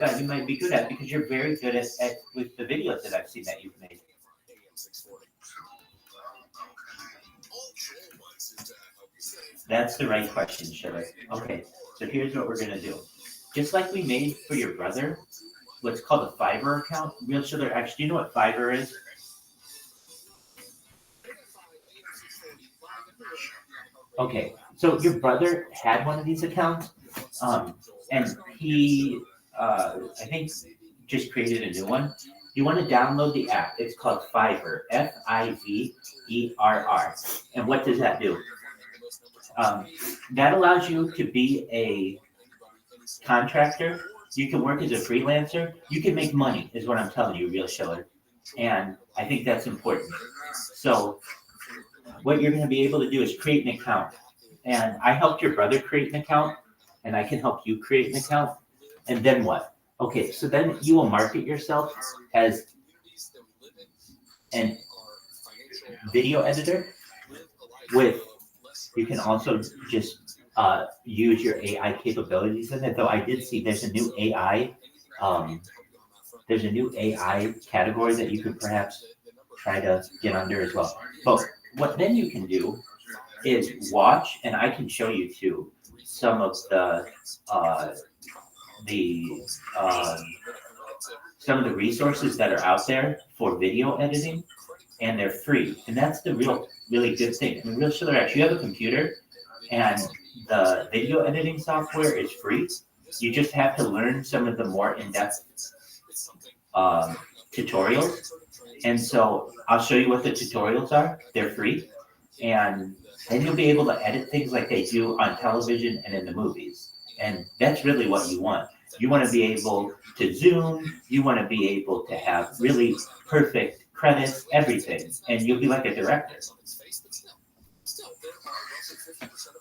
that you might be good at because you're very good at with the videos that I've seen that you've made. That's the right question, Schiller. Okay, so here's what we're gonna do. Just like we made for your brother, what's called a Fiverr account. Real Schiller, actually, do you know what Fiverr is? Okay, so your brother had one of these accounts, and he, I think, just created a new one. You want to download the app. It's called Fiverr, Fiverr. And what does that do? That allows you to be a contractor. You can work as a freelancer. You can make money, is what I'm telling you, Real Schiller. And I think that's important. So what you're going to be able to do is create an account. And I helped your brother create an account, and I can help you create an account. And then what? Okay, so then you will market yourself as an video editor with, you can also just use your AI capabilities in it. Though I did see there's a new AI, category that you could perhaps try to get under as well. But what then you can do is watch, and I can show you too some of the some of the resources that are out there for video editing, and they're free. And that's the really good thing. I mean, Real Schiller, actually, you have a computer, and the video editing software is free. You just have to learn some of the more in-depth tutorials. And so I'll show you what the tutorials are. They're free. And then you'll be able to edit things like they do on television and in the movies. And that's really what you want. You want to be able to zoom. You want to be able to have really perfect credits, everything. And you'll be like a director.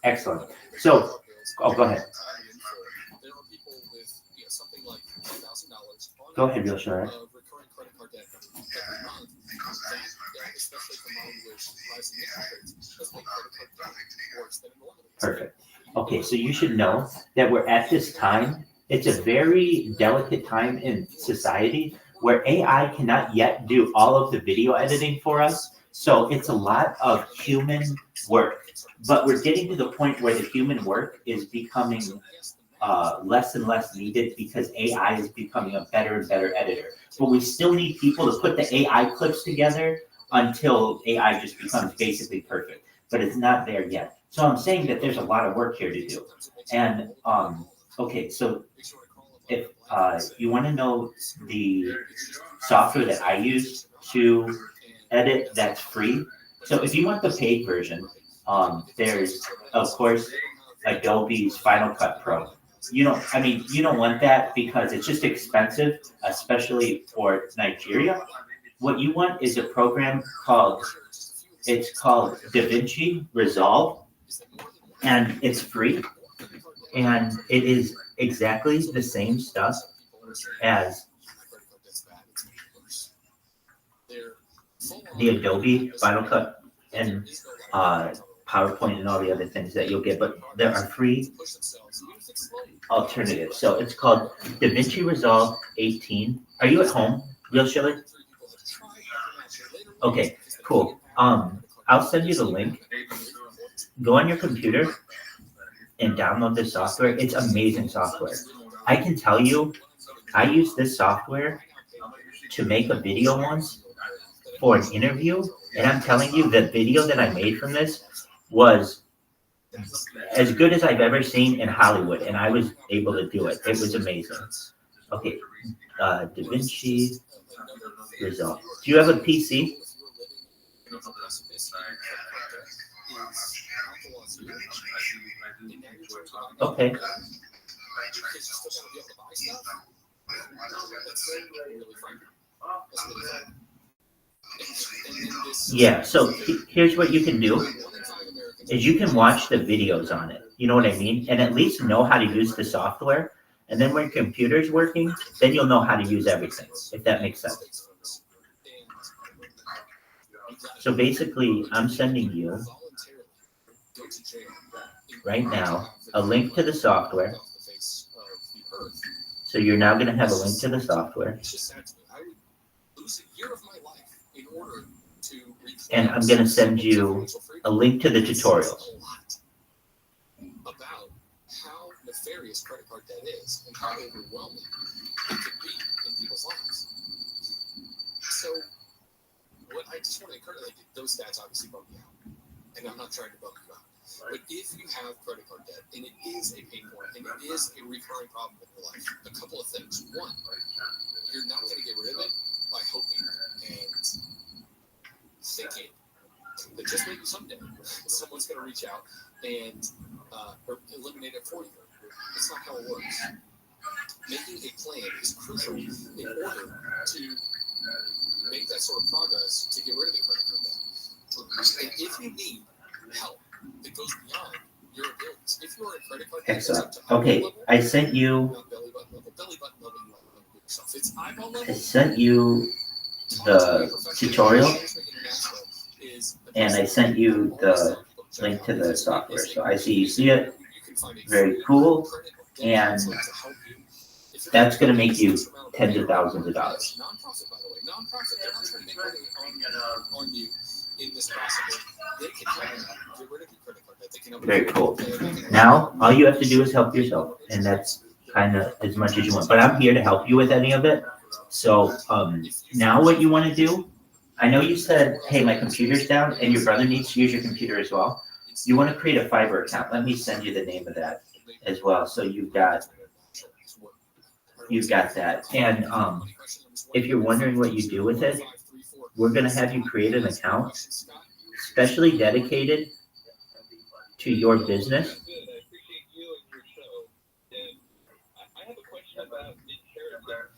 Excellent. So, go ahead. Go ahead, Real Schiller. Perfect. Okay, so you should know that we're at this time. It's a very delicate time in society where AI cannot yet do all of the video editing for us. So it's a lot of human work. But we're getting to the point where the human work is becoming less and less needed because AI is becoming a better and better editor. But we still need people to put the AI clips together until AI just becomes basically perfect. But it's not there yet. So I'm saying that there's a lot of work here to do. And okay, so if you want to know the software that I use to edit, that's free. So if you want the paid version, there's of course Adobe's Final Cut Pro. You don't want that because it's just expensive, especially for Nigeria. What you want is a program called DaVinci Resolve, and it's free, and it is exactly the same stuff as the Adobe Final Cut and PowerPoint and all the other things that you'll get, but there are free alternatives. So it's called DaVinci Resolve 18. Are you at home, Real Schiller? Okay, cool. I'll send you the link. Go on your computer and download this software. It's amazing software. I can tell you, I used this software to make a video once for an interview, and I'm telling you, the video that I made from this was as good as I've ever seen in Hollywood, and I was able to do it. It was amazing. Okay, DaVinci Resolve. Do you have a PC? Okay. Yeah, so here's what you can do, is you can watch the videos on it. You know what I mean? And at least know how to use the software. And then when your computer's working, then you'll know how to use everything, if that makes sense. So basically, I'm sending you right now a link to the software. So you're now going to have a link to the software. It's just sad to me. I would lose a year of my life in order to And I'm going to send you a link to the tutorials. About how nefarious credit card debt is and how overwhelming it can be in people's lives. So, what I just want to encourage, like, those stats obviously bum me out, and I'm not trying to bum you out. But if you have credit card debt and it is a pain point and it is a recurring problem in your life, a couple of things. One, you're not going to get rid of it by hoping and thinking that just maybe someday someone's going to reach out and eliminate it for you. That's not how it works. Making a plan is crucial in order to make that sort of progress to get rid of the credit card debt. And if you need help that goes beyond your abilities, if you are a credit card debt, excellent. Okay, I sent you. Belly button level, you want to look at yourself. It's eyeball level. I sent you the tutorial, and I sent you the link to the software. So I see you see it. Very cool. And that's going to make you tens of thousands of dollars. Nonprofit, by the way. Nonprofit, they're not trying to make money on you in this possible. They can help you get rid of your credit card debt. They can help. Very cool. Now, all you have to do is help yourself, and that's kind of as much as you want. But I'm here to help you with any of it. So now what you want to do, I know you said, hey, my computer's down, and your brother needs to use your computer as well. You want to create a Fiverr account. Let me send you the name of that as well. So you've got that. And if you're wondering what you do with it, we're going to have you create an account specially dedicated to your business.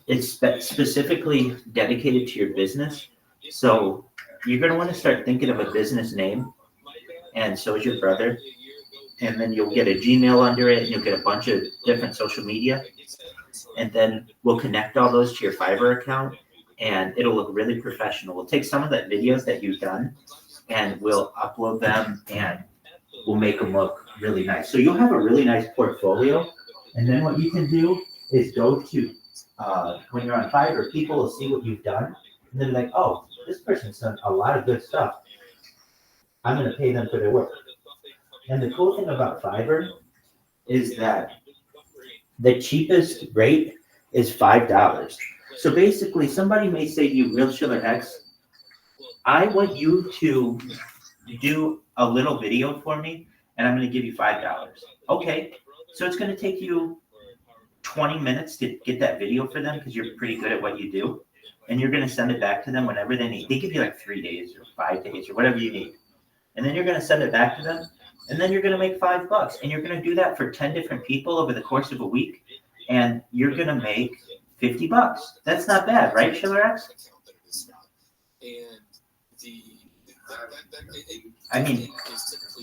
It's specifically dedicated to your business. So you're going to want to start thinking of a business name, and so is your brother. And then you'll get a Gmail under it, and you'll get a bunch of different social media. And then we'll connect all those to your Fiverr account, and it'll look really professional. We'll take some of the videos that you've done, and we'll upload them, and we'll make them look really nice. So you'll have a really nice portfolio. And then what you can do is go to, when you're on Fiverr, people will see what you've done, and they're like, oh, this person's done a lot of good stuff. I'm going to pay them for their work. And the cool thing about Fiverr is that the cheapest rate is $5. So basically, somebody may say to you, Real Schiller X, I want you to do a little video for me, and I'm going to give you $5. Okay, so it's going to take you 20 minutes to get that video for them because you're pretty good at what you do. And you're going to send it back to them whenever they need. They give you like 3 days or 5 days or whatever you need. And then you're going to send it back to them. And then you're going to make $5. And you're going to do that for 10 different people over the course of a week. And you're going to make $50. That's not bad, right, Schiller X? I mean,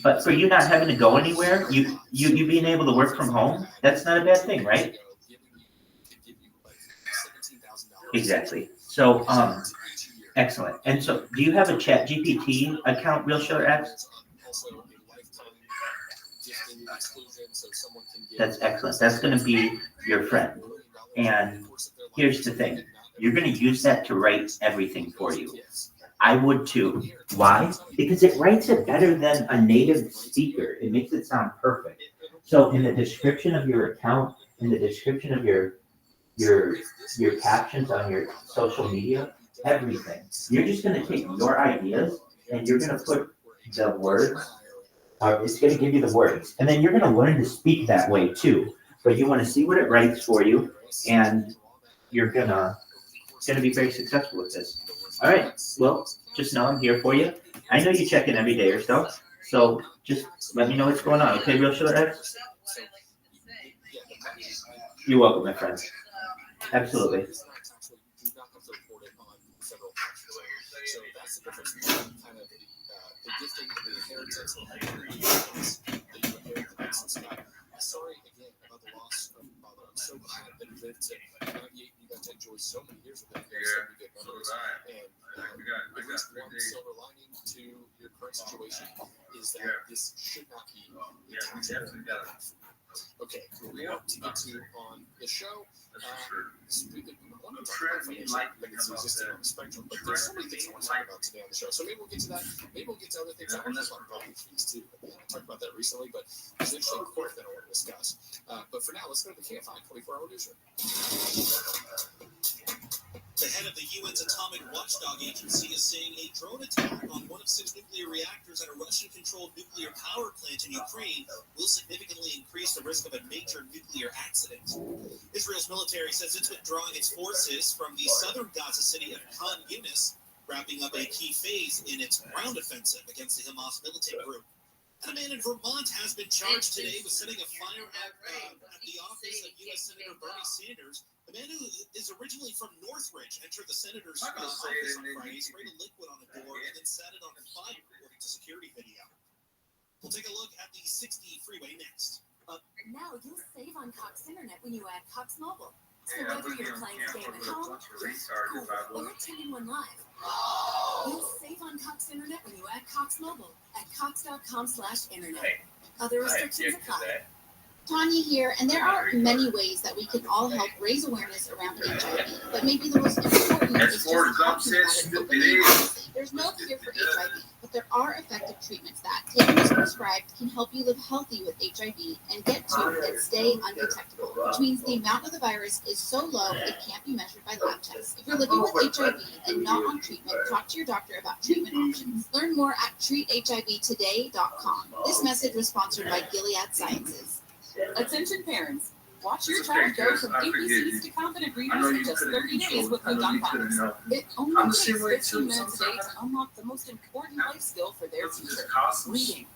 but for you not having to go anywhere, you being able to work from home, that's not a bad thing, right? Exactly. So, excellent. And so, do you have a ChatGPT account, Real Schiller X? That's excellent. That's going to be your friend. And here's the thing. You're going to use that to write everything for you. I would too. Why? Because it writes it better than a native speaker. It makes it sound perfect. So in the description of your account, in the description of your captions on your social media, everything, you're just going to take your ideas and you're going to put the words. It's going to give you the words, and then you're going to learn to speak that way too. But you want to see what it writes for you, and you're gonna be very successful with this. All right. Well, just know I'm here for you. I know you check in every day or so just let me know what's going on. Okay, Real Schiller X? You're welcome, my friend. Absolutely. So that's the difference between kind of the gifting and the inheritance and the inheritance that you inherit from Scott. Sorry again about the loss of Father. I'm so glad that you lived to 98. You got to enjoy so many years with him. So many good memories. And at least one silver lining to your current situation is that this should not be a taxable. Okay, we want to get to on the show I want to talk about financial legacy existing on the spectrum, but there's so many things I want to talk about today on the show. So maybe we'll get to that. Maybe we'll get to other things. I want to talk about public fees too. I talked about that recently, but there's an interesting quote that I want to discuss. But for now, let's go to the KFI 24-hour newsroom. The head of the UN's Atomic Watchdog Agency is saying a drone attack on one of 6 nuclear reactors at a Russian-controlled nuclear power plant in Ukraine will significantly increase the risk of a major nuclear accident. Israel's military says it's withdrawing its forces from the southern Gaza city of Khan Yunis, wrapping up a key phase in its ground offensive against the Hamas militant group. And a man in Vermont has been charged today with setting a fire at the office of U.S. Senator Bernie Sanders. The man who is originally from Northridge entered the senator's office on Friday, sprayed a liquid on a door, and then set it on fire, according to security video. We'll take a look at the 60 freeway next. And now you'll save on Cox Internet when you add Cox Mobile. So whether you're playing a game at home or tuning one live, you'll save on Cox Internet when you add Cox Mobile at cox.com/internet. Other restrictions apply. Tanya here, and there are many ways that we can all help raise awareness around HIV, but maybe the most important is just talking about it openly. There's no cure for HIV, but there are effective treatments that, taken as prescribed, can help you live healthy with HIV and get to and stay undetectable, which means the amount of the virus is so low it can't be measured by lab tests. If you're living with HIV and not on treatment, talk to your doctor about treatment options. Learn more at treathivtoday.com. This message was sponsored by Gilead Sciences. Attention parents, watch your child go from ABCs to confident readers in just 30 days with Hooked Phonics. It only takes 15 minutes a day to unlock the most important life skill for their future, reading.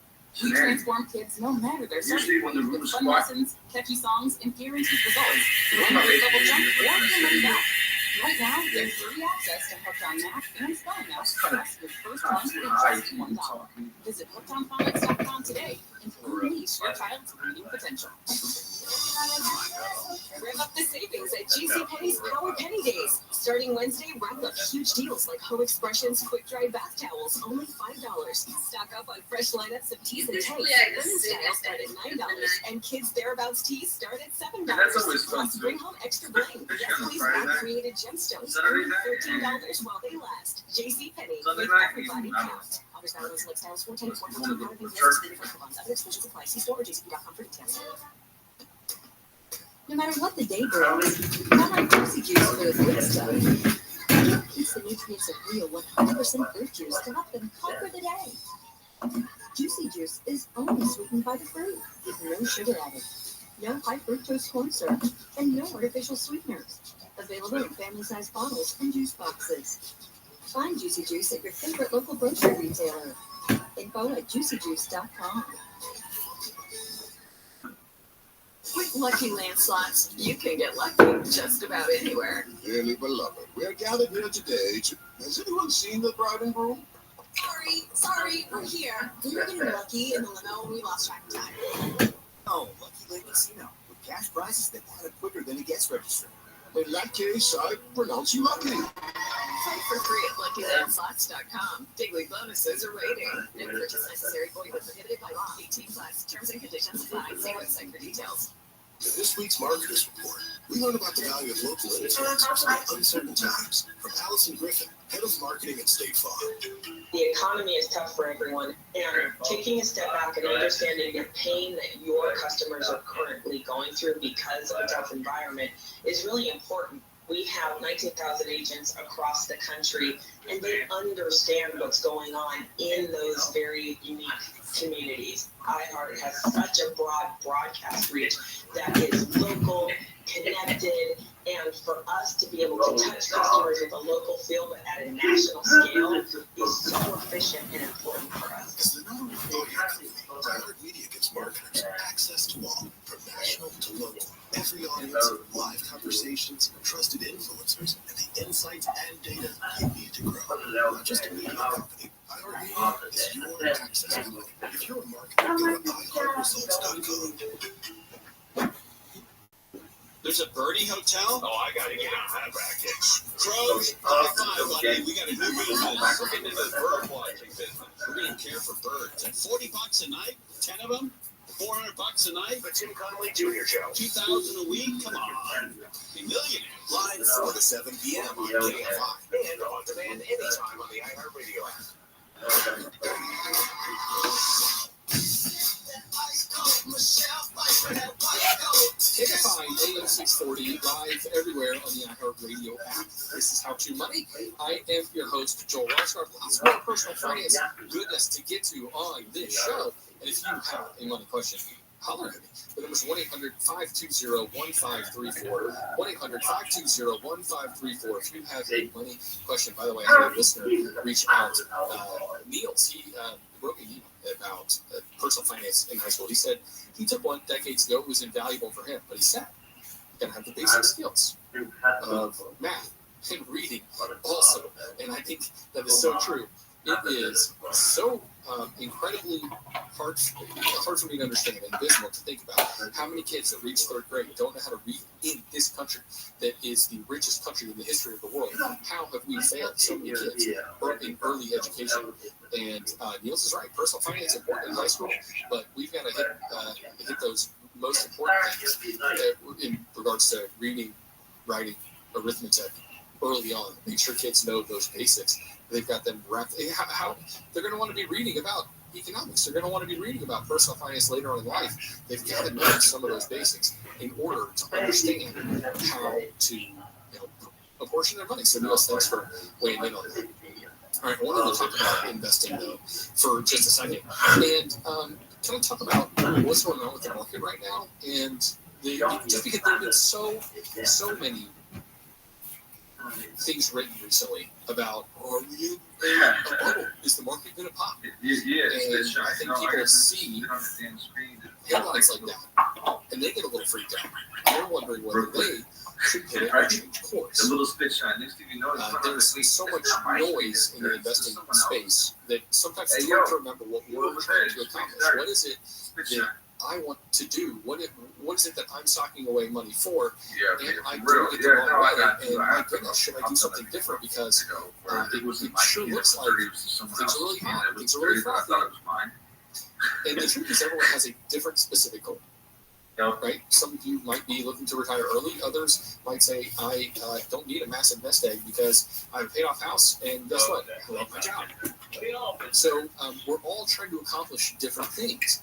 We transform kids no matter their study point with fun lessons, catchy songs, and guaranteed results. Run a double jump or get money back. Right now, there's free access to Hooked on Math and Spelling Math class your first month for just $1. Visit hookedonphonics.com today and unleash your child's reading potential. Rev up the savings at JCPenney's Power Penny Days. Starting Wednesday, rack up huge deals like Home Expressions Quick Dry Bath Towels, only $5. Stock up on fresh lineups of tees and tanks. Women's styles start at $9, and kids thereabouts tees start at $7. Plus, bring home extra bling. Please wrap created gemstones, only $13 while they last. JCPenney, make everybody count. August Valentine's Lip Styles, 410, 412, power things, yes, to the different coupons. Other expressions apply. See store or jcp.com for details. No matter what the day brings, count on Juicy Juice for the good stuff. It keeps the nutrients of real 100% fruit juice to help them conquer the day. Juicy Juice is only sweetened by the fruit, with no sugar added, no high fructose corn syrup, and no artificial sweeteners. Available in family-sized bottles and juice boxes. Find Juicy Juice at your favorite local grocery retailer. Info at juicyjuice.com. With Lucky Land Slots, you can get lucky just about anywhere. Dearly beloved, we are gathered here today to... Has anyone seen the bride and groom? Sorry, we're here. We were getting lucky in the limo and we lost track of time. Oh, Lucky Land Casino. With cash prizes that add up quicker than it gets registered. In that case, I pronounce you lucky. Play for free at LuckyLandSlots.com. Daily bonuses are waiting. No purchase necessary. Void where prohibited by law. 18+. Terms and conditions apply. See website for details. In this week's Marketers Report, we learn about the value of local influencers in uncertain times. From Allison Griffin, Head of Marketing at State Farm. The economy is tough for everyone, and taking a step back and understanding the pain that your customers are currently going through because of a tough environment is really important. We have 19,000 agents across the country, and they understand what's going on in those very unique communities. iHeart has such a broad broadcast reach that is local, connected, and for us to be able to touch customers with a local feel but at a national scale is so efficient and important for us. As the number one media company, iHeart Media gives marketers access to all, from national to local. Every audience, live conversations, trusted influencers, and the insights and data you need to grow. Not just a media company, iHeart Media is your access company. If you're a marketer, go to iHeartResults.com. There's a birdie hotel? Oh, I gotta get on that racket. Crows, high five, buddy. We got a new business. We're getting into the bird watching business. We're going to care for birds. At $40 a night, 10 of them, $400 a night. The Tim Connolly Jr. Show. $2,000 a week. Come on. Be millions. 7 p.m. on KFI and on demand anytime on the iHeartRadio app. KFI AM 640 live everywhere on the iHeartRadio app. This is How to Money. I am your host, Joel Rothschild. Lots more personal finance goodness to get to on this show. And if you have a money question, holler at me. The number is 1-800-520-1534. 1-800-520-1534. If you have a money question, by the way, I had a listener reach out. Niels, he wrote me an email about personal finance in high school. He said he took one decades ago. It was invaluable for him, but he said you got to have the basic skills of math and reading also. And I think that is so true. It is so incredibly hard for me to understand and abysmal to think about how many kids that reach third grade don't know how to read in this country that is the richest country in the history of the world. How have we failed so many kids in early education? And Niels is right. Personal finance is important in high school, but we've got to hit those most important things in regards to reading, writing, arithmetic early on. Make sure kids know those basics. They've got them wrapped. How they're going to want to be reading about economics. They're going to want to be reading about personal finance later on in life. They've got to know some of those basics in order to understand how to apportion their money. So, Niels, thanks for weighing in on that. All right, I wanted to talk about investing, though, for just a second. And can I talk about what's going on with the market right now? And just because there have been so many things written recently about, are we in a bubble? Is the market going to pop? And I think people see headlines like that, and they get a little freaked out. They're wondering whether they should pivot or change course. There's so much noise in the investing space that sometimes it's hard to remember what we're trying to accomplish. What is it that I want to do? What is it that I'm stocking away money for? And I do it the wrong way. And my goodness, should I do something different? Because it sure looks like things are really hot, things are really frothy. And the truth is, everyone has a different specific goal. Right? Some of you might be looking to retire early. Others might say, I don't need a massive nest egg because I have a paid off house, and guess what? I love my job. So we're all trying to accomplish different things.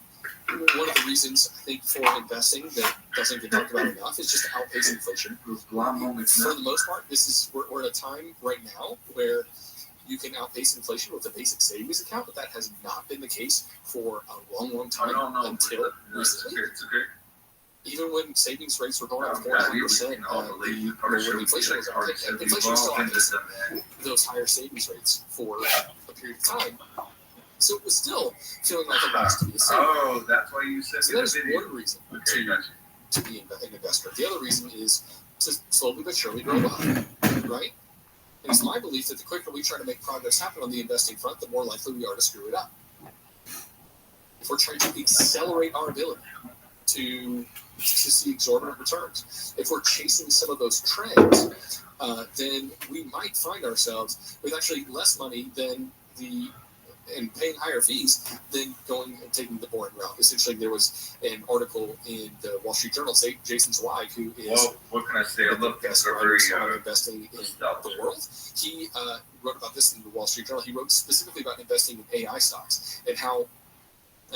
One of the reasons I think for investing that doesn't get talked about enough is just to outpace inflation. For the most part, we're at a time right now where you can outpace inflation with a basic savings account, but that has not been the case for a long time until recently. Even when savings rates were going up 4.5%, when inflation was up, inflation was still outpacing those higher savings rates for a period of time. So it was still feeling like a loss to be a saver. Oh, that's why you said. So that is one reason to be an investor. The other reason is to slowly but surely grow up, right? And it's my belief that the quicker we try to make progress happen on the investing front, the more likely we are to screw it up. If we're trying to accelerate our ability to see exorbitant returns, if we're chasing some of those trends, then we might find ourselves with actually less money and paying higher fees than going and taking the boring route. Essentially, there was an article in the Wall Street Journal. Jason Zweig, who is what can I say? the best writer on investing in the world, he wrote about this in the Wall Street Journal. He wrote specifically about investing in AI stocks and how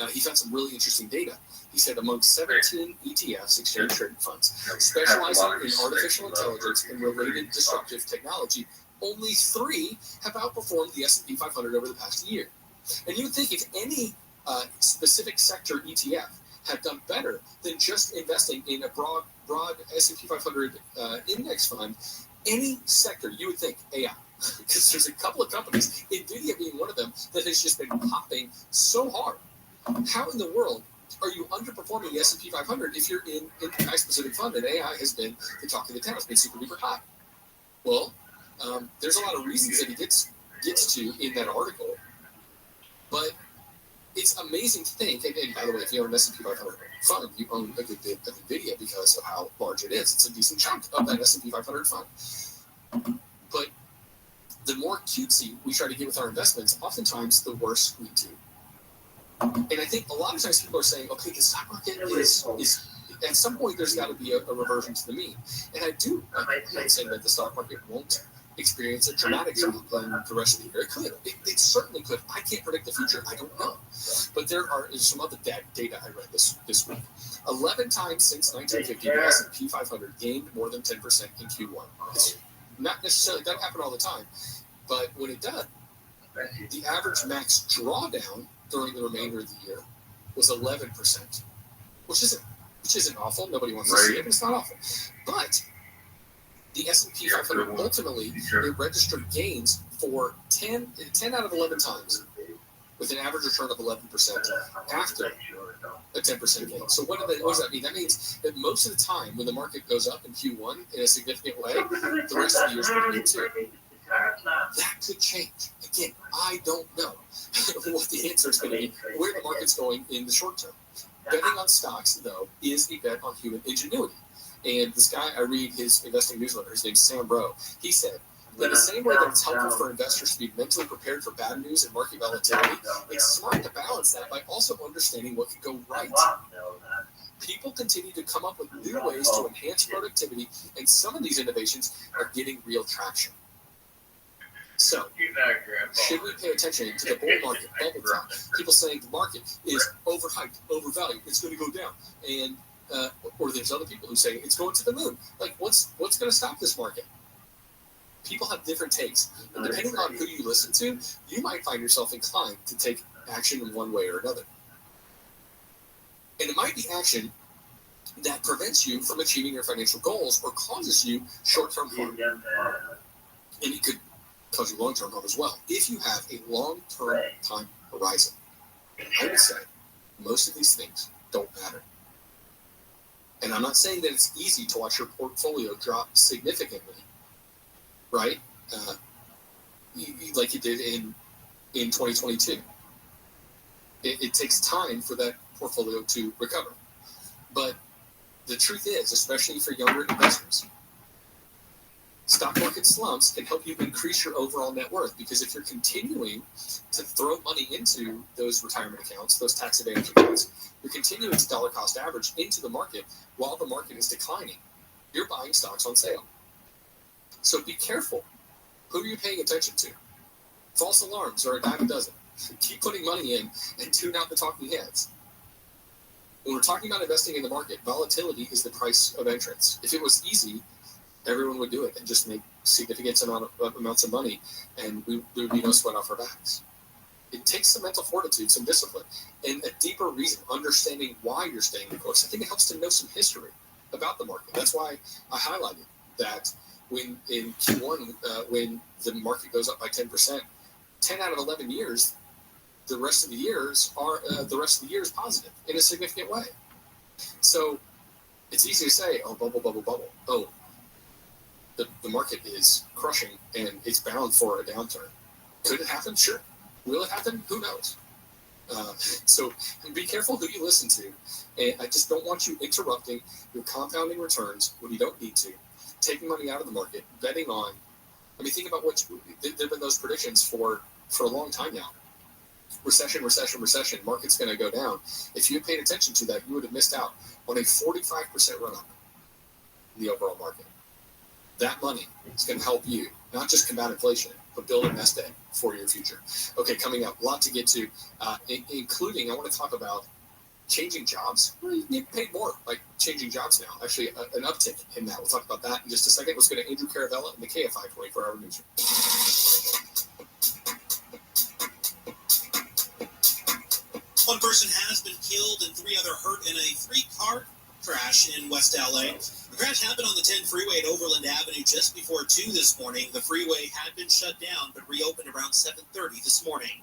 he found some really interesting data. He said among 17 ETFs, exchange traded funds, specializing in artificial intelligence and related disruptive technology, only 3 have outperformed the S&P 500 over the past year. And you would think if any specific sector ETF had done better than just investing in a broad S&P 500 index fund, any sector, you would think AI. Because there's a couple of companies, NVIDIA being one of them, that has just been popping so hard. How in the world are you underperforming the S&P 500 if you're in an AI-specific fund and AI has been the talk of the town? It's been super duper hot. Well, there's a lot of reasons that he gets to in that article, but it's amazing to think. And by the way, if you own an S&P 500 fund, you own a good bit of NVIDIA because of how large it is. It's a decent chunk of that S&P 500 fund. But the more cutesy we try to get with our investments, oftentimes the worse we do. And I think a lot of times people are saying, okay, the stock market is at some point there's got to be a reversion to the mean. And I'm not saying that the stock market won't experience a dramatic drop in the rest of the year. It could. It certainly could. I can't predict the future. I don't know. But there's some other data I read this week. 11 times since 1950, the S&P 500 gained more than 10% in Q1. It's not necessarily, doesn't happen all the time, but when it does, the average max drawdown during the remainder of the year was 11%, which isn't awful. Nobody wants to see it, but it's not awful. But the S&P 500 ultimately it registered gains for 10 out of 11 times, with an average return of 11% after a 10% gain. So what does that mean? That means that most of the time when the market goes up in Q1 in a significant way, the rest of the year is going to be too. That could change. Again, I don't know what the answer is going to be, where the market's going in the short term. Betting on stocks, though, is a bet on human ingenuity. And this guy, I read his investing newsletter, his name's Sam Rowe. He said, in the same way that it's helpful for investors to be mentally prepared for bad news and market volatility, it's smart to balance that by also understanding what could go right. People continue to come up with new ways to enhance productivity, and some of these innovations are getting real traction. So, should we pay attention to the bull market bubble talk? People saying the market is overhyped, overvalued, it's going to go down, and or there's other people who say it's going to the moon. Like, what's going to stop this market? People have different takes, and depending on who you listen to, you might find yourself inclined to take action in one way or another. And it might be action that prevents you from achieving your financial goals or causes you short-term harm. And it could cause you long-term harm as well if you have a long-term time horizon. I would say most of these things don't matter. And I'm not saying that it's easy to watch your portfolio drop significantly, right? Like it did in 2022. It takes time for that portfolio to recover. But the truth is, especially for younger investors, stock market slumps can help you increase your overall net worth, because if you're continuing to throw money into those retirement accounts, those tax advantage accounts, you're continuing to dollar cost average into the market while the market is declining. You're buying stocks on sale. So be careful. Who are you paying attention to? False alarms are a dime a dozen. Keep putting money in and tune out the talking heads. When we're talking about investing in the market, volatility is the price of entrance. If it was easy, everyone would do it and just make significant amounts of money, and there would be no sweat off our backs. It takes some mental fortitude, some discipline, and a deeper reason, understanding why you're staying the course. I think it helps to know some history about the market. That's why I highlighted that when in Q1, when the market goes up by 10%, 10 out of 11 years, the rest of the year is positive in a significant way. So it's easy to say, oh, bubble, bubble, bubble. Oh, the market is crushing and it's bound for a downturn. Could it happen? Sure. Will it happen? Who knows? So be careful who you listen to. And I just don't want you interrupting your compounding returns when you don't need to, taking money out of the market, betting on. I mean, think about there have been those predictions for a long time now. Recession, recession, recession. Market's going to go down. If you had paid attention to that, you would have missed out on a 45% run-up in the overall market. That money is going to help you not just combat inflation, but build a nest egg for your future. Okay, coming up, a lot to get to, including I want to talk about changing jobs. Well, you get paid more by changing jobs now. Actually, an uptick in that. We'll talk about that in just a second. Let's go to Andrew Caravella in the KFI 24-hour newsroom. One person has been killed and 3 others hurt in a 3-car crash in West LA. The crash happened on the 10 freeway at Overland Avenue just before 2 this morning. The freeway had been shut down but reopened around 7:30 this morning.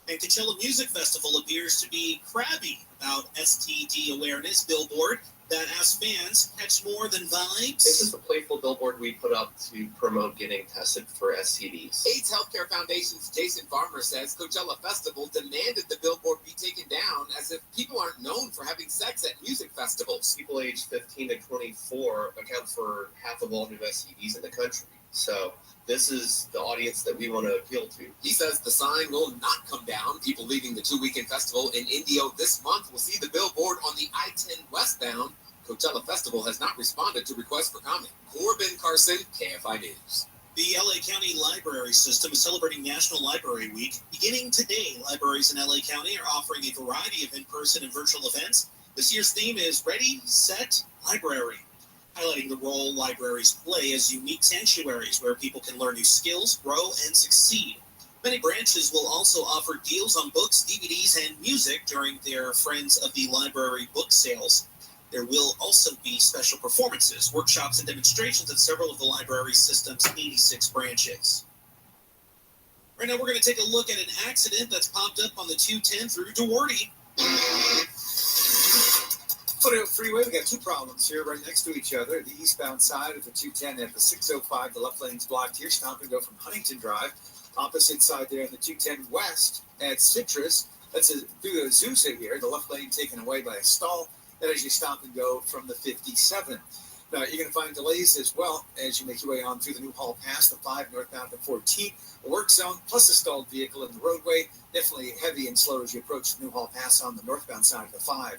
And Coachella Music Festival appears to be crabby about STD awareness billboard that asks fans catch more than vibes. This is a playful billboard we put up to promote getting tested for STDs. AIDS Healthcare Foundation's Jason Farmer says Coachella Festival demanded the billboard be taken down, as if people aren't known for having sex at music festivals. People aged 15 to 24 account for half of all new STDs in the country. So this is the audience that we want to appeal to. He says the sign will not come down. People leaving the 2-weekend festival in Indio this month will see the billboard on the I-10 westbound Coachella Festival has not responded to requests for comment. Corbin Carson, KFI News. The LA County Library System is celebrating National Library Week. Beginning today, libraries in LA County are offering a variety of in-person and virtual events. This year's theme is Ready, Set, Library, highlighting the role libraries play as unique sanctuaries where people can learn new skills, grow, and succeed. Many branches will also offer deals on books, DVDs, and music during their Friends of the Library book sales. There will also be special performances, workshops, and demonstrations at several of the library system's 86 branches. Right now, we're going to take a look at an accident that's popped up on the 210 through Duarte. Foothills Freeway, we got two problems here right next to each other. The eastbound side of the 210 at the 605, the left lane's blocked here. Stop and go from Huntington Drive. Opposite side there in the 210 west at Citrus. That's due to Azusa here. The left lane taken away by a stall. That as you stop and go from the 57. Now, you're going to find delays as well as you make your way on through the New Hall Pass, the 5 northbound to 14. A work zone plus a stalled vehicle in the roadway. Definitely heavy and slow as you approach the New Hall Pass on the northbound side of the 5.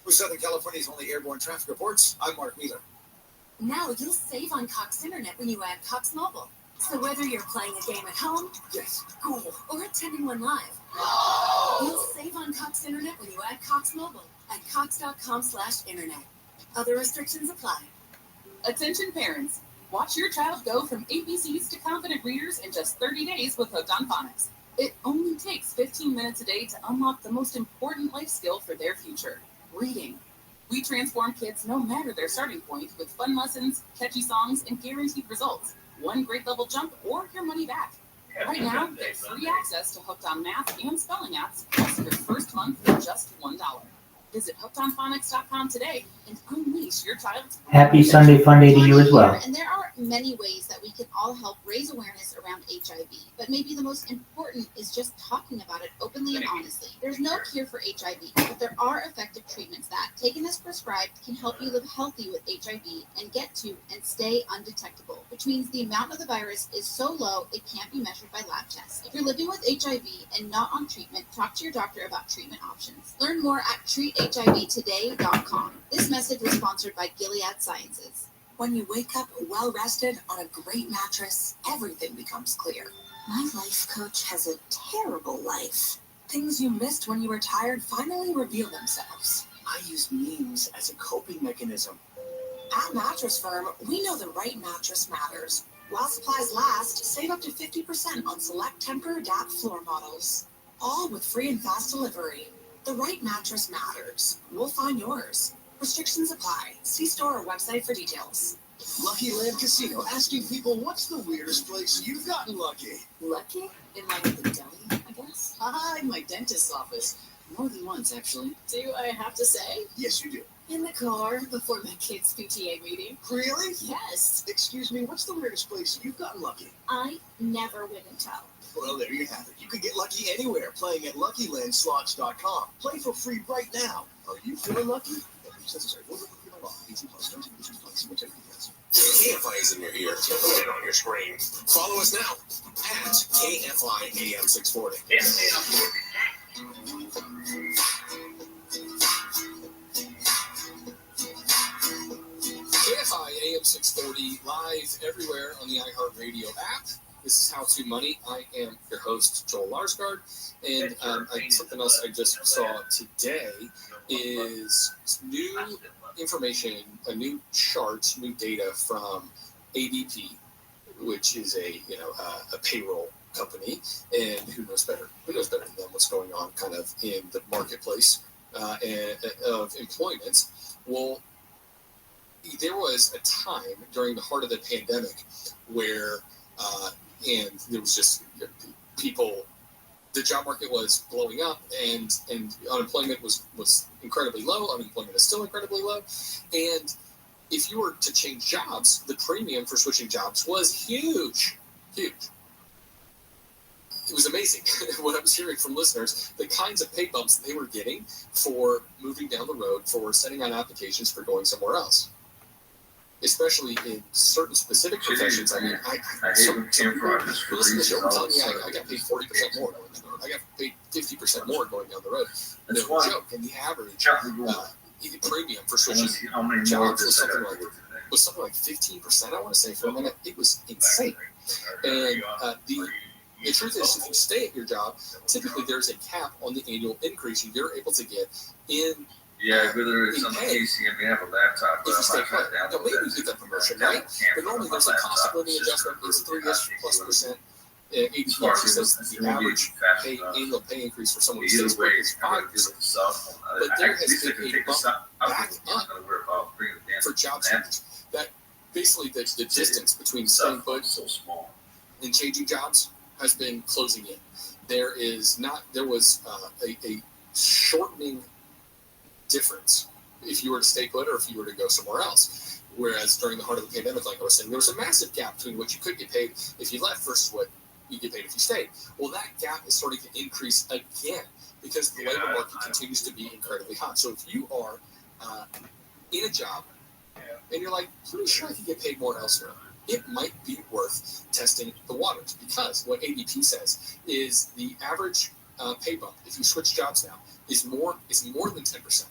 With Southern California's only airborne traffic reports, I'm Mark Wheeler. Now you'll save on Cox Internet when you add Cox Mobile. So whether you're playing a game at home, yes, school, or attending one live, you'll save on Cox Internet when you add Cox Mobile at cox.com/internet. Other restrictions apply. Attention parents, watch your child go from ABCs to confident readers in just 30 days with Hooked on Phonics. It only takes 15 minutes a day to unlock the most important life skill for their future, reading. We transform kids no matter their starting point with fun lessons, catchy songs, and guaranteed results. One grade level jump or your money back. Right now, get free access to Hooked on Math and Spelling apps plus your first month for just $1. Visit hookedonphonics.com today and unleash your child's Happy Sunday Fun Day to you as well. And there are many ways that we can all help raise awareness around HIV, but maybe the most important is just talking about it openly and honestly. There's no cure for HIV, but there are effective treatments that, taken as prescribed, can help you live healthy with HIV and get to and stay undetectable, which means the amount of the virus is so low it can't be measured by lab tests. If you're living with HIV and not on treatment, talk to your doctor about treatment options. Learn more at treathivtoday.com. This message was sponsored by Gilead Sciences. When you wake up well-rested on a great mattress, everything becomes clear. My life coach has a terrible life. Things you missed when you were tired finally reveal themselves. I use memes as a coping mechanism. At Mattress Firm, we know the right mattress matters. While supplies last, save up to 50% on select Tempur-Adapt floor models. All with free and fast delivery. The right mattress matters. We'll find yours. Restrictions apply. See store or website for details. Lucky Land Casino asking people, what's the weirdest place you've gotten lucky? Lucky? In like the deli, I guess? In my dentist's office. More than once, actually. Do I have to say? Yes, you do. In the car before my kid's PTA meeting. Really? Yes. Excuse me, what's the weirdest place you've gotten lucky? I never win and tell. Well, there you have it. You can get lucky anywhere playing at LuckyLandSlots.com. Play for free right now. Are you feeling lucky? KFI is in your ear and on your screen. Follow us now at KFI AM 640. KFI AM 640 live everywhere on the iHeartRadio app. This is How to Money. I am your host, Joel Larsgaard. And something else I just saw today is new information, a new chart, new data from ADP, which is a payroll company, and who knows better than what's going on kind of in the marketplace of employment. Well, there was a time during the heart of the pandemic where and there was just people, the job market was blowing up, and unemployment was incredibly low. Unemployment is still incredibly low. And if you were to change jobs, the premium for switching jobs was huge. It was amazing what I was hearing from listeners, the kinds of pay bumps they were getting for moving down the road, for sending out applications for going somewhere else. Especially in certain specific professions. I mean, some people who listen to the show are telling me I got paid 40% more going down the road. I got paid 50% more going down the road. No joke. And the average premium for switching jobs was something like 15%, I want to say, for a minute. It was insane. And the truth is, if you stay at your job, typically there's a cap on the annual increase you're able to get in whether it's on the PC and we have a laptop, if you stay put. Now, maybe you get that promotion, right? But normally there's a cost of living adjustment. It's 3+%. ADP says the average annual pay increase for someone who stays put is 5%. But there has been a bump back up for job change. That basically the distance between staying put and changing jobs has been closing in. There was a shortening difference if you were to stay put or if you were to go somewhere else. Whereas during the heart of the pandemic, like I was saying, there was a massive gap between what you could get paid if you left versus what you get paid if you stayed. Well, that gap is starting to increase again because the labor market continues to be incredibly hot. So if you are in a job and you're like, pretty sure I can get paid more elsewhere, it might be worth testing the waters, because what ADP says is the average pay bump, if you switch jobs now, is more than 10%.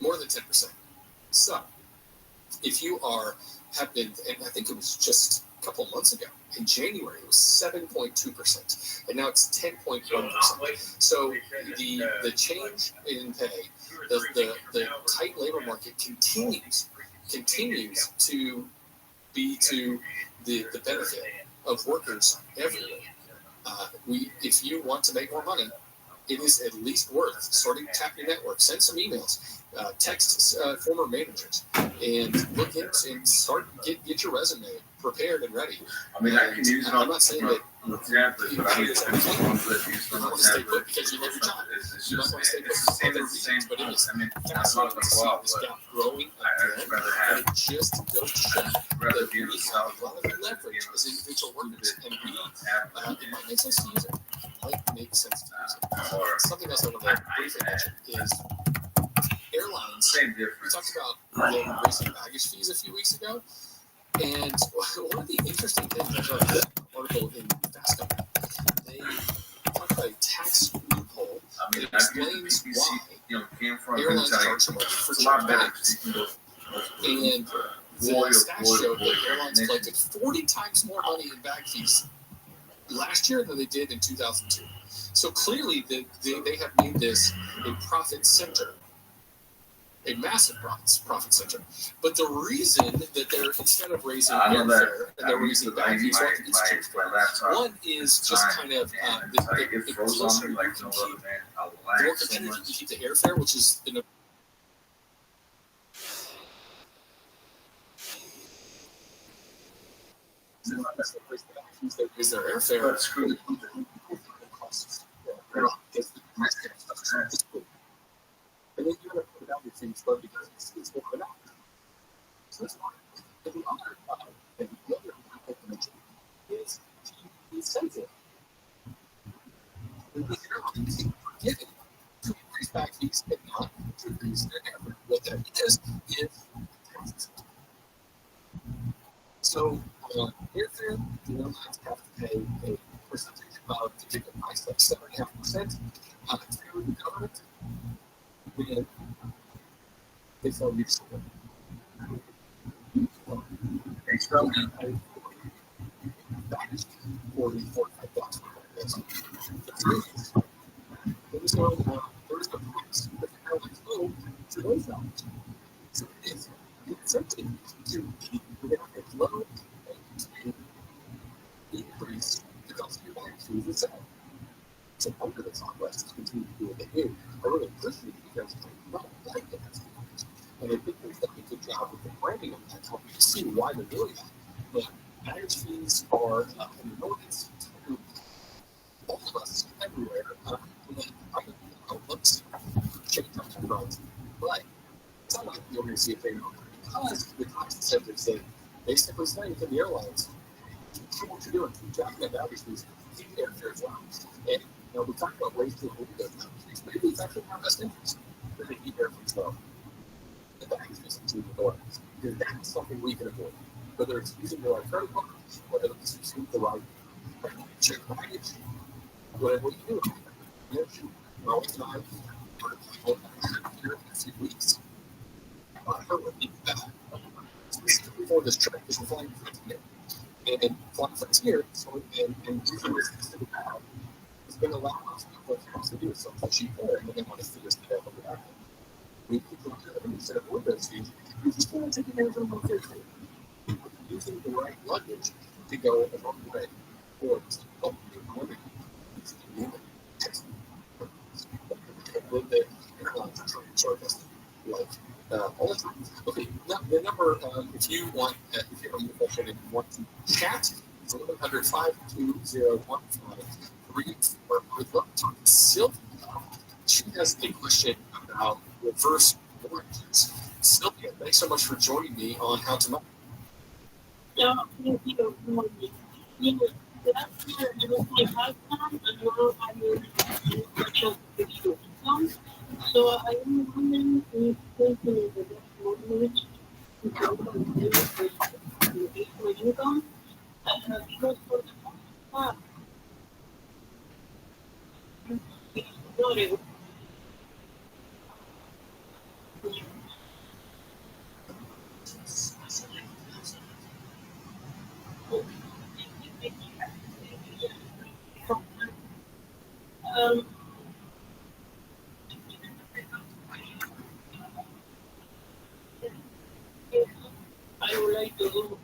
More than 10%. So if you have been, and I think it was just a couple of months ago, in January it was 7.2%, and now it's 10.1%. So the change in pay, the tight labor market continues to be to the benefit of workers everywhere. If you want to make more money, it is at least worth starting to tap your network, send some emails, text former managers, and look into and start get your resume prepared and ready. I mean, I can use it. I'm not saying that but I mean, you want to stay put because you love your job. You might want to stay put for other reasons, but it is fascinating to see this gap growing again, and it just goes to show that we have a lot of leverage as individual workers, and it might make sense to use it. Something else I want to briefly mention is airlines. We talked about them raising baggage fees a few weeks ago, and one of the interesting things I read an article in Fast Company, they talked about a tax loophole that explains why airlines charge so much for checked bags. And the stats showed that airlines collected 40 times more money in bag fees last year than they did in 2002. So clearly they have made this a profit center, a massive profit center. But the reason that they're, instead of raising airfare, and they're raising bag fees, one is just kind of the closer you can keep, the more competitive you can keep the airfare, which is the is their airfare. And then you end up putting out your fees low because it's going up. So that's why. And the other information is the incentive. The airlines are given to increase back fees and not to increase their airfare. What that is taxes. So airfare, the airlines have to pay a percentage of the ticket price, like 7.5%, to the government. And they sell you something. They sell you baggage for the $45. There is no price that the airlines owe to those dollars. So it is an incentive to keep the airfare low and to increase the cost of your baggage fees itself. So under the Southwest is continue to do what they do. I really appreciate it because I don't like that. And I think they've done a good job with the branding of that, helping to see why they're doing that. But baggage fees are an annoyance to all of us everywhere. And I would love to see change on that front. But it's not like you're going to see a favor because the tax incentives that basically saying to the airlines, keep what you're doing, keep tracking that baggage fees, keep the airfare as well. And we talk about ways to avoid those baggage fees. Maybe it's actually in our best interest that they keep airfare low. The baggage fees into the door. Because that's something we can avoid. Whether it's using the right credit card, whether it's using the right check baggage, whatever you do. We're always not here in a few weeks. Her would back. Specifically for this trip, because we're flying Frontier. And flying Frontier, so and using this specific route is going to allow us to do something cheaper, and we're going to want to figure stuff out over that. We people instead of windows seats, we just want to take advantage of one thing. Using the right luggage to go a long way or help you women. A little bit short like all the time. Okay, now the number if you want if you have a question and you want to chat, it's 1-800-520-1534. I'd love to talk to Sylvia. She has a question about reverse mortgages. Sylvia, thanks so much for joining me on How to Money. Yeah, thank you. You know, last year it was my husband, and now I'm in virtual fixed income. So I am wondering if taking the debt mortgage to compensate for the extra income, because for the most part, it's not a um, I would like to do.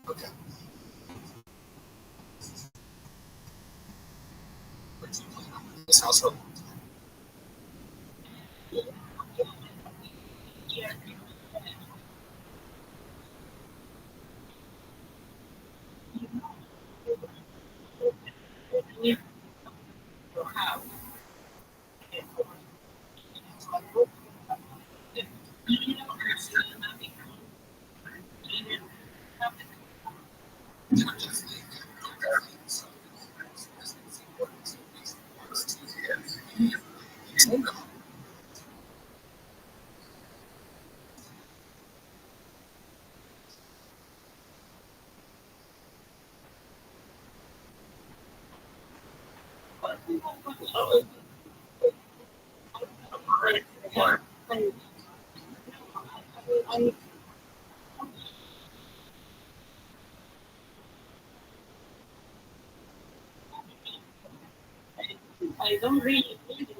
Okay. This household. I don't really need it.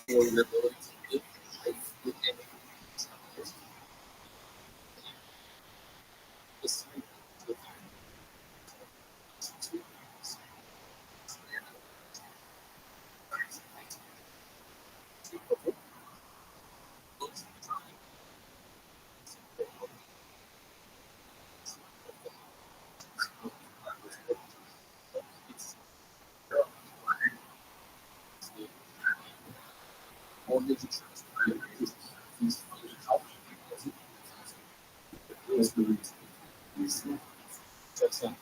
For your ability to live life with any mortgage insurance. That's not.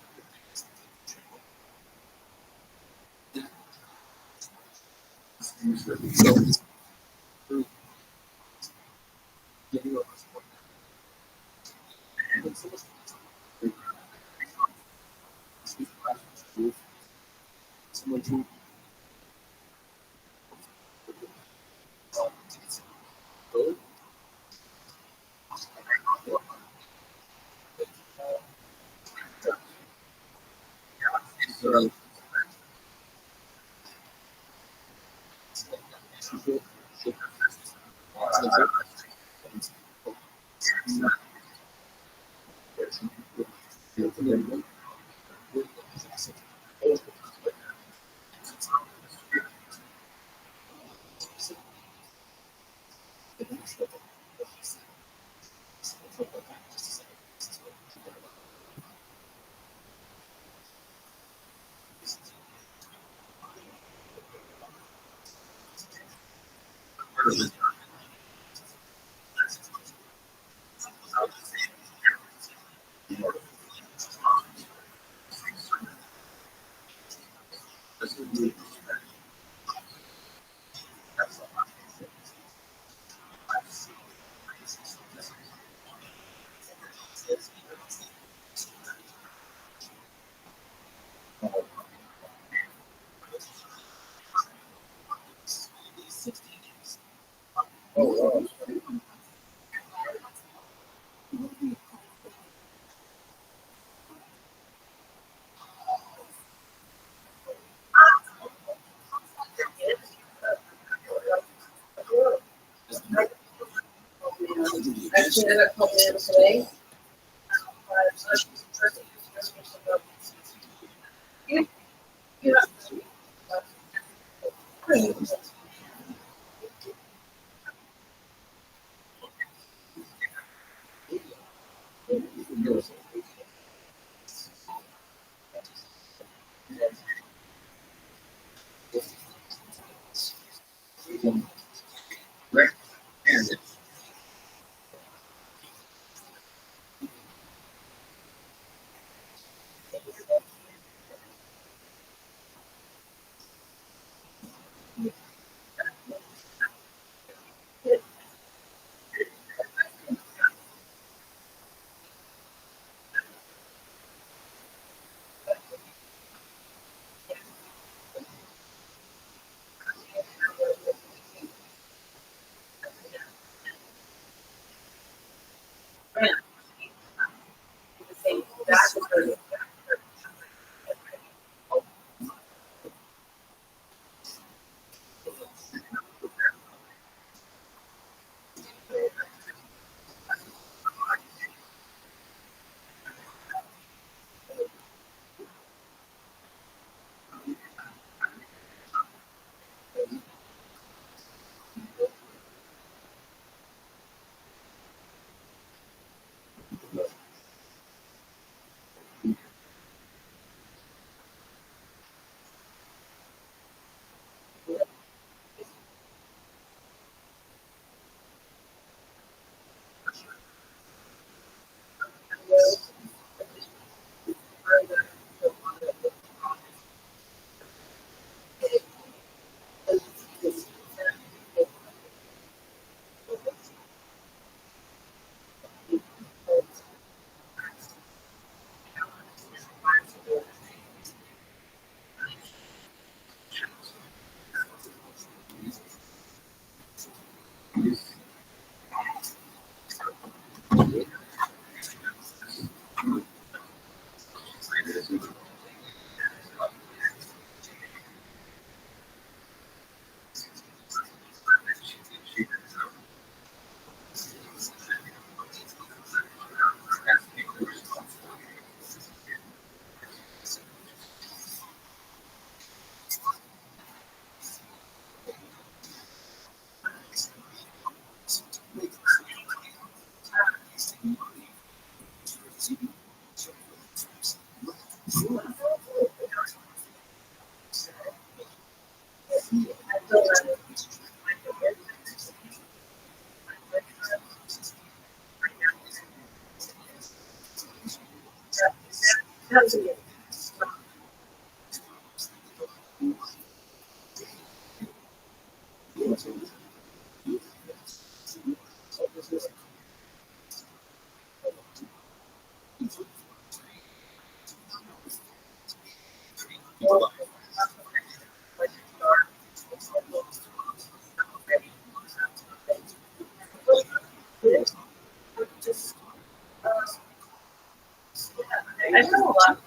I know a lot.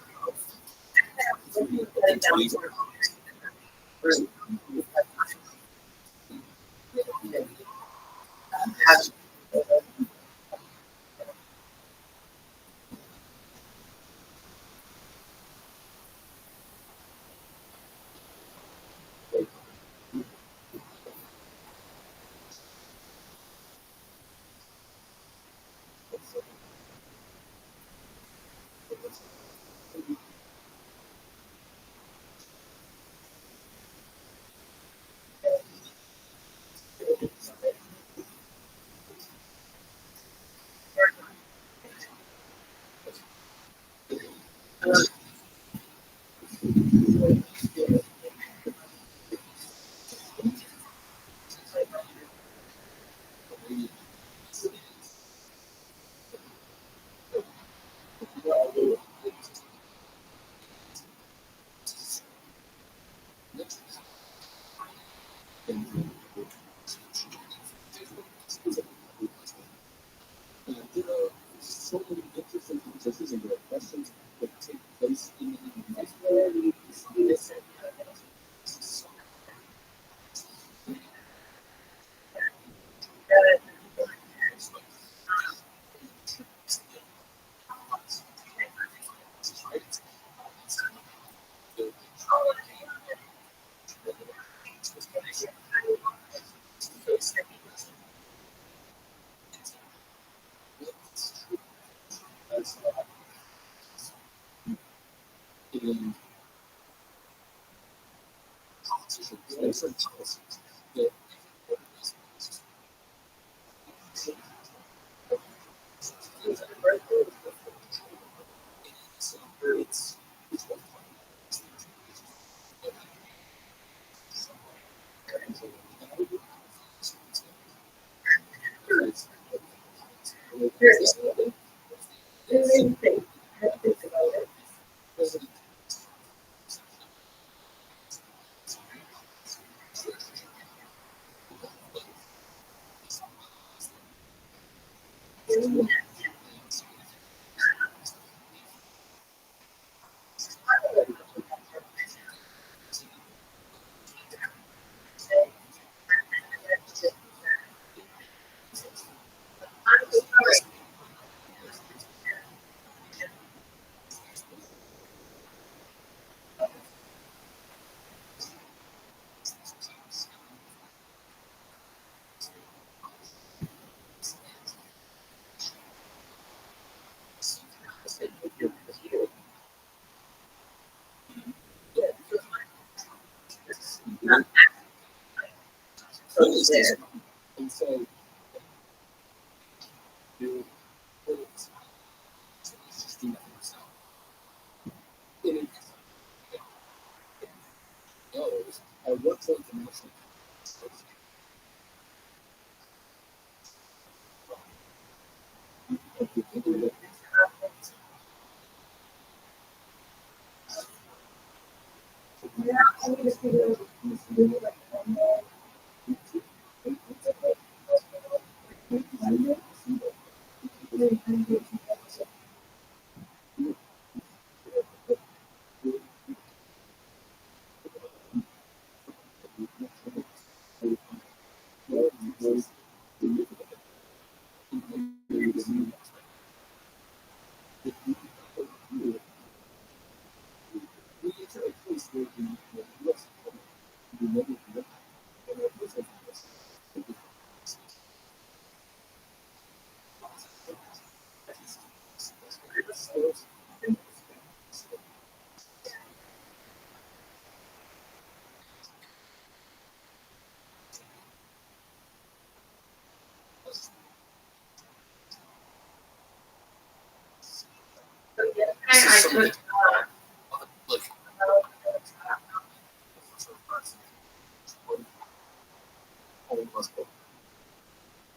And so, I work for international.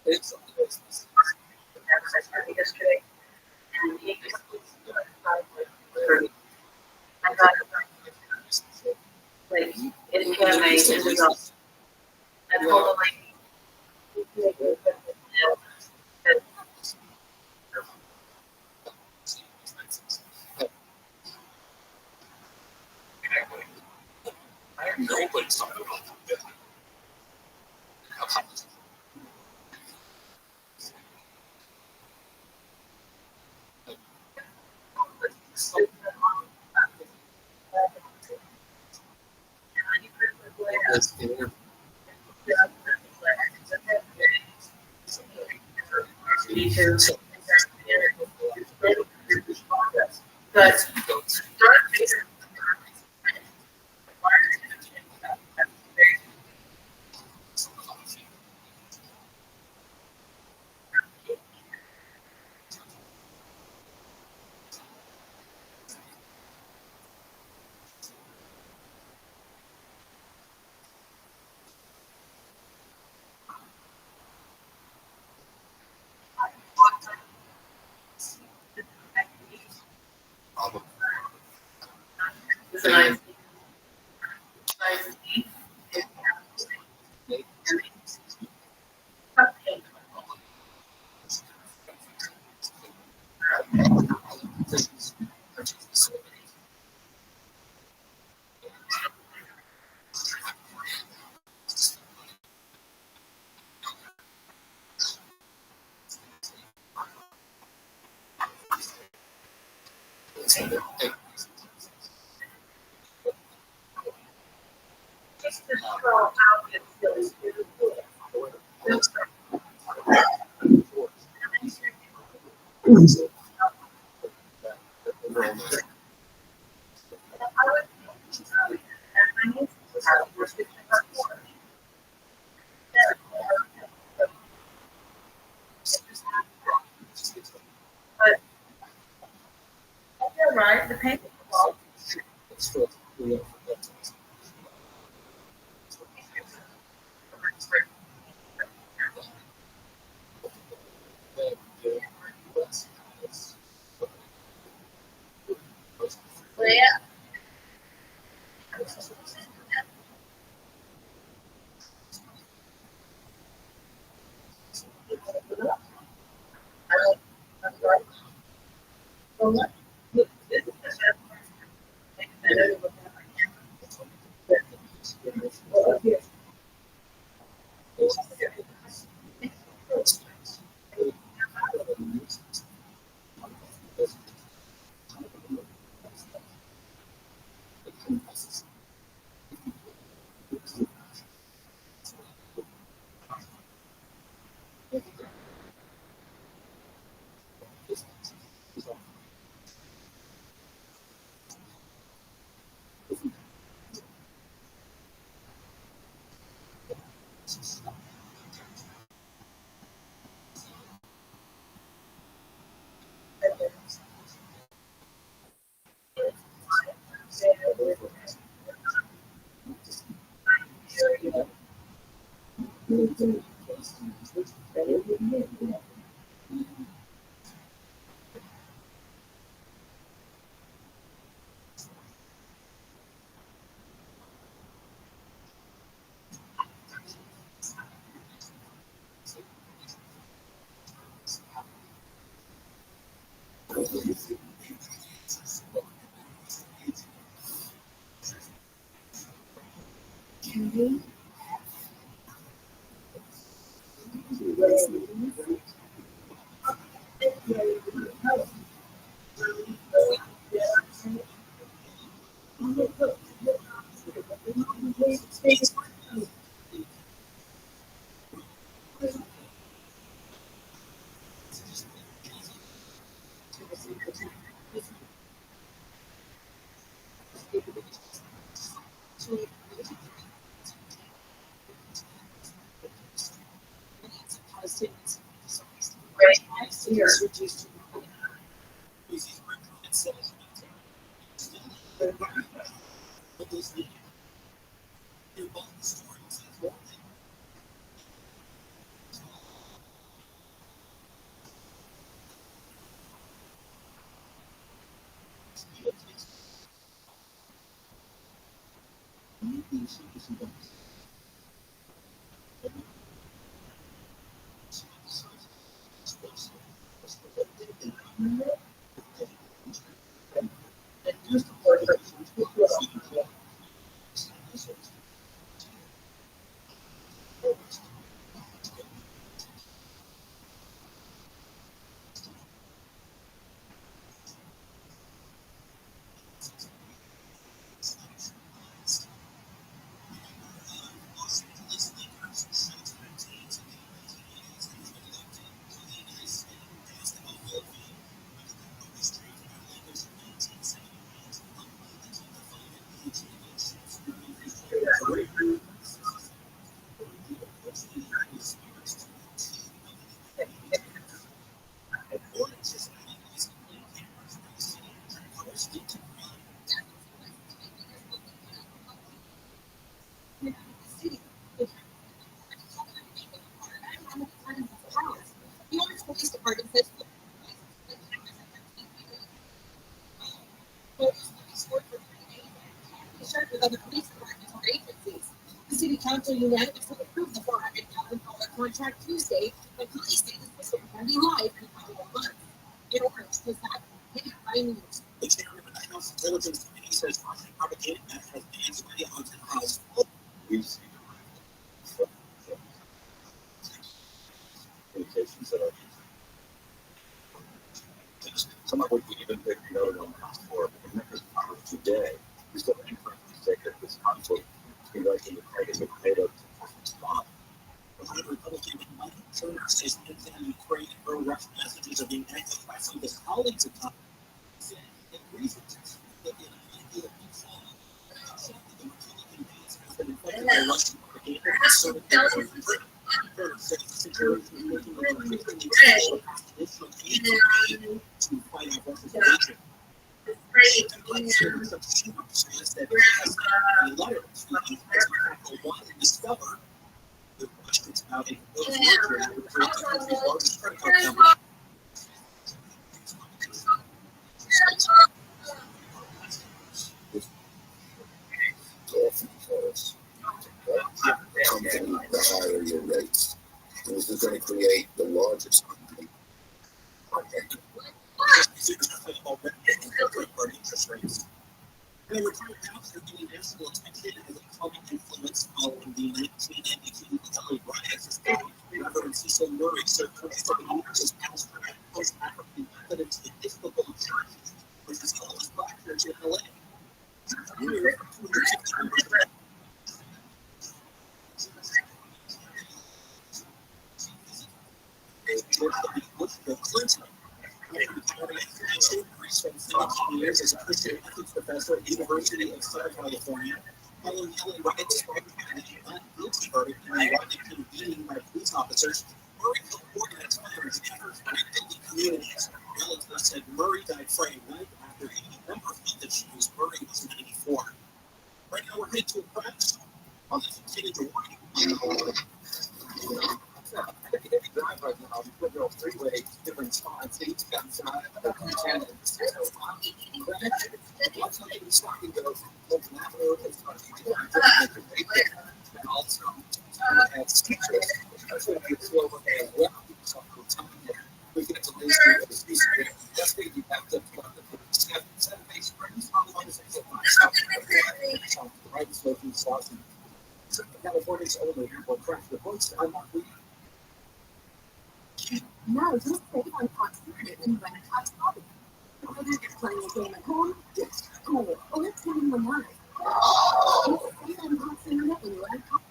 I took yesterday, and he like inflammation results. I told him like Nobody's talking about that. but it's a nice just to show how it's still but you're right, the paint yeah. The city council unanimously approved the $400,000 contract Tuesday, but police say this will be live in a couple of months. In Orange, was that by news. The chairman of the House Intelligence Committee says Russian propaganda has been its way onto the House. Communications that are some of which we even take note on for members of Congress today. We still incorrectly say that this conflict between Russia and Ukraine is made of response. The Republican Mike Turner says anti-Ukraine and pro-Russian messages are being echoed by some of his colleagues at times. And reasons that the idea of the Republican base has been infected by Russian propaganda and asserted that Turner says the situation is making it increasingly difficult to fight off Russia's invasion. Says that he has a letter to discover the questions about a proposed merger that would create the country's largest credit card company. The higher your rates. This is going to create the largest company. Interest rates. And the retired pastor getting national attention as a public influence following the 1992 LA riots. Reverend Cecil Murray served 27 years as pastor at post-African Methodist Episcopal Church, which is the oldest black church in LA. George W. Bush, Bill Clinton. He spent 17 years as a Christian ethics professor at the University of Southern California. Following the LA riots, a not guilty verdict in the Rodney King beating by police officers, Murray helped organize fires and efforts to rebuild communities. Relatives said Murray died Friday night after a number of health issues. Murray was 94. Right now, we're headed to a crash on the continued warning. If you drive right now, you put your freeway, different spots, each outside of the channel. Lots of things starting to go from Avenue, and also have teachers, especially if you're slow with a well, we get to lose the that's going to be backed up to seven base springs, the right smoking sauce. California's only airport crash reports. I'm not reading. No, just save on Cox Internet when you rent a Cox Mobile. Whether you're playing a game at home, school, or attending the live. Save on Cox Internet when you rent a Cox.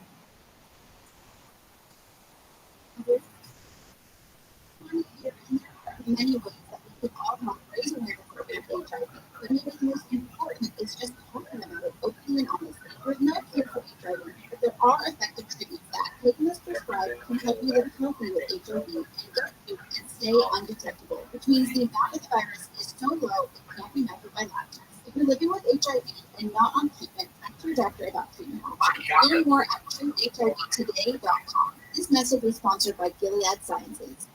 Many ways that we could all help raise awareness of HIV, but maybe the most important is just talking about it openly and honestly. There's no cure for HIV, but there are effective treatments that, taken as prescribed, can help you live healthy with HIV and stay undetectable, which means the amount of the virus is so low it can't be measured by lab tests. If you're living with HIV and not on treatment, talk to your doctor about treatment options. Learn more at treathivtoday.com. This message was sponsored by Gilead Sciences.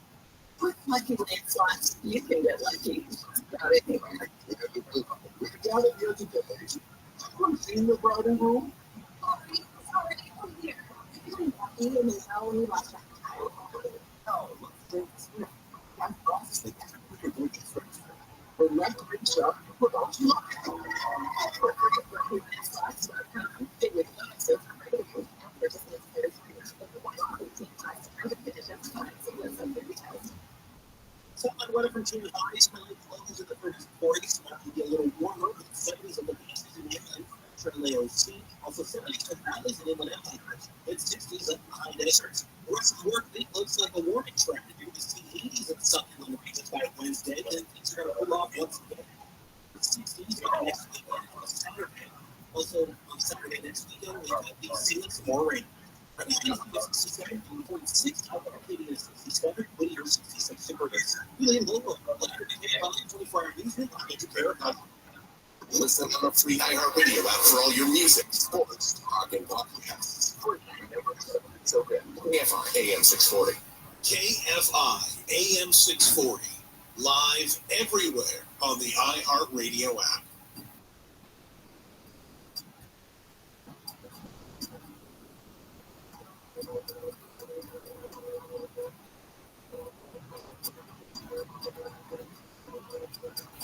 With Lucky Land slots, you can get lucky. Got it anywhere. Got it eligibility. I'm seeing the bride and groom. they can't put your voice first. For record shop, put on lock. Someone went from junior high, smelling clothes in the 30s and 40s, might be a little warmer, but the 70s and the 80s in England, Trinley Sea, also 70s and valleys in inland empires, and 60s and high deserts. The rest of the work week looks like a warming trend. You're going to see 80s and sun in the regions by Wednesday, then things are going to cool off once again. The 60s are next weekend on Saturday. Also, on Saturday next weekend, we have the ceiling some more rain. Right now, it's 67, 46, Katie is 67, Whittier 66 degrees. Really local, later today, 24-hour news, I'm Andrew Carrick. Listen on the free iHeartRadio app for all your music, sports, rock, and podcasts. So good. KFI AM 640. KFI AM 640. Live everywhere on the iHeartRadio app.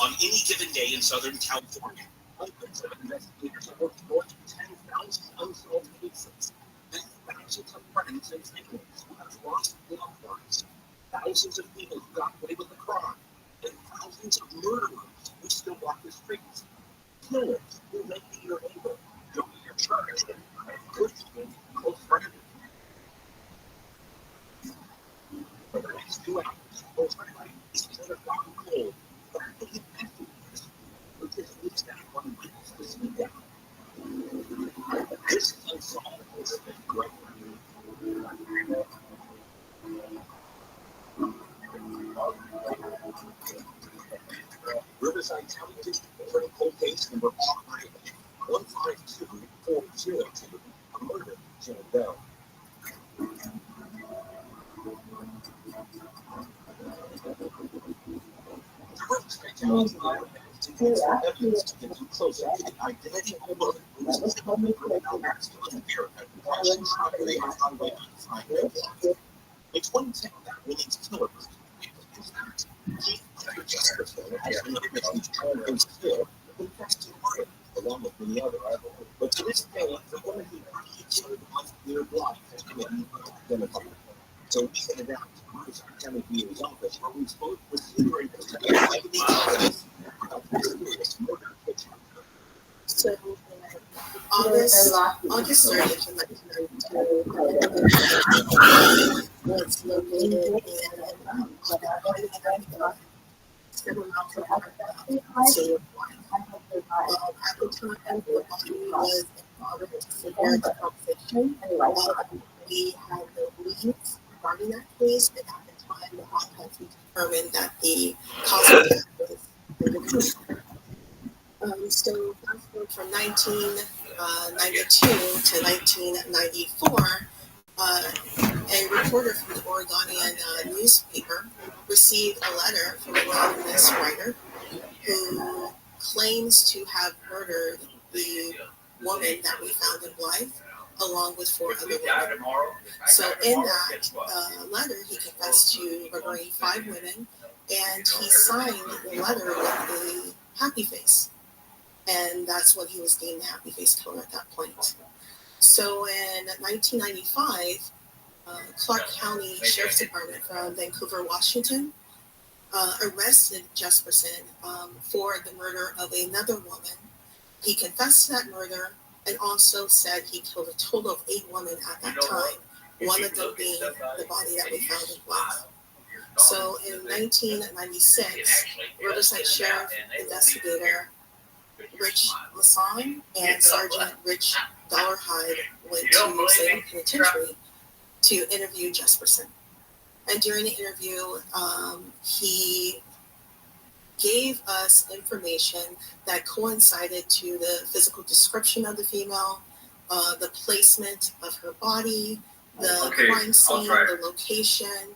On any given day in Southern California, hundreds of investigators are working more than 10,000 unsolved cases, and thousands of friends and families who have lost loved ones, thousands of people who got away with the crime, and thousands of murderers who still walk the streets. Killers who may be your neighbor, don't be your church, and could be close friends. For the next 2 hours, overnight, this is gone cold. This is unsolved. Great. Riverside County District Attorney cold case number 152-402, a murder of Jim Bell. Evidence to get closer to the identity of the woman who was killed in the America in 2010, that woman's killer was Keith Chesterfield has been confessed to murder along with many others. But to this day, the woman who killed was their blood has been identified. So we sent it out to Riverside County DA's office where we spoke with senior investigators. So, August 30th, 1992, was located in 7 miles from City. At the time, the body was involved in severe decomposition. We had the leads regarding that case, and at the time, the autopsy determined that the cause of death was individual. So fast forward from 1992 to 1994, a reporter from the Oregonian newspaper received a letter from a anonymous writer who claims to have murdered the woman that we found in life, along with 4 other women. So in that letter, he confessed to murdering 5 women, and he signed the letter with a happy face. And that's when he was deemed the happy face killer at that point. So in 1995, Clark County Sheriff's Department from Vancouver, Washington, arrested Jesperson for the murder of another woman. He confessed to that murder and also said he killed a total of 8 women at that time, one of them being the body that we found in life. So in 1996, Riverside Sheriff investigator Rich Masson and Sergeant Rich Dollarhide went to Salem Penitentiary to interview Jesperson. And during the interview, he gave us information that coincided to the physical description of the female, the placement of her body, the crime scene, the location.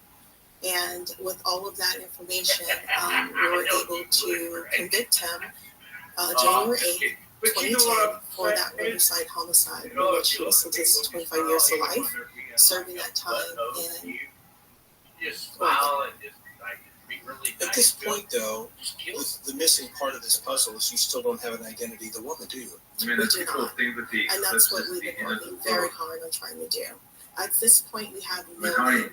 And with all of that information, we were able to convict him January 8th, 2010, for that Riverside homicide, in which he was sentenced to 25 years to life, serving that time in At this point, though, with the missing part of this puzzle is you still don't have an identity of the woman, do you? I mean, We the do people not. think that the And that's eclipse what is we've the been end of working the very world. hard on trying to do. At this point, we have I no mean,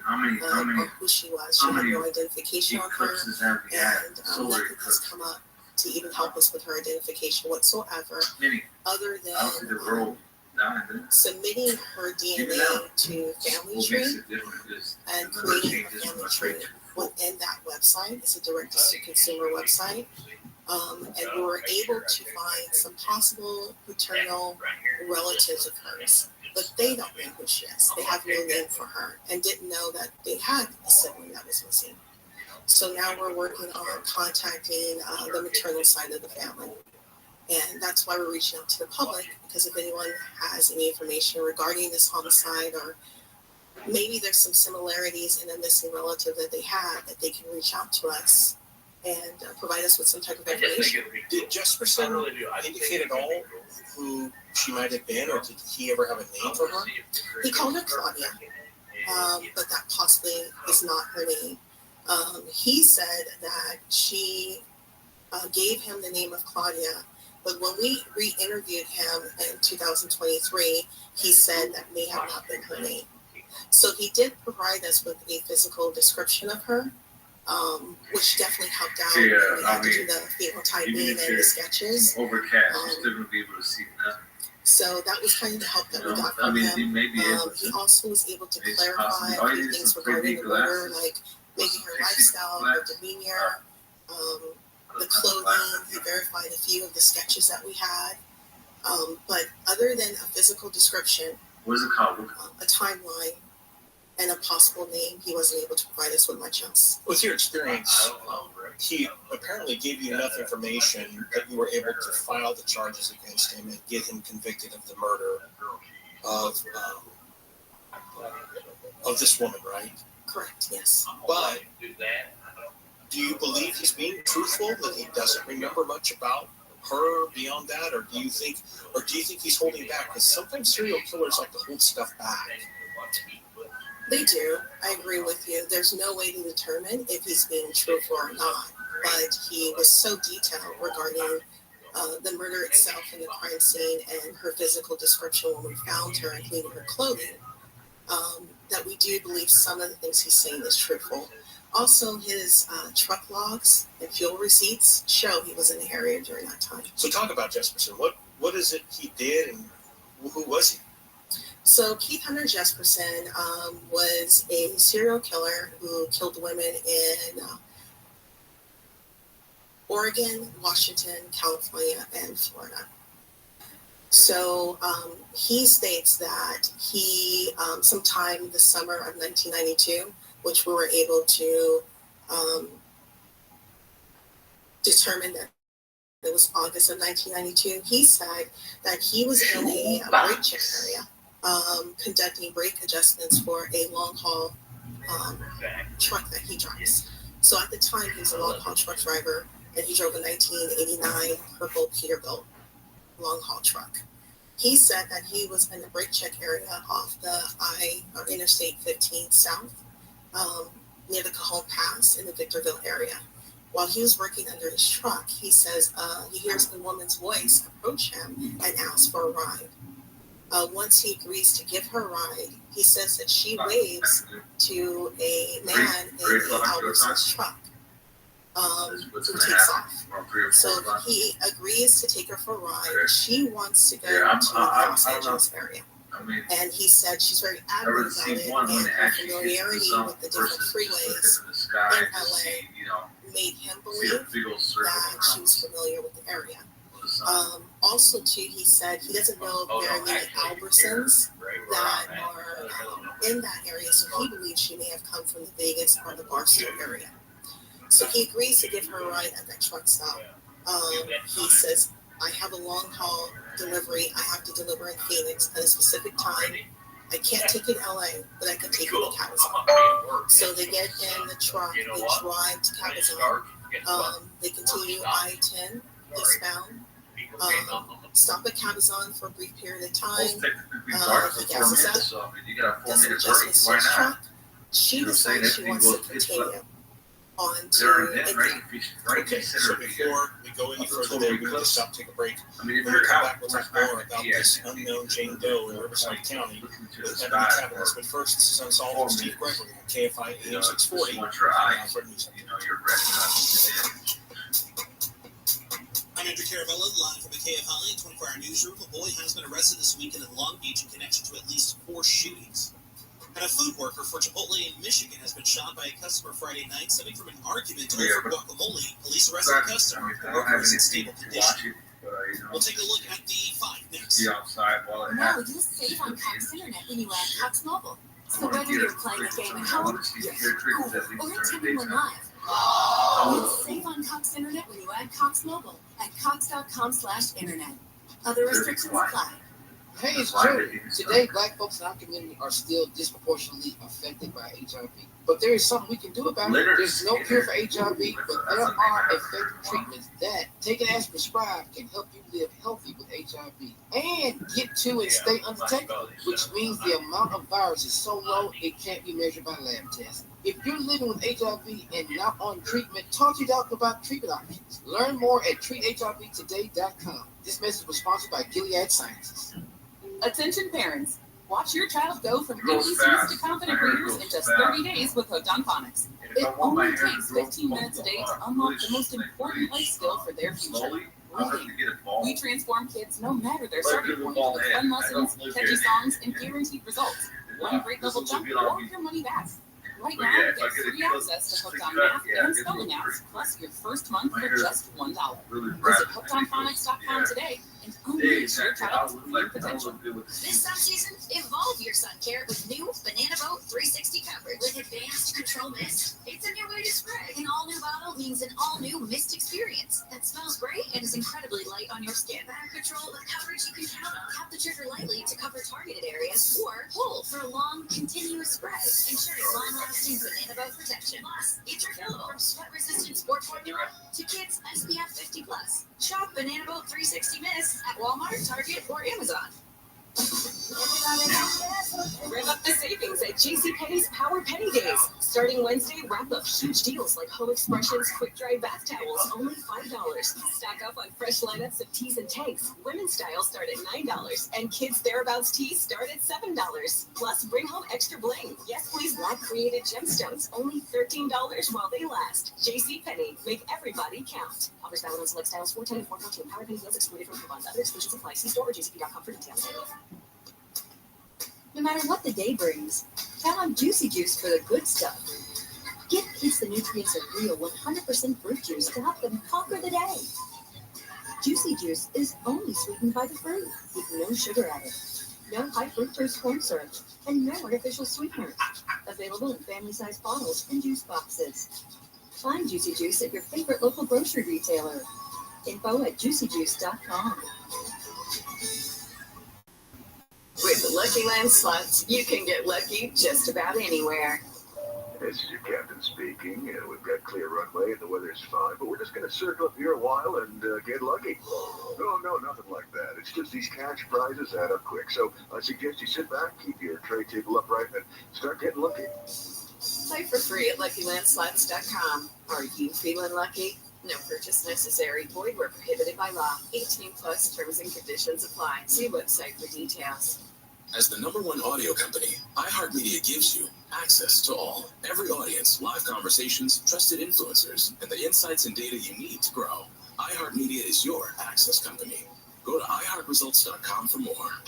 how many, of who she was. She how had many no identification on her, eclipses have we had? and Solar nothing has eclipse. come up to even help us with her identification whatsoever, Many. other I don't see the than world dying, did it? submitting her DNA to Family What Tree makes it different is and the creating a changes Family from Tree the within that website. It's a direct-to-consumer website. And we were able to find some possible paternal relatives of hers, but they don't know who she is. They have no name for her and didn't know that they had a sibling that was missing. So now we're working on contacting the maternal side of the family. And that's why we're reaching out to the public, because if anyone has any information regarding this homicide, or maybe there's some similarities in a missing relative that they had, that they can reach out to us and provide us with some type of information. Did Jesperson indicate at all who she might have been, or did he ever have a name for her? He called her Claudia, but that possibly is not her name. He said that she gave him the name of Claudia, but when we re-interviewed him in 2023, he said that may have not been her name. So he did provide us with a physical description of her, which definitely helped out. Yeah, we had to do the phenotyping and the sketches. Overcast, you're still gonna be able to see that. So that was kind of the help that we got I from mean, him. he may be able He to. also was able to It's clarify possible. a All you few need is things some regarding big the murder, glasses. like maybe her lifestyle, her demeanor, the clothing. He verified a few of the sketches that we had. But other than a physical description, What is it called? a timeline, and a possible name, he wasn't able to provide us with much else. With your experience, he apparently gave you enough information that you were able to file the charges against him and get him convicted of the murder of this woman, right? Correct, yes. But do you believe he's being truthful, that he doesn't remember much about her beyond that, or do you think he's holding back? Because sometimes serial killers like to hold stuff back. They do. I agree with you. There's no way to determine if he's being truthful or not. But he was so detailed regarding the murder itself and the crime scene and her physical description when we found her, including her clothing, that we do believe some of the things he's saying is truthful. Also, his truck logs and fuel receipts show he was in the area during that time. So talk about Jesperson. What is it he did, and who was he? So Keith Hunter Jesperson was a serial killer who killed women in Oregon, Washington, California, and Florida. So he states that he, sometime the summer of 1992, which we were able to determine that it was August of 1992, he said that he was in a brake check area conducting brake adjustments for a long haul truck that he drives. So at the time, he was a long haul truck driver, and he drove a 1989 purple Peterbilt long haul truck. He said that he was in the brake check area off the Interstate 15 South, near the Cajon Pass in the Victorville area. While he was working under his truck, he says he hears a woman's voice approach him and ask for a ride. Once he agrees to give her a ride, he says that she waves to a man in Albertson's truck who takes off. So he agrees to take her for a ride. She wants to go to the Los Angeles area. And he said she's very adamant about it, and her familiarity with the different freeways in LA made him believe that she was familiar with the area. Also, too, he said he doesn't know very many Albertsons that are in that area, so he believes she may have come from the Vegas or the Barstow area. So he agrees to give her a ride at that truck stop. He says, I have a long haul delivery. I have to deliver in Phoenix at a specific time. I can't take you to LA, but I can take you to Cabazon. So they get in the truck, they drive to Cabazon. They continue I-10 eastbound. Stop at Cabazon for a brief period of time. He gasses up, does some adjustments to his truck. She decides she wants to continue. onto Okay, so before we go any further there, we need to stop, take a break. When we come back, we'll talk more about this unknown Jane Doe in Riverside County with Ebony Catalyst. But first, this is Unsolved with Steve Gregory on KFI AM 640. I'm Andrew Caravella, live from the KFI 24-hour newsroom. A boy has been arrested this weekend in Long Beach in connection to at least 4 shootings. And a food worker for Chipotle in Michigan has been shot by a customer Friday night, stemming from an argument over guacamole. Police arrested the customer. The worker is in stable condition. We'll take a look at the 5 next. No, you'll save on Cox Internet when you add Cox Mobile. So whether you're playing a game at home, or attending one live, you'll save on Cox Internet when you add Cox Mobile at cox.com/internet. Other restrictions apply. Hey, it's Joe. Today, Black folks in our community are still disproportionately affected by HIV. But there is something we can do about it. There's no cure for HIV, but there are effective treatments that, taken as prescribed, can help you live healthy with HIV and get to and stay undetected, which means the amount of virus is so low it can't be measured by lab tests. If you're living with HIV and not on treatment, talk to your doctor about treatment options. Learn more at treathivtoday.com. This message was sponsored by Gilead Sciences. Attention parents, watch your child go from ABCs to confident readers in just 30 days with Hooked on Phonics. It only takes 15 minutes a day to unlock the most important life skill for their future, reading. We transform kids no matter their starting point with fun lessons, catchy songs, and guaranteed results. One grade level jump or your money back. Right now, get free access to Hooked on Math and Spelling apps, plus your first month for just $1. Visit hookedonphonics.com today and unleash your child's full potential. This season, evolve your sun care with new Banana Boat 360 coverage with advanced control mist. It's a new way to spray. An all-new bottle means an all-new mist experience that smells great and is incredibly light on your skin. Better control with coverage you can count on. Tap the trigger lightly to cover targeted areas, or pull for a long, continuous spray, ensuring long-lasting Banana Boat protection. Plus, it's refillable, sweat-resistant sport formula to kids SPF 50+. Shop Banana Boat 360 Mist at Walmart, Target, or Amazon. Rev up the savings at JCPenney's Power Penny Days. Starting Wednesday, wrap up huge deals like Home Expressions Quick Dry Bath Towels, only $5. Stock up on fresh lineups of tees and tanks. Women's style start at $9, and kids' thereabouts tees start at $7. Plus, bring home extra bling. Yes, please, black created gemstones, only $13 while they last. JCPenney, make everybody count. Offers valid on select styles, 410 and 414. Power Penny deals excluded from coupons. Other exclusions apply. See store or jcp.com for details. No matter what the day brings, count on Juicy Juice for the good stuff. Give kids the nutrients of real 100% fruit juice to help them conquer the day. Juicy Juice is only sweetened by the fruit, with no sugar added, no high fructose corn syrup, and no artificial sweeteners. Available in family-sized bottles and juice boxes. Find Juicy Juice at your favorite local grocery retailer. Info at juicyjuice.com. With the Lucky Land Slots, you can get lucky just about anywhere. This is your captain speaking. We've got clear runway and the weather's fine, but we're just going to circle up here a while and get lucky. No, nothing like that. It's just these cash prizes add up quick. So I suggest you sit back, keep your tray table upright, and start getting lucky. Play for free at LuckyLandSlots.com. Are you feeling lucky? No purchase necessary. Void where prohibited by law. 18+ terms and conditions apply. See website for details. As the #1 audio company, iHeartMedia gives you access to all. Every audience, live conversations, trusted influencers, and the insights and data you need to grow. iHeartMedia is your access company. Go to iHeartResults.com for more.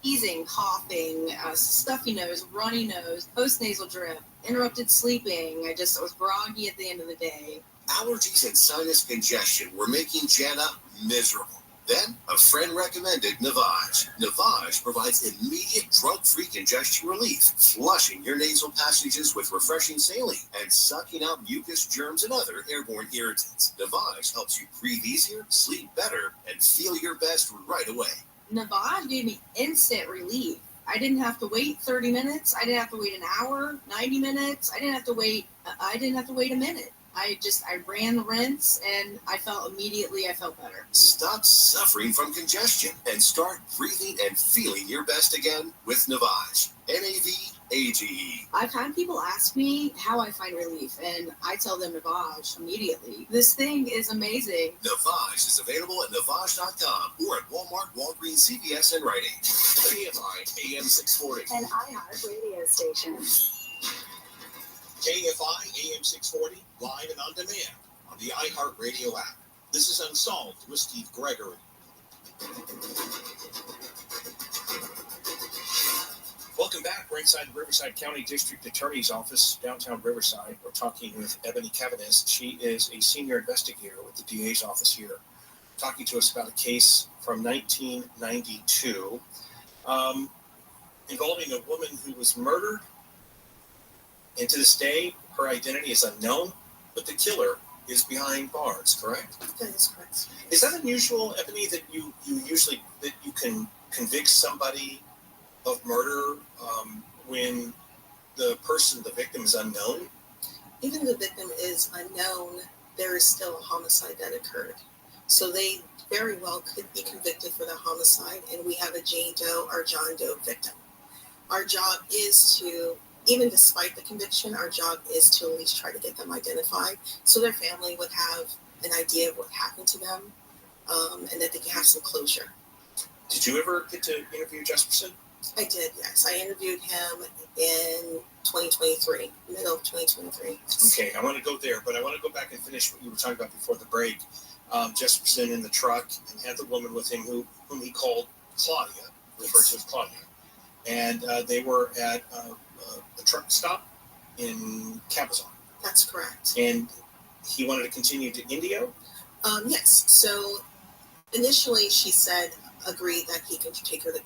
Sneezing, coughing, stuffy nose, runny nose, post-nasal drip, interrupted sleeping. I was groggy at the end of the day. Allergies and sinus congestion were making Jana miserable. Then, a friend recommended Navage. Navage provides immediate drug-free congestion relief, flushing your nasal passages with refreshing saline and sucking out mucus, germs, and other airborne irritants. Navage helps you breathe easier, sleep better, and feel your best right away. Navage gave me instant relief. I didn't have to wait 30 minutes. I didn't have to wait an hour, 90 minutes. I didn't have to wait a minute. I ran the rinse and I felt better. Stop suffering from congestion and start breathing and feeling your best again with Navage. Navage. AGE. I've had people ask me how I find relief, and I tell them Navage immediately. This thing is amazing. Navage is available at Navage.com or at Walmart, Walgreens, CVS, and Rite Aid. KFI AM 640. An iHeart radio station. KFI AM 640, live and on demand on the iHeart Radio app. This is Unsolved with Steve Gregory. Welcome back. We're inside the Riverside County District Attorney's Office, downtown Riverside. We're talking with Ebony Cavanis. She is a senior investigator with the DA's office here, talking to us about a case from 1992 involving a woman who was murdered. And to this day, her identity is unknown, but the killer is behind bars, correct? That is correct. Is that unusual, Ebony, that you usually that you can convict somebody of murder when the victim is unknown? Even if the victim is unknown, there is still a homicide that occurred. So they very well could be convicted for the homicide, and we have a Jane Doe or John Doe victim. Our job is to, even despite the conviction, our job is to at least try to get them identified so their family would have an idea of what happened to them, and that they can have some closure. Did you ever get to interview Jesperson? I did, yes. I interviewed him in 2023, middle of 2023. Okay, I want to go there, but I want to go back and finish what you were talking about before the break. Jesperson in the truck and had the woman with him whom he called Claudia, referred to as Claudia. And they were at a truck stop in Cabazon. That's correct. And he wanted to continue to Indio? Yes. So initially she agreed that he could take her to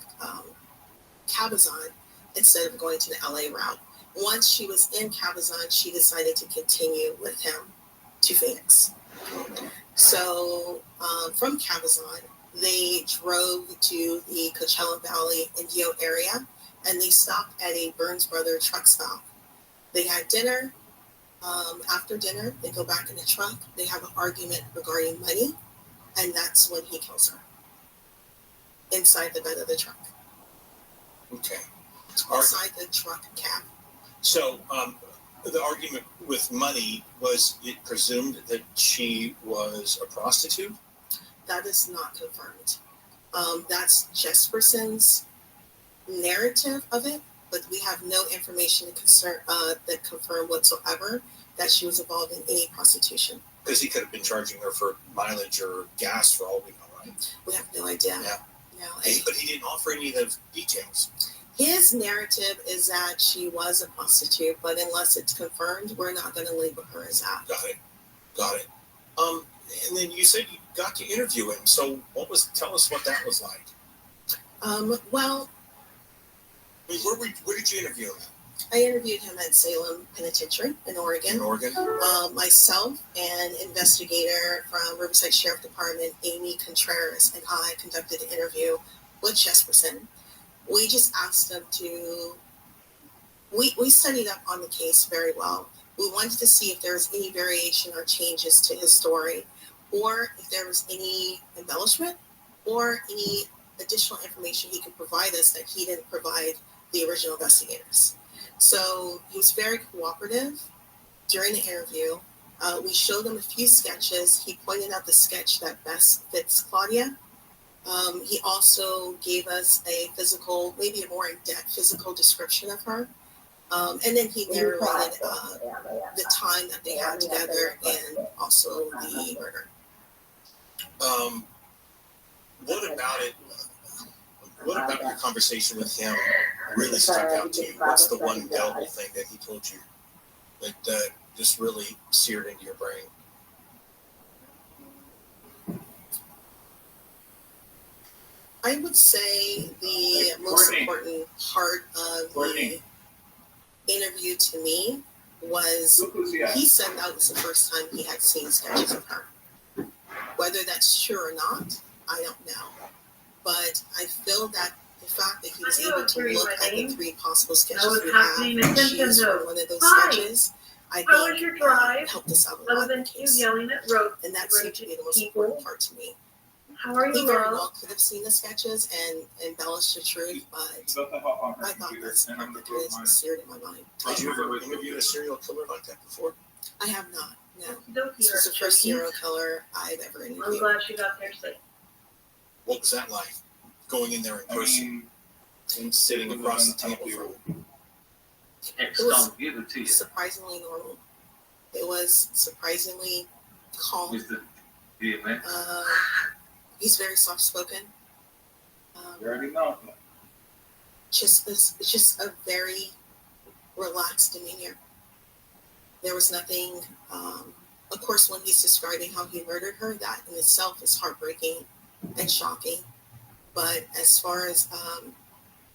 Cabazon instead of going to the LA route. Once she was in Cabazon, she decided to continue with him to Phoenix. So from Cabazon, they drove to the Coachella Valley Indio area, and they stopped at a Burns Brothers truck stop. They had dinner. After dinner, they go back in the truck. They have an argument regarding money, and that's when he kills her inside the bed of the truck. Okay. Inside the truck cab. So the argument with money, was it presumed that she was a prostitute? That is not confirmed. That's Jesperson's narrative of it, but we have no information that confirm whatsoever that she was involved in any prostitution. Because he could have been charging her for mileage or gas for all we know, right? We have no idea. Yeah. No. But he didn't offer any of those details. His narrative is that she was a prostitute, but unless it's confirmed, we're not going to label her as that. Got it. And then you said you got to interview him. So tell us what that was like. Well, where did you interview him at? I interviewed him at Salem Penitentiary in Oregon. Myself and investigator from Riverside Sheriff Department, Amy Contreras, and I conducted an interview with Jesperson. We just asked him we studied up on the case very well. We wanted to see if there was any variation or changes to his story, or if there was any embellishment or any additional information he could provide us that he didn't provide the original investigators. So he was very cooperative during the interview. We showed him a few sketches. He pointed out the sketch that best fits Claudia. He also gave us a physical, maybe a more in-depth physical description of her. And then he narrated the time that they had together and also the murder. What about your conversation with him really stuck out to you? What's the one valuable thing that he told you that just really seared into your brain? I would say the most important part of the interview to me was he said that was the first time he had seen sketches of her. Whether that's true or not, I don't know. But I feel that the fact that he was able to look at the three possible sketches we have and choose from one of those sketches, I think helped us out a lot in the case. And that seemed to be the most important part to me. How are you, he very well could have seen the sketches and embellished the truth, but I thought that's seared in my mind. Have you ever interviewed a serial killer like that before? I have not, no. This is the first serial killer I've ever interviewed. I'm glad she got there safe. What was that like? Going in there in person and sitting across the table from it was surprisingly normal. It was surprisingly calm. He's very soft-spoken. You already know. It's just a very relaxed demeanor. There was nothing. Of course, when he's describing how he murdered her, that in itself is heartbreaking and shocking. But as far as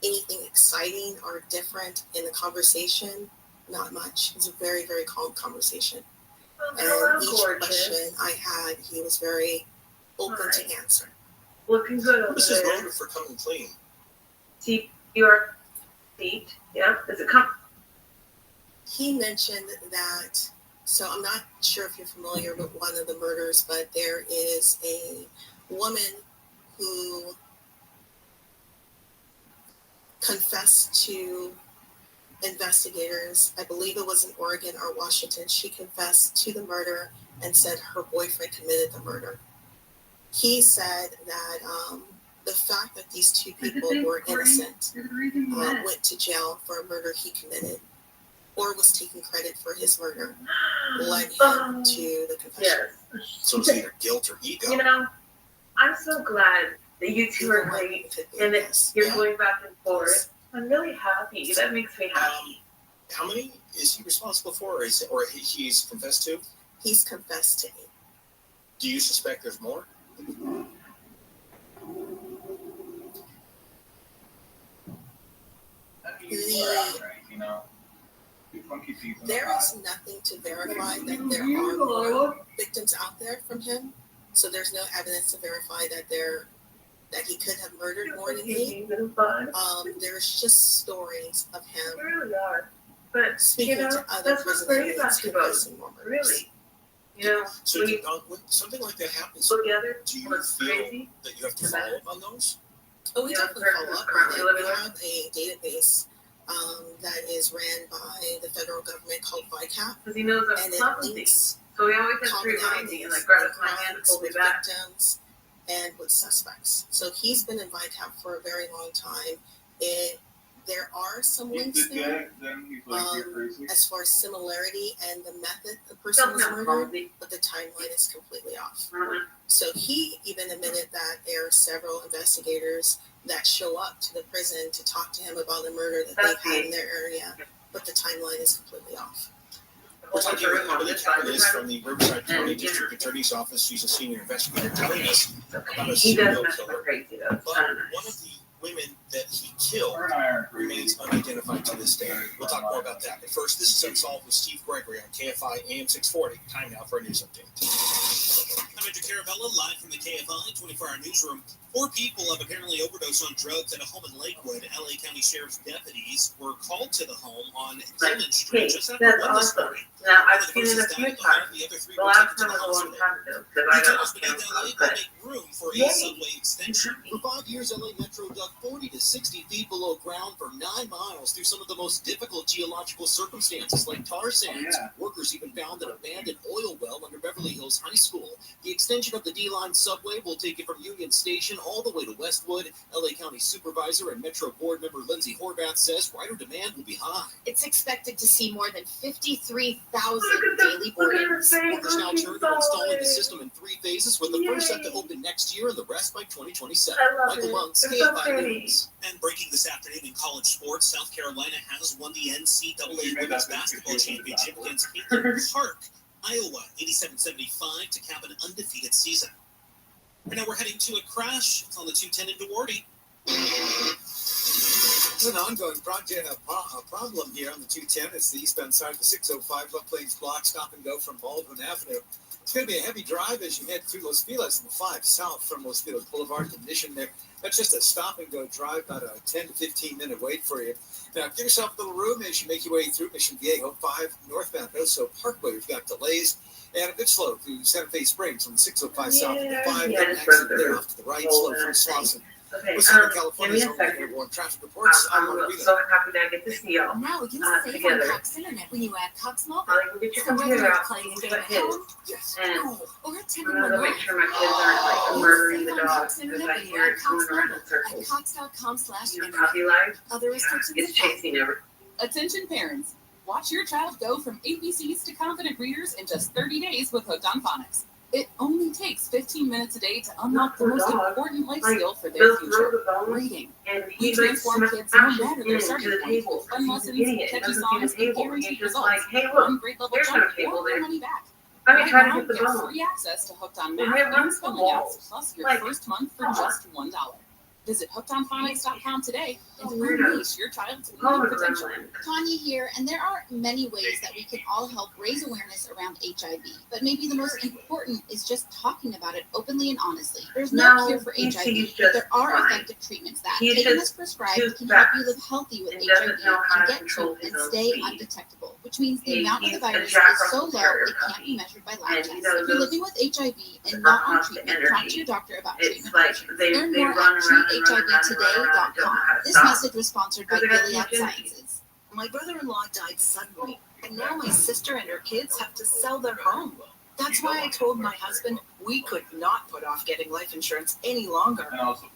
anything exciting or different in the conversation, not much. It was a very, very calm conversation. And each question I had, he was very open to answer. Looking good over there. What's his motive for coming clean? Keep your feet. Yeah, does it come? He mentioned that, so I'm not sure if you're familiar with one of the murders, but there is a woman who confessed to investigators, I believe it was in Oregon or Washington. She confessed to the murder and said her boyfriend committed the murder. He said that the fact that these two people were innocent, went to jail for a murder he committed, or was taking credit for his murder, led him to the confession. Yes. So it's either guilt or ego. You know, I'm so glad that you two are great and that you're going back and forth. I'm really happy. That makes me happy. How many is he responsible for, or he's confessed to? He's confessed to 8. Do you suspect there's more? There is nothing to verify that there are more victims out there from him. So there's no evidence to verify that he could have murdered more than 8. There's just stories of him but speaking to other prison inmates confessing more murders. Really? You know, so when something like that happens, together, do you feel that you have to follow up on those? Oh, we definitely follow up on it. We have a database that is ran by the federal government called VICAP. Because he knows and it links so we always have to remind me and like grab my hand and pull me back. Victims and with suspects. So he's been in VICAP for a very long time. There are some links there as far as similarity and the method the person was murdered, but the timeline is completely off. So he even admitted that there are several investigators that show up to the prison to talk to him about the murder that they've had in their area, but the timeline is completely off. We're talking with Emily Capitalist from the Riverside County District Attorney's Office. She's a senior investigator telling us about a serial killer. But one of the women that he killed remains unidentified to this day. We'll talk more about that. But first, this is Unsolved with Steve Gregory on KFI AM 640. Time now for a news update. I'm Andrew Carabella, live from the KFI 24-hour newsroom. 4 people have apparently overdosed on drugs at a home in Lakewood. LA County Sheriff's deputies were called to the home on Clement Street just after 1 this morning. Now, I've seen it a few times. The last time was a long time ago, because I got off camera, but make room for a subway extension. For 5 years, LA Metro dug 40 to 60 feet below ground for 9 miles through some of the most difficult geological circumstances, like tar sands. Workers even found an abandoned oil well under Beverly Hills High School. The extension of the D-Line subway will take it from Union Station all the way to Westwood. LA County Supervisor and Metro Board member Lindsay Horvath says rider demand will be high. It's expected to see more than 53,000 daily boardings. Workers now turn to installing the system in 3 phases, with the first set to open next year and the rest by 2027. Michael Monks, KFI News. And breaking this afternoon in college sports, South Carolina has won the NCAA Women's Basketball Championship against Caitlin Park. Iowa, 87-75 to cap an undefeated season. And now we're heading to a crash. It's on the 210 in Duarte. It's an ongoing project, a problem here on the 210. It's the eastbound side of the 605 Love Plains block, stop and go from Baldwin Avenue. It's going to be a heavy drive as you head through Los Feliz and the 5 south from Los Feliz Boulevard. Condition there. That's just a stop and go drive, about a 10 to 15 minute wait for you. Now, give yourself a little room as you make your way through Mission Viejo 5 northbound Oso Parkway. We've got delays They had a good slow through Santa Fe Springs on the 605 south of the 5, yeah, then just exit wrote there the off to the right, whole slow from Swanson. Okay, With Southern give California's me a own second. airborne traffic reports, I'm I'm Rita. so happy that I get to see y'all Now you save on together. Cox Internet when you add Cox Mobile. I'll even get your So whether computer you're out playing a with game my at kids. home, And or I'm attending gonna one go make live, sure my kids aren't like you'll murdering save the on dog Cox because Internet I when you hear add it Cox going around in Mobile at circles. cox.com/internet. Puppy life. Other restrictions It's apply. chasing every. Attention parents. Watch your child go from ABCs to confident readers in just 30 days with Hooked on Phonics. It only takes 15 minutes a day to unlock the most important life skill for their future, reading. And We he transform kids no matter their starting to the point table. with fun lessons, Getting it. catchy Doesn't see songs, the table. and guaranteed He's just results. like, hey, One look, great level there's jump no table or your there. money back. Let me Right try to now, get the get bone. free access to Hooked on We Math have and wonderful spelling apps, balls. plus your Like, first month for come on. just $1. Visit hookedonphonics.com today and weirdo. unleash your child's Oh, unique potential. Tanya here, and there are many ways that we can all help raise awareness around HIV. But maybe the most important is just talking about it openly and honestly. There's no cure for he's HIV, but there are fine. effective treatments that, He's taken just as prescribed, too can help fast you live healthy with and HIV doesn't know how and to get control treatment his and own stay speed. undetectable, which means the amount of the He's a virus Jack is so Russell low Terrier it can't be measured by lab And tests. he If knows you're those living with HIV and super not on constant treatment, talk to energy. your doctor about It's treatment like options. they Learn run more around at and run around and run around and don't know how treathivtoday.com. to This stop. message was sponsored by Because they got Gilead too much energy. Sciences. My brother-in-law died suddenly, and now my sister and her kids have to sell their home. That's why I told my husband we could not put off getting life insurance any longer.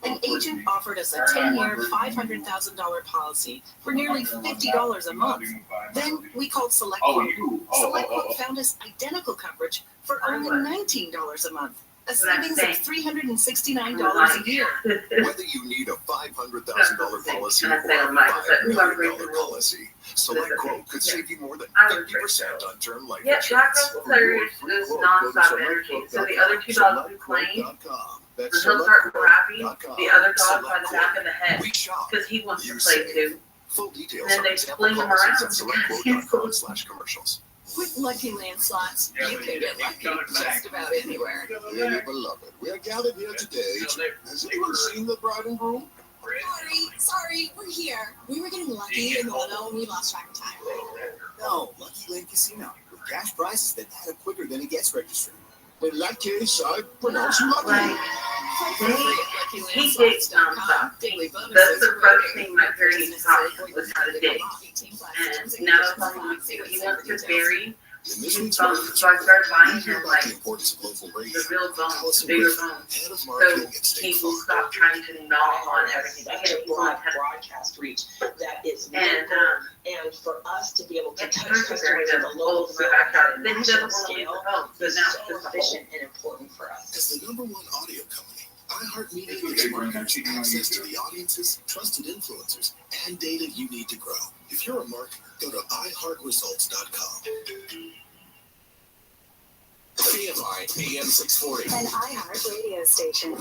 An agent offered us a 10-year, $500,000 policy for nearly $50 a month. Then we called SelectQuote. SelectQuote found us identical coverage for only $19 a month. A savings of $369 a year. Whether you need a $500,000 policy or a $5 million policy, SelectQuote could save you more than 50% on term life Yeah, insurance. Jack Russell Terrier is nonstop energy. So the other two dogs we claim, when he'll start grabbing the other dog by the back of the head because he wants to play too. Full details And then on they example fling him policies around at SelectQuote.com/commercials. With Lucky Land Slots, you can get lucky just about anywhere. Dearly beloved, we are gathered here today. Has anyone seen the bride and groom? Sorry, we're here. We were getting lucky in the limo and we lost track of time. No, Lucky Land Casino. With cash prizes that add up quicker than it gets registered. In that case, I pronounce you lucky. He digs nonstop. That's the first thing my parents taught me was how to dig. And now that's all he wants to do. He wants to bury his bones. So I started buying him like the real bones, the bigger bones. So he will stop trying to gnaw on everything. I get a broad broadcast reach that is and for us to be able to touch customers at the local and national scale is so efficient and important for us. As the #1 audio company, iHeartMedia gives marketers access to the audiences, trusted influencers, and data you need to grow. If you're a marketer, go to iHeartResults.com. KFI AM 640. An iHeart radio station.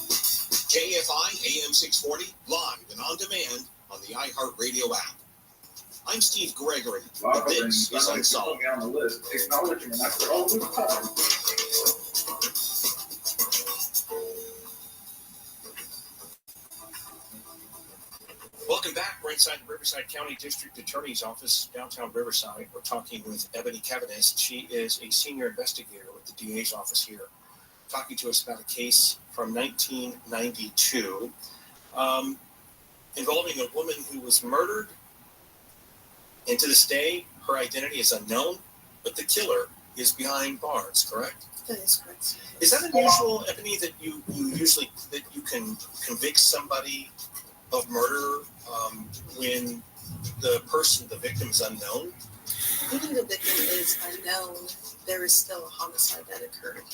KFI AM 640, live and on demand on the iHeartRadio app. I'm Steve Gregory, and this is Unsolved. Welcome back. We're inside the Riverside County District Attorney's Office, downtown Riverside. We're talking with Ebony Cavanis. She is a senior investigator with the DA's office here, talking to us about a case from 1992 involving a woman who was murdered. And to this day, her identity is unknown, but the killer is behind bars, correct? That is correct. Is that unusual, Ebony, that you usually that you can convict somebody of murder when the victim is unknown? Even the victim is unknown, there is still a homicide that occurred.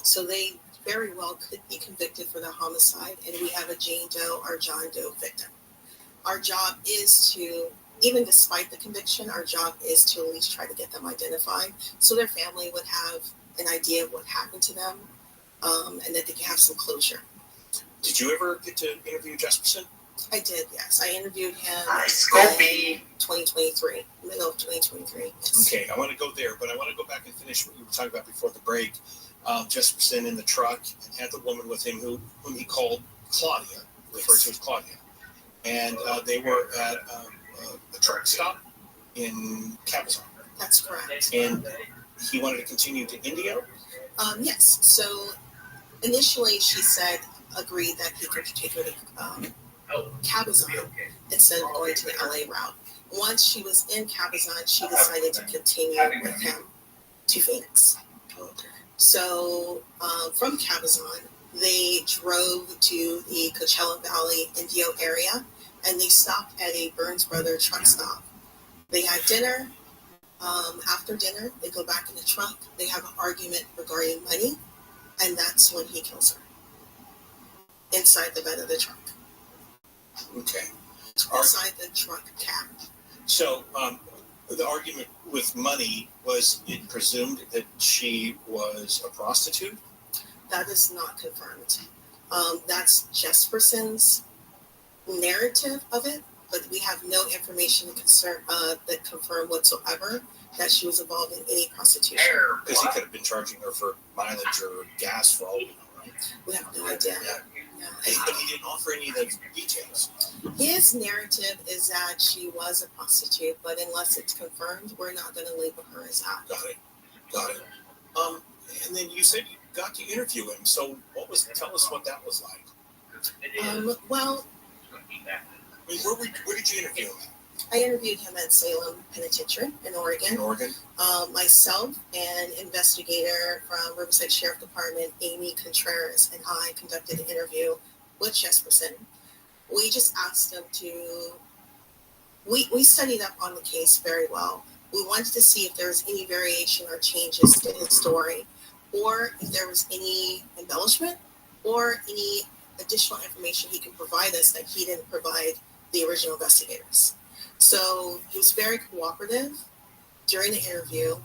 So they very well could be convicted for the homicide, and we have a Jane Doe or John Doe victim. Our job is to, even despite the conviction, our job is to at least try to get them identified so their family would have an idea of what happened to them, and that they can have some closure. Did you ever get to interview Jesperson? I did, yes. I interviewed him in 2023, middle of 2023. Yes. Okay, I want to go there, but I want to go back and finish what you were talking about before the break. Jesperson in the truck and had the woman with him whom he called Claudia, referred to as Claudia. And they were at a truck stop in Cabazon. That's correct. And he wanted to continue to Indio? Yes. So initially she said, agreed that he could take her to Cabazon instead of going to the LA route. Once she was in Cabazon, she decided to continue with him to Phoenix. So from Cabazon, they drove to the Coachella Valley Indio area, and they stopped at a Burns Brothers truck stop. They had dinner. After dinner, they go back in the truck. They have an argument regarding money, and that's when he kills her inside the bed of the truck. Okay. Inside the truck cab. So the argument with money, was it presumed that she was a prostitute? That is not confirmed. That's Jesperson's narrative of it, but we have no information that confirm whatsoever that she was involved in any prostitution. Because he could have been charging her for mileage or gas for all we know, right? We have no idea. Yeah. No. But he didn't offer any of those details. His narrative is that she was a prostitute, but unless it's confirmed, we're not going to label her as that. Got it. And then you said you got to interview him. So tell us what that was like. Well, I mean, where did you interview him at? I interviewed him at Salem Penitentiary in Oregon. Myself and investigator from Riverside Sheriff Department, Amy Contreras, and I conducted an interview with Jesperson. We just asked him we studied up on the case very well. We wanted to see if there was any variation or changes to his story, or if there was any embellishment or any additional information he could provide us that he didn't provide the original investigators. So he was very cooperative during the interview.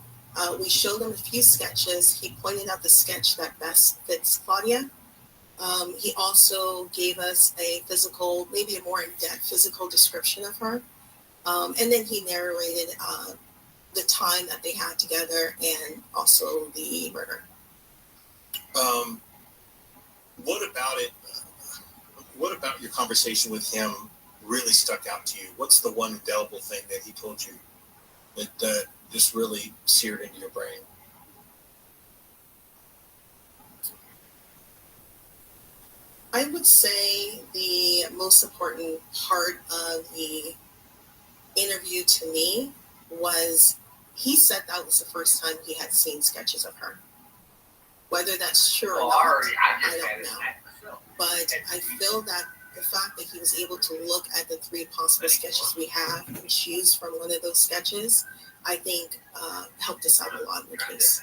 We showed him a few sketches. He pointed out the sketch that best fits Claudia. He also gave us a physical, maybe a more in-depth physical description of her. And then he narrated the time that they had together and also the murder. What about your conversation with him really stuck out to you? What's the one indelible thing that he told you that just really seared into your brain? I would say the most important part of the interview to me was he said that was the first time he had seen sketches of her. Whether that's true or not, I don't know. But I feel that the fact that he was able to look at the 3 possible sketches we have and choose from one of those sketches, I think helped us out a lot in the case.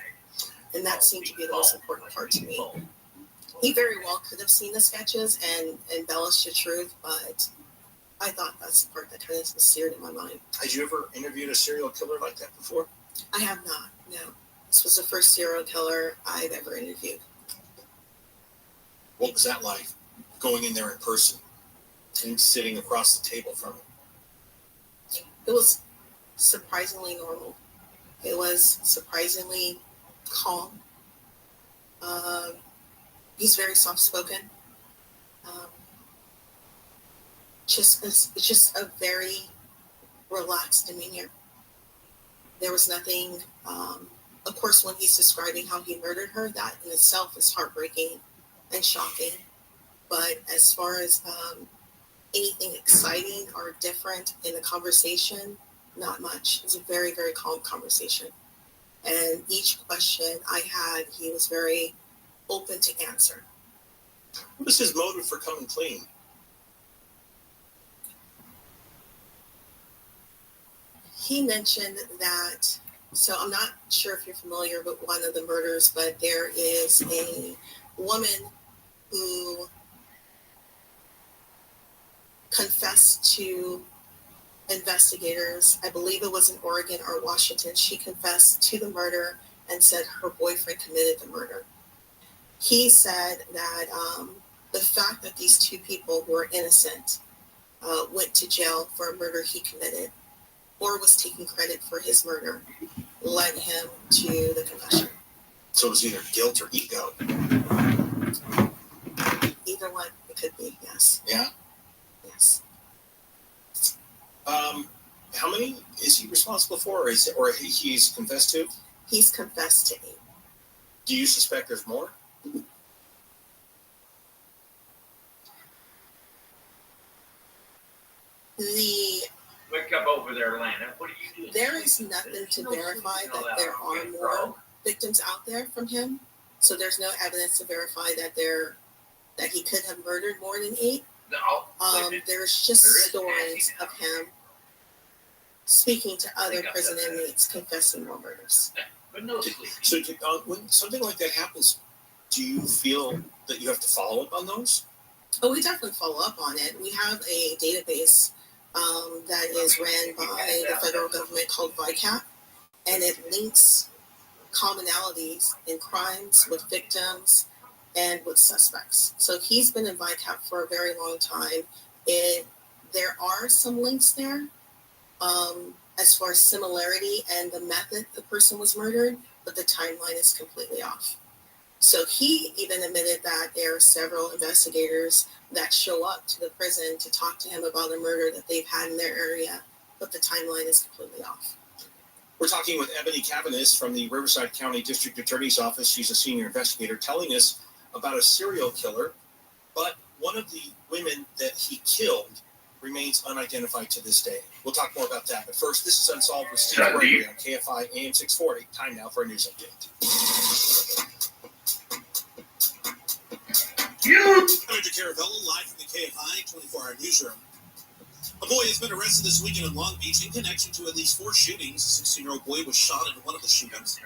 And that seemed to be the most important part to me. He very well could have seen the sketches and embellished the truth, but I thought that's the part that kind of was seared in my mind. Had you ever interviewed a serial killer like that before? I have not, no. This was the first serial killer I've ever interviewed. What was that like, going in there in person and sitting across the table from him? It was surprisingly normal. It was surprisingly calm. He's very soft-spoken. It's just a very relaxed demeanor. There was nothing, of course, when he's describing how he murdered her, that in itself is heartbreaking and shocking. But as far as anything exciting or different in the conversation, not much. It was a very, very calm conversation. And each question I had, he was very open to answer. What was his motive for coming clean? He mentioned that, so I'm not sure if you're familiar with one of the murders, but there is a woman who confessed to investigators. I believe it was in Oregon or Washington. She confessed to the murder and said her boyfriend committed the murder. He said that the fact that these 2 people who were innocent went to jail for a murder he committed or was taking credit for his murder led him to the confession. So it was either guilt or ego? Either one, it could be, yes. Yeah? Yes. How many is he responsible for, or he's confessed to? He's confessed to 8. Do you suspect there's more? Wake up over there, Lana. What are you doing? There is nothing to verify that there are more victims out there from him. So there's no evidence to verify that he could have murdered more than 8. No. There's just stories of him speaking to other prison inmates confessing more murders. But no sleep. So when something like that happens, do you feel that you have to follow up on those? Oh, we definitely follow up on it. We have a database that is ran by the federal government called VICAP, and it links commonalities in crimes with victims and with suspects. So he's been in VICAP for a very long time. There are some links there as far as similarity and the method the person was murdered, but the timeline is completely off. So he even admitted that there are several investigators that show up to the prison to talk to him about a murder that they've had in their area, but the timeline is completely off. We're talking with Ebony Cavanis from the Riverside County District Attorney's Office. She's a senior investigator telling us about a serial killer, but one of the women that he killed remains unidentified to this day. We'll talk more about that. But first, this is Unsolved with Steve Gregory on KFI AM 640. Time now for a news update. Manager Caravello live from the KFI 24-hour newsroom. A boy has been arrested this weekend in Long Beach in connection to at least 4 shootings. A 16-year-old boy was shot in one of the shootings.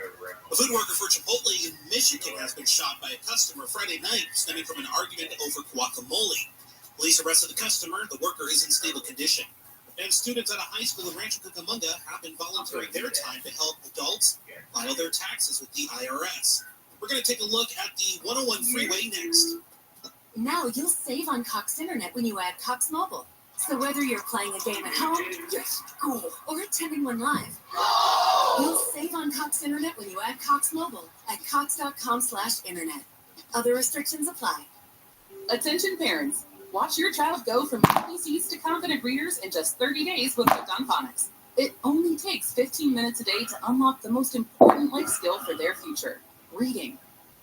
A food worker for Chipotle in Michigan has been shot by a customer Friday night, stemming from an argument over guacamole. Police arrested the customer. The worker is in stable condition. And students at a high school in Rancho Cucamonga have been volunteering their time to help adults file their taxes with the IRS. We're going to take a look at the 101 freeway next. Now you'll save on Cox Internet when you add Cox Mobile. So whether you're playing a game at home, school, or attending one live, you'll save on Cox Internet when you add Cox Mobile at cox.com/internet. Other restrictions apply. Attention parents, watch your child go from ABCs to confident readers in just 30 days with Hooked on Phonics. It only takes 15 minutes a day to unlock the most important life skill for their future, reading.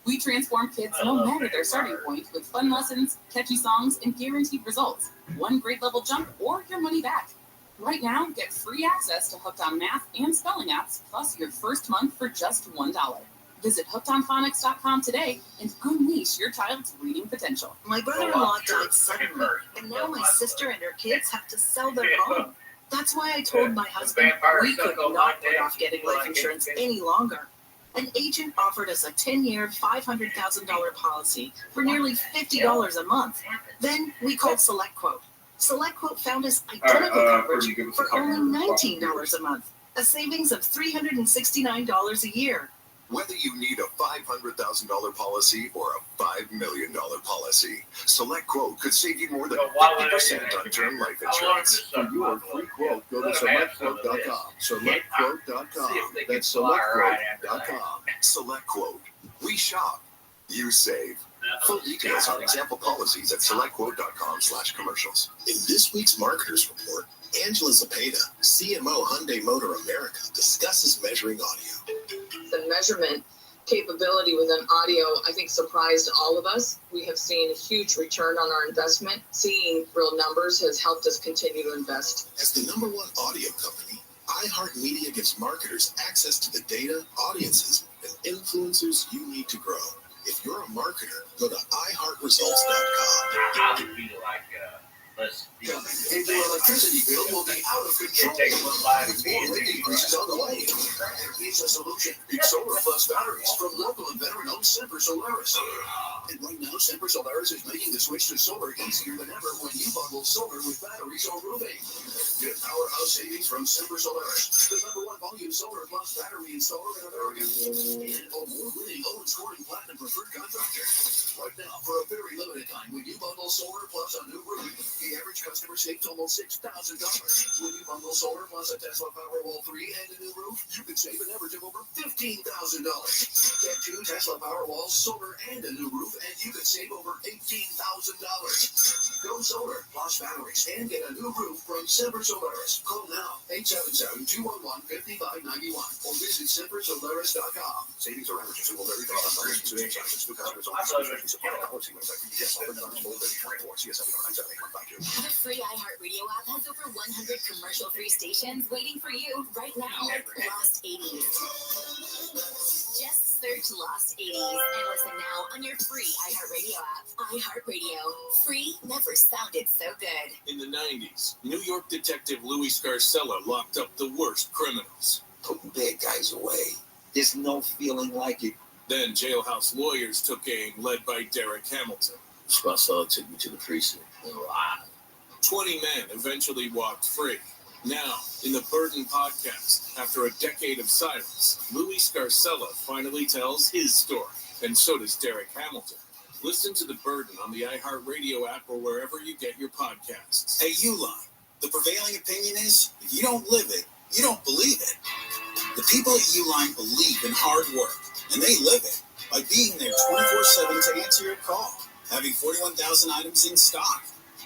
We transform kids no matter their starting point with fun lessons, catchy songs, and guaranteed results. One grade level jump or your money back. Right now, get free access to Hooked on Math and Spelling apps, plus your first month for just $1. Visit hookedonphonics.com today and unleash your child's reading potential. My brother-in-law died suddenly, and now my sister and her kids have to sell their home. That's why I told my husband we could not put off getting life insurance any longer. An agent offered us a 10-year, $500,000 policy for nearly $50 a month. Then we called SelectQuote. SelectQuote found us identical coverage for only $19 a month, a savings of $369 a year. Whether you need a $500,000 policy or a $5 million policy, SelectQuote could save you more than 50% on term life insurance. For your free quote, go to SelectQuote.com. SelectQuote.com. That's SelectQuote.com. SelectQuote. We shop. You save. Full details on example policies at SelectQuote.com/commercials. In this week's Marketers Report, Angela Zepeda, CMO Hyundai Motor America, discusses measuring audio. The measurement capability within audio, I think, surprised all of us. We have seen a huge return on our investment. Seeing real numbers has helped us continue to invest. As the #1 audio company, iHeartMedia gives marketers access to the data, audiences, and influencers you need to grow. If you're a marketer, go to iHeartResults.com. And your electricity bill will be out of control. More rate increases on the way. Here's a solution. Big Solar Plus batteries from local and veteran-owned Semper Solaris. And right now, Semper Solaris is making the switch to solar easier than ever when you bundle solar with batteries or roofing. Get powerhouse savings from Semper Solaris, the #1 volume Solar Plus battery installer in America. And award-winning Owens-Corning Platinum Preferred Contractor. Right now, for a very limited time, when you bundle Solar Plus on new roofing, The average customer saves almost $6,000. When you bundle solar plus a Tesla Powerwall 3 and a new roof, you can save an average of over $15,000. Get 2 Tesla Powerwalls, solar, and a new roof, and you can save over $18,000. Go solar plus batteries and get a new roof from Semper Solaris. Call now, 877-211-5591, or visit sempersolaris.com. Savings or averages will vary based on market consumer charges. New customers only. Subscription supply and policy website for details. Offer numbers bold and for CSL 978-152. The free iHeartRadio app has over 100 commercial-free stations waiting for you right now. Lost 80s. Just search Lost 80s and listen now on your free iHeartRadio app. iHeartRadio. Free never sounded so good. In the 90s, New York detective Louis Scarcella locked up the worst criminals. Putting bad guys away. There's no feeling like it. Then jailhouse lawyers took aim, led by Derek Hamilton. Scarcella took me to the precinct. 20 men eventually walked free. Now, in the Burden podcast, after a decade of silence, Louis Scarcella finally tells his story, and so does Derek Hamilton. Listen to The Burden on the iHeartRadio app or wherever you get your podcasts. Hey, Uline, the prevailing opinion is, if you don't live it, you don't believe it. The people at Uline believe in hard work, and they live it by being there 24/7 to answer your call, having 41,000 items in stock,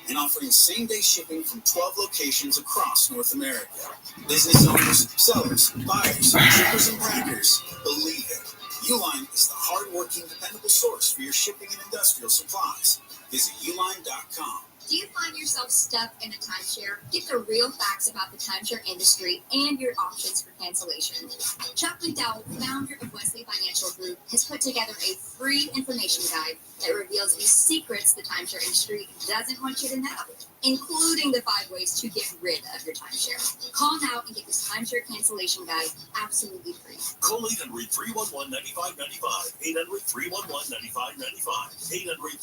and offering same-day shipping from 12 locations across North America. Business owners, sellers, buyers, shippers, and packers believe it. Uline is the hard-working, dependable source for your shipping and industrial supplies. Visit uline.com. Do you find yourself stuck in a timeshare? Get the real facts about the timeshare industry and your options for cancellation. Chuck McDowell, founder of Wesley Financial Group, has put together a free information guide that reveals the secrets the timeshare industry doesn't want you to know, including the 5 ways to get rid of your timeshare. Call now and get this timeshare cancellation guide absolutely free. Call 800-311-9595. 800-311-9595.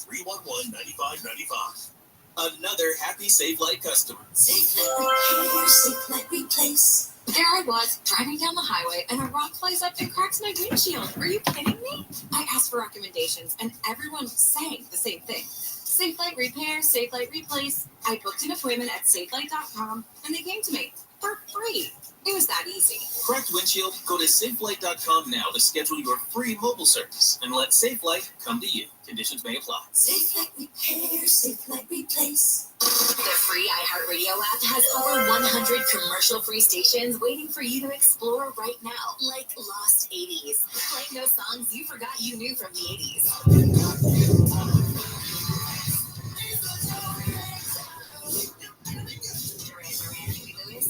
800-311-9595. Another happy Safe Light customer. Safe Light Repair, Safe Light Replace. There I was, driving down the highway, and a rock flies up and cracks my windshield. Are you kidding me? I asked for recommendations, and everyone sang the same thing. Safe Light Repair, Safe Light Replace. I booked an appointment at safelight.com, and they came to me for free. It was that easy. Cracked windshield? Go to safelight.com now to schedule your free mobile service and let Safe Light come to you. Conditions may apply. Safe Light Repair, Safe Light Replace. The free iHeartRadio app has over 100 commercial-free stations waiting for you to explore right now, like Lost 80s. Playing those songs you forgot you knew from the 80s.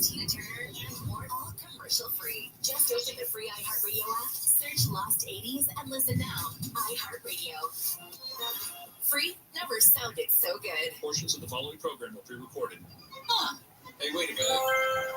Tina Turner, and more, all commercial-free. Just open the free iHeartRadio app, search Lost 80s, and listen now. iHeartRadio. Free never sounded so good. Portions of the following program are pre-recorded. Huh. Hey, wait a minute.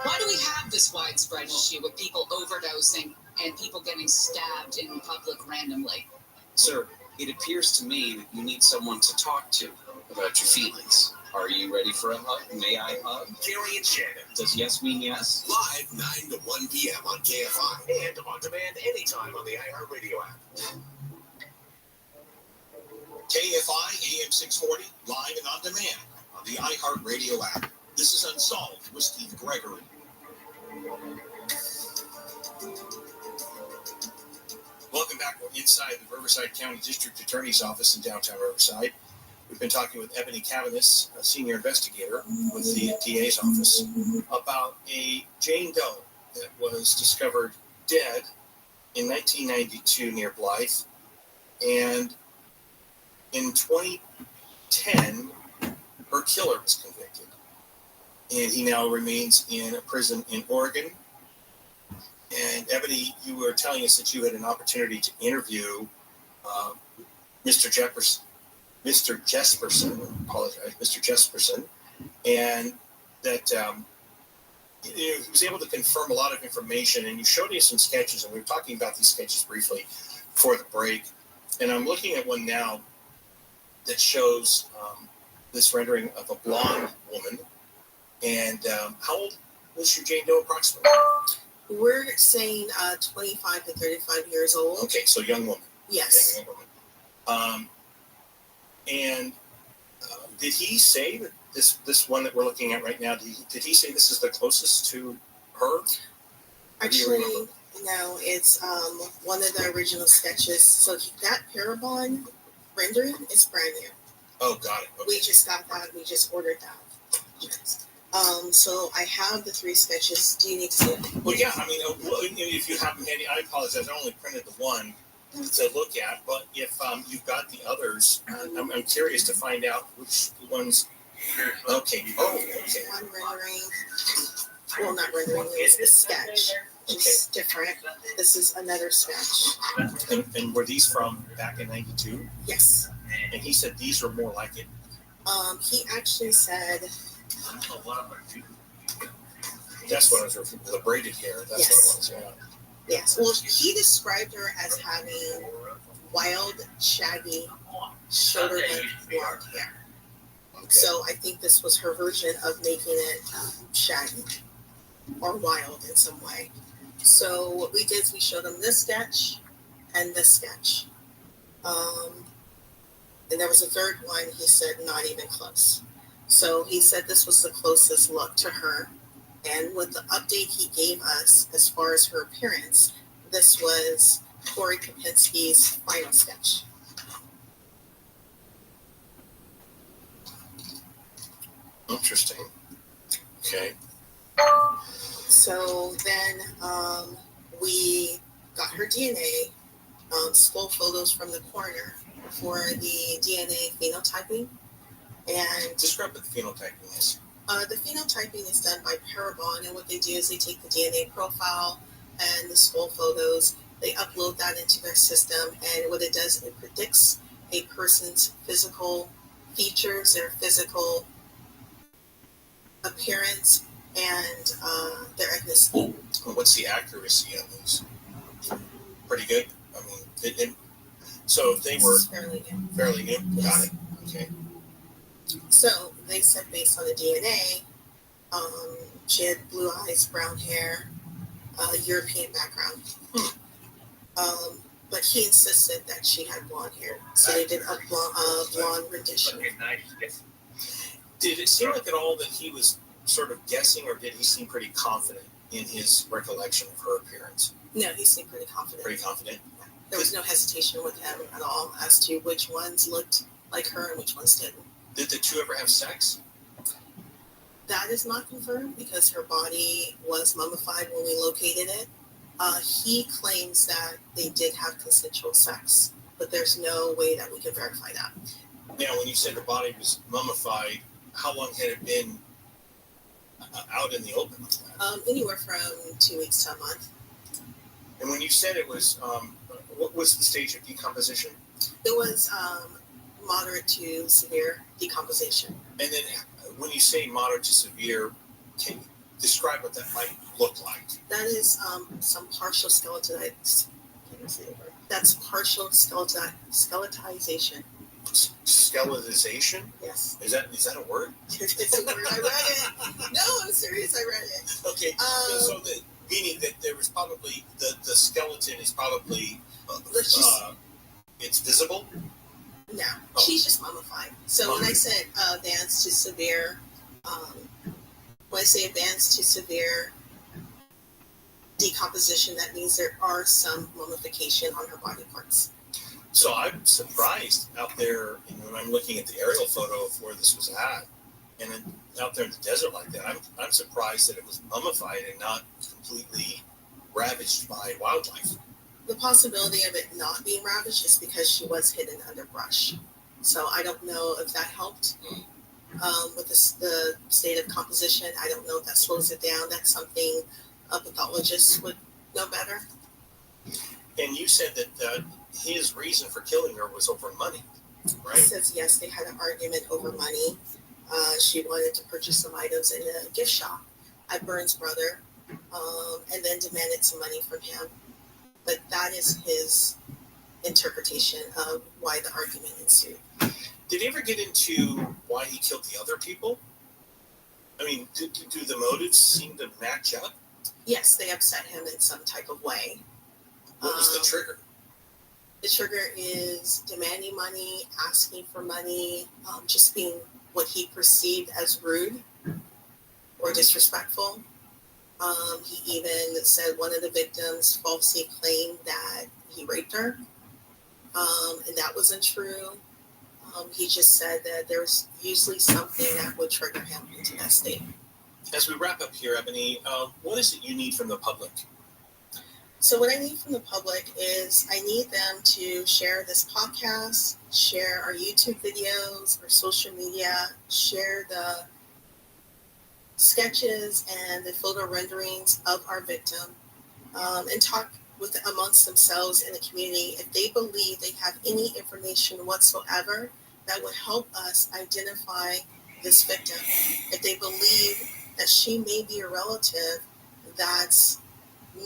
Why do we have this widespread issue with people overdosing and people getting stabbed in public randomly? Sir, it appears to me that you need someone to talk to about your feelings. Are you ready for a hug? May I hug? Gary and Shannon. Does yes mean yes? Live 9 to 1 p.m. on KFI and on demand anytime on the iHeartRadio app. KFI AM 640, live and on demand on the iHeartRadio app. This is Unsolved with Steve Gregory. Welcome back. We're inside the Riverside County District Attorney's Office in downtown Riverside. We've been talking with Ebony Cavanis, a senior investigator with the DA's office, about a Jane Doe that was discovered dead in 1992 near Blythe. And in 2010, her killer was convicted. And he now remains in a prison in Oregon. And Ebony, you were telling us that you had an opportunity to interview Mr. Jesperson, and that he was able to confirm a lot of information, and you showed me some sketches, and we were talking about these sketches briefly before the break, and I'm looking at one now that shows this rendering of a blonde woman, and how old was your Jane Doe approximately? We're saying 25 to 35 years old. Okay, so young woman. Yes. Young woman. And did he say that this one that we're looking at right now, did he say this is the closest to her? Actually, no, it's one of the original sketches. So that Parabon rendering is brand new. Oh, got it. Okay. We just got that. We just ordered that. So I have the 3 sketches. Do you need to see it? Well, yeah. I mean, if you have them handy, I apologize. I only printed the one to look at. But if you've got the others, I'm curious to find out which ones. Okay. Oh, okay. One rendering. Well, not rendering. It's the sketch. It's different. This is another sketch. And were these from back in '92? Yes. And he said these were more like it. He actually said. That's what I was referring to. The braided hair. That's yes. What it was. Yeah. Yes. Well, he described her as having wild, shaggy, shoulder-length blonde hair. Okay. So I think this was her version of making it shaggy or wild in some way. So what we did is we showed him this sketch and this sketch. And there was a third one, he said not even close. So he said this was the closest look to her. And with the update he gave us as far as her appearance, this was Corey Kopinski's final sketch. Interesting. Okay. So then we got her DNA, skull photos from the coroner for the DNA phenotyping. And describe what the phenotyping is. The phenotyping is done by Parabon, and what they do is they take the DNA profile and the skull photos, they upload that into their system, and what it does, it predicts a person's physical features, their physical appearance, and their ethnicity. What's the accuracy of these? Pretty good. I mean, so if they were fairly new. Yes. Got it. Okay. So they said based on the DNA, she had blue eyes, brown hair, European background. But he insisted that she had blonde hair, so they did a blonde rendition. Did it seem like at all that he was sort of guessing, or did he seem pretty confident in his recollection of her appearance? No, he seemed pretty confident. Pretty confident? There was no hesitation with him at all as to which ones looked like her and which ones didn't. Did the two ever have sex? That is not confirmed because her body was mummified when we located it. He claims that they did have consensual sex, but there's no way that we can verify that. Now, when you said the body was mummified, how long had it been out in the open? Anywhere from 2 weeks to a month. And when you said it was, what was the stage of decomposition? It was moderate to severe decomposition. And then when you say moderate to severe, can you describe what that might look like? That is some partial skeletonization. That's partial skeletization. Skeletization? Yes. Is that a word? It's a word. I read it. No, I'm serious. I read it. Okay. So meaning that there was probably the skeleton is probably it's visible. No, she's just mummified. So when I said advanced to severe, when I say advanced to severe decomposition, that means there are some mummification on her body parts. So I'm surprised out there, when I'm looking at the aerial photo of where this was at, and then out there in the desert like that, I'm surprised that it was mummified and not completely ravaged by wildlife. The possibility of it not being ravaged is because she was hidden under brush. So I don't know if that helped with the state of composition. I don't know if that slows it down. That's something a pathologist would know better. And you said that his reason for killing her was over money, right? He says, yes, they had an argument over money. She wanted to purchase some items in a gift shop at Burns' brother, and then demanded some money from him. But that is his interpretation of why the argument ensued. Did he ever get into why he killed the other people? I mean, do the motives seem to match up? Yes, they upset him in some type of way. What was the trigger? The trigger is demanding money, asking for money, just being what he perceived as rude or disrespectful. He even said one of the victims falsely claimed that he raped her, and that wasn't true. He just said that there's usually something that would trigger him into that state. As we wrap up here, Ebony, what is it you need from the public? So what I need from the public is I need them to share this podcast, share our YouTube videos, our social media, share the sketches and the photo renderings of our victim, and talk amongst themselves in the community if they believe they have any information whatsoever that would help us identify this victim. If they believe that she may be a relative that's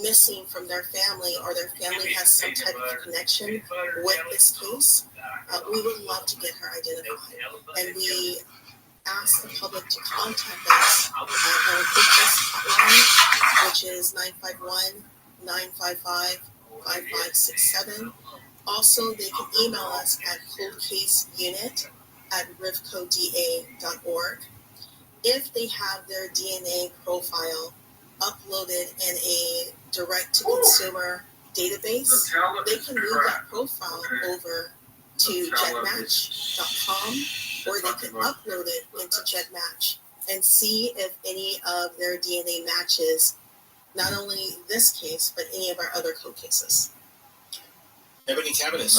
missing from their family, or their family has some type of connection with this case, we would love to get her identified. And we ask the public to contact us at our business hotline, which is 951-955-5567. Also, they can email us at coldcaseunit@rivcoda.org. If they have their DNA profile uploaded in a direct-to-consumer database, they can move that profile over to jetmatch.com, or they can upload it into JetMatch and see if any of their DNA matches not only this case, but any of our other cold cases. Ebony Cavanis,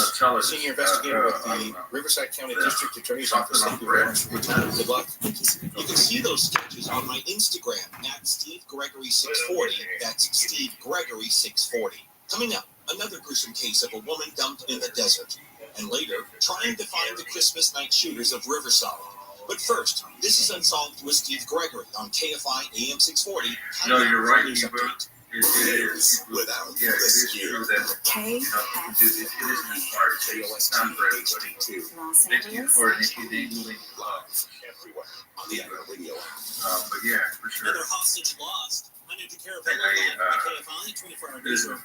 senior investigator with the Riverside County District Attorney's Office. Thank you very much for your time. Good luck. You can see those sketches on my Instagram at SteveGregory640. That's SteveGregory640. Coming up, another gruesome case of a woman dumped in the desert. And later, trying to find the Christmas night shooters of Riverside. But first, this is Unsolved with Steve Gregory on KFI AM 640. No, you're right. It is without this year. KFI. Los Angeles. Everywhere on the radio. But yeah, for sure. Another hostage lost. I'm Andrew Carapello on KFI 24-hour newsroom.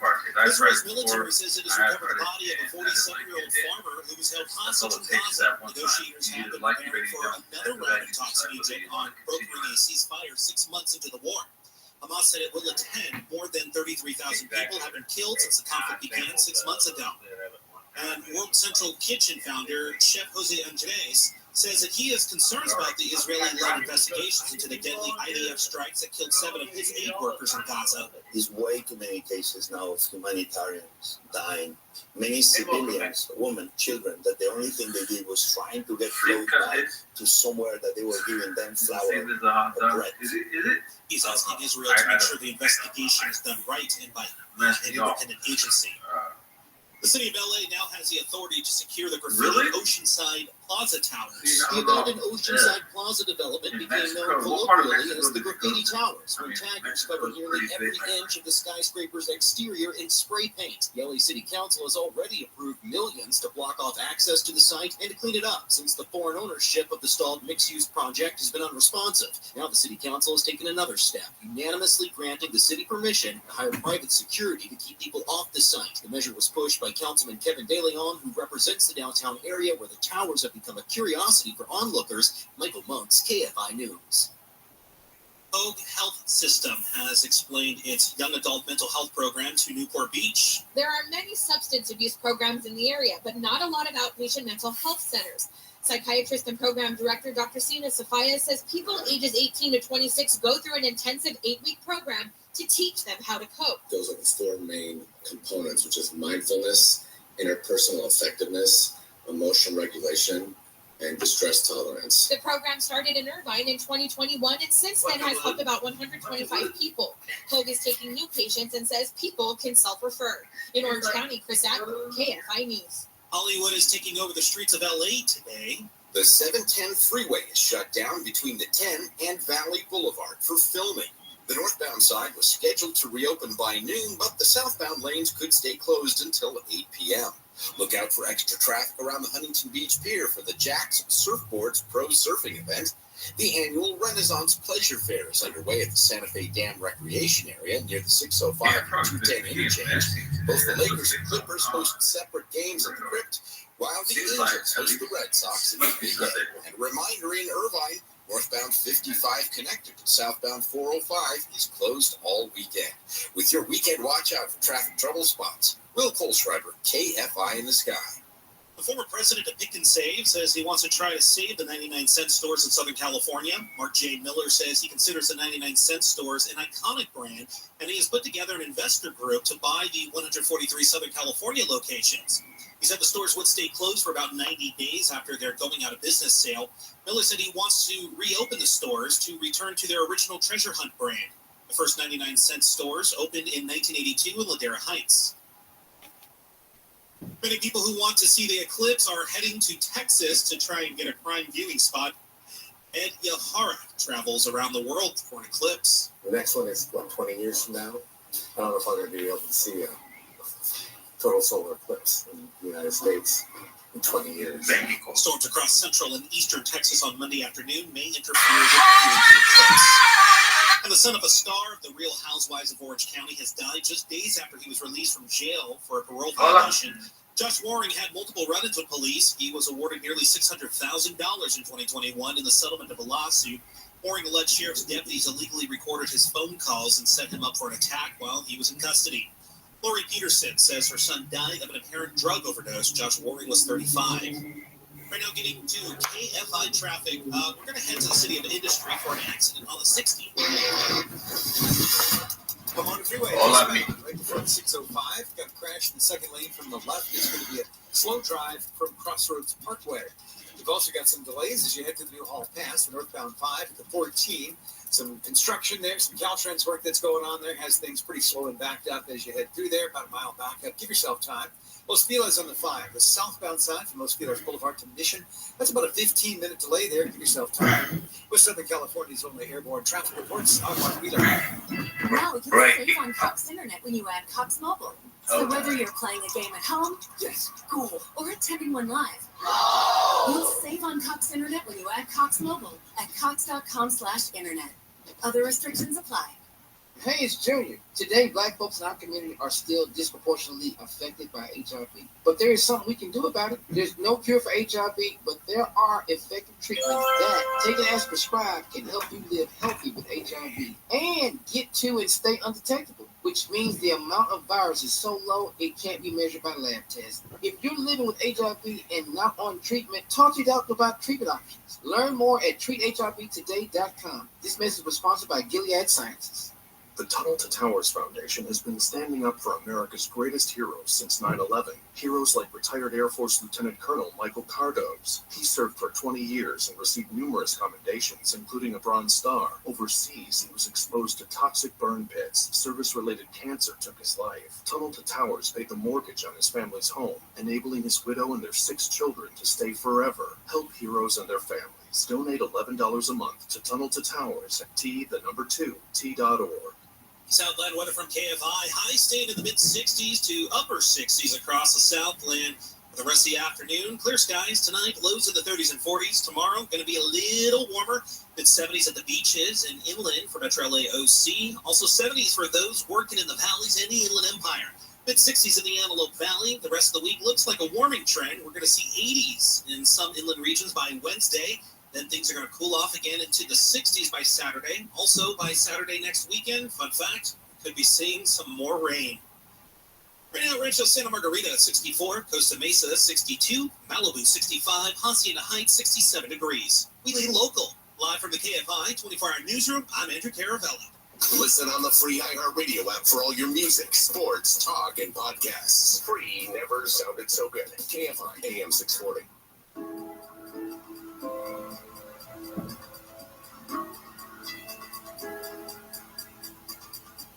Israel's military says it has recovered the body of a 47-year-old farmer who was held hostage in Gaza. Negotiators have been preparing for another round of talks in Egypt on brokering a ceasefire 6 months into the war. Hamas said it will attend. More than 33,000 people have been killed since the conflict began 6 months ago. And World Central Kitchen founder, Chef Jose Andres, says that he has concerns about the Israeli-led investigations into the deadly IDF strikes that killed 7 of his 8 workers in Gaza. There's way too many cases now of humanitarians dying. Many civilians, women, children, that the only thing they did was trying to get close by to somewhere that they were giving them flour or bread. He's asking Israel to make sure the investigation is done right and by an independent agency. The city of LA now has the authority to secure the graffiti Oceanside Plaza Towers. The abandoned Oceanside Plaza development became known colloquially as the Graffiti Towers, where taggers cover nearly every inch of the skyscraper's exterior in spray paint. The LA City Council has already approved millions to block off access to the site and to clean it up, since the foreign ownership of the stalled mixed-use project has been unresponsive. Now the City Council has taken another step, unanimously granting the city permission to hire private security to keep people off the site. The measure was pushed by Councilman Kevin De Leon, who represents the downtown area where the towers have become a curiosity for onlookers. Michael Monks, KFI News. Vogue Health System has explained its young adult mental health program to Newport Beach. There are many substance abuse programs in the area, but not a lot of outpatient mental health centers. Psychiatrist and program director Dr. Sina Safaya says people ages 18 to 26 go through an intensive 8-week program to teach them how to cope. Those are the 4 main components, which is mindfulness, interpersonal effectiveness, emotion regulation, and distress tolerance. The program started in Irvine in 2021 and since then has helped about 125 people. Vogue is taking new patients and says people can self-refer. In Orange County, Chris Adler, KFI News. Hollywood is taking over the streets of LA today. The 710 freeway is shut down between the 10 and Valley Boulevard for filming. The northbound side was scheduled to reopen by noon, but the southbound lanes could stay closed until 8 p.m. Look out for extra traffic around the Huntington Beach Pier for the Jack's Surfboards Pro Surfing event. The annual Renaissance Pleasure Fair is underway at the Santa Fe Dam Recreation Area near the 605 and 210 interchange. Both the Lakers and Clippers host separate games at the Crypt, while the Angels host the Red Sox at the Big A. And a reminder, in Irvine, northbound 55 connected to southbound 405 is closed all weekend. With your weekend watch out for traffic trouble spots, Will Kohlschreiber, KFI in the Sky. The former president of Pick and Save says he wants to try to save the 99-cent stores in Southern California. Mark J. Miller says he considers the 99-cent stores an iconic brand, and he has put together an investor group to buy the 143 Southern California locations. He said the stores would stay closed for about 90 days after their going out of business sale. Miller said he wants to reopen the stores to return to their original treasure hunt brand. The first 99-cent stores opened in 1982 in Ladera Heights. Many people who want to see the eclipse are heading to Texas to try and get a prime viewing spot. Ed Yahara travels around the world for an eclipse. The next one is, 20 years from now? I don't know if I'm going to be able to see a total solar eclipse in the United States in 20 years. Storms across central and eastern Texas on Monday afternoon may interfere with the viewing of the eclipse. And the son of a star of the Real Housewives of Orange County has died just days after he was released from jail for a parole violation. Josh Waring had multiple run-ins with police. He was awarded nearly $600,000 in 2021 in the settlement of a lawsuit. Waring alleged sheriff's deputies illegally recorded his phone calls and set him up for an attack while he was in custody. Lori Peterson says her son died of an apparent drug overdose. Josh Waring was 35. Right now, getting to KFI traffic, we're going to head to the city of Industry for an accident on the 60. Come on the freeway. Right before the 605. Got a crash in the second lane from the left. It's going to be a slow drive from Crossroads Parkway. We've also got some delays as you head to the New Hall Pass, the northbound 5 at the 14. Some construction there, some Caltrans work that's going on there. Has things pretty slow and backed up as you head through there, about a mile back up. Give yourself time. Los Feliz on the 5, the southbound side from Los Feliz Boulevard to Mission. That's about a 15-minute delay there. Give yourself time. With Southern California's only airborne traffic reports, I'm Mark Wheeler. Now you can save on Cox Internet when you add Cox Mobile. So whether you're playing a game at home, school, or attending one live, you'll save on Cox Internet when you add Cox Mobile at cox.com/internet. Other restrictions apply. Hey, it's Junior. Today, black folks in our community are still disproportionately affected by HIV. But there is something we can do about it. There's no cure for HIV, but there are effective treatments that, taken as prescribed, can help you live healthy with HIV and get to and stay undetectable, which means the amount of virus is so low it can't be measured by lab tests. If you're living with HIV and not on treatment, talk to your doctor about treatment options. Learn more at treathivtoday.com. This message was sponsored by Gilead Sciences. The Tunnel to Towers Foundation has been standing up for America's greatest heroes since 9/11. Heroes like retired Air Force Lieutenant Colonel Michael Cardoz. He served for 20 years and received numerous commendations, including a Bronze Star. Overseas, he was exposed to toxic burn pits. Service-related cancer took his life. Tunnel to Towers paid the mortgage on his family's home, enabling his widow and their 6 children to stay forever. Help heroes and their families. Donate $11 a month to Tunnel to Towers at T2T.org. Southland weather from KFI. High staying in the mid-60s to upper 60s across the Southland for the rest of the afternoon. Clear skies tonight, lows in the 30s and 40s. Tomorrow, going to be a little warmer. Mid-70s at the beaches and inland for Metro LA OC. Also 70s for those working in the valleys and the Inland Empire. Mid-60s in the Antelope Valley. The rest of the week looks like a warming trend. We're going to see 80s in some inland regions by Wednesday. Then things are going to cool off again into the 60s by Saturday. Also, by Saturday next weekend, fun fact, could be seeing some more rain. Right now, Rancho Santa Margarita at 64, Costa Mesa 62, Malibu 65, Hacienda Heights 67 degrees. We lead local. Live from the KFI 24-hour newsroom, I'm Andrew Caravella. Listen on the free iHeartRadio app for all your music, sports, talk, and podcasts. Free never sounded so good. KFI AM 640.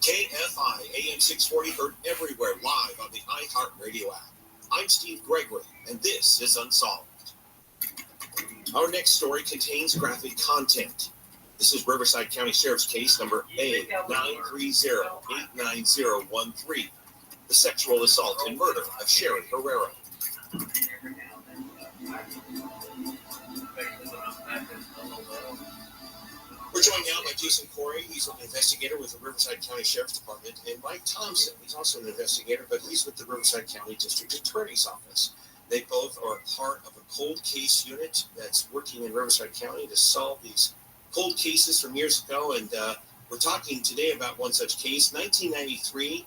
KFI AM 640 heard everywhere live on the iHeartRadio app. I'm Steve Gregory, and this is Unsolved. Our next story contains graphic content. This is Riverside County Sheriff's Case number A930-89013, the sexual assault and murder of Sharon Herrera. We're joined now by Jason Corey. He's an investigator with the Riverside County Sheriff's Department, and Mike Thompson. He's also an investigator, but he's with the Riverside County District Attorney's Office. They both are part of a cold case unit that's working in Riverside County to solve these cold cases from years ago, and we're talking today about one such case. 1993,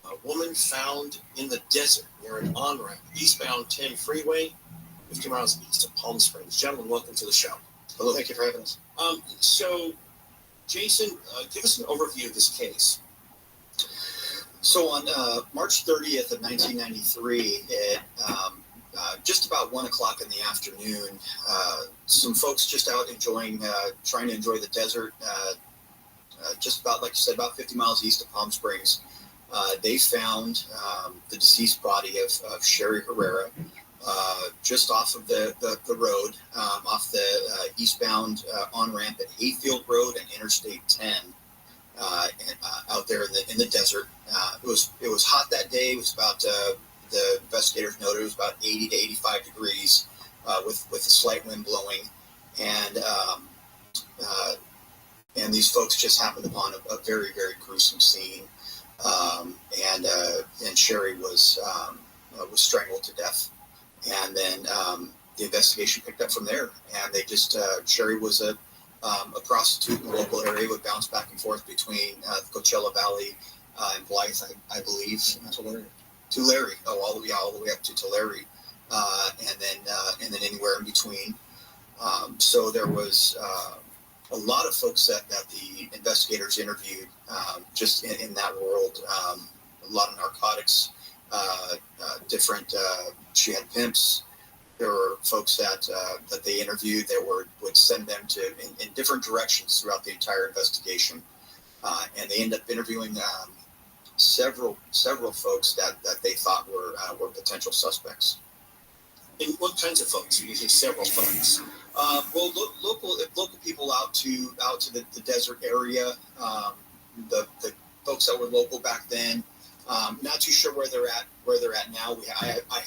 a woman found in the desert near an on-ramp, eastbound 10 freeway, 50 miles east of Palm Springs. Gentlemen, welcome to the show. Hello. Thank you for having us. So, Jason, give us an overview of this case. So on March 30th of 1993, at just about 1 o'clock in the afternoon, some folks just out enjoying, trying to enjoy the desert, just about, like you said, about 50 miles east of Palm Springs, they found the deceased body of Sherry Herrera just off of the road, off the eastbound on-ramp at Hayfield Road and Interstate 10. Out there in the desert. It was hot that day. It was about the investigators noted it was about 80 to 85 degrees with a slight wind blowing, and these folks just happened upon a very, very gruesome scene, and Sherry was strangled to death, and then the investigation picked up from there, and they just Sherry was a prostitute in the local area, would bounce back and forth between the Coachella Valley and Blythe, I believe, Tulare. All the way up to Tulare, and then anywhere in between. So there was a lot of folks that the investigators interviewed just in that world. A lot of narcotics, different. She had pimps. There were folks that they interviewed that would send them to in different directions throughout the entire investigation, and they ended up interviewing several folks that they thought were potential suspects. And what kinds of folks? You say several folks. Well, local people out to the desert area. The folks that were local back then. Not too sure where they're at now. I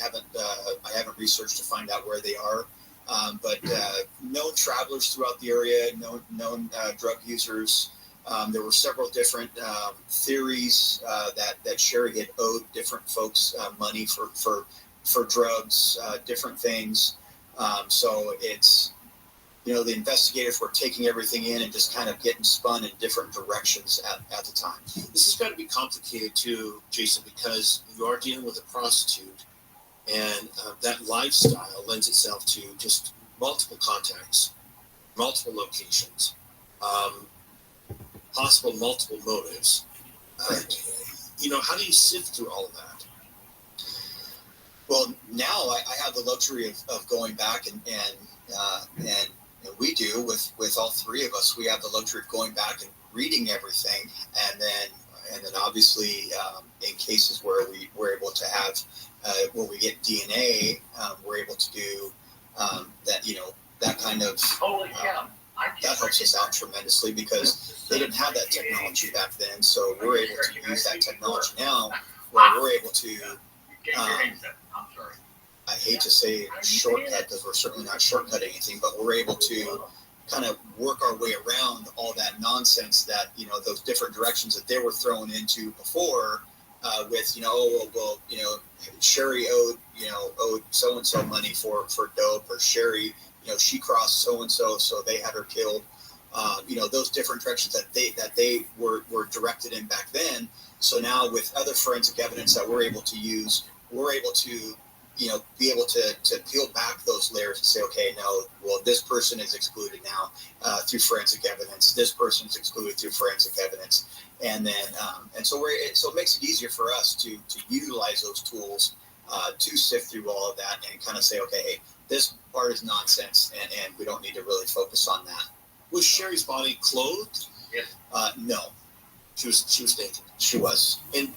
haven't researched to find out where they are, but known travelers throughout the area, known drug users. There were several different theories that Sherry had owed different folks money for drugs, different things. So it's, the investigators were taking everything in and just kind of getting spun in different directions at the time. This has got to be complicated too, Jason, because you are dealing with a prostitute, and that lifestyle lends itself to just multiple contacts, multiple locations, possible multiple motives. How do you sift through all of that? Well, now I have the luxury of going back and we do with all three of us. We have the luxury of going back and reading everything, and then obviously in cases where we're able to have when we get DNA, we're able to do that. That kind of that helps us out tremendously because they didn't have that technology back then. So we're able to use that technology now, where we're able to. I hate to say shortcut because we're certainly not shortcutting anything, but we're able to kind of work our way around all that nonsense that, those different directions that they were thrown into before with, Sherry owed so-and-so money for dope, or Sherry, she crossed so-and-so, so they had her killed. Those different directions that they were directed in back then. So now with other forensic evidence that we're able to use, we're able to, be able to peel back those layers and say, okay, no, well, this person is excluded now through forensic evidence. This person is excluded through forensic evidence, and then so it makes it easier for us to utilize those tools to sift through all of that and kind of say, okay, hey, this part is nonsense, and we don't need to really focus on that. Was Sherry's body clothed? Yes. No. She was naked. She was. And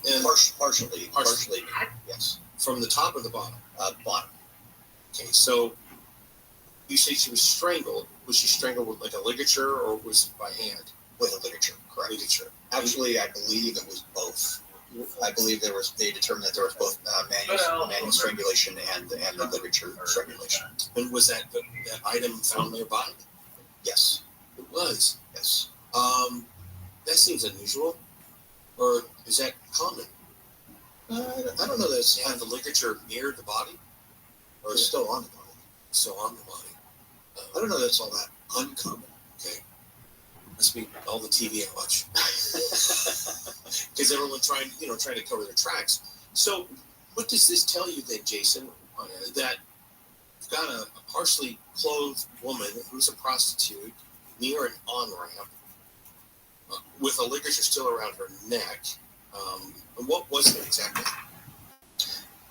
partially. Yes. From the top or the bottom? Bottom. Okay, so you say she was strangled. Was she strangled with like a ligature, or was it by hand? With a ligature, correct. Ligature. Actually, I believe it was both. I believe they determined that there was both manual strangulation and the ligature strangulation. And was that item found nearby? Yes. It was. Yes. Yes. That seems unusual. Or is that common? I don't know that it's To have the ligature near the body? Or it's still on the body. still on the body? I don't know that it's all that uncommon. Okay. Must be all the TV I watch. Because everyone trying to cover their tracks. So what does this tell you then, Jason? That you've got a partially clothed woman who's a prostitute near an on-ramp with a ligature still around her neck. And what was it exactly?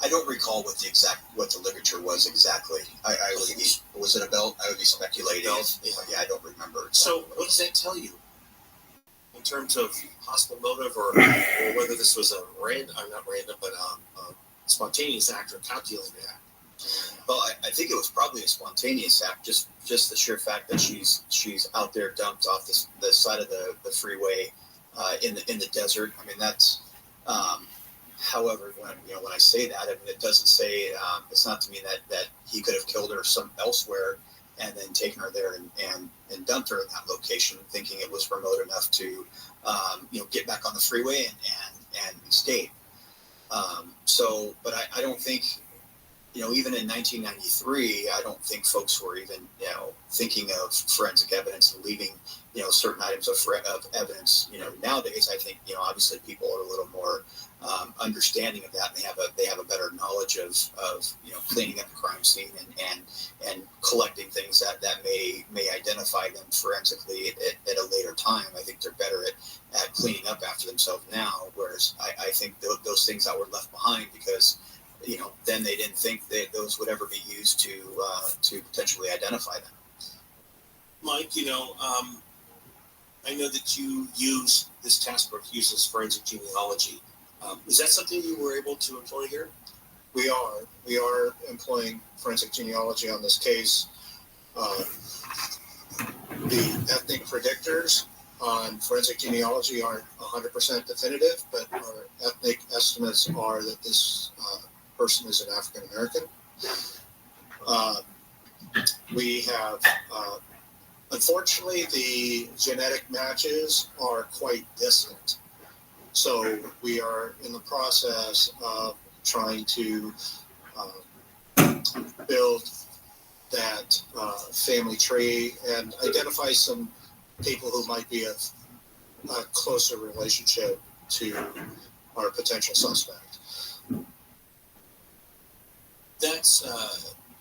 I don't recall what the ligature was exactly. I would be, was it a belt? I would be speculating. Yeah, I don't remember. So what does that tell you in terms of possible motive, or whether this was a spontaneous act or calculated act? Well, I think it was probably a spontaneous act. Just the sheer fact that she's out there dumped off the side of the freeway in the desert. I mean, that's. However, when I say that, I mean, it doesn't say it's not to mean that he could have killed her elsewhere and then taken her there and dumped her in that location, thinking it was remote enough to get back on the freeway and escape. But I don't think, even in 1993, I don't think folks were even thinking of forensic evidence and leaving certain items of evidence. Nowadays, I think obviously people are a little more understanding of that, and they have a better knowledge of cleaning up a crime scene and collecting things that may identify them forensically at a later time. I think they're better at cleaning up after themselves now, whereas I think those things that were left behind because then they didn't think that those would ever be used to potentially identify them. Mike, I know that you use this task force uses forensic genealogy. Is that something you were able to employ here? We are employing forensic genealogy on this case. The ethnic predictors on forensic genealogy aren't 100% definitive, but our ethnic estimates are that this person is an African American. We have, unfortunately, the genetic matches are quite distant. So we are in the process of trying to build that family tree and identify some people who might be of a closer relationship to our potential suspect. That's,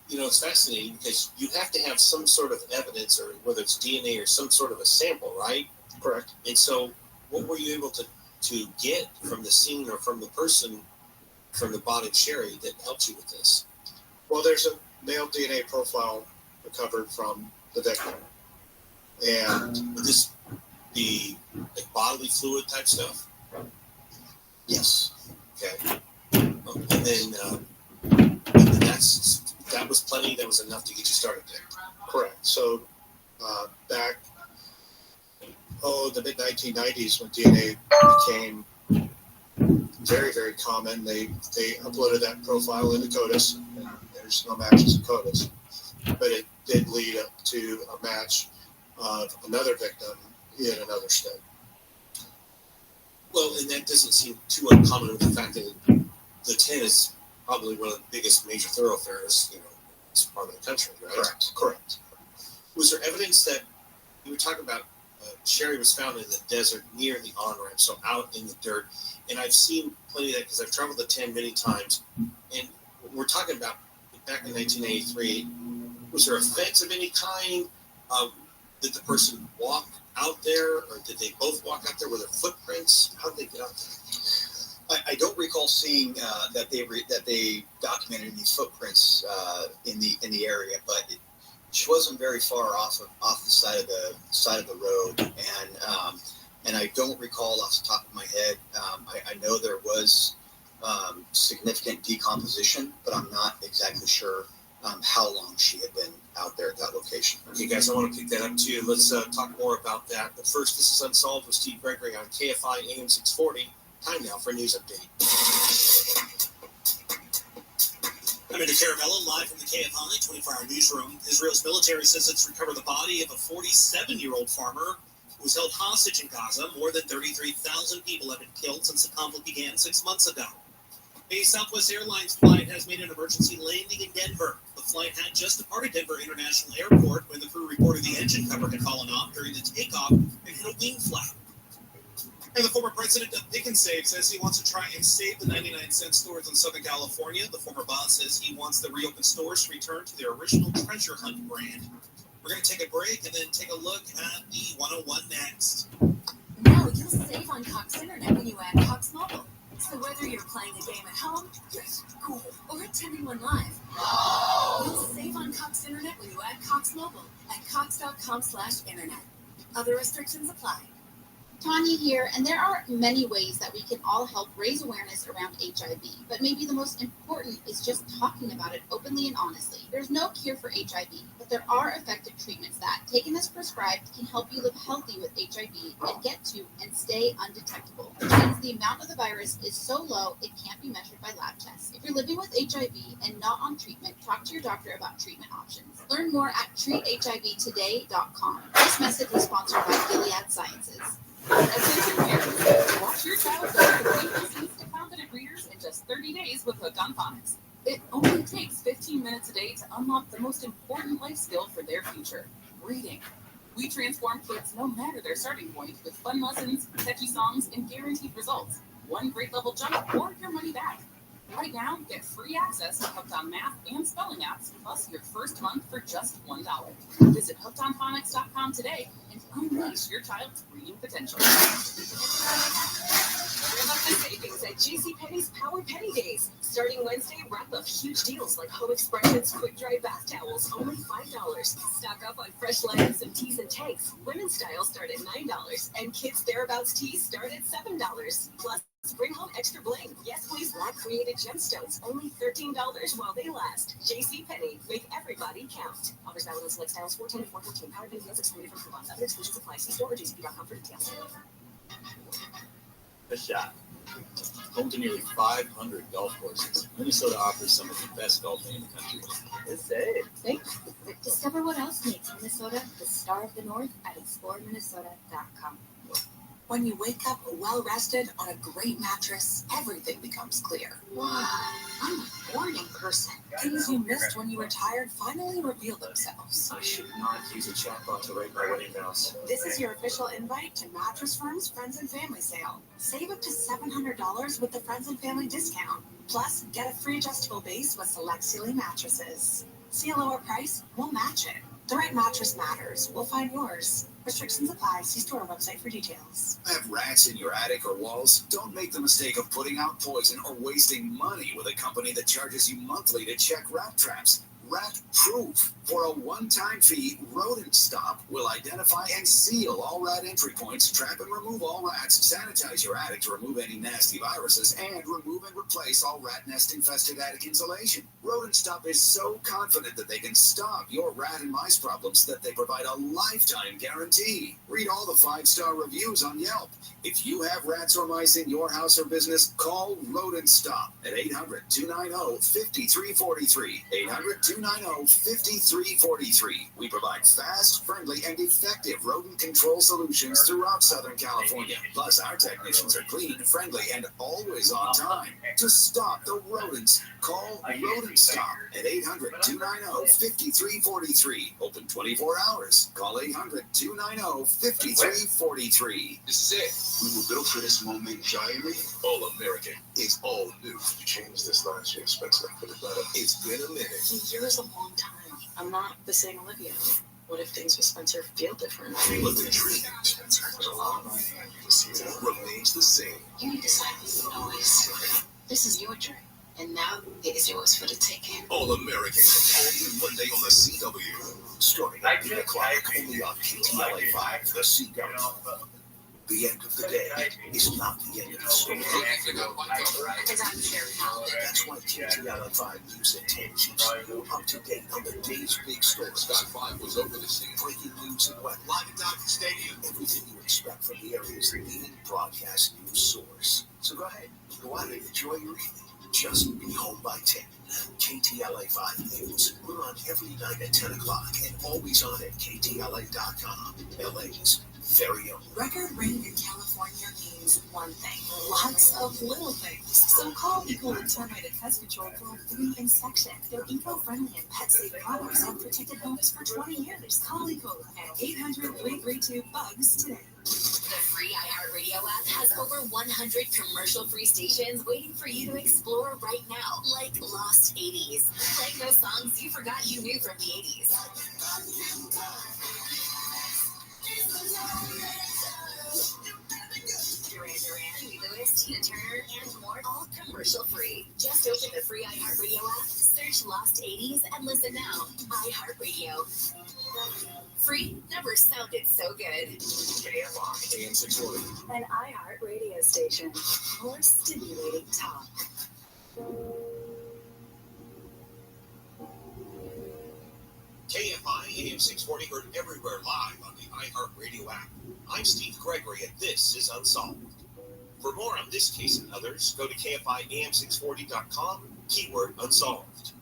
it's fascinating because you have to have some sort of evidence, or whether it's DNA or some sort of a sample, right? Correct. And so what were you able to get from the scene or from the person, from the body of Sherry that helped you with this? Well, there's a male DNA profile recovered from the victim. And would this be like bodily fluid type stuff? Yes. Okay. And then that was plenty. That was enough to get you started there. Correct. So back the mid 1990s, when DNA became very, very common, they uploaded that profile into CODIS, and there's no matches in CODIS, but it did lead up to a match of another victim in another state. Well, and that doesn't seem too uncommon with the fact that the 10 is probably one of the biggest major thoroughfares, in this part of the country, right? Correct. Was there evidence that you were talking about? Sherry was found in the desert near the on-ramp, so out in the dirt. And I've seen plenty of that because I've traveled the 10 many times. And we're talking about back in 1983. Was there a fence of any kind? Did the person walk out there, or did they both walk out there? Were there footprints? How did they get out there? I don't recall seeing that they documented any footprints in the area, but she wasn't very far off the side of the road, and I don't recall off the top of my head. I know there was significant decomposition, but I'm not exactly sure how long she had been out there at that location. Okay, guys, I want to pick that up too. Let's talk more about that. But first, this is Unsolved with Steve Gregory on KFI AM 640. Time now for a news update. I'm Andrew Caravello, live from the KFI 24-hour newsroom. Israel's military says it's recovered the body of a 47-year-old farmer was held hostage in Gaza. More than 33,000 people have been killed since the conflict began 6 months ago. A Southwest Airlines flight has made an emergency landing in Denver. The flight had just departed Denver International Airport when the crew reported the engine cover had fallen off during the takeoff and hit a wing flap. And the former president of Pick and Save says he wants to try and save the 99-cent stores in Southern California. The former boss says he wants the reopened stores to return to their original treasure hunt brand. We're going to take a break and then take a look at the 101 next. Now you'll save on Cox Internet when you add Cox Mobile. So whether you're playing a game at home, yes, cool, or attending one live, you'll save on Cox Internet when you add Cox Mobile at cox.com/internet. Other restrictions apply. Tanya here, and there are many ways that we can all help raise awareness around HIV, but maybe the most important is just talking about it openly and honestly. There's no cure for HIV, but there are effective treatments that, taken as prescribed, can help you live healthy with HIV and get to and stay undetectable, which means the amount of the virus is so low it can't be measured by lab tests. If you're living with HIV and not on treatment, talk to your doctor about treatment options. Learn more at treathivtoday.com. This message was sponsored by Gilead Sciences. Attention parents, watch your child go from ABCs to confident readers in just 30 days with Hooked on Phonics. It only takes 15 minutes a day to unlock the most important life skill for their future, reading. We transform kids no matter their starting point with fun lessons, catchy songs, and guaranteed results. One grade level jump or your money back. Right now, get free access to Hooked on Math and Spelling apps, plus your first month for just $1. Visit hookedonphonics.com today and unleash your child's reading potential. Rev up the savings at JCPenney's Power Penny Days. Starting Wednesday, wrap up huge deals like Home Expressions quick dry bath towels, only $5. Stock up on fresh linens of tees and tanks. Women's styles start at $9, and kids' thereabouts tees start at $7. Plus, bring home extra bling. Yes, please, lab created gemstones. Only $13 while they last. JCPenney. Make everybody count. Offers valid on select styles 410 to 414. Power Penny deals excluded from coupons. Other exclusions apply. See store or jcp.com for details. The Shot. Home to nearly 500 golf courses, Minnesota offers some of the best golfing in the country. Thanks. Discover what else makes Minnesota the star of the North at exploreminnesota.com. When you wake up well-rested on a great mattress, everything becomes clear. Wow, I'm a morning person. Things you missed when you were tired finally reveal themselves. I should not use a chatbot to rate my wedding vows. This is your official invite to Mattress Firm's Friends and Family Sale. Save up to $700 with the Friends and Family discount. Plus, get a free adjustable base with select Sealy mattresses. See a lower price? We'll match it. The right mattress matters. We'll find yours. Restrictions apply. See store website for details. Have rats in your attic or walls? Don't make the mistake of putting out poison or wasting money with a company that charges you monthly to check rat traps. Rat Proof. For a one-time fee, Rodent Stop will identify and seal all rat entry points, trap and remove all rats, sanitize your attic to remove any nasty viruses, and remove and replace all rat nest-infested attic insulation. Rodent Stop is so confident that they can stop your rat and mice problems that they provide a lifetime guarantee. Read all the 5-star reviews on Yelp. If you have rats or mice in your house or business, call Rodent Stop at 800-290-5343. 800-290-5343. We provide fast, friendly, and effective rodent control solutions throughout Southern California. Plus, our technicians are clean, friendly, and always on time. To stop the rodents, call Rodent Stop at 800-290-5343. Open 24 hours. Call 800-290-5343. This is it. We were built for this moment. Giant All American is all new. You changed this last year, Spencer, for the better. It's been a minute. A year is a long time. I'm not the same Olivia. What if things with Spencer feel different? But the dream, Spencer, remains the same. You need to silence the noise. This is your dream, and now it is yours for the taking. All American, all new Monday on the CW. Starting at 8 o'clock only on KTLA 5, the CW. The end of the day is not the end of the story. That's why KTLA 5 News at 10 keeps you up to date on the day's big stories. Scott 5 was over the scene. Breaking news and what? Live at Dodger Stadium. Everything you expect from the area's leading broadcast news source. So go ahead, go out and enjoy your evening. Just be home by 10. KTLA 5 News. We're on every night at 10 o'clock and always on at KTLA.com. LA's very own. Record rain in California means one thing, lots of little things. So call Eco Termite and Pest Control for a free inspection. Their eco-friendly and pet-safe products have protected homes for 20 years. Call Eco at 800-332-BUGS today. The free iHeartRadio app has over 100 commercial-free stations waiting for you to explore right now, like Lost 80s. Play those songs you forgot you knew from the 80s. Duran Duran, Huey Lewis, Tina Turner, and more, all commercial-free. Just open the free iHeartRadio app, search Lost 80s, and listen now. iHeartRadio. Free never sounded so good. KFI AM 640. An iHeart radio station. More stimulating talk. KFI AM 640 heard everywhere live on the iHeartRadio app. I'm Steve Gregory, and this is Unsolved. For more on this case and others, go to KFIAM640.com, keyword Unsolved.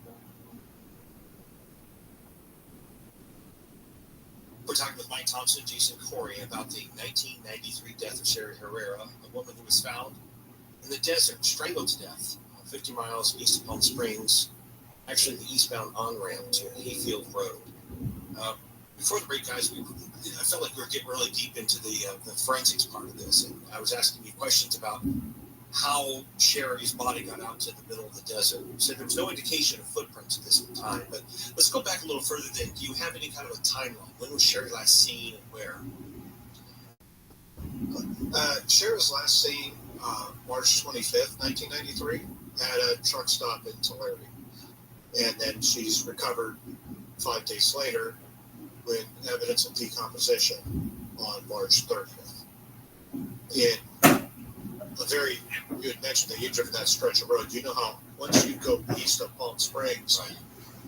We're talking with Mike Thompson, Jason Corey, about the 1993 death of Sherry Herrera, a woman who was found in the desert, strangled to death, 50 miles east of Palm Springs, actually the eastbound on-ramp to Hayfield Road. Before the break, guys, I felt like we were getting really deep into the forensics part of this, and I was asking you questions about how Sherry's body got out to the middle of the desert. You said there was no indication of footprints at this time, but let's go back a little further then. Do you have any kind of a timeline? When was Sherry last seen and where? Sherry was last seen March 25th, 1993, at a truck stop in Tulare. And then she's recovered 5 days later with evidence of decomposition on March 30th. You had mentioned that you'd driven that stretch of road. You know how once you go east of Palm Springs,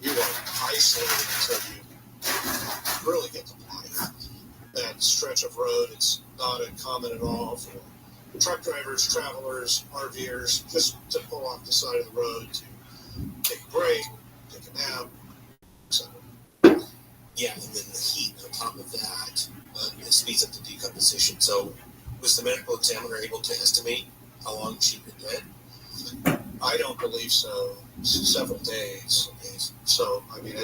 you are isolated until you really get to body. That stretch of road, it's not uncommon at all for truck drivers, travelers, RVers, just to pull off the side of the road to take a break, take a nap, etc. Yeah, and then the heat on top of that it speeds up the decomposition. So was the medical examiner able to estimate how long she'd been dead? I don't believe so. Several days. So, I mean,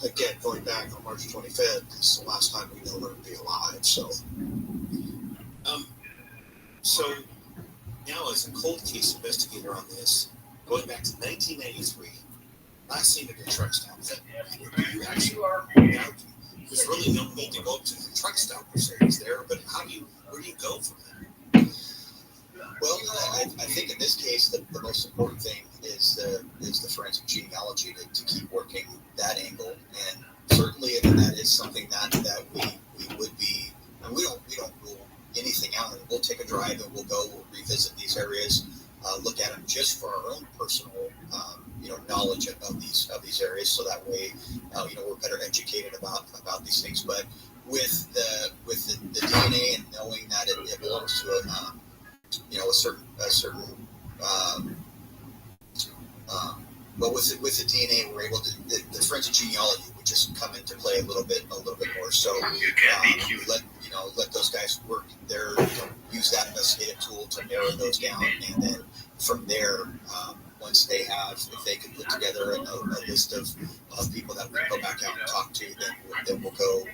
again, going back on March 25th, it's the last time we know her to be alive. So now as a cold case investigator on this, going back to 1993, last seen at a truck stop, there's really no need to go to the truck stop per se, is there? But where do you go from there? Well, I think in this case, the most important thing is the forensic genealogy to keep working that angle, and certainly, I mean, that is something that we would be, and we don't rule anything out. We'll take a drive and we'll revisit these areas, look at them just for our own personal, knowledge of these areas, so that way, we're better educated about these things. But with the DNA and knowing that it belongs to a certain but with the DNA, we're able to the forensic genealogy would just come into play a little bit more. So let those guys work there, use that investigative tool to narrow those down, and then from there, once they have, if they can put together a list of people that we can go back out and talk to, then we'll go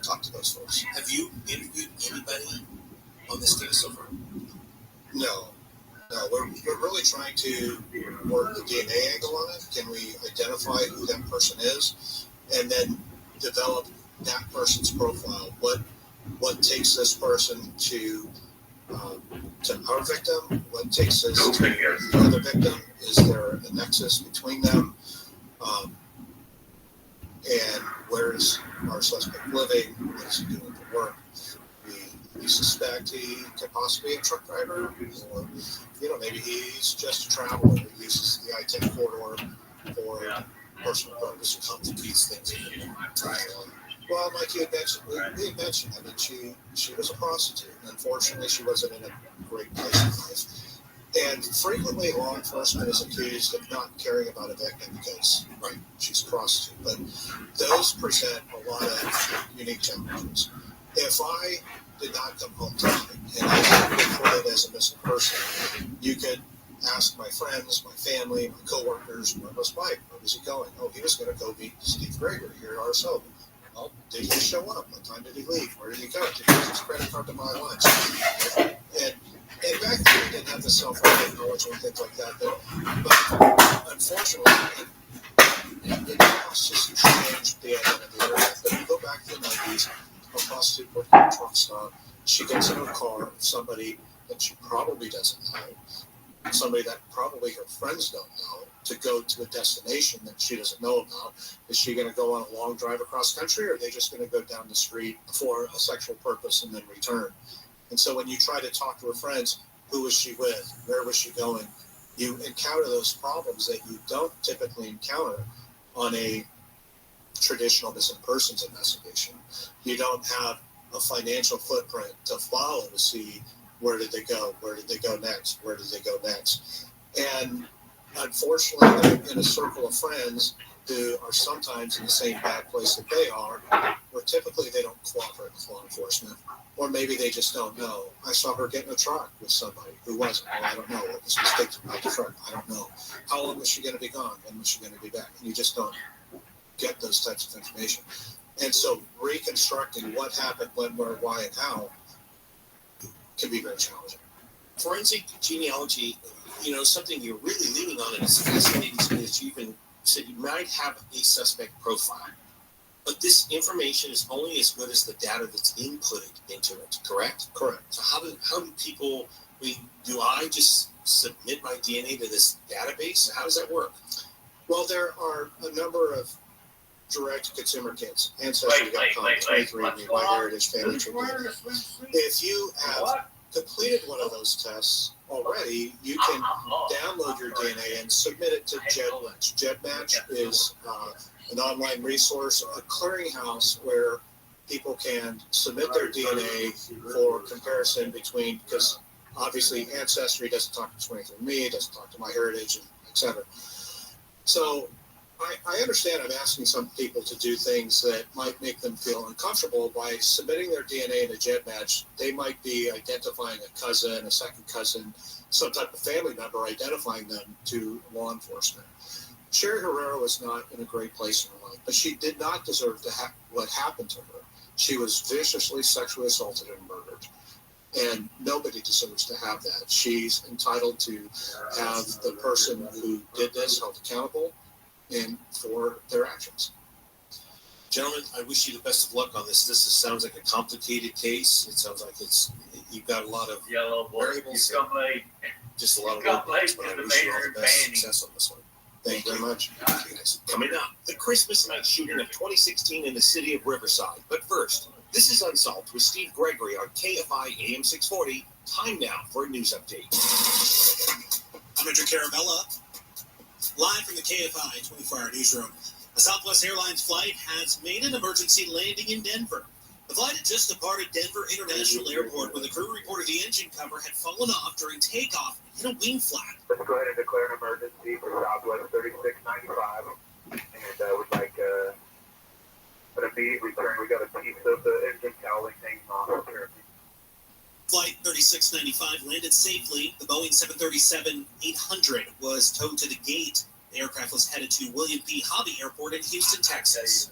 talk to those folks. Have you interviewed anybody on this case so far? No, we're really trying to work the DNA angle on it. Can we identify who that person is, and then develop that person's profile? What takes this person to our victim? What takes us to the other victim? Is there a nexus between them? And where's our suspect living? What is he doing for work? We suspect he could possibly be a truck driver, or maybe he's just a traveler who uses the I-10 corridor for personal purposes. Complicates things. Well, like you had mentioned, we had mentioned, I mean, she was a prostitute. Unfortunately, she wasn't in a great place in life. And frequently, law enforcement is accused of not caring about a victim because, she's a prostitute. But those present a lot of unique challenges. If I did not come home tonight, and I reported as a missing person. You could ask my friends, my family, my coworkers, where was Mike? Where was he going? Oh, he was going to go meet Steve Gregory here at RSO. Well, did he show up? What time did he leave? Where did he go? Did he use his credit card to buy lunch? And back then, we didn't have the cell phone technology and things like that. But unfortunately, it has just changed the identity of the internet. But if you go back to the 90s, a prostitute working at a truck stop, she gets in her car with somebody that she probably doesn't know, somebody that probably her friends don't know, to go to a destination that she doesn't know about. Is she going to go on a long drive across country, or are they just going to go down the street for a sexual purpose and then return? And so when you try to talk to her friends, who was she with? Where was she going? You encounter those problems that you don't typically encounter on a traditional missing persons investigation. You don't have a financial footprint to follow to see where did they go next, where did they go next. And unfortunately, they're in a circle of friends who are sometimes in the same bad place that they are, where typically they don't cooperate with law enforcement, or maybe they just don't know. I saw her get in a truck with somebody. Who was it? Well, I don't know. What was mistake about the truck? I don't know. How long was she going to be gone? When was she going to be back? And you just don't get those types of information. And so reconstructing what happened, when, where, why, and how can be very challenging. Forensic genealogy, something you're really leaning on, and it's fascinating to me that you even said you might have a suspect profile. But this information is only as good as the data that's inputted into it, correct? Correct. So how do people, do I just submit my DNA to this database? How does that work? Well, there are a number of direct-to-consumer kits, Ancestry.com, 23andMe, MyHeritage, Family Tree. If you have completed one of those tests already, you can download your DNA and submit it to GEDmatch. GEDmatch is an online resource, a clearinghouse where people can submit their DNA for comparison between, because obviously Ancestry doesn't talk to 23andMe, it doesn't talk to MyHeritage, etc. So I understand I'm asking some people to do things that might make them feel uncomfortable. By submitting their DNA in a GEDmatch, they might be identifying a cousin, a second cousin, some type of family member, identifying them to law enforcement. Sherry Herrera was not in a great place in her life, but she did not deserve to have what happened to her. She was viciously sexually assaulted and murdered. And nobody deserves to have that. She's entitled to have the person who did this held accountable and for their actions. Gentlemen, I wish you the best of luck on this. Sounds like a complicated case. It sounds like you've got a lot of variables. Just a lot of roadblocks, but I wish you all the best success on this one. Thank you very much. Coming up, the Christmas night shooting of 2016 in the city of Riverside. But first, this is Unsolved with Steve Gregory on KFI AM 640. Time now for a news update. I'm Andrew Carabella, live from the KFI 24-hour newsroom. A Southwest Airlines flight has made an emergency landing in Denver. The flight had just departed Denver International Airport when the crew reported the engine cover had fallen off during takeoff and hit a wing flap. Let's go ahead and declare an emergency for Southwest 3695. And we'd like an immediate return. We got a piece of the engine cowling hanging off apparently. Flight 3695 landed safely. The Boeing 737-800 was towed to the gate. The aircraft was headed to William P. Hobby Airport in Houston, Texas.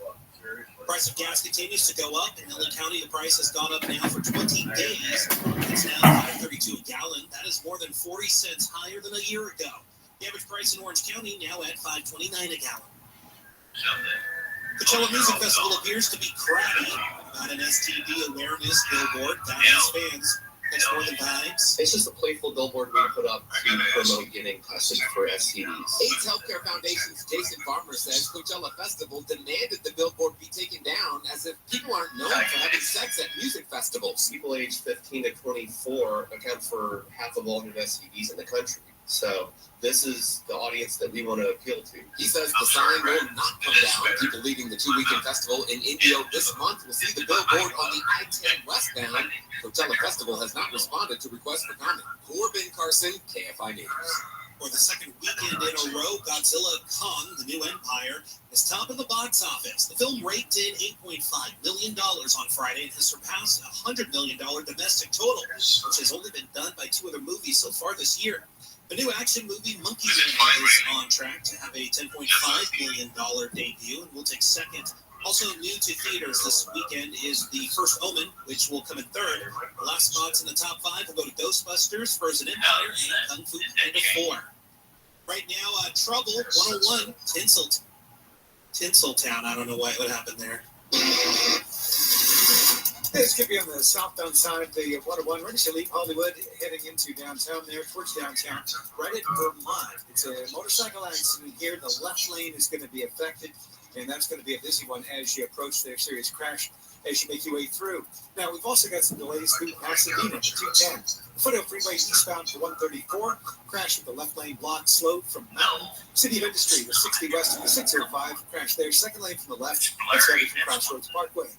The price of gas continues to go up. In Linn County, the price has gone up now for 20 days. It's now $5.32 a gallon. That is more than 40 cents higher than a year ago. The average price in Orange County now at $5.29 a gallon. Coachella Music Festival appears to be crowded. Not an STD awareness billboard. That has fans. That's more than vibes. It's just a playful billboard we put up to promote getting tested for STDs. AIDS Healthcare Foundation's Jason Farmer says Coachella Festival demanded the billboard be taken down, as if people aren't known for having sex at music festivals. People aged 15 to 24 account for half of all new STDs in the country. So this is the audience that we want to appeal to. He says the sign will not come down. People leaving the two-weekend festival in Indio this month will see the billboard on the I-10 westbound. Coachella Festival has not responded to requests for comment. Corbin Carson, KFI News. For the second weekend in a row, Godzilla Kong, the New Empire, is top of the box office. The film raked in $8.5 million on Friday and has surpassed a $100 million domestic total, which has only been done by 2 other movies so far this year. The new action movie Monkey Man is on track to have a $10.5 million debut and will take second. Also new to theaters this weekend is The First Omen, which will come in third. The last spots in the top 5 will go to Ghostbusters, Frozen Empire, and Kung Fu Panda 4. Right now, Trouble 101, Tinseltown. I don't know what happened there. This could be on the southbound side of the 101, ready to leave Hollywood, heading into downtown there, towards downtown, right at Vermont. It's a motorcycle accident here. The left lane is going to be affected, and that's going to be a busy one as you approach their serious crash as you make your way through. Now, we've also got some delays through Pasadena, 210. Foothill Freeway eastbound to 134. Crash with the left lane blocked, slowed from Mountain. City of Industry, the 60 west of the 605. Crash there, second lane from the left. That's headed from Crossroads Parkway.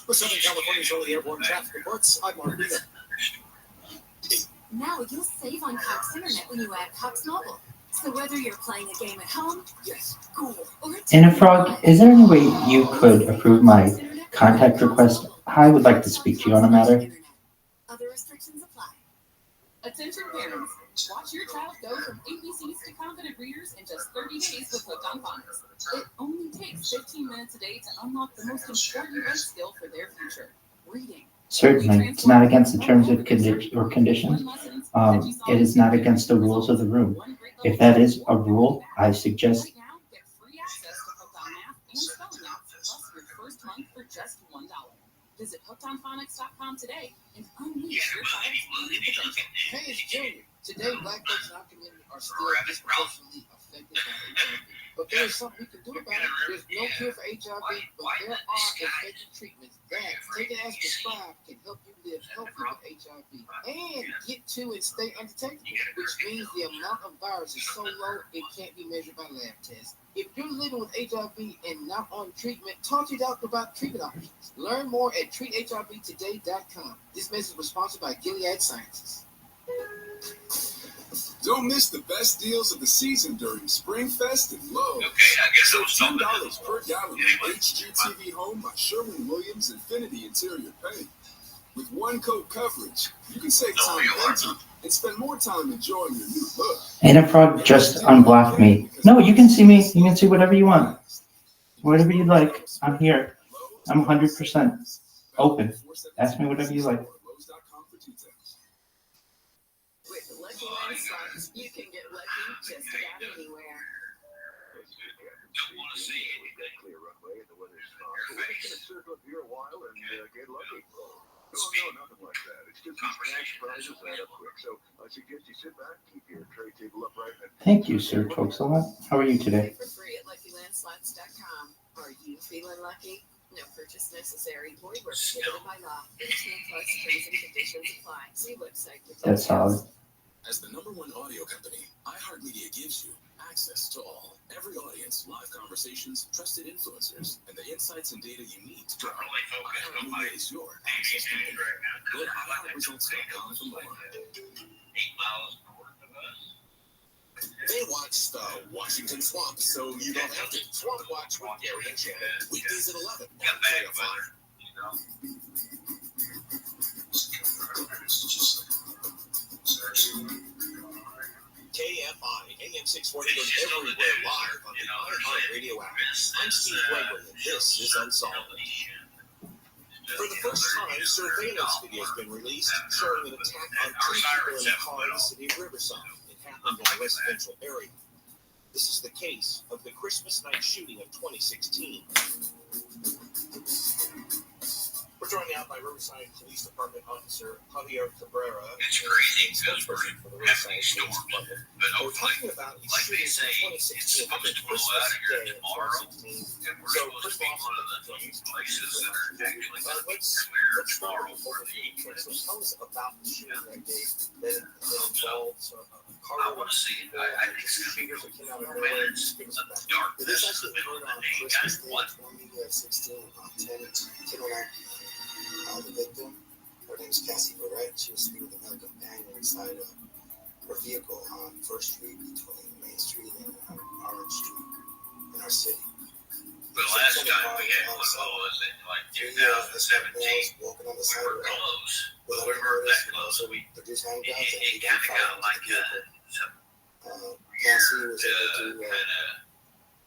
For Southern California's only airborne traffic reports, I'm Mark Rita. Now you'll save on Cox Internet when you add Cox Mobile. So whether you're playing a game at home, school, or Frog, is there any way you could approve my contact request? I would like to speak to you on a matter. Other restrictions apply. Attention parents, watch your child go from ABCs to confident readers in just 30 days with Hooked on Phonics. It only takes 15 minutes a day to unlock the most important life skill for their future, reading. Certainly, it's not against the terms or conditions. It is not against the rules of the room. If that is a rule, I suggest. Right now, get free access to Hooked on Math and Spelling Apps, plus your first month for just $1. Visit hookedonphonics.com today and unleash your child's learning potential. Hey, it's Junior. Today, Black folks in our community are still disproportionately affected by HIV. But there is something we can do about it. There's no cure for HIV, but there are effective treatments that, taken as prescribed, can help you live healthy with HIV and get to and stay undetectable, which means the amount of virus is so low it can't be measured by lab tests. If you're living with HIV and not on treatment, talk to your doctor about treatment options. Learn more at treathivtoday.com. This message was sponsored by Gilead Sciences. Don't miss the best deals of the season during Spring Fest and Lowe's. Okay, I guess I was $10 per gallon with HGTV Home by Sherwin-Williams Infinity Interior Paint. With one-coat coverage, you can save time painting and spend more time enjoying your new look. Frog just unblocked me. No, you can see me. You can see whatever you want. Whatever you like. I'm here. I'm 100% open. Ask me whatever you like. With the Lucky Land slots, you can get lucky just about anywhere. Don't want to see anything. Clear runway and the weather's fine. We're just going to circle up here a while and get lucky. No, nothing like that. It's just these cash prizes add up quick. So I suggest you sit back, keep your tray table upright. Thank you, Sir Toxalot. How are you today? Play for free at LuckyLandSlots.com. Are you feeling lucky? No purchase necessary. Void where prohibited by law. 18+ terms and conditions apply. See website for details. That's solid. As the #1 audio company, iHeartMedia gives you access to all, every audience, live conversations, trusted influencers, and the insights and data you need to grow. iHeartMedia is your access company. Go to iHeartResults.com for more. 8 miles north of us. They watch the Washington Swamp, so you don't have to. Swamp Watch with Gary and Shannon. Weekdays at 11. KFI, AM 640 goes everywhere live on the iHeartRadio app. I'm Steve Gregory, and this is Unsolved. For the first time, surveillance video has been released showing an attack on 2 people in a car in the city of Riverside. It happened in a residential area. This is the case of the Christmas night shooting of 2016. We're joined now by Riverside Police Department Officer Javier Cabrera, spokesperson for the Riverside Police Department. We're talking about a shooting in 2016 on Christmas Day of 2016. So, first of all, let's start with overview. So, tell us about the shooting that day that involved I want to see it. I think it's going to be a romance, darkness, This actually the middle occurred of on the day. Christmas Guys, Day what? 2016 on 10/09. The victim, her name is Cassie Barrett. She was speaking with another companion inside her vehicle on First Street between Main Street and Orange Street in our city. The last time we had one of those in like 2017, walking on the side we were of the road close. without We any were notice, that close. so we produced handguns and It we kind of fired got into like the vehicle. Cassie was able to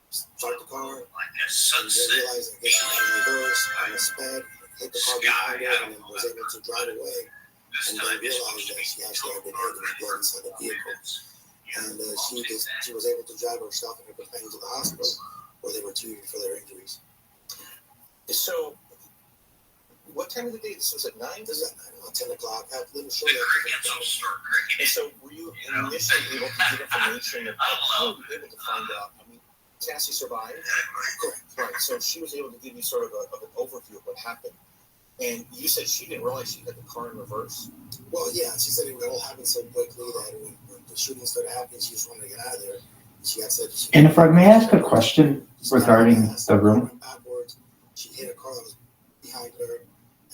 start the car. like a And sunset. they realized that she had a reverse on a sped, hit the car behind her, and then was able to drive away. This And time then it's supposed realized to that be she actually had been hit and blood inside the vehicle. And she was able to drive herself and her companion to the hospital where they were treated for their injuries. So, what time of the day? This was at 9? This is at 10 o'clock. I have a little shortly Crickets will after start And cricketing. so, were you initially able to get information about how were you able to find out? I mean, Cassie survived. Correct. Right. So she was able to give you sort of an overview of what happened. And you said she didn't realize she had the car in reverse. Well, yeah, she said it all happened so quickly that when the shooting started happening, she just wanted to get out of there. She had said she And if I may ask a question regarding the room, backwards. She hit a car that was behind her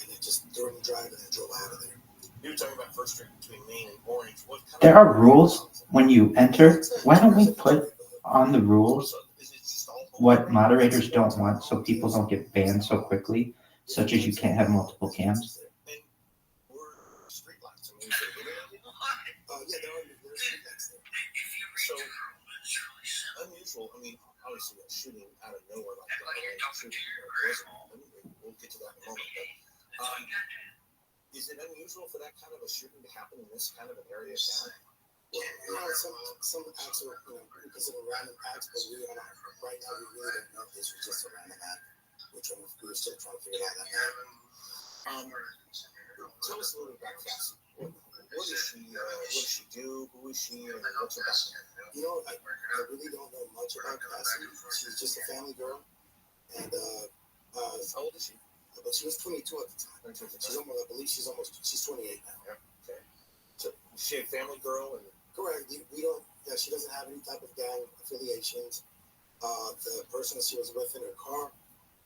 and it just threw her in the drive and then drove out of there. You were talking about First Street between Main and Orange. What kind there are rules when you enter. Why don't we put on the rules what moderators don't want so people don't get banned so quickly, such as you can't have multiple cams? And were street lights? I mean, Yeah, there are street lights there. so unusual. I mean, obviously, a shooting out of nowhere like that. We'll get to that in a moment. But is it unusual for that kind of a shooting to happen in this kind of an area of town? Well, some acts are, we consider random acts, but right now we really don't know if this was just a random act. We're still trying to figure out that out. Tell us a little bit about Cassie. What does she do? Who is she? And what's her background? I really don't know much about Cassie. She's just a family girl, and how old is she? But she was 22 at the time. She's almost, I believe she's 28 now. Yeah. Okay. So is she a family girl? And correct. We don't. Yeah, she doesn't have any type of gang affiliations. The person that she was with in her car,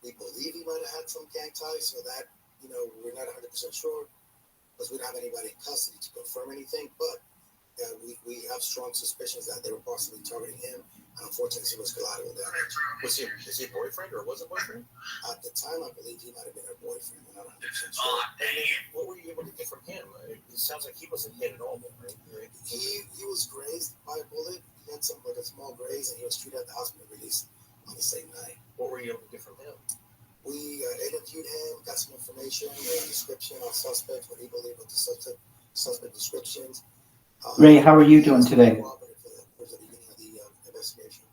we believe he might have had some gang ties, so that we're not 100% sure because we don't have anybody in custody to confirm anything. But we have strong suspicions that they were possibly targeting him. And unfortunately, he was collateral damage. Is he a boyfriend or was a boyfriend? At the time, I believe he might have been her boyfriend. We're not 100% sure. And what were you able to get from him? It sounds like he wasn't hit at all, right? He was grazed by a bullet. He had some a small graze, and he was treated at the hospital, released on the same night. What were you able to get from him? We interviewed him, got some information, a description on suspects, what he believed with the suspect descriptions. Ray, how are you doing today? For the beginning of the investigation.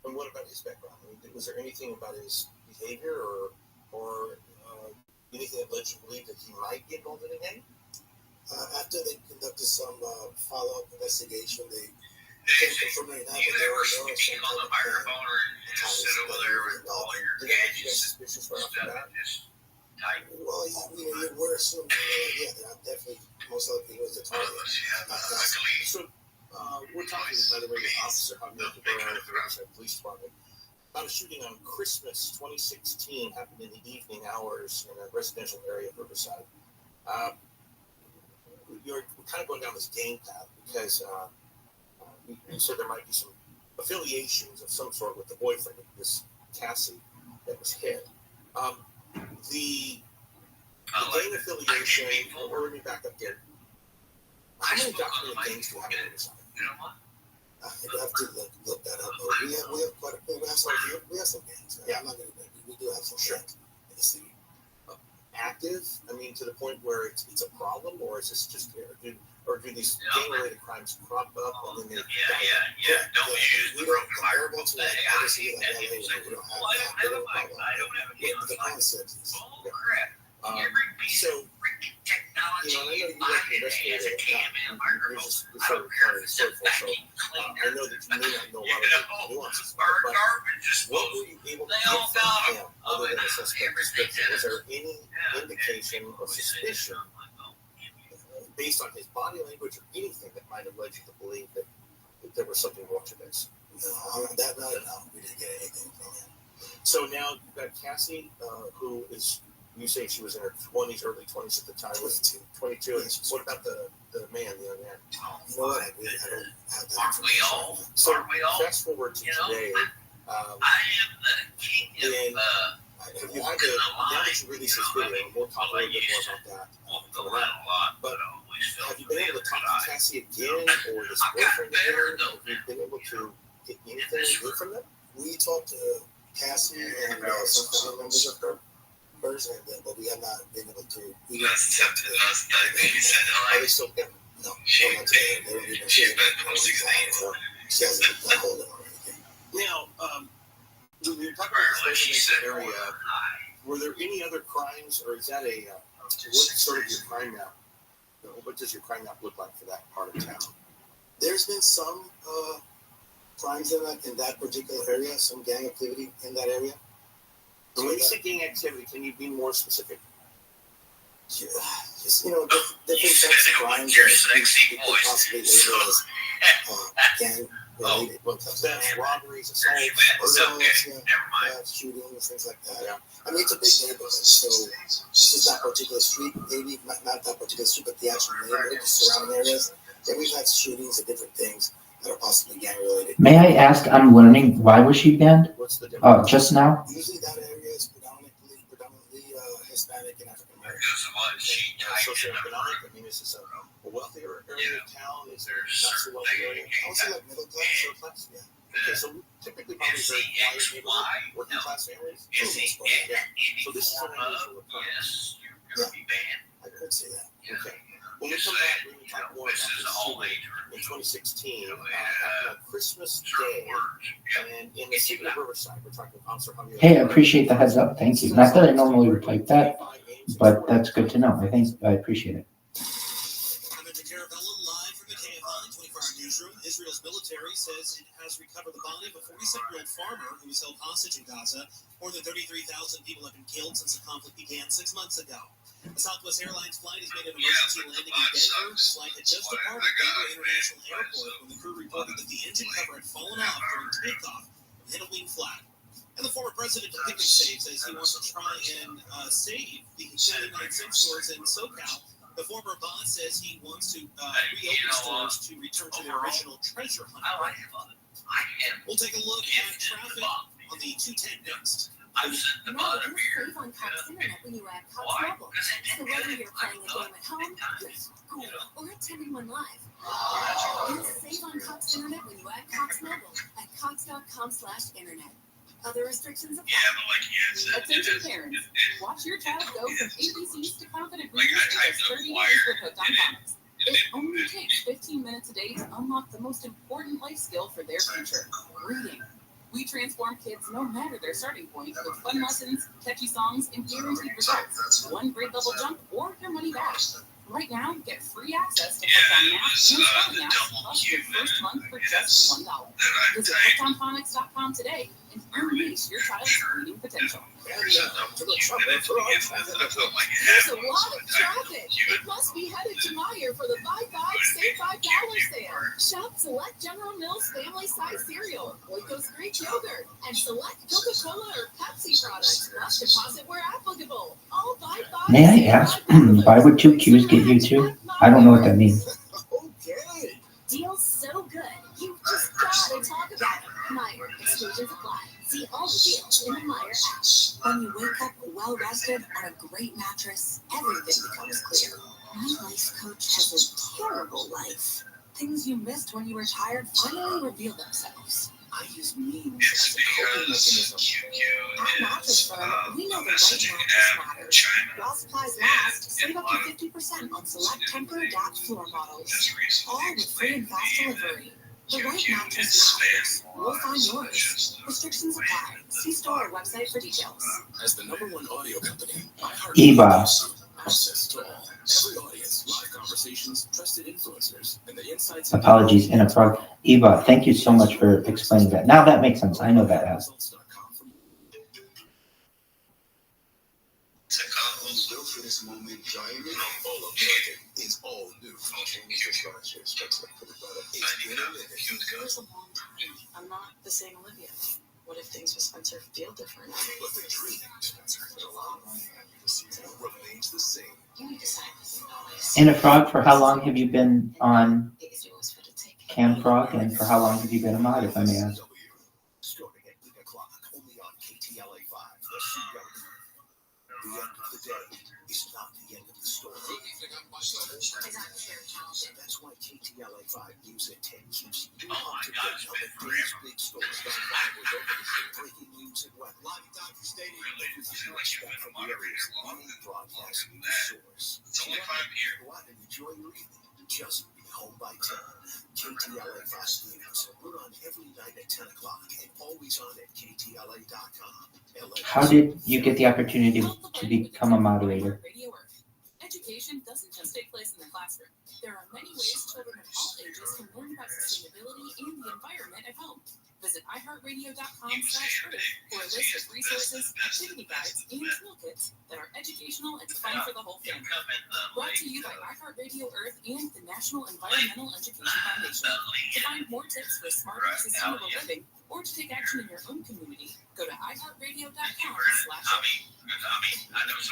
And what about his background? I mean, was there anything about his behavior or anything that led you to believe that he might get involved in a gang? After they conducted some follow-up investigation, they couldn't confirm any of that, but there were some type of sit over there with all your Did that make you guys suspicious right off the bat? Well, we're assuming, that definitely most likely was the target. So, we're talking, by the way, with Officer Javier Cabrera of the Rothschild Police Department about a shooting on Christmas 2016 happened in the evening hours in a residential area of Riverside. We're kind of going down this gang path because you said there might be some affiliations of some sort with the boyfriend of this Cassie that was hit. The gang affiliation, or let me back up there. How many documented gangs do you have in Riverside? I have to look that up. But we have quite a few. We have some gangs. Yeah. I'm not going to. We do have some gangs in the city. Active? I mean, to the point where it's a problem, or is this just or do these gang-related crimes crop up and then they die? Don't use the broken comparable to like obviously like LA, we don't have that. They don't have that. The concept is. So, and I know you like to investigate it. You're sort of kind of so I know that you may not know a lot of the nuances, but what were you able to get from him other than a suspect description? Was there any indication or suspicion based on his body language or anything that might have led you to believe that there was something more to this? No, that night, no, we didn't get anything from him. So now you've got Cassie, who is, you say she was in her 20s, early 20s at the time. 22. 22. And what about the the man, the young man. You know what? I don't have that. Aren't we all? So Aren't we all? fast forward to today. I am the king of Have you had the, now that you release this video, we'll talk a little bit more about that. walk around a lot, But but I always felt have you been able to talk to Cassie again, or this boyfriend again? Have you been able to get anything good from them? We talked to Cassie and some family members of hers, but we have not been able to. We That's tempting us. Maybe said Are they still together? No. She's been posting things. She hasn't been holding or anything. Now, when you're talking about the special area, were there any other crimes, or is that what's sort of your crime map? What does your crime map look like for that part of town? There's been some crimes in that particular area, some gang activity in that area. So when you say gang activity, can you be more specific? Yeah, just, different types of crimes that possibly label as gang related. Thefts, robberies, assaults, shootings, things like that. Yeah. I mean, it's a big neighborhood, so it's just that particular street, maybe not that particular street, but the actual neighborhood, the surrounding areas. And we've had shootings and different things that are possibly gang related. May I ask, I'm learning, why was she banned? What's the difference? Just now? Usually that area is predominantly Hispanic and African American. Socioeconomic, I mean, is this a wealthier area of town? Is there not so wealthy area? I would say like middle class, middle class, yeah. Okay, so typically probably very quiet neighborhood, working class families. Yeah. So this is an unusual occurrence. I could say that. Okay. When we come back, we're going to talk more about this shooting in 2016 on Christmas Day, and in the city of Riverside, we're talking Officer Javier. Hey, I appreciate the heads up. Thank you. Not that I normally would like that, but that's good to know. I appreciate it. Israel's military says it has recovered the body of a 47-year-old farmer who was held hostage in Gaza. More than 33,000 people have been killed since the conflict began 6 months ago. A Southwest Airlines flight has made an emergency landing in Denver. The flight had just departed Denver International Airport when the crew reported that the engine cover had fallen off during takeoff and hit a wing flat. And the former president of Picnic Save says he wants to try and save the 99-cent stores in SoCal. The former boss says he wants to reopen stores to return to their original treasure hunt. We'll take a look at traffic on the 210 next. You're safe on Cox Internet when you add Cox Mobile. So whether you're playing a game at home, school, or attending one live, you're safe on Cox Internet when you add Cox Mobile at cox.com/internet. Other restrictions apply. Attention parents, watch your child go from ABCs to confident readers in just 30 days with hooked on phonics. It only takes 15 minutes a day to unlock the most important life skill for their future, reading. We transform kids no matter their starting point with fun lessons, catchy songs, and guaranteed results. One grade level jump or your money back. Right now, get free access to Hooked on Math and Spelling Apps plus your first month for just $1. Visit hookedonphonics.com today and unleash your child's reading potential. There's a lot of traffic. It must be headed to Meijer for the Buy 5, Save $5 sale. Shop select General Mills family size cereal, Oikos Greek yogurt, and select Coca-Cola or Pepsi products, plus deposit where applicable. All Buy 5. May I ask, why would 2 Qs get you 2? I don't know what that means. Okay. Deal's so good, you've just gotta talk about it. Meijer, exclusions apply. See all the deals in the Meijer app. When you wake up well rested on a great mattress, everything becomes clear. My life coach has a terrible life. Things you missed when you were tired finally reveal themselves. I use memes as a coping mechanism. At Mattress Firm, we know the right mattress matters. While supplies last, save up to 50% on select Tempur-Adapt floor models. All with free and fast delivery. The right mattress matters. We'll find yours. Restrictions apply. See store or website for details. As the #1 audio company, Eva. Access to all. Every audience, live conversations, trusted influencers, and the insights. Apologies, in a frog. Eva, thank you so much for explaining that. Now that makes sense. I know that has. Built for this moment, giant all American is all new. It's a long time. I'm not the same Olivia. What if things with Spencer feel different? But the dream Spencer remains the same. You need to sign this. And a Frog, for how long have you been on Cam Frog, and for how long have you been a mod, if I may ask? Starting at 8 o'clock, only on KTLA 5, the CW. The end of the day is not the end of the story. That's why KTLA 5 News at 10 keeps you up to date on the day's big stories gone viral over the breaking news and what live at Dodger Stadium with you expect from the area's leading broadcast news source. It's only 5 here. Go out and enjoy your evening. Just be home by 10. KTLA 5 News. We're on every night at 10 o'clock and always on at KTLA.com. How did you get the opportunity to become a moderator? Education doesn't just take place in the classroom. There are many ways children of all ages can learn about sustainability and the environment at home. Visit iHeartRadio.com/Earth for a list of resources, activity guides, and toolkits that are educational and fun for the whole family. Brought to you by iHeartRadio Earth and the National Environmental Education Foundation. To find more tips for smarter, sustainable living, or to take action in your own community, go to iHeartRadio.com/Earth.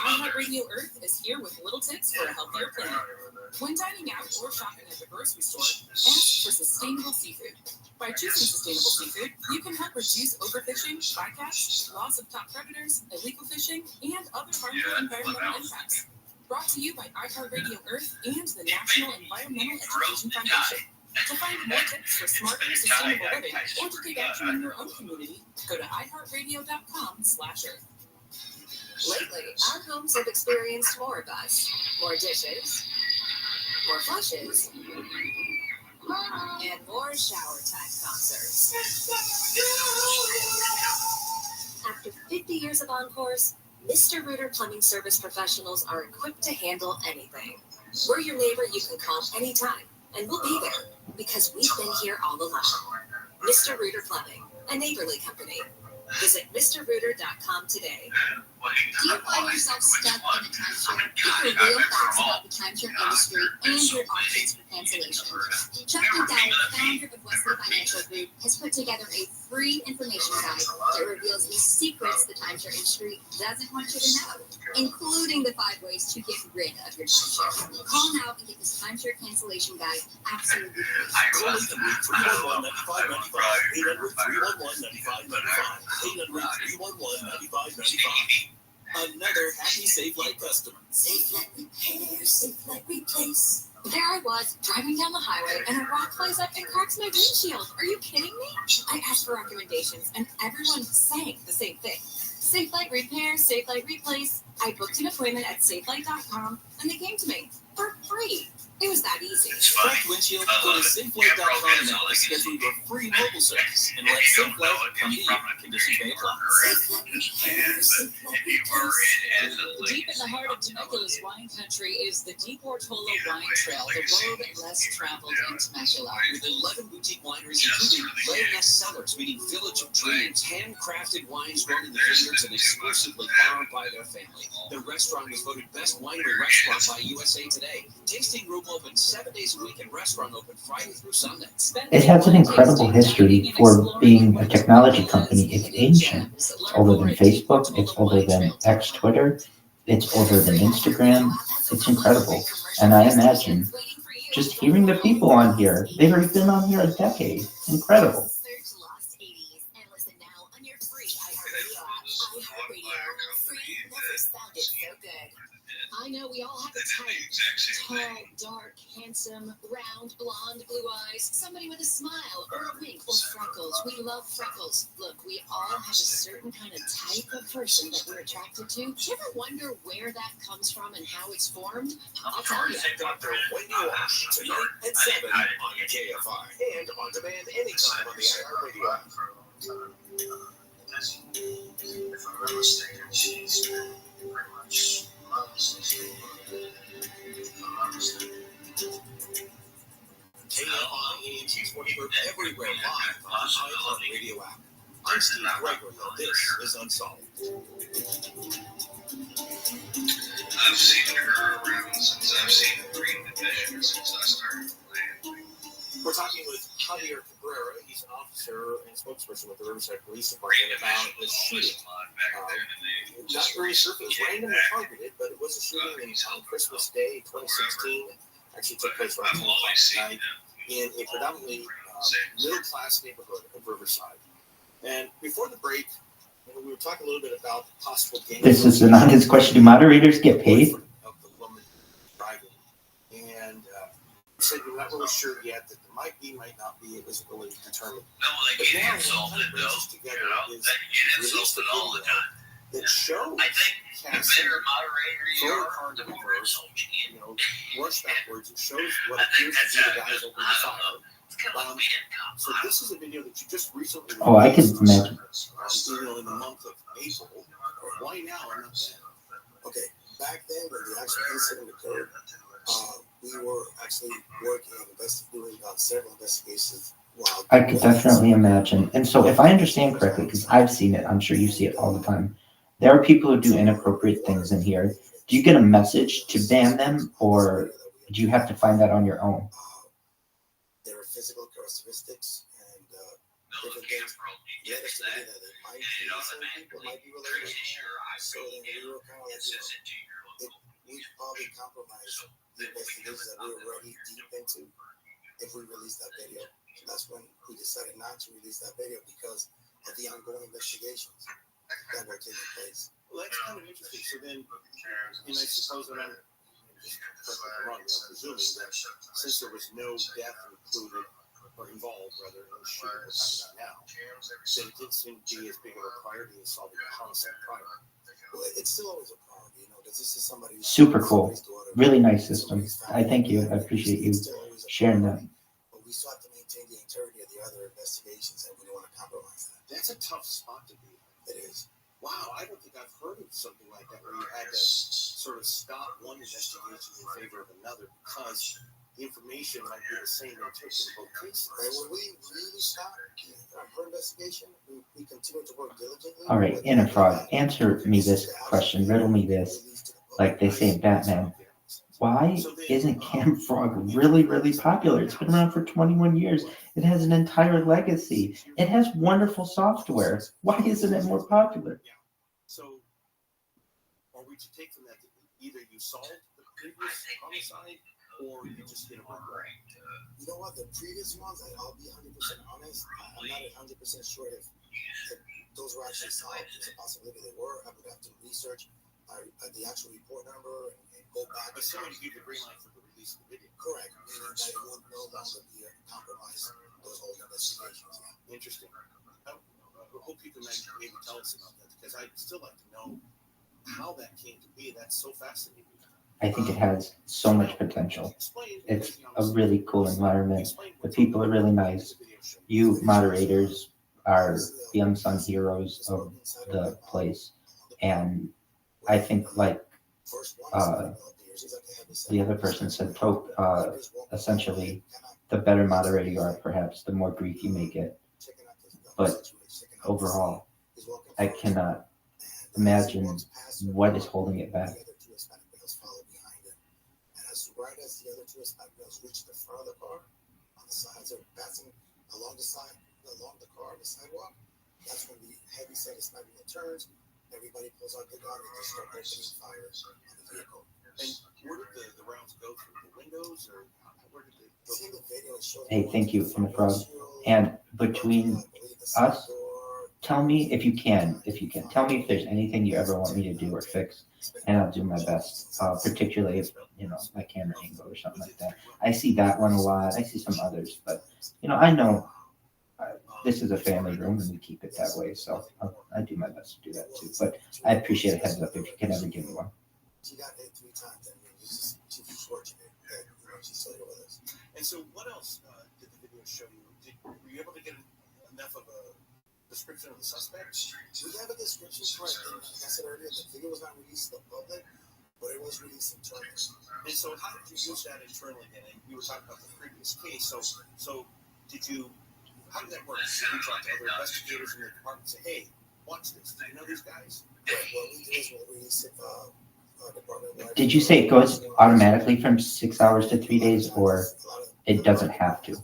iHeartRadio Earth is here with little tips for a healthier planet. When dining out or shopping at the grocery store, ask for sustainable seafood. By choosing sustainable seafood, you can help reduce overfishing, bycatch, loss of top predators, illegal fishing, and other harmful environmental impacts. Brought to you by iHeartRadio Earth and the National Environmental Education Foundation. To find more tips for smarter, sustainable living, or to take action in your own community, go to iHeartRadio.com/Earth. Lately, our homes have experienced more of us. More dishes, more flushes, and more shower time concerts. After 50 years of encores, Mr. Rooter Plumbing Service professionals are equipped to handle anything. We're your neighbor you can call anytime, and we'll be there because we've been here all along. Mr. Rooter Plumbing, a neighborly company. Visit MrRooter.com today. Do you find yourself stuck in a timeshare? Get the real facts about the timeshare industry and your options for cancellation. Chuck McDowell, founder of Wesley Financial Group, has put together a free information guide that reveals the secrets the timeshare industry doesn't want you to know, including the 5 ways to get rid of your timeshare. Call now and get this timeshare cancellation guide absolutely free. Call 800-311-9595. Another happy Safe Light customer. Safe Light Repair, Safe Light Replace. There I was, driving down the highway, and a rock flies up and cracks my windshield. Are you kidding me? I asked for recommendations, and everyone sang the same thing. Safe Light Repair, Safe Light Replace. I booked an appointment at SafeLight.com, and they came to me for free. It was that easy. Cracked windshield, go to SafeLight.com now to schedule your free mobile service and let SafeLight come to you. Conditions may apply. Deep in the heart of Temecula's wine country is the Deep Ortola Wine Trail, the road less traveled in Temecula. With 11 boutique wineries, including Leoness Cellars, meaning Village of Dreams, handcrafted wines grown in the vineyards and exclusively farmed by their family. The restaurant was voted best winery restaurant by USA Today. Tasting room open 7 days a week and restaurant open Friday through Sunday. It has an incredible history for being a technology company. It's ancient. It's older than Facebook. It's older than X Twitter. It's older than Instagram. It's incredible. And I imagine just hearing the people on here, they've already been on here a decade. Incredible. I know we all have a type. Tall, dark, handsome, round, blonde, blue eyes, somebody with a smile or a wink or freckles. We love freckles. Look, we all have a certain kind of type of person that we're attracted to. Do you ever wonder where that comes from and how it's formed? I'll tell you. Dr. Wendy Walsh, tonight at 7 on KFI and on demand anytime on the iHeartRadio app. If I'm not mistaken, she's pretty much loves this people. If I'm not mistaken. KFI and T24 everywhere live on the iHeartRadio app. I'm Steve Gregory, and this is Unsolved. I've seen her around since I've seen the Green Division since I started playing. We're talking with Javier Cabrera. He he's an officer and spokesperson with the Riverside Police Department about the shooting. Not really sure if it was randomly targeted, but it was a shooting on Christmas Day, 2016. Actually took place around 10 o'clock at night in a predominantly middle-class neighborhood of Riverside. And before the break, we were talking a little bit about possible gang. This is an honest question. Do moderators get paid? Of the woman driving. And said we're not really sure yet that there might be, might not be. It wasn't really determined. But now what kind of brings us together is release the video that shows Cassie throwing a car into reverse, rush backwards. It shows what appears to be the guys opening the fire. So this is a video that you just recently released. Oh, I can imagine. In the month of April. Why now? I'm not saying. Okay, back then when the actual incident occurred, we were actually working on doing several investigations. I could definitely imagine. And so if I understand correctly, because I've seen it, I'm sure you see it all the time, there are people who do inappropriate things in here. Do you get a message to ban them, or do you have to find that on your own? There are physical characteristics and different things. Let us to believe that they might be, some people might be related. So then we were kind of like, we probably compromised the investigations that we were already deep into if we released that video. So that's when we decided not to release that video because of the ongoing investigations that were taking place. Well, that's kind of interesting. So then, I suppose that I'm just wrong, I'm presuming that since there was no death included or involved, rather, in the shooting we're talking about now, then it didn't seem to be as big of a priority as solving the homicide prior. Well, it's still always a priority, because this is somebody. Super cool. Really nice system. I thank you. I appreciate you sharing that. But we still have to maintain the integrity of the other investigations, and we don't want to compromise that. That's a tough spot to be. It is. Wow, I don't think I've heard of something like that where you had to sort of stop one investigation in favor of another because the information might be the same in both cases. And when we really stopped our investigation, we continue to work diligently. All right, Interfrog, answer me this question, riddle me this, like they say in Batman. Why isn't Camfrog really, really popular? It's been around for 21 years. It has an entire legacy. It has wonderful software. Why isn't it more popular? Yeah. So, are we to take from that either you solved the previous homicide or you just hit a home run? You know what? The previous ones, I'll be 100% honest. I'm not 100% sure if those were actually solved. There's a possibility they were. I would have to research the actual report number and go back. But somebody gave the green light for the release of the video. Correct. Meaning that it will no longer be a compromise those old investigations. Yeah. Interesting. I hope you can maybe tell us about that because I'd still like to know how that came to be. That's so fascinating. I think it has so much potential. It's a really cool environment. The people are really nice. You moderators are the unsung heroes of the place. And I think, like the other person said, essentially, the better moderator you are, perhaps, the more grief you may get. But overall, I cannot imagine what is holding it back. Right as the other two Hispanic males reach the front of the car, on the sides, or passing along the side, along the car, the sidewalk, that's when the heavy set Hispanic male turns. Everybody pulls out the gun and they start opening fires on the vehicle. And where did the rounds go through? The windows, or where did they go? See the video shows. Hey, thank you, Frog. And between us, tell me if you can, tell me if there's anything you ever want me to do or fix, and I'll do my best, particularly if, my camera angle or something like that. I see that one a lot. I see some others, but, I know this is a family room and we keep it that way, so I do my best to do that too. But I appreciate a heads up if you can ever give me one. She got hit 3 times, and she's fortunate that she's still here with us. And so what else did the video show you? Were you able to get enough of a description of the suspects? We have a description for it. Like I said earlier, the video was not released to the public, but it was released internally. And so how did you use that internally then? And you were talking about the previous case. So how did that work? Did you reach out to other investigators in the department and say, hey, watch this. Do you know these guys? Right. What we do is we'll release it department. Did you say it goes automatically from 6 hours to 3 days, or it doesn't have to?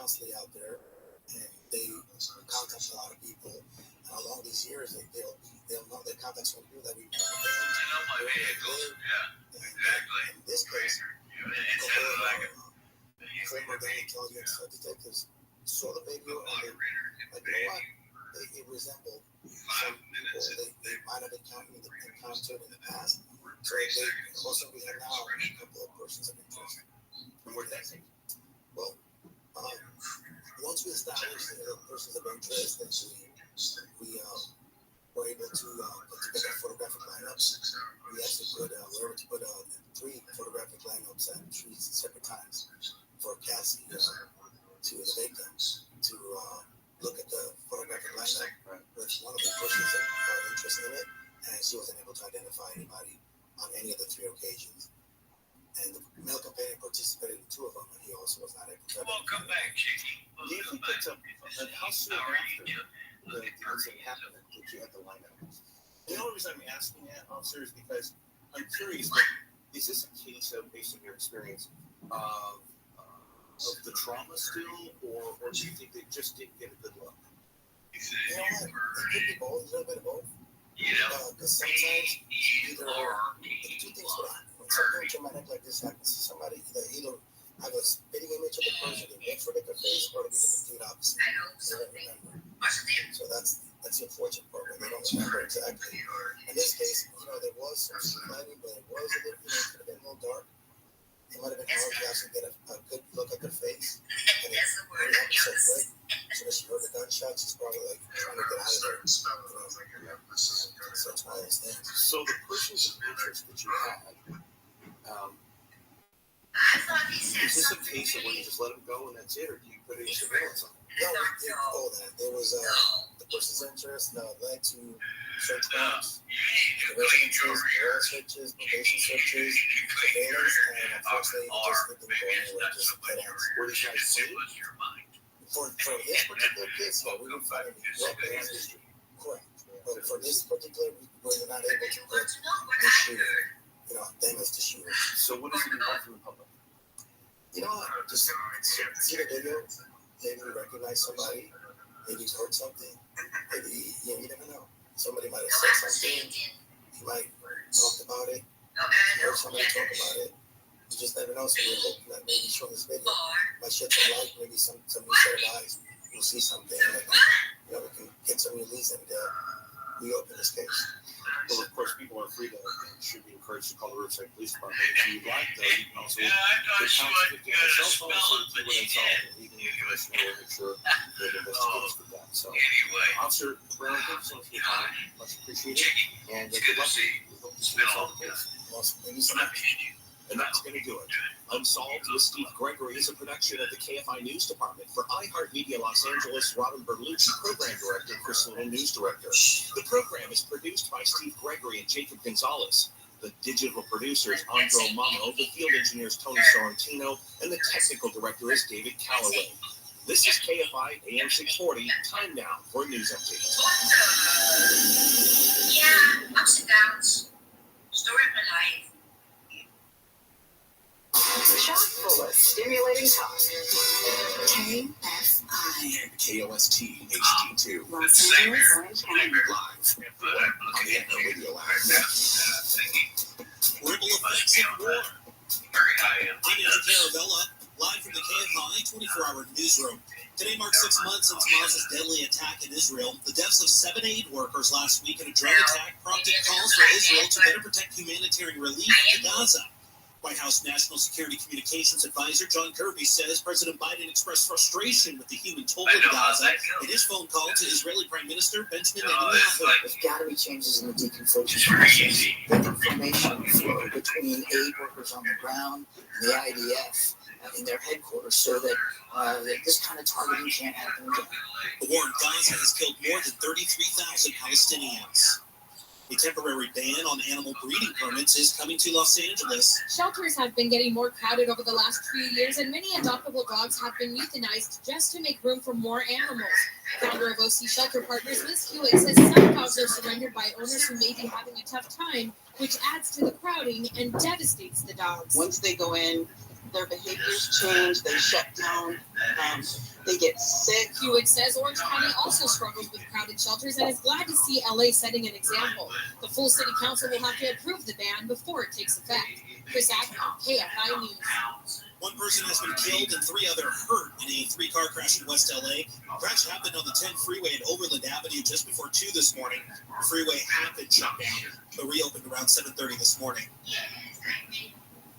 constantly out there, and they contact a lot of people. And along these years, they'll know they contact some people that we know. In this case, a couple of former Danny intelligence detectives saw the video and they, like, you know what? It resembled some people they might have encountered in the past. So also we have now a couple of persons of interest. And what did that say? Well, once we established the persons of interest, and we were able to put together photographic lineups. We actually were able to put 3 photographic lineups at 3 separate times for Cassie to the victims to look at the photographic lineup with one of the persons that are interested in it, and she wasn't able to identify anybody on any of the 3 occasions. And the male companion participated in 2 of them, and he also was not able to identify. Welcome back, Chicky. Do you think that's how soon after the incident happened that you had the lineup? The only reason I'm asking that, officer, is because I'm curious, is this a case of, based on your experience, of the trauma still, or do you think they just didn't get a good look? You know what? It could be both, a little bit of both. Because sometimes either the 2 things would happen. When something traumatic like this happens to somebody, either have a spitting image of the person and wait for their face, or it'll be the complete opposite. They don't remember. So that's the unfortunate part, when they don't remember exactly. In this case, there was some street lighting, but it was a little, it could have been a little dark. It might have been hard to actually get a good look at their face. And it really happened so quick. So when she heard the gunshot, she's probably like trying to get out of there. So it's one of those things. So the persons of interest that you had, is this a case of where you just let them go and that's it, or do you put any surveillance on them? No, we did all that. There was the person's interest led to search warrants, the residences, parole searches, probation searches, surveillance, and unfortunately, it just didn't go anywhere. Just dead ends. Were these guys seen? For this particular case, we didn't find any weapons. Correct. But for this particular, we were not able to put the shooter, them as the shooter. So what does it mean from the public? You know what? Just see the video. Maybe recognize somebody. Maybe heard something. Maybe you never know. Somebody might have said something. You might talk about it. Heard somebody talk about it. You just never know. So we're hoping that maybe showing this video might shed some light. Maybe some new set of eyes. We'll see something. We can get some release and reopen this case. Well, of course, people are free to and should be encouraged to call the Riverside Police Department if you'd like, though. You can also get cell phone so you can unsolved and even the commissioner will make sure that investigators for that. So, Officer Brown, thank you so much for your time. Much appreciated. And good luck. We hope to see you solve the case. Thank you so much. And that's going to do it. Unsolved with Steve Gregory is a production of the KFI News Department. For iHeartMedia Los Angeles, Robin Berlucci, Program Director, Chris Little, News Director. The program is produced by Steve Gregory and Jacob Gonzalez. The digital producer is Andro Mamo, the field engineer is Tony Sorrentino, and the technical director is David Calloway. This is KFI AM 640. Time now for a news update. Yeah, ups and downs. Story of my life. Chock full of stimulating talk. KFI and KOST HD2. Los Angeles, Orange County. Live on the Echo Radio app. Ripple effects of war. I'm Andy Caravella, live from the KFI 24-hour newsroom. Today marks 6 months since Hamas's deadly attack in Israel. The deaths of 7 aid workers last week in a drone attack prompted calls for Israel to better protect humanitarian relief to Gaza. White House National Security Communications Advisor John Kirby says President Biden expressed frustration with the human toll in Gaza in his phone call to Israeli Prime Minister Benjamin Netanyahu. There's got to be changes in the deconfliction process. The information flow between aid workers on the ground and the IDF in their headquarters so that this kind of targeting can't happen again. The war in Gaza has killed more than 33,000 Palestinians. A temporary ban on animal breeding permits is coming to Los Angeles. Shelters have been getting more crowded over the last few years, and many adoptable dogs have been euthanized just to make room for more animals. Founder of OC Shelter Partners, Liz Hewitt, says some dogs are surrendered by owners who may be having a tough time, which adds to the crowding and devastates the dogs. Once they go in, their behaviors change, they shut down, they get sick. Hewitt says Orange County also struggles with crowded shelters and is glad to see LA setting an example. The full city council will have to approve the ban before it takes effect. Chris Ackman, KFI News. One person has been killed and 3 others hurt in a 3-car crash in West LA. The crash happened on the 10 freeway at Overland Avenue just before 2 this morning. The freeway had been shut down, but reopened around 7:30 this morning.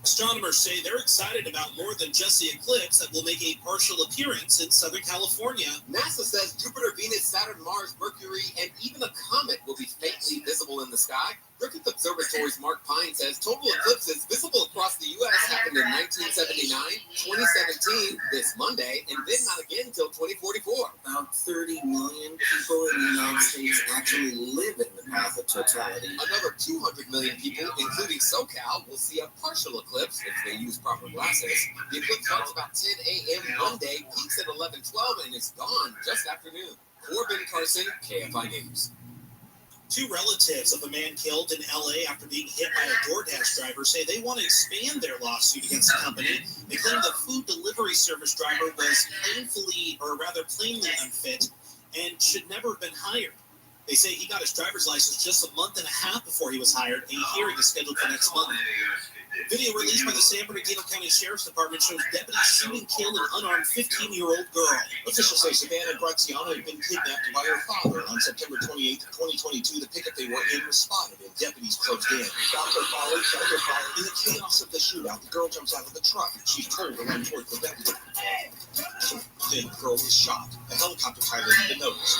Astronomers say they're excited about more than just the eclipse that will make a partial appearance in Southern California. NASA says Jupiter, Venus, Saturn, Mars, Mercury, and even a comet will be faintly visible in the sky. Griffith Observatory's Mark Pine says total eclipses visible across the U.S. happened in 1979, 2017, this Monday, and then not again until 2044. About 30 million people in the United States actually live in the path of totality. Another 200 million people, including SoCal, will see a partial eclipse if they use proper glasses. The eclipse starts about 10 a.m. Monday, peaks at 11:12, and is gone just after noon. Corbin Carson, KFI News. 2 relatives of a man killed in LA after being hit by a DoorDash driver say they want to expand their lawsuit against the company. They claim the food delivery service driver was plainly unfit and should never have been hired. They say he got his driver's license just a month and a half before he was hired. A hearing is scheduled for next month. Video released by the San Bernardino County Sheriff's Department shows deputies shooting killed an unarmed 15-year-old girl. Officials say Savannah Graziano had been kidnapped by her father on September 28, 2022. The pickup they were in responded and deputies closed in. Shelter fire. In the chaos of the shootout, the girl jumps out of the truck. She's told to run towards the deputy. Then the girl was shot. A helicopter pilot hit the nose.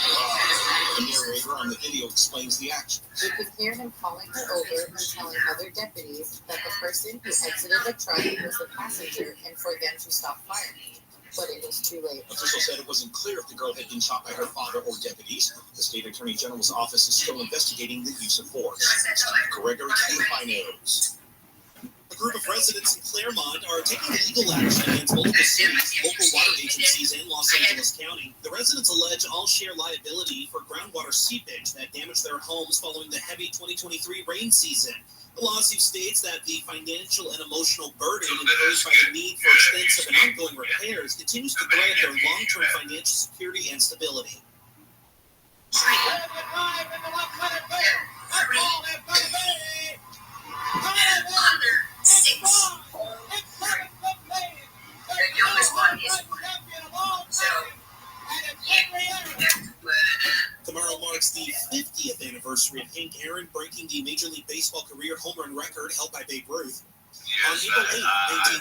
The narrator on the video explains the action. You could hear him calling her over and telling other deputies that the person who exited the truck was the passenger and for them to stop firing. But it was too late. Officials said it wasn't clear if the girl had been shot by her father or deputies. The state attorney general's office is still investigating the use of force. Steve Gregory, KFI News. A group of residents in Claremont are taking legal action against multiple cities, local water agencies, and Los Angeles County. The residents allege all share liability for groundwater seepage that damaged their homes following the heavy 2023 rain season. The lawsuit states that the financial and emotional burden imposed by the need for extensive and ongoing repairs continues to threaten their long-term financial security and stability. The youngest one is 1. So, Tomorrow marks the 50th anniversary of Hank Aaron breaking the Major League Baseball career home run record held by Babe Ruth. On April 8,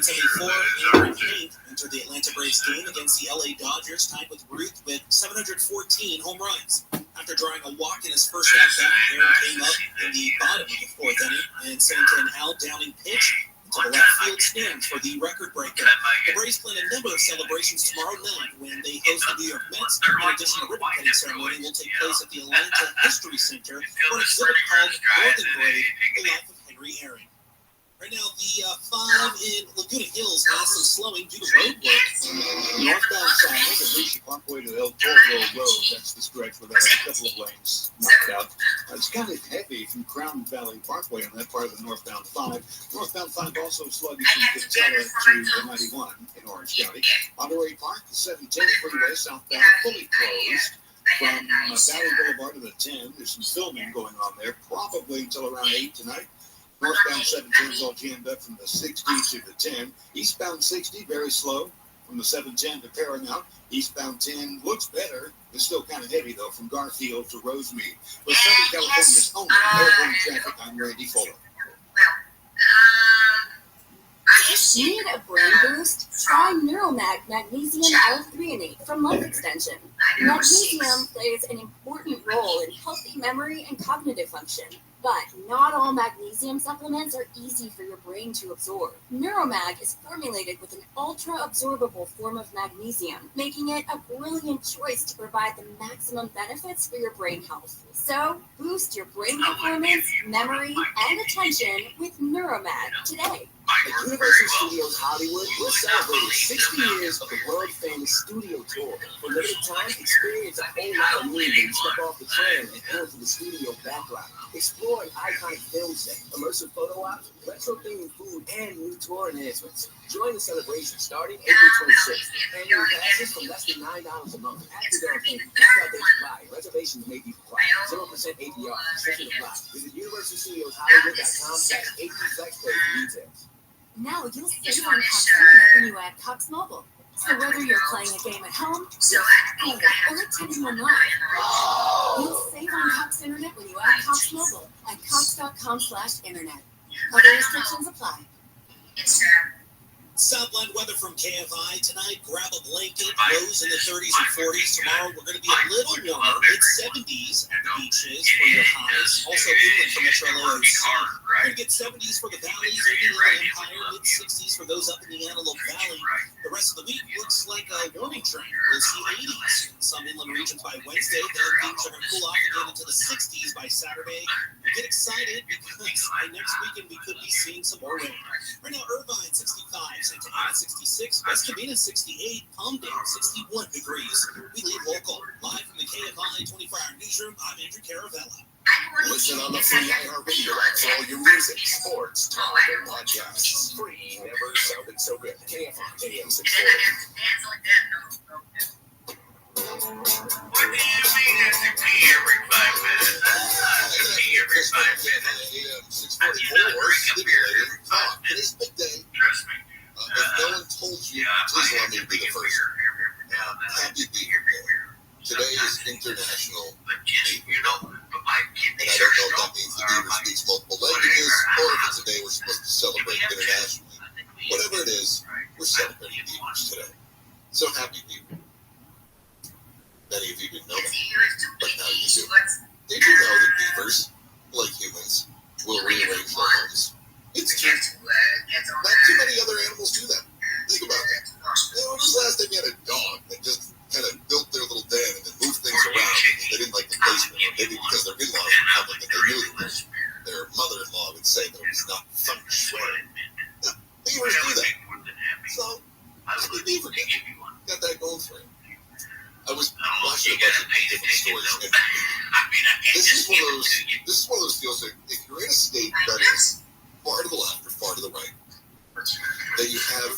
1974, Aaron Hank entered the Atlanta Braves game against the LA Dodgers, tied with Ruth with 714 home runs. After drawing a walk in his first at-bat, Aaron came up in the bottom of the 4th inning and sent an out-downing pitch to the left field stands for the record breaker. The Braves plan a number of celebrations tomorrow night when they host the New York Mets. In addition, a ribbon cutting ceremony will take place at the Atlanta History Center for an exhibit called Northern Grade, The Life of Henry Aaron. Right now, the 5 in Laguna Hills has some slowing due to road work. Northbound side of Alicia Parkway to El Toro Road. That's the stretch where they have a couple of lanes knocked out. It's kind of heavy from Crown Valley Parkway on that part of the northbound 5. Northbound 5 also sluggish from Coachella to the 91 in Orange County. Monterey Park, the 710 freeway southbound fully closed. From Valley Boulevard to the 10, there's some filming going on there, probably until around 8 tonight. Northbound 710 is all jammed up from the 60 to the 10. Eastbound 60, very slow from the 710 to Paramount. Eastbound 10 looks better. It's still kind of heavy, though, from Garfield to Rosemead. With Southern California's only airborne traffic, I'm Randy Fuller. Need a brain boost? Try Neuromag Magnesium L-threonate from Life Extension. Magnesium plays an important role in healthy memory and cognitive function. But not all magnesium supplements are easy for your brain to absorb. Neuromag is formulated with an ultra-absorbable form of magnesium, making it a brilliant choice to provide the maximum benefits for your brain health. So, boost your brain performance, memory, and attention with Neuromag today. At Universal Studios Hollywood, we're celebrating 60 years of the world-famous studio tour. For limited time, experience a whole lot of movies when you step off the tram and enter the studio background. Explore an iconic film set, immersive photo ops, retro-themed food, and new tour enhancements. Join the celebration starting April 26th. Annual passes for less than $9 a month. After down payment, discount dates apply. Reservations may be required. 0% APR. Restrictions apply. Visit UniversalStudiosHollywood.com/APFlexPay for details. Now you'll save on Cox Internet when you add Cox Mobile. So whether you're playing a game at home, or attending one live, you'll save on Cox Internet when you add Cox Mobile at cox.com/internet. Other restrictions apply. Southland weather from KFI. Tonight, grab a blanket, lows in the 30s and 40s. Tomorrow, we're going to be a little warmer, mid-70s at the beaches for your highs. Also, inland for Metro LA. We're going to get 70s for the valleys, Inland Empire, mid-60s for those up in the Antelope Valley. The rest of the week looks like a warming trend. We'll see 80s in some inland regions by Wednesday. Then things are going to cool off again into the 60s by Saturday. Get excited because by next weekend we could be seeing some more rain. Right now, Irvine 65, Santa Ana 66, West Covina 68, Palmdale 61 degrees. We lead local. Live from the KFI 24-hour newsroom, I'm Andrew Caravella. Listen on the free iHeartRadio app for all your music, sports, talk, and podcasts. Free never sounded so good. KFI AM 640. What do you mean it's a pee every 5 minutes? That's a pee every 5 minutes. AM 644, stimulating talk. It is big day. Trust me. If no one told you, please allow me to be the first. Happy Beer Day. Today is International Beer. You know, my And kidneys I don't are know if that strong. means the beaver speaks multiple languages, or if it's a day we're supposed to celebrate internationally. Whatever it is, we're celebrating beavers today. So happy beaver. Many of you didn't know that, but now you do. Did you know that beavers, like humans, will rearrange their homes? It's true. Not too many other animals do that. Think about that. When was the last time you had a dog that just kind of built their little den and then moved things around because they didn't like the placement, or maybe because their in-laws were public and they knew that their mother-in-law would say that it was not feng shui. Beavers do that. So, happy Beaver Day. Got that going for you. I was watching a bunch of different stories, and this is one of those deals that if you're in a state that is far to the left or far to the right, then you have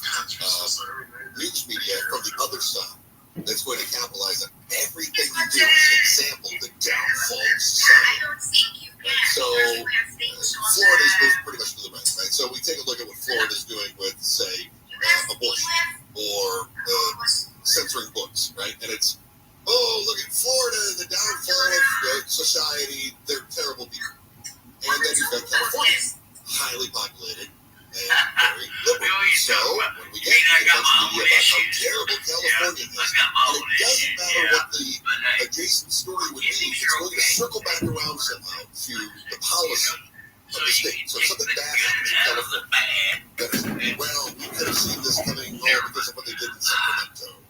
news media from the other side that's going to capitalize on everything you do as an example of the downfall of society. And so Florida is pretty much to the right, right? So we take a look at what Florida is doing with, say, abortion or censoring books, right? And it's, oh, look at Florida, the downfall of society, they're terrible people. And then you've got California, highly populated and very liberal. So when we get a bunch of media about how terrible California is, and it doesn't matter what the adjacent story would be, it's going to circle back around somehow to the policy of the state. So if something bad happens in California, then, well, we could have seen this coming because of what they did in Sacramento.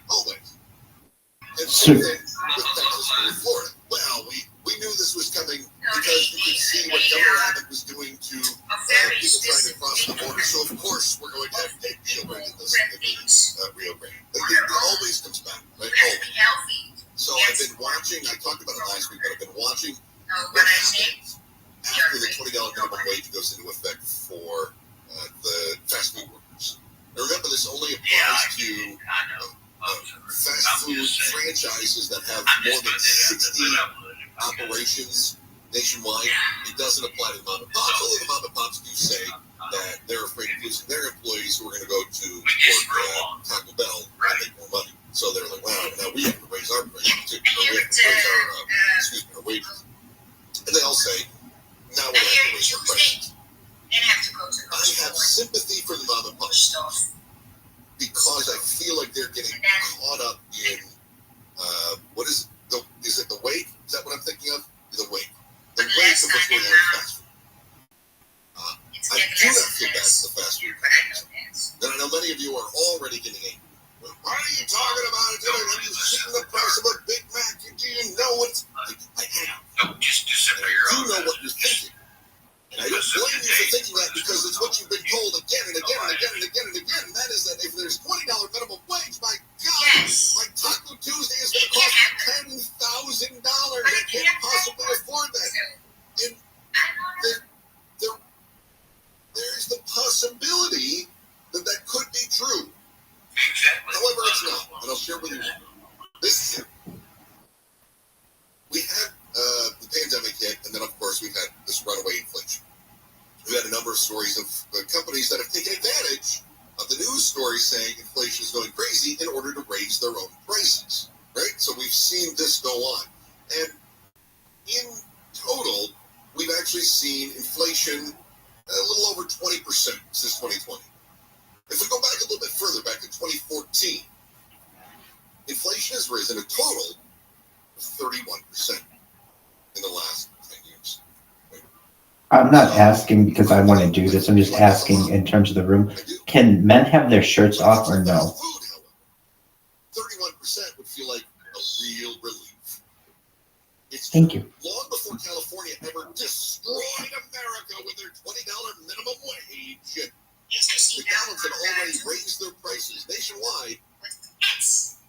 Always. And same thing with Texas and with Florida. Well, we knew this was coming because you could see what Governor Abbott was doing to people trying to cross the border. So of course we're going to have dead children in the Rio Grande. It always comes back, right? Always. So I've been watching. I talked about it last week, but I've been watching what happens after the $20 minimum wage goes into effect for the fast food workers. Now remember, this only applies to fast food franchises that have more than 60 operations nationwide. It doesn't apply to the mom and pops, although the mom and pops do say that they're afraid of losing their employees who are going to go to work at Taco Bell and make more money. So they're like, wow, now we have to raise our prices too. Or we have to raise our wages. And they all say, now we have to raise our prices. I have sympathy for the mom and pops because I feel like they're getting caught up in what is it? Is it the wake? Is that what I'm thinking of? The wake. The wake of what's going on in fast food. I do not feel bad for the fast food companies. And I know many of you are already getting angry. Why are you talking about it? Have you seen the of stories of companies that have taken advantage of the news stories saying inflation is going crazy in order to raise their own prices, right? So we've seen this go on. And in total, we've actually seen inflation a little over 20% since 2020. If we go back a little bit further, back to 2014, inflation has risen a total of 31% in the last 10 years. I'm not asking because I want to do this. I'm just asking in terms of the room. Can men have their shirts off or no? 31% would feel like a real relief. It's Thank you. long before California ever destroyed America with their $20 minimum wage. McDonald's had already raised their prices nationwide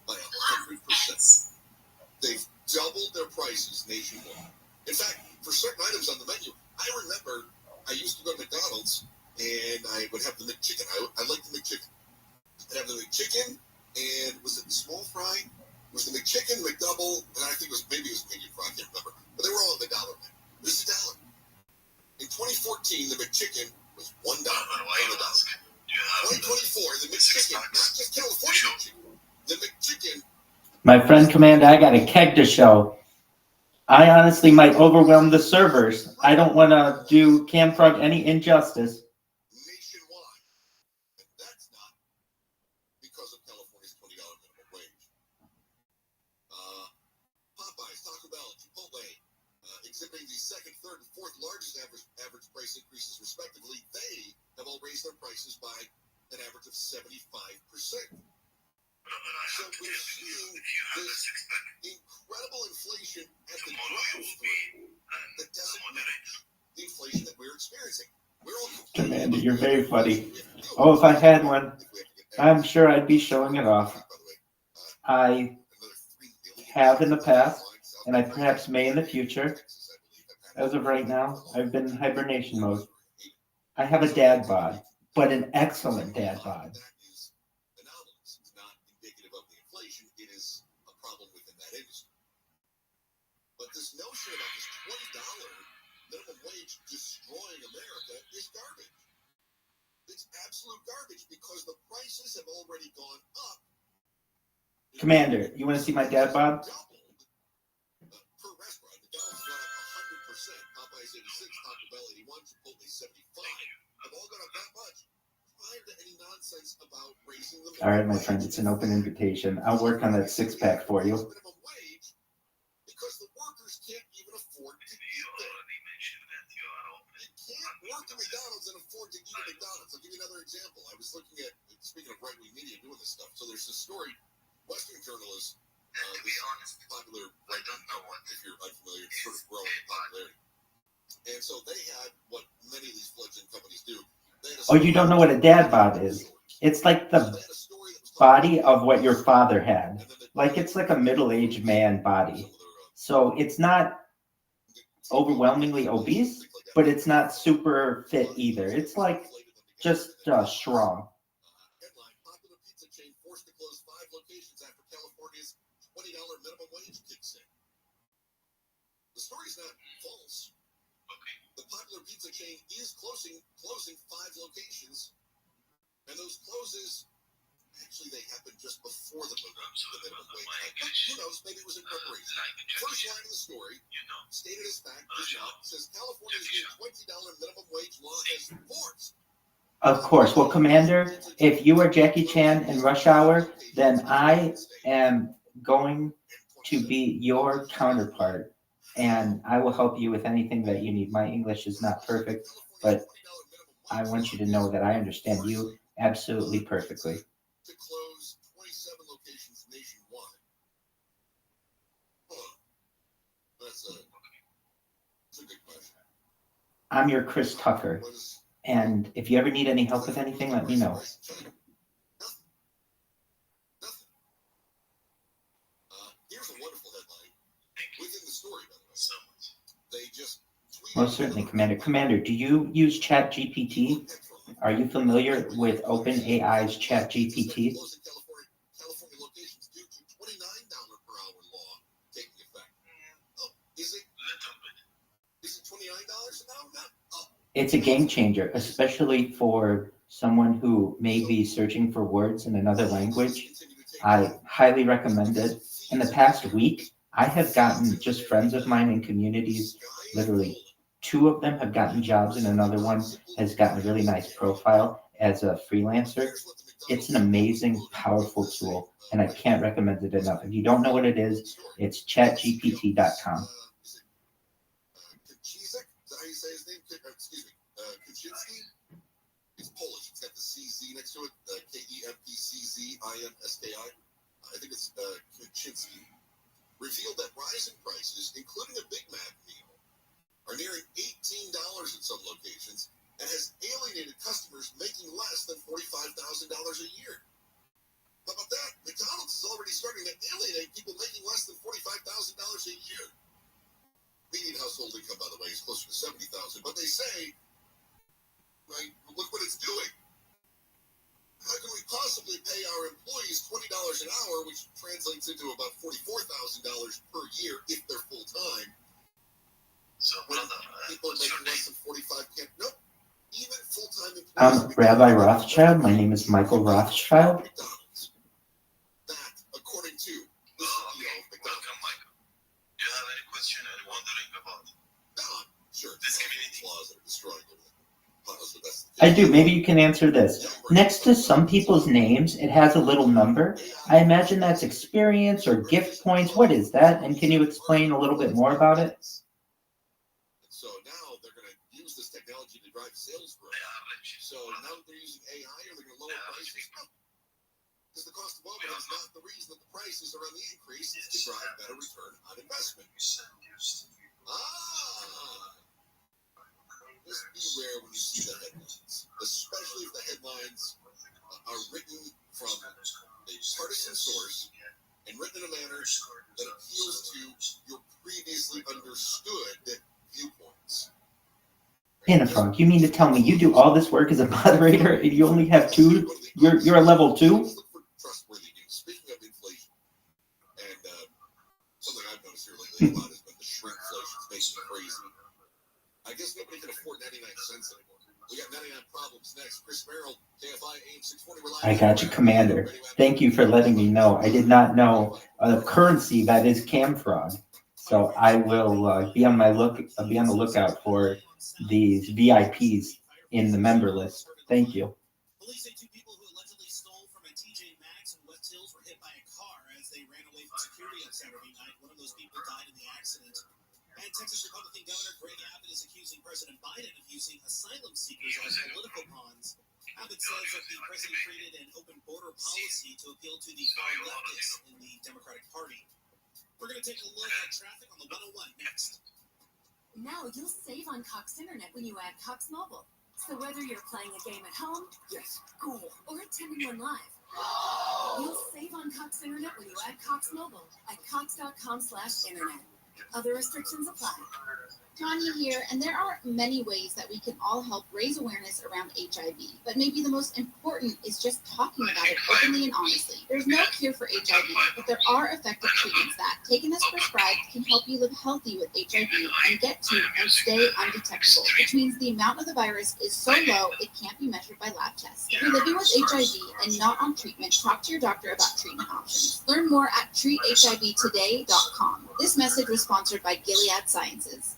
by 100%. They've doubled their prices nationwide. In fact, for certain items on the menu, I remember I used to go to McDonald's and I would have the McChicken. I like the McChicken. I'd have the McChicken and was it the small fry? It was the McChicken, McDouble, and I think it was medium fry. I can't remember. But they were all on the dollar menu. It was $1. In 2014, the McChicken was $1 on the dollar. 2024, the McChicken, not just California McChicken, the McChicken. My friend Commander, I got a keg to show. I honestly might overwhelm the servers. I don't want to do Camfrog any injustice. Nationwide. And that's not because of California's $20 minimum wage. Popeyes, Taco Bell, Chipotle, exhibiting the second, third, and fourth largest average price increases respectively, they have all raised their prices by an average of 75%. So we're seeing this incredible inflation at the ground floor that doesn't match the inflation that we're experiencing. We're all Commander, you're very funny. Oh, if I had one, I'm sure I'd be showing it off. I have in the past, and I perhaps may in the future. As of right now, I've been in hibernation mode. I have a dad bod, but an excellent dad bod. But this notion about this $20 minimum wage destroying America is garbage. It's absolute garbage because the prices have already gone up. Commander, you want to see my dad bod? Per restaurant, McDonald's went up 100%, Popeyes 86, Taco Bell 81, Chipotle 75. Have all gone up that much prior to any nonsense about raising the minimum wage. All right, my friend, it's an open invitation. I'll work on that six-pack for you. Because the workers can't even afford to eat there. You can't work at McDonald's and afford to eat at McDonald's. I'll give you another example. I was looking at, speaking of right-wing media doing this stuff, so there's this story, Western journalists, this popular right-wing network, if you're unfamiliar, it's sort of growing in popularity. And so they had what many of these fledgling companies do. Oh, you don't know what a dad bod is? It's like the body of what your father had. Like it's like a middle-aged man body. So it's not overwhelmingly obese, but it's not super fit either. It's like just strong. Headline: Popular pizza chain forced to close 5 locations after California's $20 minimum wage kicks in. The story's not false. The popular pizza chain is closing 5 locations, and those closes actually they happened just before the minimum wage. But who knows? Maybe it was in preparation. First line of the story, stated as fact, says California's new $20 minimum wage law has forced. Of course. Well, Commander, if you are Jackie Chan in Rush Hour, then I am going to be your counterpart, and I will help you with anything that you need. My English is not perfect, but I want you to know that I understand you absolutely perfectly. To close 27 locations nationwide. That's a good question. I'm your Chris Tucker, and if you ever need any help with anything, let me know. Here's a wonderful headline within the story, by the way. They just Most certainly, Commander. Commander, do you use ChatGPT? Are you familiar with OpenAI's ChatGPT? California locations due to $29 per hour law taking effect. Oh, is it $29 an hour now? Oh, It's a game changer, especially for someone who may be searching for words in another language. I highly recommend it. In the past week, I have gotten just friends of mine in communities, literally 2 of them have gotten jobs and another one has gotten a really nice profile as a freelancer. It's an amazing, powerful tool, and I can't recommend it enough. If you don't know what it is, it's chatgpt.com. Kuczynski. It's Polish. It's got the CZ next to it. Kempczynski. I think it's Kuczynski. Revealed that rising prices, including a Big Mac meal, are nearing $18 in some locations and has alienated customers making less than $45,000 a year. How about that? McDonald's is already starting to alienate people making less than $45,000 a year. Median household income, by the way, is closer to $70,000, but they say, right, look what it's doing. How can we possibly pay our employees $20 an hour, which translates into about $44,000 per year if they're full-time? So when people are making less than 45 can't, nope. Even full-time employees. I'm Rabbi Rothschild. My name is Michael Rothschild. That, according to the CEO of McDonald's. Welcome, Michael. Do you have any question and wondering about? No, sure. This community laws that are destroying everything. I do. Maybe you can answer this. Next to some people's names, it has a little number. I imagine that's experience or gift points. What is that? And can you explain a little bit more about it? So now they're going to use this technology to drive sales growth. So now that they're using AI, are they going to lower prices? No. Because the cost of overhead is not the reason that the prices are on the increase. It's to drive better return on investment. Just beware when you see the headlines, especially if the headlines are written from a partisan source and written in a manner that appeals to your previously understood viewpoints. Anna Frank, you mean to tell me you do all this work as a moderator and you only have 2? You're a level 2? Look for trustworthy news. Speaking of inflation, and something I've noticed here lately a lot has been the shrinkflation. It's making me crazy. I guess nobody can afford 99 cents anymore. We got 99 problems next. Chris Merrill, KFI AM 640. I got you, Commander. Thank you for letting me know. I did not know a currency that is Camfrog. So I will be on the lookout for these VIPs in the member list. Thank you. Police say 2 people who allegedly stole from a TJ Maxx in West Hills were hit by a car as they ran away from security on Saturday night. One of those people died in the accident. And Texas Republican Governor Greg Abbott is accusing President Biden of using asylum seekers as political pawns. Abbott says that the president created an open border policy to appeal to the far leftists in the Democratic Party. We're going to take a look at traffic on the 101 next. Now you'll save on Cox Internet when you add Cox Mobile. So whether you're playing a game at home, yes, cool, or attending one live, you'll save on Cox Internet when you add Cox Mobile at cox.com/internet. Other restrictions apply. Tanya here, and there are many ways that we can all help raise awareness around HIV, but maybe the most important is just talking about it openly and honestly. There's no cure for HIV, but there are effective treatments that, taken as prescribed, can help you live healthy with HIV and get to and stay undetectable, which means the amount of the virus is so low it can't be measured by lab tests. If you're living with HIV and not on treatment, talk to your doctor about treatment options. Learn more at treathivtoday.com. This message was sponsored by Gilead Sciences.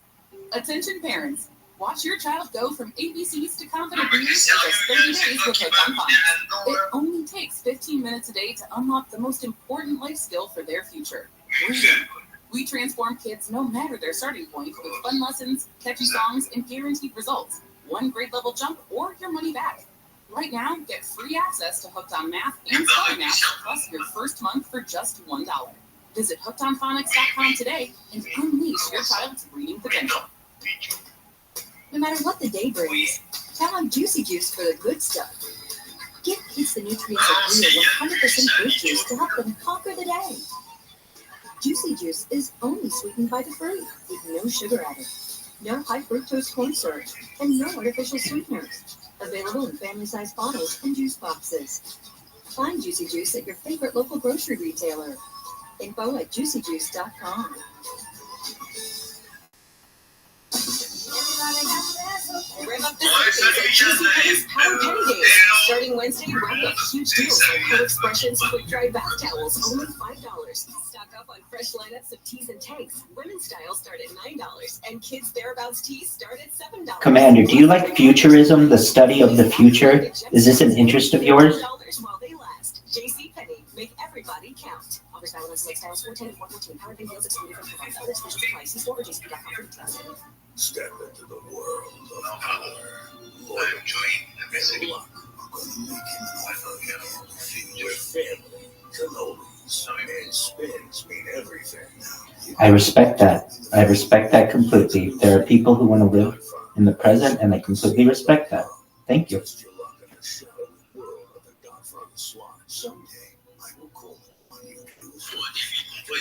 Attention parents, watch your child go from ABCs to confident readers in just 30 days with Hooked on Phonics. It only takes 15 minutes a day to unlock the most important life skill for their future, reading. We transform kids no matter their starting point with fun lessons, catchy songs, and guaranteed results. 1 grade level jump or your money back. Right now, get free access to Hooked on Math and Spelling Math plus your first month for just $1. Visit hookedonphonics.com today and unleash your child's reading potential. No matter what the day brings, count on Juicy Juice for the good stuff. Give kids the nutrients of real 100% fruit juice to help them conquer the day. Juicy Juice is only sweetened by the fruit, with no sugar added, no high fructose corn syrup, and no artificial sweeteners. Available in family-sized bottles and juice boxes. Find Juicy Juice at your favorite local grocery retailer. Info at juicyjuice.com. Rev up the savings at JCPenney's Power Penny Days. Starting Wednesday, rack up huge deals like Cool Expressions quick dry bath towels, only $5. Stock up on fresh lineups of tees and tanks. Women's styles start at $9, and kids thereabouts tees start at $7. Commander, do you like futurism, the study of the future? Is this an interest of yours? While they last. JCPenney, make everybody count. Offers valid on select styles 410 and 414. Power Penny deals excluded from provided other special supplies. See store or jcp.com for details. Step into the world of power. Loyalty and luck are going to make him an offer with family, cannolis, and spins mean everything now. I respect that. I respect that completely. There are people who want to live in the present, and I completely respect that. Thank you. Someday, I will call on you to do so. If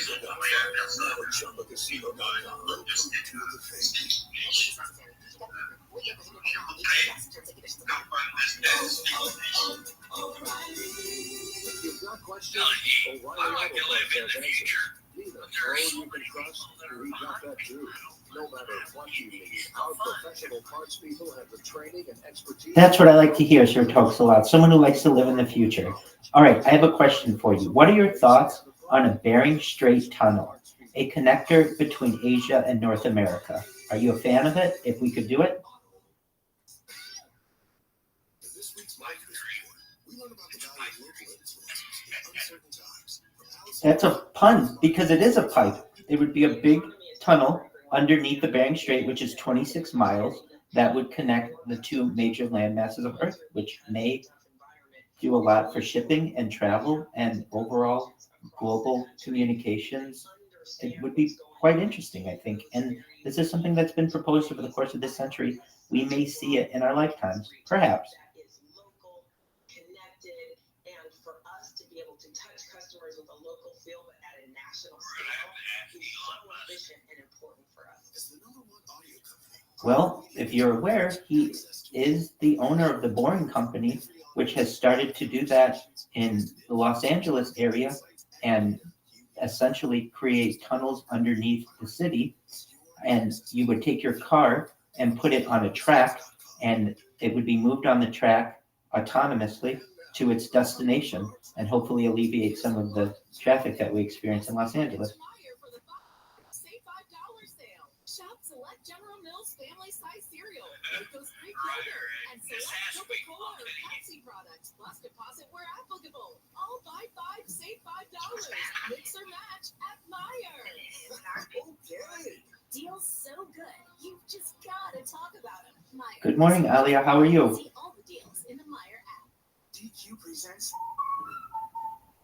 you've got questions, O'Reilly Auto Parts has answers. Need a pro you can trust? We got that too. No matter what you need, our professional parts people have the training and expertise. That's what I like to hear, Sir Talks a Lot. Someone who likes to live in the future. All right, I have a question for you. What are your thoughts on a Bering Strait tunnel, a connector between Asia and North America? Are you a fan of it, if we could do it? That's a pun, because it is a pipe. It would be a big tunnel underneath the Bering Strait, which is 26 miles, that would connect the two major land masses of Earth, which may do a lot for shipping and travel and overall global communications. It would be quite interesting, I think. And this is something that's been proposed over the course of this century. We may see it in our lifetimes, perhaps. Well, if you're aware, he is the owner of the Boring Company, which has started to do that in the Los Angeles area and essentially create tunnels underneath the city. And you would take your car and put it on a track, and it would be moved on the track autonomously to its destination and hopefully alleviate some of the traffic that we experience in Los Angeles. Shop select General Mills family size cereal, Waco's Greek yogurt, and select Coca-Cola or Pepsi products, plus deposit where applicable. All buy $5, save $5. Mix or match at Meijer. Okay. Deals so good, you've just got to talk about them. Meijer. Good morning, Alia. How are you? See all the deals in the Meijer app. DQ presents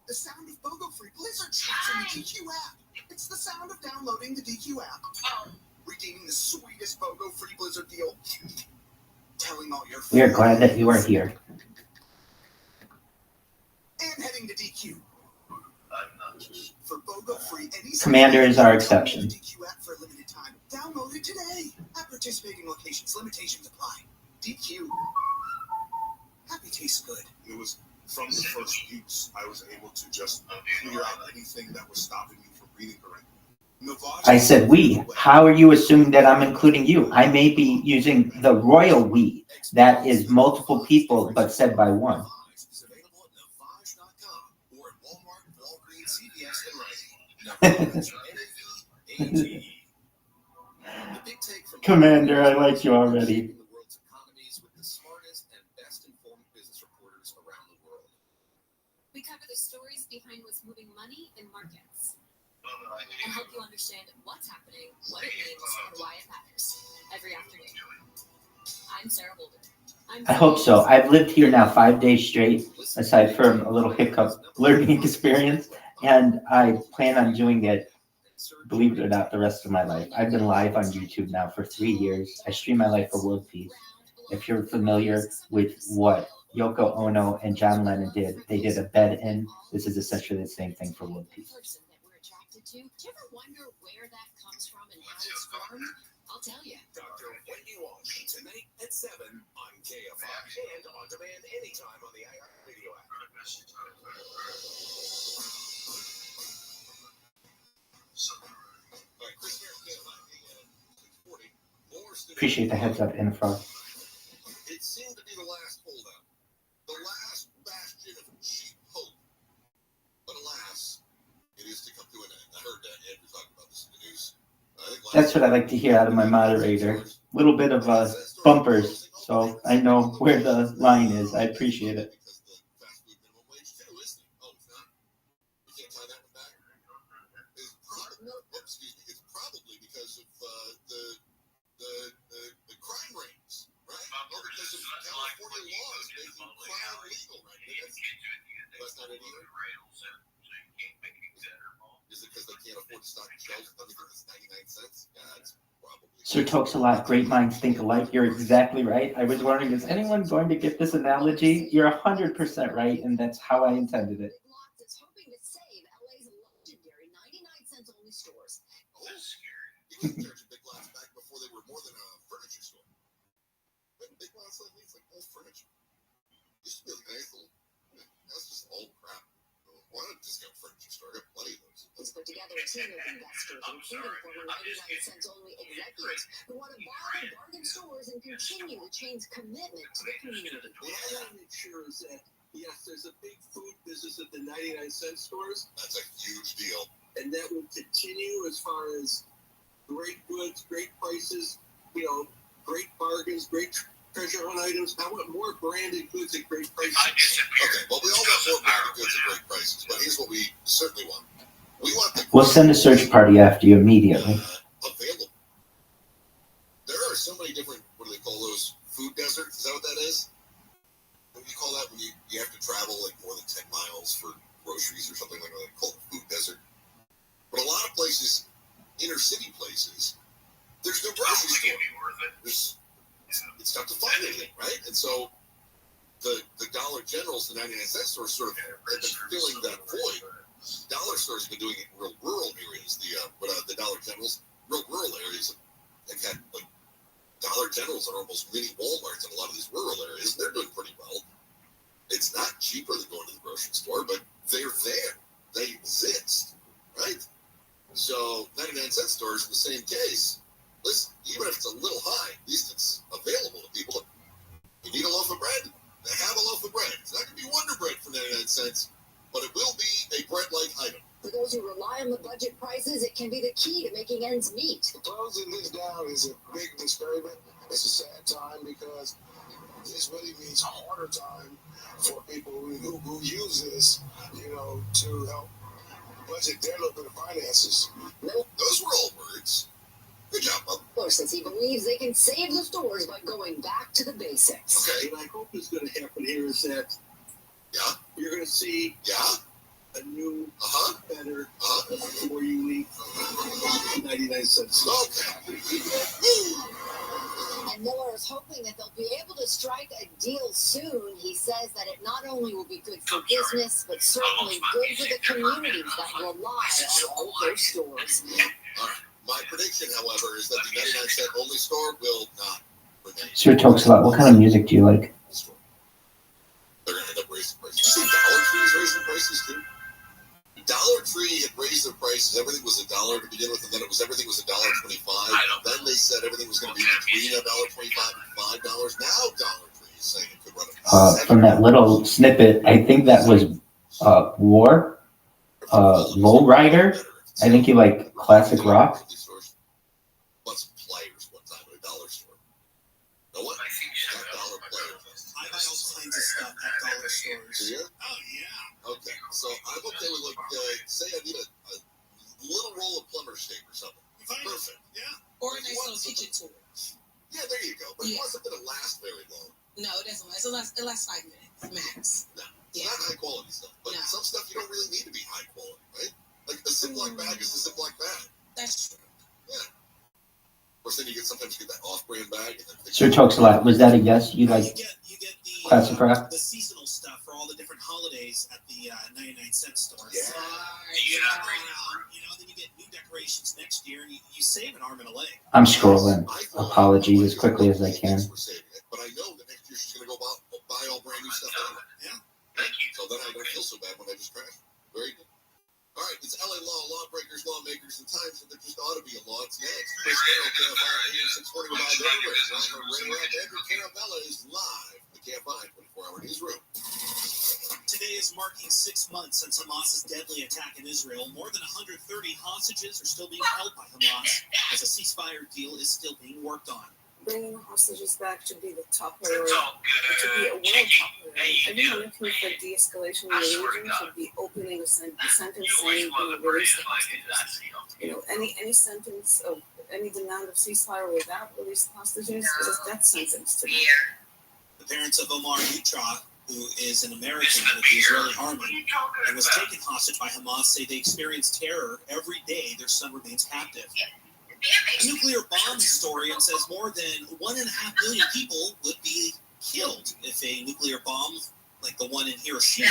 the sound of BOGO-free Blizzard shots in the DQ app. It's the sound of downloading the DQ app. Redeeming the sweetest BOGO-free Blizzard deal. Telling all your friends. We are glad that you are here. And heading to DQ. For BOGO-free any Commander is our exception. DQ app for a limited time. Download it today. At participating locations, limitations apply. DQ. Happy tastes good. It was from the first use, I was able to just clear out anything that was stopping me from reading correctly. I said we. How are you assuming that I'm including you? I may be using the royal we. That is multiple people, but said by one. Commander, I like you already. We cover the stories behind what's moving money in markets and help you understand what's happening, what it means, and why it matters every afternoon. I'm Sarah Boulder. I hope so. I've lived here now 5 days straight, aside from a little hiccup learning experience, and I plan on doing it, believe it or not, the rest of my life. I've been live on YouTube now for 3 years. I stream my life for world peace. If you're familiar with what Yoko Ono and John Lennon did, they did a bed-in. This is essentially the same thing for world peace. Do you ever wonder where that comes from and how it's formed? I'll tell you. Dr. Wendy Walsh, tonight at 7 on KFI and on demand anytime on the iHeartRadio app. Appreciate the heads up, Infra. seem to be the last holdout, the last bastion of cheap hope. But alas, it is to come to an end. I heard Andrew talk about this in the news. That's what I like to hear out of my moderator. A little bit of bumpers, so I know where the line is. I appreciate it. It's probably because of the crime rates, right? Or because of California laws making crime legal, right? That's not it either. Is it because they can't afford to stock the shelves with everything that's 99 cents? Yeah, that's probably. Sir talks a lot. Great minds think alike. You're exactly right. I was wondering, is anyone going to get this analogy? You're 100% right, and that's how I intended it. It's hoping to save LA's legendary 99 cents only stores. Oh, that's scary. He was in charge of Big Lots back before they were more than a furniture store. Big Lots like it's like old furniture. Used to be like a nice little. That's just old crap. Why not discount furniture store? I got plenty of those. He's put together a team of investors, including former 99 cents only executives who want to buy the bargain stores and continue the chain's commitment to the community. What I want to make sure is that, yes, there's a big food business at the 99-cent stores. That's a huge deal. And that will continue as far as great goods, great prices, great bargains, great treasure hunt items. I want more branded goods at great prices. Okay, well, we all want more branded goods at great prices, but here's what we certainly want. We want the We'll send a search party after you immediately. Available. There are so many different, what do they call those? Food deserts? Is that what that is? What do you call that when you have to travel like more than 10 miles for groceries or something like that? They call it food desert. But a lot of places, inner city places, there's no grocery store. It's tough to find anything, right? And so the Dollar Generals, the 99-cent stores, sort of have been filling that void. Dollar stores have been doing it in real rural areas. The Dollar Generals, real rural areas, they've had like Dollar Generals are almost mini Walmarts in a lot of these rural areas. And they're doing pretty well. It's not cheaper than going to the grocery store, but they're there. They exist, right? So 99-cent stores in the same case. Listen, even if it's a little high, at least it's available to people. You need a loaf of bread? They have a loaf of bread. It's not going to be Wonder Bread for 99 cents, but it will be a bread-like item. For those who rely on the budget prices, it can be the key to making ends meet. Closing this down is a big disturbance. It's a sad time because this really means a harder time for people who use this, to help budget their little bit of finances. Those were all words. Good job, Bob. Or since he believes they can save the stores by going back to the basics. Okay. What I hope is going to happen here is that you're going to see a new, better, more unique 99 cents. And Miller is hoping that they'll be able to strike a deal soon. He says that it not only will be good for business, but certainly good for the communities that rely on all of those stores. All right. My prediction, however, is that the 99-cent only store will not remain. Sir talks a lot. What kind of music do you like? They're going to end up raising prices. You see Dollar Tree's raising prices too? Dollar Tree had raised their prices. Everything was $1 to begin with, and then everything was $1.25. Then they said everything was going to be between $1.25 and $5. Now Dollar Tree is saying it could run up. From that little snippet, I think that was Lowrider. I think you like classic rock. Bought some pliers one time at a dollar store. Know what? I think you got dollar pliers. I buy all kinds of stuff at dollar stores. Do you? Oh, yeah. Okay, so I'm okay with say I need a little roll of plumber's tape or something. Perfect. Yeah. Or a nice little kitchen tool. Yeah, there you go. But you want something to last very long. No, it doesn't last. It lasts 5 minutes max. No, it's not high quality stuff. But some stuff you don't really need to be high quality, right? Like a Ziploc bag is a Ziploc bag. That's true. Yeah. Of course, then sometimes you get that off-brand bag. And then Sir talks a lot. Was that a yes? You like you get the classic rock? The seasonal stuff for all the different holidays at the 99-cent stores. Yeah. Then you get new decorations next year, and you save an arm and a leg. I'm scrolling. Apologies as quickly as I can. But I know that next year she's going to go buy all brand new stuff anyway. Yeah. Thank you. So then I don't feel so bad when I just crash. Very good. All right, it's LA Law, lawbreakers, lawmakers, and times that there just ought to be a law. It's next. Chris Carroll, KFR, AM 640 live everywhere. Andrew Caravella is live Hamas's deadly attack in Israel, more than 130 hostages are still being held by Hamas as a ceasefire deal is still being worked on. Bringing the hostages back should be the top priority. It should be a world top priority. Everyone looking for de-escalation in the region should be opening a sentence saying, release the hostages. Any sentence of any demand of ceasefire without release of hostages is a death sentence to me. The parents of Omar Yutra, who is an American with the Israeli army and was taken hostage by Hamas, say they experience terror every day their son remains captive. A nuclear bomb historian says more than 1.5 million people would be killed if a nuclear bomb, like the one in Hiroshima,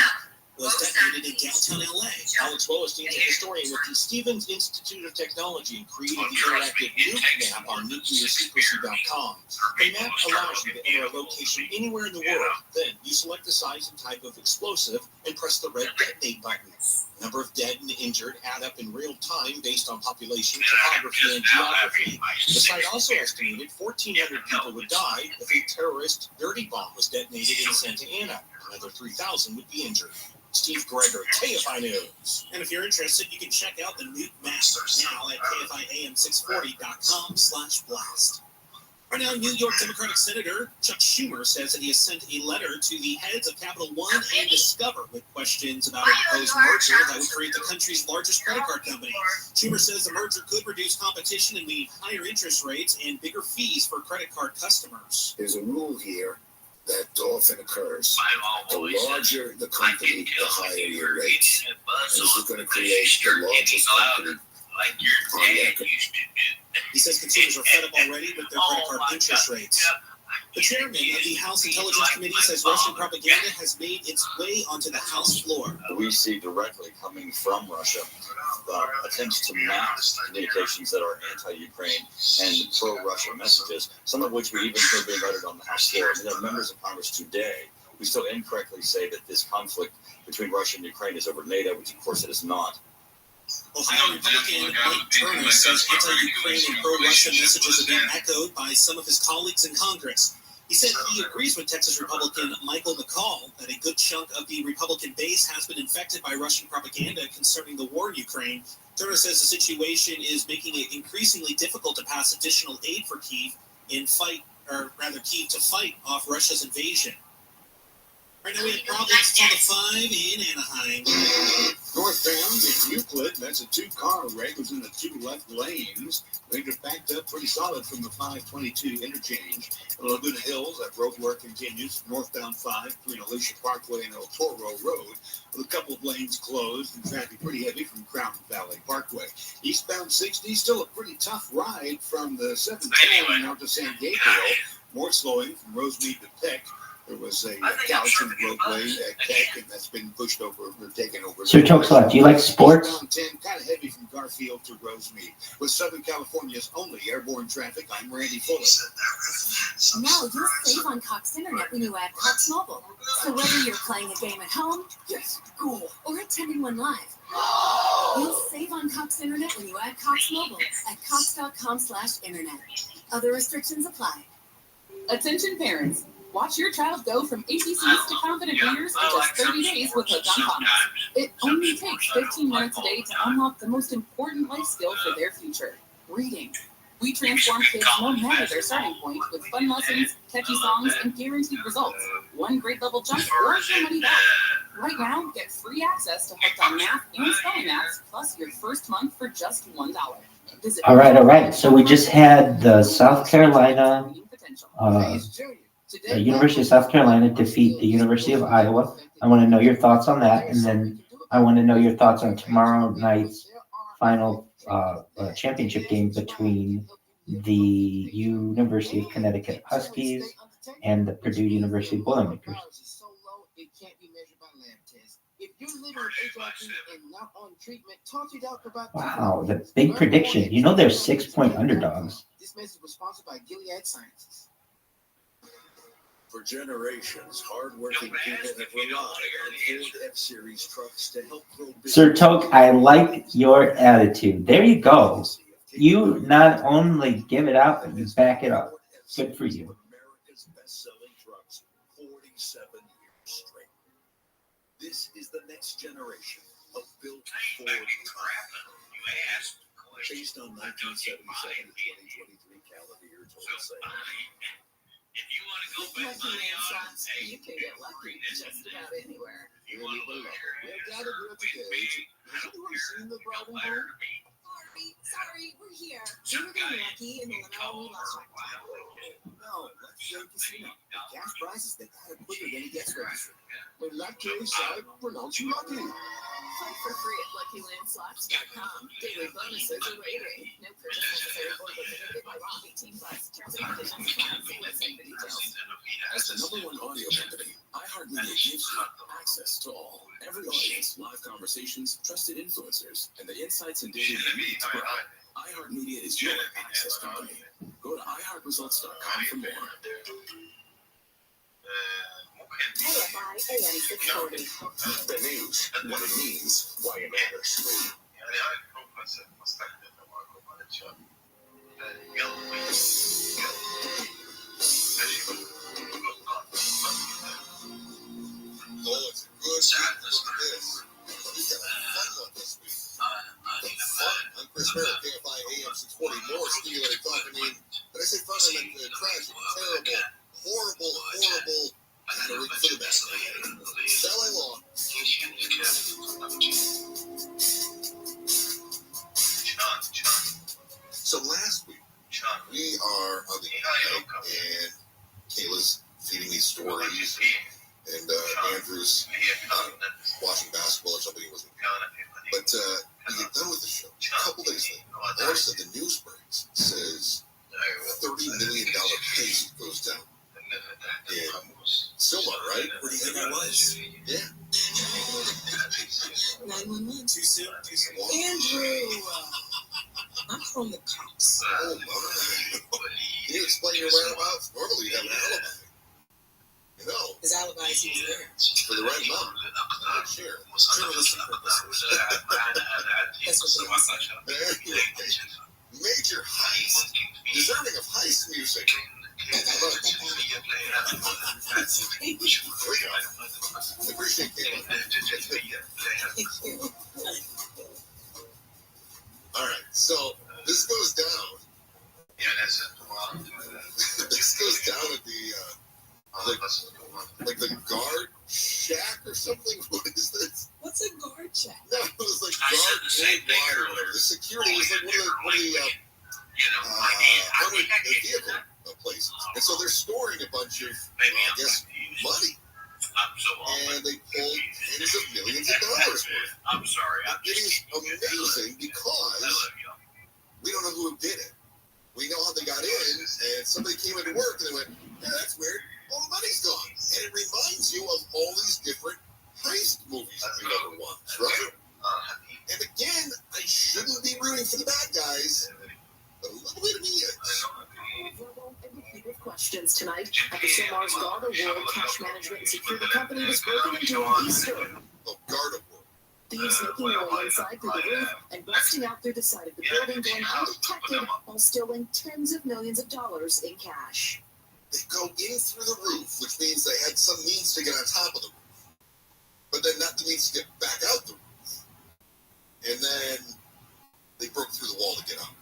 was detonated in downtown LA. Alex Wallerstein is a historian with the Stevens Institute of Technology and created the interactive nuke map on nuclearsecrecy.com. The map allows you to enter a location anywhere in the world. Then you select the size and type of explosive and press the red detonate button. The number of dead and injured add up in real time based on population, topography, and geography. The site also estimated 1,400 people would die if a terrorist dirty bomb was detonated in Santa Ana. Another 3,000 would be injured. Steve Greger, KFI News. And if you're interested, you can check out the nuke map now at KFIAM640.com/blast. Right now, New York Democratic Senator Chuck Schumer says that he has sent a letter to the heads of Capital One and Discover with questions about a proposed merger that would create the country's largest credit card company. Schumer says the merger could reduce competition and mean higher interest rates and bigger fees for credit card customers. There's a rule here that often occurs. The larger the company, the higher your rates. And this is going to create the largest company on record. He says consumers are fed up already with their credit card interest rates. The chairman of the House Intelligence Committee says Russian propaganda has made its way onto the House floor. We see directly coming from Russia attempts to mask communications that are anti-Ukraine and pro-Russia messages, some of which we even heard being uttered on the House floor. I mean, there are members of Congress today who still incorrectly say that this conflict between Russia and Ukraine is over NATO, which of course it is not. Ohio Republican Mike Turner says anti-Ukraine and pro-Russian messages are being echoed by some of his colleagues in Congress. He said he agrees with Texas Republican Michael McCall that a good chunk of the Republican base has been infected by Russian propaganda concerning the war in Ukraine. Turner says the situation is making it increasingly difficult to pass additional aid for Kyiv Kyiv to fight off Russia's invasion. Right now we have problems on the 5 in Anaheim. Northbound in Euclid, that's a two-car wreck. Was in the two left lanes. Lanes are backed up pretty solid from the 522 interchange. Laguna Hills, that road work continues. Northbound 5 between Alicia Parkway and El Toro Road, with a couple of lanes closed and traffic pretty heavy from Crown Valley Parkway. Eastbound 60, still a pretty tough ride from the 710 out to San Gabriel. More slowing from Rosemead to Peck. There was a couch in the roadway at Peck, and that's been pushed over or taken over. Sir Toxlot, do you like sports? Eastbound 10, kind of heavy from Garfield to Rosemead. With Southern California's only airborne traffic, I'm Randy Fuller. Now you'll save on Cox Internet when you add Cox Mobile. So whether you're playing a game at home, school, or attending one live, you'll save on Cox Internet when you add Cox Mobile at cox.com/internet. Other restrictions apply. Attention parents. Watch your child go from ABCs to confident readers in just 30 days with Hooked on Comics. It only takes 15 minutes a day to unlock the most important life skill for their future, reading. We transform kids no matter their starting point with fun lessons, catchy songs, and guaranteed results. One grade level jump or your money back. Right now, get free access to Hooked on Math and Spelling Apps, plus your first month for just $1. All right. So we just had the South Carolina, the University of South Carolina defeat the University of Iowa. I want to know your thoughts on that, and then I want to know your thoughts on tomorrow night's final championship game between the University of Connecticut Huskies and the Purdue University Boilermakers. Wow, the big prediction. You know they're 6-point underdogs. This message was sponsored by Gilead Sciences. For generations, hardworking people have relied on Ford F-Series trucks to help grow business. Sir Toke, I like your attitude. There you go. You not only give it out, but you back it up. Good for you. America's best-selling trucks 47 years straight. This is the next generation of built for based on 1977 to 2023 calendar year total sales. With Lucky Land Slots, you can get lucky just about anywhere. We're gathered here today. Has anyone seen the bride and groom? Sorry, we're here. You were getting lucky in the limo we lost. No, let's say casino. Cash prizes that add up quicker than a guest register. In that case, I pronounce you lucky. Play for free at LuckyLandSlots.com. Daily bonuses are waiting. No purchase necessary. Void where prohibited by law. 18+. Terms and conditions apply. See website for details. As the #1 audio company, iHeartMedia gives you access to all, every audience, live conversations, trusted influencers, and the insights and data you need to grow. iHeartMedia is your access company. Go to iHeartResults.com for more. KFI AM 640. The news, what it means, why it matters. Oh, it's a good sadness for this. We've got a fun one this week. I'm Chris Merrill, KFI AM 640. More stimulating talk. I mean, when I say fun, I meant tragic, terrible, horrible kind of for the best. Sally Long. So last week, we are on the night, and Kayla's feeding me stories, and Andrew's watching basketball or something. He wasn't. But we get done with the show. A couple days later, all of a sudden the news breaks. Says $30 million case goes down. And Silva, right? Where do you think I was? Yeah. 911. Too soon? Andrew! I'm from the cops. Oh, my. Can you explain your whereabouts? Normally you have an alibi. You know. His alibi is he's there. For the right amount. Sure. Journalistic purposes. That's what they say. Major heist. Deserving of heist music. I appreciate it. All right, so this goes down. This goes down at the like the guard shack or something. What is this? What's a guard shack? No, it was like guard worldwide or whatever. The security was like one of the vehicle places, and so they're storing a bunch of I guess money. And they pulled tens of millions of dollars worth. I'm sorry. It is amazing because we don't know who did it. We know how they got in, and somebody came into work and they went, "Yeah, that's weird. All the money's gone." And it reminds you of all these different heist movies that we've ever watched, right? And again, I shouldn't be rooting for the bad guys, but a little bit of me is. Questions tonight after Silmar's Garda World cash management and security company was broken into on Easter. Oh, Garda World. Thieves making their way inside through the roof and busting out through the side of the building going undetected while stealing tens of millions of dollars in cash. They go in through the roof, which means they had some means to get on top of the roof, but then not the means to get back out the roof. And then they broke through the wall to get out.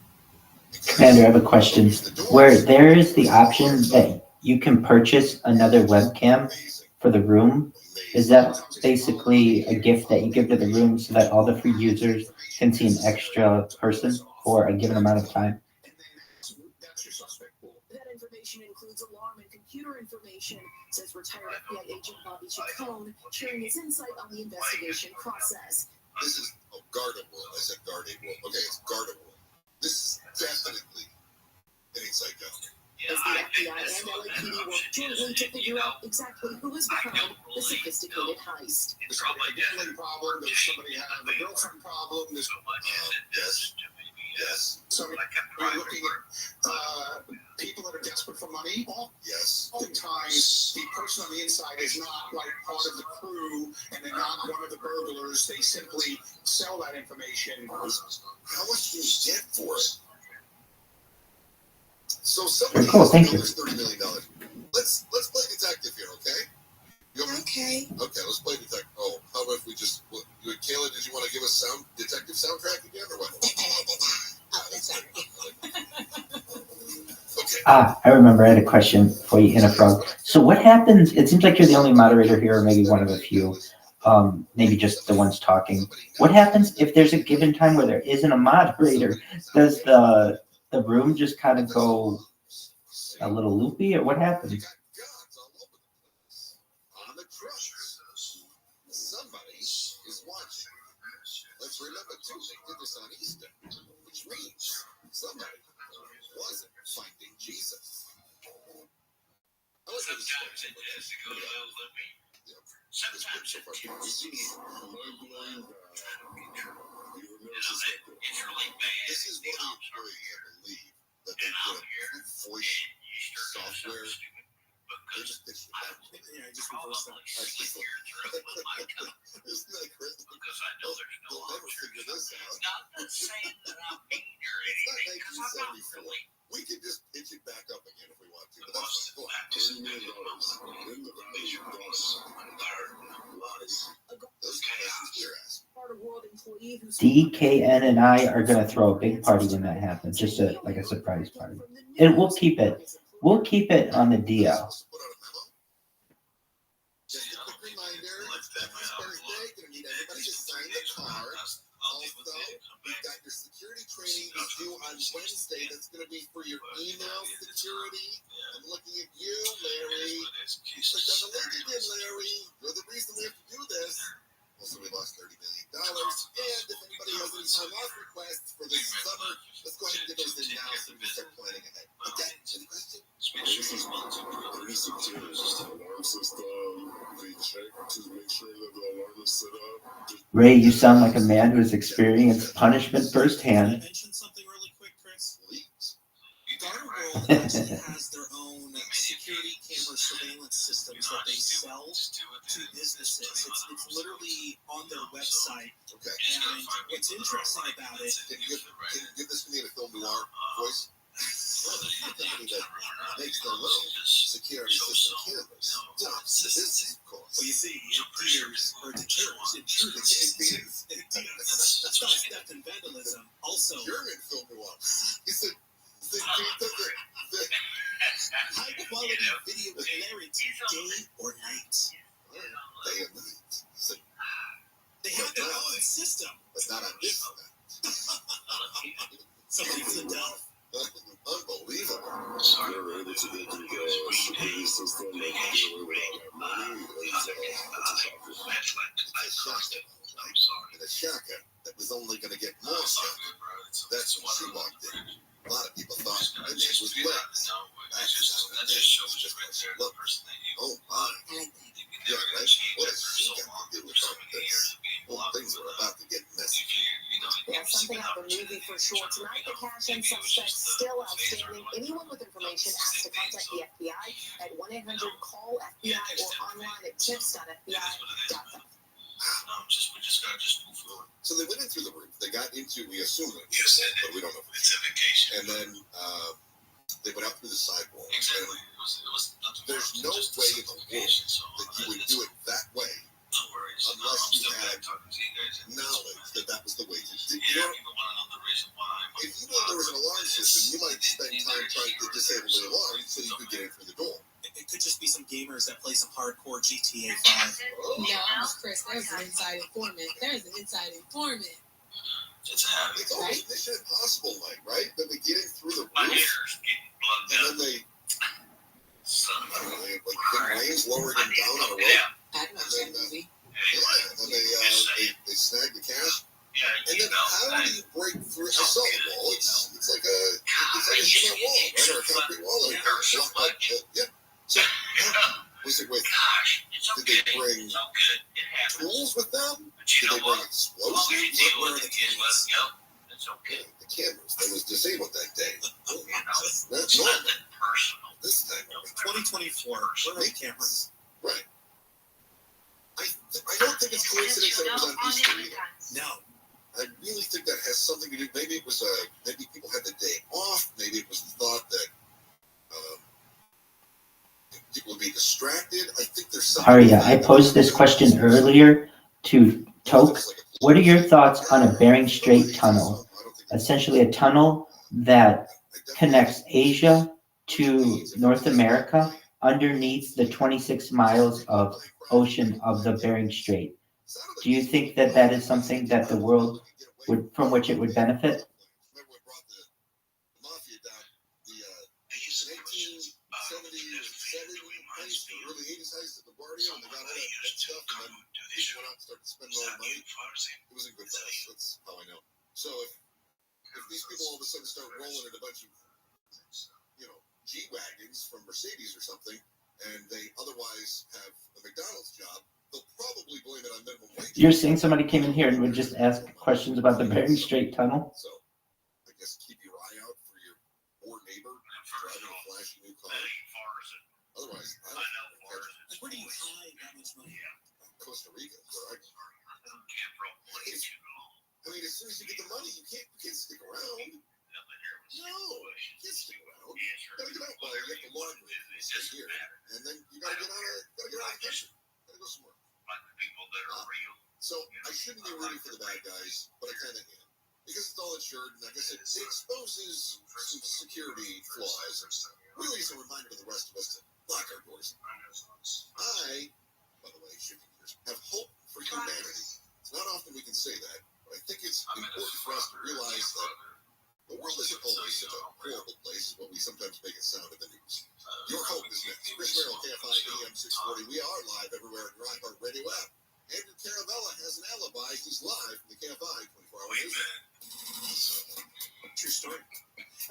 Andrew, I have a question. Where there is the option that you can purchase another webcam for the room, is that basically a gift that you give to the room so that all the free users can see an extra person for a given amount of time? That information includes alarm and computer information, says retired FBI agent Bobby Chacon, sharing his insight on the investigation process. This is Garda World. I said Garda World. Okay, it's Garda World. This is definitely an inside job. As the FBI and LAPD work jointly to figure out exactly who is behind the sophisticated heist. There's probably a gambling problem. There's somebody having a girlfriend problem. There's yes. So we're looking at people that are desperate for money. Yes. Oftentimes, the person on the inside is not like part of the crew, and they're not one of the burglars. They simply sell that information. How much do you get for it? So somebody cool, thank you. $30 million. Let's play detective here, okay? Okay. Okay, let's play detective. Oh, how about if we just, Kayla, did you want to give us sound detective soundtrack again or what? Oh, that's right. Okay. I remember I had a question for you, Inna Frog. So what happens, it seems like you're the only moderator here, or maybe one of a few, maybe just the ones talking. What happens if there's a given time where there isn't a moderator? Does the room just kind of go a little loopy, or what happens? On the trucks, somebody is watching. Let's remember too, they did this on Easter, which means somebody wasn't finding Jesus. Sometimes it has to go a little loopy. Sometimes it tends to it's really bad. This is one of the employees, I believe, that they put voice software. They just pitched it back. Yeah, I just reversed that. Isn't that crazy? Because I know there's no They'll never figure this out. Not that saying that I'm mean or It's not anything, because I'm not 1974. really. We can just pitch it back up again if we want to. But Most that's fine. Go on. $10 million in the value of those lies. Those questions we're asking. DKN and I are going to throw a big party when that happens, just like a surprise party. And we'll keep it on the DL. Just a quick reminder, it's Becky's birthday. Gonna need everybody to sign the card. Also, we've got your security training is due on Wednesday. That's going to be for your email security. I'm looking at you, Larry. Click on the link again, Larry. You're the reason we have to do this. Also, we lost $30 million. And if anybody has any time off requests for this summer, let's go ahead and get those in now so we can start planning ahead. Okay, any questions? This is the alarm system. They check to make sure that the alarm is set up. Ray, you sound like a man who has experienced punishment firsthand. Mention something really quick, Chris. Garter World actually has their own security camera surveillance systems that they sell to businesses. It's literally on their website. Okay. And what's interesting about it, Can you give this to me in a film noir voice? The company that makes their own security system cameras. Business, of course. well, you see, it deters theft and vandalism. Also, German film noir. He said, high quality video clarity, day or night. Day and night. So, They have their own system. but not on this Somebody flipped out. Unbelievable. They're able to get through the security system and get away with all that money. I'm sorry. And a shotgun that was only going to get more shotgun. That's when she walked in. A lot of people thought her name was Lex. That just shows just right there the person that you. Oh my. Yeah, right. What has she got to do with all this? Well, things are about to get messy. Yeah, something out of the movie for sure. Tonight, the cash-in suspects still outstanding. Anyone with information asked to contact the FBI at 1-800-CALL-FBI or online at tips.fbi.gov. We just gotta move forward. So they went in through the roof. They got into, we assume it, but we don't know. It's a vacation. And then they went out through the sidewalk. Exactly. There's no way in the world that you would do it that way unless you had knowledge that that was the way to do it. Yeah, people want to know the reason why. If you knew there was an alarm system, you might spend time trying to disable the alarm so you could get in through the door. It could just be some gamers that play some hardcore GTA 5. No, Chris, there's an inside informant. It's a habit. It's almost Mission Impossible like, right? That they get in through the roof, and then they, I don't know, they like big lanes lowering them down on a rope. I'd watch that movie. And then they snag the cash. And then how do you break through? I saw the wall. It's like a cement wall, right? Or a concrete wall. Yeah. So we said, wait, did they bring tools with them? Did they bring explosives? Where are the cameras? It's okay. The cameras. They was disabled that day. That's normal. This time, 2024. Where are the cameras? Right. I don't think it's coincidence that it was on Easter either. No. I really think that has something to do. Maybe it was maybe people had the day off. Maybe it was the thought that people would be distracted. I think there's something. Arya, I posed this question earlier to to Toke. What are your thoughts on a Bering Strait tunnel? Essentially a tunnel that connects Asia to North America underneath the 26 miles of ocean of the Bering Strait. Do you think that that is something that the world would, from which it would benefit? It was a good price. That's how I know. So if these people all of a sudden start rolling in a bunch of, G-Wagons from Mercedes or something, and they otherwise have a McDonald's job, they'll probably blame it on minimum wage. You're saying somebody came in here and would just ask questions about the Bering Strait tunnel? So I guess keep your eye out for your poor neighbor driving a flashy new car. Otherwise, I don't know. Where do you hide that much money? Costa Rica, where I mean, as soon as you get the money, you can't stick around. No, you can't stick around. You gotta get out while you have to laundry here, and then you gotta get out of the country. Gotta go somewhere. So I shouldn't be rooting for the bad guys, but I kind of am, because it's all insured, and I guess it exposes some security flaws. Really, is a reminder to the rest of us to lock our doors. I, by the way, shifting gears, have hope for humanity. It's not often we can say that, but I think it's important for us to realize that the world isn't always such a horrible place as what we sometimes make it sound in the news. Your hope is next. Chris Merrill, KFI AM 640. We are live everywhere in your iHeart Radio app. Andrew Caravella has an alibi. He's live from the KFI 24-hour news. True story.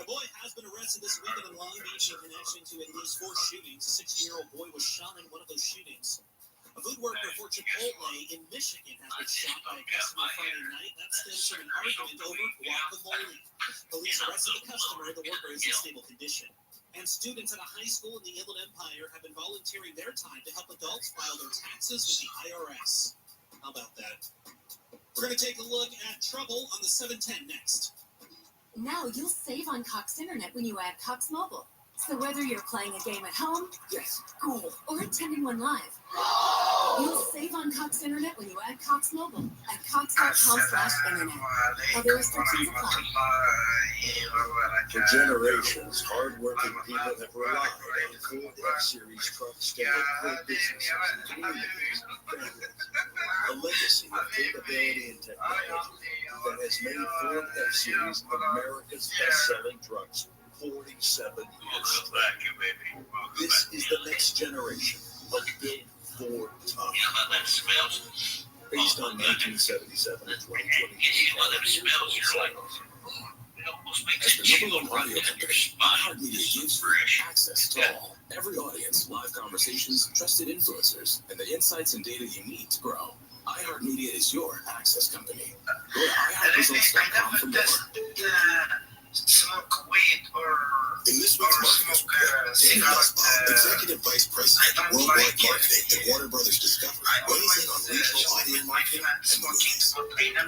A boy has been arrested this weekend in Long Beach in connection to at least 4 shootings. A 16-year-old boy was shot in one of those shootings. A food worker for Chipotle in Michigan has been shot by a customer Friday night. That stems from an argument over guacamole. Police arrested the customer. The worker is in stable condition. And students at a high school in the Inland Empire have been volunteering their time to help adults file their taxes with the IRS. How about that? We're going to take a look at trouble on the 710 next. Now you'll save on Cox Internet when you add Cox Mobile. So whether you're playing a game at home, school, or attending one live, you'll save on Cox Internet when you add Cox Mobile at cox.com/internet. Other restrictions apply. For generations, hard-working people have relied on Ford F-Series trucks to help their businesses and communities and families. A legacy of capability and technology that has made Ford F-Series America's best-selling trucks 47 years straight. This is the next generation of big Ford trucks. Based on 1977 and 2022 sales. As the number one audio company, iHeartMedia gives you access to all, every audience, live conversations, trusted influencers, and the insights and data you need to grow. iHeartMedia is your access company. Go to iHeartResults.com for more. Smoke weed or in this week's marketing report, Dave Nussbaum, Executive Vice President of Worldwide Marketing at Warner Brothers Discovery, weighs in on regional audio marketing and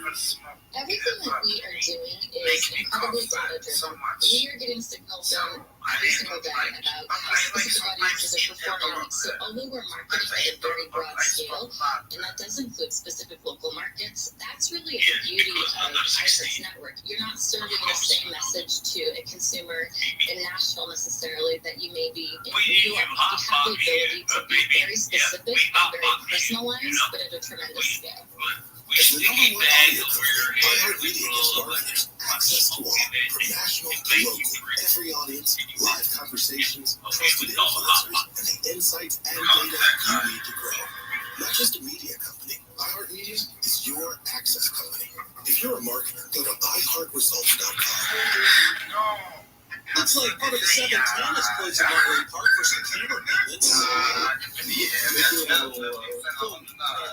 movies. Everything that we are doing is incredibly data-driven. We are getting signals from every single day about how specific audiences are performing. So although we're marketing at a very broad scale, and that does include specific local markets, that's really the beauty of iHeart's network. You're not serving the same message to a consumer in Nashville necessarily that you may be in New York. You have the ability to be very specific and very personalized, but at a tremendous scale. As the number one audio company, iHeartMedia gives marketers access to all, from national to local, every audience, live conversations, trusted influencers, and the insights and data you need to grow. Not just a media company, iHeartMedia is your access company. If you're a marketer, go to iHeartResults.com. Looks like part of the 710 is poised in Monterey Park for some camera maintenance.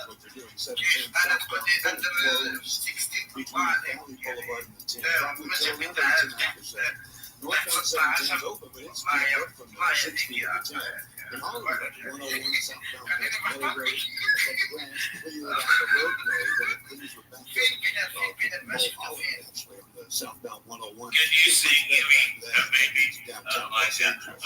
What they're doing, 710 southbound closed between Valley Boulevard and the 10. Probably till another 10%. Northbound 710 is open, but it's being worked from the 60 to the 10. In Hollywood, 101 southbound Pennsylvania Road, that branch cleared out the roadway, but it clears the back of Mulholland, actually, on the southbound 101. Downtown Los Angeles.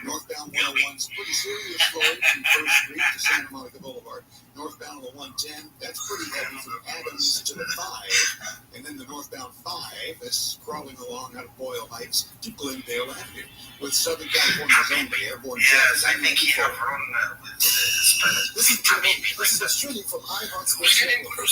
Northbound 101 is pretty serious road from First Street to Santa Monica Boulevard. Northbound on the 110, that's pretty heavy from Adams to the 5. And then the northbound 5, that's crawling along out of Boyle Heights to Glendale Avenue. With Southern California's only airborne Yes, I traffic. think you have wrong with this, but This is a streaming from iHeart's Presented by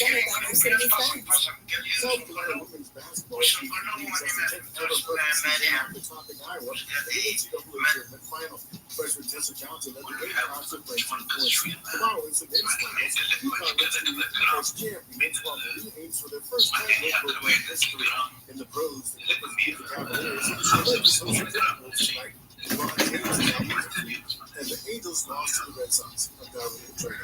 Mercedes-Benz. South Carolina women's basketball team leads as the 10th ever perfect season after topping Iowa in the NCAA tournament final. Freshman Tessa Johnson led the game concert break to the points. Tomorrow is the men's finals. UConn looks to be the first champions, while the Blue Hawks for their first time in program history. In the pros, the Clippers beat the Cavaliers. The Lakers hosted the Bulls tonight. LeBron James is now undefeated, and the Angels lost to the Red Sox. A dominant training.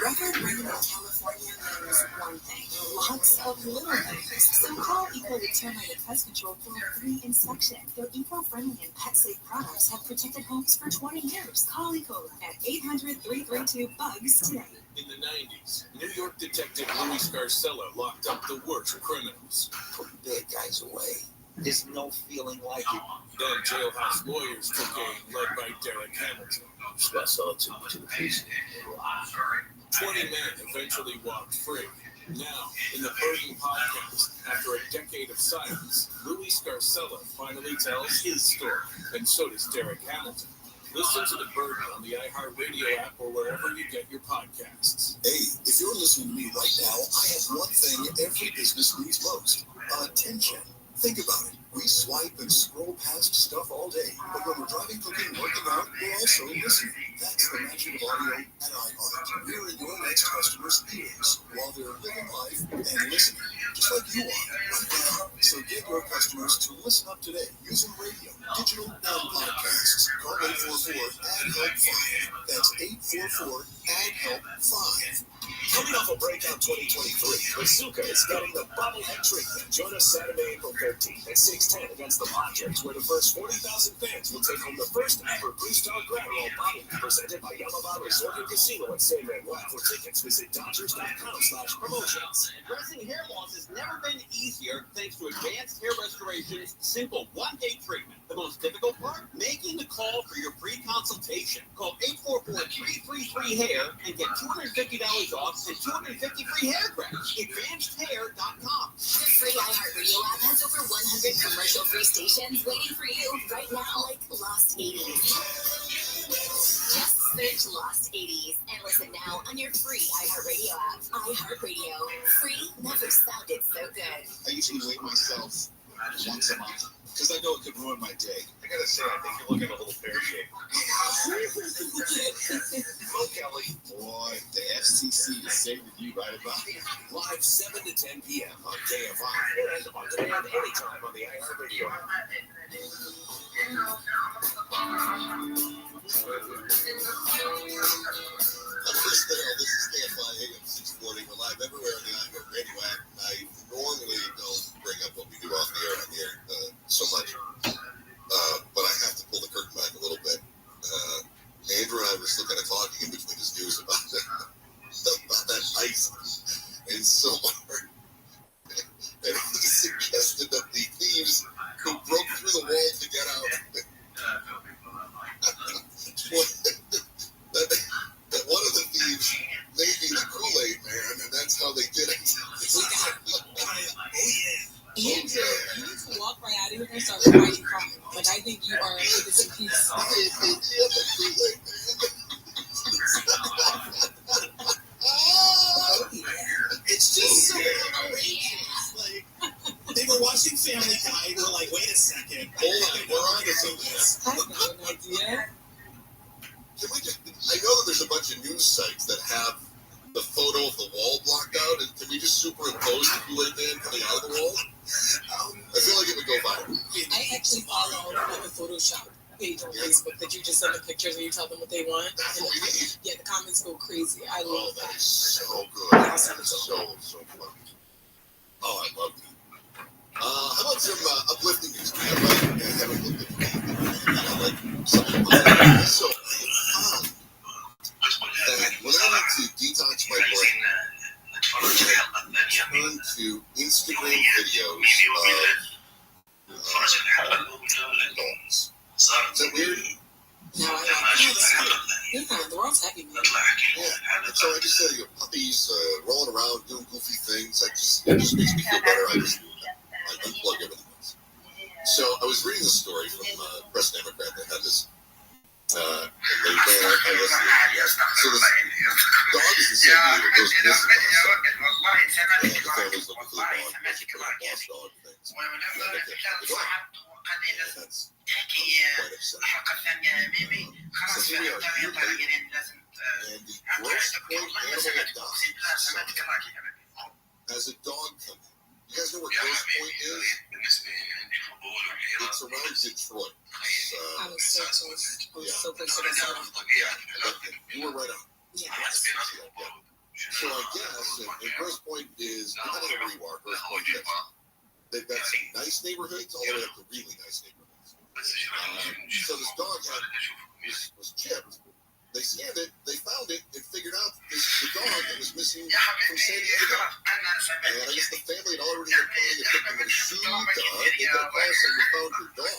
Record rain in California means one thing, lots of little things. So call Eco the Termite and Pest Control for a free inspection. Their eco-friendly and pet-safe products have protected homes for 20 years. Call Ecola at 800-332-BUGS today. In the 90s, New York detective Louis Scarcella locked up the worst criminals. Putting bad guys away. There's no feeling like it. Then jailhouse lawyers took aim, led by Derek Hamilton. Scarcella took to the police. 20 men eventually walked free. Now, in the Burden podcast, after a decade of silence, Louis Scarcella finally tells his story, and so does Derek Hamilton. Listen to The Burden on the iHeartRadio app or wherever you get your podcasts. Hey, if you're listening to me right now, I have one thing every business needs most: attention. Think about it. We swipe and scroll past stuff all day, but when we're driving, cooking, working out, we're also listening. That's the magic of audio at iHeart. We're in your next customer's ears while they're living life and listening, just like you are right now. So get your customers to listen up today using radio, digital, and podcasts. Call 844-AD-HELP-5. That's 844-AD-HELP-5. Coming off a breakout 2023, Bazooka is getting the bobblehead treatment. Join us Saturday, April 13th at 6:10 against the Padres, where the first 40,000 fans will take home the first ever Blue Star Grand Roll bobblehead presented by Yamava Resort and Casino at San Manuel. For tickets, visit Dodgers.com/promotions. Addressing hair loss has never been easier thanks to Advanced Hair Restoration's simple one-day treatment. The most difficult part? Making the call for your free consultation. Call 844-333-HAIR and get $250 off and 250 free hair grabs. AdvancedHair.com. The free iHeartRadio app has over 100 commercial-free stations waiting for you right now, like Lost 80s. Just search Lost 80s and listen now on your free iHeartRadio app. iHeartRadio. Free never sounded so good. I usually weigh myself once a month because I know it could ruin my day. I gotta say, I think you're looking a little pear-shaped. Oh, Kelly. Boy, the FCC is saving you right about it. Live 7 to 10 p.m. on KFI and on demand anytime on the iHeartRadio app. This is KFI AM 640. We're live everywhere on the iHeartRadio app. I normally don't bring up what we do off the air so much, but I have to pull the curtain back a little bit. Andrew and I were still kind of talking in between his news about that ice in Silmar, and he suggested that the thieves who broke through the wall to get out that one of the thieves may be the Kool-Aid man, and that's how they did it. Andrew, you need to walk right out of here and start writing comments. Like, I think you are innocent piece. It's just so outrageous. Like, they were watching Family Guy, and we're like, wait a second. Hold on, we're on to this. I have an idea. I know that there's a bunch of news sites that have the photo of the wall blocked out, and can we just superimpose the Kool-Aid man coming out of the wall? I feel like it would go viral. I actually follow like a Photoshop page on Facebook that you just send the pictures and you tell them what they want. That's what we need. Yeah, the comments go crazy. I love that that. is so good. So fun. Oh, I love it. How about some uplifting news? I have uplifting news. Like something so that when I need to detox my brain, I turn to Instagram videos of dogs. Is that weird? No, I Yeah, the world's happy, man. Yeah, and so I just said, puppies rolling around doing goofy things. It just makes me feel better. I unplug everything else. So I was reading a story from Press Democrat that had this. So this dog is the same leader, goes missing on and the family's looking for the dog, because you put a boss dog things. And they can't find the dog. And that's quite upsetting. So here we are, year later, and the Gross Point Animal Adoption Summit has a dog coming. You guys know where Gross Point is? It's around Detroit. I was so close. I was so close to that. You were right on. Yes. So I guess, and Gross Point is, depending on where you are, Gross Point is, they've got some nice neighborhoods all the way up to really nice neighborhoods. So this dog was chipped. They scanned it, they found it, and figured out this is the dog that was missing from San Diego. And I guess the family had already been planning to pick him in Minnesota. They got a call saying we found your dog.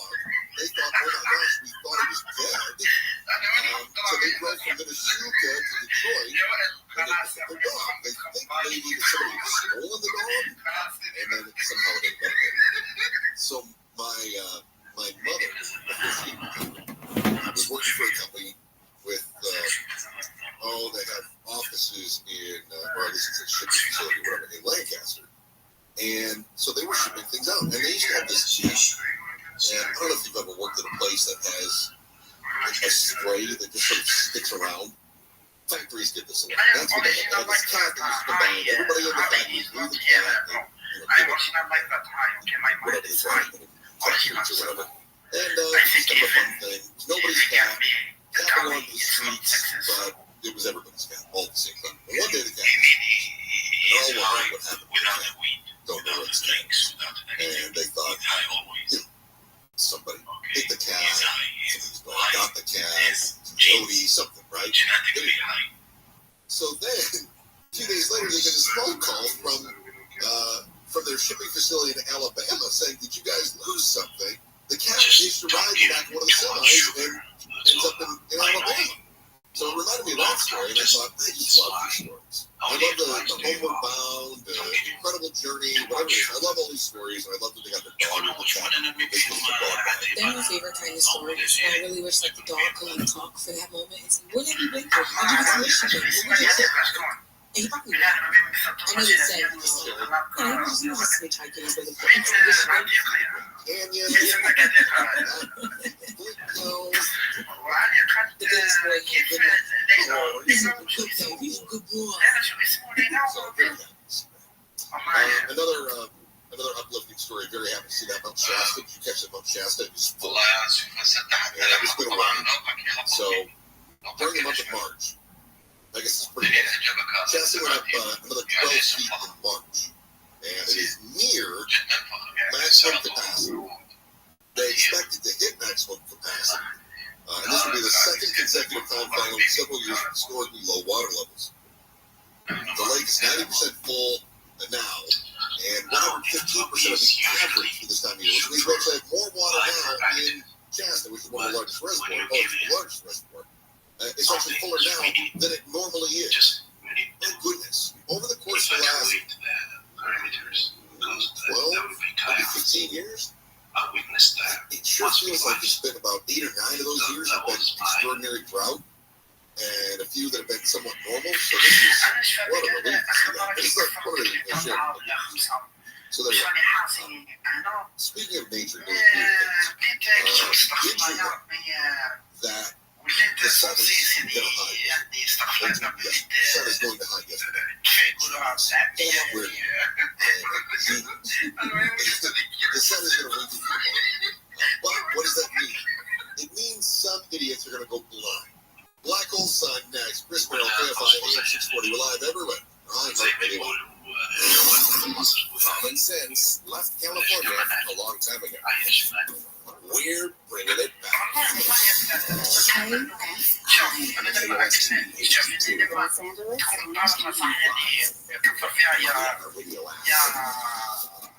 They thought, oh my gosh, we thought he was dead. So they drove from Minnesota to Detroit, and they picked up their dog. They think maybe that somebody had stolen the dog, and then somehow it ended up there. So my mother, she was working for a company with, they have offices in, or at least it's a shipping facility, whatever, in Lancaster. And so they were shipping things out. And they used to have this cat. And I don't know if you've ever worked at a place that has a spray that just sort of sticks around. Factories did this a lot. That's what they had. They had this cat that used to come by, and everybody in the factory knew the cat. And, whatever it's like, factories or whatever. And it's kind of a fun thing. It's nobody's cat. Cat belonged to the streets, but it was everybody's cat, all at the same time. And one day the cat was, and all wondering what happened to the cat. Don't know what it's cat. And they thought, somebody hit the cat, somebody's dog got the cat, Jody, something, right? So then, 2 days later, they get this phone call from their shipping facility in Alabama saying, did you guys lose something? The cat used to ride in the back of one of the semis and ends up in Alabama. So it reminded me of that story, and I thought, I just love these stories. I love the homeward bound, the incredible journey, whatever it is. I love all these stories, and I love that they got their dog with the cat. They're my favorite kind of stories, and I really wish the dog could talk for that moment and say, what have you been through? How'd you get to Michigan? What would you do? And he probably would. I know he said, he was just hitchhiking his way to Michigan. Canyon. The biggest boy had good luck. He's a good boy. He's a good boy. Another uplifting story. Very happy to see that Mount Shasta. Did you catch that Mount Shasta? It was full. It's been a while. So during the month of March, I guess it's pretty good. Shasta went up another 12 feet in March, and it is near maximum capacity. They expected to hit maximum capacity. And this will be the second consecutive time following several years of historically low water levels. The lake is 90% full now, and 115% of the average for this time of year, which means we actually have more water now in Shasta, which is one of the largest reservoirs. Oh, it's the largest reservoir. It's actually fuller now than it normally is. My goodness. Over the course of the last 12, maybe 15 years, it sure feels like it's been about 8 or 9 of those years have been extraordinary drought, and a few that have been somewhat normal. So this is what a relief to see that. It's like one of the shit. So there you go. Speaking of nature doing weird things, did you know that the sun is going to hide yesterday? Yes, the sun is going to hide yesterday. Weird. The sun is going to wink at you tomorrow. But what does that mean? It means some idiots are going to go blind. Black hole sun next. Chris Merrill, KFI, AM 640. We're live everywhere. Common sense left California a long time ago. We're bringing it back. Los Angeles.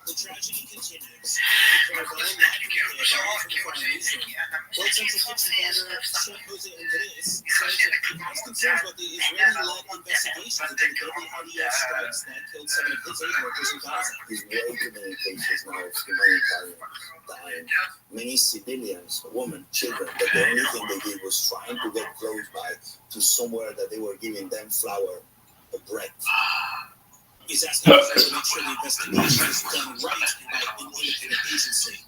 The tragedy continues. World Central Kitchen founder Chef Jose Andres says that he has concerns about the Israeli-led investigations into the deadly IDF strikes that killed 7 of his 8 workers in Gaza. There's way too many cases now of humanitarian dying. Many civilians, women, children, that the only thing they did was trying to get close by to somewhere that they were giving them flour or bread. He's asking us to make sure the investigation is done right by an independent agency.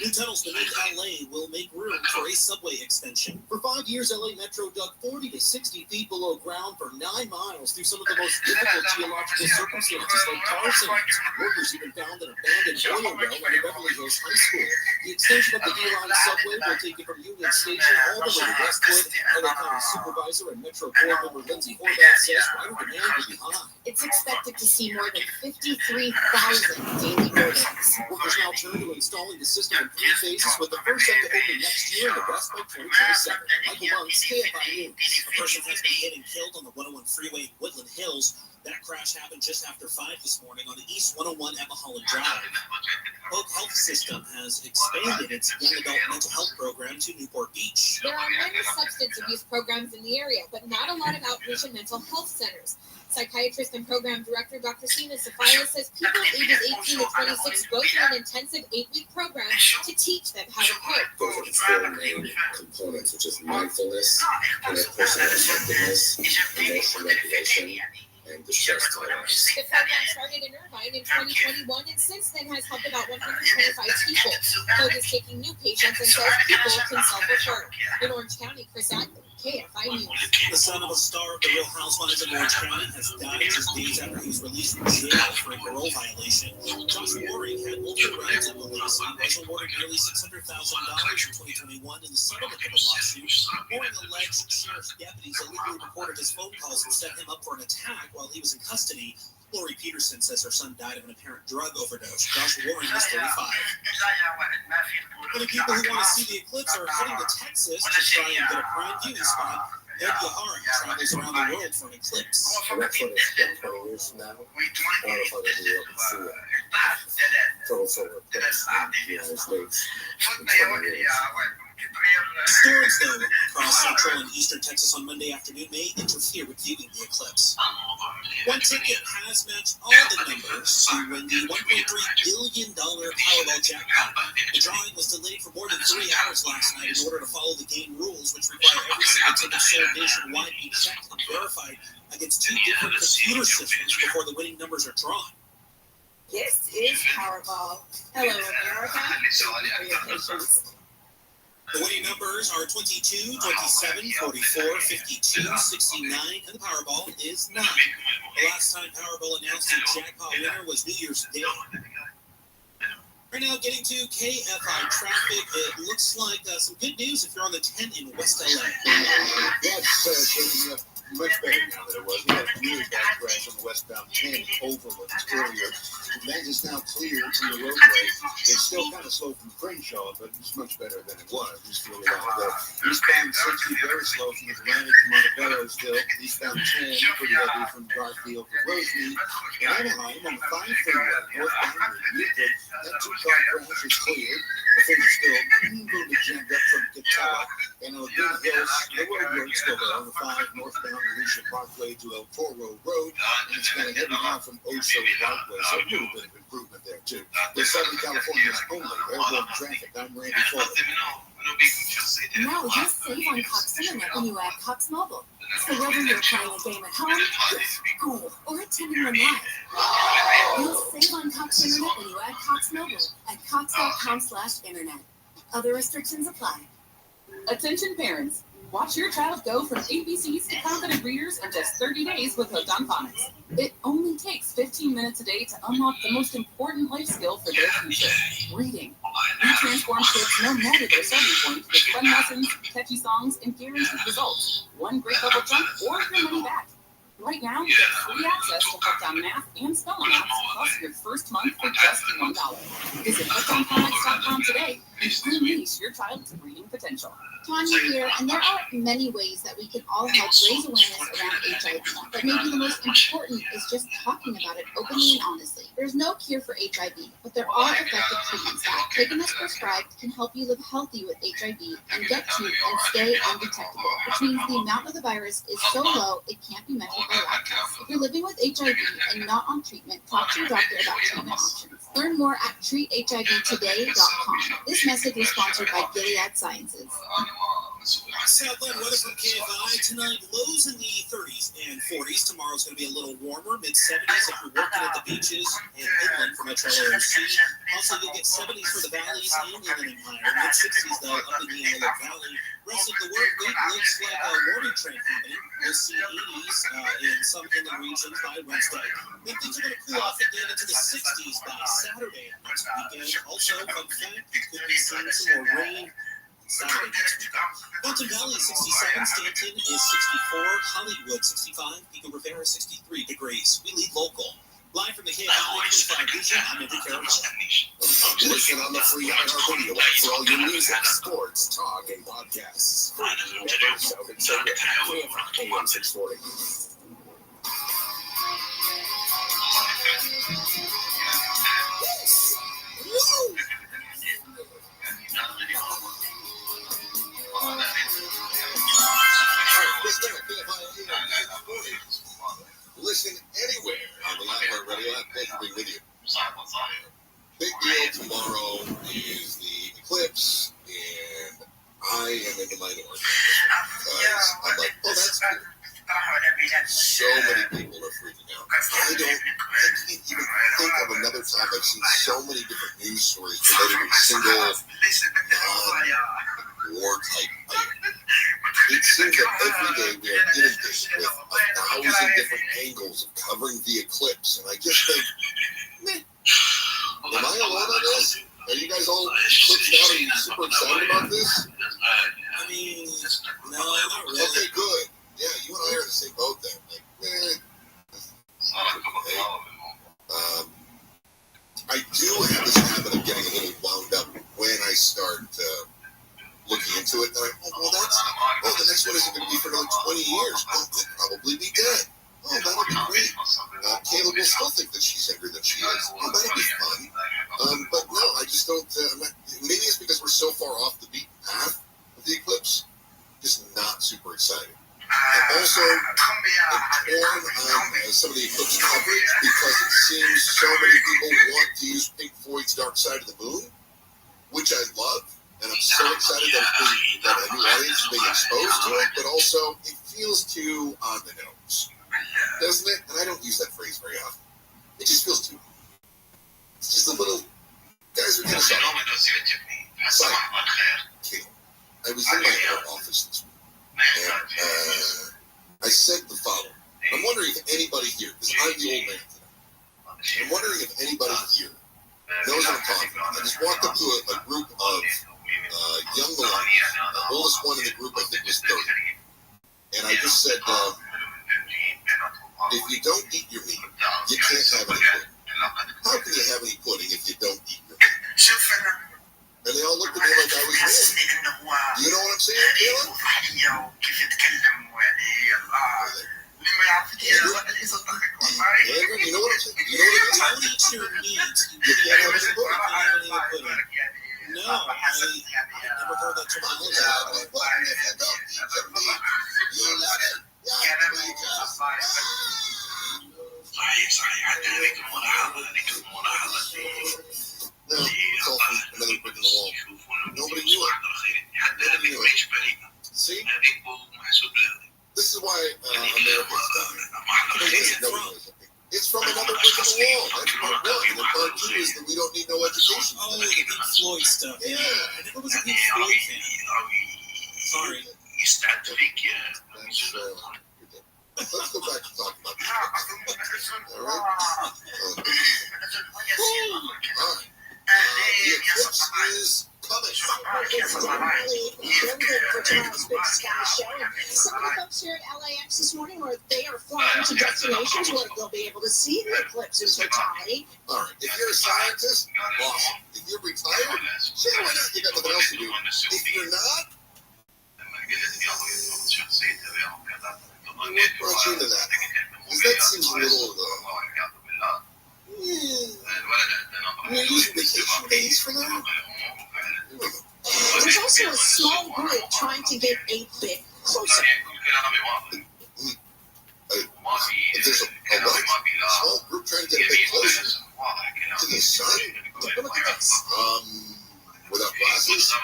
New tunnels beneath LA will make room for a subway extension. For 5 years, LA Metro dug 40 to 60 feet below ground for 9 miles through some of the most difficult geological circumstances, like tar sands. Workers even found an abandoned oil well at a Beverly Hills high school. The extension of the D-Line subway will take it from Union Station all the way to Westwood. LA County Supervisor and Metro Board member Lindsay Horvath says rider demand will be high. It's expected to see more than 53,000 daily boardings. Workers now turn to installing the system in 3 phases, with the first set to open next year and the rest by 2027. Michael Munks, KFI News. A person has been hit and killed on the 101 freeway in Woodland Hills. That crash happened just after 5 this morning on the East 101 Emma Holland Drive. Hope Health System has expanded its young adult mental health program to Newport Beach. There are many substance abuse programs in the area, but not a lot of outpatient mental health centers. Psychiatrist and program director Dr. Sina Safaya says people ages 18 to 26 go through an intensive 8-week program to teach them how to cope. Those are the 4 main components, which is mindfulness, interpersonal effectiveness, emotional regulation, and distress tolerance. The program started in Irvine in 2021 and since then has helped about 125 people. Code is taking new patients and says people can self-refer. In Orange County, Chris Adler, KFI News. The son of a star of the Real Housewives of Orange County has died just days after he was released from jail for a parole violation. Josh Warren had multiple rounds of release and was awarded nearly $600,000 in 2021 in the settlement of the lawsuit. Warren alleged sheriff's deputies illegally recorded his phone calls and set him up for an attack while he was in custody. Lori Peterson says her son died of an apparent drug overdose. Josh Warren is 35. Many people who want to see the eclipse are heading to Texas to try and get a prime viewing spot. Ed Yahara travels around the world for an eclipse. I'm not sure it's been 20 years from now. I don't know if I'm going to be able to see total solar eclipse in the United States in 20 years. Storms, though, across central and eastern Texas on Monday afternoon may interfere with viewing the eclipse. One ticket has matched all the numbers to win the $1.3 billion Powerball jackpot. The drawing was delayed for more than 3 hours last night in order to follow the game rules, which require every single ticket sold nationwide be checked and verified against 2 different computer systems before the winning numbers are drawn. This is Powerball. Hello, America. For your patience. The winning numbers are 22, 27, 44, 52, 69, and the Powerball is 9. The last time Powerball announced a jackpot winner was New Year's Day. Right now, getting to KFI traffic, it looks like some good news if you're on the 10 in West LA. That's shaping up much better now than it was. We had a really bad crash on the westbound 10 Overland earlier. That is now cleared from the roadway. It's still kind of slow from Crenshaw, but it's much better than it was just a little while ago. Eastbound 60 very slow from Atlantic to Montebello still. Eastbound 10 pretty heavy from Garfield to Rosemead. And Anaheim on the 5 freeway, northbound to Euclid. That 2-car crash is cleared. The things are still a little bit jammed up from Catella. And Laguna Hills, the road work still there on the 5 northbound Alicia Parkway to El Toro Road. And it's kind of heavy now from Oso Parkway. So a little bit of improvement there, too. The Southern California's only airborne traffic. I'm Randy Fuller. Now you'll save on Cox Internet when you add Cox Mobile. So whether you're playing a game at home, school, or attending one live, you'll save on Cox Internet when you add Cox Mobile at cox.com/internet. Other restrictions apply. Attention parents, watch your child go from ABCs to confident readers in just 30 days with Hooked on Phonics. It only takes 15 minutes a day to unlock the most important life skill for their future, reading. We transform kids no matter their starting point with fun lessons, catchy songs, and guaranteed results. One great double jump or your money back. Right now, get free access to Hooked on Math and Spelling Apps plus your first month for just $1. Visit hookedonphonics.com today and unleash your child's reading potential. Tanya here, and there are many ways that we can all help raise awareness around HIV, but maybe the most important is just talking about it openly and honestly. There's no cure for HIV, but there are effective treatments that Taking as prescribed can help you live healthy with HIV and get to and stay undetectable, which means the amount of the virus is so low it can't be measured by lab tests. If you're living with HIV and not on treatment, talk to your doctor about treatment options. Learn more at treathivtoday.com. This message was sponsored by Gilead Sciences. Southland weather from KFI tonight. Lows in the 30s and 40s. Tomorrow's going to be a little warmer, mid-70s if you're working at the beaches and inland for Metro AOC. Also, you'll get 70s for the valleys and inland Empire. Mid-60s though up in the Antelope Valley. Rest of the work week looks like a warming trend happening. We'll see 80s in some inland regions by Wednesday. Then things are going to cool off again into the 60s by Saturday next weekend. Also, fun fact, you could be seeing some more rain Saturday next week. Mountain Valley 67, Stanton is 64, Hollywood 65, Pico Rivera 63 degrees. We lead local. Live from the KFI 25 Vision, I'm Andrew Carroll. Listen on the free iHeartRadio app for all your music, sports, talk, and podcasts. South and Central, AM 640. Listen anywhere on the iHeartRadio app. Thank you for being with you. Big deal tomorrow is the eclipse, and I am in the minority because I'm like, oh, that's cool. So many people are freaking out. I can't even think of another time I've seen so many different news stories related to a single non-war type item. It seems that every day we are inundated with 1,000 different angles of covering the eclipse, and I just think, meh. Am I alone on this? Are you guys all eclipsed out? Are you super excited about this? I mean, no, not really. Okay, good. Yeah, you and I are in the same boat then. Like, I do have this habit of getting a little wound up when I start looking into it. And the next one isn't going to be for another 20 years. I'll probably be dead. Oh, that'll be great. Caleb will still think that she's younger than she is. Oh, that'll be fun. But no, I just don't. Maybe it's because we're so far off the beaten path of the eclipse. Just not super excited. I'm also torn on some of the eclipse coverage because it seems so many people want to use Pink Floyd's Dark Side of the Moon, which I love, and I'm so excited that a new audience is being exposed to it, but also it feels too on the nose, doesn't it? And I don't use that phrase very often. It just feels too. It's just a little. Guys are going to start. I was in my office this week. And I said the following. I'm wondering if anybody here, because I'm the old man today, I'm wondering if anybody here knows what I'm talking about. I just walked up to a group of young millennials. The oldest one in the group, I think, was 30. And I just said, if you don't eat your meat, you can't have any pudding. How can you have any pudding if you don't eat your meat? And they all looked at me like I was mad. You know what I'm saying, Caleb? You know what I'm saying? You know what I'm saying? Don't eat your meat. You can't have any pudding. No, I never heard that terminology. No, it's all from another brick in the wall. Nobody knew it. Nobody knew it. See? This is why Americans die. It's from another brick in the wall. That's part one. And part two is that we don't need no education. Oh, the Pink Floyd stuff. Yeah. I never was a Pink Floyd fan. Sorry. Let's go back to talking about this. All right? All right. The eclipse is coming. For tomorrow's Big Sky Show. Some of the folks here at LAX this morning, where they are flying to destinations where they'll be able to see the eclipse in totality. All right. If you're a scientist, awesome. If you're retired, sure, why not? You got nothing else to do. If you're not, what brought you into that? Because that seems a little, You're using vacation days for that? There's also a small group trying to get a bit closer. There's a what? Small group trying to get a bit closer to the sun? Take a look at this. Without glasses?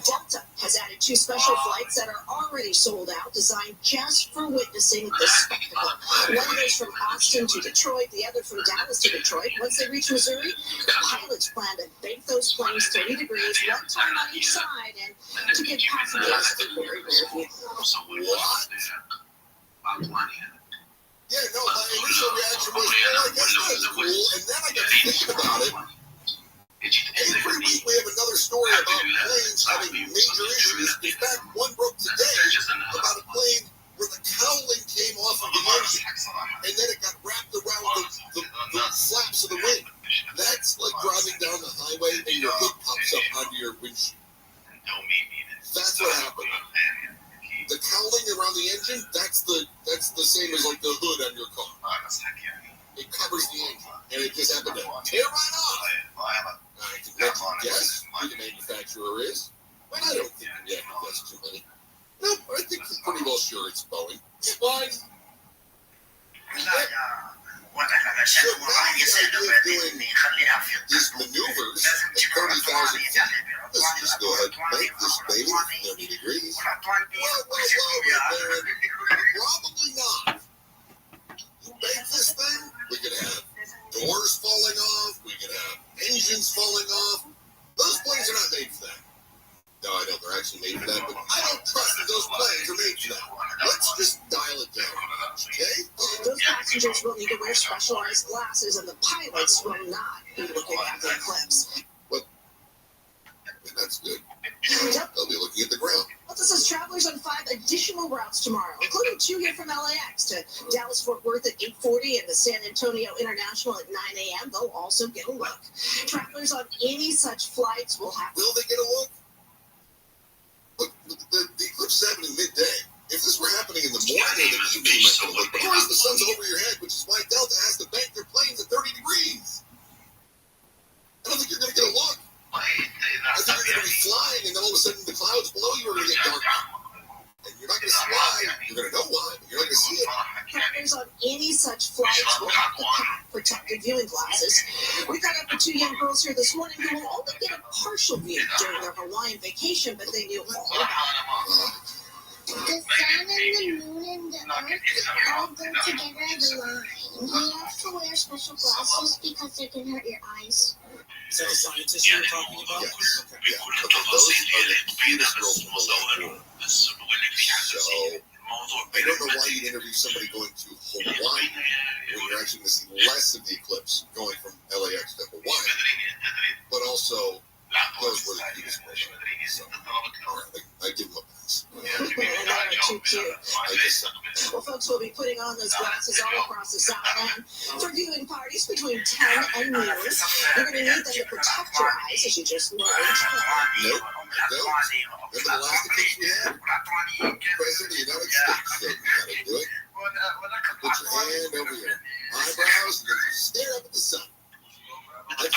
Delta has added 2 special flights that are already sold out, designed just for witnessing the spectacle. One goes from Austin to Detroit, the other from Dallas to Detroit. Once they reach Missouri, the pilots plan to bake those planes 30 degrees, one time on each side, and to give passengers a very rare view. What? Yeah, no, my initial reaction was, well, I guess that's cool, and then I got to thinking about it. Every week we have another story about planes having major issues. In fact, one broke today about a plane where the cowling came off of the engine, and then it got wrapped around the flaps of the wing. That's like driving down the highway and your hood pops up onto your windshield. That's what happened. The cowling around the engine, that's the same as like the hood on your car. It covers the engine, and it just happened to tear right off. I can let you guess who the manufacturer is, but I don't think you have to guess too many. No, I think you're pretty well sure it's Boeing. Why? So now the idea of doing these maneuvers at 30,000 feet, let's just go ahead and make this baby 30 degrees. Whoa, Baron. Probably not. You make this thing, we could have doors falling off, we could have engines falling off. Those planes are not made for that. No, I know they're actually made for that, but I don't trust that those planes are made for that. Let's just dial it down, okay? Those passengers will need to wear specialized glasses, and the pilots will not be looking at the eclipse. But that's good. They'll be looking at the ground. Well, this is travelers on 5 additional routes tomorrow, including 2 here from LAX to Dallas-Fort Worth at 8:40 and the San Antonio International at 9 a.m. They'll also get a look. Travelers on any such flights will have... Will they get a look? Look, the eclipse is happening midday. If this were happening in the morning or the evening, you might get a look. But of course, the sun's over your head, which is why Delta has to bank their planes at 30 degrees. I don't think you're going to get a look. I think you're going to be flying, and then all of a sudden the clouds below you are going to get dark. And you're not going to see why. You're going to know why, but you're not going to see it. Travelers on any such flights will have to pack protective viewing glasses. We got up with 2 young girls here this morning who will only get a partial view during their Hawaiian vacation, but they knew all about it. The sun and the moon and the earth all go together as a line. You have to wear special glasses because they can hurt your eyes. Is that the scientist you were talking about? Yes. Okay. Yeah. Okay. Those are the cutest girls in the world. So, I don't know why you'd interview somebody going to Hawaii when you're actually going to see less of the eclipse going from LAX to Hawaii. But also, those were the cutest girls. So, all right, I give them a pass. Too cute. Well, folks will be putting on those glasses all across the Southland for viewing parties between 10 and noon. You're going to need them to protect your eyes, as you just learned. Nope. Remember the last eclipse we had? President of the United States said you got to do it. Put your hand over your eyebrows and then stare up at the sun. For the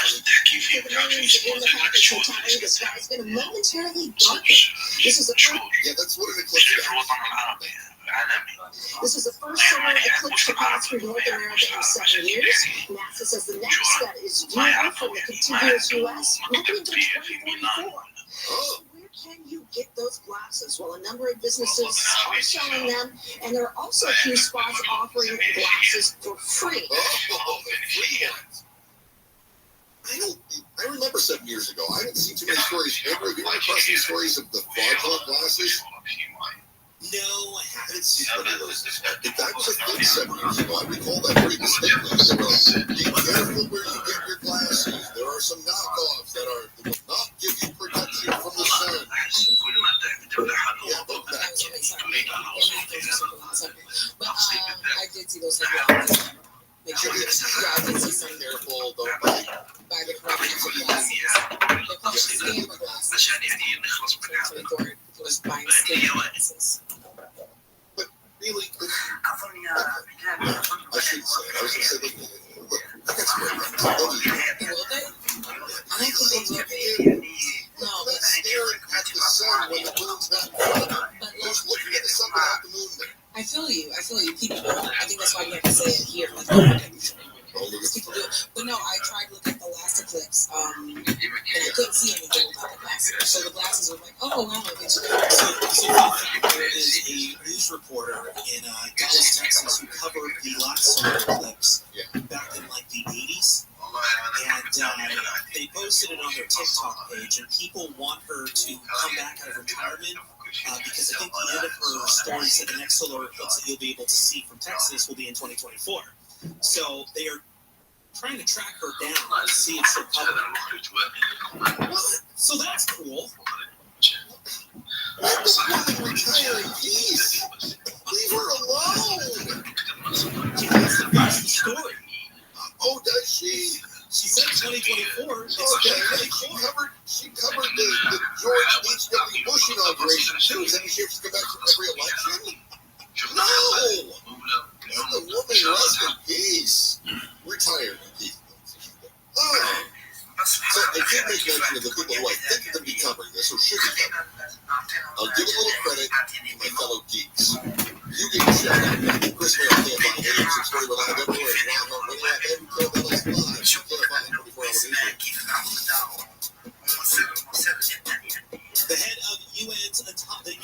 millions in the package mentality, the sky is going to momentarily darken. This is the first. Yeah, that's what an eclipse is. This is the first solar eclipse to pass through North America in 7 years. NASA says the next that is viewable from the contiguous U.S. won't be until 2044. Where can you get those glasses? Well, a number of businesses are selling them, and there are also a few spots offering glasses for free. Oh, the free ones. I remember 7 years ago. I didn't see too many stories ever. Have you ever crossed any stories of the fraudulent glasses? No, I haven't seen one of those. If that was a thing 7 years ago, I recall that very distinctly. They were like, be careful where you get your glasses. There are some knockoffs that will not give you protection from the sun. Yeah, look back. But I did see those headlines. Yeah, I did see some. Careful, don't buy the correct glasses. They're called scammer glasses. Was buying scammer glasses. But really, I shouldn't say it. I was going to say, look, I got some great friends. and I couldn't see anything without the glasses. So the glasses were like, oh wow, it's So there is a news reporter in Dallas, Texas, who covered the last solar eclipse back in like the 80s. And they posted it on their TikTok page, and people want her to come back out of retirement because I think the end of her story said the next solar eclipse that you'll be able to see from Texas will be in 2024. So they are trying to track her down to see if she'll cover. So that's cool. Leave her alone. That's the story. Oh, does she? She said 2024. Okay, she covered the George H.W. Bush inauguration too. Then she has to come back for every election. No. Let the woman rest in peace. Retired in peace. Oh. So I did make mention of the people who I think are going to be covering this, or should be covering this. I'll give a little credit to my fellow geeks. You get a shout out. Chris Mayer, KFI 8640 with live everywhere. Now, when you're at KFI Live, KFI 24-hour The head of the UN's Atomic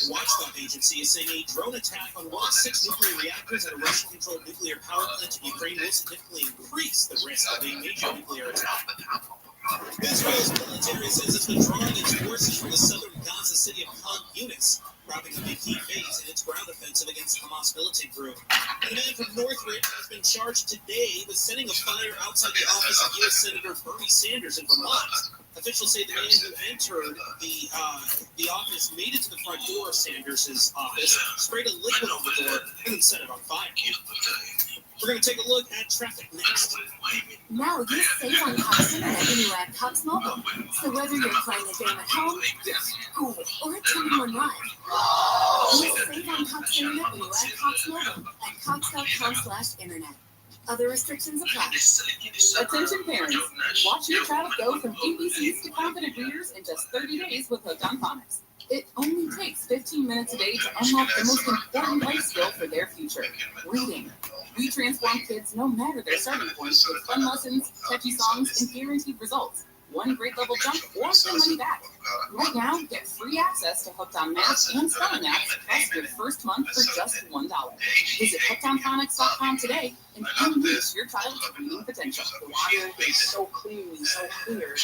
Watchdog Agency is saying a drone attack on one of 6 nuclear reactors at a Russian-controlled nuclear power plant in Ukraine will significantly increase the risk of a major nuclear attack. Israel's military says it's withdrawing its forces from the southern Gaza city of Khan Yunis, wrapping up a key phase in its ground offensive against the Hamas militant group. And a man from Northridge has been charged today with setting a fire outside the office of U.S. Senator Bernie Sanders in Vermont. Officials say the man who entered the office made it to the front door of Sanders' office, sprayed a liquid on the door, and then set it on fire. We're going to take a look at traffic next. Now you save on Cox Internet when you add Cox Mobile. So whether you're playing a game at home, school, or attending one live, you save on Cox Internet when you add Cox Mobile at cox.com/internet. Other restrictions apply. Attention parents, watch your child go from ABCs to confident readers in just 30 days with Hooked on Phonics. It only takes 15 minutes a day to unlock the most important life skill for their future, reading. We transform kids no matter their starting point with fun lessons, catchy songs, and guaranteed results. One grade level jump or some money back. Right now, get free access to Hooked on Math and Spelling apps plus your first month for just $1. Visit hookedonphonics.com today and unleash your child's reading potential. The water is so clean, so clear.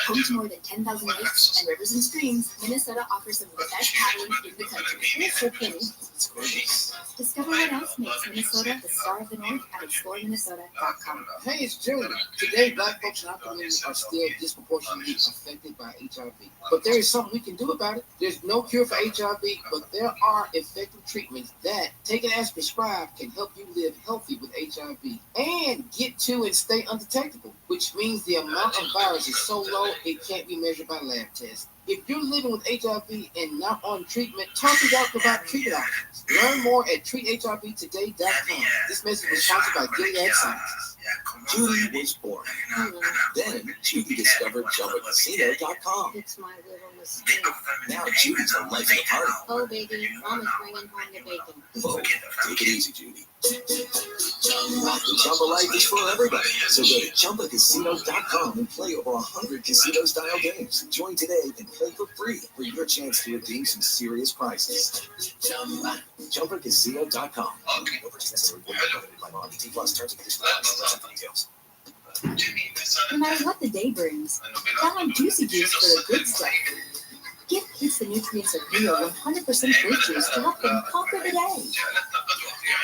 Home to more than 10,000 lakes and rivers and streams, Minnesota offers some of the best paddling in the country. It's so pretty. It's gorgeous. Discover what else makes Minnesota the star of the North at exploreminnesota.com. Hey, it's June. Today, Black folks in our community are still disproportionately affected by HIV. But there is something we can do about it. There's no cure for HIV, but there are effective treatments that, taken as prescribed, can help you live healthy with HIV and get to and stay undetectable, which means the amount of virus is so low it can't be measured by lab tests. If you're living with HIV and not on treatment, talk to your doctor about treatment options. Learn more at treathivtoday.com. This message was sponsored by Gilead Sciences. Judy was born. Then Judy discovered JumboCasino.com. It's my little mistake. Now Judy's the life of the party. Oh, baby, Mama's bringing home the bacon. Whoa, take it easy, Judy. The Jumbo life is for everybody. So go to JumboCasino.com and play over 100 casino-style games. Join today and play for free for your chance to redeem some serious prizes. JumboCasino.com. No purchase necessary. By law, 18 plus terms and conditions apply. For details. No matter what the day brings, count on Juicy Juice for the good stuff. Give kids the nutrients of real 100% fruit juice to help them conquer the day.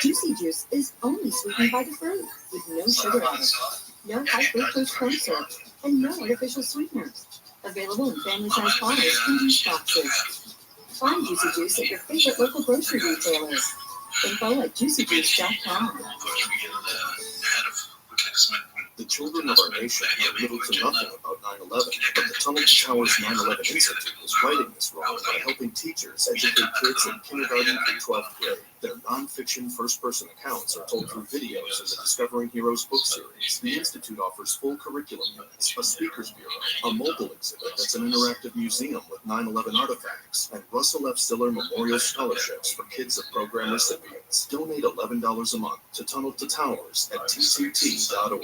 Juicy Juice is only sweetened by the fruit, with no sugar added, no high fructose corn syrup, and no artificial sweeteners. Available in family-sized bottles and juice boxes. Find Juicy Juice at your favorite local grocery retailers. Info at juicyjuice.com. The children of our nation know little to nothing about 9/11, but the Tunnel to Towers 9/11 Institute is righting this wrong by helping teachers educate kids in kindergarten through 12th grade. Their non-fiction first-person accounts are told through videos in the Discovering Heroes book series. The Institute offers full curriculum units, a speakers bureau, a mobile exhibit that's an interactive museum with 9/11 artifacts, and Russell F. Stiller Memorial Scholarships for kids of program recipients. Donate $11 a month to Tunnel to Towers at ttt.org.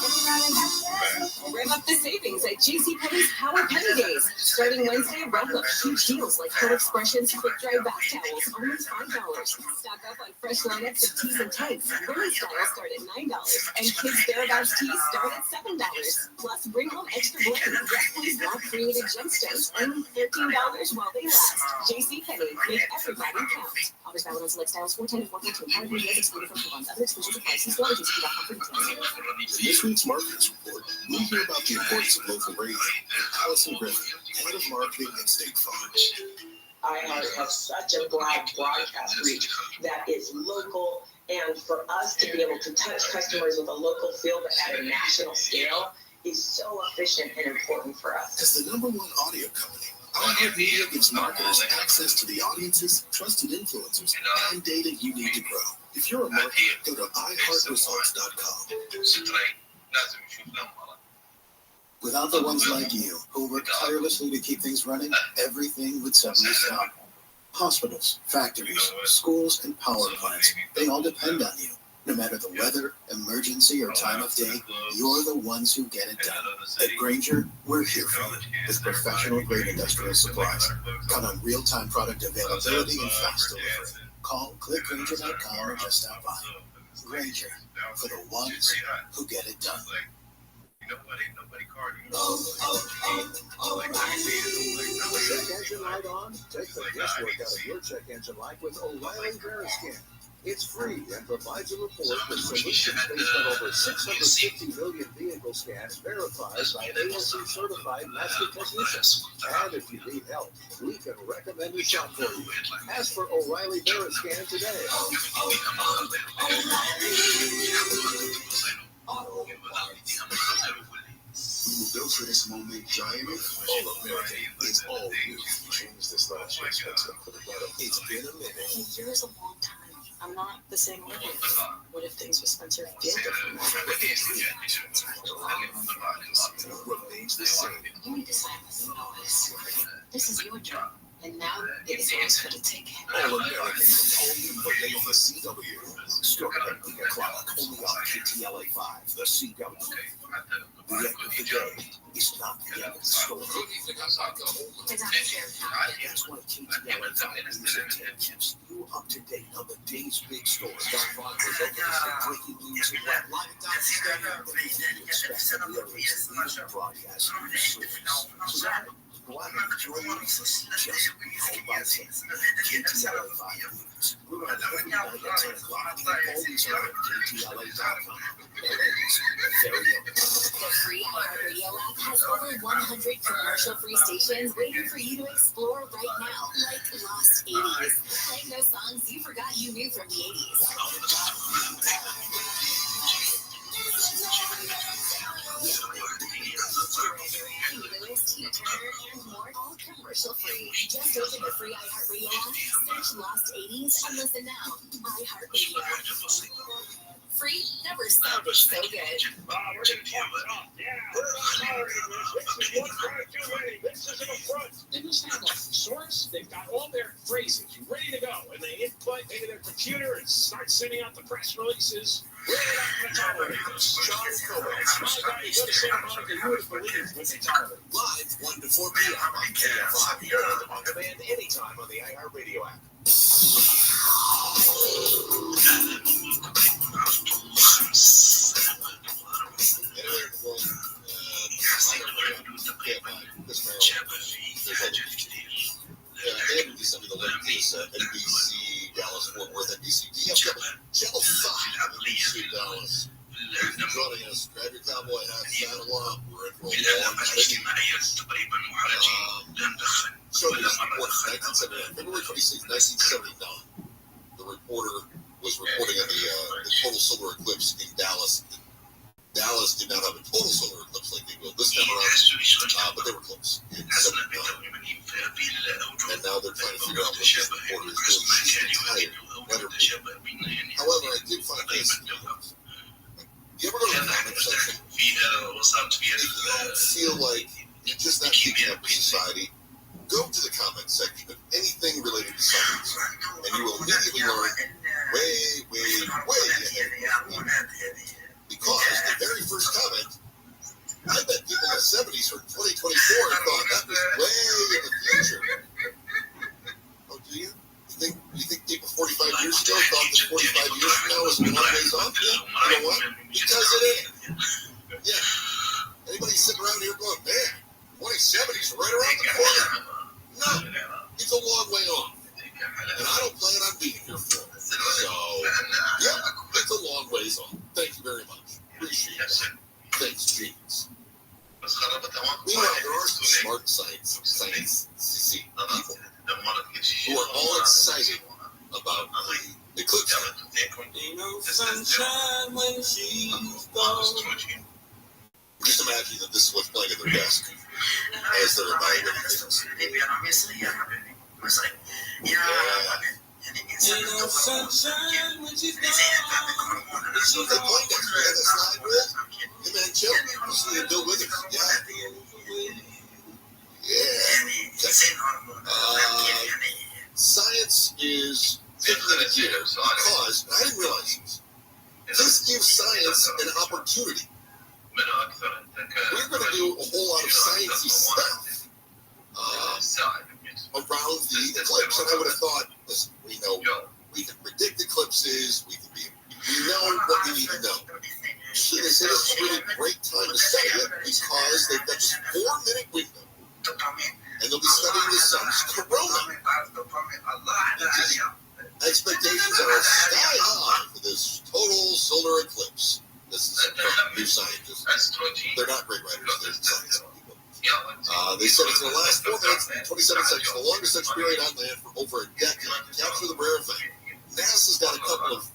Rev up the savings at JCPenney's Power Penny Days. Starting Wednesday, rack up huge deals like Home Expressions quick dry bath towels, only $5. Stock up on fresh lineups of tees and tanks. Women's styles start at $9, and kids' Barebags tees start at $7. Plus, bring home extra blankets. Please not created gemstones, only $13 while they last. JCPenney, make everybody count. Offers valid on select styles, 410 to 414. Power Penny Days excluded from coupons. Other exclusions apply. See store at JCP.com for details. In this week's Marketers Report, we hear about the importance of local radio. Allison Griffin, head of marketing at State Farm. iHeart has such a broad broadcast reach that is local, and for us to be able to touch customers with a local feel but at a national scale is so efficient and important for us. As the #1 audio company, iHeartMedia gives marketers access to the audiences, trusted influencers, and data you need to grow. If you're a marketer, go to iHeartResults.com. Without the ones like you, who work tirelessly to keep things running, everything would suddenly stop. Hospitals, factories, schools, and power plants, they all depend on you. No matter the weather, emergency, or time of day, you're the ones who get it done. At Grainger, we're here for you with professional-grade industrial supplies. Count on real-time product availability and fast delivery. Call clickgrainger.com or just stop by. Grainger, for the ones who get it done. Check engine light on? Take the guesswork out of your check engine light with O'Reilly Veriscan. It's free and provides a report with solutions based on over 650 million vehicle scans verified by ASE certified master technicians. And if you need help, we can recommend a shop for you. Ask for O'Reilly Veriscan today. We were built for this moment, giant. All American. It's all new. Change this last year, Spencer, for the better. It's been a minute. A year is a long time. I'm not the same way. What if things with Spencer feel different? Remains the same. You need to sign this notice. This is your job. And now it's yours for the taking. All American. Only Monday on the CW. Starting at 3 o'clock. Only on KTLA 5. The CW. The end of the day is not the end of the story. That's why KTLA 5 News at 10 keeps you up to date on the day's big stories. Breaking news and what live everything you expect from the area's leading broadcast news service. So go out and enjoy your just home by 10. KTLA 5 News. We're on every night at 10 o'clock. Always on KTLA.com. The free iHeartRadio app has over 100 commercial-free stations waiting for you to explore right now, like Lost 80s, playing those songs you forgot you knew from the 80s. Lewis, Tina Turner, and more, all commercial-free. Just open the free iHeartRadio app, search Lost 80s, and listen now. iHeartRadio. Free never sounded so good. This isn't a front. In the satellite source, they've got all their phrases ready to go, and they input into their computer and start sending out the press releases. We're not going to tolerate this. John Cohen, my guy, you go to Santa Monica, you would believe what they tolerate. Live 1 to 4 p.m. on KFI. On demand anytime on the iHeartRadio app. Anywhere in the world, they sent me the link to this NBC Dallas Fort Worth NBC. Channel 5 NBC Dallas. If you're joining us, grab your cowboy hat, saddle up. We're in for a long show this report from February 26, 1979. The reporter was reporting on the total solar eclipse in Dallas. Dallas did not have a total solar eclipse like they will this time around, but they were close. And now they're trying to figure out what this reporter is doing. She's retired. However, I did find this. You ever go to the comment section? If you don't feel like you're just not keeping up with society, go to the comment section of anything related to science, and you will immediately learn way ahead of you. Because the very first comment, I bet people in the 70s or 2024 thought that was way in the future. Oh, do you? You think people 45 years ago thought that 45 years from now was a long ways off? Yeah. You know what? Because it ain't. Yeah. Anybody sitting around here going, man, 2070's right around the corner? No. It's a long way off. And I don't plan on being here for it. So, yeah, it's a long ways off. Thank you very much. Appreciate it. Thanks, James. Meanwhile, there are some smart science people who are all excited about the eclipse. Ain't no sunshine when she's gone. Just imagine that this is what's playing at their desk as they're evaluating things. Ain't no sunshine when she's gone. They're playing next to that slide rule. Hey man, chill. We'll see you Bill Withers. Science is taking it a gear because, I didn't realize this gives science an opportunity. We're going to do a whole lot of sciencey stuff around the eclipse, and I would have thought, listen, we can predict eclipses, we know what we need to know. So they say it's a really great time to study it because they've got this 4-minute window, and they'll be studying the sun's corona. Expectations are sky high for this total solar eclipse. This is from New Scientist. They're not great writers, they're science people. They said it's going to last 4 minutes and 27 seconds, the longest such period on land for over a decade. To capture the rare event, NASA's got a couple of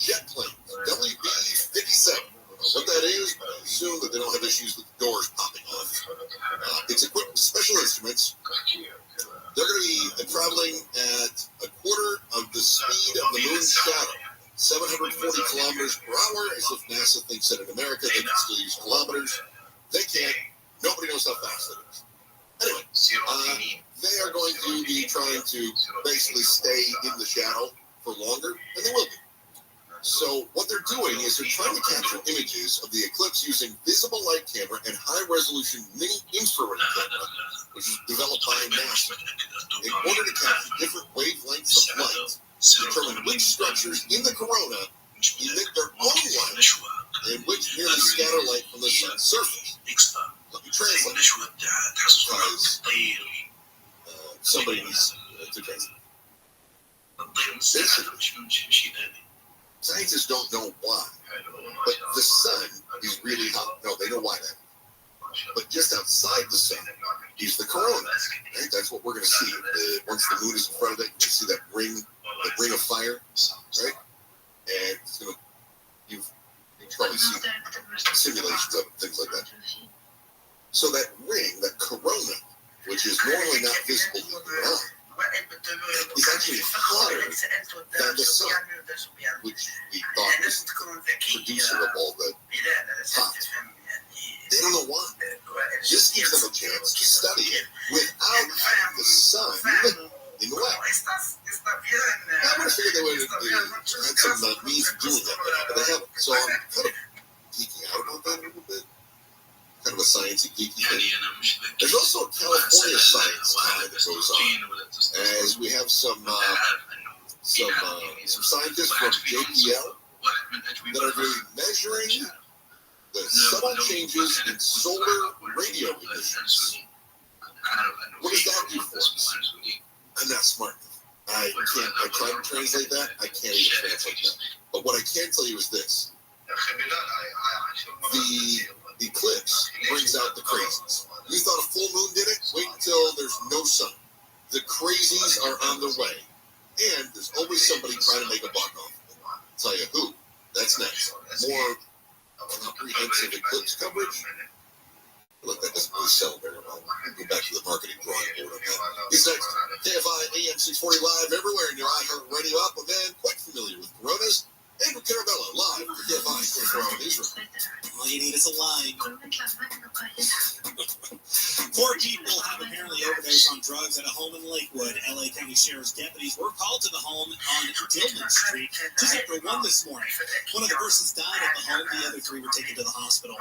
jet planes, WB-57. I don't know what that is, but I assume that they don't have issues with the doors popping off. It's equipped with special instruments. They're going to be traveling at a quarter of the speed of the moon's shadow, 740 kilometers per hour, as if NASA thinks that in America they can still use kilometers. They can't. Nobody knows how fast it is. Anyway, they are going to be trying to basically stay in the shadow for longer, and they will be. So what they're doing is they're trying to capture images of the eclipse using visible light camera and high-resolution mini-infrared camera, which is developed by NASA, in order to capture different wavelengths of light, determine which structures in the corona emit their own light and which merely scatter light from the sun's surface. Let me translate, because somebody needs to translate. Scientists don't know why, but the sun is really hot. No, they know why that. But just outside the sun is the corona. Right? That's what we're going to see. Once the moon is in front of it, you see that ring of fire, right? And it's gonna, you've probably seen simulations of things like that. So that ring, that corona, which is normally not visible to the eye, is actually hotter than the sun, which we thought was the producer of all the hot. They don't know why. This gives them a chance to study it without having the sun in the way. I would have figured they would have had some means of doing that, but they haven't. So I'm kind of geeking out about that a little bit. Kind of a sciencey geeky thing. There's also a California science time that goes on, as we have some scientists from JPL that are really measuring the subtle changes in solar radio emissions. What does that do for us? I'm not smart enough. I tried to translate that. I can't even translate that. But what I can tell you is this. The eclipse brings out the crazies. You thought a full moon did it? Wait until there's no sun. The crazies are on their way. And there's always somebody trying to make a buck off of it. I'll tell you who. That's next. More comprehensive eclipse coverage. Look, that doesn't really sell very well. Go back to the marketing drawing board on that. It's next. KFI AM 640 live everywhere in your iHeart Radio app. A man quite familiar with Coronas. Andrew Carabello live for KFI 24 Hour Newsroom. All you need is a line. 4 people have apparently overdosed on drugs at a home in Lakewood. LA County Sheriff's deputies were called to the home on Dillman Street just after 1 this morning. One of the persons died at the home. The other 3 were taken to the hospital.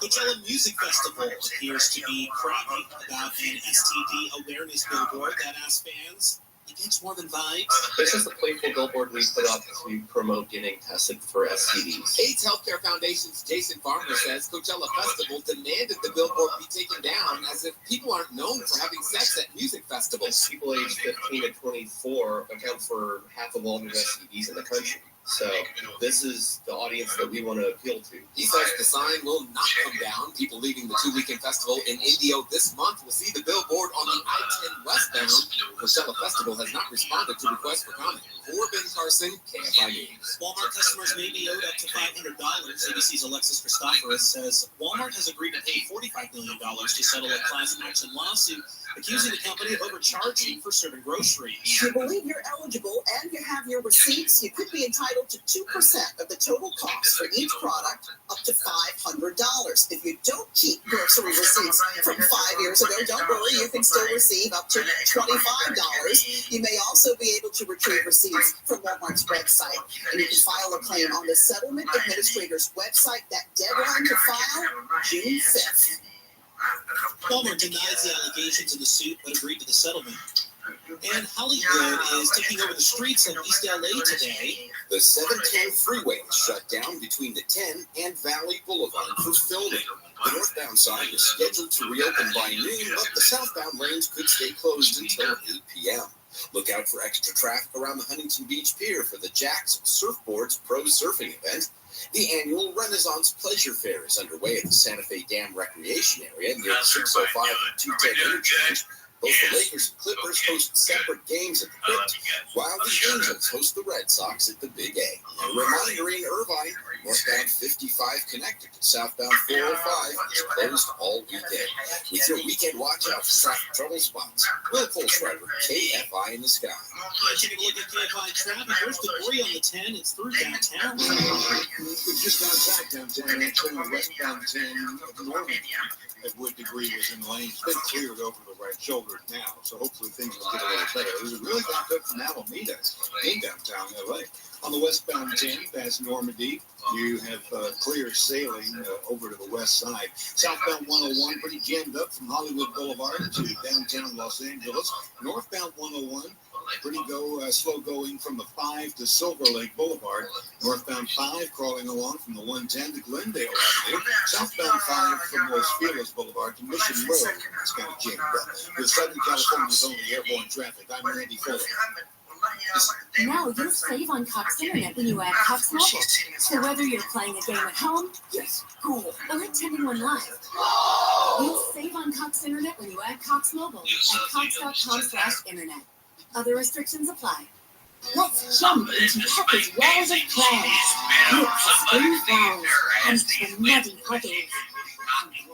Coachella Music Festival appears to be crappy about an STD awareness billboard that asks fans, it gets more than vibes. This is the playful billboard we put up to promote getting tested for STDs. AIDS Healthcare Foundation's Jason Farmer says Coachella Festival demanded the billboard be taken down as if people aren't known for having sex at music festivals. People aged 15 to 24 account for half of all new STDs in the country. So this is the audience that we want to appeal to. He says the sign will not come down. People leaving the 2-weekend festival in Indio this month will see the billboard on the I-10 westbound. Coachella Festival has not responded to requests for comment. Corbin Carson, KFI News. Walmart customers may be owed up to $500. ABC's Alexis Christoforous says Walmart has agreed to pay $45 million to settle a class action lawsuit accusing the company of overcharging for certain groceries. If you believe you're eligible and you have your receipts, you could be entitled to 2% of the total cost for each product, up to $500. If you don't keep grocery receipts from 5 years ago, don't worry, you can still receive up to $25. You may also be able to retrieve receipts from Walmart's website, and you can file a claim on the Settlement Administrator's website. That deadline to file, June 5th. Walmart denies the allegations in the suit but agreed to the settlement. And Hollywood is taking over the streets of East LA today. The 710 freeway was shut down between the 10 and Valley Boulevard for filming. The northbound side is scheduled to reopen by noon, but the southbound lanes could stay closed until 8 p.m. Look out for extra traffic around the Huntington Beach Pier for the Jack's Surfboards Pro Surfing event. The annual Renaissance Pleasure Fair is underway at the Santa Fe Dam Recreation Area near the 605 and 210 interchange. Both the Lakers and Clippers host separate games at the Crypt, while the Angels host the Red Sox at the Big A. A reminder in Irvine, northbound 55 connected to southbound 405 is closed all weekend. With your weekend watch out for traffic trouble spots. Will Colschreiber, KFI in the sky. Taking a look at KFI traffic. There's debris on the 10. It's through downtown. It's just outside downtown, actually westbound 10 normal. That wood debris was in the lane. It's been cleared over the right shoulder now, so hopefully things will get a little better. It was really backed up from Alameda in downtown LA. On the westbound 10, past Normandy, you have clear sailing over to the west side. Southbound 101, pretty jammed up from Hollywood Boulevard to downtown Los Angeles. Northbound 101, pretty slow going from the 5 to Silver Lake Boulevard. Northbound 5 crawling along from the 110 to Glendale Avenue. Southbound 5 from Los Feliz Boulevard to Mission Road. It's kind of jammed up. With Southern California's only airborne traffic, I'm Randy Fuller. Now you'll save on Cox Internet when you add Cox Mobile. So whether you're playing a game at home, school, or attending one live, you'll save on Cox Internet when you add Cox Mobile at cox.com/internet. Other restrictions apply. Let's jump into Peppa's walls of plans. Look for spring flowers and for muddy puddles.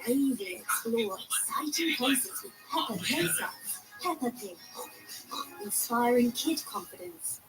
And bravely explore exciting places with Peppa Princess, Peppa Pig. Inspiring kid confidence.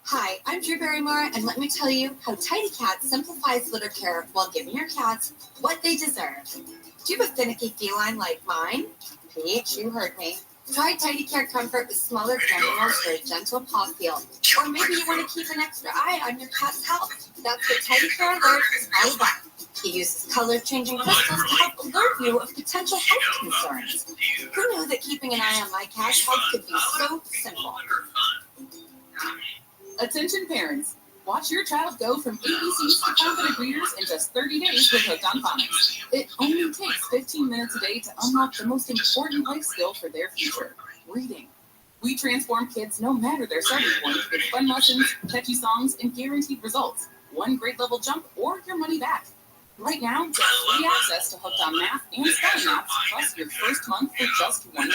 Hi, I'm Drew Barrymore, and let me tell you how Tidy Cat simplifies litter care while giving your cats what they deserve. Do you have a finicky feline like mine? Peach, you heard me. Try Tidy Care Comfort with smaller granules for a gentle paw feel. Or maybe you want to keep an extra eye on your cat's health. That's what Tidy Care Alert is all about. It uses color-changing crystals to help alert you of potential health concerns. Who knew that keeping an eye on my cat's health could be so simple? Attention parents. Watch your child go from ABCs to confident readers in just 30 days with Hooked on Phonics. It only takes 15 minutes a day to unlock the most important life skill for their future, reading. We transform kids no matter their starting point with fun lessons, catchy songs, and guaranteed results. One grade level jump or your money back. Right now, get free access to Hooked on Math and Spelling Apps, plus your first month for just $1.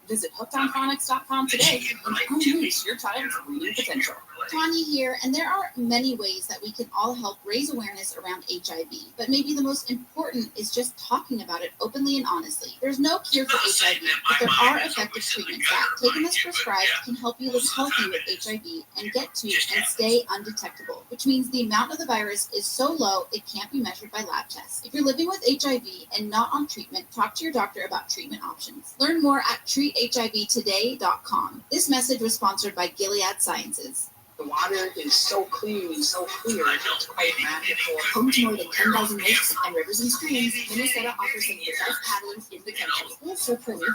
Visit hookedonphonics.com today and unleash your child's reading potential. Tanya here, and there are many ways that we can all help raise awareness around HIV, but maybe the most important is just talking about it openly and honestly. There's no cure for HIV, but there are effective treatments that, taken as prescribed, can help you live healthy with HIV and get to and stay undetectable, which means the amount of the virus is so low it can't be measured by lab tests. If you're living with HIV and not on treatment, talk to your doctor about treatment options. Learn more at treathivtoday.com. This message was sponsored by Gilead Sciences. The water is so clean and so clear, it's quite magical. Home to more than 10,000 lakes and rivers and streams, Minnesota offers some of the best paddlings in the country. It's so pretty.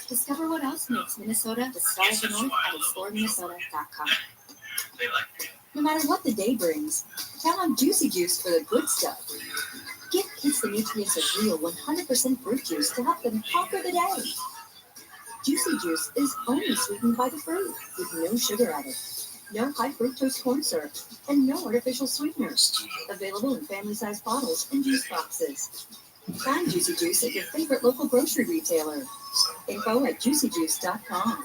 Discover what else makes Minnesota the star of the north at exploreminnesota.com. No matter what the day brings, count on Juicy Juice for the good stuff. Give kids the nutrients of real 100% fruit juice to help them conquer the day. Juicy Juice is only sweetened by the fruit, with no sugar added, no high fructose corn syrup, and no artificial sweeteners. Available in family-sized bottles and juice boxes. Find Juicy Juice at your favorite local grocery retailer. Info at juicyjuice.com.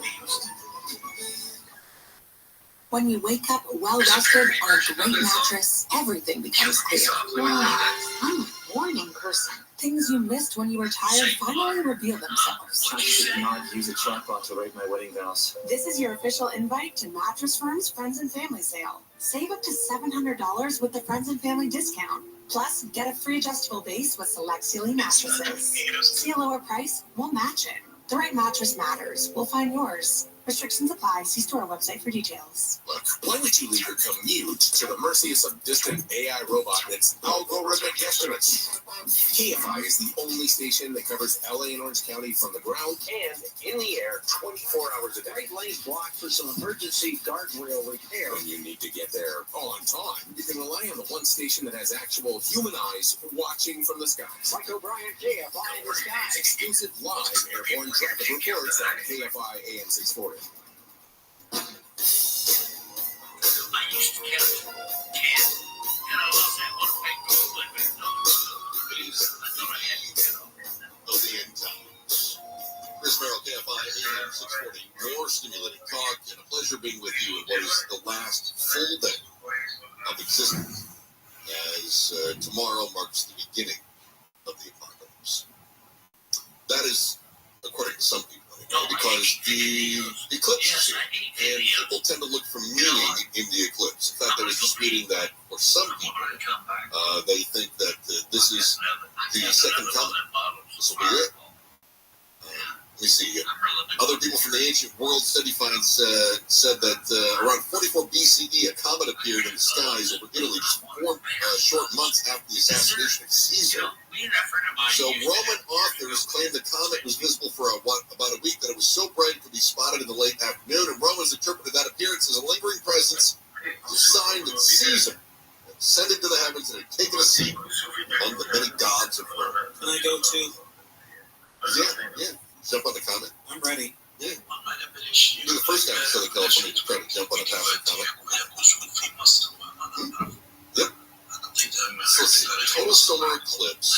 When you wake up well-rested on a great mattress, everything becomes clear. Wow, I'm a morning person. Things you missed when you were tired finally reveal themselves. I should not use a chatbot to rate my wedding vows. This is your official invite to Mattress Firm's Friends and Family Sale. Save up to $700 with the Friends and Family discount. Plus, get a free adjustable base with select Sealy mattresses. See a lower price? We'll match it. The right mattress matters. We'll find yours. Restrictions apply. See store website for details. Look, why would you leave your commute to the mercy of some distant AI robot that's algorithmic estimates? KFI is the only station that covers LA and Orange County from the ground and in the air 24 hours a day. Right lane blocked for some emergency guardrail repair. When you need to get there on time, you can rely on the one station that has actual human eyes watching from the skies. Mike O'Brien, KFI in the sky. Exclusive live airborne traffic reports on KFI AM 640. I used to count 10, and I lost that one fake gold like that. It is of the end times. Chris Merrill, KFI AM 640. More stimulating talk and a pleasure being with you in what is the last full day of existence, as tomorrow marks the beginning of the apocalypse. That is, according to some people, because the eclipse is here, and people tend to look for meaning in the eclipse. In fact, I was just reading that for some people, they think that this is the second coming. This will be it. Let me see. Other people from the ancient world study finds said that around 44 BCE, a comet appeared in the skies over Italy just 4 short months after the assassination of Caesar. So Roman authors claimed the comet was visible for about a week, that it was so bright it could be spotted in the late afternoon, and Romans interpreted that appearance as a lingering presence, a sign that Caesar had ascended to the heavens and had taken a seat among the many gods of Rome. Can I go too? Yeah. Jump on the comet. I'm ready. Yeah. You're the first guy in Southern California to try to jump on a passing comet. Yep. So let's see. Total solar eclipse.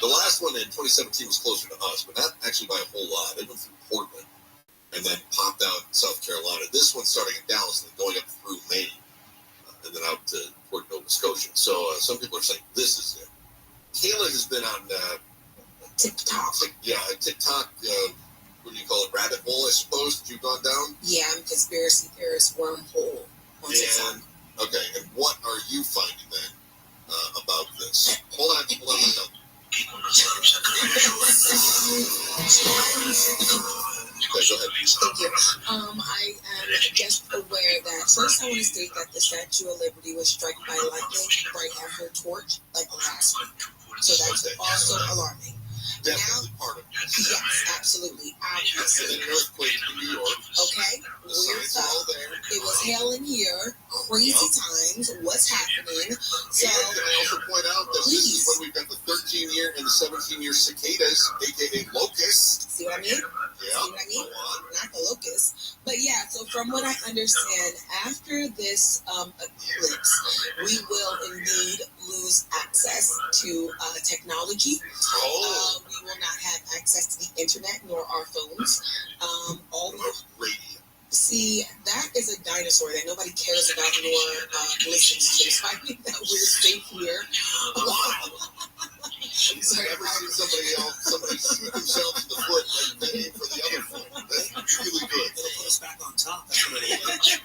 The last one in 2017 was closer to us, but not actually by a whole lot. They went through Portland and then popped out in South Carolina. This one's starting in Dallas and then going up through Maine and then out to Port Nova Scotia. So some people are saying this is it. Kayla has been on TikTok. TikTok. What do you call it? Rabbit hole, I suppose, that you've gone down? Yeah, I'm conspiracy theorist wormhole. And what are you finding then about this? Hold on. Okay, go ahead. Thank you. I am just aware that first I want to state that the Statue of Liberty was struck by lightning right at her torch, like last week. So that's also alarming. Definitely part of it. Yes, absolutely. Obviously. An earthquake in New York. Okay. Weird stuff. It was hell in here. Crazy times. What's happening? So, and can I also point out that this is when we've got the 13-year and the 17-year cicadas, aka locusts. See what I mean? Yeah. See what I mean? Not the locusts. But yeah, so from what I understand, after this eclipse, we will indeed lose access to technology. We will not have access to the internet nor our phones. All we will, radio. See See, that is a dinosaur that nobody cares about nor listens to. So I think that we're safe here. I've never seen somebody shoot themselves in the foot and then aim for the other foot. That's really good. It'll put us back on top. That's what it is.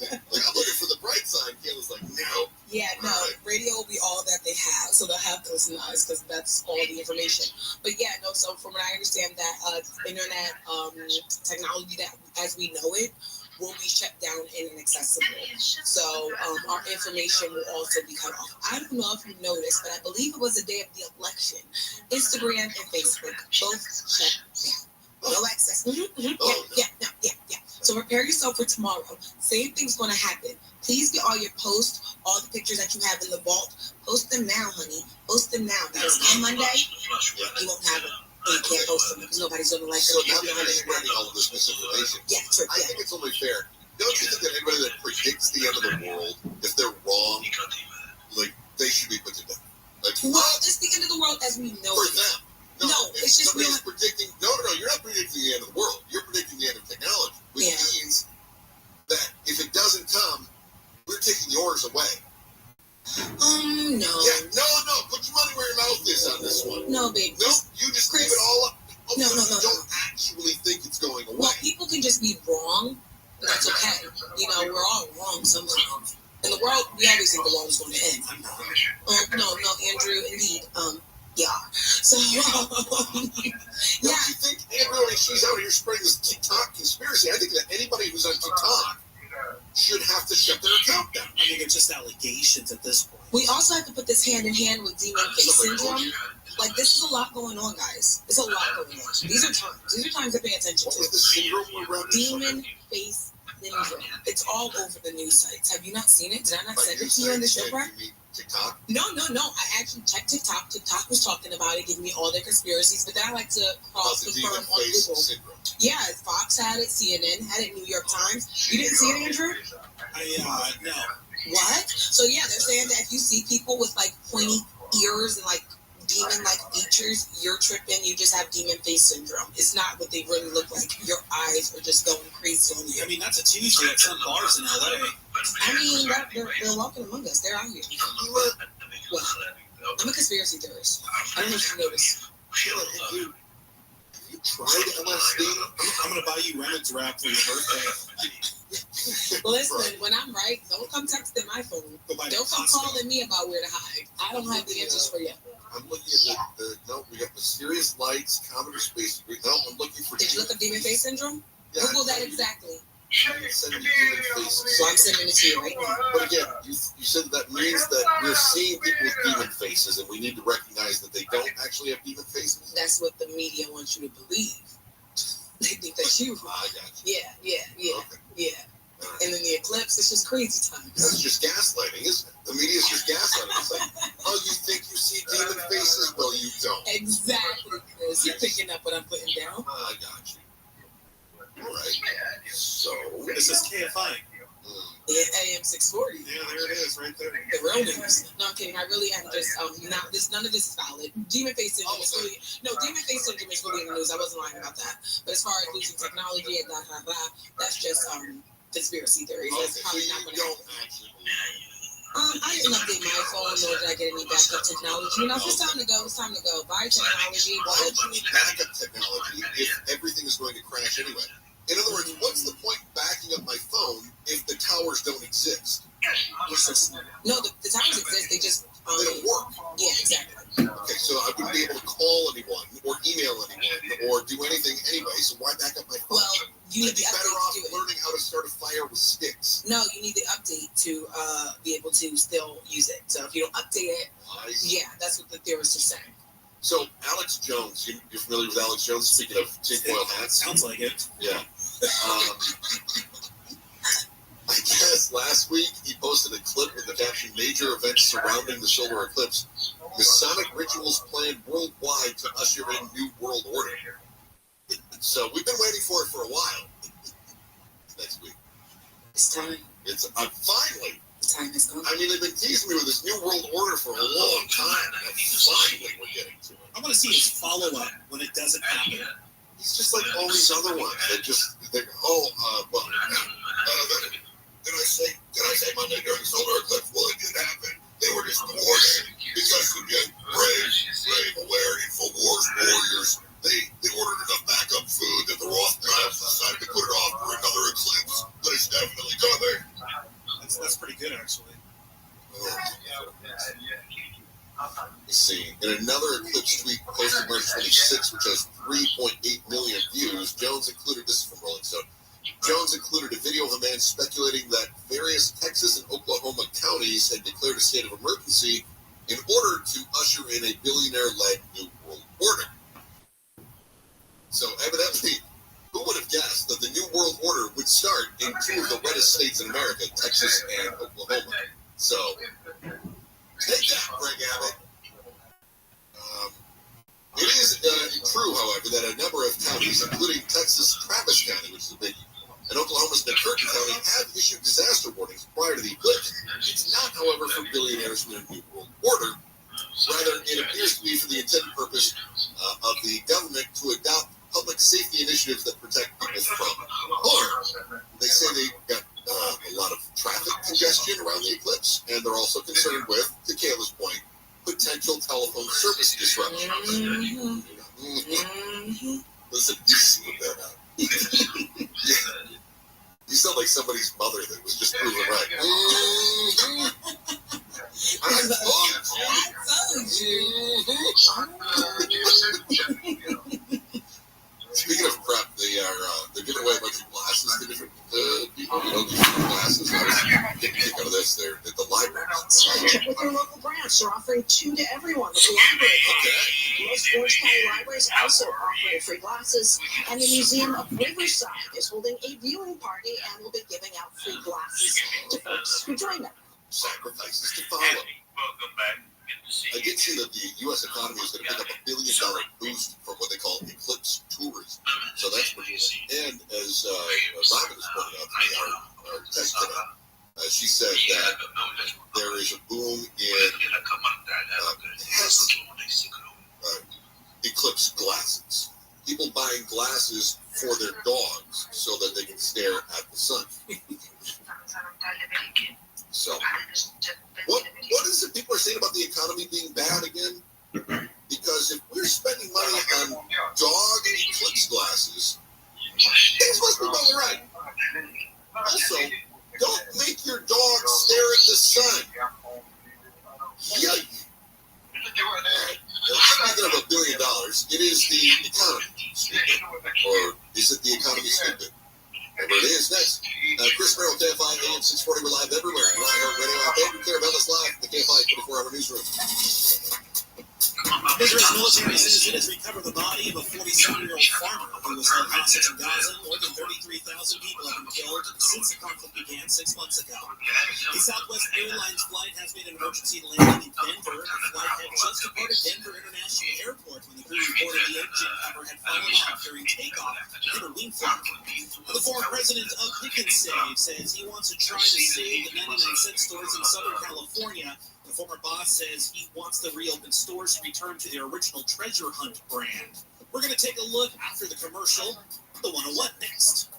Like, I'm looking for the bright side. Kayla's like, no. Yeah, no, radio will be all that they have, so they'll have to listen to us because that's all the information. But yeah, no, so from what I understand, that internet technology that as we know it will be shut down and inaccessible. So our information will also be cut off. I don't know if you noticed, but I believe it was the day of the election. Instagram and Facebook both shut down. No access. Yeah. So prepare yourself for tomorrow. Same thing's going to happen. Please get all your posts, all the pictures that you have in the vault. Post them now, honey. Post them now. Because on Monday, you won't have them. And you can't post them because nobody's going to like them. So now that you're spreading all of this misinformation, I think it's only fair. Don't you think that anybody that predicts the end of the world, if they're wrong, like, they should be put to death? Like, well, it's the end of the world as we know for it. them. No, it's just somebody's predicting. No, you're not predicting the end of the world. You're predicting the end of technology, which means that if it doesn't come, we're taking yours away. No. Yeah, no. Put your money where your mouth is on this one. No, baby. No, you just leave it all up. No. Don't actually think it's going away. Well, people can just be wrong. That's okay. You know, we're all wrong sometimes. In the world, we always think the world's going to end. No, Andrew, indeed. Yeah. So, yeah. Don't you think Andrew, she's out here spreading this TikTok conspiracy? I think that anybody who's on TikTok should have to shut their account down. I mean, it's just allegations at this point. We also have to put this hand in hand with demon face syndrome. Like, this is a lot going on, guys. It's a lot going on. These are times to pay attention to. What was the syndrome we're running? Demon face syndrome. It's all over the news sites. Have you not seen it? Did I not send it to you on the show, Brett? TikTok? No. I actually checked TikTok. TikTok was talking about it, giving me all their conspiracies, but then I like to cross-confirm on Google. Syndrome. Yeah, Fox had it, CNN had it, New York Times. You didn't see it, Andrew? No. What? So yeah, they're saying that if you see people with like pointy ears and like demon-like features, you're tripping. You just have demon face syndrome. It's not what they really look like. Your eyes are just going crazy on you. I mean, that's a Tuesday at some bars in LA. I mean, they're walking among us. They're out here. What? I'm a conspiracy theorist. I don't know if you noticed. Have you tried LSD? I'm going to buy you Reynolds wrap for your birthday. Listen, when I'm right, don't come texting my phone. Don't come calling me about where to hide. I don't have the answers for you. I'm looking at we got Mysterious Lights, Commodore Space Debris. No, I'm looking for... Did you look up demon face syndrome? Yeah, Google that exactly. Send me demon faces. So I'm sending it to you right now. But again, you said that means that we're seeing people with demon faces, and we need to recognize that they don't actually have demon faces? That's what the media wants you to believe. They think that's you. I got you. Yeah. Okay. Yeah. And then the eclipse, it's just crazy times. That's just gaslighting, isn't it? The media's just gaslighting. It's like, oh, you think you see demon faces? Well, you don't. Exactly, Chris. You're picking up what I'm putting down. I got you. All right. So, this is KFI. Yeah, AM 640. Yeah, there it is, right there. The real news. No, I'm kidding. I really am just none of this is valid. Demon face syndrome is really demon face syndrome is really in the news. I wasn't lying about that. But as far as losing technology and that's just conspiracy theories. That's probably not going to happen. I didn't update my phone, nor did I get any backup technology. You know, if it's time to go, it's time to go. Buy technology. Why would you need backup technology if everything is going to crash anyway? In other words, what's the point of backing up my phone if the towers don't exist? No, the towers exist. They just they don't work. Yeah, exactly. Okay, so I wouldn't be able to call anyone or email anyone or do anything anyway. So why back up my phone? Well, you need I'd be better off learning how to start a fire with sticks. No, you need the update to be able to still use it. So if you don't update it, yeah, that's what the theorists are saying. So Alex Jones, you're familiar with Alex Jones? Speaking of tinfoil hats, sounds like it. Yeah. I guess last week he posted a clip with the caption "Major events surrounding the solar eclipse. Masonic rituals planned worldwide to usher in new world order." So we've been waiting for it for a while. Next week. It's time. It's finally. The time has come. I mean, they've been teasing me with this new world order for a long time. And finally, we're getting to it. I want to see his follow-up when it doesn't happen. He's just like all these other ones. Did I say Monday during the solar eclipse? Well, it did happen. They were just warning because again, brave, aware, InfoWars warriors. They ordered enough backup food that the Rothschilds decided to put it off for another eclipse, but it's definitely coming. That's pretty good, actually. Let's see. In another eclipse tweet posted March 26, which has 3.8 million views, Jones included, this is from Rolling Stone, Jones included a video of a man speculating that various Texas and Oklahoma counties had declared a state of emergency in order to usher in a billionaire-led New World Order. So evidently, who would have guessed that the New World Order would start in two of the reddest states in America, Texas and Oklahoma? So, take that, Greg Abbott. It is true, however, that a number of counties, including Texas' Travis County, which is a biggie, and Oklahoma's McCurtain County, have issued disaster warnings prior to the eclipse. It's not, however, for billionaires in a New World Order. Rather, it appears to be for the intended purpose of the government to adopt public safety initiatives that protect people from harm. They say they got a lot of traffic congestion around the eclipse, and they're also concerned with, to Kayla's point, potential telephone service disruption. Listen, you smooth that out. You sound like somebody's mother that was just proven right. Speaking of prep, they're giving away a bunch of glasses to different people who don't use glasses. I was getting a kick out of this. They're at the library. Check with your local branch. They're offering 2 to everyone with the library card. Most Orange County libraries also offering free glasses, and the Museum of Riverside is holding a viewing party and will be giving out free glasses to folks who join them. Sacrifices to follow. Welcome back. I did see that the U.S. economy is going to pick up $1 billion boost from what they call eclipse tourism. So that's pretty good. And as Robin was pointing out to me, our text today, she said that there is a boom in eclipse glasses. People buying glasses for their dogs so that they can stare at the sun. So, what is it people are saying about the economy being bad again? Because if we're spending money on dog eclipse glasses, things must be going right. Also, don't make your dog stare at the sun. Yikes. Speaking of $1 billion, it is the economy stupid. Or is it the economy stupid? Whatever it is next. Chris Merrill, KFI AM 640. We're live everywhere. iHeartRadio, Baker Care, Bellis Live, the KFI 24-hour newsroom. Israel's military says it has recovered the body of a 47-year-old farmer who was held hostage in Gaza. More than 33,000 people have been killed since the conflict began 6 months ago. A Southwest Airlines flight has made an emergency landing in Denver. The flight had just departed Denver International Airport when the crew reported the engine cover had fallen off during takeoff in a wing flap. The former president of Pick and Save says he wants to try to save the 99-cent stores in Southern California. The former boss says he wants the reopened stores to return to their original treasure hunt brand. We're going to take a look after the commercial. The 101 next.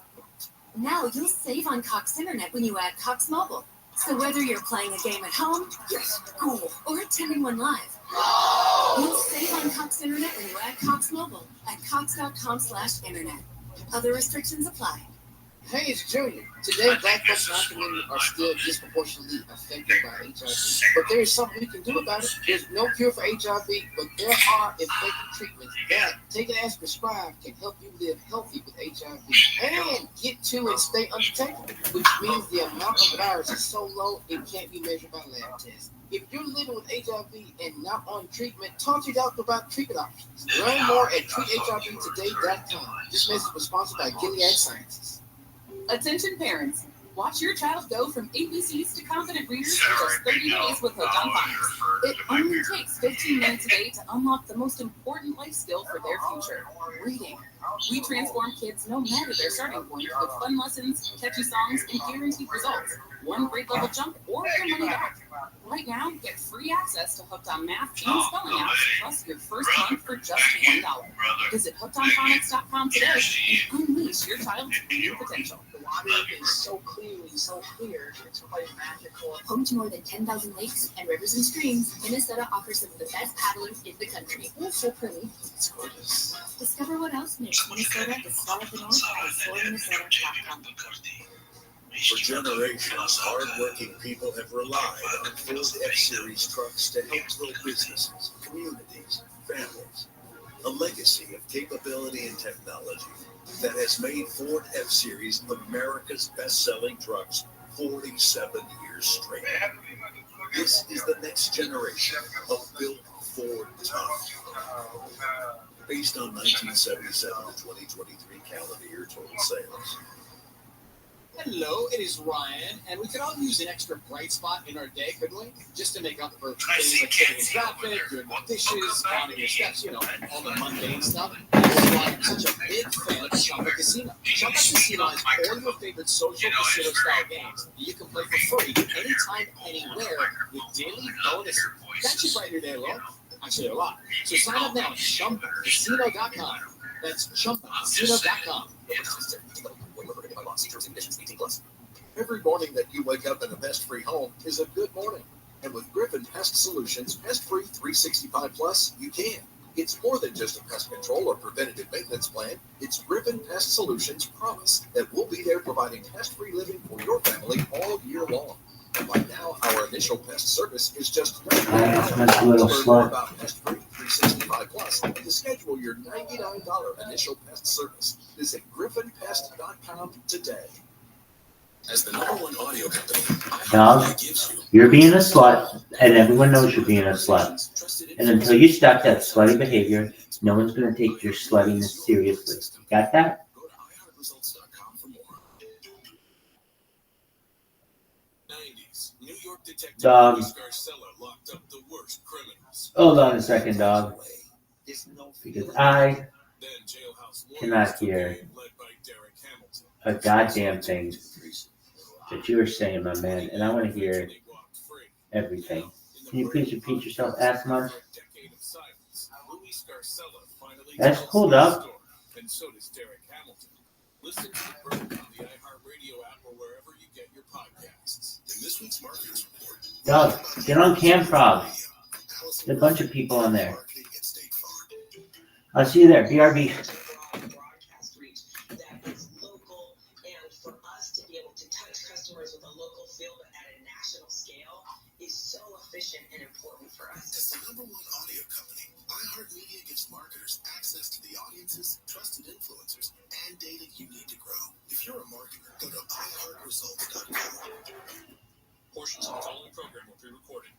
Now you'll save on Cox Internet when you add Cox Mobile. So whether you're playing a game at home, yes, cool, or attending one live, you'll save on Cox Internet when you add Cox Mobile at cox.com/internet. Other restrictions apply. Hey, it's Junior. Today, Black folks in our community are still disproportionately affected by HIV. But there is something we can do about it. There's no cure for HIV, but there are effective treatments that, taken as prescribed, can help you live healthy with HIV and get to and stay undetected, which means the amount of virus is so low it can't be measured by lab tests. If you're living with HIV and not on treatment, talk to your doctor about treatment options. Learn more at treathivtoday.com. This message was sponsored by Gilead Sciences. Attention parents, Watch your child go from ABCs to confident readers in just 30 days with Hooked on Phonics. It only takes 15 minutes a day to unlock the most important life skill for their future, reading. We transform kids no matter their starting point with fun lessons, catchy songs, and guaranteed results. One grade level jump or your money back. Right now, get free access to Hooked on Math and Spelling Apps, plus your first month for just $1. Visit hookedonphonics.com today and unleash your child's reading potential. The water is so clean and so clear, it's quite magical. Home to more than 10,000 lakes and rivers and streams, Minnesota offers some of the best paddlers in the country. It's so pretty. It's gorgeous. Discover what else makes Minnesota the star of the North at exploreminnesota.com. For generations, hardworking people have relied on Ford F-Series trucks to help grow businesses, communities, families. A legacy of capability and technology that has made Ford F-Series America's best-selling trucks 47 years straight. This is the next generation of Built Ford Tough. Based on 1977 to 2023 calendar year total sales. Hello, it is Ryan, and we could all use an extra bright spot in our day, couldn't we? Just to make up for things like sitting in traffic, doing the dishes, counting your steps, all the mundane stuff. That's why I'm such a big fan of Chumba Casino. Chumba Casino has all your favorite social casino-style games that you can play for free anytime, anywhere, with daily bonuses. That should brighten your day a little. Actually, a lot. So sign up now at ChumbaCasino.com. That's ChumbaCasino.com. Every morning that you wake up in a pest-free home is a good morning. And with Griffin Pest Solutions Pest-Free 365 Plus, you can. It's more than just a pest control or preventative maintenance plan. It's Griffin Pest Solutions promise that we'll be there providing pest-free living for your family all year long. And right now, our initial pest service is just That's a little slow. about Pest-Free 365 Plus and to schedule your $99 initial pest service. Visit griffinpest.com today. As the #1 audio company, Dog, you're being a slut, and everyone knows you're being a slut. And until you stop that slutty behavior, no one's going to take your sluttiness seriously. Got that? Dog. Hold on a second, dog. Because I cannot hear a goddamn thing that you are saying, my man, and I want to hear everything. Can you please repeat yourself as much? That's cool, dog. And so does Derek Hamilton. Listen to the program on the iHeartRadio app or wherever you get your podcasts. In this week's Marketers Report, Dog, get on Camprog. There's a bunch of people on there. I'll see you there. BRB. Broadcast reach that is local, and for us to be able to touch customers with a local feel but at a national scale is so efficient and important for us. As the #1 audio company, iHeartMedia gives marketers access to the audiences, trusted influencers, and data you need to grow. If you're a marketer, go to iHeartResults.com. Portions of the following program will be recorded.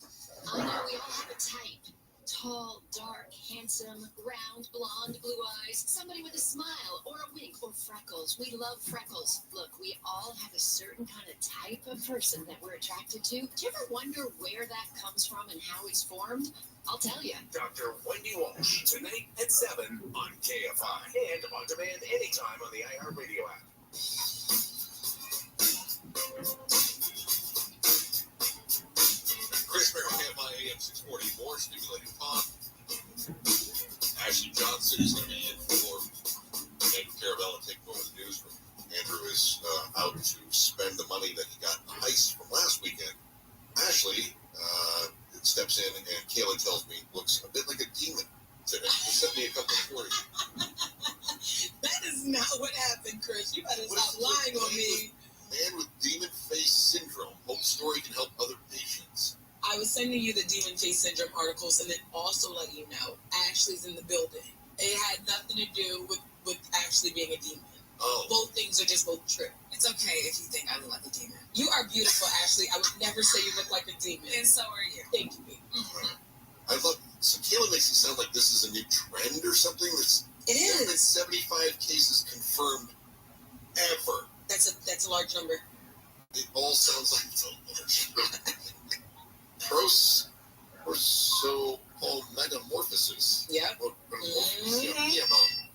I know we all have a type. Tall, dark, handsome, round, blonde, blue eyes, somebody with a smile or a wink or freckles. We love freckles. Look, we all have a certain kind of type of person that we're attracted to. Do you ever wonder where that comes from and how it's formed? I'll tell you. Dr. Wendy Walsh, tonight at 7 on KFI and on demand anytime on the iHeartRadio app. Chris Merrill, KFI AM 640, more stimulating pop. Ashley Johnson is going to be in for Andrew Caravella, taking over the newsroom. Andrew is out to spend the money that he got in the heist from last weekend. Ashley steps in, and Kayla tells me looks a bit like a demon today. He sent me a couple of stories. That is not what happened, Chris. You better stop lying on me. Man with demon face syndrome. Hope story can help other patients. I was sending you the demon face syndrome articles and then also letting you know Ashley's in the building. It had nothing to do with Ashley being a demon. Oh. Both things are just both true. It's okay if you think I look like a demon. You are beautiful, Ashley. I would never say you look like a demon. And so are you. Thank you, baby. Mm-hmm. I love. So Kayla makes it sound like this is a new trend or something. It is. 75 cases confirmed ever. That's a large number. It all sounds like it's a large. Gross or so called metamorphosis. Yeah.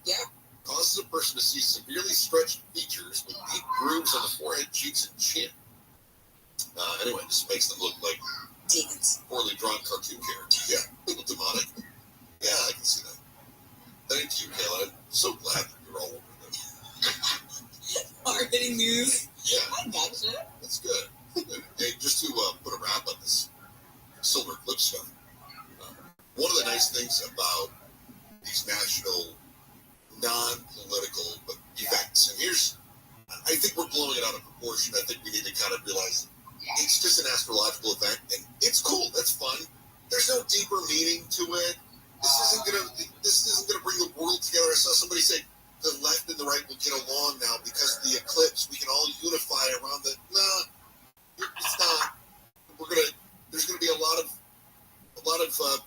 Yeah. Causes a person to see severely stretched features with deep grooves on the forehead, cheeks, and chin. Anyway, this makes them look like demons. Poorly drawn cartoon characters. Yeah, a little demonic. Yeah, I can see that. Thank you, Kayla. I'm so glad that you're all over this. Hard-hitting news. Yeah. I gotcha. That's good. Hey, just to put a wrap on this solar eclipse stuff, one of the nice things about these national, non-political events, and I think we're blowing it out of proportion. I think we need to kind of realize it's just an astrological event, and it's cool. That's fun. There's no deeper meaning to it. This isn't gonna bring the world together. I saw somebody say the left and the right will get along now because of the eclipse. We can all unify around the. Nah, it's not. There's gonna be a lot of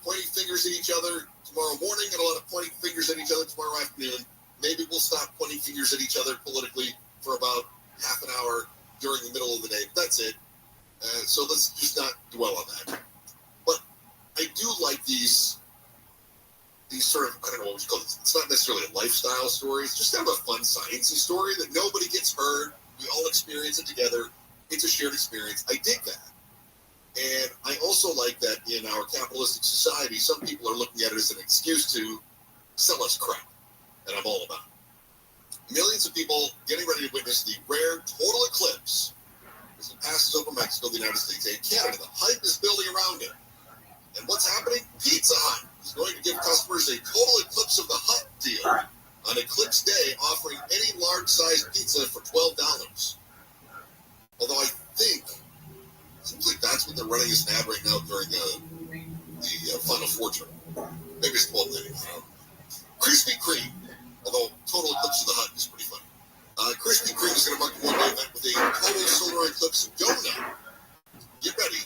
pointing fingers at each other tomorrow morning, and a lot of pointing fingers at each other tomorrow afternoon. Maybe we'll stop pointing fingers at each other politically for about half an hour during the middle of the day. That's it. So let's just not dwell on that. But I do like these sort of, I don't know what we call it. It's not necessarily a lifestyle story. It's just kind of a fun sciencey story that nobody gets hurt. We all experience it together. It's a shared experience. I dig that. And I also like that in our capitalistic society, some people are looking at it as an excuse to sell us crap. And I'm all about it. Millions of people getting ready to witness the rare total eclipse as it passes over Mexico, the United States, and Canada. The hype is building around it. And what's happening? Pizza Hut is going to give customers a total eclipse of the Hut deal on Eclipse Day, offering any large-sized pizza for $12. Although I think it seems like that's what they're running as an ad right now during the Final Four tournament. Maybe it's $12.99. Krispy Kreme, although total eclipse of the Hut is pretty funny. Krispy Kreme is going to mark the one-day event with a total solar eclipse donut. Get ready.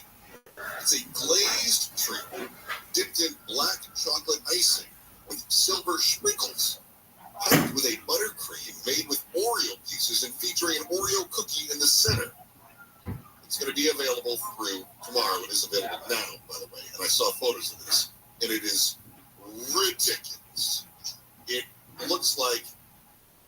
It's a glazed treat dipped in black chocolate icing with silver sprinkles, piped with a buttercream made with Oreo pieces and featuring an Oreo cookie in the center. It's going to be available through tomorrow. It is available now, by the way. And I saw photos of this, and it is ridiculous. It looks like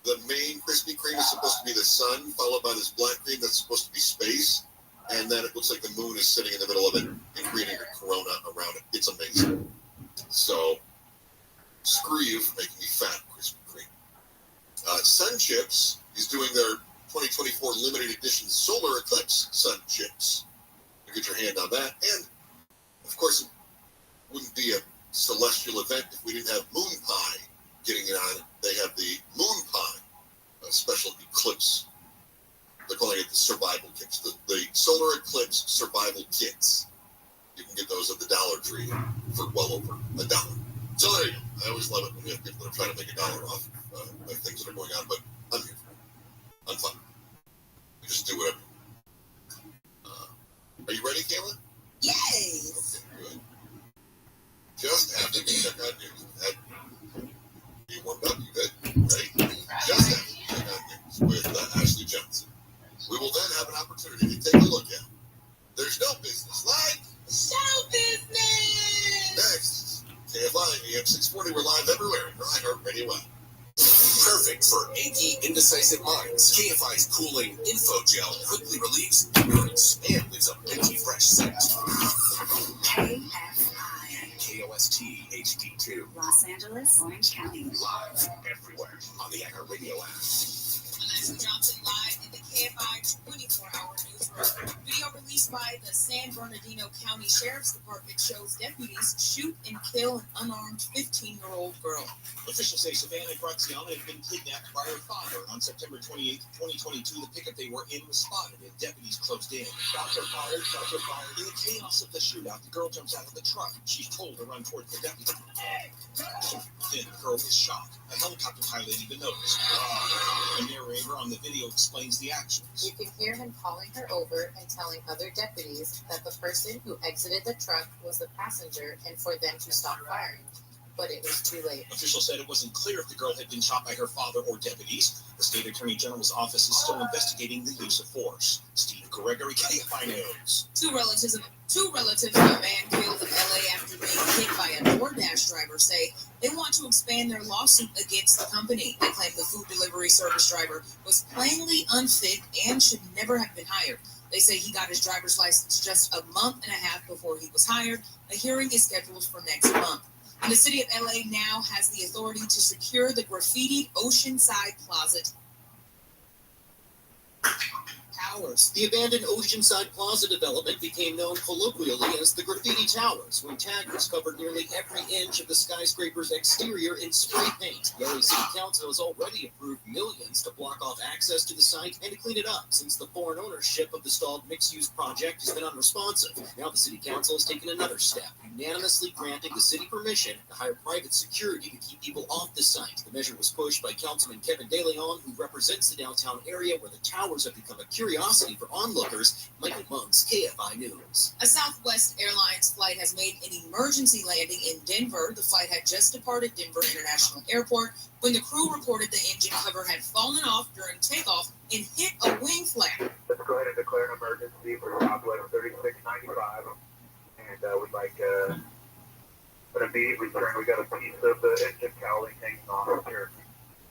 the main Krispy Kreme is supposed to be the sun, followed by this black cream that's supposed to be space. And then it looks like the moon is sitting in the middle of it and creating a corona around it. It's amazing. So, screw you for making me fat, Krispy Kreme. Sun Chips is doing their 2024 limited edition solar eclipse Sun Chips. You get your hand on that. And, of course, it wouldn't be a celestial event if we didn't have Moon Pie getting it on. They have the Moon Pie, a special eclipse. They're calling it the survival kits, the solar eclipse survival kits. You can get those at the Dollar Tree for well over $1. So there you go. I always love it when we have people that are trying to make $1 off of things that are going on, but I'm here for it. I'm fine. We just do whatever. Are you ready, Kayla? Yes. Okay, good. Just after we check out news. You warmed up? You good? Ready? Just after we check out news with Ashley Johnson. We will then have an opportunity to take a look at There's No Business Like Show Business. Next, KFI AM 640. We're live everywhere in your iHeartRadio app. Perfect for achy, indecisive minds. KFI's cooling info gel quickly relieves ignorance and leaves a minty fresh scent. KFI. KOST HD2. Los Angeles, Orange County. Live everywhere on the iHeartRadio app. Melissa Johnson live in the KFI 24-hour newsroom. Video released by the San Bernardino County Sheriff's Department shows deputies shoot and kill an unarmed 15-year-old girl. Officials say Savannah Graziano had been kidnapped by her father. On September 28, 2022, the pickup they were in was spotted and deputies closed in. Shots are fired. In the chaos of the shootout, the girl jumps out of the truck. She's told to run towards the deputy. Then the girl is shot. A helicopter pilot even noticed. The narrator on the video explains the actions. You can hear him calling her over and telling other deputies that the person who exited the truck was the passenger and for them to stop firing. but it was too late. Officials said it wasn't clear if the girl had been shot by her father or deputies. The state attorney general's office is still investigating the use of force. Steve Gregory, KFI News. Two relatives of a man killed in LA after being hit by a DoorDash driver say they want to expand their lawsuit against the company. They claim the food delivery service driver was plainly unfit and should never have been hired. They say he got his driver's license just a month and a half before he was hired. A hearing is scheduled for next month. And the city of LA now has the authority to secure the graffitied Oceanside Closet Towers. The abandoned Oceanside Plaza development became known colloquially as the Graffiti Towers, when taggers covered nearly every inch of the skyscraper's exterior in spray paint. The LA City Council has already approved millions to block off access to the site and to clean it up, since the foreign ownership of the stalled mixed-use project has been unresponsive. Now the City Council has taken another step, unanimously granting the city permission to hire private security to keep people off the site. The measure was pushed by Councilman Kevin De Leon, who represents the downtown area where the towers have become a curiosity for onlookers. Michael Monks, KFI News. A Southwest Airlines flight has made an emergency landing in Denver. The flight had just departed Denver International Airport when the crew reported the engine cover had fallen off during takeoff and hit a wing flap. Let's go ahead and declare an emergency for Southwest 3695. And we'd like an immediate return. We got a piece of the engine cowling hanging off here.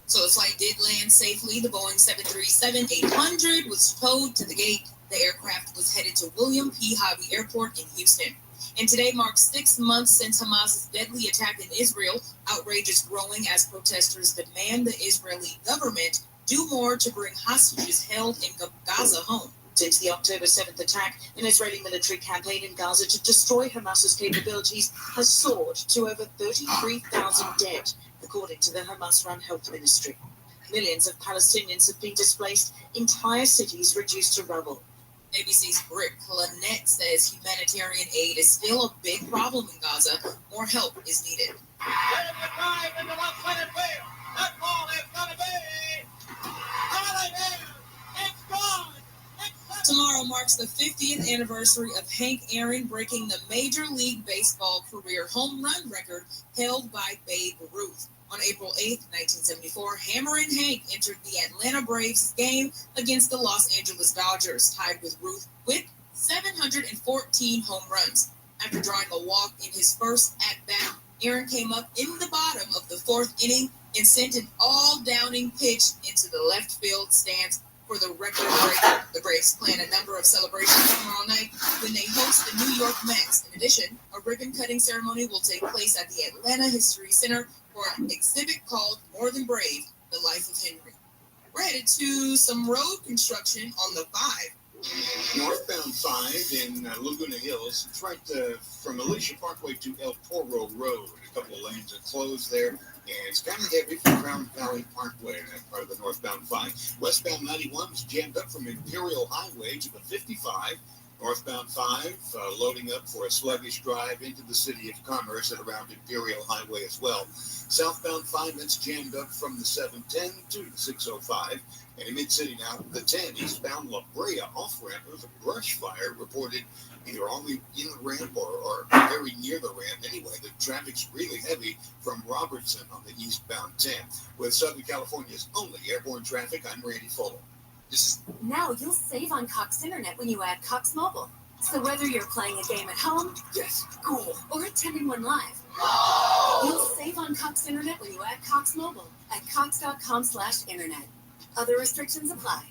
So the flight did land safely. The Boeing 737-800 was towed to the gate. The aircraft was headed to William P. Hobby Airport in Houston. And today marks 6 months since Hamas's deadly attack in Israel. Outrage is growing as protesters demand the Israeli government do more to bring hostages held in Gaza home. Since the October 7th attack, an Israeli military campaign in Gaza to destroy Hamas's capabilities has soared to over 33,000 dead, according to the Hamas-run health ministry. Millions of Palestinians have been displaced, entire cities reduced to rubble. ABC's Rick Lynette says humanitarian aid is still a big problem in Gaza. More help is needed. Tomorrow marks the 50th anniversary of Hank Aaron breaking the Major League Baseball career home run record held by Babe Ruth. On April 8, 1974, Hammerin' Hank entered the Atlanta Braves game against the Los Angeles Dodgers, tied with Ruth with 714 home runs. After drawing a walk in his first at-bat, Aaron came up in the bottom of the fourth inning and sent an all-downing pitch into the left field stands for the record breaker. The Braves plan a number of celebrations tomorrow night when they host the New York Mets. In addition, a ribbon-cutting ceremony will take place at the Atlanta History Center for an exhibit called More Than Brave, The Life of Henry. We're headed to some road construction on the 5. Northbound 5 in Laguna Hills. It's right from Alicia Parkway to El Toro Road. A couple of lanes are closed there. And it's kind of heavy from Crown Valley Parkway, that part of the northbound 5. Westbound 91 is jammed up from Imperial Highway to the 55. Northbound 5 loading up for a sluggish drive into the city of Commerce at around Imperial Highway as well. Southbound 5, that's jammed up from the 710 to the 605. And in Mid-City now, the 10 eastbound La Brea off-ramp. There was a brush fire reported either only in the ramp or very near the ramp. Anyway, the traffic's really heavy from Robertson on the eastbound 10. With Southern California's only airborne traffic, I'm Randy Fuller. Now you'll save on Cox Internet when you add Cox Mobile. So whether you're playing a game at home, yes, cool, or attending one live, you'll save on Cox Internet when you add Cox Mobile at cox.com/internet. Other restrictions apply.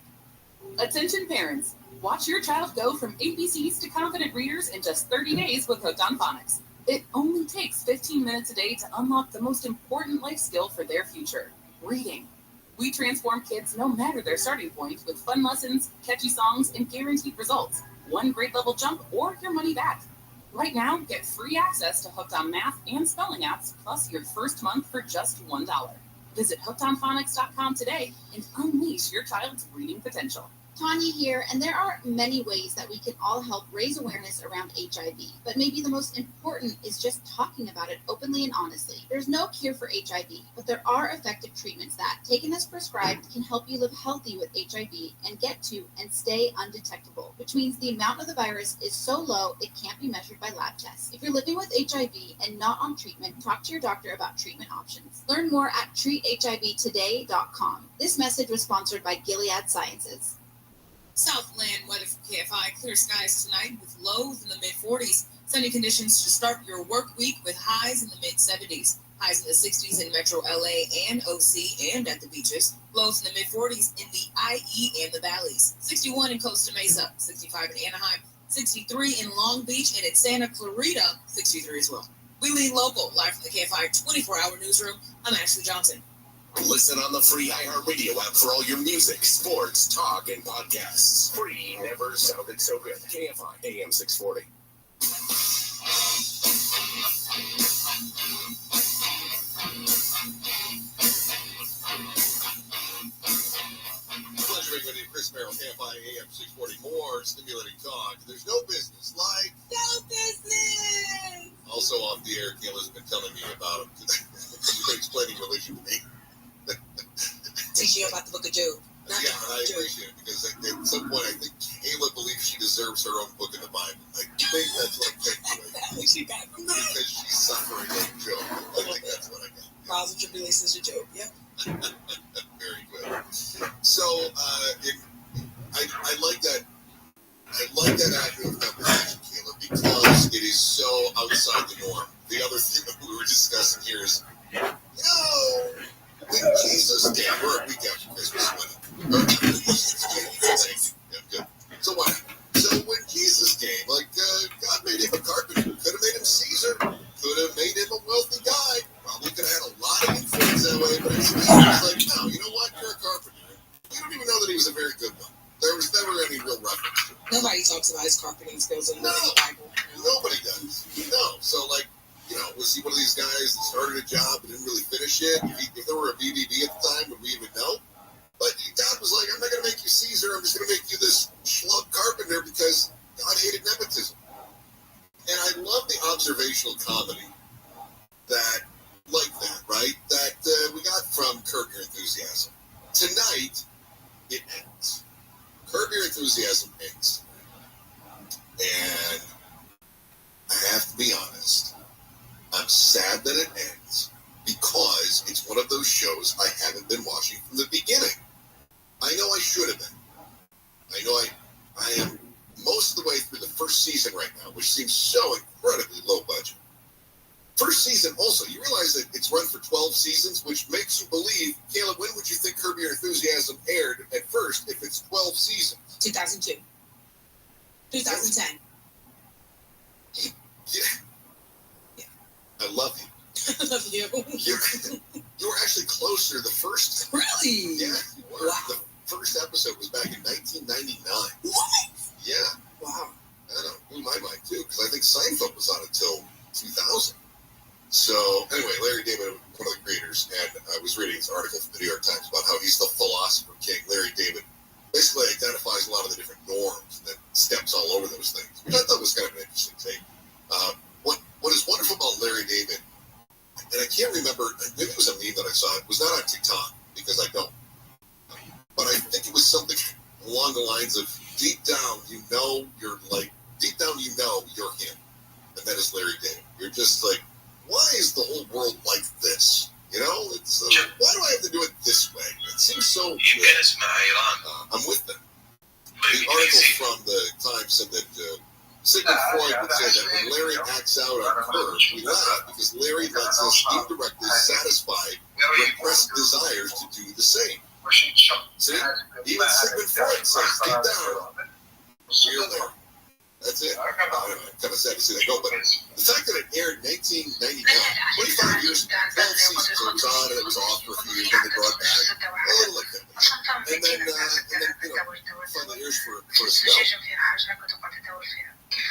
Attention parents, watch your child go from ABCs to confident readers in just 30 days with Hooked on Phonics. It only takes 15 minutes a day to unlock the most important life skill for their future, reading. We transform kids no matter their starting point with fun lessons, catchy songs, and guaranteed results. One grade level jump or your money back. Right now, get free access to Hooked on Math and Spelling apps, plus your first month for just $1. Visit hookedonphonics.com today and unleash your child's reading potential. Tanya here, and there are many ways that we can all help raise awareness around HIV, but maybe the most important is just talking about it openly and honestly. There's no cure for HIV, but there are effective treatments that, taken as prescribed, can help you live healthy with HIV and get to and stay undetectable, which means the amount of the virus is so low it can't be measured by lab tests. If you're living with HIV and not on treatment, talk to your doctor about treatment options. Learn more at treathivtoday.com. This message was sponsored by Gilead Sciences. Southland weather for KFI. Clear skies tonight with lows in the mid-40s. Sunny conditions to start your work week with highs in the mid-70s. Highs in the 60s in Metro LA and OC and at the beaches. Lows in the mid-40s in the IE and the valleys. 61 in Costa Mesa. 65 in Anaheim. 63 in Long Beach and in Santa Clarita. 63 as well. We lead local. Live from the KFI 24-hour newsroom. I'm Ashley Johnson. Listen on the free iHeartRadio app for all your music, sports, talk, and podcasts. Free never sounded so good. KFI AM 640. Pleasure being with you, Chris Merrill, KFI AM 640. More stimulating talk. There's no business like No business! Also off the air, Kayla's been telling me about him today. She's been explaining religion to me. Teach you about the book of Job. Yeah, I appreciate it because at some point I think Kayla believes she deserves her own book in the Bible. I think that's what she got from that. Because she's suffering like Job. I think that's what I got. Trials and tribulations of Job, yep. Very good. So, I like that. I like that avenue of conversation, Kayla, because it is so outside the norm. The other thing that we were discussing here is, when Jesus came, we're a week after Christmas, yeah, good. So what happened? So when Jesus came, God made him a carpenter. Could have made him Caesar. Could have made him a wealthy guy. Probably could have had a lot of influence that way. But he was like, no, you know what? You're a carpenter. You don't even know that he was a very good one. There was never any real reference to it. Nobody talks about his carpeting skills in the Bible. Nobody does. No. So, was he one of these guys that started a job and didn't really finish it? If there were a BBB at the time, would we even know? But God was like, I'm not going to make you Caesar. I'm just going to make you this schlub carpenter because God hated nepotism. And I love the observational comedy that right? That we got from Curb Your Enthusiasm. Tonight, it ends. Curb Your Enthusiasm ends. And I have to be honest, I'm sad that it ends because it's one of those shows I haven't been watching from the beginning. I know I should have been. I know I am most of the way through the first season right now, which seems so incredibly low budget. First season also, you realize that it's run for 12 seasons, which makes you believe, Caleb, when would you think Curb Your Enthusiasm aired at first if it's 12 seasons? 2002. 2010. Yeah. I love you. I love you. You were actually closer the first. Really? Yeah, you were. Wow. The first episode was back in 1999. What? Yeah. Wow. I know. Blew my mind, too, because I think Seinfeld was on until 2000. So, anyway, Larry David, one of the creators, and I was reading his article from the New York Times about how he's the philosopher king. Larry David basically identifies a lot of the different norms and then steps all over those things, which I thought was kind of an interesting take. What is wonderful about Larry David, and I can't remember, maybe it was a meme that I saw, it was not on TikTok, because I don't, but I think it was something along the lines of, deep down you know you're him, and that is Larry David. You're just like, why is the whole world like this? You know, it's why do I have to do it this way? It seems so good. I'm with them. The article from the Times said that Sigmund Freud would say that when Larry acts out on Curb, we laugh because Larry lets us indirectly satisfy repressed desires to do the same. See, even Sigmund Freud says deep down, we're Larry. That's it. I'm kind of sad to see that go, but the fact that it aired in 1999, 25 years ago, 12 seasons, so it was on and it was off for a few years, then they brought it back, a little like that. And then finally here's for a spell.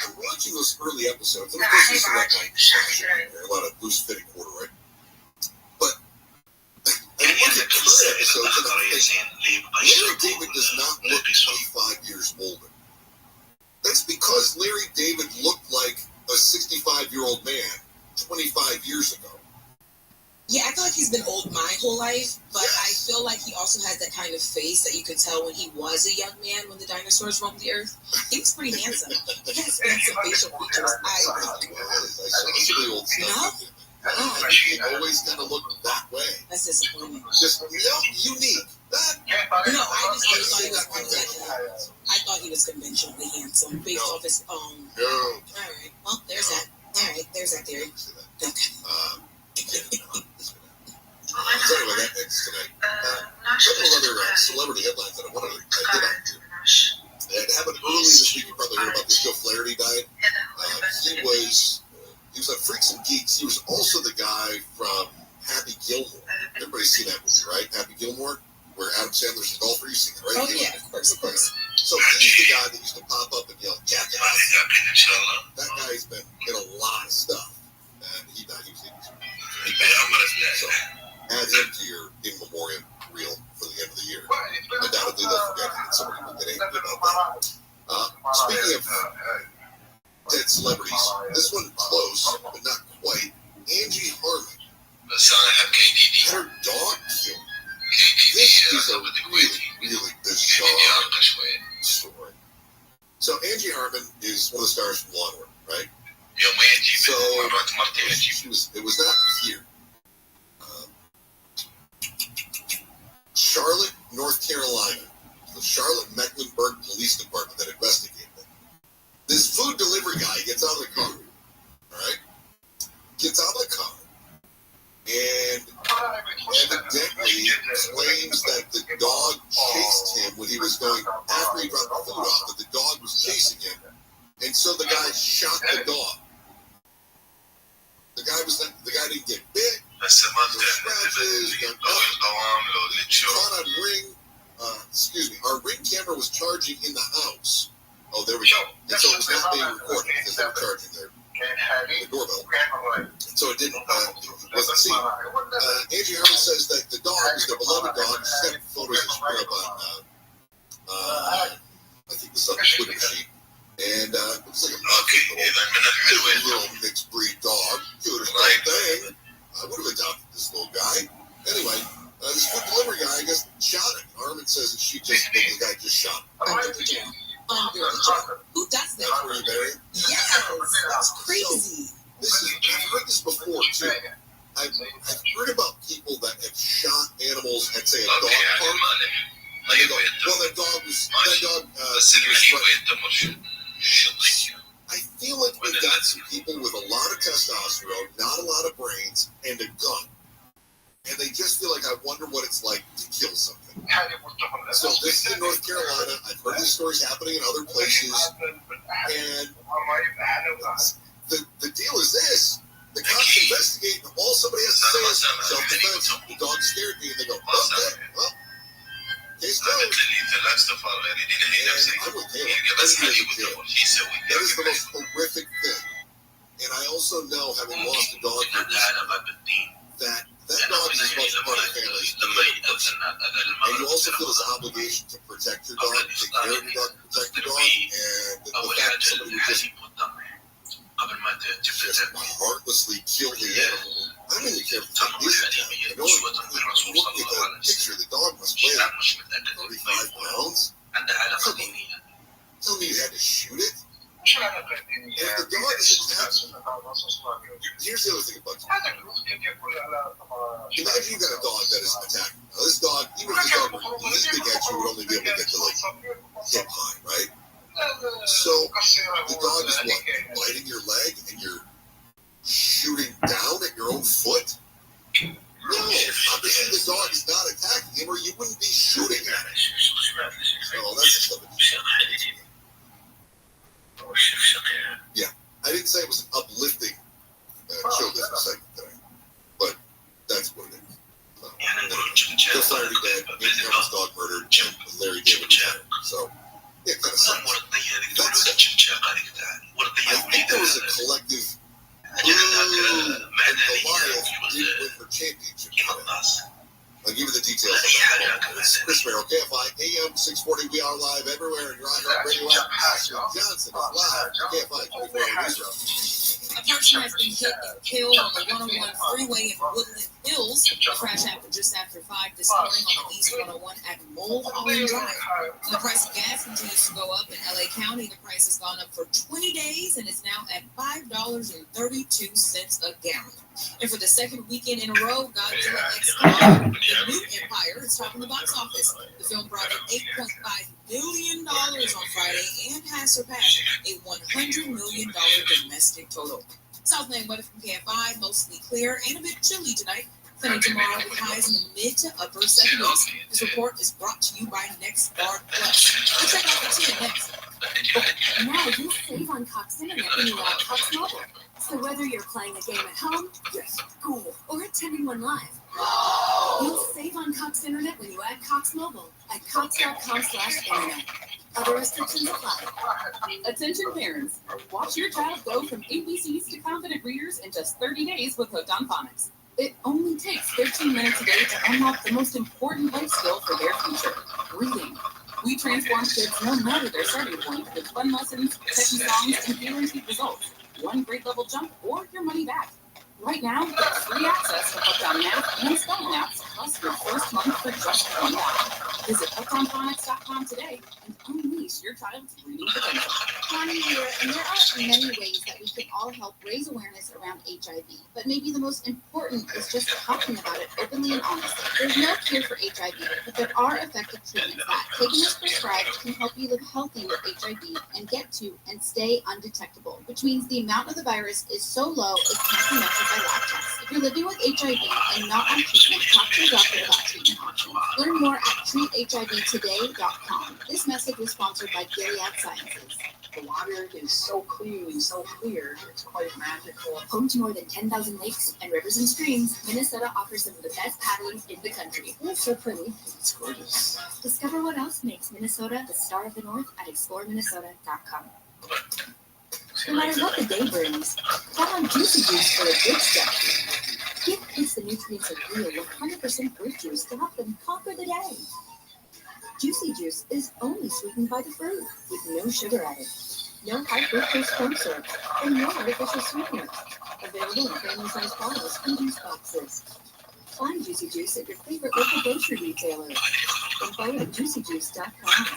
I'm watching those early episodes, and of course this is like my passion, a lot of loose fitting corduroy. But I look at Curb, episodes and Larry David does not look 25 years older. That's because Larry David looked like a 65-year-old man 25 years ago. Yeah, I feel like he's been old my whole life, but I feel like he also has that kind of face that you could tell when he was a young man when the dinosaurs roamed the earth. He was pretty handsome. He has handsome facial features. I saw old stuff. No? He always kind of looked that way. That's disappointing. Just unique. No, I just always thought he was part of that. I thought he was conventionally handsome based off his own. No. All right. Well, there's that. All right. There's that theory. Okay. So anyway, that ends tonight. A couple of other celebrity headlines that I wanted to get on to. It happened early this week. You probably heard about this. Joe Flaherty died. He was on Freaks and Geeks. He was also the guy from Happy Gilmore. Everybody's seen that movie, right? Happy Gilmore, where Adam Sandler's a golfer. You've seen it, right? Oh yeah, of course. So he's the guy that used to pop up and yell, "Jackass." That guy's been in a lot of stuff, and he died. He was so add him to your in memoriam reel for the end of the year. Undoubtedly, they'll forget him, and somebody will get angry about that. Speaking of dead celebrities, this one close, but not quite. Angie Harmon had her dog killed. This is a really bizarre story. So Angie Harmon is one of the stars from Law & Order, right? So it was not here. Charlotte, North Carolina, the Charlotte Mecklenburg Police Department that investigated it. This food delivery guy gets out of the car, all right? Gets out of the car and evidently claims that the dog chased him when he was going, after he dropped the food off, that the dog was chasing him. And so the guy shot the dog. The guy didn't get bit. No scratches, no caught on ring. Our ring camera was charging in the house. Oh, there we go. And so it was not being recorded because they were charging the doorbell. And so it wasn't seen. Angie Harmon says that the dog is their beloved dog. She's got photos that she put up on, I think the Twitter sheet. And it was like a little mixed breed dog. Cutest thing. I would have adopted this little guy. Anyway, this food delivery guy, I guess, shot him. Harmon says that the guy just shot him. Under the jail. Who does that? Yes, that's crazy. I've heard this before, too. I've heard about people that have shot animals at, say, a dog park. And they go, well, that dog was right. I feel like we've got some people with a lot of testosterone, not a lot of brains, and a gun. And they just feel like, I wonder what it's like to kill something. So this is in North Carolina. I've heard these stories happening in other places. And the deal is this. The cops investigate, and all somebody has to say is self-defense. The dog scared me, and they go, okay, well, case closed. And I'm with Taylor. That is the most horrific thing. And I also know, having lost a dog, that dog is as much part of the family as any other person. And you also feel this obligation to protect your dog, to take care of your dog, to protect your dog, and the fact that somebody would just heartlessly kill the animal. I'm going to care for 10 years now. You know, look at the picture. The dog must weigh 35 pounds. Come on. Tell me you had to shoot it? And if the dog is attacking, here's the other thing about you. Imagine you got a dog that is attacking. Now, this dog, even if the dog were leaping at you, would only be able to get to, like, hip high, right? So, the dog is what? Biting your leg and you're shooting down at your own foot? No, obviously the dog is not attacking him or you wouldn't be shooting at it. So, that's the stuff. Yeah, I didn't say it was an uplifting show business segment today, but that's what it is. Joe Flaherty dead, Angie Harmon's dog murdered, and Larry David retired. So, yeah, kind of sucks. I think there was a collective and Goliath didn't win her championship today. I'll give you the details of that. It's Chris Merrill, KFI, AM 640. We are live everywhere in your Radio app. Ashley Johnson is live. KFI 24 News. A person has been hit and killed on the 101 freeway in Woodland Hills. The crash happened just after 5 this morning on the East 101 at Mulholland Drive. The price of gas continues to go up in LA County. The price has gone up for 20 days and is now at $5.32 a gallon. And for the second weekend in a row, Godzilla X Kong, the new Empire, is topping the box office. The film brought in $8.5 billion on Friday and has surpassed a $100 million domestic total. Southland weather from KFI, mostly clear and a bit chilly tonight. Sunny tomorrow with highs in the mid to upper 70s. This report is brought to you by Next Guard Plus. We'll check out the 10 next. Now you save on Cox Internet when you add Cox Mobile. So whether you're playing a game at home, yes, school, or attending one live, you'll save on Cox Internet when you add Cox Mobile at cox.com/internet. Other restrictions apply. Attention parents, watch your child go from ABCs to confident readers in just 30 days with Hooked on Phonics. It only takes 15 minutes a day to unlock the most important life skill for their future, reading. We transform kids no matter their starting point with fun lessons, catchy songs, and guaranteed results. One grade level jump or your money back. Right now, get free access to Hooked on Math and Spelling apps, plus your first month for just $1. Visit hookedonphonics.com today and unleash your child's reading potential. Connie here, and there are many ways that we can all help raise awareness around HIV. But maybe the most important is just talking about it openly and honestly. There's no cure for HIV, but there are effective treatments that, taken as prescribed, can help you live healthy with HIV and get to and stay undetectable, which means the amount of the virus is so low it can't be measured by lab tests. If you're living with HIV and not on treatment, talk to your doctor about treatment options. Learn more at treathivtoday.com. This message was sponsored by Gilead Sciences. The water is so clean and so clear, it's quite magical. Home to more than 10,000 lakes and rivers and streams, Minnesota offers some of the best paddling in the country. It's so pretty. It's gorgeous. Discover what else makes Minnesota the star of the North at exploreminnesota.com. No matter what the day brings, count on Juicy Juice for the good stuff. Give kids the nutrients of real 100% fruit juice to help them conquer the day. Juicy Juice is only sweetened by the fruit, with no sugar added, no high fructose corn syrup, and no artificial sweeteners. Available in family-sized bottles and juice boxes. Find Juicy Juice at your favorite local grocery retailer. Info at juicyjuice.com.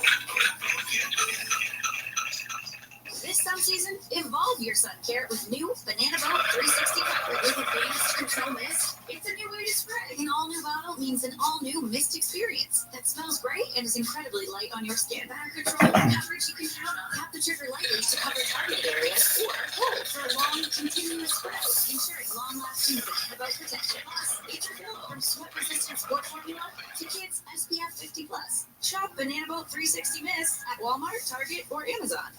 This sun season, evolve your sun care with new Banana Boat 360 Comfort with advanced control mist. It's a new way to spray. An all-new bottle means an all-new mist experience that smells great and is incredibly light on your skin. Better control and coverage you can count on. Tap the trigger lightly to cover targeted areas or hold for a long, continuous spray, ensuring long-lasting Banana Boat protection. Plus, feature full from sweat-resistant sport formula to kids SPF 50+. Shop Banana Boat 360 Mist at Walmart, Target, or Amazon.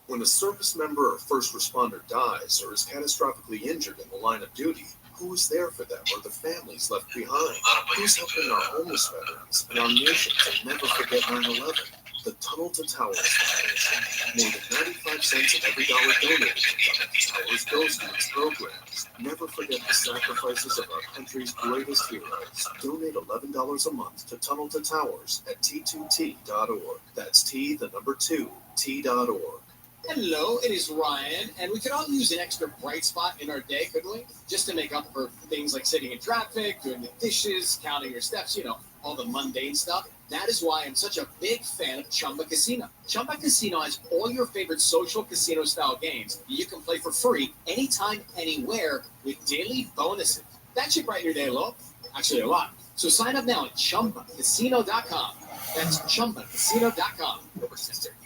When a service member or first responder dies or is catastrophically injured in the line of duty, who is there for them or the families left behind? Who's helping our homeless veterans and our nation to never forget 9/11? The Tunnel to Towers Foundation. More than 95 cents of every dollar donated to Tunnel to Towers goes to its programs. Never forget the sacrifices of our country's greatest heroes. Donate $11 a month to Tunnel to Towers at T2T.org. That's T, the number 2, T.org. Hello, it is Ryan, and we could all use an extra bright spot in our day, couldn't we? Just to make up for things like sitting in traffic, doing the dishes, counting your steps, all the mundane stuff. That is why I'm such a big fan of Chumba Casino. Chumba Casino has all your favorite social casino-style games that you can play for free anytime, anywhere with daily bonuses. That should brighten your day a little. Actually, a lot. So sign up now at ChumbaCasino.com. That's ChumbaCasino.com. No purchase necessary.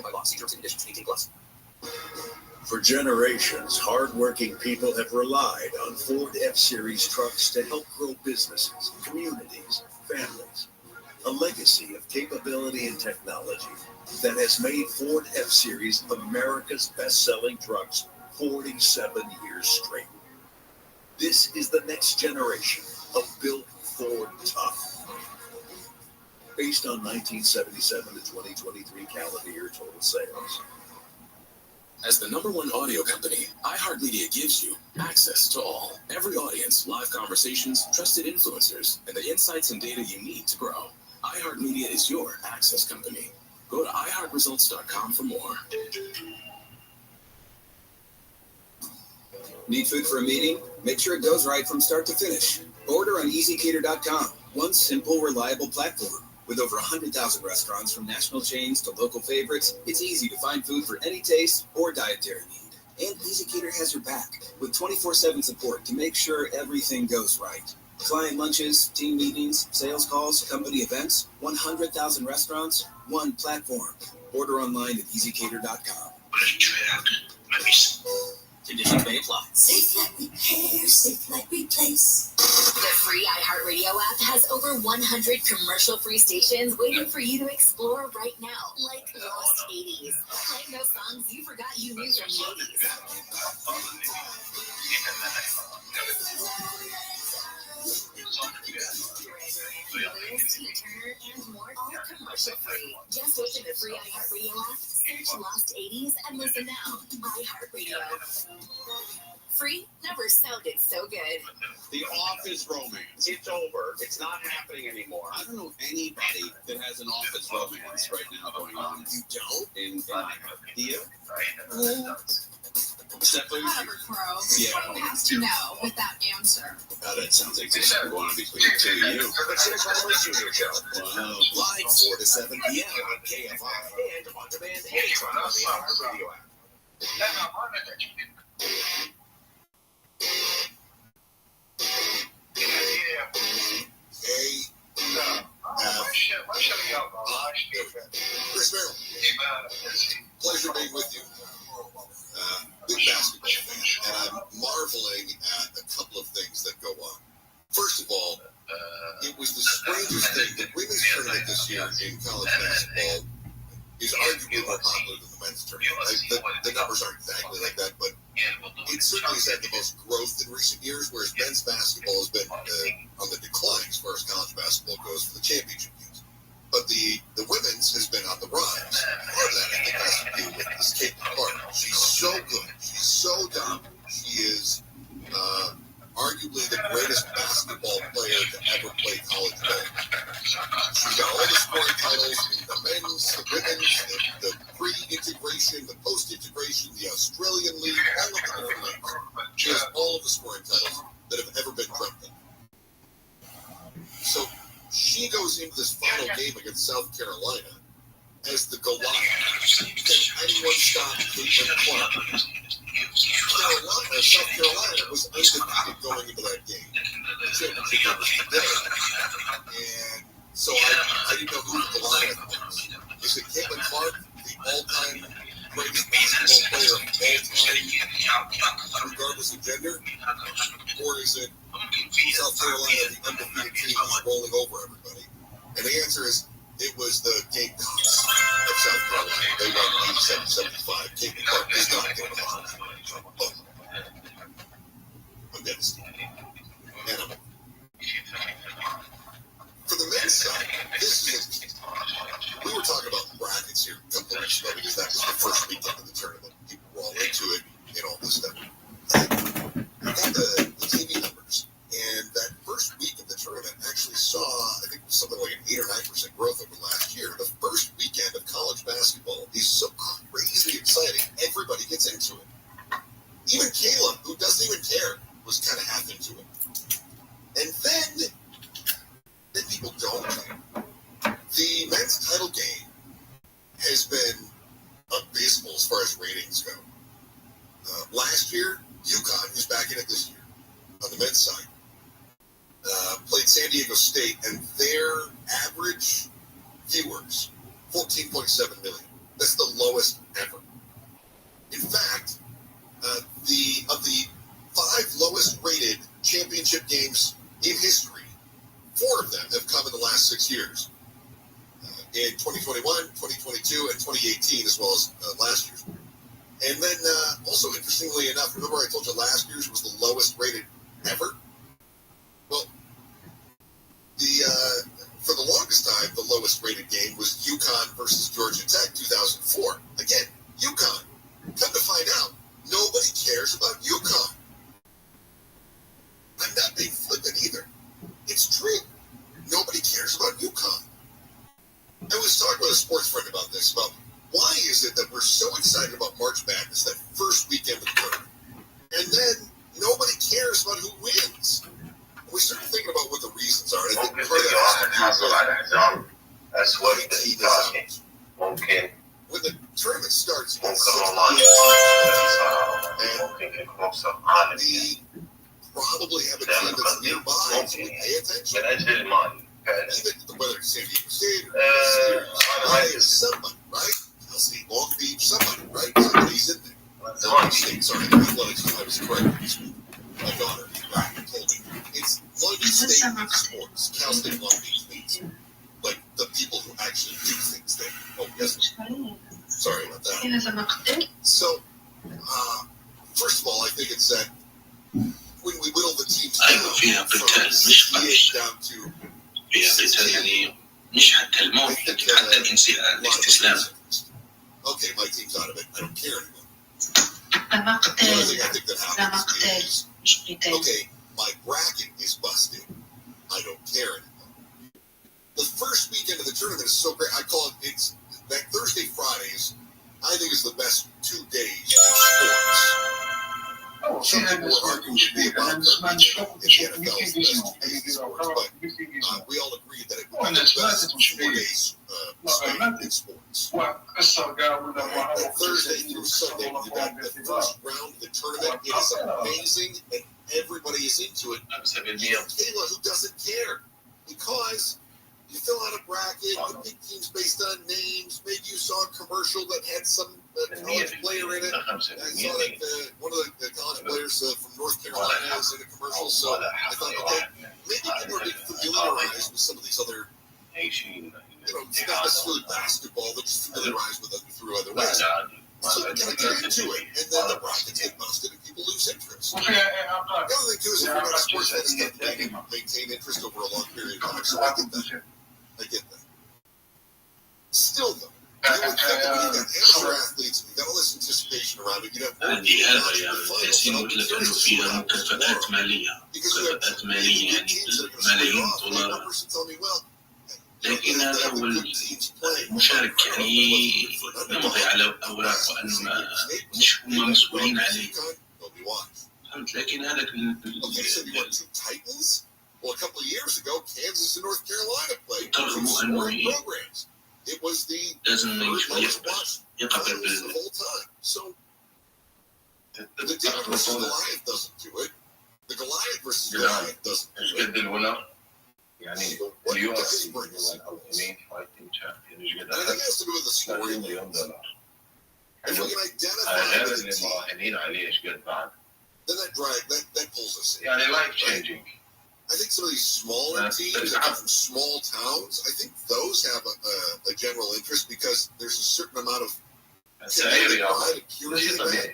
By law. See terms and conditions. 18+. For generations, hardworking people have relied on Ford F-Series trucks to help grow businesses, communities, families. A legacy of capability and technology that has made Ford F-Series America's best-selling trucks 47 years straight. This is the next generation of Built Ford Tough. Based on 1977 to 2023 calendar year total sales. As the #1 audio company, iHeartMedia gives you access to all. Every audience, live conversations, trusted influencers, and the insights and data you need to grow. iHeartMedia is your access company. Go to iHeartResults.com for more. Need food for a meeting? Make sure it goes right from start to finish. Order on EasyCater.com. One simple, reliable platform. With over 100,000 restaurants from national chains to local favorites, it's easy to find food for any taste or dietary need. And EasyCater has your back with 24/7 support to make sure everything goes right. Client lunches, team meetings, sales calls, company events, 100,000 restaurants, one platform. Order online at EasyCater.com. Conditions may apply. Safe like we care, safe like we place. The free iHeartRadio app has over 100 commercial-free stations waiting for you to explore right now, like Lost 80s, playing those songs you forgot you knew from the 80s. Tina Turner, and more, all commercial-free. Just open the free iHeartRadio app, search Lost 80s, and listen now. iHeartRadio. Free never sounded so good. The Office romance. It's over. It's not happening anymore. I don't know anybody that has an Office romance right now going on. You don't? In do you? Except for Whatever, Crow. Yeah. Who has to know with that answer? That sounds like this is going on between the two of you. Wow. Live 4 to 7 p.m. on KFI. And on demand anytime on the iHeartRadio app. Chris Merrill, pleasure being with you. Big basketball fan, and I'm marveling at a couple of things that go on. First of all, it was the strangest thing. The women's tournament this year in college basketball is arguably more popular than the men's tournament. The numbers aren't exactly like that, but it certainly has had the most growth in recent years, whereas men's basketball has been on the decline as far as college basketball goes for the championship games. But the women's has been on the rise. Part of that, I think, has to do with this Caitlin Clark. She's so good. She's so dominant. She is arguably the greatest basketball player to ever play college ball. She's got all the scoring titles, the men's, the women's, the pre-integration, the post-integration, the Australian League, all of the different leagues. She has all of the scoring titles that have ever been dreamt of. So she goes into this final game against South Carolina as the Goliath. Can anyone stop Caitlin Clark? South Carolina was undefeated going into that game. The championship game was today. And so I didn't know who the Goliath was. Is it Caitlin Clark, the all-time greatest basketball player of all time, regardless of gender? Or is it South Carolina, the undefeated team, who's rolling over everybody? And the answer is, it was the Gamecocks of South Carolina. They won 87-75. Caitlin Clark does not get the honor. Oh, I'm devastated. Animal. For the men's side, this is we were talking about brackets here a couple of weeks ago because that was the first weekend of the tournament. People were all into it and all this stuff. I got the TV numbers, and that first week of the tournament actually saw, I think, something like an 8 or 9% growth over last year. The first weekend of college basketball is so crazy exciting. Everybody gets into it. Even Caleb, who doesn't even care, was kind of half into it. And then people don't. The men's title game has been abysmal as far as ratings go. Last year, UConn, who's back in it this year, on the men's side, played San Diego State, and their average viewers, 14.7 million. That's the lowest ever. In fact, of the 5 lowest rated championship games in history, 4 of them have come in the last 6 years. In 2021, 2022, and 2018, as well as last year's. And then, also interestingly enough, remember I told you last year's was the lowest rated ever? Well, for the longest time, the lowest rated game was UConn versus Georgia Tech 2004. Again, UConn. Come to find curious about why is it that we're so excited about March Madness, that first weekend of the tournament, and then nobody cares about who wins? We started thinking about what the reasons are. And I think part of that has to do with when the tournament starts, you probably have a team that's nearby, so we pay attention. Even whether it's San Diego State or somebody, right? I'll see Long Beach, somebody, right? Somebody's in there. Long Beach, sorry, the athletics, I was correct this week. My daughter, Rabbi, told me it's Long Beach State Sports, Cal State Long Beach means like the people who actually do things there. Oh, yes. Sorry about that. So, first of all, I think it's that when we whittle the teams down from 68 down to فيها قتال يعني مش حتى الموت لكن حتى الاستسلام. Okay, my team's out of it. I don't care anymore. Okay, my bracket is busted. I don't care anymore. The first weekend of the tournament is so great. I call it, it's that Thursday, Fridays, I think is the best 2 days in sports. Some people were arguing with me about that weekend in the NFL's best 2 days in sports, but we all agreed that it would be the best 2 days spent in sports. That Thursday through Sunday, when you got the first round of the tournament, it is amazing, and everybody is into it. Even Kayla, who doesn't care, because you fill out a bracket, you pick teams based on names. Maybe you saw a commercial that had some college player in it. I saw that one of the college players from North Carolina was in a commercial, so I thought, okay, maybe people are being familiarized with some of these other, it's not necessarily basketball, but just familiarized with them through other ways. So we kind of get into it, and then the brackets get busted and people lose interest. The other thing, too, is if you're not a sports fan, it's tough to maintain interest over a long period of time, so I get that. Still, though, you got amateur athletes, and you got all this anticipation around it. You have ياسين قلت لك انه فيها مكافآت ماليه يعني ملايين دولار لكن هذا هو المشارك يعني يمضي على اوراق وان مش هم مسؤولين عليه فهمت لكن هذا Well, a couple of years ago, Kansas and North Carolina played programs. It was the whole time. So the David versus Goliath doesn't do it. The Goliath versus Goliath doesn't do it. يعني اليوم الأولمين فايتنج تشامبيون I think it has to do with the story. If we can identify with the team, المراهنين عليه ايش قد بعد then that pulls us in. يعني life changing. I think some of these smaller teams that come from small towns, I think those have a general interest because there's a certain amount of pride and purity in that.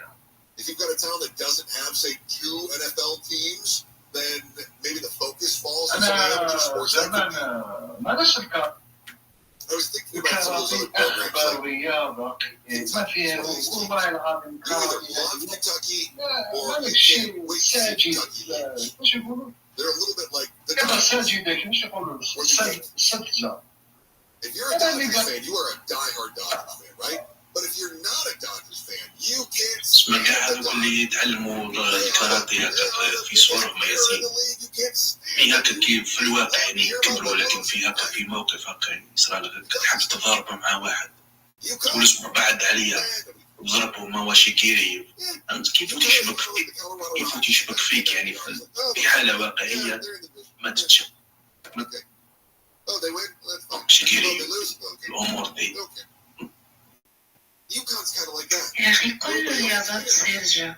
If you've got a town that doesn't have, say, 2 NFL teams, then maybe the focus falls on some amateur sports. I was thinking about some of those other programs. Like, you either love Kentucky or you can't wait to see Kentucky lose. They're a little bit like the Dodgers. If you're a Dodgers fan, you are a diehard Dodgers fan, right? But if you're not a Dodgers fan, you can't stand the Dodgers. فيها كيف في الواقع يعني يكبروا ولكن فيها في موقف هكا يصير لك حاب تتضارب مع واحد والاسبوع بعد عليا وضربوا مواشيكيري انت كيف تشبك فيك يعني في حاله واقعيه ما تتشبك شكيري الامور دي يا أخي كل الرياضات سيرجع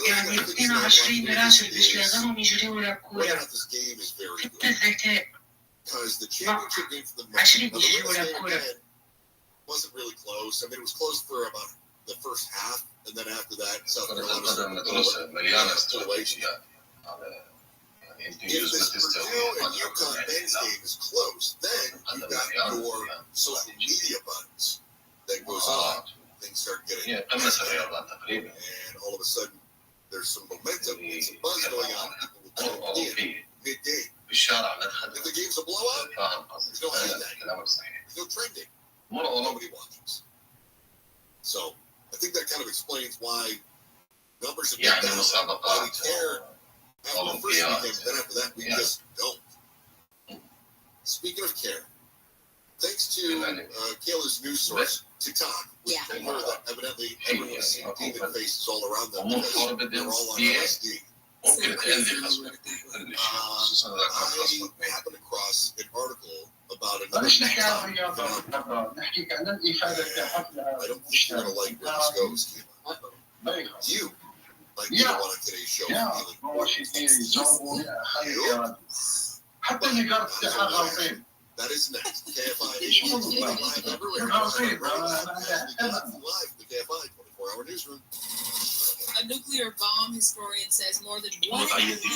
يعني 22 راجل بيشلغمهم يجريوا للكورة حتى الذكاء 20 يجريوا للكورة wasn't really close. I mean, it was close for about the first half, and then after that, South Carolina pulled away. If this Purdue and UConn men's game is close, then you got your social media buttons that goes on. Things start getting and all of a sudden there's some momentum and some buzz going on. People will tune in mid-game. If the game's a blowout, there's no hashtag. There's no trending. Nobody watches. So I think that kind of explains why numbers have been down. Why we care after the first weekend, then after that we just don't. Speaking of care, thanks to Kayla's news source, TikTok, which told her that evidently everyone is seeing demon faces all around them because they're all on LSD. I happened across an article about another phenomenon. I don't think you're going to like where this goes, Kayla. You, like you on today's show, that is next. KFI live everywhere. Live the KFI 24-hour newsroom. A nuclear bomb historian says more than one would be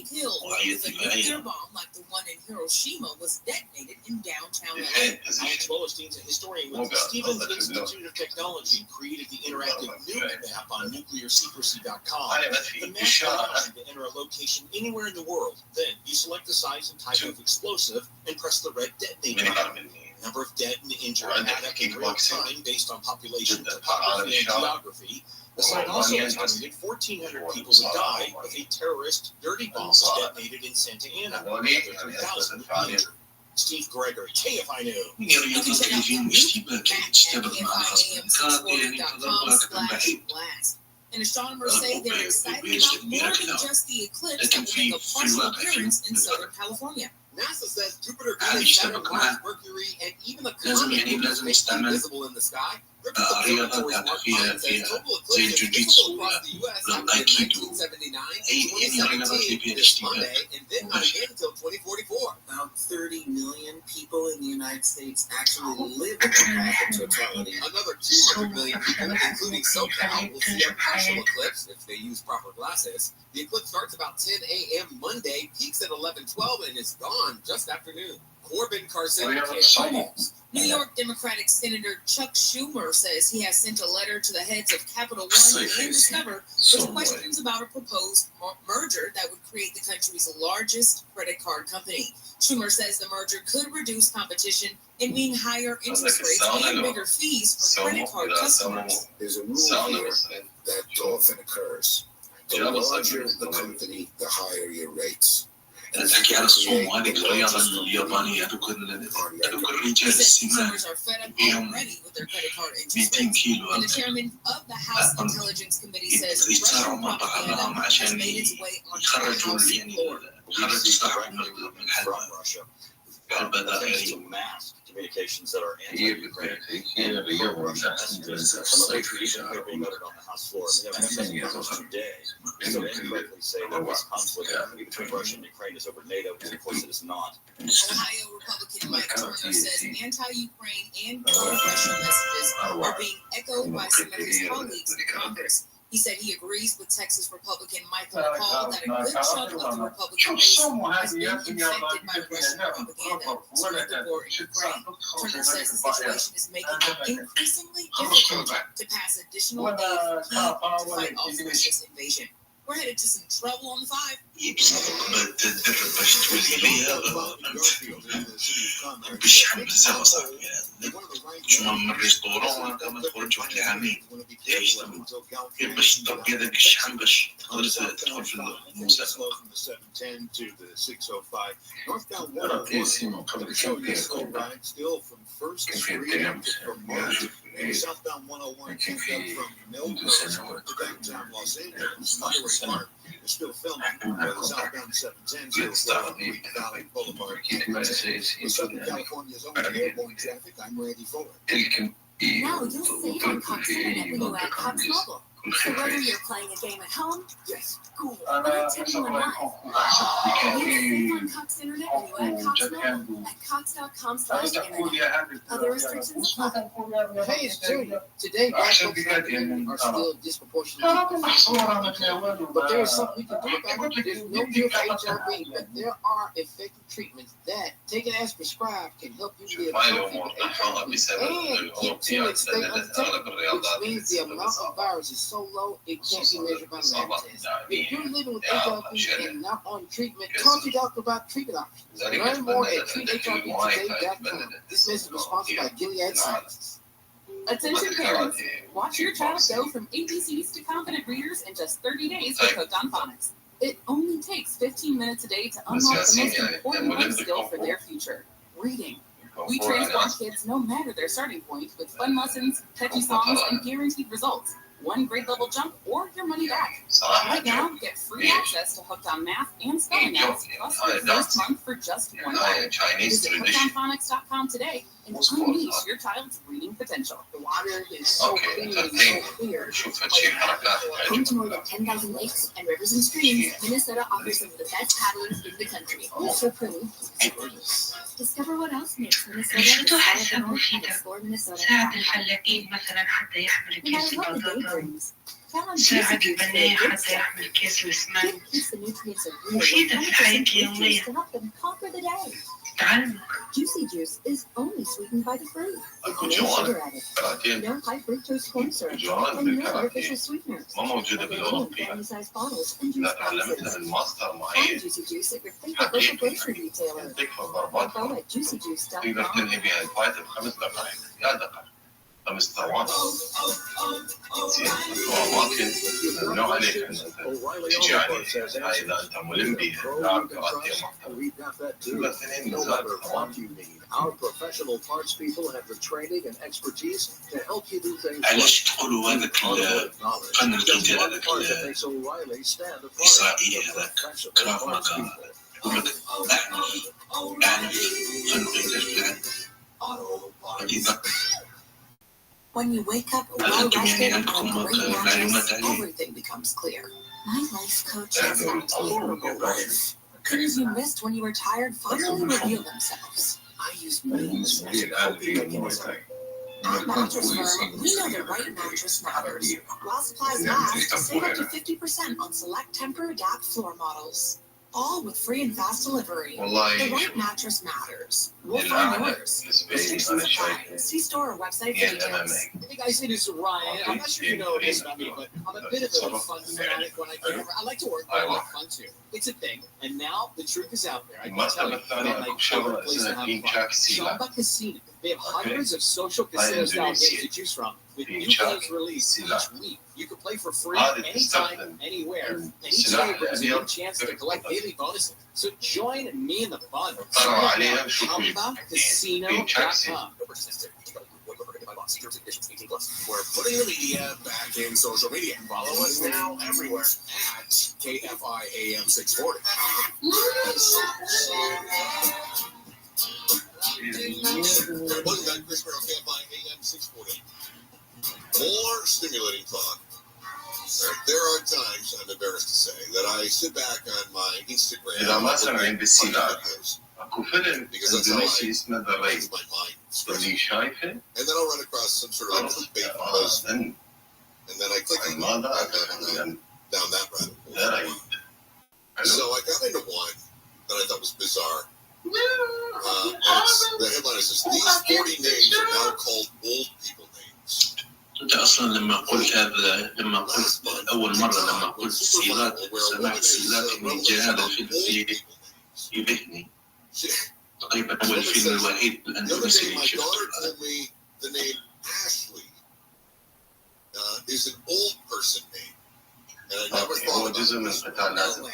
killed if a nuclear bomb like the one in Hiroshima was detonated in downtown LA. Alex Wallerstein's a historian with the Stevens Institute of Technology and created the interactive nuke map on nuclearsecrecy.com. The map allows you to enter a location anywhere in the world. Then you select the size and type of explosive and press the red detonate button. Number of dead and injured add up in real time based on population, topography, and geography. The site also estimated 1,400 people would die if a terrorist dirty bomb was detonated in Santa Ana. Another 3,000 would be injured. Steve Gregory, KFI News. You can check out the news at KFIAM640.com/blast. And astronomers say they're excited about more than just the eclipse that will make a partial appearance in Southern California. NASA says Jupiter, Venus, Saturn, Mars, Mercury, and even the comet will be visible in the sky. Observatories Mark Pine says total eclipse is visible across the U.S. after 1979 and 2017 this Monday, and then not again until 2044. About 30 million people in the United States actually live in the path of totality. Another 200 million people, including SoCal, will see a partial eclipse if they use proper glasses. The eclipse starts about 10 a.m. Monday, peaks at 11:12, and is gone just after noon. Corbin Carson, KFI News. New York Democratic Senator Chuck Schumer says he has sent a letter to the heads of Capital One and Discover with questions about a proposed merger that would create the country's largest credit card company. Schumer says the merger could reduce competition and mean higher interest rates and bigger fees for credit card customers. There's a rule here that often occurs. The larger the company, the higher your rates. الحكي على الصوم وهذه الرياضة اليابانية تكون الرجال السمان بيهم 200 كيلو يتصارعوا مع بعضهم عشان يخرجوا يعني يخرجوا الصحراء من الحرب الدائرية. Communications that are anti-Ukraine and pro-Russia messages. Some of which are even being uttered on the House floor. We have messages today. So incorrectly say that this conflict between Russia and Ukraine is over NATO, and of course it is not. Ohio Republican Mike Turner says anti-Ukraine and pro-Russia messages are being echoed by some of his colleagues in Congress. He said he agrees with Texas Republican Michael McCall that a good chunk of the Republican base has been infected by Russian propaganda during the war in Ukraine. Turner says the situation is making it increasingly difficult to pass additional aid to fight off Russia's invasion. We're headed to some trouble on the 5. شو من الريستوران كما تقول تشوف العامين ايش باش تبقى هذاك الشحن باش تقدر تدخل في المسابقة. Southbound 101 comes up from Melrose to downtown Los Angeles. Monterey Park is still filming. The southbound 710 still flowing Valley Boulevard. With Southern California's own airborne traffic, I'm Randy Fuller. Now you'll save on Cox Internet when you add Cox Mobile. So whether you're playing a game at home, school, or attending one live, you save on Cox Internet when you add Cox Mobile at cox.com/internet. Other restrictions apply. Hey, it's Junior. Today, black folks are still disproportionately but there is something we can do about it. There's no cure for HIV, but there are effective treatments that, taken as prescribed, can help you live healthy with HIV and keep teenage state undetected, which means the amount of virus is so low it can't be measured by lab tests. If you're living with HIV and not on treatment, talk to your doctor about treatment options. Learn more at treathivtoday.com. This message was sponsored by Gilead Sciences. Attention parents, watch your child go from ABCs to confident readers in just 30 days with Hooked on Phonics. It only takes 15 minutes a day to unlock the most important life skill for their future, reading. We transform kids no matter their starting point with fun lessons, catchy songs, and guaranteed results. One grade level jump or your money back. Right now, get free access to Hooked on Math and Spelling Apps plus your first month for just $1. Visit hookedonphonics.com today and unleash your child's reading potential. The water is so clean and so clear. Home to more than 10,000 lakes and rivers and streams, Minnesota offers some of the best paddlings in the country. So pretty. Discover what else makes Minnesota الفتوحة and مفيدة. explore Minnesota. ساعد الفلاحين مثلا حتى يحمل No كيس matter what the day البطاطا. brings, count on ساعد Juicy Juice for البناية the good حتى stuff. يحمل كيس السمن. Give kids the nutrients of real مفيدة في الحياة 100% fruit juice اليومية. to help them conquer the day. تعلم. Juicy Juice is only sweetened by the fruit. With no sugar added. No high fructose corn syrup. And no artificial sweeteners. ما موجودة Available in بالأوروبي. family-sized bottles and juice لا تعلمتها boxes. من ماستر Find معين. Juicy Juice at your favorite local grocery retailer. تكفى Or ضرباتها. go at تقدر juicyjuice.com. تنهي بها الفايت ب5 دقائق. يا دقائق. 5 ثواني. زين. أماكن ممنوع عليك أنك تجي عليه. إذا أنت ملم بها. لاعب كراتيه محترف. تقدر تنهي من زاد ثواني. Our professional parts people have the training and expertise to help you do things. علاش تقولوا هذاك الفن القتال هذاك الإسرائيلي هذاك كراف ماغا يقول لك أعني فن القتال بالعكس. When you wake up هل well أنتم rested يعني and عندكم on a great معلومات mattress, عليه؟ everything becomes clear. My life coach has a terrible life. Things you missed when you were tired finally reveal themselves. I use memes as a coping mechanism. At Mattress Firm, we know the right mattress matters. While supplies last, save up to 50% on select Tempur-Adapt floor models. All with free and fast delivery. The right mattress matters. We'll find yours. Restrictions apply. See store or website for details. Hey guys, it is Ryan. I'm not sure you know this about me, but I'm a bit of a fun fanatic when I get over. I like to work, but I like fun too. It's a thing. And now the truth is out there. I can tell you, like favorite place to have fun. Chamba Casino. They have hundreds of social casino style games to choose from, with new games released each week. You can play for free anytime, anywhere, and each day brings you a chance to collect daily bonuses. So join me in the fun. ChambaCasino.com. We're putting the media back in social media. Follow us now everywhere at KFI AM 640. Welcome back, Chris Merrill, KFI AM 640. More stimulating thought. There are times, I'm embarrassed to say, that I sit back on my Instagram إذا ما سمعين بالسيلات videos, أكو فيلم إندونيسي اسمه ذا ريس اللي شايفه and then I'll run across some sort of like clickbait post, and then I click on down that rabbit hole. So I got into one that I thought was bizarre. And the headline is this: these 40 names are now called old people names. أنت أصلا لما قلت هذا أول مرة لما قلت السيلات سمعت سيلات من جاء هذا الفيلم فيه يبهني تقريبا هو الفيلم الوحيد الأندونيسي اللي My شفته. daughter told me the name Ashley is an old person name, and I never thought هو about جزء من it. قتال لازم.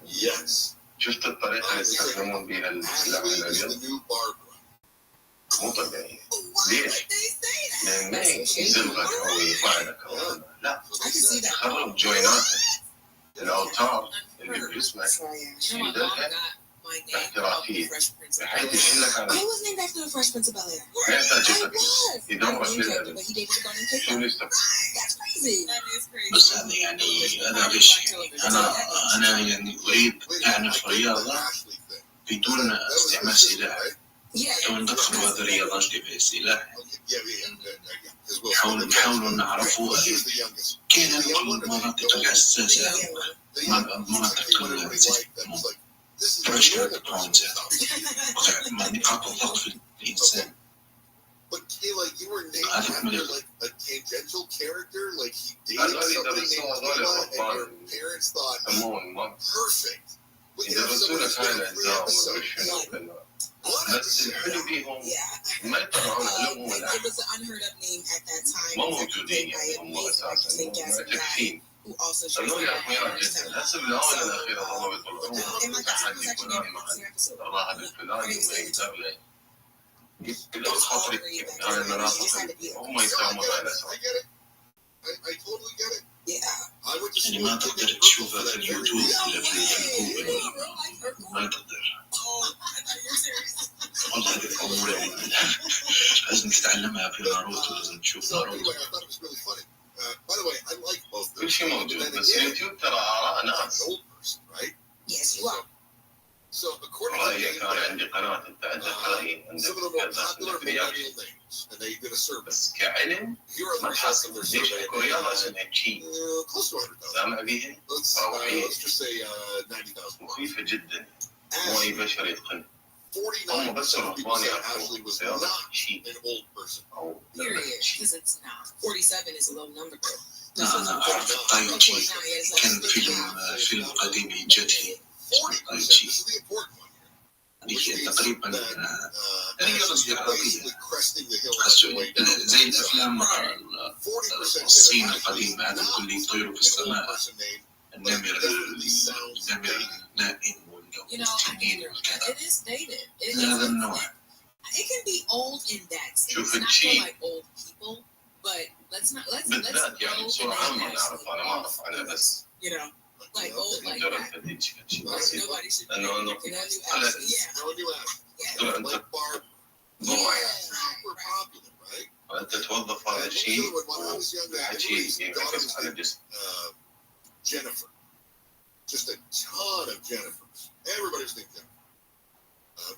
Yes. شفت الطريقة اللي يستخدمون بها السلاح Ashley is the الأبيض؟ new Barbara. مو طبيعي. ليش؟ لأن ما يزلغك أو يطعنك أو لا. خرب جويناتك الأوتار اللي بجسمك يشيلها احترافية بحيث يشيلك على He was named after the Fresh Prince of Bel-Air. ما يحتاج I يطلق was. يدورك But بالأبد. he dated a girl named Kate. شو نستطيع؟ That's crazy. That is crazy. بس هذا يعني هذا غش. أنا يعني أريد أعنف رياضة بدون استعمال سلاح. لو ندخل هذه الرياضة أجري فيها السلاح نحاول نعرفوها كاين المناطق الحساسة مناطق بريشر بوينت نقاط الضغط في الإنسان. هذا مليح tangential character, like he dated somebody named Kayla, and your parents thought, perfect. We can have somebody spend 3 episodes. بس الحلو فيهم ما يطلعون علوم ولا It was an unheard of name at that time. ما موجودين يعني هم اساسا معترفين خلوه يعطينا جدا هسه بالاونه الاخيره هم بيطلعون احد يكون الراهب الفلاني وما يقدر له يقدر خاطري يعني المناطق هم يساومون على اساس I totally get it. Yeah. اللي ما تقدر تشوفها في اليوتيوب ولا في الجوجل ما تقدر والله هذه الأمور لازم تتعلمها في ناروتو لازم تشوف ناروتو كل شيء موجود بس اليوتيوب ترى آراء ناس Yes, you are. رأيي كان عندي قناة أنت عندك رأي عندك بس كعلم ما تحصل ليش أكو رياضة اسمها شيء سامع بيها روحية مخيفة جدا مو أي بشر يتقن هم بس الرهبان يعرفون رياضة شيء أو Because it's not. 47 is a low number. أنا أعرف الطاي شي كان فيلم قديم يجتهي طاي شي هي تقريبا رياضة استعراضية زي الأفلام الصين القديمة هذا الكل يطيروا في السماء النمر النائم والتنين It is dated. هذا النوع It can be old in that sense. شوف Not for الشيء like old people, but let's بالذات يعني بصورة عامة نعرف أنا ما أعرف أنا بس you know, like old like مجرد that. تديك شيء Like بسيط nobody should لأنه أنا you know, new actors. Yeah. أنت وأنت توظف هذا الشيء وحكي ينعكس على الجسم. Jennifer, just a ton of Jennifers. Everybody's named Jennifer,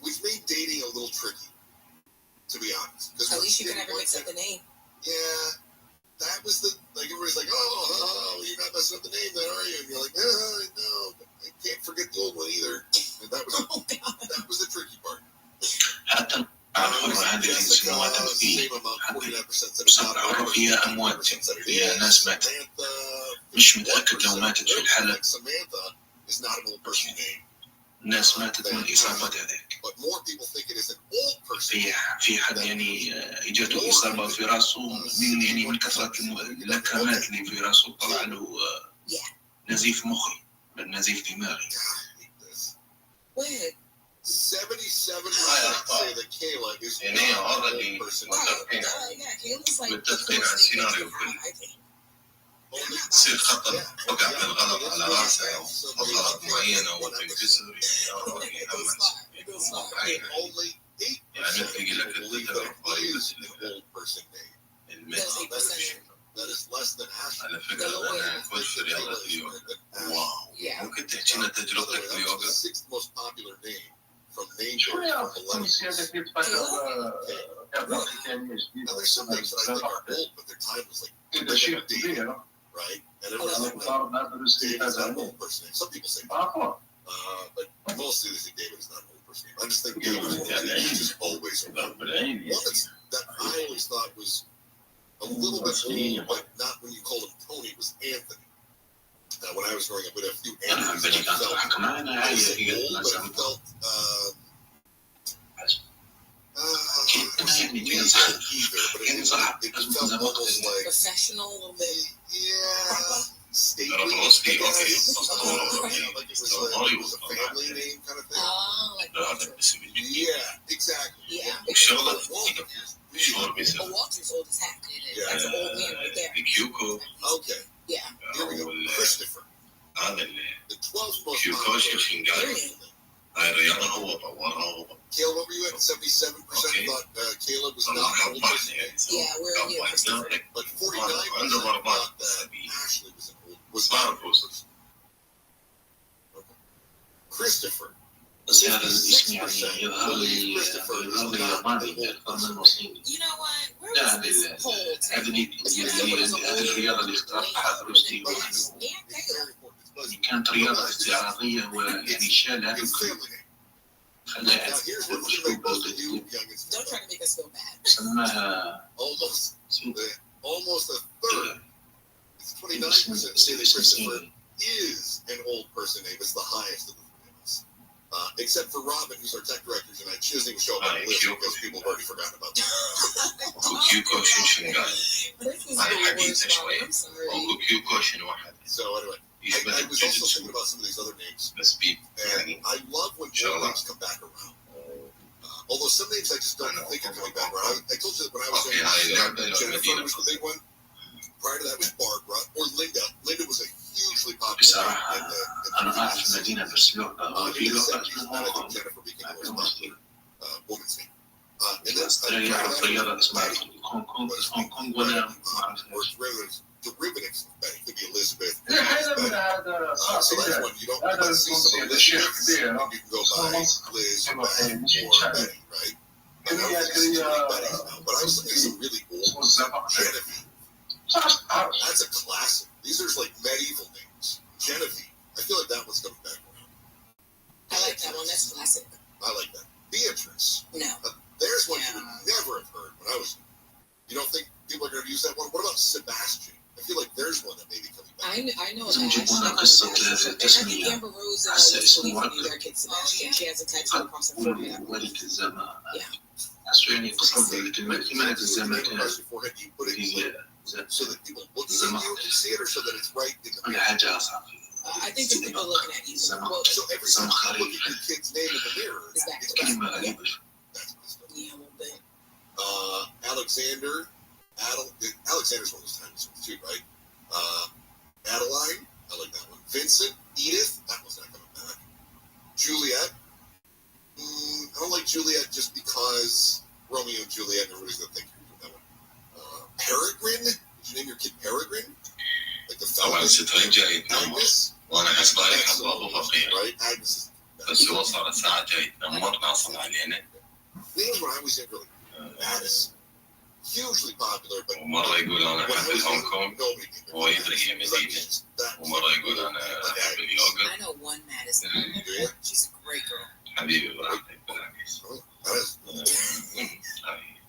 which made dating a little tricky, to be honest. At least you can never mix up the name. Yeah, that was like everybody's like, oh, you're not messing up the name then, are you? And you're like, no, but I can't forget the old one either. And that was the tricky part. حتى الحرة هذه اللي يسموها تمثيل صار حرة هي أموات هي ناس ماتت مش متأكد لو ماتت في الحلب الناس ماتت من إصابات هذيك في حد يعني إجته إصابة في رأسه من كثرة اللكمات اللي في رأسه طلع له نزيف مخي نزيف دماغي 77% say that Kayla is not a old person. Kayla's like متفقين على السيناريو كله تصير خطر وقع بالغلط على راسه أو غلط معين أو تنكسر يعني تلاقي لك التدرب بس على فكرة أنا كنت في رياضة اليوغا واو ممكن تحكي لنا تجربتك في اليوغا شو رياضة التونسية التي تفكر إذا شيء كبير right? And everyone's some people say but mostly they think David is not an old person. I just think David is just always around. One that I always thought was a little bit old, but not when you called him Tony, it was Anthony. When I was growing up, with a few Anthony's I felt old, but I felt it felt almost like professional a little bit. Yeah. Rothschild, okay. Like it was a family name kind of thing. Oh, like yeah, exactly. Yeah. Walter's old as heck. That's an old man right there. Okay. Yeah. Here we go. Christopher. The 12th most Caleb, what were you at? 77% thought Caleb was not an old person. Yeah, where are you, Christopher? But 49% thought that Ashley was not an old person. Okay. Christopher. بس هذا الاسم يعني يظهر لي ياباني من المصريين. لا هذه الرياضة اللي اخترعها روثشيلد كانت رياضة استعراضية ويعني شالها خلاها Don't try to make us feel bad. سماها almost 29% say that Christopher is an old person name. It's the highest of the three of us. Except for Robin, who's our tech director tonight. She doesn't even show up on the list because people have already forgotten about that. So anyway, I was also thinking about some of these other names. And I love when old names come back around. Although some names I just don't think are coming back around. I told you that when I was in Jennifer was the big one. Prior to that was Barbara or Linda. Linda was a hugely popular name in the 70s. And I think Jennifer became the most popular woman's name. And then or derivatives of Betty could be Elizabeth. So that's one you don't see some Elizabeths. You can go by Liz or Betty or Betty, right? And I don't think it's really Betty's now, but I was looking at some really old Genevieve. That's a classic. These are like medieval names. Genevieve. I feel like that one's coming back around. I like that one. That's classic. I like that. Beatrice. No. There's one you would never have heard when I was. You don't think people are going to use that one? What about Sebastian? I feel like there's one that may be coming back. I know. I think Amber Rose is believing in their kid Sebastian. She has a tattoo across her forehead. Yeah. So that people look at you and see it, or so that it's right in the mirror? I think the people looking at you. So every time you look at your kid's name in the mirror, it's back. That's messed up. Yeah, a little bit. Alexander. Alexander's one of those times too, right? Adeline. I like that one. Vincent. Edith. That one's not coming back. Juliet. I don't like Juliet just because Romeo and Juliet, and everybody's going to think you're doing that one. Peregrine? Did you name your kid Peregrine? Like the Falcon? Agnes? Right? Agnes names when I was in really Madison. Hugely popular, but ومرة يقول أنا أحب الهونغ كونغ ويدري هي مدينة ومرة يقول أنا أحب اليوغا. I know one Madison. She's a great girl. حبيبي براحتك بالعكس.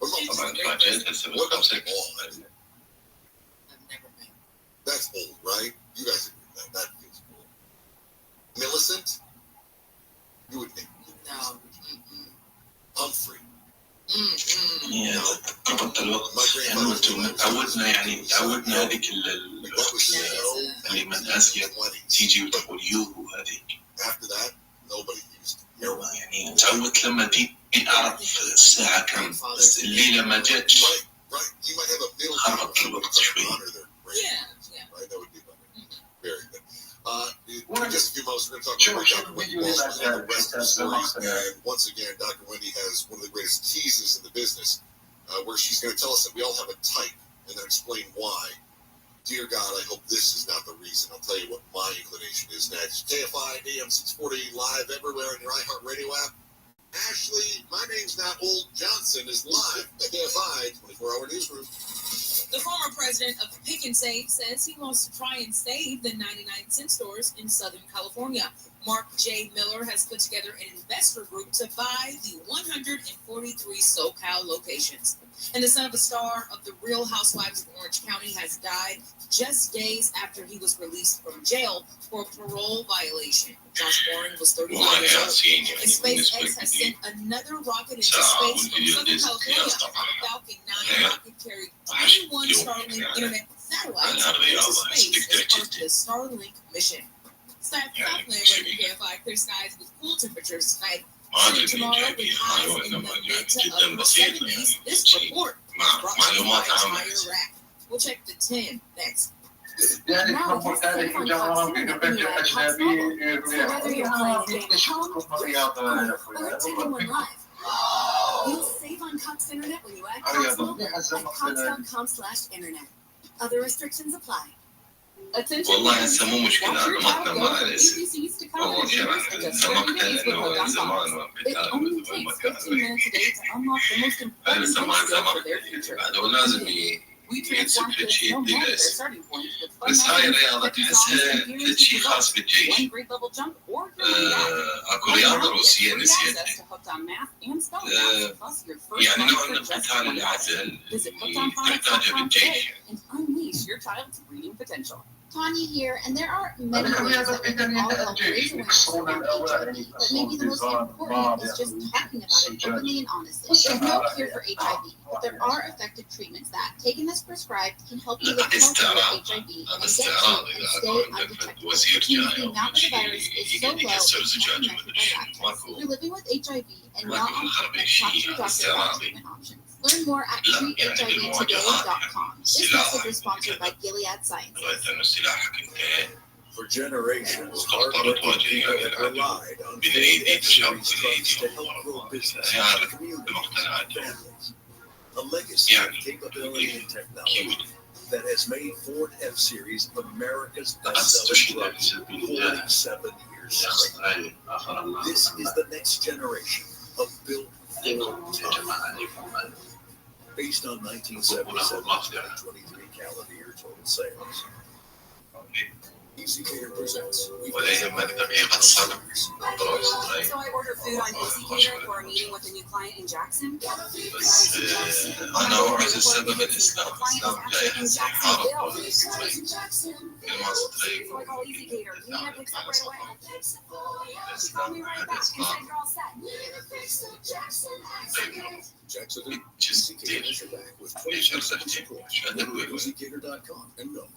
طبعا فاجأت هسه بالخمسة. That's old, right? You guys agree with that. That feels cool. Millicent? You would think. No. Humphrey. تعودنا هذيك كلمة آسيا تيجي وتقول يوهو هذيك. After that, nobody used it. يعني تعودت لما تيجي أعرف الساعة كم بس الليلة ما جاتش. خربت الوقت شوي. Right, that would be better. Very good. In just a few moments, we're going to talk about Dr. Wendy Walsh and the rest of the stories. And once again, Dr. Wendy has one of the greatest teases in the business, where she's going to tell us that we all have a type and then explain why. Dear God, I hope this is not the reason. I'll tell you what my inclination is next. KFI AM 640 live everywhere in your iHeartRadio app. Ashley, my name's not Old Johnson, is live at KFI 24-hour newsroom. The former president of Pick and Save says he wants to try and save the 99-cent stores in Southern California. Mark J. Miller has put together an investor group to buy the 143 SoCal locations. And the son of a star of the Real Housewives of Orange County has died just days after he was released from jail for a parole violation. Josh Warren was 35 years old. And SpaceX has sent another rocket into space from Southern California. The Falcon 9 rocket carried 21 Starlink internet satellites into space as part of the Starlink mission. Southland rated KFI clear skies with cool temperatures tonight. Tomorrow with highs in the mid to upper 70s. This report is brought to you by Tire Rack. We'll check the 10 next. Now it's safe on Cox Internet when you add Cox Mobile. So whether you're playing a game at home, or attending one live, you'll save on Cox Internet when you add Cox Mobile at cox.com/internet. Other restrictions apply. والله هسه مو مشكلة أنا ما أتنمر على الاسم. أول شيء راح نمكتل إنه زمان ما بيتعلم بالمكان هذا زمان بعد لازم ينسب شيء يدي اسم. بس هاي الرياضة تحسها شيء خاص بالجيش. أكو رياضة روسية نسيتها. يعني نوع من القتال العزل تحتاجها بالجيش. unleash your child's reading potential. Tanya here, and there are many ways that we can all help raise awareness around HIV, but maybe the most important is just talking about it openly and honestly. There's no cure for HIV, but there are effective treatments that, taken as prescribed, can help you live healthy with HIV and get to and stay undetected. Which means the amount of the virus is so low it can't be measured by lab tests. If you're living with HIV and not on treatment, talk to your doctor about treatment options. Learn more at treathivtoday.com. This message is sponsored by Gilead Sciences. For generations, hardworking people have relied on Ford F-Series trucks to help grow business, communities, and families. A legacy of capability and technology that has made Ford F-Series America's best-selling truck 47 years straight. This is the next generation of built Ford trucks. Based on 1977 23 calendar year total sales. EasyCater presents. So I order food on EasyCater for a meeting with a new client in Jackson. So I call EasyCater. Nina picks up right away. She called me right back and said you're all set. Jackson, EasyCater has your back with 20% support. EasyCater.com and go.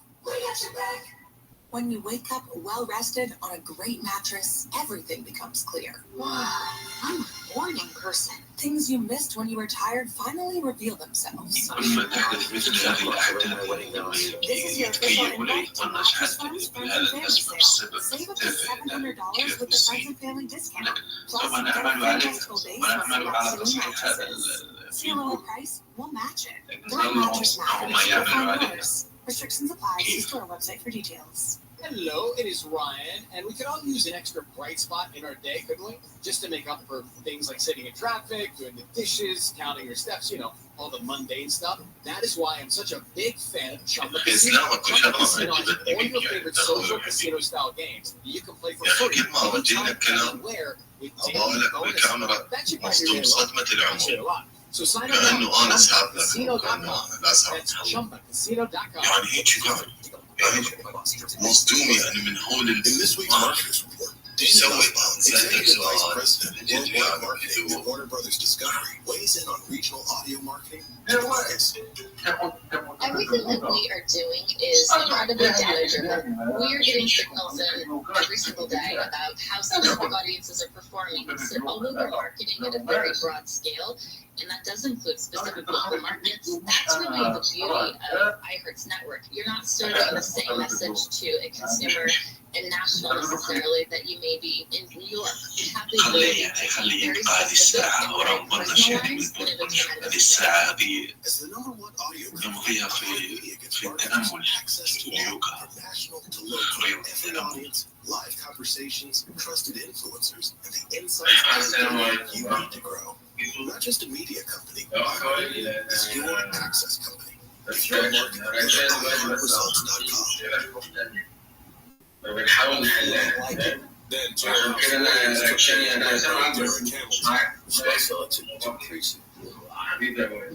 When you wake up well rested on a great mattress, everything becomes clear. Wow, I'm a morning person. Things you missed when you were tired finally reveal themselves. This is your official invite to Mattress Firm's Friends and Family Sale. Save up to $700 with the Friends and Family discount. Plus, get a adjustable base with select new mattresses. See a lower price? We'll match it. Don't mattress matters. You'll find yours. Restrictions apply. See store website for details. Hello, it is Ryan, and we could all use an extra bright spot in our day, couldn't we? Just to make up for things like sitting in traffic, doing the dishes, counting your steps, all the mundane stuff. That is why I'm such a big fan of Chumba Casino. Chumba Casino has all your favorite social casino-style games that you can play for free anytime, anywhere, with daily bonuses. That should buy your day a lot. So sign up now at ChumbaCasino.com. That's ChumbaCasino.com. مصدوم يعني من هول In this week's Marketers Report, Executive Vice President of Worldwide Marketing at Warner Brothers Discovery, weighs in on regional audio marketing. Everything that we are doing is incredibly data-driven. We are getting signals in every single day about how specific audiences are performing. So although we're marketing at a very broad scale, and that does include specific local markets, that's really the beauty of iHeart's network. You're not serving the same message to a consumer and national necessarily that you may be in New York. You have the ability to be very specific and very personalized and in As the number one audio company, media gets access to all from national to local, every audience, live conversations, trusted influencers, and the insights you need to grow. Not just a media company, it's your access company. If you're a marketer, go to results.com. Then Jared to increase it.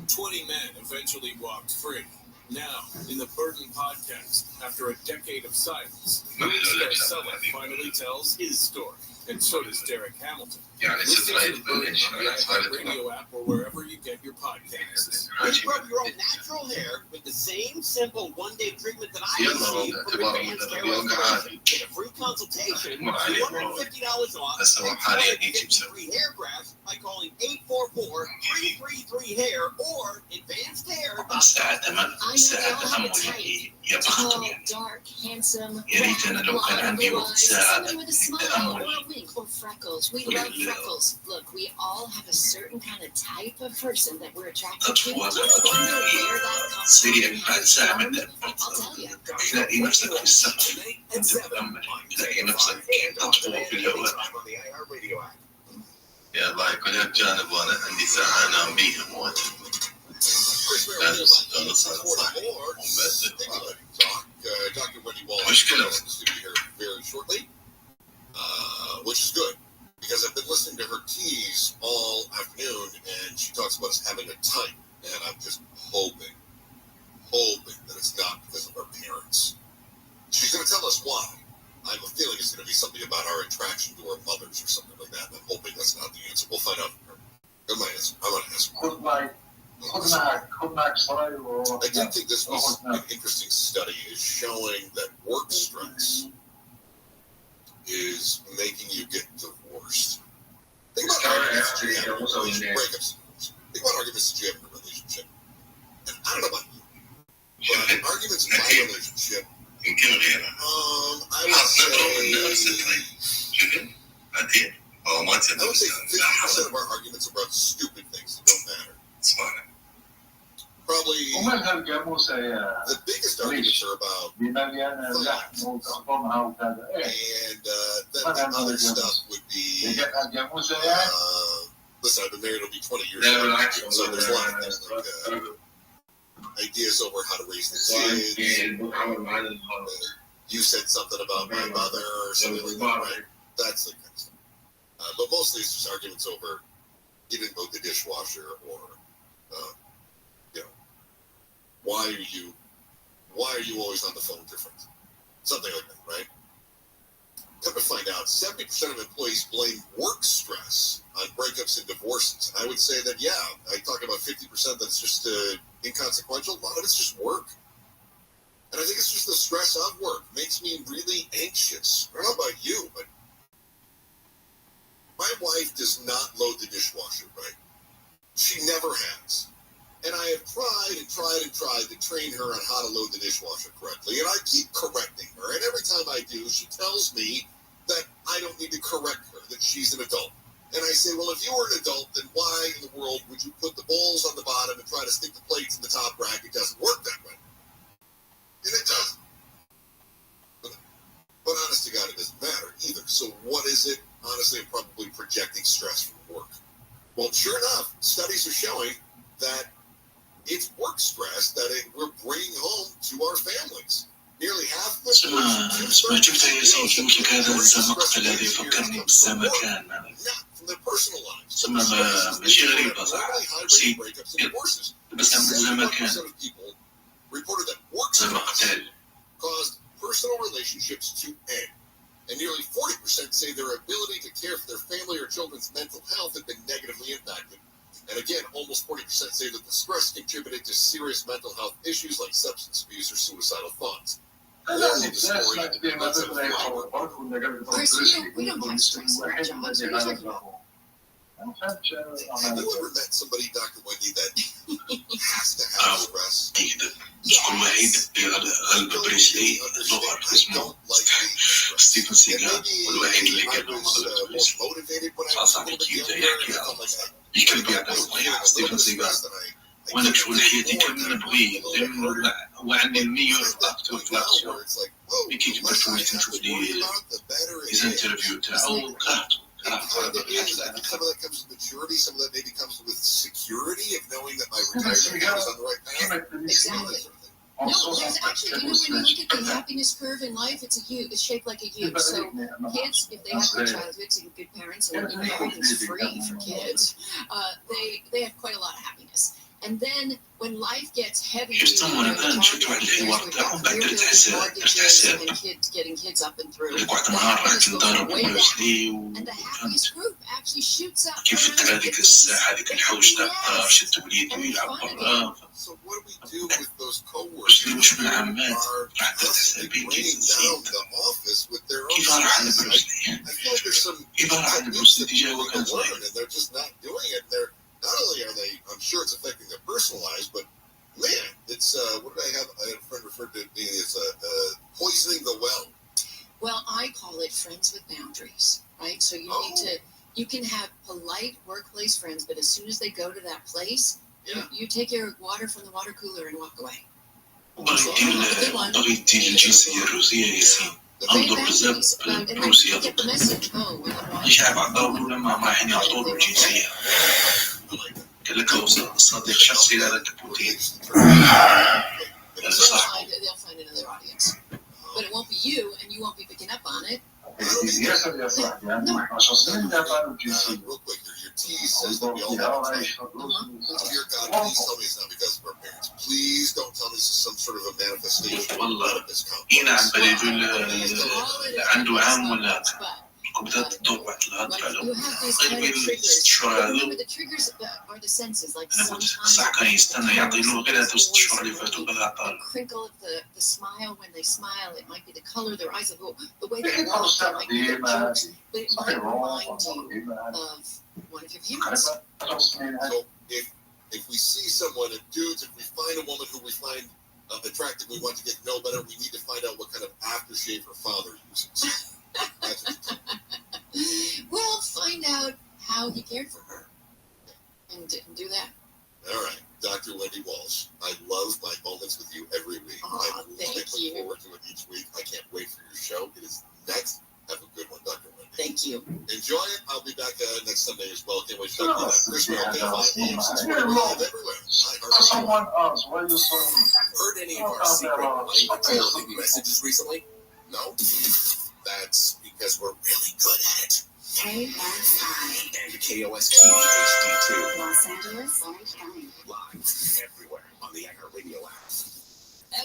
20 men eventually walked free. Now, in the Burden podcast, after a decade of silence, Louis Scarcella finally tells his story, and so does Derek Hamilton. Listen to the Burden on the iHeartRadio app or wherever you get your podcasts. You grow your own natural hair with the same simple one-day treatment that I received from Advanced Hair Restoration. Get a free consultation, $250 off, and free hair grafts by calling 844-333-HAIR or advancedhair.com. Tall, dark, handsome, someone with a smile or a wink or freckles. We love freckles. Look, we all have a certain kind of type of person that we're attracted to. Wonder where that comes from. I'll tell you. تلاقي نفسك في السقف وانت متأمل، تلاقي نفسك تطفو في الهواء. يا الله يكون هالجانب وانا عندي ساعة انام بيها موت. مشكلة very shortly, which is good because I've been listening to her tease all afternoon, and she talks about us having a type, and I'm just hoping hoping that it's not because of our parents. She's going to tell us why. I have a feeling it's going to be something about our attraction to our mothers or something like that, and I'm hoping that's not the answer. We'll find out from her. I'm going to ask her. I did think this was an interesting study, is showing that work stress is making you get divorced. Think about arguments that you have in a relationship. Breakups. Think about arguments that you have in a relationship. And I don't know about you, but arguments in my relationship, I would say 50% of our arguments are about stupid things that don't matter. Probably the biggest arguments are about thought. And then other stuff would be, listen, I've been married, it'll be 20 years now, so there's a lot of things like ideas over how to raise the kids. You said something about my mother or something like that, right? That's the kind of stuff. But mostly it's just arguments over giving both the dishwasher or, why are you always on the phone different? Something like that, right? Come to find out, 70% of employees blame work stress on breakups and divorces. And I would say that, yeah, I talk about 50% that's just inconsequential. A lot of it's just work. And I think it's just the stress of work makes me really anxious. I don't know about you, but my wife does not load the dishwasher, right? She never has. And I have tried to train her on how to load the dishwasher correctly. And I keep correcting her. And every time I do, she tells me that I don't need to correct her, that she's an adult. And I say, well, if you were an adult, then why in the world would you put the bowls on the bottom and try to stick the plates in the top rack? It doesn't work that way. And it doesn't. But honest to God, it doesn't matter either. So what is it? Honestly, I'm probably projecting stress from work. Well, sure enough, studies are showing that it's work stress that we're bringing home to our families. Nearly half of us. ما جبت يا سيدي مثل هذا الزمق الذي فكرني بالزمكان from their personal lives. ثم ماشي غريبة صح سي بس من الزمكان reported that work stress caused personal relationships to end. And nearly 40% say their ability to care for their family or children's mental health had been negatively impacted. And again, almost 40% say that the stress contributed to serious mental health issues like substance abuse or suicidal thoughts. Personally, we don't have stress in our jobs. What are you talking about? Have you ever met somebody, Dr. Wendy, that has to have stress? كل واحد غلب بريسلي لغة اسمه ستيفن سيغال كل واحد اللي قال له غلب بريسلي صاصا كيف يحكي يكتب بيعطيه ستيفن سيغال وانا شغل حياتي كامله نبغي هو عندي نيويورك اكتور فلاكسيون ملي كيكبر شويه نشوف لي انترفيو تاعو كرهته Some of that comes with maturity, some of that maybe comes with security of knowing that my retirement is on the right path. Exactly. No, there's actually, when you look at the happiness curve in life, it's a U. It's shaped like a U. So kids, if they have good childhoods and good parents, and everything's free for kids, they have quite a lot of happiness. And then when life gets heavy, getting kids up and through, and the happiest group actually shoots up. So what do we do with those coworkers who are constantly bringing down the office with their own stress? I feel like there's some techniques that people need to learn, and they're just not doing it. They're not only are they, I'm sure it's affecting their personal lives, but man, it's what did I have? I had a friend referred to it being as poisoning the well. Well, I call it friends with boundaries, right? So you can have polite workplace friends, but as soon as they go to that place, you take your water from the water cooler and walk away. بغيت دير الجنسية الروسية ياسين انظر بزاف بروسيا ضد الشعب عطاو ولا ما رايحين يعطوا له الجنسية قال لك هو صديق شخصي لهذاك بوتين هذا صح They'll find another audience. But it won't be you, and you won't be picking up on it. Real quick, your T says that we all have a dear God, please tell me it's not because of our parents. Please don't tell me this is some sort of a manifestation والله of this complex. هنا عم بيقول عنده عام ولا كمبيوتر تدور بعد الهضرة له غير الشهور هذو Remember, the triggers are the senses. Like sometimes صح كان يستنى يعطي له غير هذو 6 شهور اللي فاتوا بلا the عطال. crinkle of the smile when they smile. It might be the color of their eyes, the way they walk. It might be their jokes, but it might remind you of one of your parents. So if we see someone, and dudes, if we find a woman who we find attractive, we want to get to know better, we need to find out what kind of aftershave her father uses. Well, find out how he cared for her and do that. All right, Dr. Wendy Walsh. I love my moments with you every week. Aw, I thank look you. forward to it each week. I can't wait for your show. It is next. Have a good one, Dr. Wendy. Thank you. Enjoy it. I'll be back next Sunday as well. Can't wait to talk to you. Chris Rothschild everywhere. Someone else, where you saw me? Heard any of our secret light messages recently? No. That's because we're really good at it. KSI. And KOS TV HD2. Los Angeles, Sunshine. Live everywhere on the iHeartRadio app.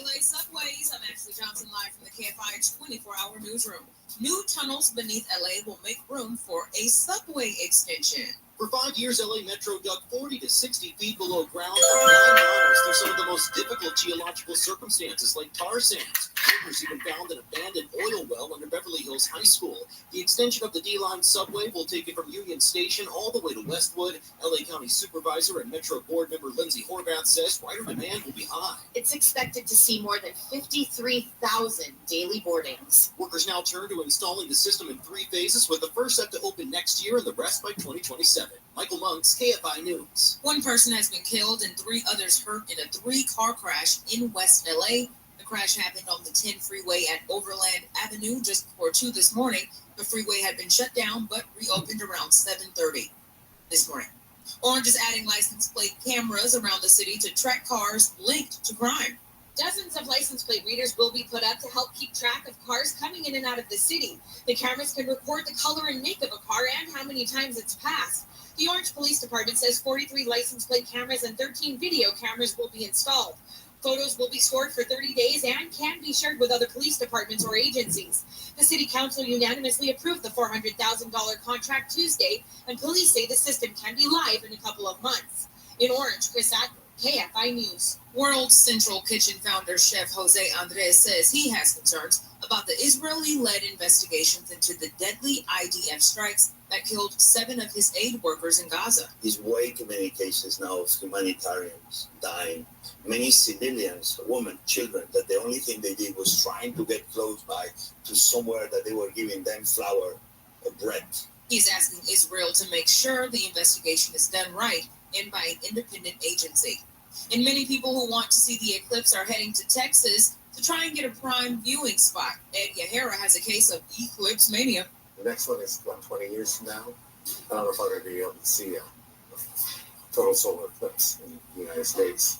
LA Subways. I'm Ashley Johnson, live from the KFI 24-hour newsroom. New tunnels beneath LA will make room for a subway extension. For 5 years, LA Metro dug 40 to 60 feet below ground for 9 miles through some of the most difficult geological circumstances, like tar sands. Workers even found an abandoned oil well under Beverly Hills High School. The extension of the D-Line subway will take it from Union Station all the way to Westwood. LA County Supervisor and Metro Board member Lindsay Horvath says rider demand will be high. It's expected to see more than 53,000 daily boardings. Workers now turn to installing the system in 3 phases, with the first set to open next year and the rest by 2027. Michael Monks, KFI News. One person has been killed and 3 others hurt in a 3-car crash in West LA. The crash happened on the 10 freeway at Overland Avenue just before 2 this morning. The freeway had been shut down but reopened around 7:30 this morning. Orange is adding license plate cameras around the city to track cars linked to crime. Dozens of license plate readers will be put up to help keep track of cars coming in and out of the city. The cameras can record the color and make of a car and how many times it's passed. The Orange Police Department says 43 license plate cameras and 13 video cameras will be installed. Photos will be stored for 30 days and can be shared with other police departments or agencies. The City Council unanimously approved the $400,000 contract Tuesday, and police say the system can be live in a couple of months. In Orange, Chris Adler, KFI News. World Central Kitchen founder Chef Jose Andres says he has concerns about the Israeli-led investigations into the deadly IDF strikes that killed 7 of his aid workers in Gaza. There's way too many cases now of humanitarians dying. Many civilians, women, children, that the only thing they did was trying to get close by to somewhere that they were giving them flour or bread. He's asking Israel to make sure the investigation is done right and by an independent agency. And many people who want to see the eclipse are heading to Texas to try and get a prime viewing spot. Ed Yahara has a case of eclipse mania. The next one is 20 years from now. I don't know if I'm going to be able to see a total solar eclipse in the United States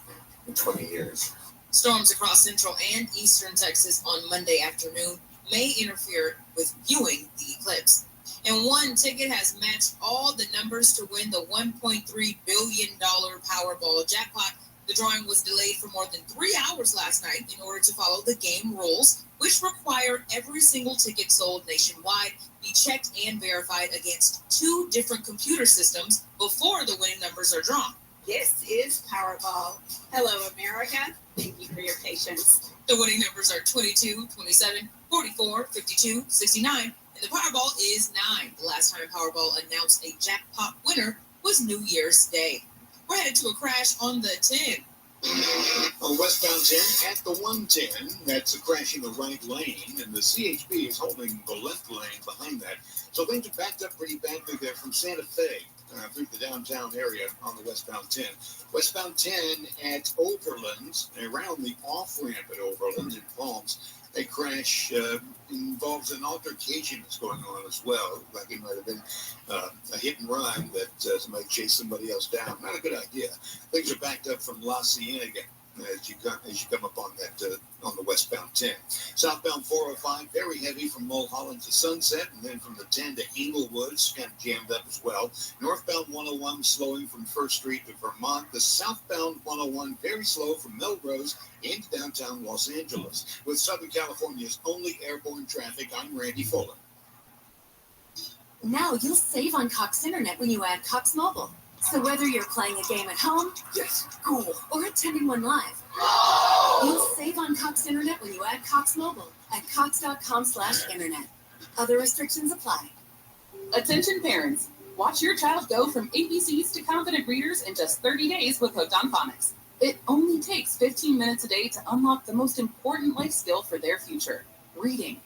in 20 years. Storms across central and eastern Texas on Monday afternoon may interfere with viewing the eclipse. And one ticket has matched all the numbers to win the $1.3 billion Powerball jackpot. The drawing was delayed for more than 3 hours last night in order to follow the game rules, which require every single ticket sold nationwide be checked and verified against 2 different computer systems before the winning numbers are drawn. This is Powerball. Hello, America. Thank you for your patience. The winning numbers are 22, 27, 44, 52, 69, and the Powerball is 9. The last time Powerball announced a jackpot winner was New Year's Day. We're headed to a crash on the 10. On westbound 10 at the 110, that's a crash in the right lane, and the CHP is holding the left lane behind that. So things are backed up pretty badly there from Santa Fe through the downtown area on the westbound 10. Westbound 10 at Overland, around the off-ramp at Overland in Palms, a crash involves an altercation that's going on as well. Like it might have been a hit and run that somebody chased somebody else down. Not a good idea. Things are backed up from La Cienega as you come up on that on the westbound 10. Southbound 405, very heavy from Mulholland to Sunset, and then from the 10 to Inglewood, kind of jammed up as well. Northbound 101 slowing from First Street to Vermont. The southbound 101 very slow from Melrose into downtown Los Angeles. With Southern California's only airborne traffic, I'm Randy Fuller. Now you'll save on Cox Internet when you add Cox Mobile. So whether you're playing a game at home, yes, school, or attending one live, you'll save on Cox Internet when you add Cox Mobile at cox.com/internet. Other restrictions apply. Attention parents, watch your child go from ABCs to confident readers in just 30 days with Hooked on Phonics. It only takes 15 minutes a day to unlock the most important life skill for their future, reading.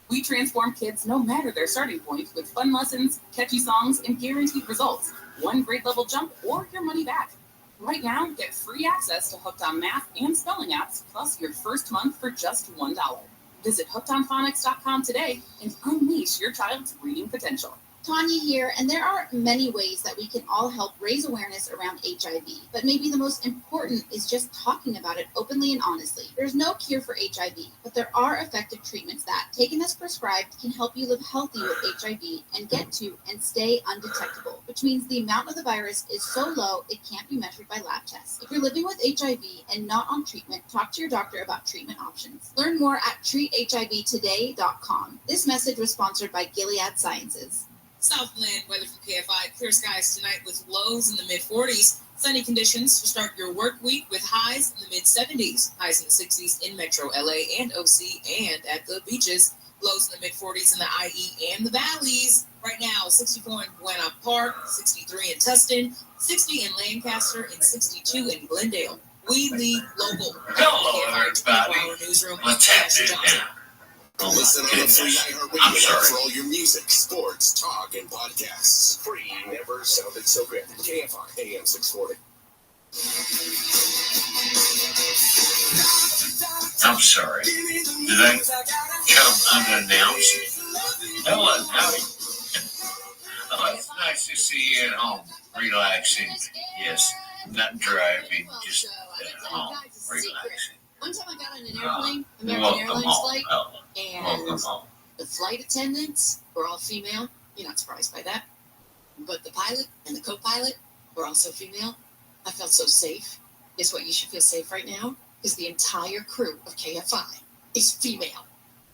We transform kids no matter their starting point with fun lessons, catchy songs, and guaranteed results. One grade level jump or your money back. Right now, get free access to Hooked on Math and Spelling apps, plus your first month for just $1. Visit hookedonphonics.com today and unleash your child's reading potential. Tanya here, and there are many ways that we can all help raise awareness around HIV, but maybe the most important is just talking about it openly and honestly. There's no cure for HIV, but there are effective treatments that, taken as prescribed, can help you live healthy with HIV and get to and stay undetectable, which means the amount of the virus is so low it can't be measured by lab tests. If you're living with HIV and not on treatment, talk to your doctor about treatment options. Learn more at treathivtoday.com. This message was sponsored by Gilead Sciences. Southland weather from KFI. Clear skies tonight with lows in the mid-40s. Sunny conditions to start your work week with highs in the mid-70s. Highs in the 60s in Metro LA and OC and at the beaches. Lows in the mid-40s in the IE and the valleys. Right now, 64 in Buena Park, 63 in Tustin, 60 in Lancaster, and 62 in Glendale. We lead local. Hello, everybody. Newsroom. What's happening now? Listen on the free iHeartRadio app for all your music, sports, talk, and podcasts. Free never sounded so good. KFI AM 640. I'm sorry. Did I come unannounced? Hello, howdy. Oh, it's nice to see you at home, relaxing. Yes, not driving, just at home, relaxing. One time I got on an airplane, American Airlines flight, and the flight attendants were all female. You're not surprised by that. But the pilot and the co-pilot were also female. I felt so safe. Guess what? You should feel safe right now, because the entire crew of KFI is female.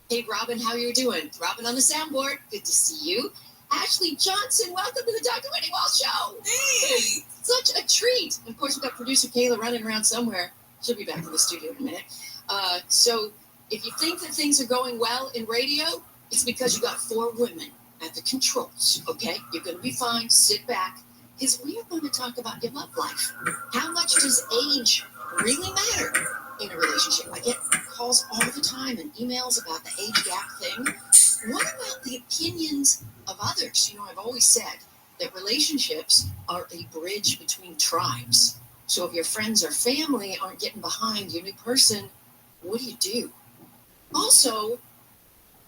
Hey, Robin, how you doing? Robin on the soundboard. Good to see you. Ashley Johnson, welcome to the Dr. Wendy Walsh Show. Hey! Such a treat. And of course, we've got producer Kayla running around somewhere. She'll be back in the studio in a minute. So if you think that things are going well in radio, it's because you got 4 women at the controls, okay? You're going to be fine. Sit back, because we are going to talk about your love life. How much does age really matter in a relationship? I get calls all the time and emails about the age gap thing. What about the opinions of others? You know, I've always said that relationships are a bridge between tribes. So if your friends or family aren't getting behind your new person, what do? Also,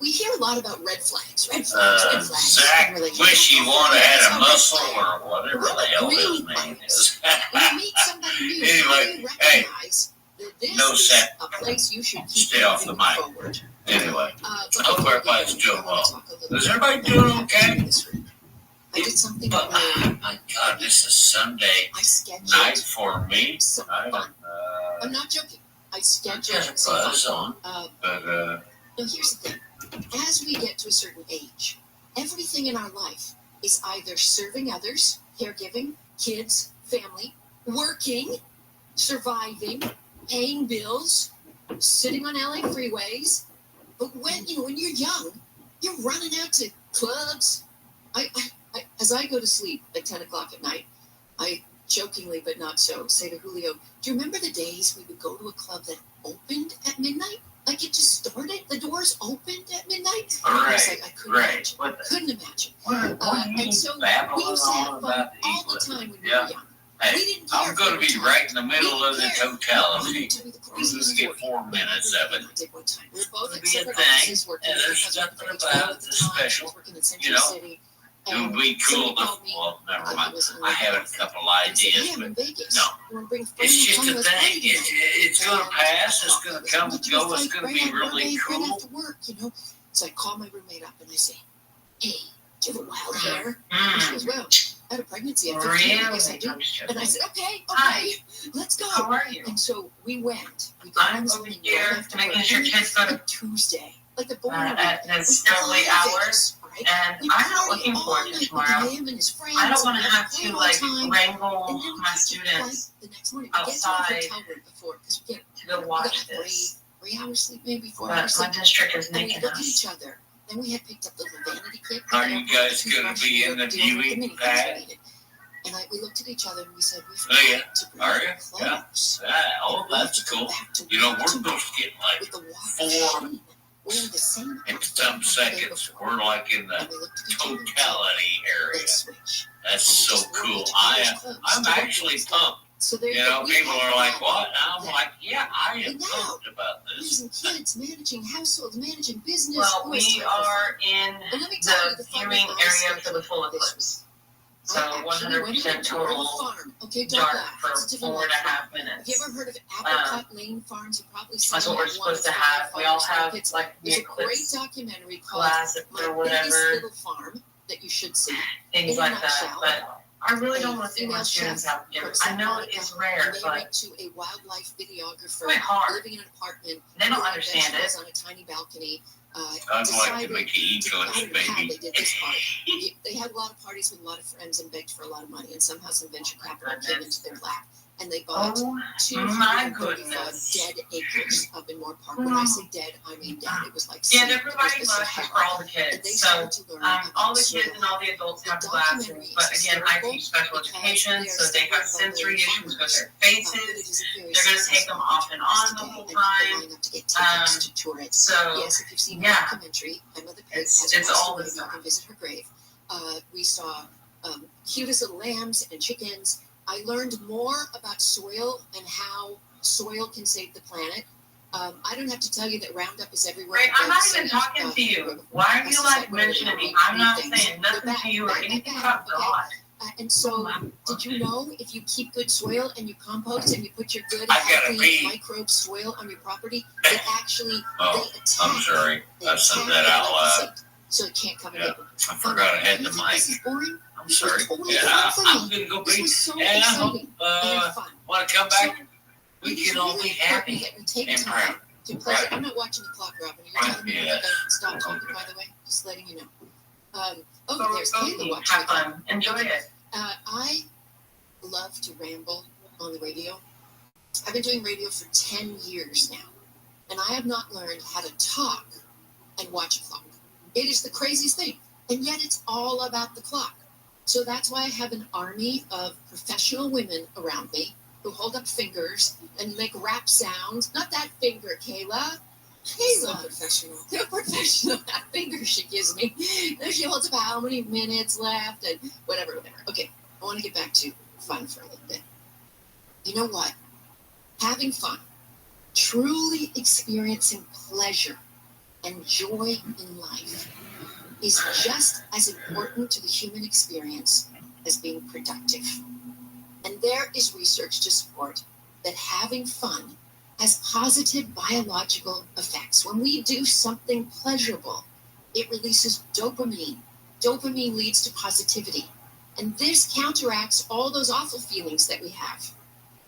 we hear a lot about red flags. Red flags. Zach, wish you would have had a muscle or whatever the hell his name is. When you meet somebody new, Anyway, you recognize that this no is set. a place you should keep Stay off the mic. forward. Anyway, But I hope everybody's doing well. Is everybody doing okay? I did something But, my God, this is Sunday night for me. I'm not joking. I scheduled Got a buzz on, but now here's the thing. As we get to a certain age, everything in our life is either serving others, caregiving, kids, family, working, surviving, paying bills, sitting on LA freeways. But when you're young, you're running out to clubs. As I go to sleep at 10 o'clock at night, I jokingly, but not so, say to Julio, do you remember the days we would go to a club that opened at midnight? Like it just started, the doors opened at midnight? And I was like, I couldn't imagine. And so we used to have fun all the time when we were young. hey, I'm going to be right in the middle of this totality. We're going to get 4 minutes of it. It'll be a thing, and there's nothing about it that's special. You know, It would be cool to, well, never mind. I had a couple ideas, but no. It's just a thing. It's going to pass. It's going to come and go. It's going to be really cool. After work, So I call my roommate up and I say, hey, do you have a wild hair? Mm. And she goes, well, I had a pregnancy at 15. Yes, I do. And I said, okay, let's go. How are you? And so we went. We got on this over here making sure kids go to Tuesday. Like the boy at his early hours. And I'm not looking forward to tomorrow. I don't want to have to wrangle my students outside to go watch this. 3 hours sleep, maybe 4 But hours my sleep. district is And we making look at us. each other. Then we had picked up the little vanity kit. Are you guys going to be in the viewing pad? And we looked at each other and we said, we Oh, yeah. forgot to bring Are our you? Yeah. clothes. Oh, that's cool. We're supposed to get With the water 4 machine. We're in the same in some seconds. We're like in the totality area. That's so cool. I'm actually pumped. So People are like, what? And I'm like, yeah, I am pumped about this. Raising kids, managing households, managing business. Well, we are in the viewing area for the full eclipse. So 100% total dark for 4.5 minutes. Have you ever heard of Apricot Lane Farms? You probably seen That's what we're supposed to have. We all have There's the a great eclipse documentary called class My or Biggest whatever, Little Farm that you should see. things In a like that. nutshell, But I really don't want to see my female students chef have gifts. from I know South it is America, rare, married but to a wildlife videographer, quite hard. living in an apartment. They don't growing understand it. vegetables on a tiny balcony. I'd like to make you eat I lunch, don't know how baby. they did this part. They had a lot of parties with a lot of friends and begged for a lot of money, and somehow some venture capital came into their lap, and they bought Oh, my 235 goodness. dead acres up in Moore Park. When I say dead, I mean dead. It was like Yeah, sea. everybody It was loves it for all the and kids. they So started to learn about all the soil kids and all the adults have The classes. documentary But is again, I hysterical teach special because education, they are so they have still sensory bubbling issues with farmers. their But faces. it is a very They're going to take them off and on the today, whole and people time. line up to get tickets to tour it. So Yes, if you've seen the yeah, documentary, my mother Peg it's has all passed this away. You stuff. can visit her grave. We saw cutest little lambs and chickens. I learned more about soil and how soil can save the planet. I don't have to tell you that Roundup is everywhere. Right, I'm not Drugs, even talking to you. Why are you mentioning me? I'm not saying nothing to you or anything about God. And so, did you know if you keep good soil and you compost and you put your good I gotta healthy pee. microbe soil on your property, it actually Oh, they attack. I'm sorry. They I said attack that out the loud. glyphosate, so it can't come in. Yeah, I forgot I had the This mic. is boring. I'm sorry. Totally Yeah, fun for I'm me. gonna go This pee. was so And I hope, exciting and fun. want to come back? We It is can all really be important happy that we take and time proud. to pleasure. I'm not watching the clock, Robin. You're telling me Yes. to stop talking, by the way. Just letting you know. There's Go Kayla watching. have fun. Enjoy it. I love to ramble on the radio. I've been doing radio for 10 years now, and I have not learned how to talk and watch a clock. It is the craziest thing, and yet it's all about the clock. So that's why I have an army of professional women around me who hold up fingers and make rap sounds. Not that finger, Kayla. Kayla, professional. They're professional. That finger she gives me. Then she holds up how many minutes left and whatever. Okay, I want to get back to fun for a little bit. You know what? Having fun, truly experiencing pleasure and joy in life is just as important to the human experience as being productive. And there is research to support that having fun has positive biological effects. When we do something pleasurable, it releases dopamine. Dopamine leads to positivity. And this counteracts all those awful feelings that we have.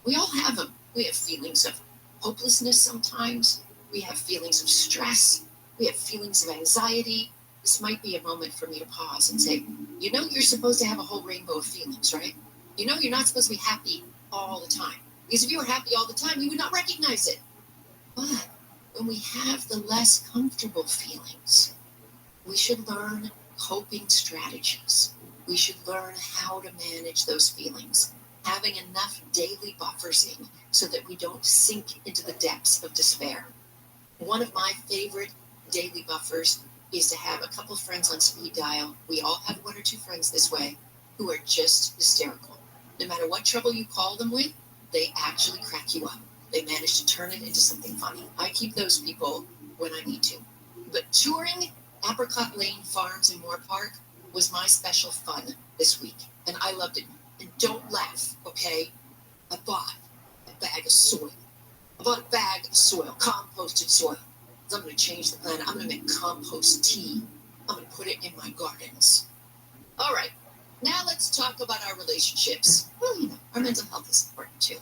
We all have them. We have feelings of hopelessness sometimes. We have feelings of stress. We have feelings of anxiety. This might be a moment for me to pause and say, you know, you're supposed to have a whole rainbow of feelings, right? You know, you're not supposed to be happy all the time. Because if you were happy all the time, you would not recognize it. But when we have the less comfortable feelings, we should learn coping strategies. We should learn how to manage those feelings, having enough daily buffers in so that we don't sink into the depths of despair. One of my favorite daily buffers is to have a couple friends on speed dial. We all have one or two friends this way who are just hysterical. No matter what trouble you call them with, they actually crack you up. They manage to turn it into something funny. I keep those people when I need to. But touring Apricot Lane Farms in Moore Park was my special fun this week, and I loved it. And don't laugh, okay? I bought a bag of soil. Composted soil. I'm going to change the planet. I'm going to make compost tea. I'm going to put it in my gardens. All right, now let's talk about our relationships. Well, you know, our mental health is important too.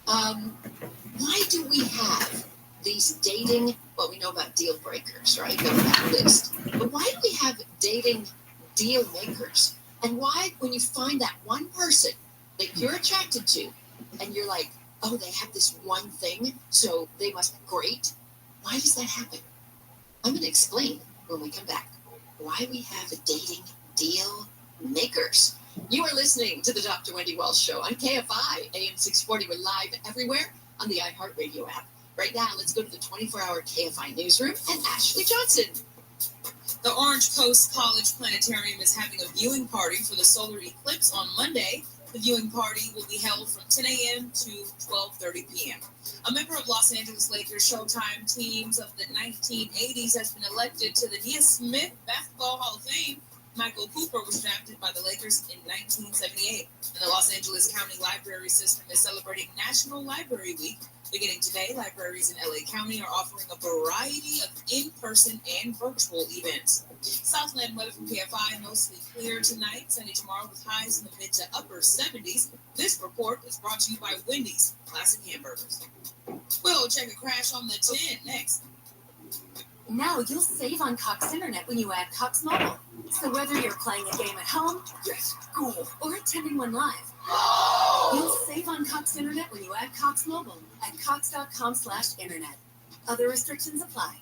Why do we have these dating, well, we know about deal breakers, right? Go to that list. But why do we have dating deal makers? And why, when you find that one person that you're attracted to, and you're like, oh, they have this one thing, so they must be great. Why does that happen? I'm going to explain when we come back why we have dating deal makers. You are listening to the Dr. Wendy Walsh Show on KFI, AM 640. We're live everywhere on the iHeartRadio app. Right now, let's go to the 24-hour KFI newsroom and Ashley Johnson. The Orange Coast College Planetarium is having a viewing party for the solar eclipse on Monday. The viewing party will be held from 10 a.m. to 12:30 p.m. A member of Los Angeles Lakers Showtime teams of the 1980s has been elected to the Nia Smith Basketball Hall of Fame. Michael Cooper was drafted by the Lakers in 1978. And the Los Angeles County Library System is celebrating National Library Week. Beginning today, libraries in LA County are offering a variety of in-person and virtual events. Southland weather from KFI, mostly clear tonight, sunny tomorrow with highs in the mid to upper 70s. This report is brought to you by Wendy's Classic Hamburgers. We'll check a crash on the 10 next. Now you'll save on Cox Internet when you add Cox Mobile. So whether you're playing a game at home, school, or attending one live, you'll save on Cox Internet when you add Cox Mobile at cox.com/internet. Other restrictions apply.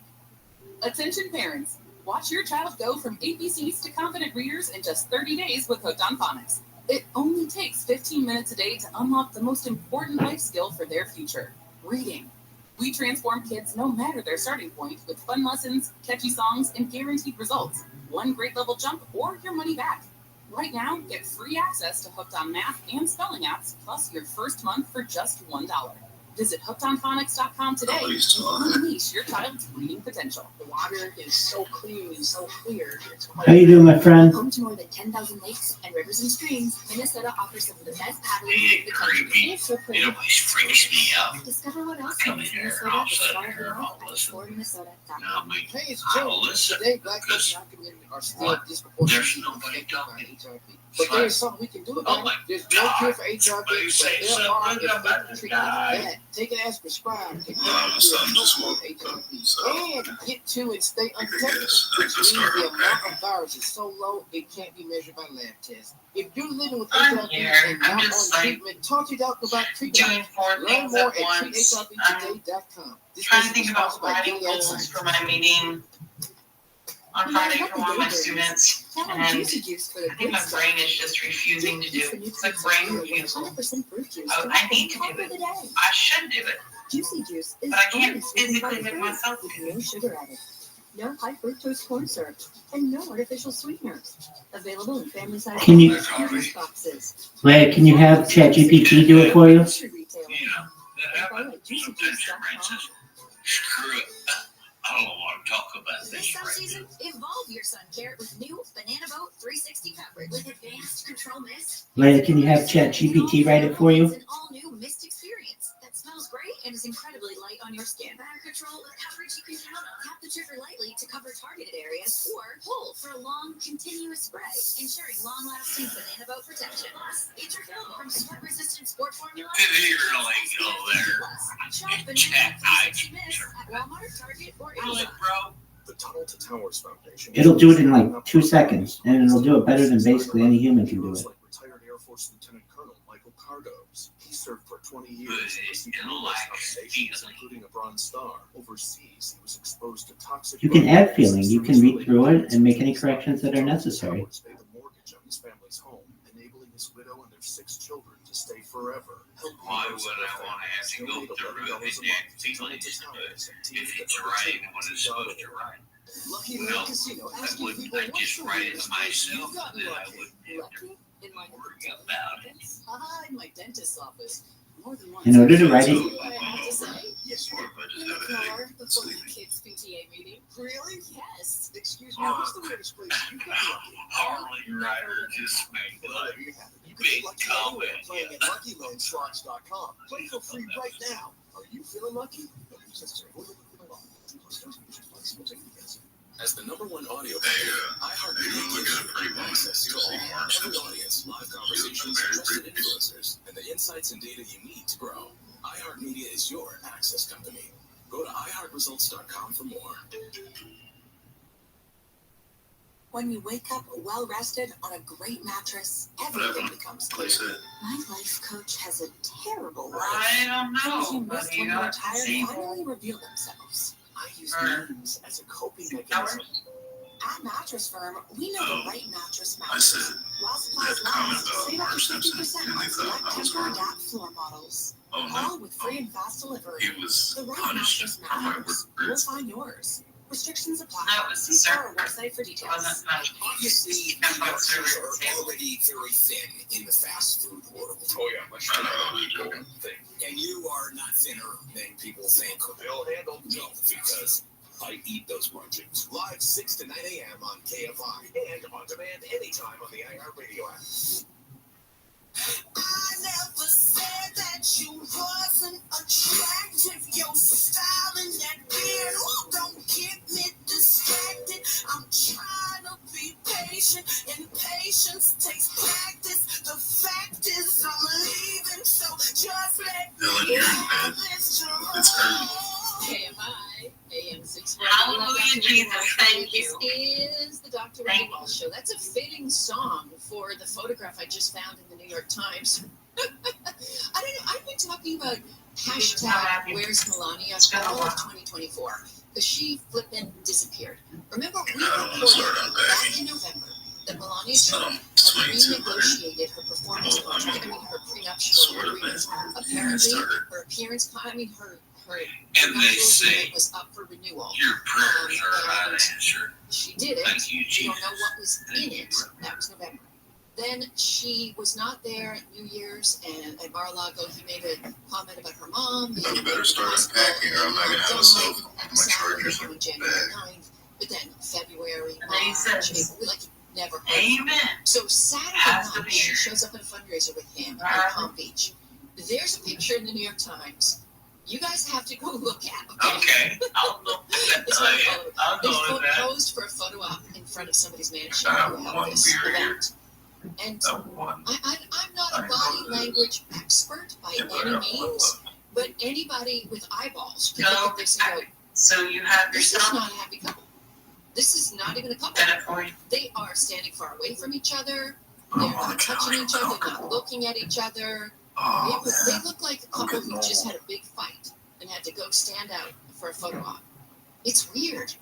Attention parents, watch your child go from ABCs to confident readers in just 30 days with Hooked on Phonics. It only takes 15 minutes a day to unlock the most important life skill for their future, reading. We transform kids no matter their starting point with fun lessons, catchy songs, and guaranteed results. One grade level jump or your money back. Right now, get free access to Hooked on Math and Spelling apps, plus your first month for just $1. Visit hookedonphonics.com today and unleash your child's reading potential. The water is so clean and so clear. How you doing, my friend? Home to more than 10,000 lakes and rivers and streams, Minnesota offers some of the best paddling in the country. It always freaks me out. Discover what else Come in makes here Minnesota and all of a the sudden star of here the and all month of a at sudden. explorerminnesota.com. Hey, it's I'll Joe. listen Today, Black because folks in our community are still there's disproportionately nobody affected by talking. HIV. But there is something we can do about it. There's no cure for HIV, but there are effective treatments. Take it as prescribed to get HIV and get to and stay undetectable, which means the amount of virus is so low it can't be measured by lab tests. If you're living with HIV and not on treatment, talk to your doctor about treatment. Learn more at treathivtoday.com. Trying to think about writing goals for my meeting on Friday for one of my students, and I think my brain is just refusing to do it. It's like brain refusal. I need to do it. I should do it. Juicy juice is But I can't only physically sweetened do by it myself. fruit with no sugar added, no high fructose corn syrup, and no artificial sweeteners. Available in family size boxes. Wait, can you have ChatGPT do it for you? You know, that happened. Sometimes your brain says, screw it. I don't want to talk about This this sun right season, evolve your sun care with new Banana Boat 360 coverage with advanced control mist. Wait, can you have ChatGPT write it for It's you? an all-new mist experience that smells great and is incredibly light on your skin. Better control with coverage you can count on. Tap the trigger lightly to cover targeted areas, or pull for a long, continuous spray, ensuring long-lasting Banana Boat protection. Plus, feature film from sweat-resistant sport formula. You're like, go there. Shop Banana Boat 360 Mist at Walmart, Target, or Amazon. The Tunnel to Towers Foundation. It'll do it in like 2 seconds, and it'll do it better than basically any human can do it. Like retired Air Force Lieutenant Colonel Michael Cardos. He served for 20 years and received numerous commendations, including a Bronze Star. Overseas, he was exposed to toxic. You can add feeling. You can read through it and make any corrections that are necessary. Towers paid the mortgage on his family's home, enabling his widow and their 6 children to stay forever. Why would I want to have to go through it and add feelings to it if it's writing what it's supposed to write? No, I wouldn't. I'd just write it myself, and then I wouldn't have to worry about it. In my dentist's office, more than once. In order to write it, I have to say, Yes, in the car before the kids' PTA meeting. Really? Yes. Excuse me, what's the weirdest place you've been lucky? Harley Rider just made Well, like there you have it. You can big get lucky comment. anywhere playing at LuckyLandSlots.com. Play for free right now. Are you feeling lucky? No use necessary. As the #1 audio company, iHeartMedia gives you access to all every audience, live conversations, trusted influencers, and the insights and data you need to grow. iHeartMedia is your access company. Go to iHeartResults.com for more. When you wake up well-rested on a great mattress, everything becomes clear. My life coach has a terrible life. I don't know. Things you missed when you were tired See. finally reveal themselves. I use memes as a coping mechanism. At Mattress Firm, we know the right mattress I matters. said, While supplies last, save up to 50% on select Temper Adapt floor models. All with free and fast delivery. he was The right punished mattress for my matters. work. We'll find yours. Restrictions apply. That was the See our server. website for It details. wasn't funny. Obviously, the margins are already very thin in the fast food world. Oh yeah, much thing. And you are not thinner than people think. They'll handle. No, because I eat those margins. Live 6 to 9 a.m. on KFI and on demand anytime on the iHeartRadio app. I never said that you wasn't attractive. Your style and that beard, oh, don't get me distracted. I'm trying to be patient, and patience takes practice. The fact is I'm leaving, so just let me have this KMI, AM 640. Hallelujah, Jesus, thank you. This is the Dr. Randy Wall Show. That's a fitting song for the photograph I just found in the New York Times. I don't know. I've been talking about hashtag Where's Melania all of 2024 because she flippin' disappeared. Remember, we reported back in November that Melania Trump had renegotiated her performance contract, her prenuptial agreement. Apparently, her appearance, her And they say was up for renewal. your prayers are unanswered. She did it. Thank you, We Jesus. don't know what was in it. That was November. Then she was not there at New Year's, and at Mar-a-Lago, he made a comment about her mom. I better start unpacking or I'm not going to have a soap. My chargers are on January 9th. But then February, And then he March, says, April, like never heard. Amen. So Saturday Has to night, be. she shows up at a fundraiser with him at Palm Beach. There's a picture in the New York Times. You guys have to go look at. Okay. I'll look at It's that. my photo. I'll They go with that. posed for a photo op in front of somebody's mansion I have at one this beer here. event. And One. I'm not a body language expert by any means, but anybody with eyeballs can look at this and go, So you have this is yourself not a happy couple. This is not even a couple. better for you. They are standing far away from each other. They're not touching each other. They're not looking at each other. They look like a couple who just had a big fight and had to go stand out for a photo op. It's weird.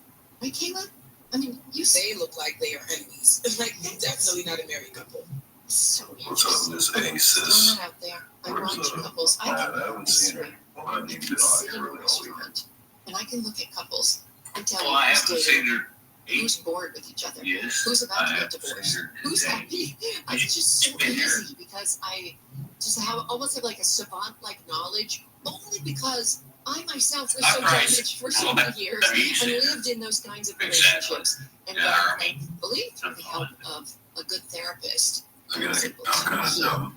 Right, Kayla? I mean, They look like they are enemies. Like, definitely not a married couple. So What's up, Miss throwing Aces? that out there. I watch couples. I haven't seen her. Well, I need to get on sit here in a really all restaurant and I can look at couples and tell Well, I you haven't who's seen dating, her. who's bored with each other, Yes, who's about I to get have divorced, seen her who's today. happy. It's just so easy because I just almost have like a savant-like knowledge, only because I myself was so damaged for so many years and lived in those kinds of relationships. And I believe through the help of a good therapist, I was able to heal.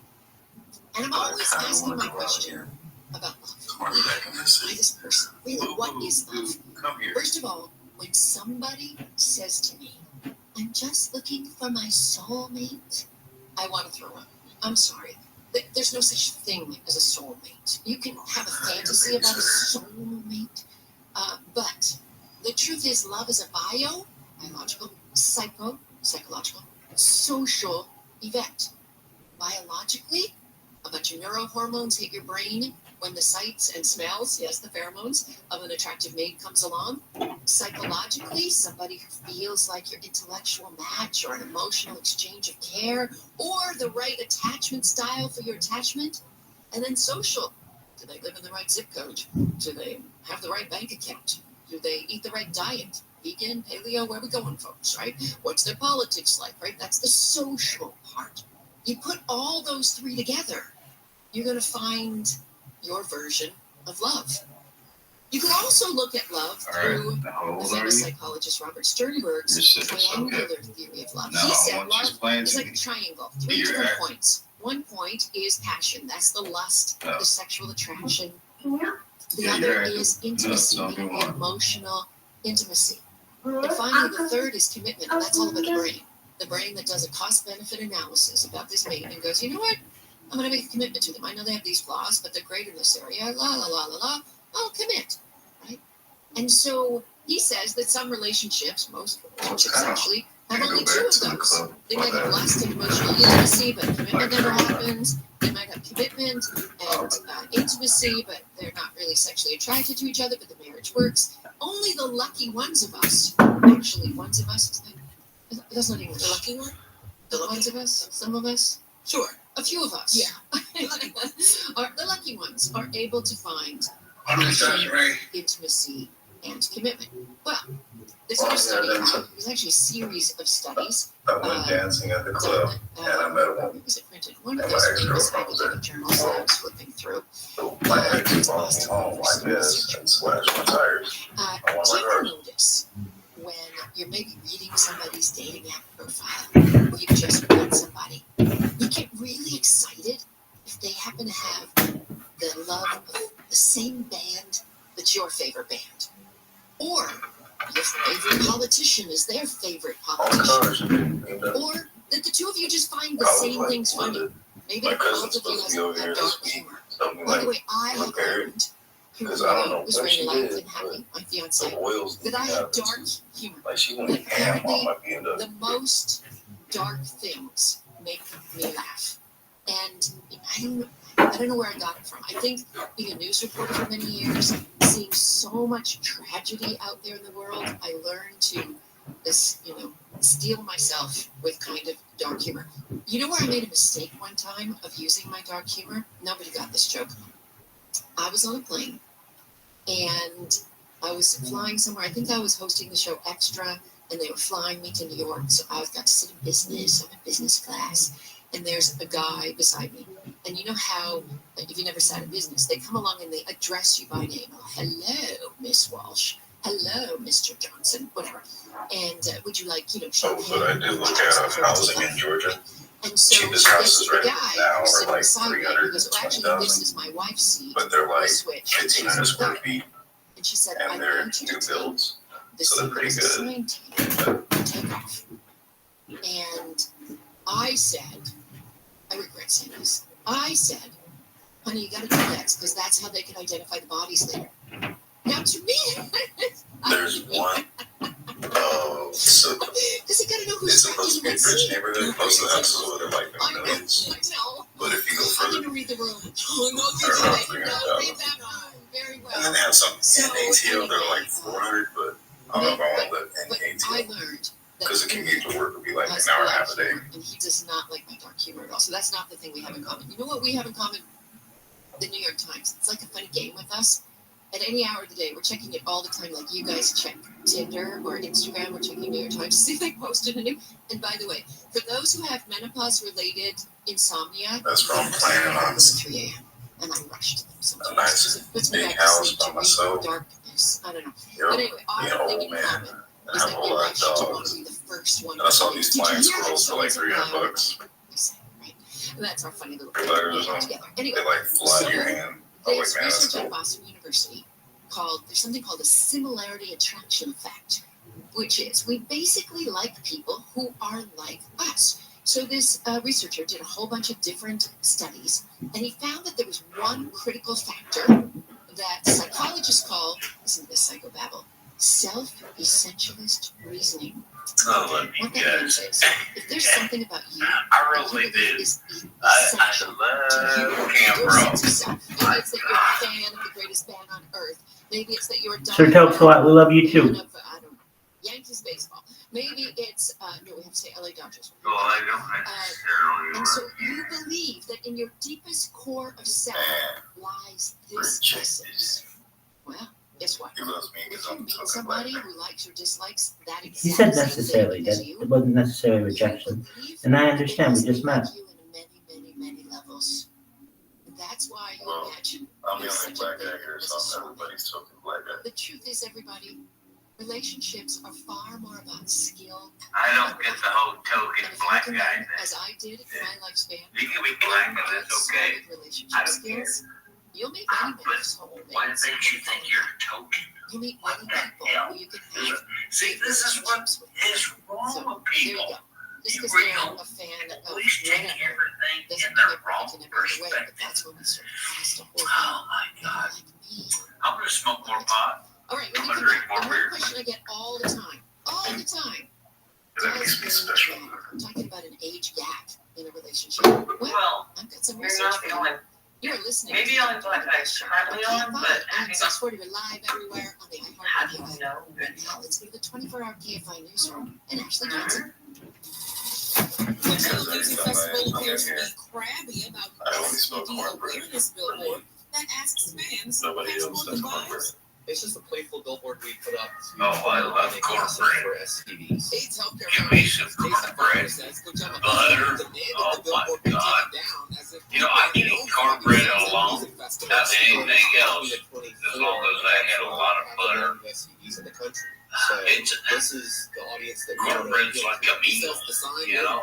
And I'm always asking my question about love. Why this person? Really, what is love? First of all, when somebody says to me, I'm just looking for my soulmate, I want to throw up. I'm sorry. There's no such thing as a soulmate. You can have a fantasy about a soulmate, but the truth is love is a biological, psychological, social event. Biologically, a bunch of neurohormones hit your brain when the sights and smells, yes, the pheromones of an attractive mate comes along. Psychologically, somebody who feels like your intellectual match or an emotional exchange of care or the right attachment style for your attachment. And then social. Do they live in the right zip code? Do they have the right bank account? Do they eat the right diet? Vegan, paleo, where are we going, folks, right? What's their politics like, right? That's the social part. You put all those three together, you're going to find your version of love. You could also look at love through the famous psychologist Robert Sternberg's triangular theory of love. He said love is like a triangle, 3 different points. One point is passion. That's the lust, the sexual attraction. The other is intimacy, emotional intimacy. And finally, the third is commitment. And that's all about the brain. The brain that does a cost-benefit analysis about this mate and goes, you know what? I'm going to make a commitment to them. I know they have these flaws, but they're great in this area. La, la, la, la, la. I'll commit, right? And so he says that some relationships, most relationships actually, have only 2 of those. They might have lust and emotional intimacy, but commitment never happens. They might have commitment and intimacy, but they're not really sexually attracted to each other, but the marriage works. Only the lucky ones of us, actually, ones of us, that's not even the lucky one. The ones of us, some of us, sure, a few of us, yeah, the lucky ones are able to find intimacy and commitment. Well, this new study, there's actually a series of studies. I went dancing at the club, and I met a woman. Was it printed? One of those famous academic journals that I was flipping through. So my ex followed me home like this and slashed my tires. Do you ever notice when you're maybe reading somebody's dating app profile, or you just met somebody, you get really excited if they happen to have the love of the same band that's your favorite band, or your favorite politician is their favorite politician, or that the 2 of you just find the same things funny. Maybe both of you have dark humor. By the way, I have learned, was very light and happy, my fiance, that I have dark humor. That apparently the most dark things make me laugh. And I don't know where I got it from. I think being a news reporter for many years, seeing so much tragedy out there in the world, I learned to steel myself with kind of dark humor. You know where I made a mistake one time of using my dark humor? Nobody got this joke. I was on a plane and I was flying somewhere. I think I was hosting the show Extra, and they were flying me to New York. So I got to sit in business. I'm in business class. And there's a guy beside me. And you know how, if you never sat in business, they come along and they address you by name. Oh, hello, Miss Walsh. Hello, Mr. Johnson, whatever. And would you like, champagne? But I did look at housing in Georgia. And so cheapest houses right guy now are like beside me goes, well, actually, this is my wife's seat. but they're like Switch. 1,500 square feet, And she said, and I they're want you new to builds, the so they're pretty seat good. take off. And I said, I regret saying this. I said, honey, you got to do that because that's how they can identify the bodies later. Now, to me, there's one. Oh, so because you got to know who's it's supposed to be a rich neighborhood. Most of the houses are like in the millions. I know. But if you go I'm further, going to read the room. Oh, no, they're you about did. No, read that room. Very well. and then they have some in ATL. They're like 400, but I don't know if I want to live in I ATL learned because the commute to work would be like an hour and a half a day. And he does not like my dark humor at all. So that's not the thing we have in common. You know what we have in common? The New York Times. It's like a funny game with us. At any hour of the day, we're checking it all the time. Like you guys check Tinder or Instagram, we're checking New York Times to see if they posted a new. And by the way, for those who have menopause-related insomnia, that's what I'm planning on. 3 a.m. And I rush to them sometimes. A nice puts me big back house to by sleep, myself. Darkness. I don't know. You're But anyway, our being thing old in man. common And is have that a we lot of rush to want dogs. to be the first one. And I saw these Did you flying hear that squirrels for like someone's allowed? $300. Right. And that's our funny little They're thing letters we on have them. together. Anyway, They like fly in your hand. Oh, there's wait, man, that's research at cool. Boston University there's something called the similarity attraction effect, which is we basically like people who are like us. So this researcher did a whole bunch of different studies, and he found that there was one critical factor that psychologists call, listen to this psychobabble, self-essentialist reasoning. Oh, What that means is, if there's something about you I really that do. is I essential to you, love your Cambro. sense of self, maybe it's that you're a fan of the greatest band on earth. Maybe it's that you're a Sir Tokes a lot. We love you too. fan of, I don't know, Yankees baseball. Maybe it's, no, we have to say LA Dodgers. Well, I don't necessarily. And so you believe that in your deepest core of self lies this essence. Well, guess what? He loves me If because you I'm meet talking somebody black. who likes or dislikes that exact He said same necessarily, thing that as you, it wasn't necessarily rejection. And I understand, we just met. you in many levels. That's why you Well, imagine I'm the you're only such a black big guy here, so everybody's talking black The truth is, everybody, relationships are far more about skill. I don't get the whole token black guy thing. As I did in my lifespan. You can be black, and that's okay. I don't care. You'll meet many men. What makes you think you're a token? You meet What many the people hell? who you can hang. See, this is what is wrong So, with there you people. go. Just You because really they're don't a fan of always take whatever everything doesn't in mean the they're wrong breaking every way, but perspective. that's when we sort of cross the whole Oh my God. I'm gonna smoke more pot. All right, when I'm you gonna come drink back, more the one beer. question I get all the time, That makes me special. I'm talking about an age gap in a relationship. Well, I've got some you're research not for the you. only. You're listening Maybe to only black guys currently on, but I think 640 live everywhere on the how do iHeartRadio. you know? Right now, let's go to the 24-hour KFI newsroom and Ashley Johnson. The Chill Music Festival appears to be crabby about I only smoke the cornbread. awareness billboard that asks fans Nobody has else more does than cornbread. bias. It's just a playful billboard we put up. Oh, I love cornbread. For STDs. AIDS healthcare Give me some cornbread. Butter. Oh my God. You know, I can eat cornbread alone without anything else, as long as I had a lot of butter. STDs in the country. So this is the audience that Cornbread's like a meal. You know,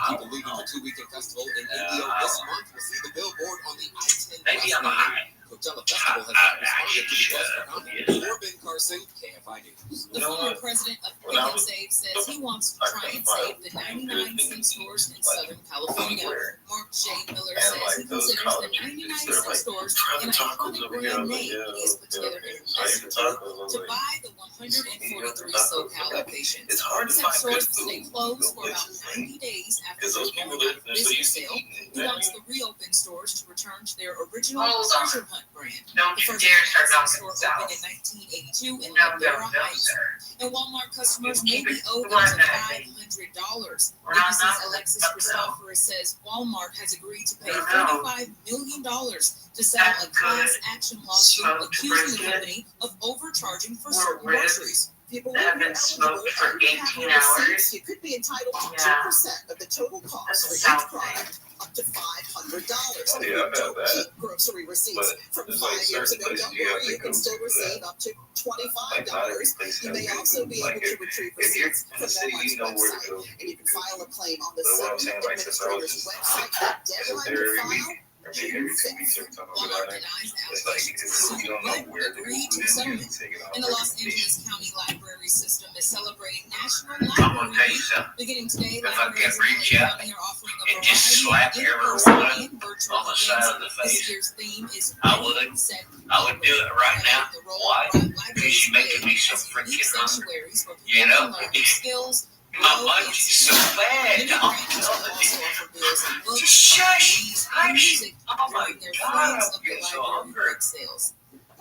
Keep believing the 2 Weekend Festival in Indio this month. We'll see the billboard on the I-10 maybe I'm high. Coachella Festival has not responded to the request for comment. Corbin Carson, KFI News. The former president of Pick and Save says he wants to try and save the 99 cent stores in Southern California. Mark J. Miller says he considers the 99 cent stores an iconic brand name he has put together an investor group to buy the 143 SoCal locations. It's hard to Except find good stores will stay food. closed for about 90 days after Because those their people going that out of so business used to sale. eating, He wants the reopened stores to return to their original Hold on. treasure hunt brand. Don't The you first dare start store knocking opened in south. 1982 in No, Ladera no, Heights. sir. And Walmart customers You may keep be it owed up one to day. $500. We're not ABC's knocking Alexis stuff Christoforous says Walmart has agreed to pay No. $35 million to settle That's a class good. action lawsuit Smoked accusing the brisket. company of overcharging for Or certain ribs. groceries. People That have been smoked for 18 hours. You could be entitled to Yeah. 2% of the total cost That's for each something. product, up to $500. Oh, yeah, I've had that. Keep grocery receipts But from there's 5 like years certain ago. places Don't you have worry, to you go can still to receive that. up to Like not every $25. place You has may good also food. be Like able to if retrieve you're receipts in from the city, Walmart's you know where to website, go. and you can file a claim on the But what I'm same saying, like, since I was administrator's just website. The sit deadline there to every week, file, or maybe every 2 weeks every time I go Walmart down there, denies the it's like allegations. you don't know where the Agreed to food is, you settlement. take it off And the Los recommendations. Angeles County Library System is celebrating National I'm gonna Library tell you Week. something. Beginning today, If I libraries can in reach LA out County are offering a and just variety slap of everyone in-person and virtual on the side events. of the This face, year's theme is I would. Ready, Set, I would do it right now. The role Why? libraries Because you're making me so play as unique freaking hungry. sanctuaries for You people know? to learn new skills. My lunch is so bad. Many I'm branches telling also you. offer meals and books, Just shush. CDs, and Hush. music Oh my during their God, Friends I'm of the getting so Library hungry. book sales.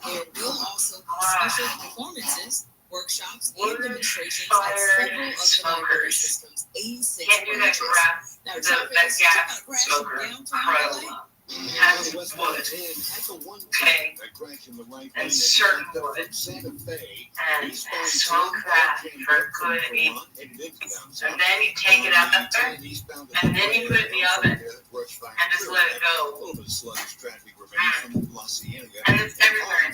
There will also be special performances, workshops, and Wood, demonstrations fire, at several of the library smokers. system's 86 Can't do that branches. crap. Now, That traffic is gas crashing smoker downtown LA. crowd. That's wood. Okay. And certain wood. And smoke that for a good 8. And then you take it out the front. And then you put it in the oven. And just let it go. And it's everywhere.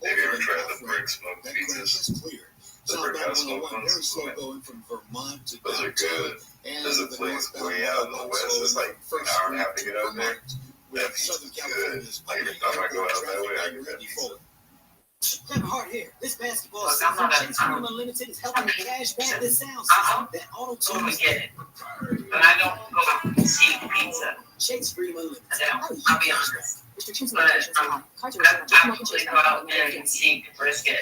Have you ever tried the brick smoked pizzas? The brick house smoked ones? Those are good. There's a place way out in the west. It's like an hour and a half to get out there. That pizza's good. Like every time I go out that way, I get that pizza. Have a heart here. This basketball Look, season, I'm not a- Chase Room Unlimited is helping to cash back this sound Uh-huh. system. That auto Totally tune get it. But I don't go out and see pizza. Chase Room Unlimited. I don't. I'll be honest. Restrictions and But limitations apply. Cards are I reserved for American actually Chase go out there and see brisket.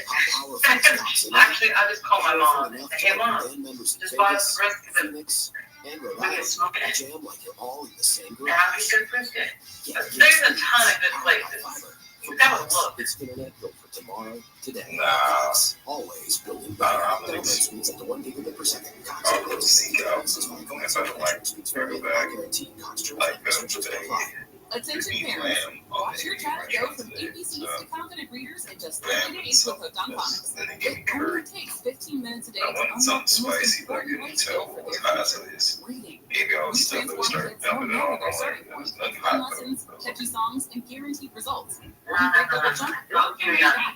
Actually, I just call my mom and say, hey mom, just buy us brisket. Phoenix and Rhode We can Island. smoke it. Jam like you're all in the same And garage. have a good brisket. There's a ton of good places. That would look. It's internet built for tomorrow, today. Nah. Always building Nah, I'm download gonna speeds up to 1 gigabit per second. I'll go sneak out. If I don't like circle back, like Attention parents, watch your child go from ABCs to confident readers in just 30 days with Hooked on Phonics. It only takes 15 minutes a day I to wanted unlock something the most spicy, but I important couldn't life skill tell for what was their hot future. as it is. Reading. Maybe all the We stuff that was transform start kids don't dumping it know on. their I'm starting like, point. there's nothing Fun hot lessons, though. catchy songs, and guaranteed results. No, no, no, no. Don't give me that.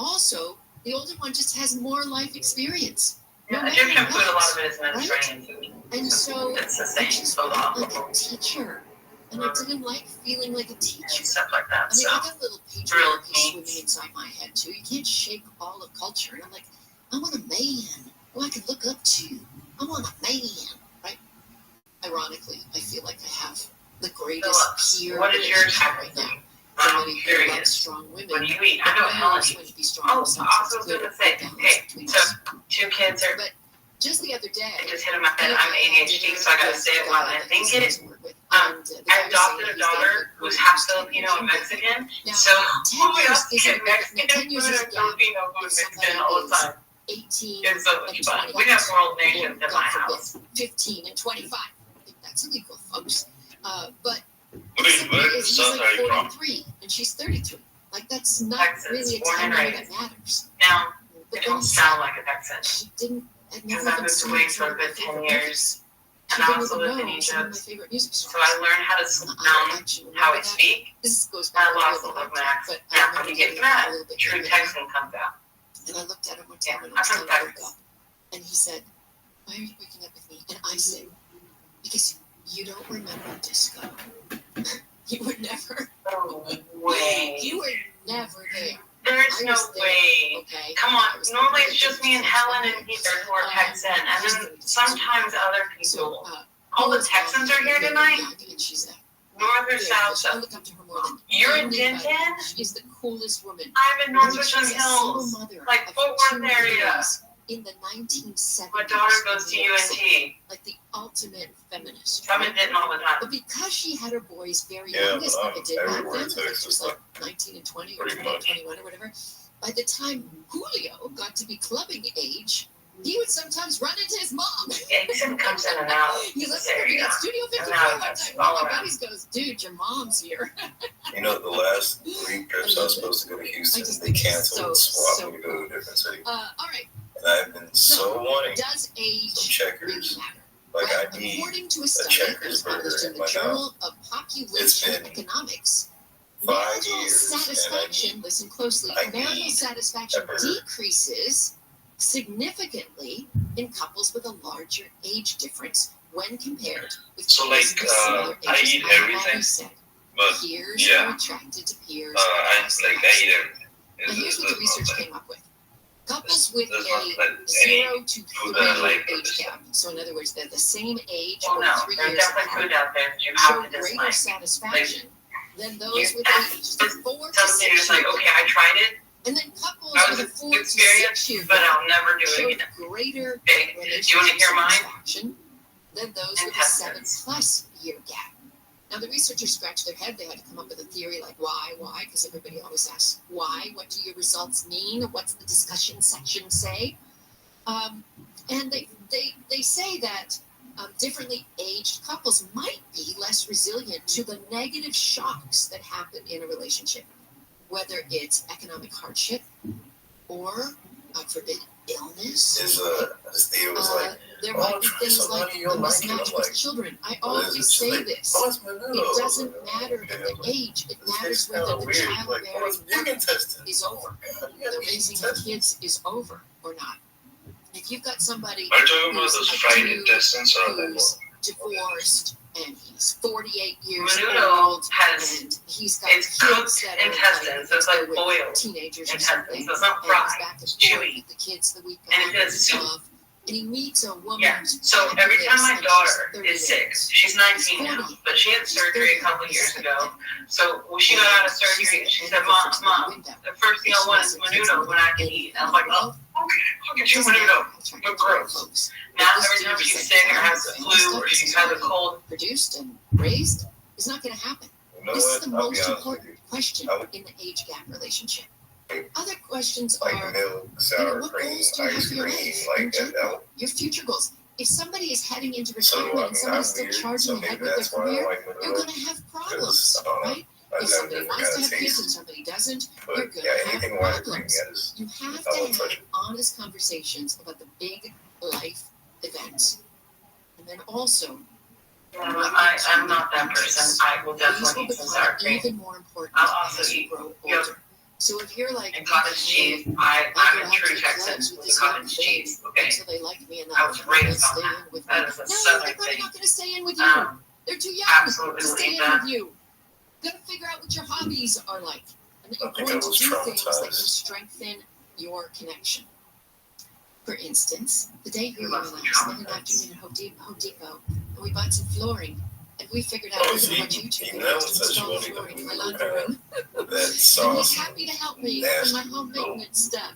also, the older one just has more life experience. Yeah, Egyptian food, a lot of it is Mediterranean food. And so It's the same. I just So felt like a teacher. And I didn't like feeling like a teacher. And stuff like that. I mean, I got little patriarchy swimming inside my head too. You can't shake all of culture. And I'm like, I want a man who I can look up to. I want a man, right? I your type of thing. I'm curious. Strong women. What do you eat? I know Helen eats. Oh, I also was going to say, hey, so 2 kids are. But just the other day, I just hit him up that I'm ADHD, so I got to say it while I think it. I adopted a daughter who's half Filipino and Mexican, so we have to get Mexican food and Filipino food mixed in all the time. 18 it's so much fun. We have world nations in my house. 15 and 25. I think that's illegal, folks. But Where's he's like 43 and she's 33. Like that's not Texas, really a born and time raised. that matters. Now, But it don't sound like a Texan. she didn't. Because I moved away for a good 10 years. And I also lived in Egypt. So I learned how to sound, how I speak. This goes And I back lost a little of my accent. Now, when you get mad, true Texan comes out. And I looked at him one time Yeah, and I'm I from was telling Texas. him, and he said, "Why are you breaking up with me?" And I said, "Because you don't remember disco. You were never. No way. You were never there." There's I no was there, way. okay? Come on. Normally it's just me and Helen and Heather who are Texan. And then sometimes other people. All the Texans are here tonight? North or south? I look up to her more than You're in anybody. Denton? She's the coolest woman. I'm in North She's Richland a Hills. single mother Like of Fort 2 Worth area. boys in the 1970s. My daughter goes to in New York City. UNT. Like the ultimate feminist. I'm in Denton all the time. But because she had her boys very Yeah, young, as but Papa did back everywhere then, in Texas, just like 19 and 20 or pretty 20 and much. 21 or whatever, by the time Julio got to be clubbing age, he would sometimes run into his mom. Yeah, he comes in and out. He's like, There we you got go. Studio And 54 now one that's time. One of all my around. buddies goes, dude, your mom's here. You know, the last 3 trips I was supposed to go to Houston, they canceled and swapped me to go to a different city. All right. And I've been so wanting Does age some really checkers. matter? Like Well, I need according to a a study that checkers was burger published in in the my Journal mouth. of It's Population been Economics, 5 marital years, and I satisfaction, need listen closely, I marital need satisfaction a burger. decreases significantly in couples with a larger age difference when compared with So, couples like, of similar I ages. eat I everything, always said, but peers yeah. are attracted to peers. I eat everything. And here's what the research came up with. Couples with There's a not like 0 to 3 food that I like, age gap, so in other words, they're the same age Well, or no, 3 there's years definitely apart, food out there that you show have to greater dislike. satisfaction than those You- with ages of 4 to Something 6 is like, years. okay, I tried it. And then couples That was with a an 4 to experience, 6 year but gap I'll never do it showed again. greater Okay, do you want to relationship hear mine? satisfaction than those with a 7 Intestines. plus year gap. Now the researchers scratched their head. They had to come up with a theory like why, because everybody always asks why. What do your results mean? What's the discussion section say? And they say that differently aged couples might be less resilient to the negative shocks that happen in a relationship, whether it's economic hardship or, God forbid, illness. This deal was like, There oh, might be try things some like honey, the you'll like it. I'm mismatch with like, children. I what is it? always She's say like, this. oh, it's my noodle. It doesn't I was like, matter okay. the I'm like, age. It this matters tastes whether kinda the weird. Like, oh, childbearing it's big intestine. is over. The raising of kids is over or not. If you've got somebody Are you talking about who's those a fried dude intestines or like who's divorced and he's 48 years Menudo old has and he's got it's kids cooked that are intestines. So it's like with boiled teenagers or intestines. something, So it's not and fried. he's back and It's forth chewy. with the kids the week And it on does soup. off, and he meets a woman Yeah. who's So every time my fabulous, daughter and she's is 6, 38. she's 19 now, but she had surgery a couple years ago. So when she got out of surgery, she said, Mom, the first thing I want is menudo when I can eat. And I was like, oh, okay, I'll get you menudo. But gross. Now every time she's sick or has the flu or she has a cold, produced and raised is not going to happen. You know This is what? the I'll be most honest with important you. question in the age gap relationship. Other questions Like are, milk, sour what cream, goals do you have ice for your cream, life like in that. general? Your future goals. If somebody is heading into So, retirement and somebody's I'm still weird, charging so ahead maybe with their that's why I career, like you're menudo. going to have problems, I don't know. right? I If have somebody different wants to kind have of kids and taste. somebody doesn't, But you're going yeah, to have anything white cream, problems. yeah, just, You have I to won't have touch it. honest conversations about the big life events. And then also, I'm not that person. I will these will definitely eat some become sour cream. even more important I'll also as you eat grow yogurt. older. So if you're like, And cottage cheese. I'm a true Texan with the cottage cheese. Okay. so they like me enough, I was they're gonna raised on stay that. in with me. That is a No, southern they're probably thing. not going to stay in with you. They're too young Absolutely to stay believe in that. with you. You're going to figure out what your hobbies are like. And that you're I think going I to was do things that can traumatized. strengthen your connection. For instance, the day You Julio must and be I spent an traumatized. afternoon at Home Depot, and we bought some flooring. And we figured out where to put you two to install flooring in my laundry room. And he's happy to help me with my home maintenance stuff.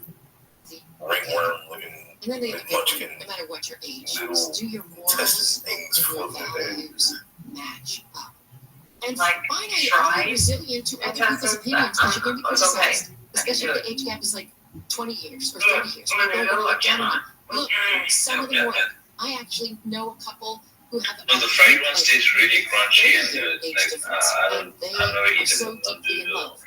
And then no matter what your age is, do your morals and your values match up? And finally, I'll be resilient to other people's opinions because you're going to be criticized, especially if the age gap is like 20 years or 30 years. Look, some of them work. I actually know a couple who have No, the fried one stays really crunchy and good. age difference, and they are so deeply in love.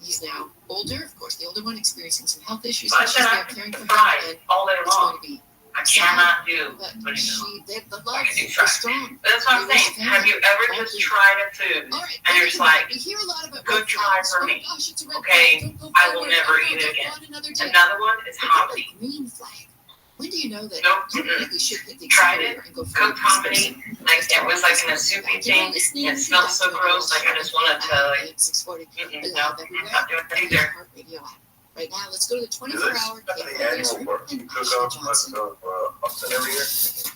He's now older, of course, the older one experiencing some health issues, so she's there caring for him, and all day it's long. going to be I cannot do. but the love I can do is fried. strong. But that's what I'm saying. Have you ever just tried a food and you're just like, We hear a lot about good red try flags. for Oh me. gosh, it's a red Okay, flag. Don't go I will forward. never Oh, eat don't it again. go on another day. Another one is But what hominy. about green flag? When do you know that Nope. you really should hit the Tried accelerator it. and go Cooked forward with this hominy. person? Like it was like in a soupy thing. It smelled so gross. Like I just wanted to like. 640. No, not doing it either. Radio app. Right now, let's go to the Is 24-hour this the annual barbecue cook-off of Austin every year?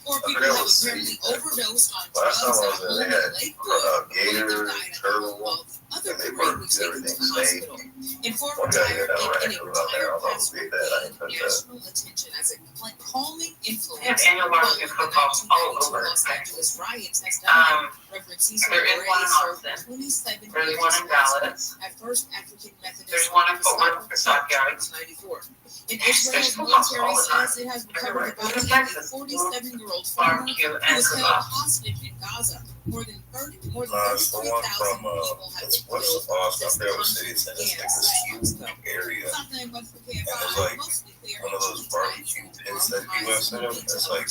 Four I people forgot have what city. apparently overdosed on Last time drugs I at was a there, home they in had Lakewood. gator, Died at turtle, home while other and they three barbecue was taken to everything. the Steak. hospital. And four One guy retired got out right and after an about there. I entire thought it was past big bad. I didn't touch that. national attention as a calming influence. They have annual barbecue cook-offs all over. Los Angeles riots has done. Reverend Cecil There is one in served Austin. 27 There's years one as in pastor Dallas. at First African Methodist. There's one in Fort Worth for Stockyards. 94. And Yes, Israel's there's cook-offs military all the time. says it has recovered the Everywhere. body of a Texas. 47-year-old farmer Barbecue who and was held cook-offs. hostage in Gaza. More than It's the one from, 33,000 people have it's been west killed of Austin. I since the forgot what city it's in. conflict It's like began. this huge area. Something West And there's like one of those barbecue pits that you have set up. It's like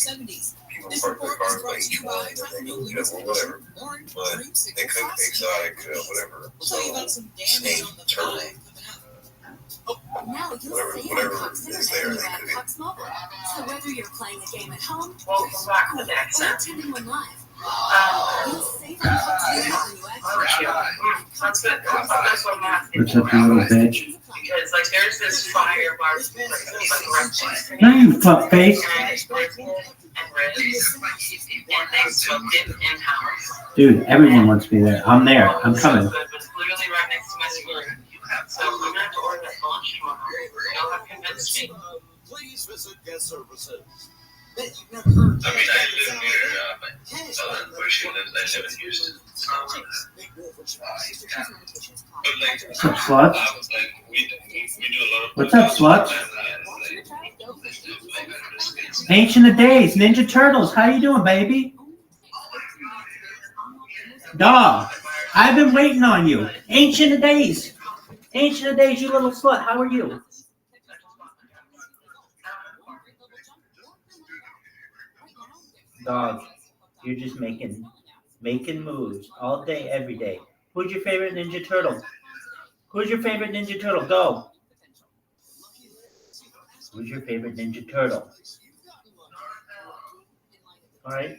people park their cars by each one and then they go get it or whatever. But they cook exotic, whatever. We'll tell you So, about some damage snake, on the turtle, vibe coming up. Now you'll whatever, save whatever on Cox is Internet there, when they you add cook it. Cox Mobile. So whether you're playing a game at home, Welcome back to the or accent. attending one live, you'll Um, save on Cox Internet when you add Cox Mobile. That's good. That's what I'm asking. What's up, you little bitch? Because like there's this fire barbecue place that's like right No, you fuck face. and it's brisket and ribs, and they cooked it in-house. Dude, everyone wants me there. I'm there. I'm coming. So good, but it's literally right next to my school. So I'm gonna have to order that for lunch tomorrow. Y'all have convinced me. Please visit guest services. I mean, I live near southern where she lives. I live in Houston. So, but like, What's up, sluts? like we do a lot of. What's up, sluts? Like, Ancient of Days, Ninja Turtles. How you doing, baby? Dog, I've been waiting on you. Ancient of Days. Ancient of Days, you little slut. How are you? Dog, you're just making moves all day, every day. Who's your favorite Ninja Turtle? Who's your favorite Ninja Turtle? Go. Who's your favorite Ninja Turtle? All right.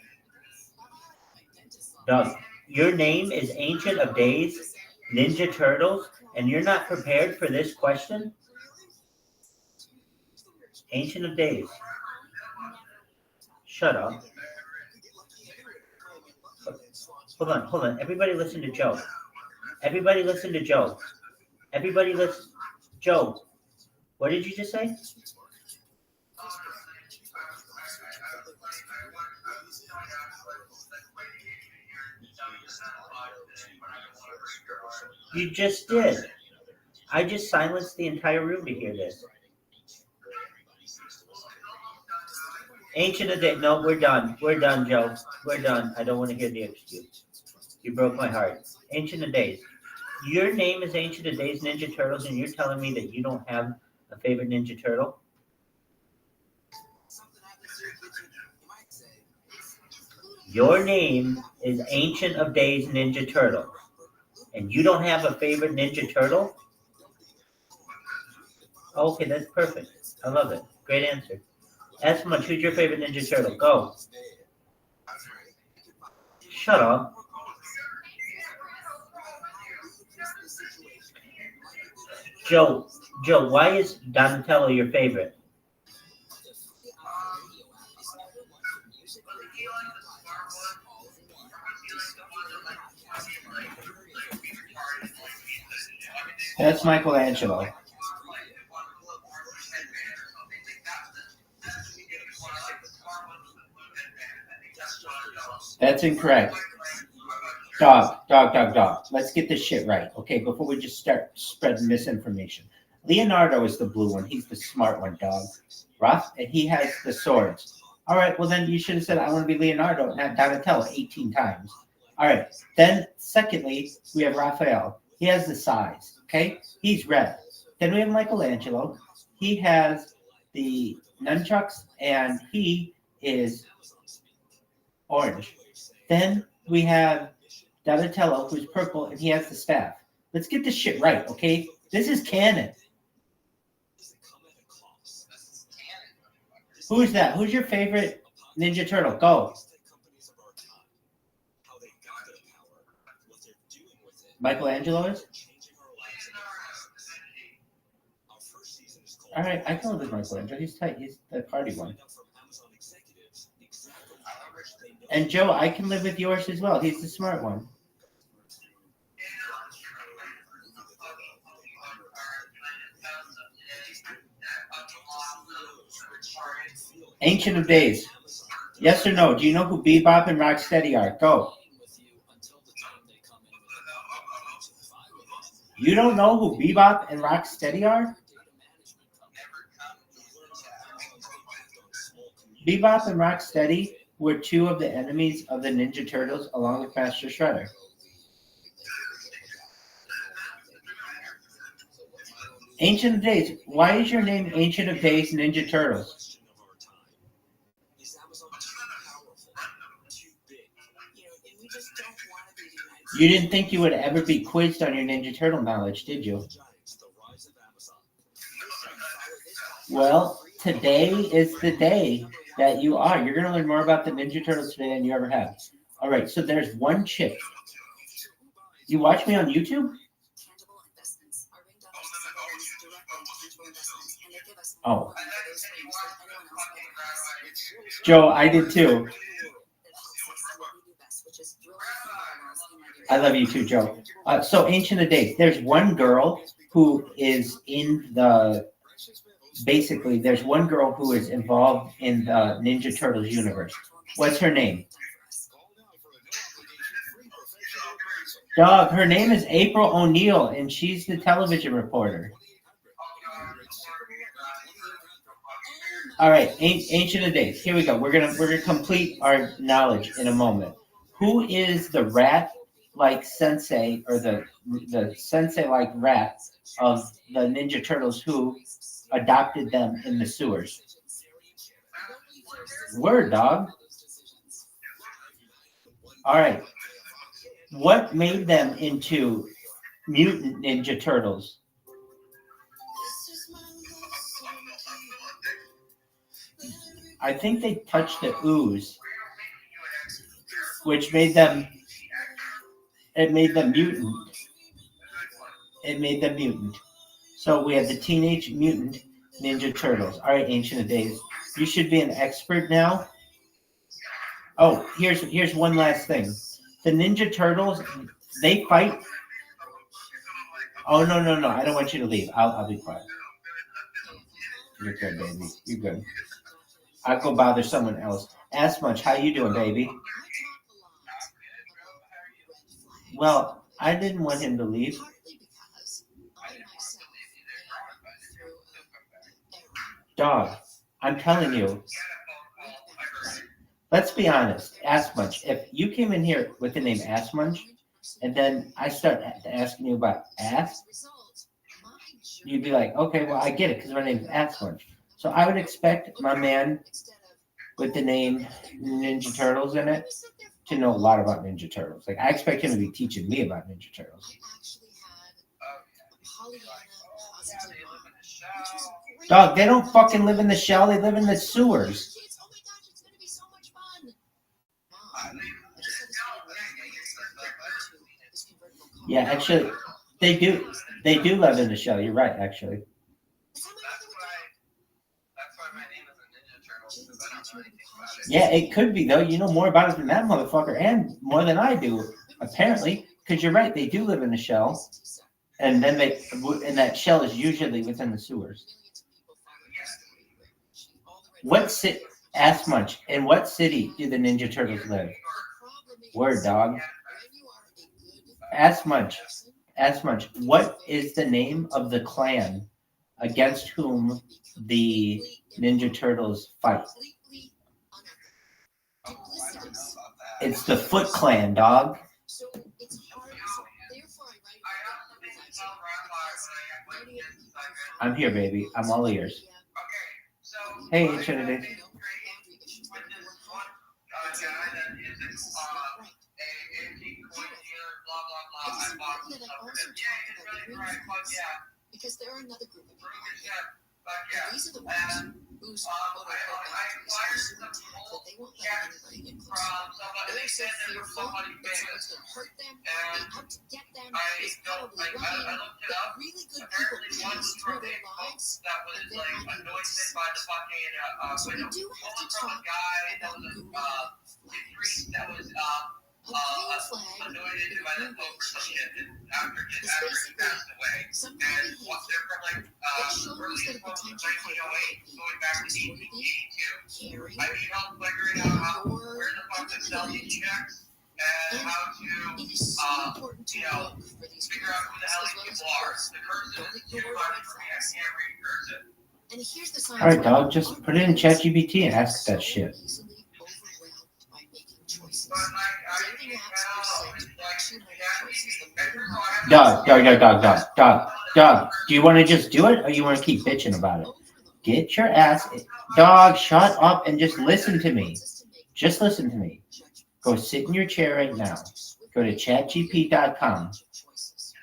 Doug, your name is Ancient of Days, Ninja Turtles, and you're not prepared for this question? Ancient of Days. Shut up. Hold on. Everybody listen to Joe. Everybody listen to Joe. Everybody listen. Joe, what did you just say? You just did. I just silenced the entire room to hear this. Ancient of Days. No, we're done. We're done, Joe. We're done. I don't want to hear the excuse. You broke my heart. Ancient of Days. Your name is Ancient of Days Ninja Turtles, and you're telling me that you don't have a favorite Ninja Turtle? Your name is Ancient of Days Ninja Turtle, and you don't have a favorite Ninja Turtle? Okay, that's perfect. I love it. Great answer. Ask much. Who's your favorite Ninja Turtle? Go. Shut up. Joe, why is Donatello your favorite? That's Michelangelo. That's incorrect. Dog. Let's get this shit right, okay, before we just start spreading misinformation. Leonardo is the blue one. He's the smart one, dog. Roth, and he has the swords. All right, well, then you should have said, I want to be Leonardo, not Donatello 18 times. All right, then secondly, we have Raphael. He has the size, okay? He's red. Then we have Michelangelo. He has the nunchucks, and he is orange. Then we have Donatello, who's purple, and he has the staff. Let's get this shit right, okay? This is canon. Who is that? Who's your favorite Ninja Turtle? Go. Michelangelo is? All right, I can live with Michelangelo. He's tight. He's the party one. And Joe, I can live with yours as well. He's the smart one. Ancient of Days. Yes or no? Do you know who Bebop and Rocksteady are? Go. You don't know who Bebop and Rocksteady are? Bebop and Rocksteady were two of the enemies of the Ninja Turtles along with Master Shredder. Ancient of Days. Why is your name Ancient of Days Ninja Turtles? You didn't think you would ever be quizzed on your Ninja Turtle knowledge, did you? Well, today is the day that you are. You're going to learn more about the Ninja Turtles today than you ever have. All right, so there's one chick. You watch me on YouTube? Oh. Joe, I did too. I love you too, Joe. So Ancient of Days, there's one girl who is in the, basically, there's one girl who is involved in the Ninja Turtles universe. What's her name? Dog, her name is April O'Neil, and she's the television reporter. All right, Ancient of Days. Here we go. We're gonna complete our knowledge in a moment. Who is the rat-like sensei, or the sensei-like rat of the Ninja Turtles who adopted them in the sewers? Word, dog. All right. What made them into mutant Ninja Turtles? I think they touched the ooze, which made them, it made them mutant. It made them mutant. So we have the Teenage Mutant Ninja Turtles. All right, Ancient of Days. You should be an expert now. Oh, here's one last thing. The Ninja Turtles, they fight. Oh, no. I don't want you to leave. I'll be quiet. You're good, baby. You're good. I'll go bother someone else. Ask Munch, how you doing, baby? Well, I didn't want him to leave. Dog, I'm telling you. Let's be honest. Ask Munch. If you came in here with the name Ask Munch, and then I start asking you about ass, you'd be like, okay, well, I get it because my name's Ask Munch. So I would expect my man with the name Ninja Turtles in it to know a lot about Ninja Turtles. Like, I expect him to be teaching me about Ninja Turtles. Dog, they don't fucking live in the shell. They live in the sewers. Yeah, actually, they do. They do live in the shell. You're right, actually. Yeah, it could be, though. You know more about it than that motherfucker, and more than I do, apparently. Because you're right, they do live in a shell, and then and that shell is usually within the sewers. Ask much. In what city do the Ninja Turtles live? Word, dog. Ask much. What is the name of the clan against whom the Ninja Turtles fight? It's the Foot Clan, dog. I'm here, baby. I'm all ears. Hey, Trinity. Because there are another group of people out there. And these are the ones whose quote-unquote boundaries are so intact that they won't let anybody get close to them. They're so fearful that someone's going to hurt them, be out to get them, is probably lying, that really good people can destroy their lives, and they're unable to see it. So we do have to talk about guerrilla flags. A green flag in a blue relationship is basically some kind of behavior that shows that a potential partner might be trustworthy, caring, or and it is so important to look for these green flags as well as don't ignore red flags. And here's the sign. All right, dog. Just put it in ChatGPT and ask that shit. Dog. Do you want to just do it, or you want to keep bitching about it? Get your ass, dog. Shut up and just listen to me. Just listen to me. Go sit in your chair right now. Go to chatgpt.com.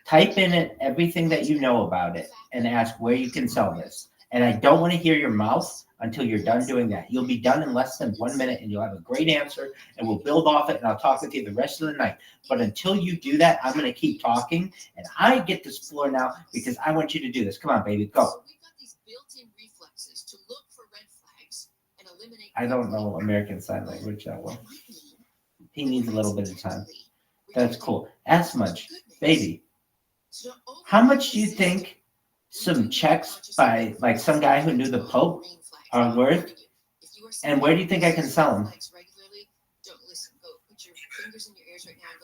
Type in it everything that you know about it, and ask where you can sell this. And I don't want to hear your mouth until you're done doing that. You'll be done in less than 1 minute, and you'll have a great answer, and we'll build off it, and I'll talk with you the rest of the night. But until you do that, I'm going to keep talking, and I get this floor now because I want you to do this. Come on, baby, go. So we've got these built-in reflexes to look for red flags and eliminate. I don't know American Sign Language that well. He needs a little bit of time. That's cool. Ask much, baby. How much do you think some checks by like some guy who knew the Pope are worth? And where do you think I can sell them?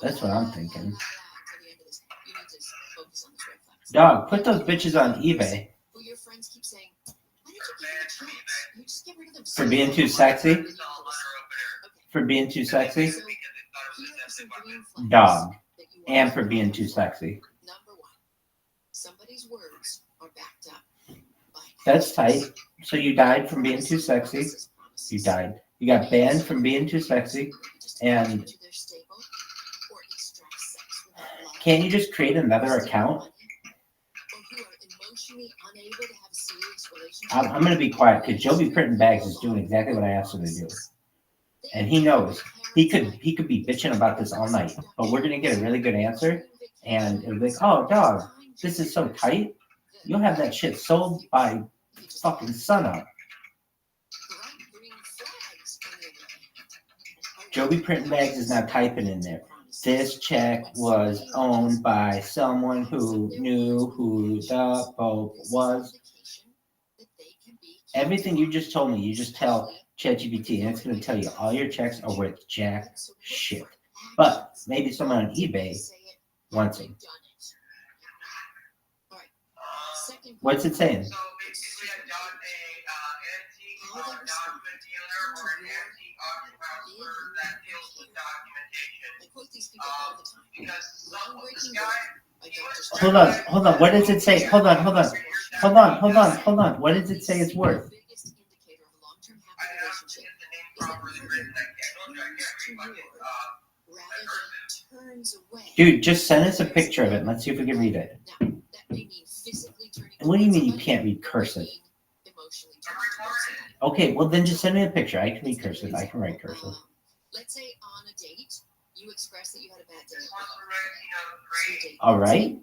That's what I'm thinking. Dog, put those bitches on eBay. For being too sexy? For being too sexy? Dog. And for being too sexy. Somebody's words are backed up. That's tight. So you died from being too sexy. You died. You got banned from being too sexy. And can't you just create another account? I'm going to be quiet because Joby Printing Bags is doing exactly what I asked her to do. And he knows. He could be bitching about this all night. But we're going to get a really good answer. And it'll be like, oh, dog, this is so tight. You'll have that shit sold by fucking sunup. Joby Printing Bags is now typing in there. This check was owned by someone who knew who the Pope was. Everything you just told me, you just tell ChatGPT, and it's going to tell you all your checks are worth jack shit. But maybe someone on eBay wants it. What's it saying? Hold on. What does it say? Hold on. What does it say it's worth? Dude, just send us a picture of it and let's see if we can read it. And what do you mean you can't read cursive? Okay, well then just send me a picture. I can read cursive. I can write cursive. Let's say on a date, you express that you had a bad day. All right.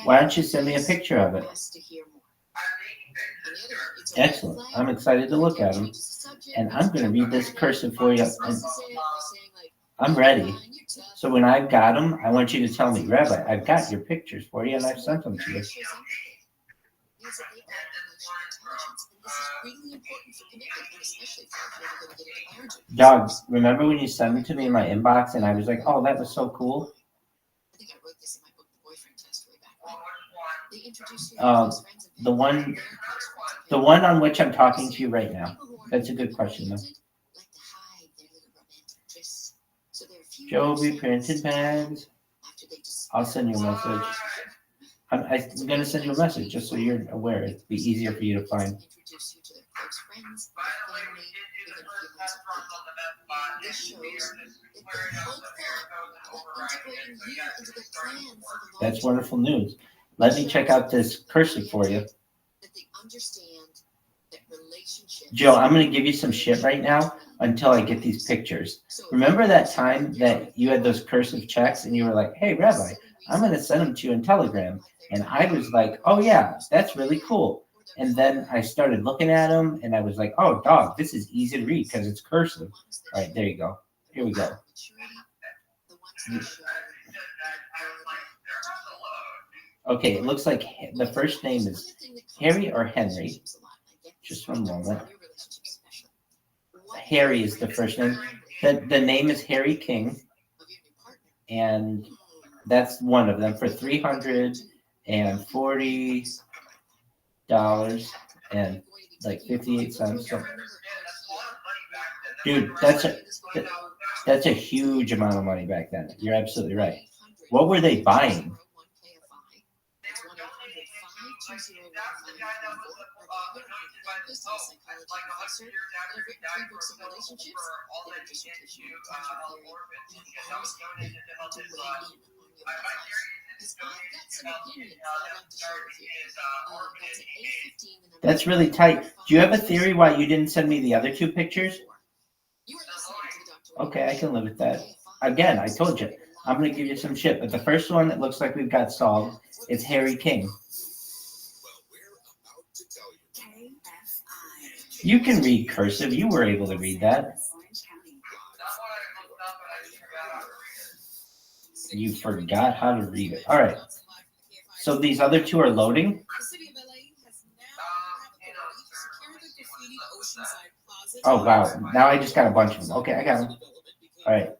Why don't you send me a picture of it? Excellent. I'm excited to look at them. And I'm going to read this cursive for you. And I'm ready. So when I've got them, I want you to tell me, Rabbi, I've got your pictures for you and I've sent them to you. Dog, remember when you sent them to me in my inbox and I was like, oh, that was so cool? I think I wrote this in my book, The Boyfriend Test, way back when. They introduced you the one on which I'm talking to you right now. That's a good question, though. Joby printed bags. I'll send you a message. I'm going to send you a message just so you're aware. It'd be easier for you to find. That's wonderful news. Let me check out this cursive for you. Joe, I'm going to give you some shit right now until I get these pictures. Remember that time that you had those cursive checks and you were like, hey, Rabbi, I'm going to send them to you in Telegram. And I was like, oh, yeah, that's really cool. And then I started looking at them and I was like, oh, dog, this is easy to read because it's cursive. All right, there you go. Here we go. Okay, it looks like the first name is Harry or Henry. Just one moment. Harry is the first name. The name is Harry King. And that's one of them for $340 and like 58 cents. So, dude, that's a huge amount of money back then. You're absolutely right. What were they buying? That's really tight. Do you have a theory why you didn't send me the other two pictures? Okay, I can live with that. Again, I told you, I'm going to give you some shit. But the first one that looks like we've got solved is Harry King. You can read cursive. You were able to read that. You forgot how to read it. All right. So these other two are loading. Oh, wow. Now I just got a bunch of them. Okay, I got them. All right.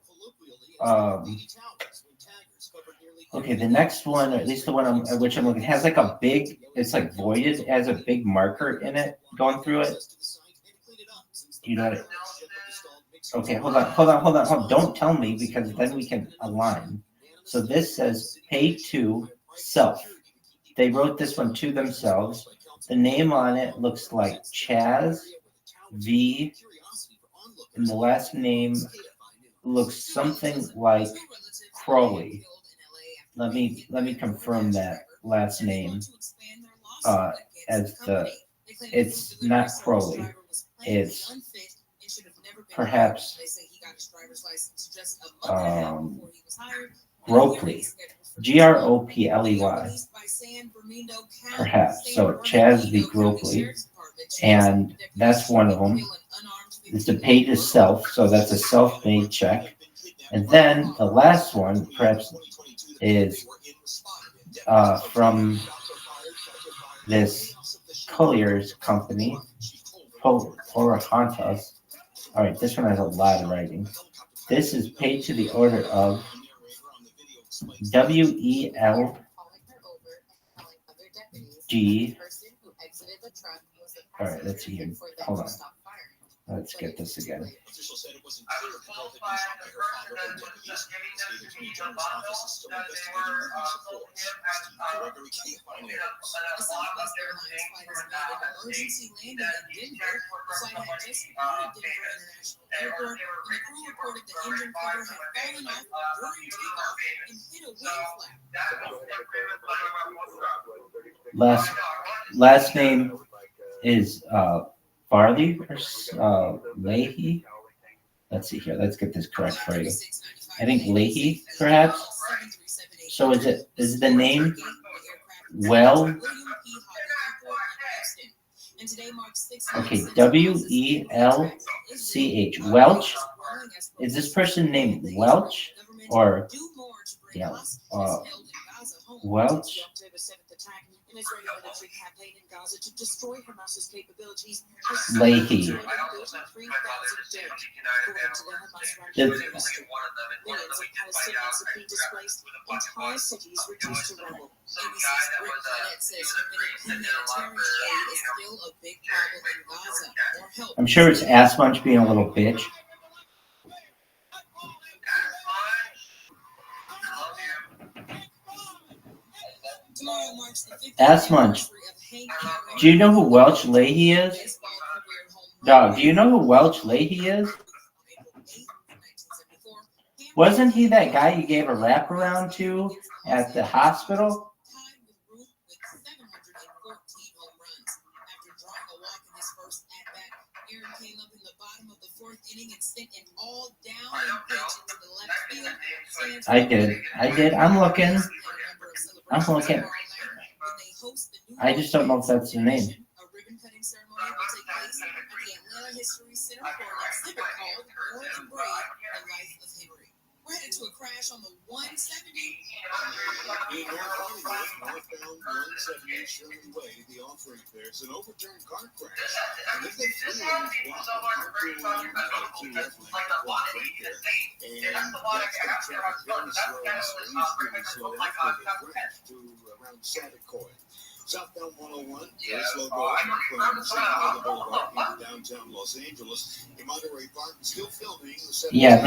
Okay, the next one, or at least the one at which I'm looking, has like a big, it's like voided, it has a big marker in it going through it. You know what? Okay, hold on. Don't tell me because then we can align. So this says pay to self. They wrote this one to themselves. The name on it looks like Chaz V, and the last name looks something like Crowley. Let me confirm that last name. It's not Crowley. It's perhaps Gropley. Gropley. Perhaps. So Chaz V. Gropley. And that's one of them. It's the pay to self, so that's a self-made check. And then the last one, perhaps, is from this Collier's company, Pocahontas. All right, this one has a lot of writing. This is paid to the order of WELG. All right, let's see here. Hold on. Let's get this again. Last name is Farley or Leahy. Let's see here. Let's get this correct for you. I think Leahy, perhaps. So is the name And today marks 6 Okay, months since Welch. Welch? Is this person named Welch? Or, yeah, Welch? October 7th attack, an Israeli military campaign in Gaza to destroy Hamas's capabilities. Leahy. 33,000 dead, according to the Hamas-run ministry. Millions of Palestinians have been displaced, entire cities reduced to rubble. ABC's Rick Burnett says humanitarian aid is still a big problem in Gaza. More help. I'm sure it's Ass Munch being a little bitch. Tomorrow marks the 50th Ass Munch. anniversary of Hank Do you know who Welch Leahy is? Dog, do you know who Welch Leahy is? Wasn't he that guy you gave a wraparound to at the hospital? tied with Ruth with 714 home runs. After drawing a walk in his first at-bat, Aaron came up in the bottom of the fourth inning and sent an all-down pitch into the left field. I did. I'm looking. I just don't know if that's the name. A ribbon-cutting ceremony will take place at the Atlanta History Center for an exhibit called Born and Brave, The Life of Henry. We're headed to a crash on the 170. In North Hollywood, northbound 170 Sherman Way, the off-ramp there's an overturned car crash. And there's been 3 lanes blocked. Carpool lane, 2 left lanes blocked right there. And that's the traffic very slow, really slow after the crash to around Saticoy. Southbound 101, very slow going from Santa Monica Boulevard into downtown Los Angeles. In Monterey Park, still filming. Yeah,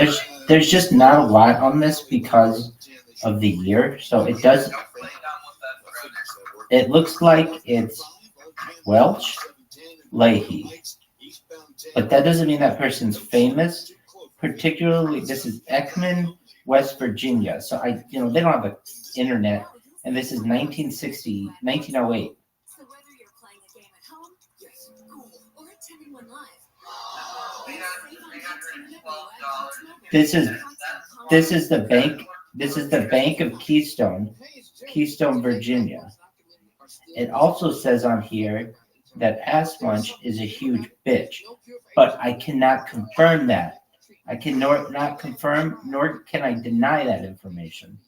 there's just not a lot on this because of the year. So it does. It looks like it's Welch Leahy, but that doesn't mean that person's famous. Particularly, this is Ekman, West Virginia. So they don't have an internet. And this is 1908. So whether you're playing a game at home, school, or attending one live, save on Cox Internet when you add Cox Mobile. This is the bank. This is the Bank of Keystone, Virginia. It also says on here that Ass Munch is a huge bitch, but I cannot confirm that. I can not confirm, nor can I deny that information.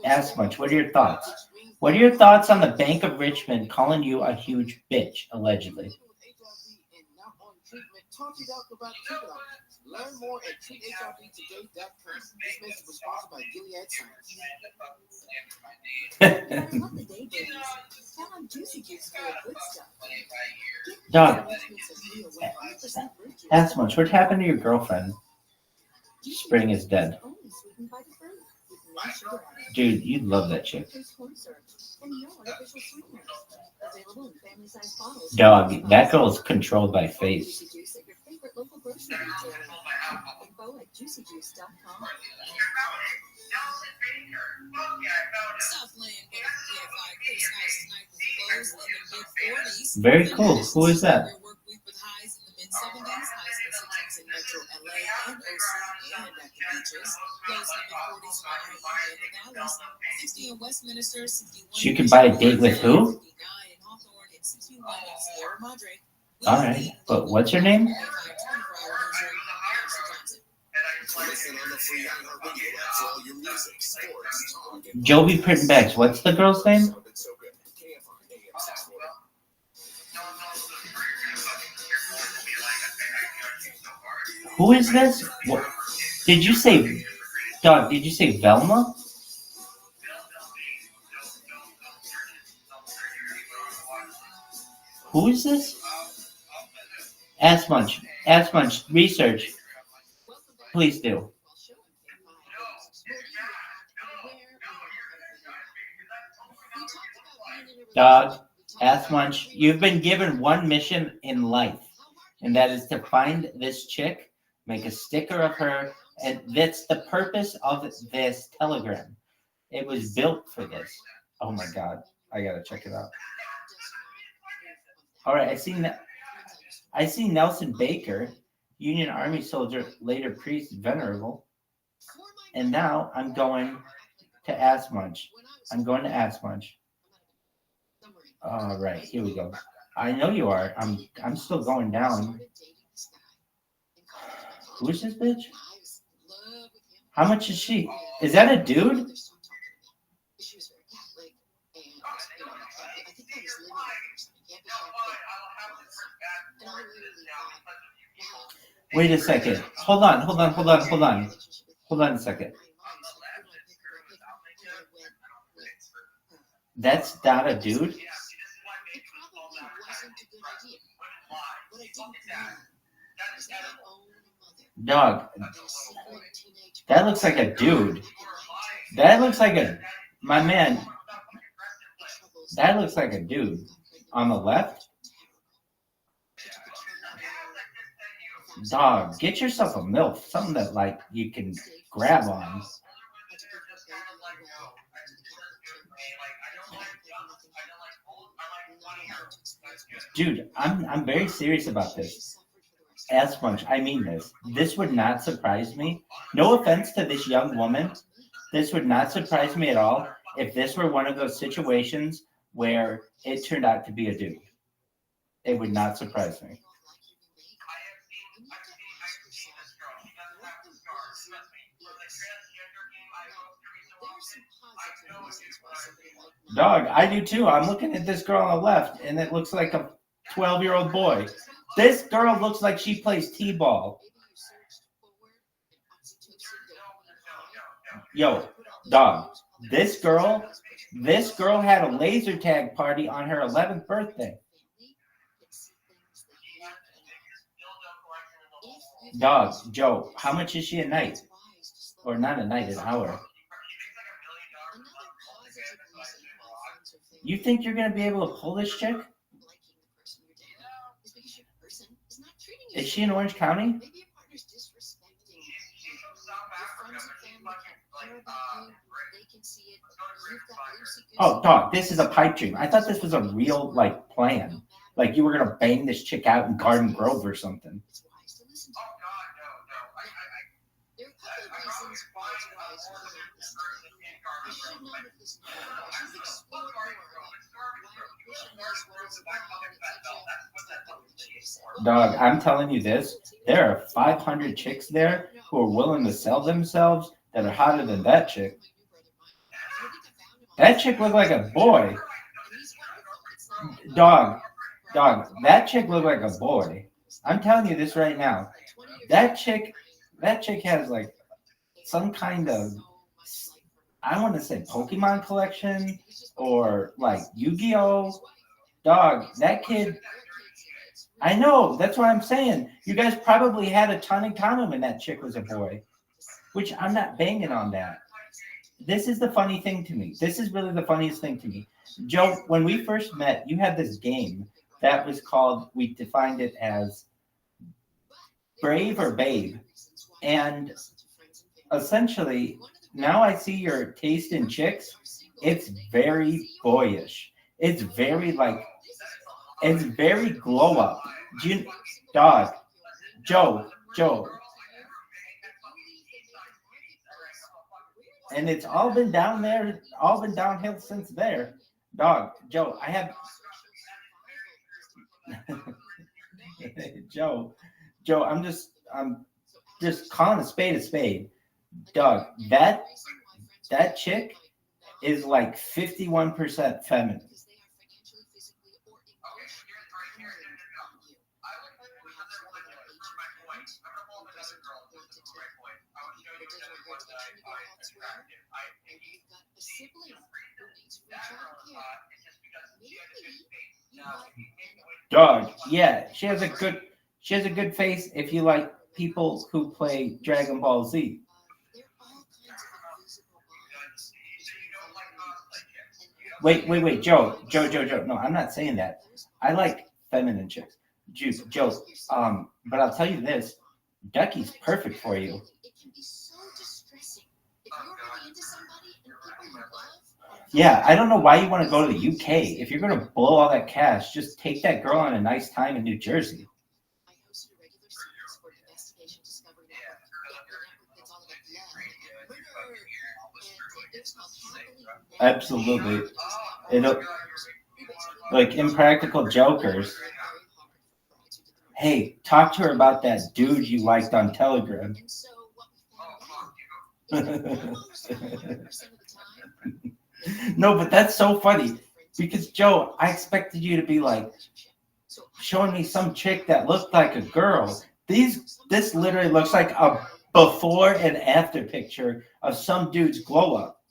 Ass Munch, what are your thoughts? What are your thoughts on the Bank of Richmond calling you a huge bitch, allegedly? Learn more at treathivtoday.com. This message was sponsored by Gilead Science. No matter what the day brings, count on Juicy Juice for the good stuff. Dog, Ass Munch, what happened to your girlfriend? Spring is dead. Only sweetened by the fruit. Dude, you'd love that chick. Available in family-sized bottles. Dog, that girl's controlled by face. Juicy Juice at your favorite local grocery retailer. Info at juicyjuice.com. Southland KFI criticized tonight with lows in the mid-40s. Very cool. Who is that? Work week with highs in the mid-70s, highs in Metro LA and OC and at the beaches. Lows in the mid-40s for Hawaii and the valleys. 60 in Westminster, 61. She could buy a date with who? 59 in Hawthorne, and 61 in Sierra Madre. All right, but what's her name? Listen on the free iHeart Radio app for all your music, sports, talk, and Joby Prittenbecks. What's the girl's name? sounded so good. KFI AM 640. Who is this? What? Did you say, Dog, did you say Velma? Who is this? Ass Munch, research. Please do. Dog, Ass Munch, you've been given one mission in life, and that is to find this chick, make a sticker of her, and that's the purpose of this telegram. It was built for this. Oh my God, I gotta check it out. All right, I see Nelson Baker, Union Army soldier, later priest, venerable, and now I'm going to Ass Munch. All right, here we go. I know you are. I'm still going down. Who's this bitch? How much is she? Is that a dude? Wait a second. Hold on a second. That's not a dude? Dog. That looks like a dude. That looks like my man. That looks like a dude. On the left? Dog, get yourself a MILF. Something that, like, you can grab on. Dude, I'm very serious about this. As much, I mean this. This would not surprise me. No offense to this young woman. This would not surprise me at all if this were one of those situations where it turned out to be a dude. It would not surprise me. Dog, I do too. I'm looking at this girl on the left, and it looks like a 12-year-old boy. This girl looks like she plays t-ball. Yo, dog, this girl had a laser tag party on her 11th birthday. Dog, Joe, how much is she a night? Or not a night, an hour. You think you're going to be able to pull this chick? Is she in Orange County? Oh, dog, this is a pipe dream. I thought this was a real, like, plan. Like, you were going to bang this chick out in Garden Grove or something. Dog, I'm telling you this. There are 500 chicks there who are willing to sell themselves that are hotter than that chick. That chick looked like a boy. Dog, that chick looked like a boy. I'm telling you this right now. That chick has like some kind of, I want to say Pokemon collection or like Yu-Gi-Oh. Dog, that kid, I know, that's what I'm saying. You guys probably had a ton in common when that chick was a boy, which I'm not banging on that. This is the funny thing to me. This is really the funniest thing to me. Joe, when we first met, you had this game that was called, we defined it as Brave or Babe. And essentially, now I see your taste in chicks. It's very boyish. It's very glow up. Dog, Joe. And it's all been down there, all been downhill since there. Dog, Joe, I have Joe, I'm just calling a spade. Dog, that chick is like 51% feminine. Dog, yeah, she has a good face if you like people who play Dragon Ball Z. Wait, Joe. No, I'm not saying that. I like feminine chicks. Joe, but I'll tell you this, Ducky's perfect for you. Yeah, I don't know why you want to go to the UK. If you're going to blow all that cash, just take that girl on a nice time in New Jersey. Absolutely. like Impractical Jokers. Hey, talk to her about that dude you liked on Telegram. No, but that's so funny because Joe, I expected you to be like showing me some chick that looked like a girl. This literally looks like a before and after picture of some dude's glow up.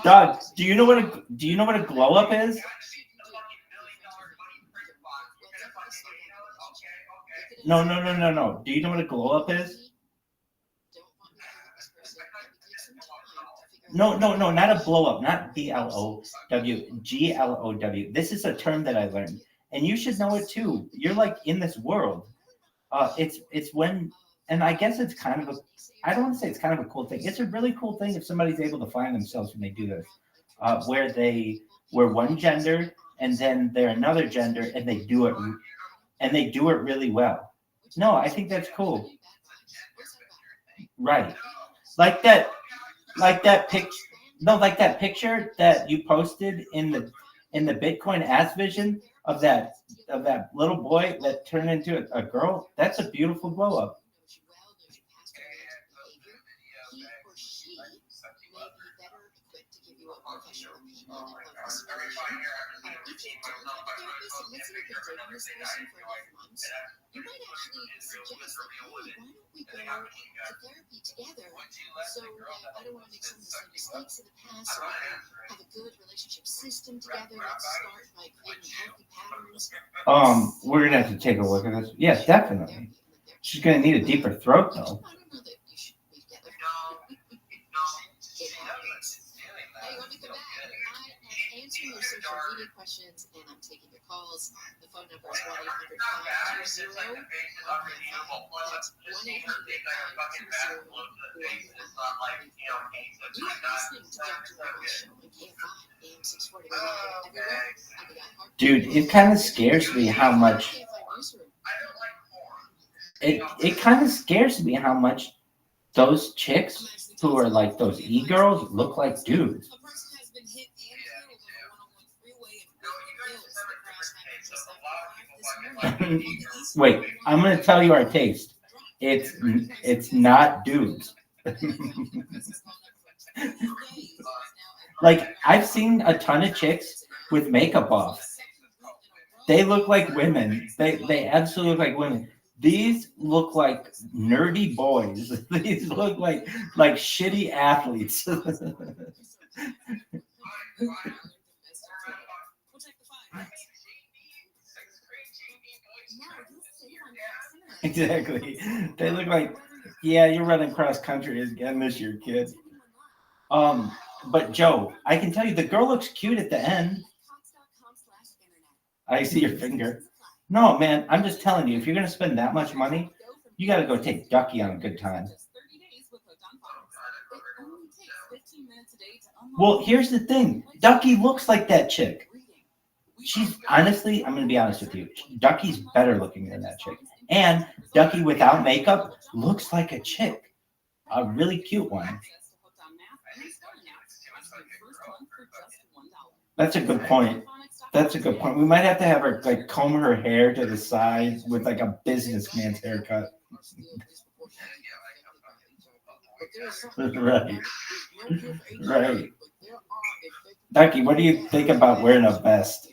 Doug, do you know what a glow up is? No. Do you know what a glow up is? No, not a blow up, not BLOW, GLOW. This is a term that I learned, and you should know it too. You're like in this world. It's when, and I guess it's kind of a, I don't want to say it's kind of a cool thing. It's a really cool thing if somebody's able to find themselves when they do this, where we're one gender and then they're another gender and they do it really well. No, I think that's cool. Right, like that picture. No, like that picture that you posted in the Bitcoin ass vision of that little boy that turned into a girl. That's a beautiful glow up. You might actually suggest that, hey, why don't we go to therapy together so that I don't want to make some of the same mistakes of the past, so we can have a good relationship system together. Let's start by creating healthy patterns. We're gonna have to take a look at this. Yes, definitely. She's gonna need a deeper throat though. I don't know that you should be together. It happens. Hey, when we come back, I am answering your social media questions and I'm taking your calls. The phone number is 1-800-520-1555. That's 1-800-520-1555. You are listening to Dr. Rabbi Show on KFI, AM 640 everywhere on the iHeart. Dude, it kind of scares me how much. It kind of scares me how much those chicks who are like those e-girls look like dudes. Wait, I'm gonna tell you our taste. It's not dudes. Like I've seen a ton of chicks with makeup off. They look like women. They absolutely look like women. These look like nerdy boys. These look like shitty athletes. Exactly. They look like, yeah, you're running cross country again this year, kid. But Joe, I can tell you the girl looks cute at the end. I see your finger. No, man, I'm just telling you, if you're gonna spend that much money, you gotta go take Ducky on a good time. Well, here's the thing. Ducky looks like that chick. She's honestly, I'm gonna be honest with you. Ducky's better looking than that chick. And Ducky without makeup looks like a chick. A really cute one. That's a good point. That's a good point. We might have to have her like comb her hair to the side with like a businessman's haircut. Right. Right. Ducky, what do you think about wearing a vest?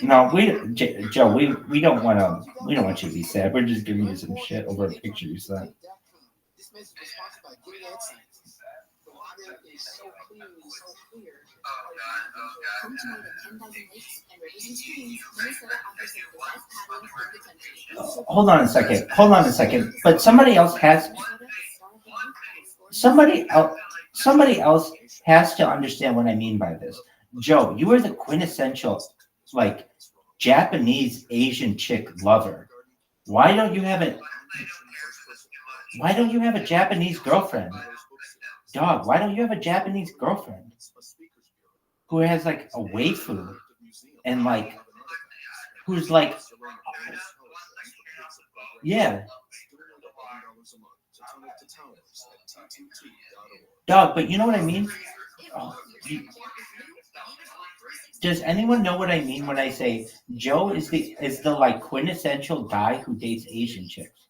No, Joe, we don't want you to be sad. We're just giving you some shit over a picture you sent. This message is sponsored by Guinness. The water is so clean and so clear. Come to more than 10,000 lakes and rivers and streams. Minnesota offers some of the best patterns in the country. Hold on a second. But somebody else has to understand what I mean by this. Joe, you are the quintessential like Japanese Asian chick lover. Why don't you have a Japanese girlfriend? Dog, why don't you have a Japanese girlfriend who has like a waifu and like who's like Yeah. Dog, but you know what I mean? Oh, does anyone know what I mean when I say Joe is the like quintessential guy who dates Asian chicks?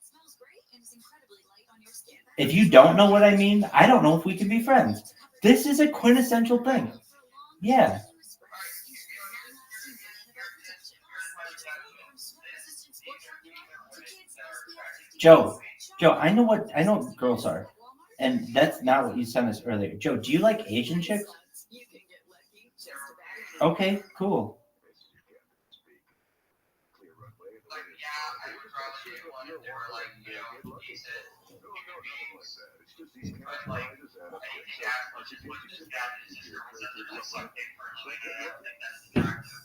If you don't know what I mean, I don't know if we can be friends. This is a quintessential thing. Yeah. Joe, I know what girls are, and that's not what you sent us earlier. Joe, do you like Asian chicks? Okay, cool.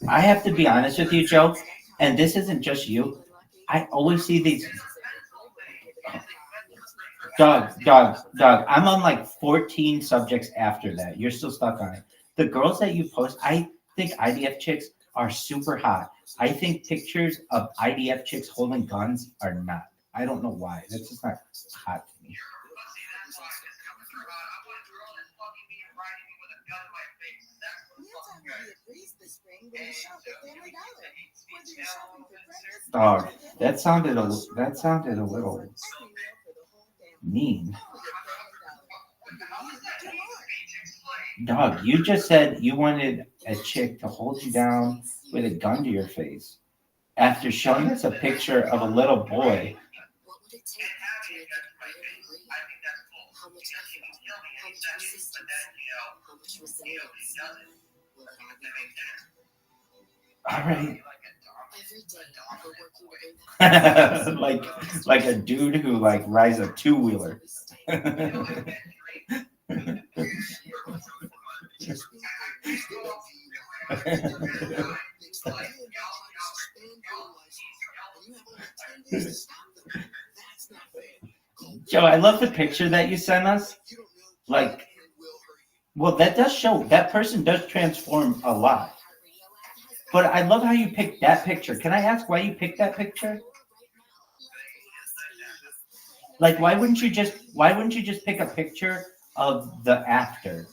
I have to be honest with you, Joe, and this isn't just you. I always see these. Dog. I'm on like 14 subjects after that. You're still stuck on it. The girls that you post, I think IDF chicks are super hot. I think pictures of IDF chicks holding guns are not. I don't know why. That's just not hot to me. Dog, that sounded a little mean. Dog, you just said you wanted a chick to hold you down with a gun to your face after showing us a picture of a little boy. What would it take to make it really real? How much effort? How much persistence? How much resilience? Will it all be worth it? All right. Every day we're working to bring that like a dude who like rides a two-wheeler. Joe, I love the picture that you sent us. Like, well, that does show that person does transform a lot. But I love how you picked that picture. Can I ask why you picked that picture? Like, why wouldn't you just pick a picture of the after?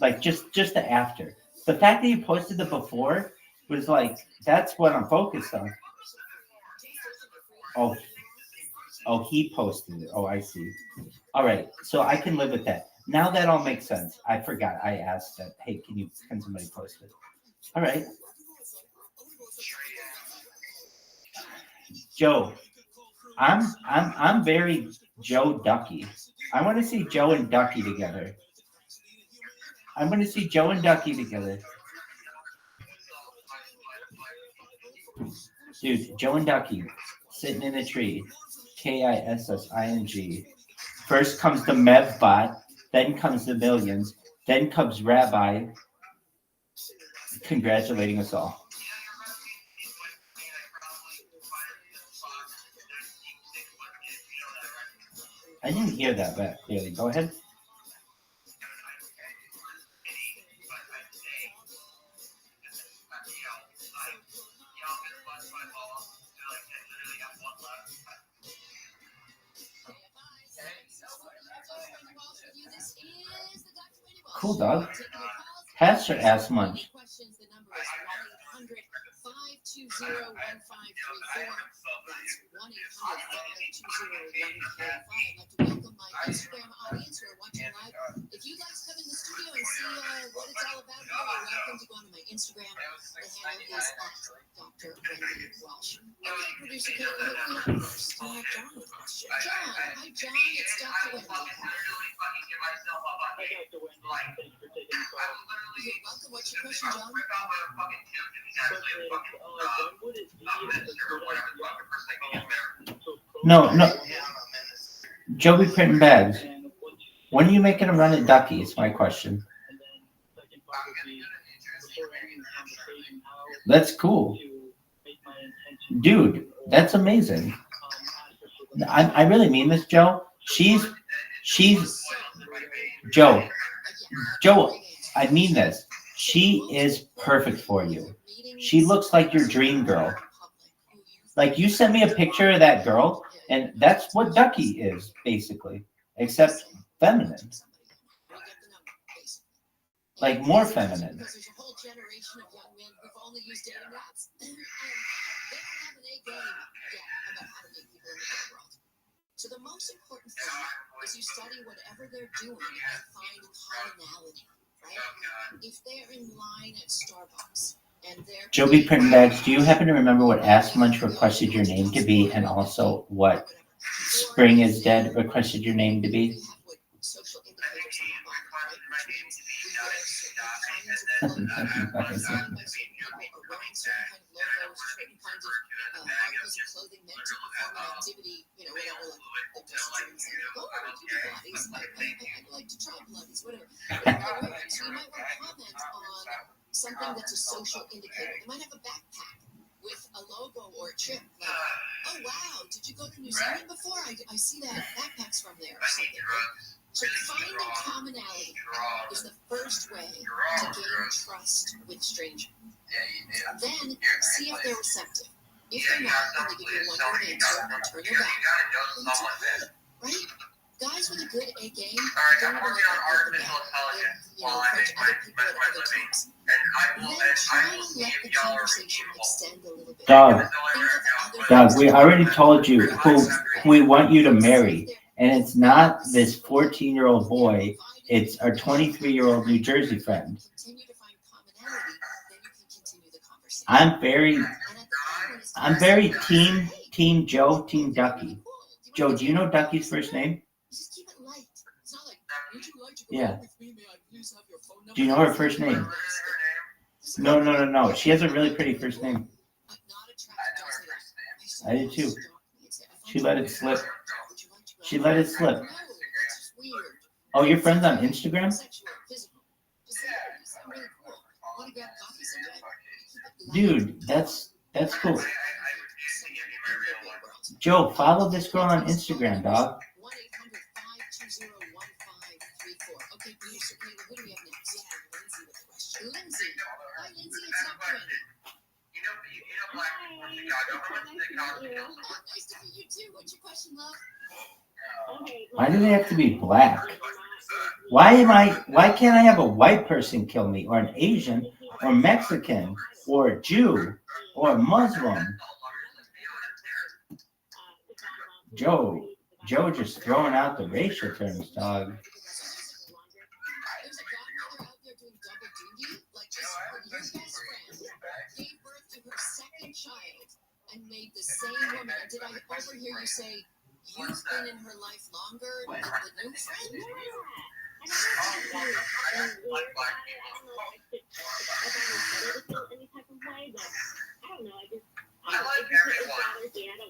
Like, just the after. The fact that you posted the before was like, that's what I'm focused on. Oh, he posted it. Oh, I see. All right, so I can live with that. Now that all makes sense. I forgot. I asked that. Hey, can somebody post it? All right. Joe, I'm very Joe Ducky. I want to see Joe and Ducky together. I'm going to see Joe and Ducky together. Dude, Joe and Ducky sitting in a tree. KISSING. First comes the Mevbot, then comes the Millions, then comes Rabbi congratulating us all. I didn't hear that back clearly. Go ahead. Cool, dog. Pass your ass munch. Instagram audience who are watching live. If you'd like to come in the studio and see what it's all about, you're welcome to go onto my Instagram. The handle is Dr. Wendy Welsh. Okay, producer Kayla, who do we have first? We have John with a question. John, hi John, it's Dr. Wendy. Hi Dr. Wendy, thanks for taking the call. You're welcome. What's your question, John? No. Joey printing bags. When are you making a run at Ducky? Is my question. That's cool. Dude, that's amazing. I really mean this, Joe. She's Joe, I mean this. She is perfect for you. She looks like your dream girl. Like you sent me a picture of that girl, and that's what Ducky is basically, except feminine, like more feminine. Because there's a whole generation of young men who've only used dating apps, and they don't have an A game yet about how to meet people in the real world. So the most important thing is you study whatever they're doing and find commonality, right? If they're in line at Starbucks and they're Joby Printenbags, do you happen to remember what Ask Munch requested your name to be, and also what Spring is Dead requested your name to be? social indicators on the bottom, right? Which means we wear certain kinds of clothing, designed by certain people, or wearing certain kind of logos, certain kinds of articles of clothing meant to perform an activity, you know, whatever, like the person saying, oh, do you do Pilates? I'd like to try Pilates, whatever. Whatever they're wearing. So you might want to comment on something that's a social indicator. They might have a backpack with a logo or a chip, like, oh wow, did you go to New Zealand before? I see that backpack's from there or something. Right? So finding commonality is the first way to gain trust with strangers. Then see if they're receptive. If they're not, and they give you one word answer and turn your back, then it's okay, right? Guys with a good A game don't even like to open back. They, approach other people at other times. Then try to let the conversation extend a little bit. Doug, we already told you who we want you to marry. And it's not this 14-year-old boy. It's our 23-year-old New Jersey friend. I'm very team Joe, team Ducky. Joe, do you know Ducky's first name? Yeah. Do you know her first name? No. She has a really pretty first name. I did too. She let it slip. Oh, your friend's on Instagram? Dude, that's cool. Joe, follow this girl on Instagram, dog. Okay, producer Kayla, who do we have next? Lindsay. Hi, Lindsay, it's not Brandy. Nice to meet you too. What's your question, love? Why do they have to be black? Why can't I have a white person kill me, or an Asian, or Mexican, or a Jew, or a Muslim? Joe just throwing out the racial terms, dog. There's a godmother out there doing double duty, like this. Your best friend gave birth to her second child and made the same woman. And did I overhear you say you've been in her life longer than the new friend?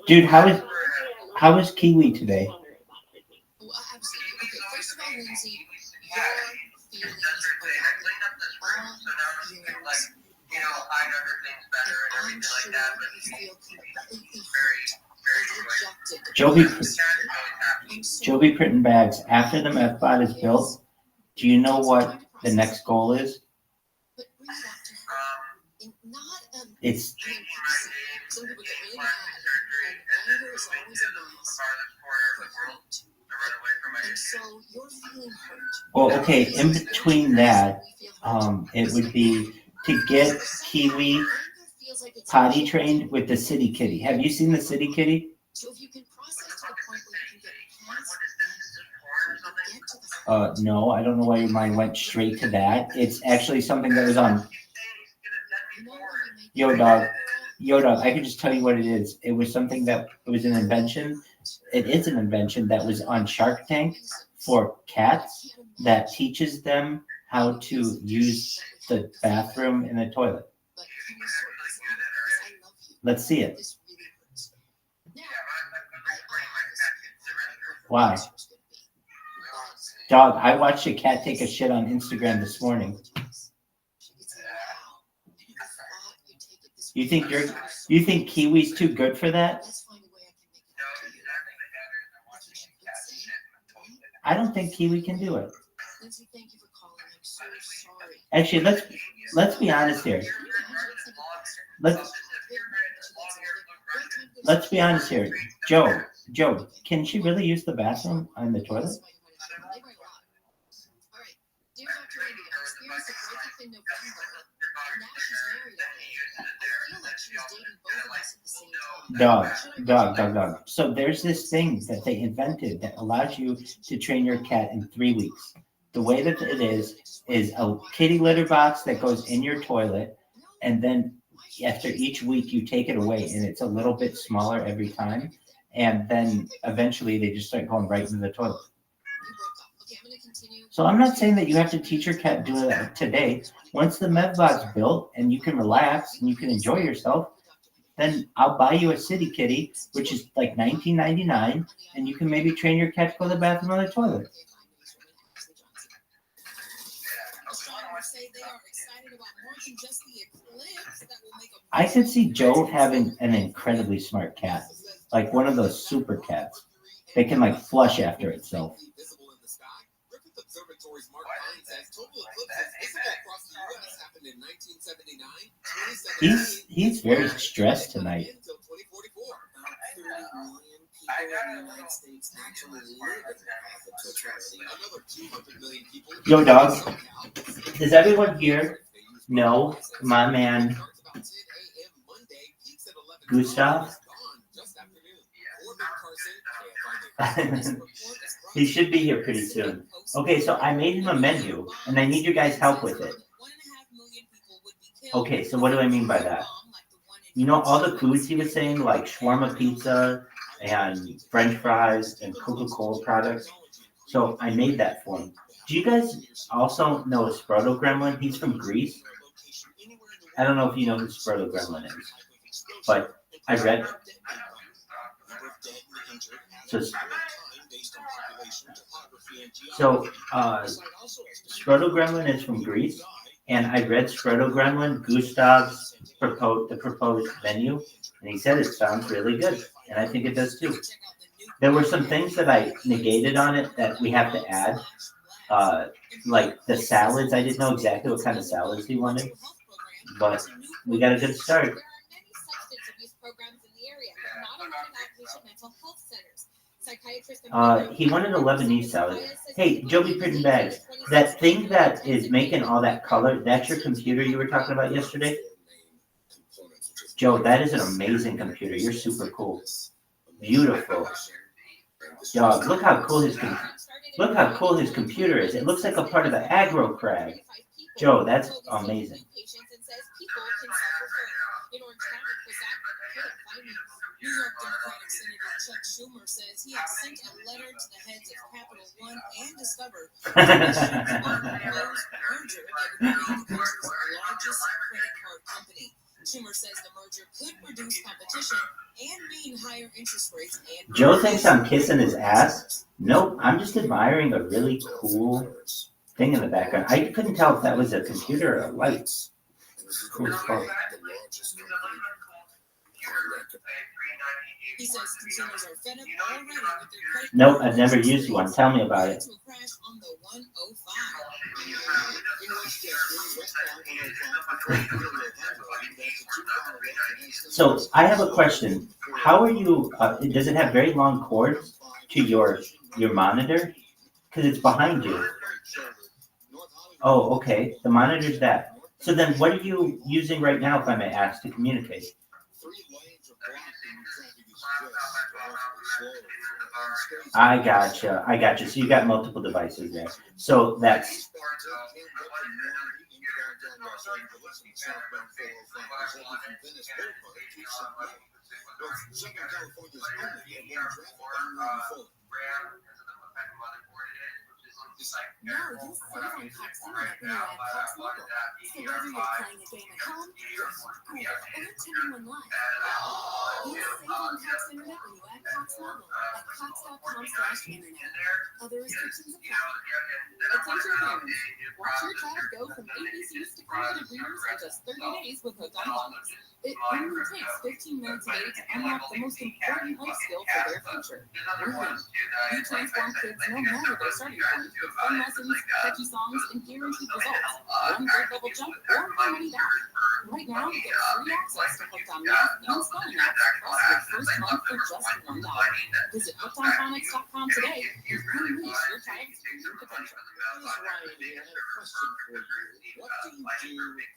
Dude, how is Kiwi today? Well, absolutely. Okay, first of all, Lindsay, your feelings are all yours. And I'm sure you feel completely hurt and rejected. Joby Prittenbags, after the meth bot is built, do you know what the next goal is? But bring that to her. Not It's some people get really mad, and anger is always a mask for hurt. And so you're feeling hurt. well, okay. In between that, it would be to get Kiwi potty trained with the City Kitty. Have you seen the City Kitty? So if you can process to the point where you can get past and get to the No, I don't know why your mind went straight to that. It's actually something that was on. Yo, dog. I can just tell you what it is. It was something that it was an invention. It is an invention that was on Shark Tank for cats that teaches them how to use the bathroom and the toilet. Let's see it. Wow. Dog, I watched a cat take a shit on Instagram this morning. You think Kiwi's too good for that? I don't think Kiwi can do it. Actually, let's be honest here. let's be honest here. Joe, can she really use the bathroom on the toilet? Dear Dr. Randy, I experienced a breakup in November, and now she's married again. I feel like she was dating both of us at the same time. Dog. So there's this thing that they invented that allows you to train your cat in 3 weeks. The way that it is a kitty litter box that goes in your toilet, and then after each week you take it away, and it's a little bit smaller every time, and then eventually they just start going right into the toilet. So I'm not saying that you have to teach your cat to do that today. Once the MedBot's built and you can relax and you can enjoy yourself, then I'll buy you a City Kitty, which is like $19.99, and you can maybe train your cat to go to the bathroom on the toilet. I could see Joe having an incredibly smart cat, like one of those super cats. They can like flush after itself. Observatory's Mark Hine says total eclipses visible across the U.S. happened in 1979, He's very stressed tonight. until 2044. About 30 million people in the United States actually live in the path of totality. Another 200 million people. Yo, dog. Does everyone here know my man Gustav? He should be here pretty soon. Okay, so I made him a menu, and I need your guys' help with it. Okay, so what do I mean by that? You know, all the foods he was saying, like shawarma pizza and French fries and Coca-Cola products. So I made that for him. Do you guys also know Sproto Gremlin? He's from Greece. I don't know if you know who Sproto Gremlin is, but I read. So Sproto Gremlin is from Greece, and I read Sproto Gremlin, Gustav's proposed menu, and he said it sounds really good, and I think it does too. There were some things that I negated on it that we have to add, like the salads. I didn't know exactly what kind of salads he wanted, but we got a good start. He wanted a Lebanese salad. Hey, Joby Pritten Bags, that thing that is making all that color, that's your computer you were talking about yesterday? Joe, that is an amazing computer. You're super cool. Beautiful. Dog, look how cool his computer is. It looks like a part of the aggro crag. Joe, that's amazing. New York Democratic Senator Chuck Schumer says he has sent a letter to the heads of Capital One and Discover on a proposed merger that would create the country's largest credit card company. Schumer says the merger could reduce competition and mean higher interest rates. And Joe thinks I'm kissing his ass. Nope, I'm just admiring a really cool thing in the background. I couldn't tell if that was a computer or a light. Cool as fuck. He says consumers are fed up already with their credit. Nope, I've never used one. Tell me about it. So I have a question. How are you? Does it have very long cords to your monitor? Because it's behind you. Oh, okay. The monitor's that. So then, what are you using right now, if I may ask, to communicate? I gotcha. So you got multiple devices there. So that's. No, you'll save on Cox Internet when you add Cox Mobile. So whether you're playing a game at home, or attending one live, you'll save on Cox Internet when you add Cox Mobile at cox.com/internet. Other restrictions apply. Attention parents, watch your child go from ABCs to confident readers in just 30 days with Hooked on Phonics. It only takes 15 minutes a day to unlock the most important life skill for their future, reading. You transform kids no matter their starting point with fun lessons, catchy songs, and guaranteed results. One great level jump or your money back. Right now, you get free access to Hooked on Math and spelling apps, plus your first month for just $1. Visit hookedonphonics.com today and unleash your child's reading potential. Ryan here. I have a question for you. What do you do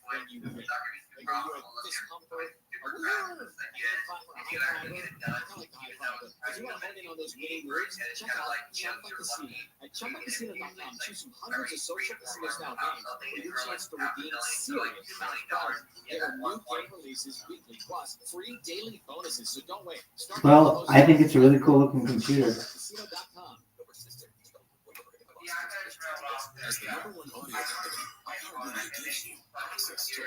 when you win? Like, are you a fist pumper, a winner, a hand clapper, a high fiver? I like the high five, but if you want to hone in on those winning words, check out Chumba Casino. At ChumbaCasino.com, choose from hundreds of social casino style games for your chance to redeem serious cash prizes. There are new game releases weekly, plus free daily bonuses, so don't wait. Well, I think it's a really cool looking computer. Casino.com. As the #1 audio company, iHeartMedia gives you access to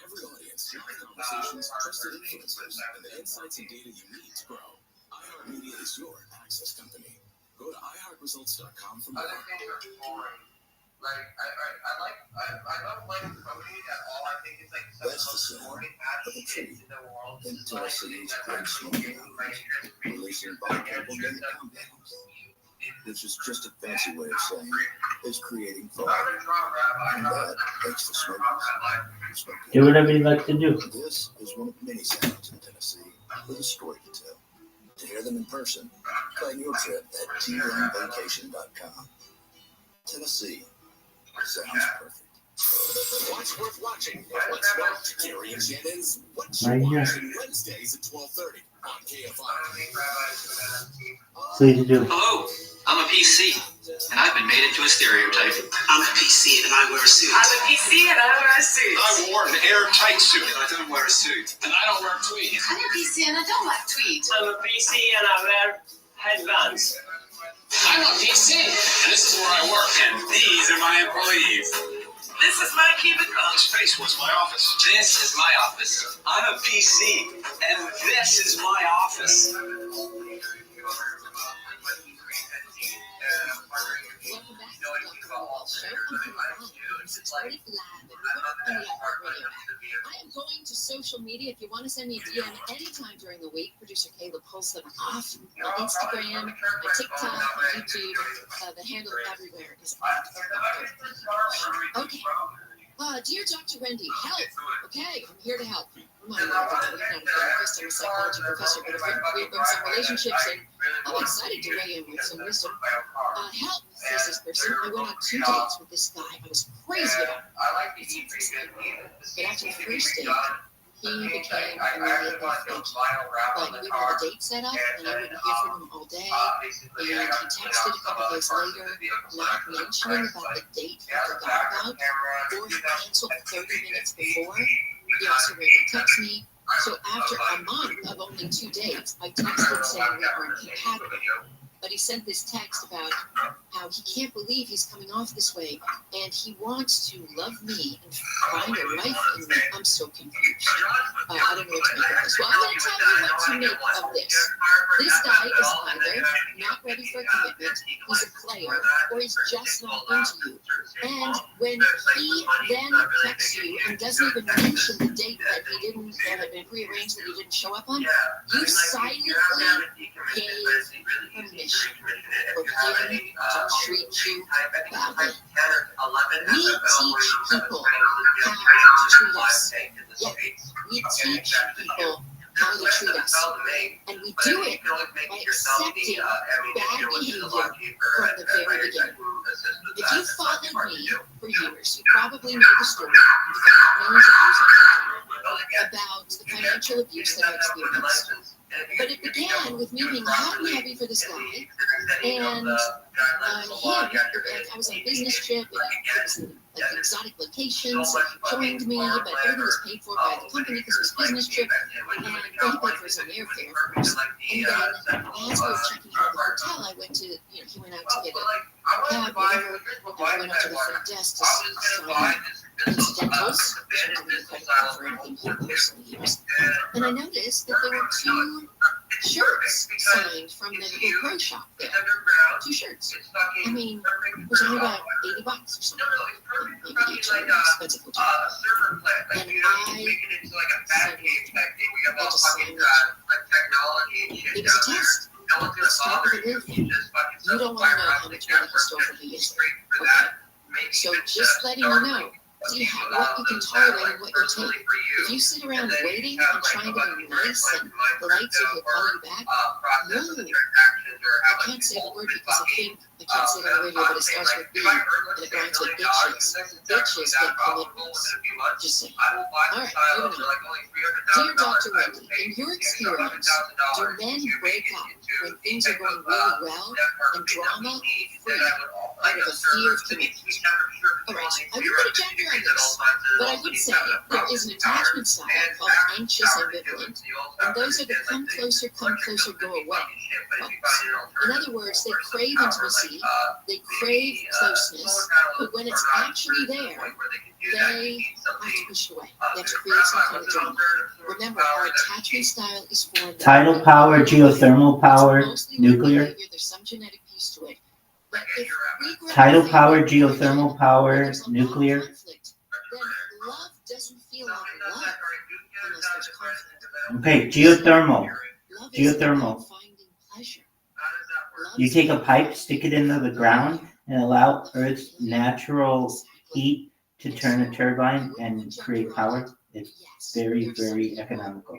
every audience, live conversations, trusted influencers, and the insights and data you need to grow. iHeartMedia is your access company. Go to iHeartResults.com for more. I don't like coding at all. I think it's like That's the sound of a tree in Tennessee's Great Smoky Mountains, releasing biocarbonate compounds, which is just a fancy way of saying it's creating fire. And that makes the smoke. Do whatever you like to do. This is one of many sounds in Tennessee with a story to tell. To hear them in person, plan your trip at tnvacation.com. Tennessee sounds perfect. What's worth watching? What's not? Gary and Shannon's What You Right here. Watching Wednesdays at 12:30 on KFI. So you do. Hello, I'm a PC, and I've been made into a stereotype. I'm a PC and I wear a suit. I'm a PC and I wear a suit. I wore an airtight suit, and I don't wear a suit. And I don't wear tweeds. I'm a PC and I don't like tweed. I'm a PC and I wear headbands. I'm a PC, and this is where I work, and these are my employees. This is my cubicle. Space was my office. This is my office. I'm a PC, and this is my office. Welcome back to the Dr. Wall Show. I'm supported live on the iHeartRadio app. I am going to social media. If you want to send me a DM anytime during the week, producer Kayla pulls them off. My Instagram, my TikTok, my YouTube, the handle everywhere is okay. Dear Dr. Wendy, help. Okay, I'm here to help. I'm not a therapist, I'm a psychology professor, but we bring some relationships, and I'm excited to weigh in with some wisdom. Help, says this person. I went on 2 dates with this guy I was crazy about. But after the first date, he became immediately fake. Like, we would have a date set up, and I wouldn't hear from him all day. And he texted a couple days later, not mentioning about the date he forgot about, or he canceled 30 minutes before. He also rarely texts me. So after a month of only 2 dates, I texted saying we weren't compatible. But he sent this text about how he can't believe he's coming off this way, and he wants to love me and find a life in me. I'm so confused. I don't know what to make of this. Well, I'm going to tell you what to make of this. This guy is either not ready for a commitment, he's a player, or he's just not into you. And when he then texts you and doesn't even mention the date that had been prearranged that he didn't show up on, you silently gave permission for him to treat you badly. We teach people how to treat us. Yeah, we teach people how to treat us. And we do it by accepting bad behavior from the very beginning. If you followed me for years, you probably know the story millions of years on TikTok about the financial abuse that I experienced. But it began with me being hot and heavy for this guy, and him. I was on a business trip, and it was in like exotic locations. He joined me, but everything was paid for by the company because it was a business trip, and he paid for his own airfare, of course. And then as we were checking out of the hotel, I went to, he went out to get a cab, whatever. I went up to the front desk to sign incidentals, which I haven't been credited for anything he personally used. And I noticed that there were 2 shirts signed from the little pro shop there. 2 shirts. I mean, it was only about $80 or something. Maybe $80, expensive hotel. And I said, I just signed that. It was a test. Let's start with a real thing. You don't want to know how much money he stole from the industry. Okay? So just letting you know, see what you can tolerate and what you take. If you sit around waiting and trying to be nice and polite so he'll call you back, no. I can't say the word because I can't say it on the radio, but it starts with B and it rhymes with bitches. Bitches get commitments. Just saying. All right, moving on. Dear Dr. Wendy, in your experience, do men break up when things are going really well and drama-free out of a fear of commitment? All right, I would put a gender on this, but I would say there is an attachment style called anxious ambivalent, and those are the come closer, go away folks. In other words, they crave intimacy, they crave closeness, but when it's actually there, they have to push it away. They have to create some kind of drama. Remember, our attachment style is for tidal power, geothermal power, nuclear. There's some genetic piece to it. But if we grow Tidal power, geothermal power, nuclear. Conflict, then love doesn't feel like love unless there's conflict. Okay, geothermal. Love is about finding pleasure. You take a pipe, stick it into the ground, and allow Earth's natural heat to turn a turbine and create power. It's very, very economical.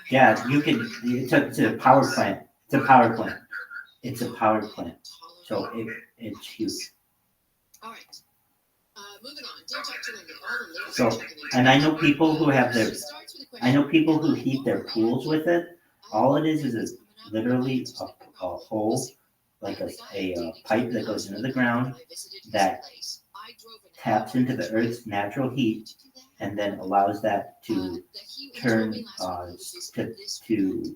Yeah, you can. It's a power plant. It's a power plant. It's a power plant. So it's huge. All right. Moving on. Dear Dr. Wendy, all the ladies So, and I know people who have their. I know people who heat their pools with it. All it is literally a hole, like a pipe that goes into the ground that taps into the Earth's natural heat and then allows that to turn to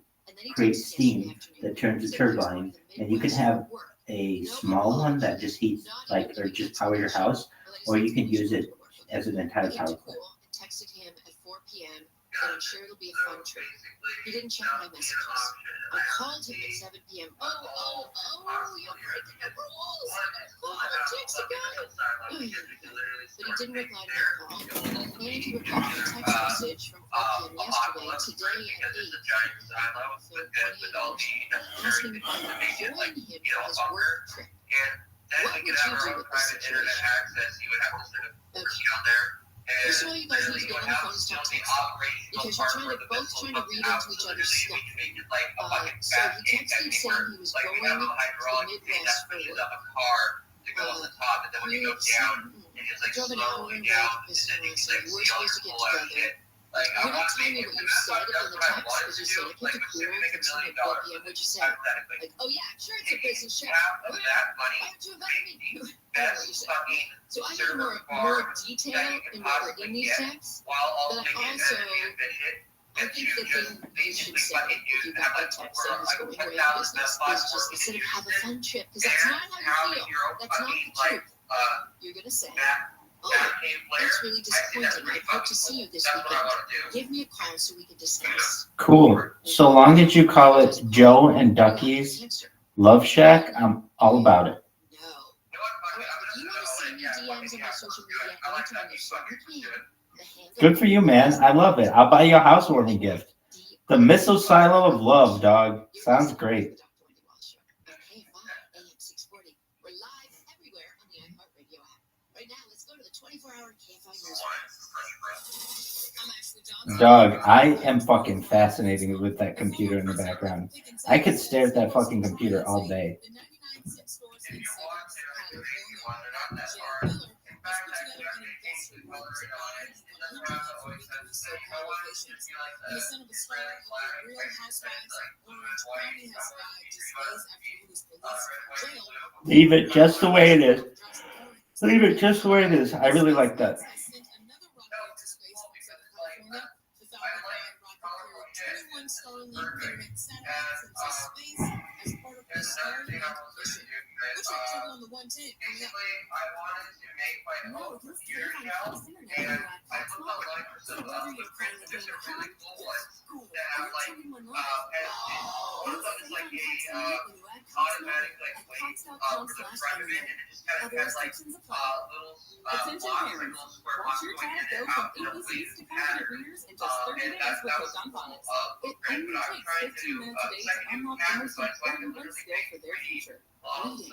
create steam that turns a turbine. And you can have a small one that just heats or just power your house, or you can use it as an entire power plant. Texted him at 4 p.m. that I'm sure it'll be a fun trip. He didn't check my messages. I called him at 7 p.m. Oh, you're breaking the rules. Text the guy. But he didn't reply to my call. And he replied to a text message from 4 p.m. yesterday, today at 8. Asking if I would join him for his work trip. What would you do with this situation? Okay. First of all, you guys need to get on the phone and start texting, because you're both trying to read into each other's stuff. So he texted saying he was going to the Midwest for work. Drove an hour and back to Piston West, and we're supposed to get together. You're not telling me what you said in the text, because you said I get to Clear from 7 to 4 p.m. What'd you say? Oh yeah, sure, it's a business trip. Why don't you invite me? So I need more detail in what are in these texts, but also, I think the thing you should say if you got that text saying he's going away on business is just instead of have a fun trip, because that's not how you feel. That's not the truth. You're going to say, that's really disappointing. I hope to see you this weekend. Give me a call so we can discuss. Cool. So long as you call it Joe and Ducky's Love Shack, I'm all about it. No. If you want to send me DMs on my social media anytime you so you can. Good for you, man. I love it. I'll buy you a housewarming gift. The missile silo of love, dog. Sounds great. Dog, I am fucking fascinated with that computer in the background. I could stare at that fucking computer all day. Leave it just the way it is. Leave it just the way it is. I really like that. Cox.com/internet. Other restrictions apply. Attention parents, watch your child go from ABCs to confident readers in just 30 days with Hooked on Phonics. It only takes 15 minutes a day to unlock the most important life skill for their future. Reading.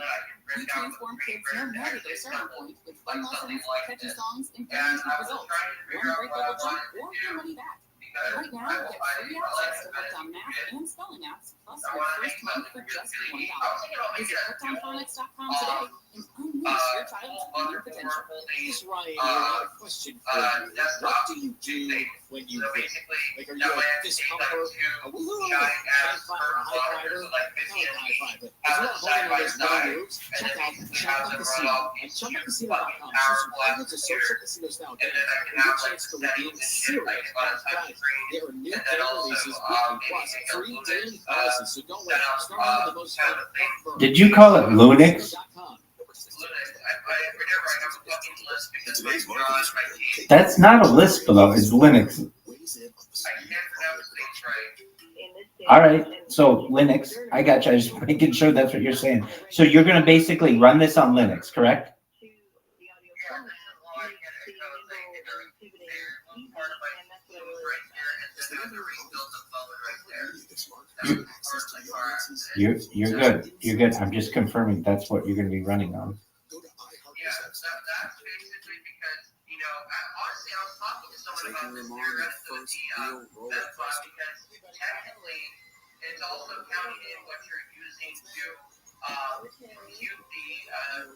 We transform kids no matter their starting point with fun lessons, catchy songs, and guaranteed results. One break level jump or your money back. Right now, get free access to Hooked on Math and Spelling apps, plus your first month for just $1. Visit hookedonphonics.com today and unleash your child's reading potential. Here's Ryan, a question for you. What do you do when you win? Like, are you a fist pumper, a woohoo, a high fiver? Not a high five, but if you want to hold on to those winning moves, check out Chumba Casino at ChumbaCasino.com. Choose from hundreds of social casinos now today. And your chance to redeem serious prizes. There are new game releases weekly, plus free daily bonuses, so don't wait. Start out with the most fun. Did you call it Lunix? That's not a lisp though, it's Linux. All right, so Linux, I got you. I just making sure that's what you're saying. So you're going to basically run this on Linux, correct? You're good. You're good. I'm just confirming that's what you're going to be running on. Yeah, that's basically because, honestly, I was talking to someone about this here after the because technically it's also counting in what you're using to compute the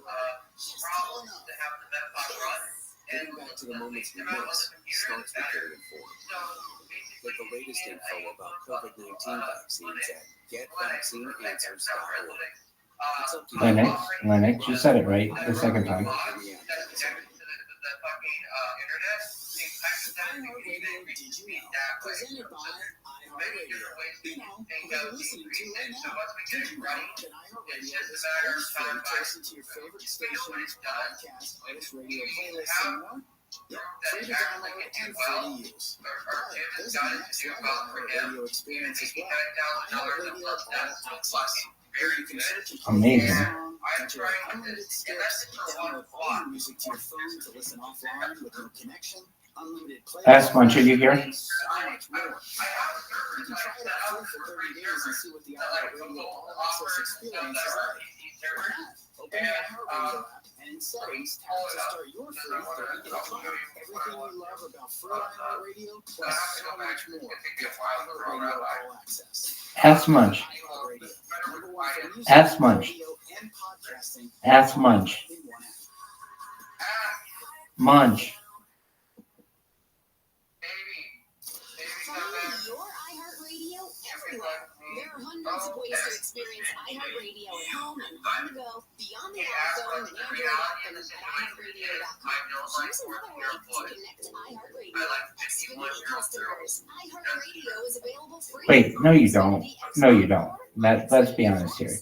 problems to have the Medbot run. And Getting back to the moments we miss starts with getting informed. Get the latest info about COVID-19 vaccines at getvaccineanswers.org. Linux, you said it right the second time. Presented by iHeartRadio. What you're listening to right now. Did you know that iHeartRadio is always free to listen to your favorite stations, podcasts, artist radio playlists, and more? Yeah, free to download and free to use. But there's a next level iHeartRadio experience as well. iHeartRadio All Access. Where you can search and play Amazing. song, enjoy unlimited skips, download all your music to your phone to listen offline with no connection. Ask Munch, are you here? So much more. You can try it out free for 30 days and see what the iHeartRadio All Access experience is like. Why not? Open the iHeartRadio app and in settings, tap to start your free 30-day trial. Everything you love about free iHeartRadio plus so much more. Get iHeartRadio All Access. Ask Munch. Ask Munch. Ask Munch. Munch. Find your iHeartRadio everywhere. There are hundreds of ways to experience iHeartRadio at home and on the go, beyond the iPhone and Android app and at iHeartRadio.com. Here's another way to connect to iHeartRadio. Xfinity customers, iHeartRadio is available free. Wait, no you don't. No you don't. Let's be honest here.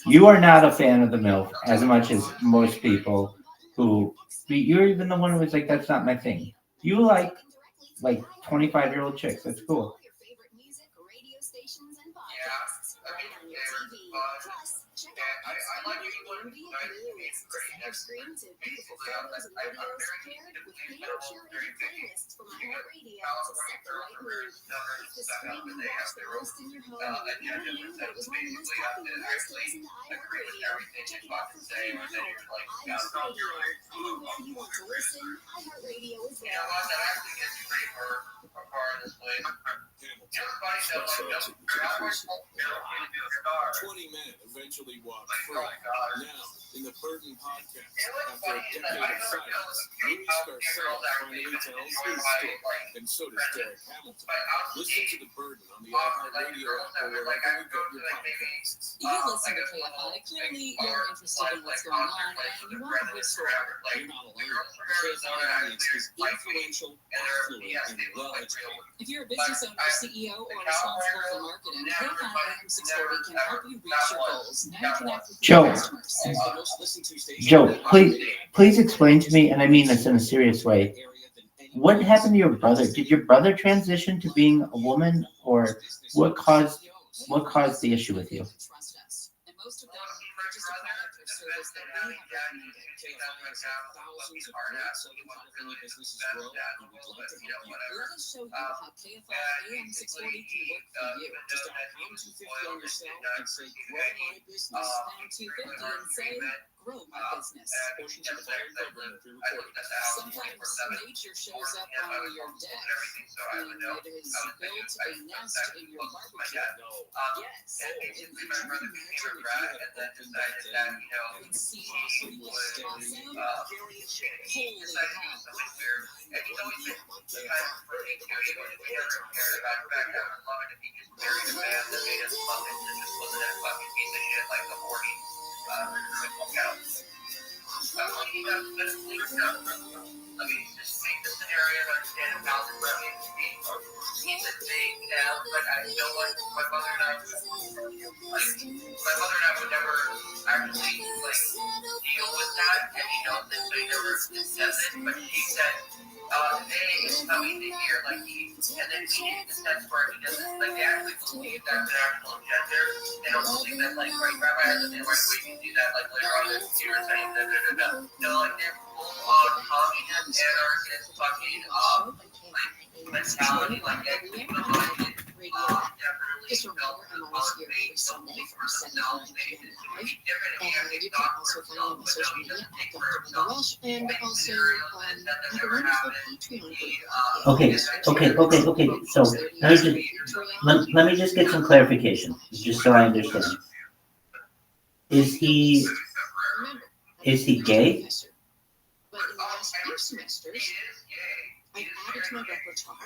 You are not a fan of the MILF as much as most people who, you're even the one who was like, that's not my thing. You like 25-year-old chicks. That's cool. I like it when screen to beautiful photos and videos paired with hand-curated playlists from iHeartRadio to set the right mood. If the screen you watch the most in your home, you never knew that it was one of the most popular ways to listen to iHeartRadio. Check it out for free now. iHeartRadio. Anywhere you want to listen, iHeartRadio is there. That actually gets you ready for a car in this place. Everybody knows 20 men eventually walked free. Now, in the Burden podcast, after a decade of silence, Louis Garcia finally tells his story, and so does Derek Hamilton. Listen to The Burden on the iHeartRadio app or wherever you get your podcasts. You listen to KFI. Clearly, you're interested in what's going on, and you want a good story. You're not alone. The KFI audience is influential, affluent, and well-educated. If you're a business owner, CEO, or responsible for marketing, KFI AM 640 can help you reach your goals. Now connect with your customers. Joe, please explain to me, and I mean this in a serious way. What happened to your brother? Did your brother transition to being a woman, or what caused the issue with you? product or service that we have recommended. KFI has helped thousands of great Southern California businesses grow, and we'd like to help you. Let us show you how KFI AM 640 can work for you. Just dial pound 250 on your cell and say, grow my business. Pound 250 and say, grow my business. Portions of the following program are pre-recorded. Sometimes nature shows up on your deck, and it has built a nest in your barbecue. Yes. And could you imagine if you had opened that thing and seen some awesome? Holy cow. Let me just make the scenario understand how the revenue can be. He's a big now, but I know what my mother and I would never actually deal with that, and he knows this, so he never does it. But she said, today is how he did here, and then he did the steps where he does it. They actually believe that's an actual gender. They don't believe that Rabbi has a thing where we can do that later on in the computer saying no, they're full-on communist, anarchist, fucking mentality, Just remember, I'm always here every Sunday from 7 to 9 p.m. live. And you can also find me on my social media at Dr. Linda Welsh, and also have a wonderful Patreon group. Okay. So let me just get some clarification, just so I understand. Is he gay? But in the last few semesters, I've added to my repertoire.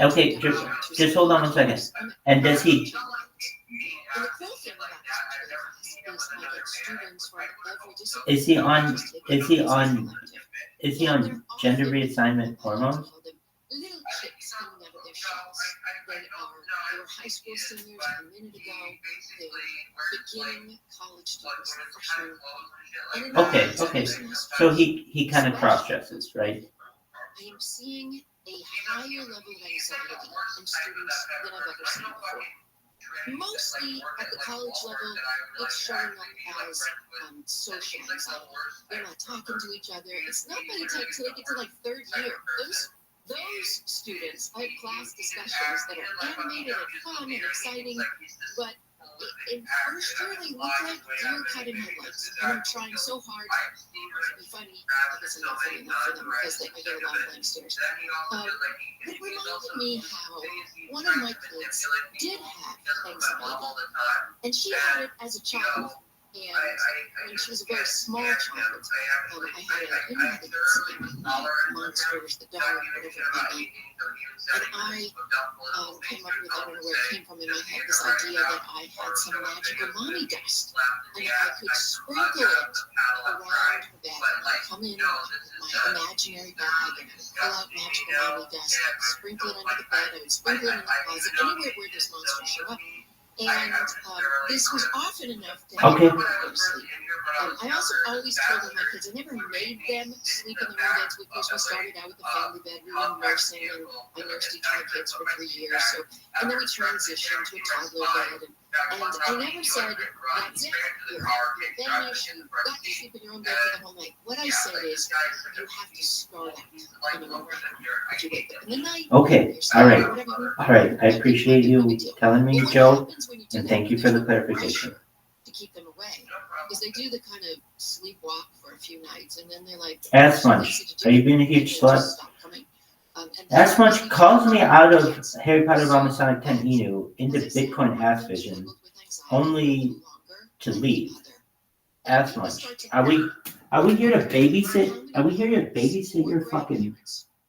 Okay, just hold on one second. And does he? And the cool thing about this class is I get students from every discipline. Is he on gender reassignment hormones? Little chicks coming out of their shells. They were high school seniors a minute ago. They were beginning college students, freshmen. Okay. So he kind of cross dresses, right? I am seeing a higher level of anxiety in students than I've ever seen before. Mostly at the college level, it's showing up as social anxiety. They're not talking to each other. It's not by the time until they get to third year. Those students, I have class discussions that are animated and fun and exciting, but in first year they look like deer caught in headlights. And I'm trying so hard to be funny. I guess I'm not funny enough for them because I get a lot of blank stares. It reminded me how one of my kids did have anxiety, and she had it as a child. And when she was a very small child, I had monsters, the dog, whatever it may be. And I came up with, I don't know where it came from in my head, this idea that I had some magical mommy dust. And I could sprinkle it around her bed. I'd come in with my imaginary bag and I would pull out magical mommy dust, sprinkle it under the bed, I would sprinkle it in the closet, anywhere where this monster show up. And this was often enough to help me go to sleep. I also always told my kids, I never made them sleep in their own beds because we started out with the family bed. We were nursing, and I nursed each of my kids for 3 years. And then we transitioned to a toddler bed. And I never said, that's it, you're vanished, you've got to sleep in your own bed for the whole night. What I said is, you have to start out in your own bed. You wake up in the night. Okay, all right. I appreciate you telling me, Joe, and thank you for the clarification. To keep them away, because they do the kind of sleepwalk for a few nights, and then they're like, Ass Munch, are you being a huge slut? Ass Munch calls me out of Harry Potter Ramasonic 10 Inu into Bitcoin Ass Vision, only to leave. Ass Munch, are we here to babysit? Are we here to babysit your fucking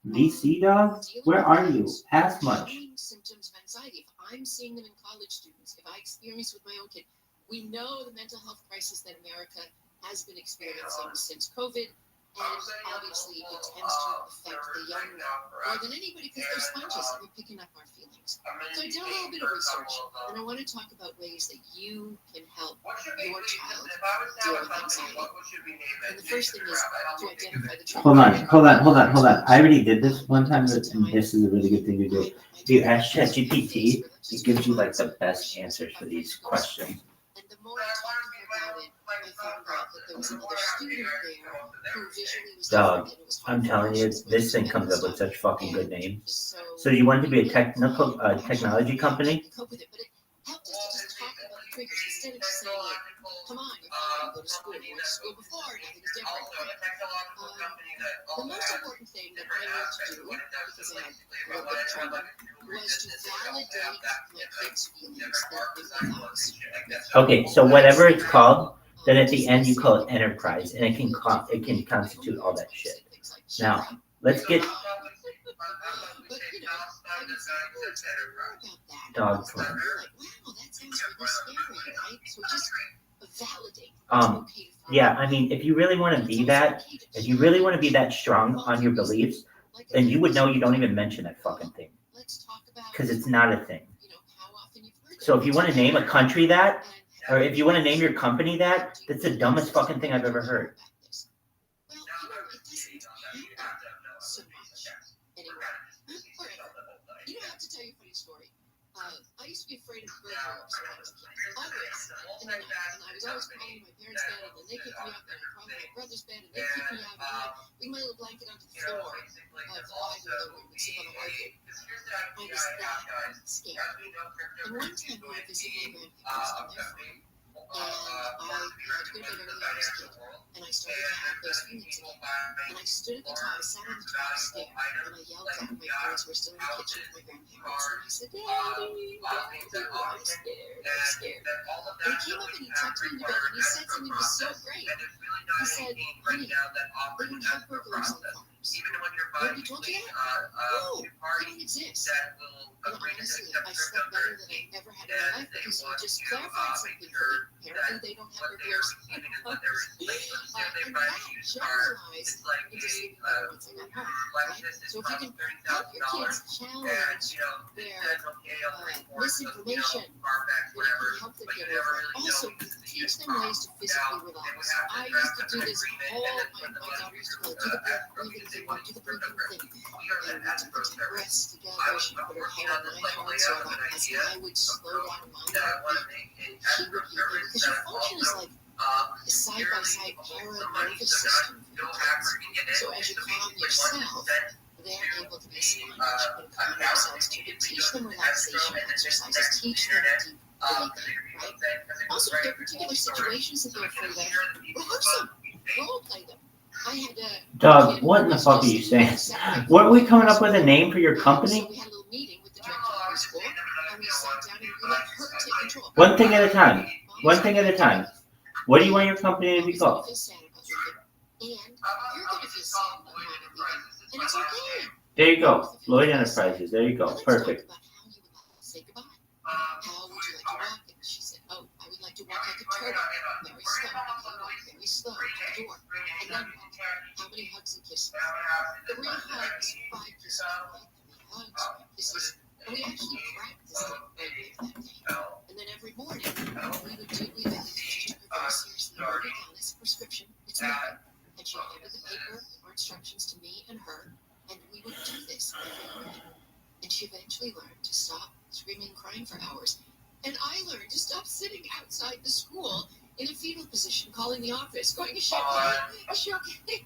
VC dog? Where are you? Ass Munch. Symptoms of anxiety. If I'm seeing them in college students, if I experience with my own kid, we know the mental health crisis that America has been experiencing since COVID. And obviously, it tends to affect the young more than anybody because they're sponges and they're picking up our feelings. So I did a little bit of research, and I want to talk about ways that you can help your child deal with anxiety. And the first thing is to identify the trigger. Hold on. I already did this one time, and this is a really good thing to do. If you ask ChatGPT, it gives you the best answers for these questions. And the more I talk about it, found out that there was another student there who visually was Dog, different and it was hard I'm for telling you, Russians this thing to comes up with understand. such fucking good names. So So you want to be a technology company? cope with it, but it helped us to just talk about the triggers instead of just saying like, come on, you're fine, go to school, you went to school before, nothing's different. The most important thing that I learned to do, because I had a little bit of training, was to validate my kids' feelings and thoughts. Okay, so whatever it's called, then at the end you call it enterprise, and it can constitute all that shit. Now, let's get But you know, I was more about that. dog It's like, porn. you're like, wow, that sounds really scary, right? So just validate. Yeah, I mean, if you really want to be that, if you really want to be that strong on your beliefs, then you would know you don't even mention that fucking thing, because it's not a thing. So if you want to name a country that, or if you want to name your company that, that's the dumbest fucking thing I've ever heard. Well, you know, it doesn't happen so much anymore. Forever. You know, I have to tell you a funny story. I used to be afraid of burglars when I was a kid. Always. In the night. And I was always crawling in my parents' bed, and then they kicked me out, and I crawled in my brother's bed, and they kicked me out, and I bring my little blanket onto the floor of either where we would sleep on the hardwood. I was that scared. And one time we were visiting my grandparents on their farm, and I had to go to bed early when I was a kid, and I started to have those feelings again. And I stood at the top, I sat on the top stair, and I yelled down. My parents were still in the kitchen with my grandparents, and I said, Daddy, I'm scared, I'm scared. And he came up and he tucked me into bed, and he said something that was so great. He said, honey, they don't have burglars on farms. Nobody told you that? No, they don't exist. And honestly, I slept better than I ever had in my life because you just clarified something for me. Apparently, they don't have burglars. And that generalized into sleeping better once I got home, right? So if you can help your kids challenge their misinformation, you can help them get over it. Also, teach them ways to physically relax. I used to do this all, my daughter used to call it, do the breathing thing, do the breathing thing. And we took the 10 breaths together. She put her head on my heart so that as I would slow down my heartbeat, she would hear me. Because your function is like a side-by-side nervous system for your kids. So as you calm yourself, they're able to be a sponge and calm themselves too. To teach them relaxation exercises, teach them deep breathing, right? Also, if there are particular situations that they're afraid of, rehearse them, role play them. I had a Dog, what in the fuck are you saying? Weren't we coming up with a name for your company? So we had a little meeting with the director of the school, and we sat down and we let her take control. One thing at a time. One thing at a time. What do you want your company to be called? And you're going to feel sad about not leaving, and it's okay. There you go. Lloyd Enterprises. There you go. Perfect. Say goodbye. How would you like to walk? And she said, oh, I would like to walk like a turtle. Very slow. Okay, walk very slow to the door. And then how many hugs and kisses? 3 hugs, 5 kisses. 3 hugs, 5 kisses. And we actually practiced it right there that day. And then every morning, we would teach her very seriously, wrote it down as a prescription. It's nothing. And she handed the paper or instructions to me and her, and we would do this every morning. And she eventually learned to stop screaming and crying for hours. And I learned to stop sitting outside the school in a fetal position, calling the office, going, is she okay? Is she okay?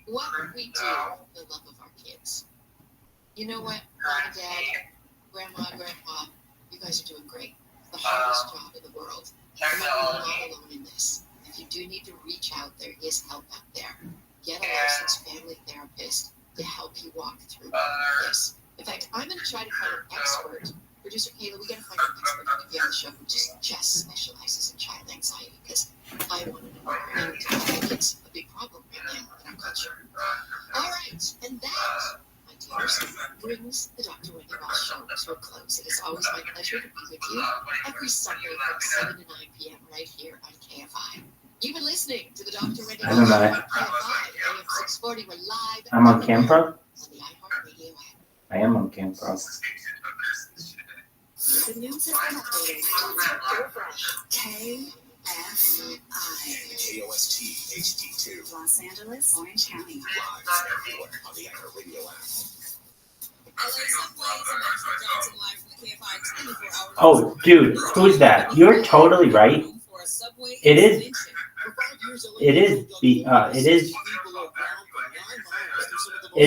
What we do, the love of our kids. You know what, Mom and Dad, Grandma, Grandpa, you guys are doing great. The hardest job in the world. You're not alone in this. If you do need to reach out, there is help out there. Get a licensed family therapist to help you walk through this. In fact, I'm going to try to find an expert. Producer Kayla, we got to find an expert who can be on the show who just specializes in child anxiety, because I want to know, and I think it's a big problem right now in our culture. All right, and that, my dears, brings the Dr. Wendy Walsh show to a close. It is always my pleasure to be with you every Sunday from 7 to 9 p.m. right here on KFI. You've been listening to the Dr. Wendy Walsh show on KFI, AM 640. We're live. I'm on Camprov? On the iHeartRadio app. I am on Camprov. The news has been updated. Refresh. KFI. KOST HD2. Los Angeles, Orange County. Live everywhere on the iHeartRadio app. Oh, dude, who's that? You're totally right. a subway It is. extension. It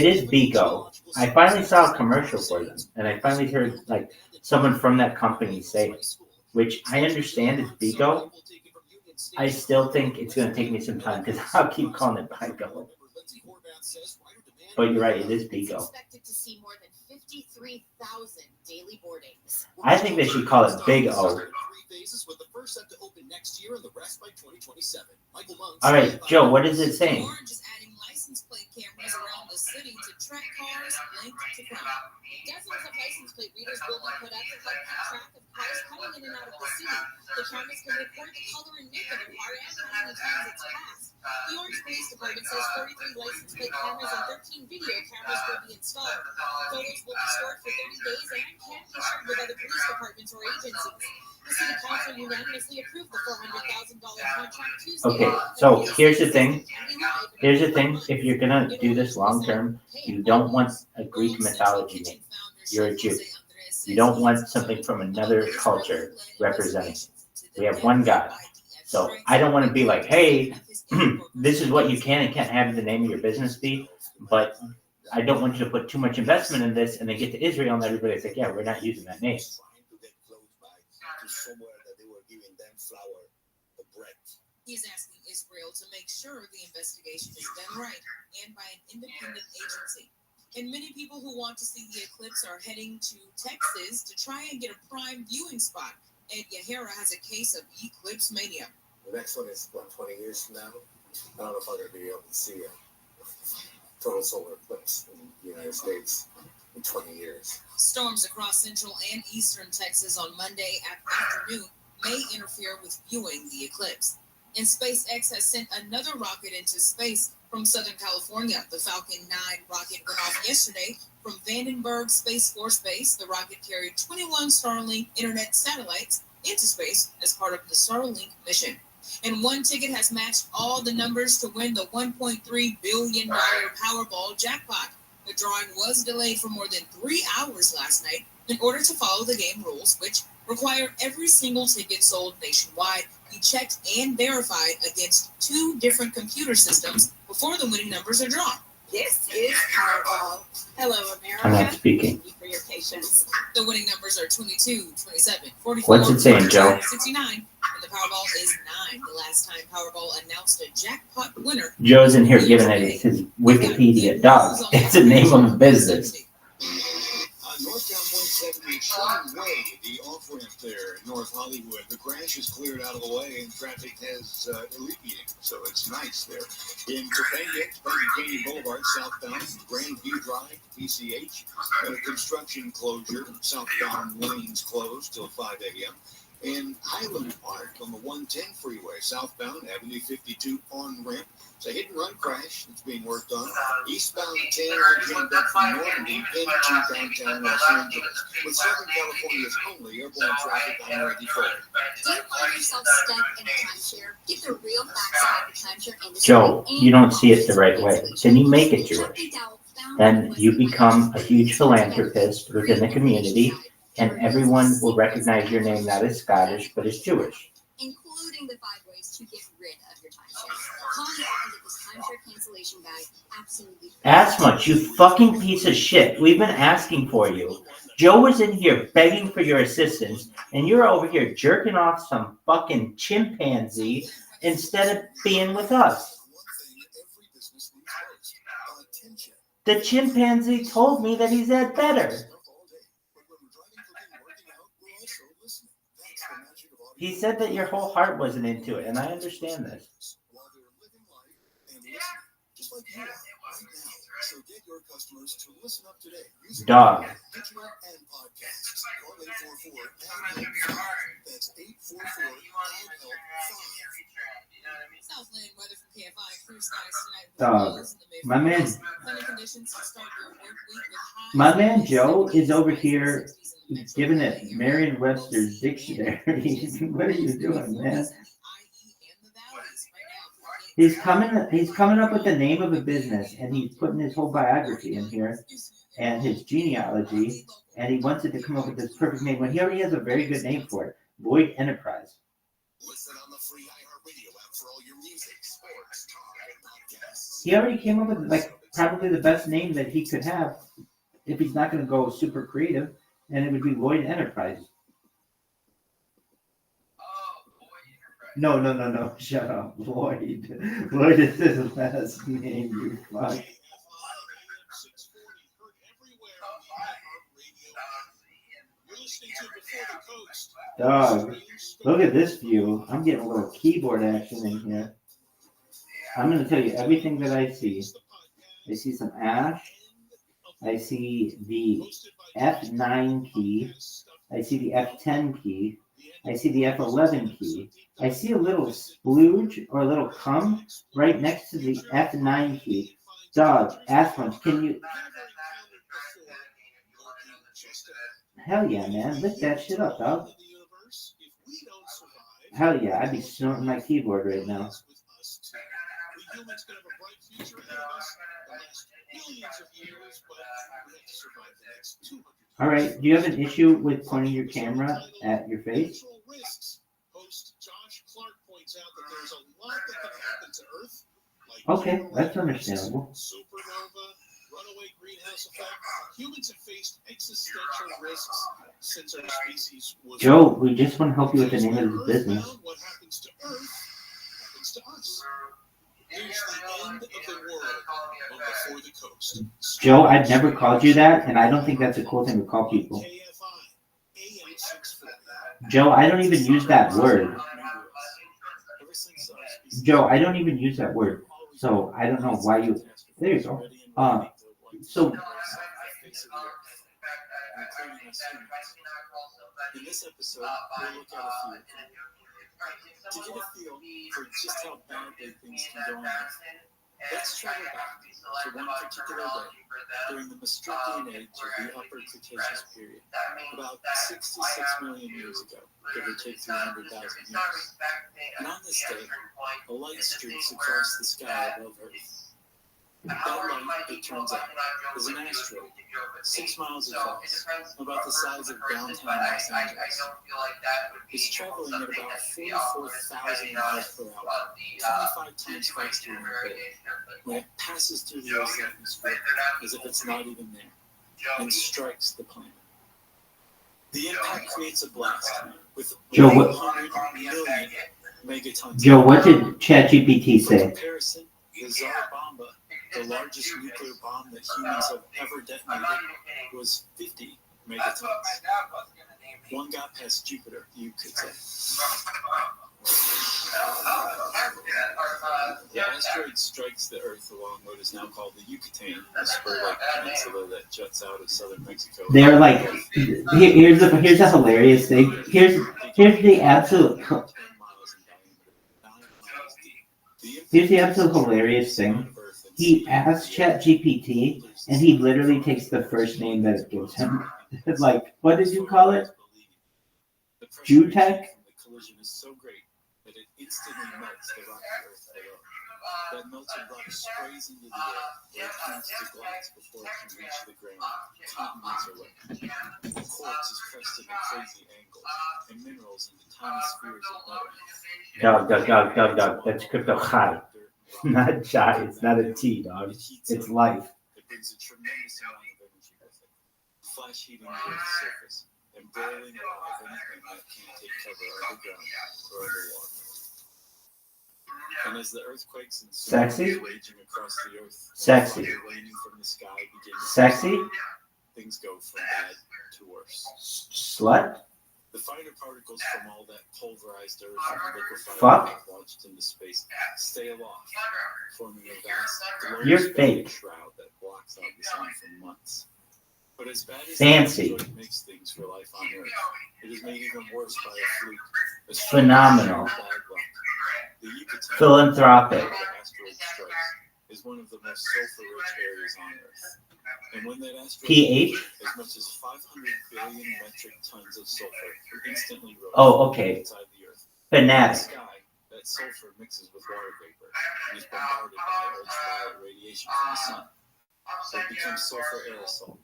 is Bigo. I finally saw a commercial for them, and I finally heard like someone from that company say it, which I understand is Bigo. I still think it's going to take me some time because I'll keep calling it Bigo. But you're right, it is Bigo. Expected to see more than 53,000 daily boardings. I think they should call it Big O. All right, Joe, what is it saying? Orange is adding license plate cameras around the city to track cars linked to crime. Dozens of license plate readers will be put up to help keep track of cars coming in and out of the city. The cameras can record the color and make of a car and how many times it's passed. The Orange Police Department says 33 license plate cameras and 13 video cameras will be installed. Photos will be stored for 30 days and can be shared with other police departments or agencies. The city council unanimously approved the $400,000 contract Tuesday. Okay, so here's the thing. Here's the thing. If you're going to do this long term, you don't want a Greek mythology name. You're a Jew. You don't want something from another culture representing it. We have one God. So I don't want to be like, hey, this is what you can and can't have the name of your business be, but I don't want you to put too much investment in this and then get to Israel and everybody's like, yeah, we're not using that name. He's asking Israel to make sure the investigation is done right and by an independent agency. And many people who want to see the eclipse are heading to Texas to try and get a prime viewing spot. Ed Yahara has a case of eclipse mania. The next one is, 20 years from now? I don't know if I'm going to be able to see a total solar eclipse in the United States in 20 years. Storms across central and eastern Texas on Monday afternoon may interfere with viewing the eclipse. And SpaceX has sent another rocket into space from Southern California. The Falcon 9 rocket went off yesterday from Vandenberg Space Force Base. The rocket carried 21 Starlink internet satellites into space as part of the Starlink mission. And one ticket has matched all the numbers to win the $1.3 billion Powerball jackpot. The drawing was delayed for more than 3 hours last night in order to follow the game rules, which require every single ticket sold nationwide be checked and verified against 2 different computer systems before the winning numbers are drawn. This is Powerball. Hello, America. I'm not speaking. Thank you for your patience. The winning numbers are 22, 27, 44, What's it saying, Joe? 69, and the Powerball is 9. The last time Powerball announced a jackpot winner. Joe's in here giving it his Wikipedia. Dog, it's the name of a business. Northbound 170 Sherman Way, the off-ramp there in North Hollywood. The crash is cleared out of the way and traffic has alleviated, so it's nice there. In Topanga, Canyon Boulevard, southbound, Grandview Drive, PCH, construction closure, southbound lanes closed till 5 a.m. In Highland Park on the 110 freeway, southbound, Avenue 52 on-ramp. It's a hit-and-run crash that's being worked on. Eastbound 10 jammed up from Normandy into downtown Los Angeles, with Southern California's only airborne traffic on 94. Do you find yourself stuck in a timeshare? Get the real facts about the timeshare industry. Joe, you don't see it the right way. Then you make it Jewish. Then you become a huge philanthropist within the community, and everyone will recognize your name not as Scottish, but as Jewish. Including the 5 ways to get rid of your timeshare. Call now and get this timeshare cancellation guide absolutely free. Ask much, you fucking piece of shit. We've been asking for you. Joe was in here begging for your assistance, and you're over here jerking off some fucking chimpanzee instead of being with us. The chimpanzee told me that he's had better. He said that your whole heart wasn't into it, and I understand this. Dog. Southland weather from KFI, clear skies tonight. Dog. My man. Sunny conditions to start your work week with highs. My man Joe is over here giving it Merriam-Webster's dictionary. What are you doing, man? He's coming up with the name of a business, and he's putting his whole biography in here and his genealogy, and he wants it to come up with this perfect name when he already has a very good name for it, Boyd Enterprise. for all your music, sports, talk, and podcasts. He already came up with like probably the best name that he could have if he's not going to go super creative, and it would be Lloyd Enterprises. No. Shut up, Lloyd. Lloyd is his last name, you fuck. Dog, look at this view. I'm getting a little keyboard action in here. I'm going to tell you everything that I see. I see some ash. I see the F9 key. I see the F10 key. I see the F11 key. I see a little splooge or a little cum right next to the F9 key. Dog, ass munch, can you... Hell yeah, man. Lift that shit up, dog. Hell yeah, I'd be snorting my keyboard right now. All right, do you have an issue with pointing your camera at your face? Okay, that's understandable. Runaway greenhouse effect. Humans have faced existential risks since our species was. Joe, we just want to help you with the name of the business. What happens to Earth happens to us. Here's the end of the world before the coast. Joe, I've never called you that, and I don't think that's a cool thing to call people. Joe, I don't even use that word. Joe, I don't even use that word. So I don't know why you. There you go. So. In this episode, we'll look at a few. To get a feel for just how badly things can go on, let's travel back to one particular day during the Maastrichtian age of the Upper Cretaceous period, about 66 million years ago, give or take 300,000 years. And on this day, a light streaks across the sky above Earth. That light, it turns out, is an asteroid, 6 miles across, about the size of downtown Los Angeles. It's traveling at about 44,000 miles per hour, 25 times faster than the Earth, when it passes through the Earth's atmosphere as if it's not even there, and strikes the planet. The impact creates a blast with 100 million megatons. Joe, what did ChatGPT say? For comparison, the Tsar Bomba, the largest nuclear bomb that humans have ever detonated, was 50 megatons. One got past Jupiter, you could say. The asteroid strikes the Earth along what is now called the Yucatan, a spur-like peninsula that juts out of southern Mexico. They're like, here's a hilarious thing. Here's the absolute hilarious thing. He asks ChatGPT, and he literally takes the first name that it gives him. It's like, what did you call it? Jutech? The collision is so great that it instantly melts the rocky Earth below. That melted rock sprays into the air, where it turns to glass before it can reach the ground. Continents are wet. The quartz is pressed at crazy angles, and minerals into tiny spheres of metal. Dog. That's crypto high. Not chai. It's not a tea, dog. It's life. It brings a tremendous amount of energy with it. Flash heating the Earth's surface and boiling alive anything that can't take cover underground or underwater. And as the earthquakes and tsunamis raging across the Earth, Sexy. raining from the sky begin to Sexy? things go from bad to worse. Slut? The finer particles from all that pulverized Earth and liquefied Fuck. launched into space stay aloft, forming a vast You're glorious fake. shroud that blocks out the sun for months. But as bad as Fancy. the asteroid makes things for life on Earth, it is made even worse by a fluke. A Phenomenal. bad luck. The Yucatan, Philanthropic. where the asteroid strikes, is one of the most sulfur-rich areas on Earth. And when that asteroid pH? as much as 500 billion metric tons of sulfur are instantly rose inside the Earth. Fanatic. In the sky, that sulfur mixes with water vapor and is bombarded by ultraviolet radiation from the sun. So it becomes sulfur aerosol,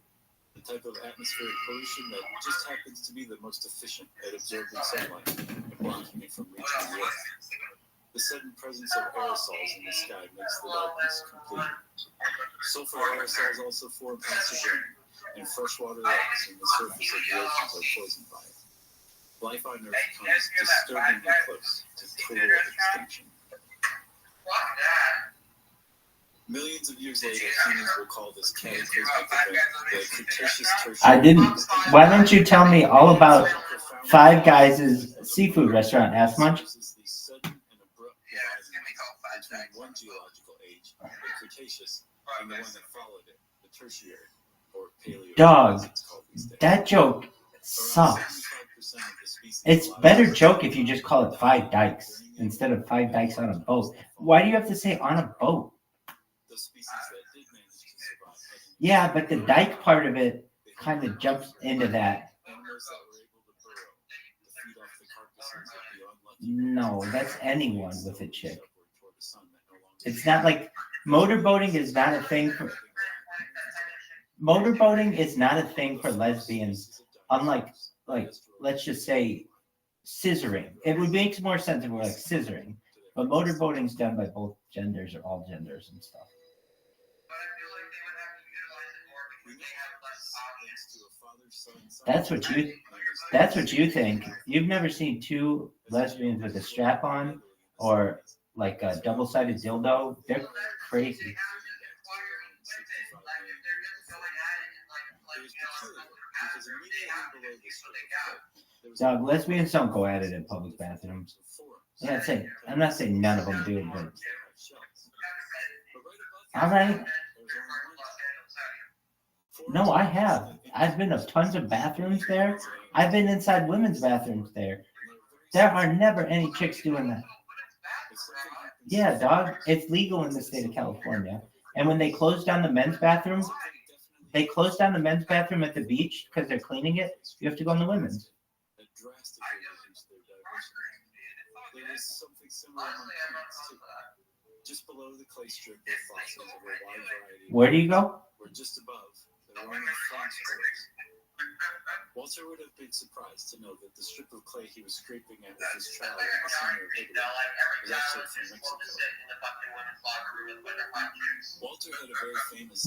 the type of atmospheric pollution that just happens to be the most efficient at absorbing sunlight and blocking it from reaching the Earth. The sudden presence of aerosols in the sky makes the darkness complete. Sulfur aerosols also form past the ground, and freshwater lakes and the surface of the oceans are poisoned by it. Life on Earth comes disturbingly close to total extinction. Millions of years later, humans will call this cataclysmic event the Cretaceous Tertiary. I didn't. Why don't you tell me all about Five Guys' seafood restaurant, Ass Munch? Between one geological age, the Cretaceous, and the one that followed it, the Tertiary, or Paleo. Dog, that joke sucks. It's better joke if you just call it Five Dykes instead of Five Dykes on a boat. Why do you have to say on a boat? Yeah, but the dike part of it kind of jumps into that. No, that's anyone with a chick. It's not like motorboating is not a thing for lesbians. Unlike, like, let's just say scissoring. It would make more sense if we're like scissoring, but motorboating's done by both genders or all genders and stuff. That's what you think. You've never seen two lesbians with a strap on or like a double-sided dildo. They're crazy. Dog, lesbians don't go at it in public bathrooms. I'm not saying none of them do, but all right. No, I have. I've been to tons of bathrooms there. I've been inside women's bathrooms there. There are never any chicks doing that. Yeah, dog. It's legal in the state of California. And when they closed down the men's bathroom, at the beach because they're cleaning it. You have to go in the women's. There is something similar among plants too. Just below the clay strip were fossils of a wide variety. Where do you go? Or just above, there were only plant spores. Walter would have been surprised to know that the strip of clay he was scraping at with his trowel in the center of Italy was actually from Mexico. Walter had a very famous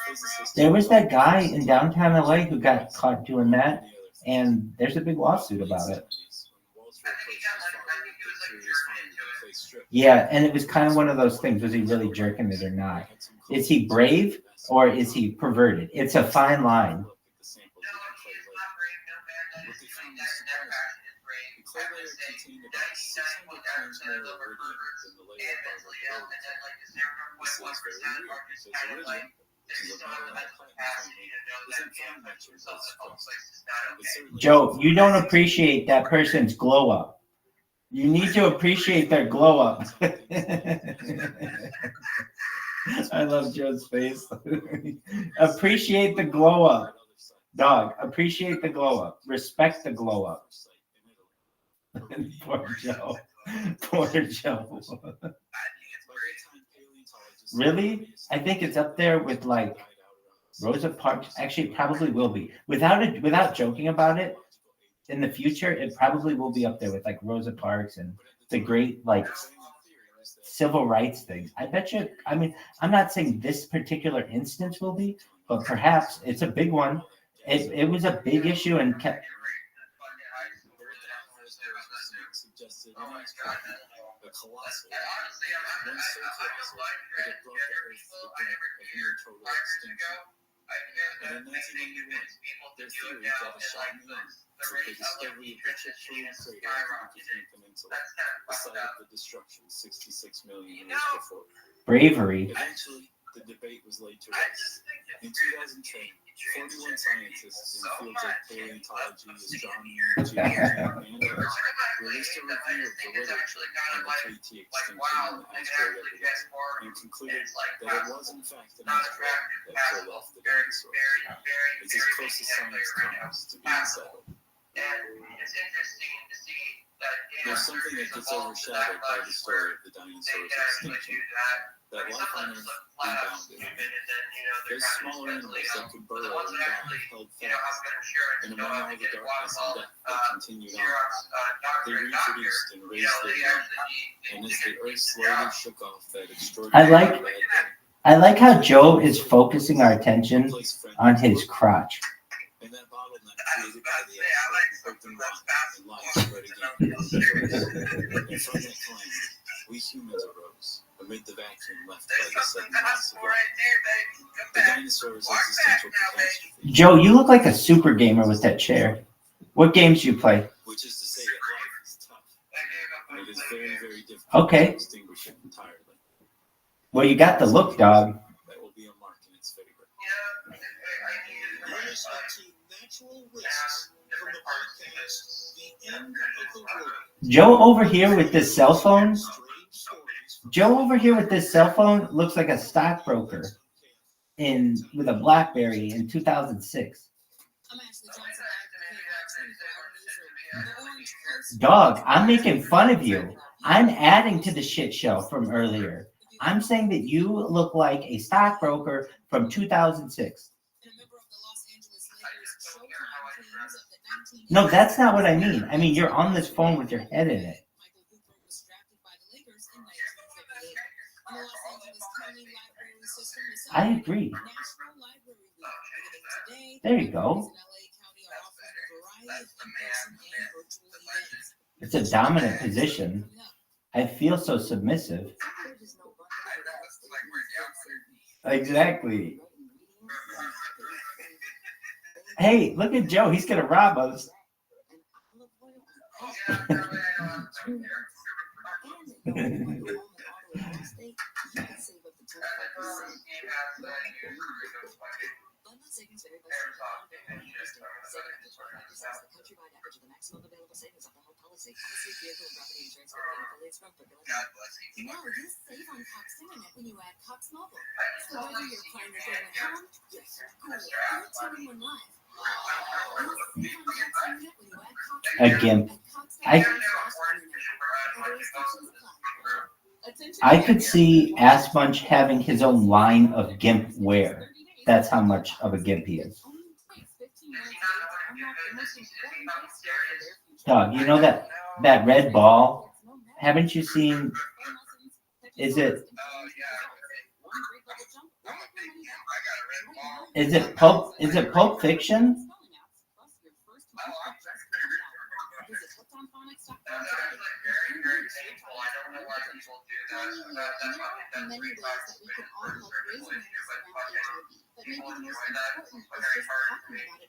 physicist. There was that guy in downtown LA who got caught doing that, and there's a big lawsuit about it. Yeah, and it was kind of one of those things. Was he really jerking it or not? Is he brave or is he perverted? It's a fine line. Joe, you don't appreciate that person's glow up. You need to appreciate their glow up. I love Joe's face. Appreciate the glow up. Dog, appreciate the glow up. Respect the glow up. Poor Joe. Poor Joe. Really? I think it's up there with like Rosa Parks. Actually, it probably will be. Without joking about it, in the future, it probably will be up there with like Rosa Parks and the great like civil rights things. I bet you. I mean, I'm not saying this particular instance will be, but perhaps it's a big one. It was a big issue and kept. And in 1991, their theory got a shot in the arm with the discovery of the Chicxulub crater on the Yucatan Peninsula, the site of the destruction 66 million years before. Bravery. Eventually, the debate was laid to rest. In 2010, 41 scientists in fields like paleontology, astronomy, geology, and others released a review of the literature on the KT extinction and asteroid evidence and concluded that it was in fact an asteroid that killed off the dinosaurs. It's as close as science comes to being settled. And it's interesting to see There's something that gets overshadowed by the story of the dinosaurs' extinction. That life on Earth rebounded. There's smaller animals that could burrow and die held fast. And among all the darkness and death that continued on, they reproduced and raised their young. And as the Earth slowly shook off that extraordinary I like how Joe is focusing our attention on his crotch. and that bottleneck created by the asteroid opened wide and life spread again. And from that calamity, we humans arose amid the vacuum left by the sudden mass of life. The dinosaurs' existential catastrophe, Joe, you look like a super gamer with that chair. What games do you play? which is to say that life is tough, and it is very, very difficult Okay. to extinguish it entirely. Well, you got the look, dog. That will be a mark in its favor. You're listening to Natural Risks from the podcast, The End of the World. Joe over here with this cell phone. Joe over here with this cell phone looks like a stockbroker with a BlackBerry in 2006. Dog, I'm making fun of you. I'm adding to the shit show from earlier. I'm saying that you look like a stockbroker from 2006. No, that's not what I mean. I mean, you're on this phone with your head in it. I agree. There you go. It's a dominant position. I feel so submissive. Exactly. Hey, look at Joe. He's gonna rob us. Now you save on Cox Internet when you add Cox Mobile. So whether you're playing the game at home, school, or tuning in live, you'll save on Cox Internet when you add Cox A GIMP. I could see Ass Bunch having his own line of GIMP wear. That's how much of a GIMP he is. Dog, you know that red ball? Haven't you seen? Is it Pulp Fiction?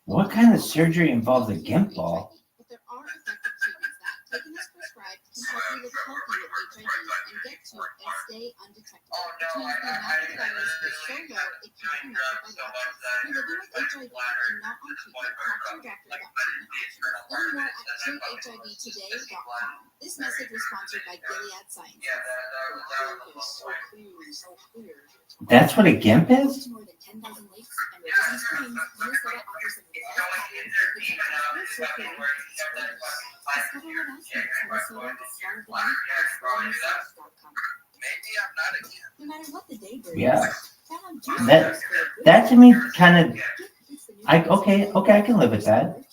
What kind of surgery involves a GIMP ball? But there are effective treatments that, taken as prescribed, can help you live healthy with HIV and get to and stay undetectable. Which means the amount of the virus is so low it can't be measured by labs. If you're living with HIV and not on treatment, talk to your doctor about treatment options. Learn more at treathivtoday.com. This message was sponsored by Gilead Sciences. That's what a GIMP is? More than 10,000 lakes and rivers and streams, Minnesota offers some of the best popular food discover what else makes Minnesota star of the month at exploreminnesota.com. No matter what the day brings, Yeah. That to me kind of okay, I can live with that.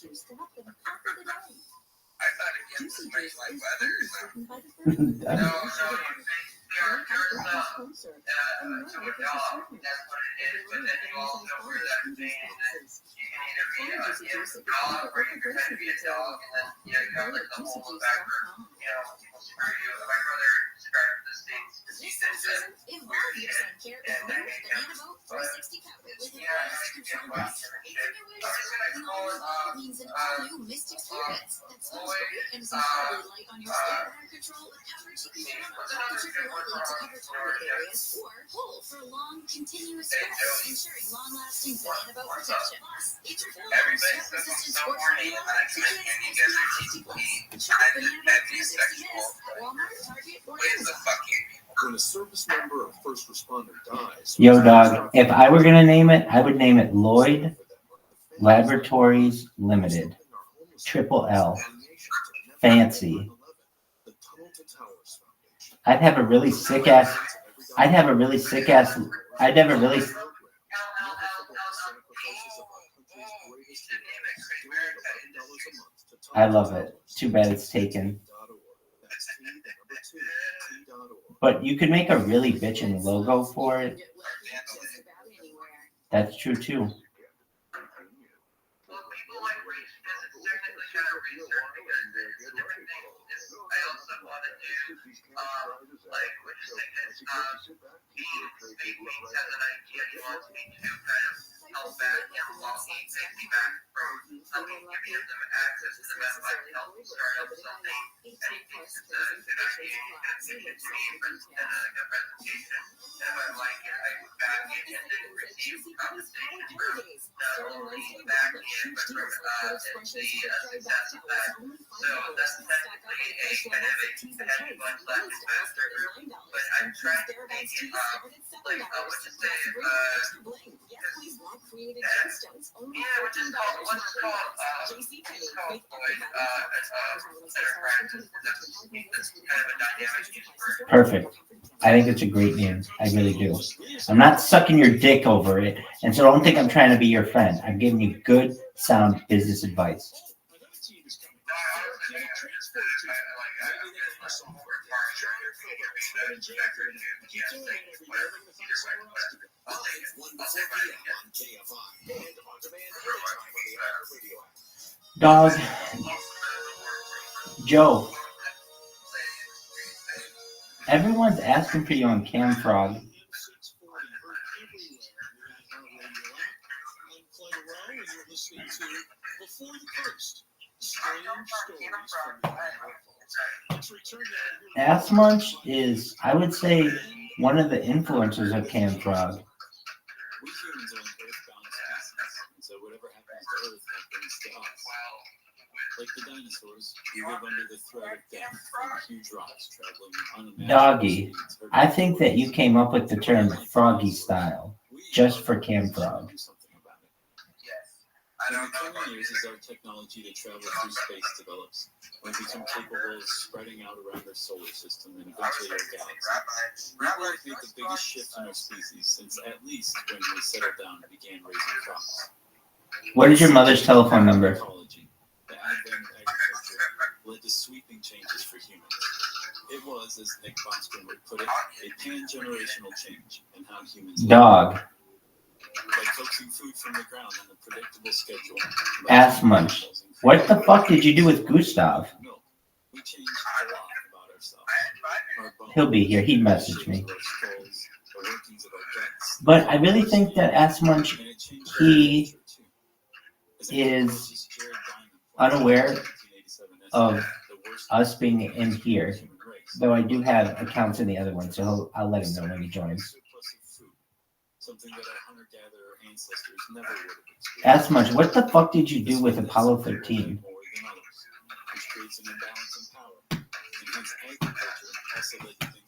for long, continuous stress, ensuring long-lasting banana boat protection. Plus, it's your resistant sport formula to kids SPF 50 plus. Shop banana boat 360 minutes at Walmart, Target, or Amazon. When a service member or first responder dies, Yo, dog, if I were gonna name it, I would name it Lloyd Laboratories Limited. Triple L. Fancy. I'd have a really sick ass. I'd have a really sick ass. I'd have a really. I love it. Too bad it's taken. But you could make a really bitchin' logo for it. That's true too. Perfect. I think it's a great name. I really do. I'm not sucking your dick over it, and so don't think I'm trying to be your friend. I'm giving you good, sound business advice. Dog. Joe. Everyone's asking for you on Camfrog. Ass Munch is, I would say, one of the influencers of Camfrog. Like the dinosaurs, you live under the threat of death from huge rocks traveling unimaginable Doggy, I think that you came up with the term froggy style just for Camfrog. In the coming years, as our technology to travel through space develops, we become capable of spreading out around our solar system and eventually our galaxy. We will have made the biggest shift in our species since at least when we settled down and began raising crops. What is your mother's telephone number? The advent of agriculture led to sweeping changes for humans. It was, as Nick Bostrom would put it, a pan-generational change in how humans Dog. live. By coaxing food from the ground on a predictable schedule. Ass Munch. What the fuck did you do with Gustav? We changed a lot about ourselves. He'll be here. He messaged me. But I really think that Ass Munch, he is unaware of us being in here, though I do have accounts in the other one, so I'll let him know when he joins. Something that our hunter-gatherer ancestors never would have experienced. Ask Munch, what the fuck did you do with Apollo 13?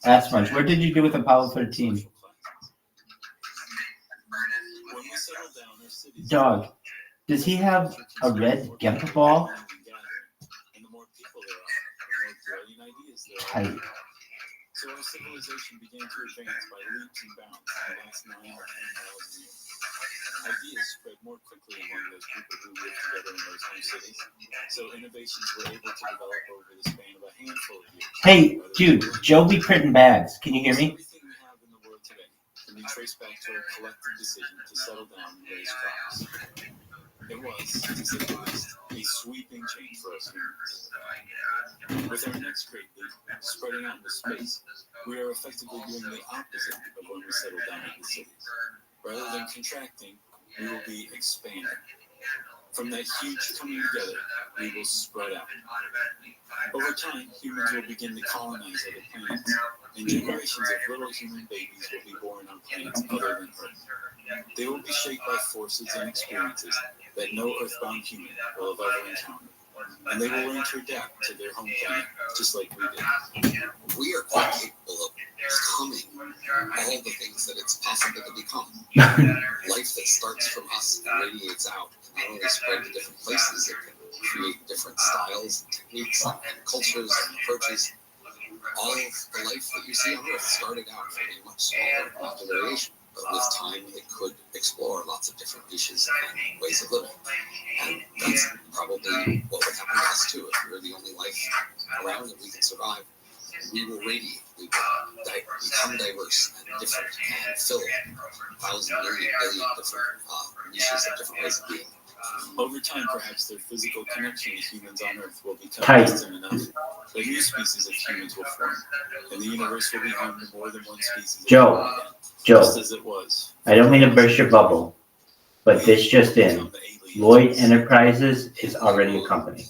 Ask Munch, what did you do with Apollo 13? Dog, does he have a red Gempa ball? Tight. So our civilization began to advance by leaps and bounds in the last 9 or 10,000 years. Ideas spread more quickly among those people who lived together in those new cities. So innovations were able to develop over the span of a handful of years. Hey, dude, Joe be printing bags. Can you hear me? Everything we have in the world today can be traced back to our collective decision to settle down and raise crops. It was, to say the least, a sweeping change for us humans. With our next great leap, spreading out into space, we are effectively doing the opposite of when we settle down in the cities. Rather than contracting, we will be expanding. From that huge coming together, we will spread out. Over time, humans will begin to colonize other planets, and generations of little human babies will be born on planets other than Earth. They will be shaped by forces and experiences that no earthbound human will have ever encountered. And they will learn to adapt to their home planet, just like we did. We are quite capable of becoming all the things that it's possible to become. Life that starts from us and radiates out can not only spread to different places, it can create different styles and techniques and cultures and approaches, All of the life that you see on Earth started out very much smaller after variation, but with time it could explore lots of different niches and ways of living. And that's probably what would happen to us too. If we're the only life around and we can survive, we will radiate. We will become diverse and different and fill 1,000 million billion different niches of different ways of being. Over time, perhaps their physical connection with humans on Earth will become Tight. distant enough that new species of humans will form, and the universe will be home to more than one species. Joe, Just as it was. I don't mean to burst your bubble, but this just in. Lloyd Enterprises is already a company.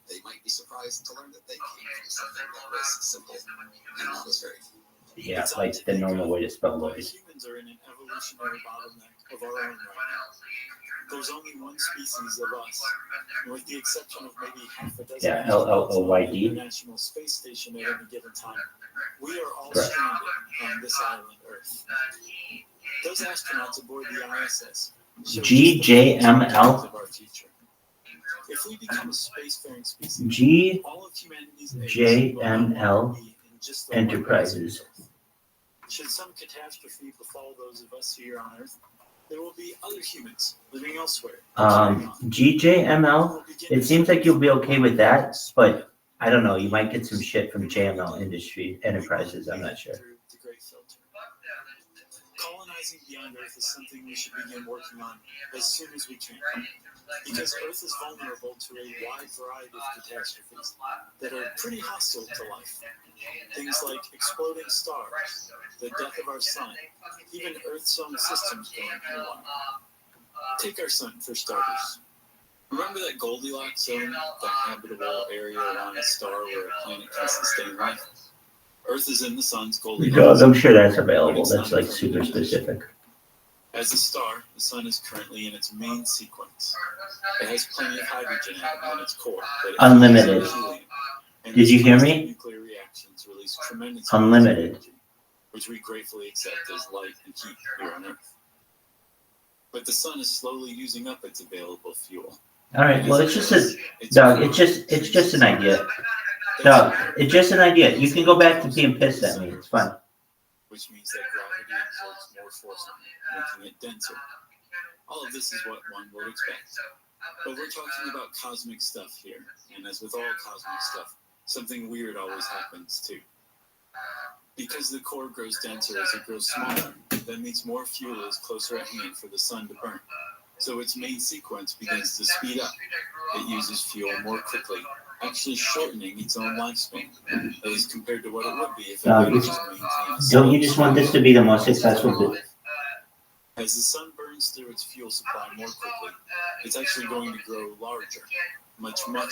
They might be surprised to learn that they came from something that was simple and not as very. Yeah, like the normal way to spell Lloyd. Humans are in an evolutionary bottleneck of our own right now. There's only one species of us, and with the exception of maybe half a dozen Yeah, LLOYD. on the International Space Station at any given time, we are all Correct. stranded on this island, Earth. Those astronauts aboard the ISS show GJML. of our future. If we become a spacefaring species, all of humanity's age will GJML be in just the Enterprises. one place. Should some catastrophe befall those of us here on Earth, there will be other humans living elsewhere. GJML, it seems like you'll be okay with that, but I don't know, you might get some shit from JML Industry Enterprises, I'm not sure. The great filter. Colonizing beyond Earth is something we should begin working on as soon as we can, because Earth is vulnerable to a wide variety of catastrophes that are pretty hostile to life. Things like exploding stars, the death of our sun, even Earth's own systems going haywire. Take our sun for starters. Remember that Goldilocks zone, the habitable area around a star where a planet can sustain life? Earth is in the sun's Goldilocks. I'm sure that's available, that's like super specific. As a star, the sun is currently in its main sequence. It has plenty of hydrogen atoms in its core. Unlimited. Did you hear me? Nuclear reactions release tremendous Unlimited. energy, which we gratefully accept as light and heat here on Earth. But the sun is slowly using up its available fuel. All right, well, it's just it's just an idea. Doug, it's just an idea. You can go back to being pissed at me. It's fine. Which means that gravity exerts more force on it, making it denser. All of this is what one would expect. But we're talking about cosmic stuff here, and as with all cosmic stuff, something weird always happens too. Because the core grows denser as it grows smaller, that means more fuel is closer at hand for the sun to burn. So its main sequence begins to speed up. It uses fuel more quickly, actually shortening its own lifespan, at least compared to what it would be if it managed to maintain. Don't you just want this to be the most successful business? As the sun burns through its fuel supply more quickly, it's actually going to grow larger, much larger.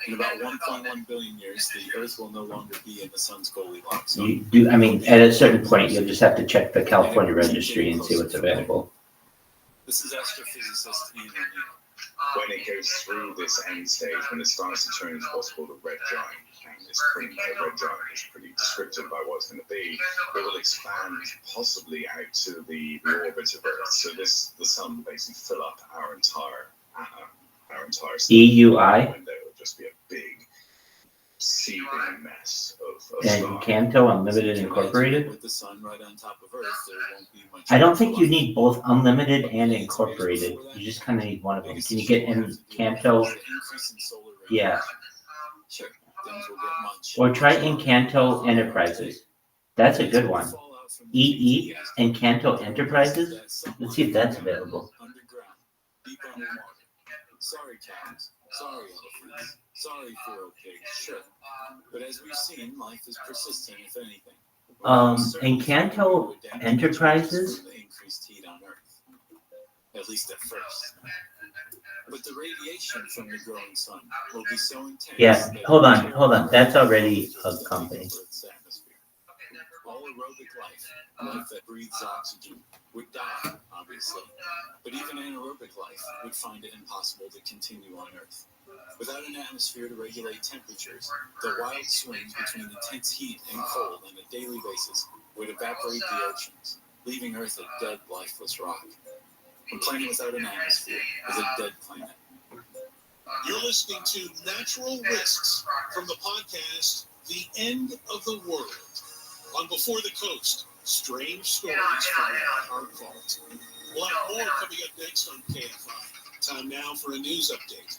In about 1.1 billion years, the Earth will no longer be in the sun's Goldilocks. I mean, at a certain point, you'll just have to check the California registry and see what's available. This is astrophysicist Ian O'Neill. When it goes through this end stage, when it starts to turn into what's called a red giant, and a red giant is pretty descriptive about what it's going to be, it will expand possibly out to the orbit of Earth. So the sun will basically fill up our entire sun. EUI? And there will just be a big seething mess of And stars. Kanto Unlimited Incorporated? With the sun right on top of Earth, there won't be much. I don't think you need both Unlimited and Incorporated. You just kind of need one of them. Can you get in Kanto? Yeah. Sure, things will get much. Or try Encanto Enterprises. That's a good one. EE Encanto Enterprises? Let's see if that's available. Underground, deep underwater. Sorry, cows. Sorry, elephants. Sorry, feral pigs. Sure. But as we've seen, life is persistent, if anything. Encanto Enterprises? The increased heat on Earth. At least at first. But the radiation from the growing sun will be so intense. Yeah, hold on. That's already a company. All aerobic life that breathes oxygen, would die, obviously. But even anaerobic life would find it impossible to continue on Earth. Without an atmosphere to regulate temperatures, the wild swings between intense heat and cold on a daily basis would evaporate the oceans, leaving Earth a dead, lifeless rock. A planet without an atmosphere is a dead planet. You're listening to Natural Risks from the podcast The end of the world. On Before the Coast, strange stories from our vault. We'll have more coming up next on KFI. Time now for a news update.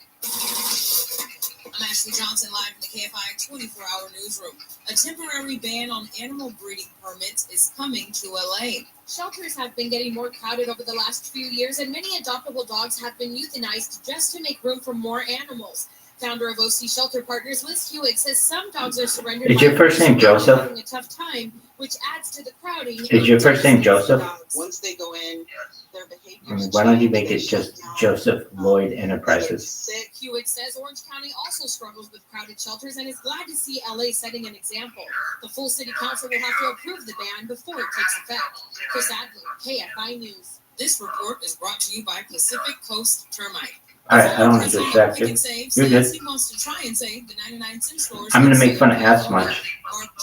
I'm Ashley Johnson, live in the KFI 24-hour newsroom. A temporary ban on animal breeding permits is coming to LA. Shelters have been getting more crowded over the last few years, and many adoptable dogs have been euthanized just to make room for more animals. Founder of OC Shelter Partners, Liz Hewitt, says some dogs are surrendered. Is your first name Joseph? Having a tough time, which adds to the crowding. Is your first name Joseph? Once they go in, their behavior. Why don't you make it just Joseph Lloyd Enterprises? Hewitt says Orange County also struggles with crowded shelters and is glad to see LA setting an example. The full city council will have to approve the ban before it takes effect. Chris Adler, KFI News. This report is brought to you by Pacific Coast Termite. All right, I don't want to distract you. You're good. He wants to try and save the 99-cent stores. I'm going to make fun of Ass Munch.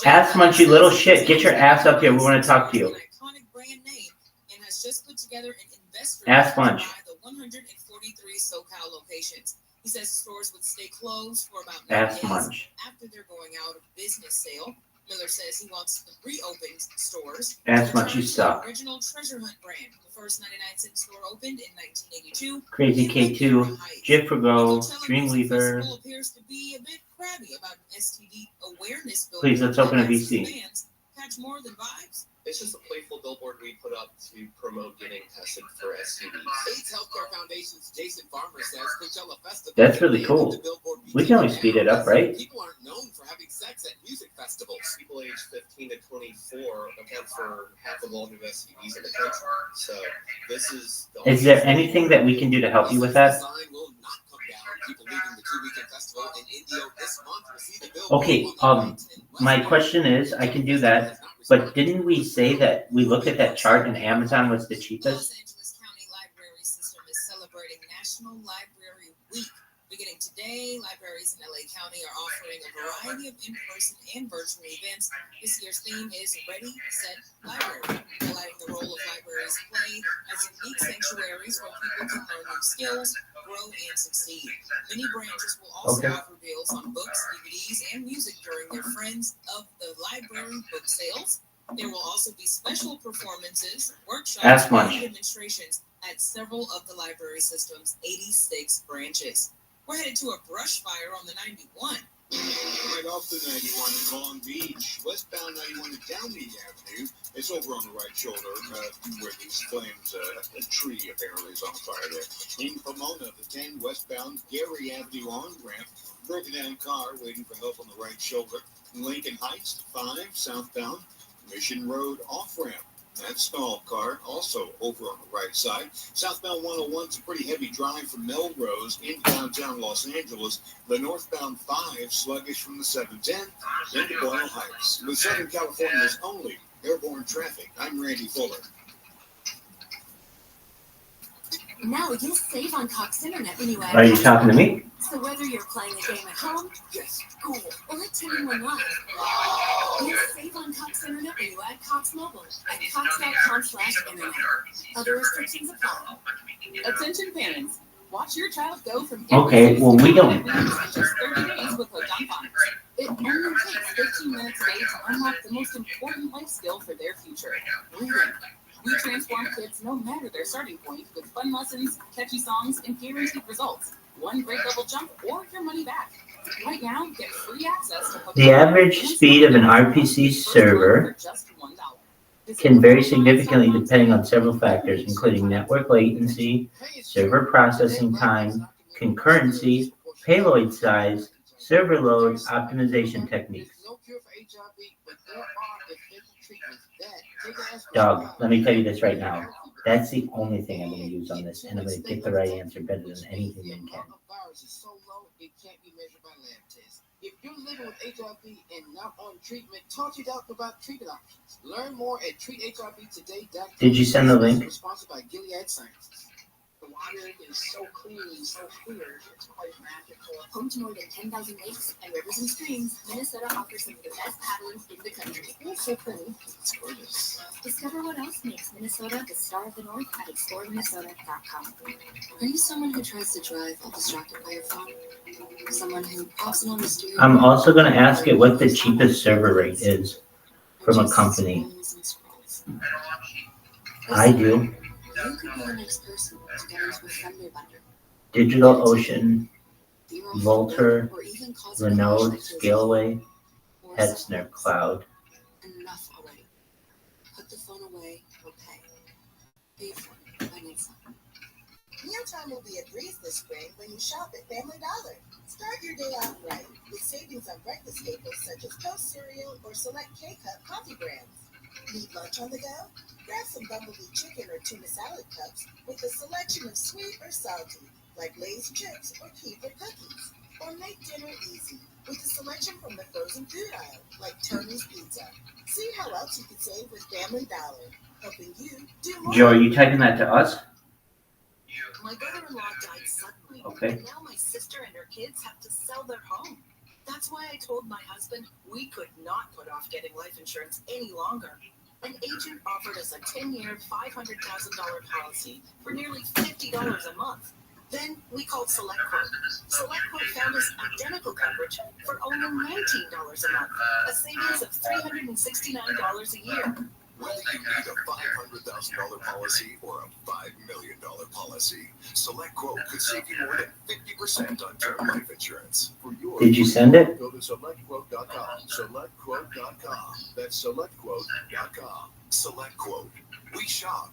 Ass Munch, you little shit. Get your ass up here. We want to talk to you. Iconic brand name and has just put together an investor Ass Munch. to buy the 143 SoCal locations. He says the stores would stay closed for about 9 Ass days Munch. after they're going out of business sale. Miller says he wants the reopened stores. Ass Munch, you suck. Original Treasure Hunt brand. The first 99-cent store opened in 1982. Crazy K2, Jif Forgo, Dreamweaver. Appears to be a bit crabby about STD awareness. Please, let's open a VC. Catch more than vibes. It's just a playful billboard we put up to promote getting tested for STDs. AIDS Healthcare Foundation's Jason Farmer says Coachella Festival. That's really cool. We can always speed it up, right? People aren't known for having sex at music festivals. People aged 15 to 24 account for half of all new STDs in the country. So this is. Is there anything that we can do to help you with that? Okay, my question is, I can do that, but didn't we say that we looked at that chart and Amazon was the cheapest? Los Angeles County Library System is celebrating National Library Week. Beginning today, libraries in LA County are offering a variety of in-person and virtual events. This year's theme is Ready, Set, Library, highlighting the role of libraries play as unique sanctuaries where people can learn new skills, grow, and succeed. Many branches will also offer deals on books, DVDs, and music during their Friends of the Library book sales. There will also be special performances, workshops, and demonstrations at several of the library system's 86 branches. We're headed to a brush fire on the 91. Right off the 91 in Long Beach, westbound 91 at Downey Avenue. It's over on the right shoulder where these flames, a tree apparently is on fire there. In Pomona, the 10 westbound Gary Avenue on-ramp, broken down car waiting for help on the right shoulder. In Lincoln Heights, 5 southbound, Mission Road off-ramp. That stalled car also over on the right side. Southbound 101 is a pretty heavy drive from Melrose into downtown Los Angeles. The northbound 5 sluggish from the 710 into Boyle Heights. With Southern California's only airborne traffic, I'm Randy Fuller. Now you'll save on Cox Internet when you add. Are you talking to me? So whether you're playing a game at home, school, or attending one live, you'll save on Cox Internet when you add Cox Mobile at cox.com/internet. Other restrictions apply. Attention parents, watch your child go from Okay, well, we don't. just 30 days with Odonphonics. It only takes 15 minutes a day to unlock the most important life skill for their future, reading. We transform kids no matter their starting point with fun lessons, catchy songs, and guaranteed results. One great double jump or your money back. Right now, get free access to The average speed of an RPC server can vary significantly depending on several factors, including network latency, server processing time, concurrency, payload size, server load, optimization techniques. Dog, let me tell you this right now. That's the only thing I'm going to use on this, and I'm going to get the right answer better than anything they can. If you're living with HIV and not on treatment, talk to your doctor about treatment options. Learn more at treathivtoday.com. Did you send the link? Sponsored by Gilead Sciences. Here is so clean and so clear, it's quite magical. Home to more than 10,000 lakes and rivers and streams, Minnesota offers some of the best paddling in the country. It's so pretty. It's gorgeous. Discover what else makes Minnesota the star of the North at exploreminnesota.com. Are you someone who tries to drive while distracted by your phone? Someone who pops on the steering I'm also going to ask it what the cheapest server rate is from a company. I do. You could be the next person to get into a friendly bundle. DigitalOcean, Volter, Renault, Scaleway, Hetzner Cloud. Enough already. Put the phone away or pay. Pay for it. I need some. Mealtime will be a breeze this spring when you shop at Family Dollar. Start your day off right with savings on breakfast staples such as Toast cereal or select K-Cup coffee brands. Need lunch on the go? Grab some Bumblebee chicken or tuna salad cups with a selection of sweet or salty, like Lay's chips or Keebler cookies. Or make dinner easy with a selection from the frozen food aisle, like Tony's Pizza. See how else you can save with Family Dollar, helping you do more. Joe, are you typing that to us? My brother-in-law died suddenly. Okay. And now my sister and her kids have to sell their home. That's why I told my husband we could not put off getting life insurance any longer. An agent offered us a 10-year, $500,000 policy for nearly $50 a month. Then we called SelectQuote. SelectQuote found us identical coverage for only $19 a month, a savings of $369 a year. Whether you need a $500,000 policy or a $5 million policy, SelectQuote could save you more than 50% on term life insurance. For your Did you send it? Go to SelectQuote.com. SelectQuote.com. That's SelectQuote.com. SelectQuote. We shop.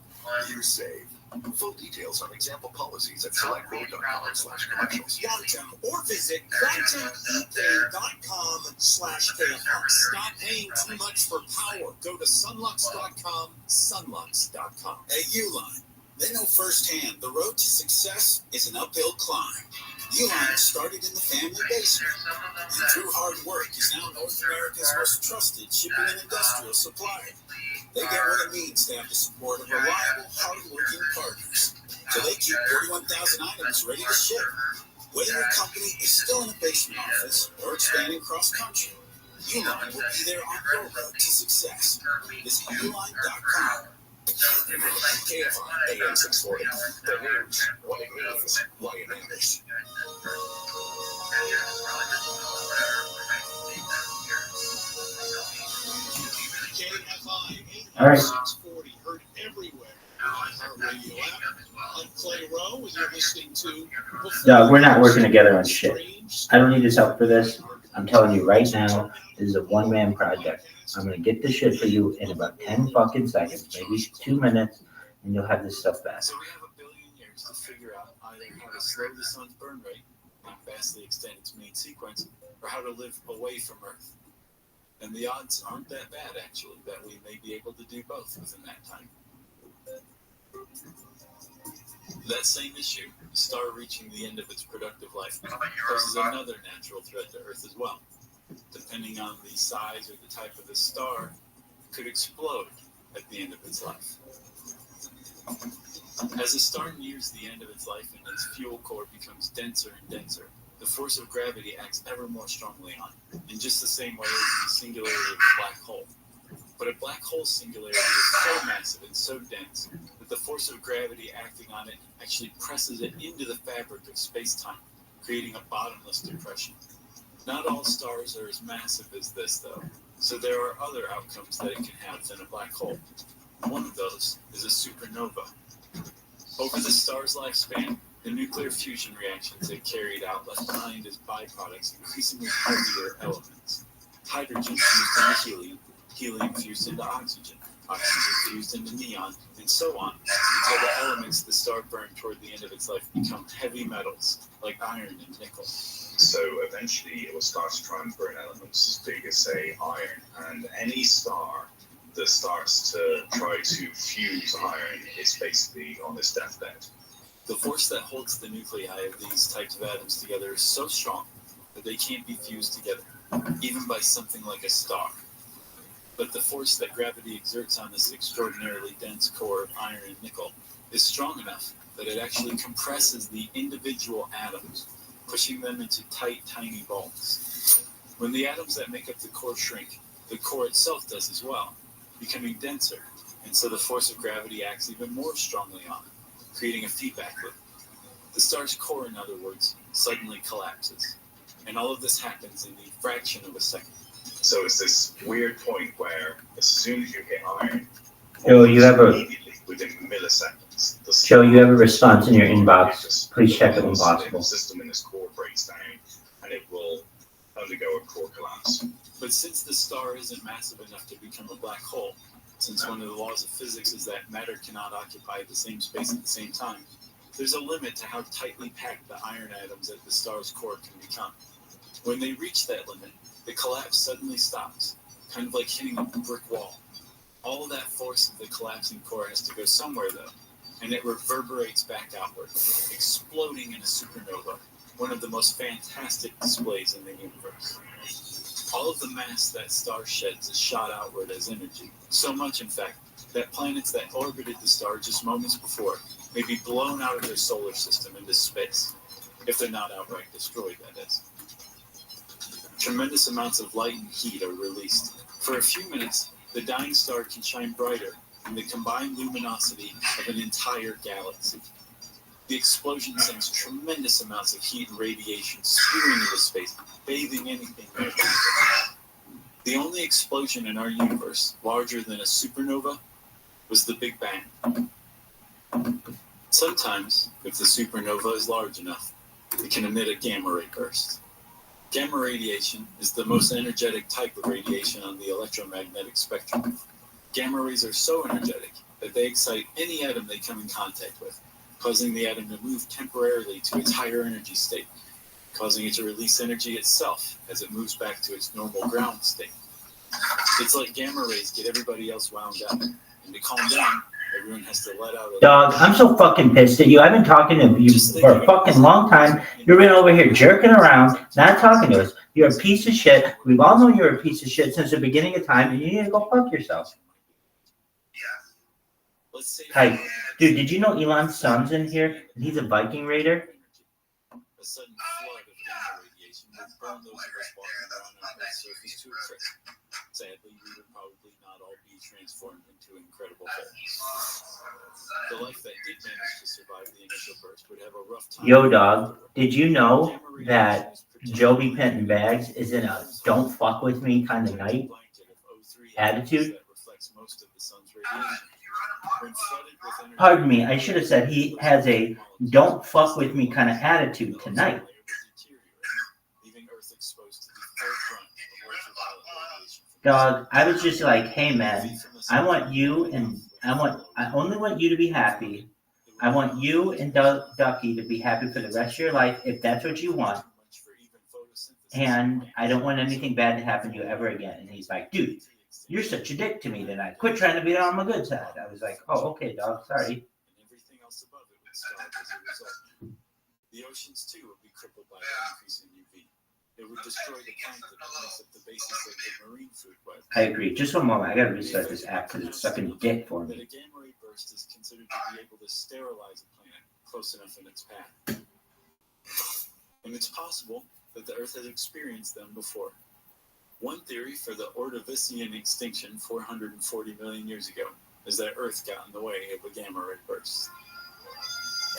You save. Full details on example policies at SelectQuote.com/commercials. Or visit QuantumEK.com/KFR. Stop paying too much for power. Go to Sunlux.com, Sunlux.com. At Uline, they know firsthand the road to success is an uphill climb. Uline started in the family basement, and through hard work is now North America's most trusted shipping and industrial supplier. They get what it means to have the support of reliable, hard-working partners. So they keep 41,000 items ready to ship. Whether your company is still in a basement office or expanding cross-country, Uline will be there on your road to success. Visit Uline.com. KFR AM 640. The news, what it means, why it matters. All right. 640 heard everywhere. Radio app. On Clay Row, when you're listening to. Doug, we're not working together on shit. I don't need his help for this. I'm telling you right now, this is a one-man project. I'm going to get this shit for you in about 10 fucking seconds, maybe 2 minutes, and you'll have this stuff back. So we have a billion years to figure out either how to slow the sun's burn rate and vastly extend its main sequence, or how to live away from Earth. And the odds aren't that bad, actually, that we may be able to do both within that time. That same issue, the star reaching the end of its productive life, poses another natural threat to Earth as well. Depending on the size or the type of the star, it could explode at the end of its life. As the star nears the end of its life and its fuel core becomes denser and denser, the force of gravity acts ever more strongly on it, in just the same way as the singularity of a black hole. But a black hole singularity is so massive and so dense that the force of gravity acting on it actually presses it into the fabric of space-time, creating a bottomless depression. Not all stars are as massive as this, though, so there are other outcomes that it can have than a black hole. One of those is a supernova. Over the star's lifespan, the nuclear fusion reactions it carried out left behind as byproducts increasingly heavier elements. Hydrogen fused into helium, helium fused into oxygen, oxygen fused into neon, and so on, until the elements the star burned toward the end of its life become heavy metals, like iron and nickel. So eventually it will start to try and burn elements as big as, say, iron. And any star that starts to try to fuse iron is basically on its deathbed. The force that holds the nuclei of these types of atoms together is so strong that they can't be fused together, even by something like a star. But the force that gravity exerts on this extraordinarily dense core of iron and nickel is strong enough that it actually compresses the individual atoms, pushing them into tight, tiny balls. When the atoms that make up the core shrink, the core itself does as well, becoming denser, and so the force of gravity acts even more strongly on it, creating a feedback loop. The star's core, in other words, suddenly collapses. And all of this happens in the fraction of a second. So it's this weird point where as soon as you hit iron, Joe, you have a within milliseconds, Joe, you have a response in your inbox. Please check it when possible. The system in this core breaks down and it will undergo a core collapse. But since the star isn't massive enough to become a black hole, since one of the laws of physics is that matter cannot occupy the same space at the same time, there's a limit to how tightly packed the iron atoms at the star's core can become. When they reach that limit, the collapse suddenly stops, kind of like hitting a brick wall. All of that force of the collapsing core has to go somewhere, though, and it reverberates back outward, exploding in a supernova, one of the most fantastic displays in the universe. All of the mass that star sheds is shot outward as energy, so much, in fact, that planets that orbited the star just moments before may be blown out of their solar system into space, if they're not outright destroyed, that is. Tremendous amounts of light and heat are released. For a few minutes, the dying star can shine brighter than the combined luminosity of an entire galaxy. The explosion sends tremendous amounts of heat and radiation spewing into space, bathing anything there. The only explosion in our universe larger than a supernova was the Big Bang. Sometimes, if the supernova is large enough, it can emit a gamma ray burst. Gamma radiation is the most energetic type of radiation on the electromagnetic spectrum. Gamma rays are so energetic that they excite any atom they come in contact with, causing the atom to move temporarily to its higher energy state, causing it to release energy itself as it moves back to its normal ground state. It's like gamma rays get everybody else wound up, and to calm down, everyone has to let out a... Dog, I'm so fucking pissed at you. I've been talking to you for a fucking long time. You're been over here jerking around, not talking to us. You're a piece of shit. We've all known you're a piece of shit since the beginning of time, and you need to go fuck yourself. Hi. Dude, did you know Elon's son's in here? And he's a Viking Raider? A sudden flood of gamma radiation would burn those of us walking around on Earth's surface to a crisp. Sadly, we would probably not all be transformed into incredible wholes. The life that did manage to survive the initial burst would have a rough time. Yo, dog, did you know that Joby Penton Bags is in a don't fuck with me kind of night attitude? Pardon me, I should have said he has a don't fuck with me kind of attitude tonight. Dog, I was just like, hey man, I want you and I only want you to be happy. I want you and Ducky to be happy for the rest of your life if that's what you want. And I don't want anything bad to happen to you ever again. And he's like, dude, you're such a dick to me tonight. Quit trying to be on my good side. I was like, oh, okay, dog, sorry. The oceans too would be crippled by the increase in UV. It would destroy the plankton that makes up the basis of the marine food web. I agree. Just one moment. I gotta restart this app because it's sucking dick for me. That a gamma ray burst is considered to be able to sterilize a planet close enough in its path. And it's possible that the Earth has experienced them before. One theory for the Ordovician extinction 440 million years ago is that Earth got in the way of a gamma ray burst.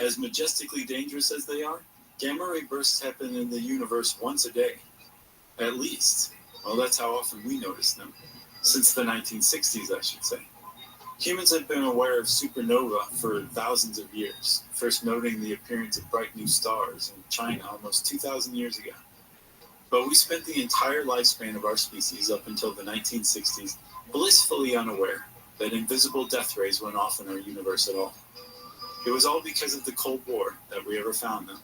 As majestically dangerous as they are, gamma ray bursts happen in the universe once a day, at least. Well, that's how often we notice them. Since the 1960s, I should say. Humans have been aware of supernova for thousands of years, first noting the appearance of bright new stars in China almost 2,000 years ago. But we spent the entire lifespan of our species up until the 1960s blissfully unaware that invisible death rays went off in our universe at all. It was all because of the Cold War that we ever found them.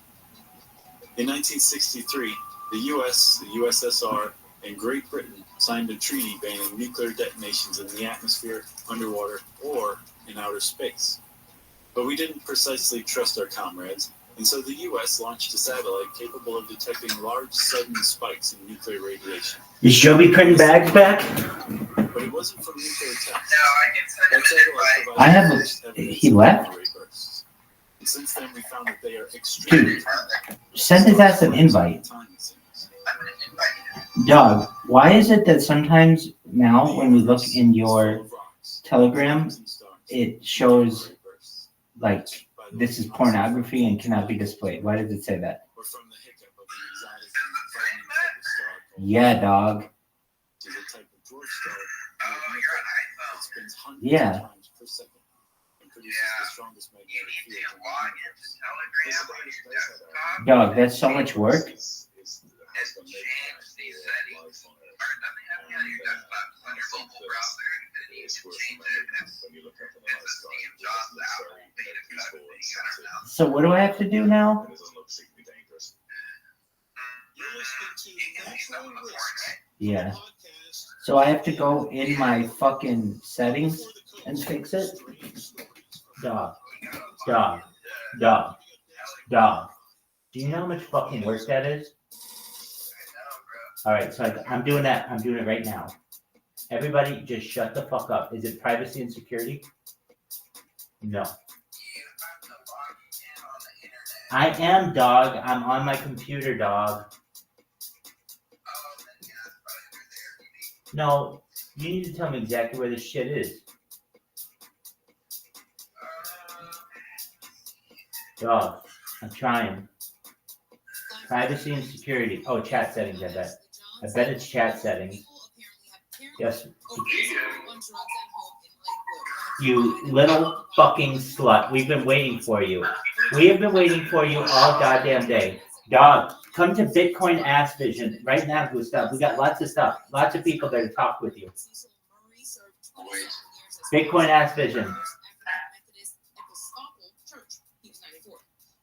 In 1963, the US, the USSR, and Great Britain signed a treaty banning nuclear detonations in the atmosphere, underwater, or in outer space. But we didn't precisely trust our comrades, and so the US launched a satellite capable of detecting large, sudden spikes in nuclear radiation. Is Joby printing bags back? But it wasn't from nuclear tests. No, I can send it. I have he left? And since then, we found that they are extremely Dude, send his ass an invite. Dog, why is it that sometimes now when we look in your Telegram, it shows like this is pornography and cannot be displayed? Why does it say that? Yeah, dog. Yeah. Dog, that's so much work. So what do I have to do now? Yeah. So I have to go in my fucking settings and fix it? Dog. Dog. Dog. Dog. Do you know how much fucking work that is? Alright, so I'm doing that. I'm doing it right now. Everybody just shut the fuck up. Is it privacy and security? No. I am, dog. I'm on my computer, dog. No, you need to tell me exactly where this shit is. Dog, I'm trying. Privacy and security. Oh, chat settings, I bet. I bet it's chat settings. Yes. You little fucking slut. We've been waiting for you. We have been waiting for you all goddamn day. Dog, come to Bitcoin Ass Vision right now, Gustav. We got lots of stuff. Lots of people there to talk with you. Bitcoin Ass Vision.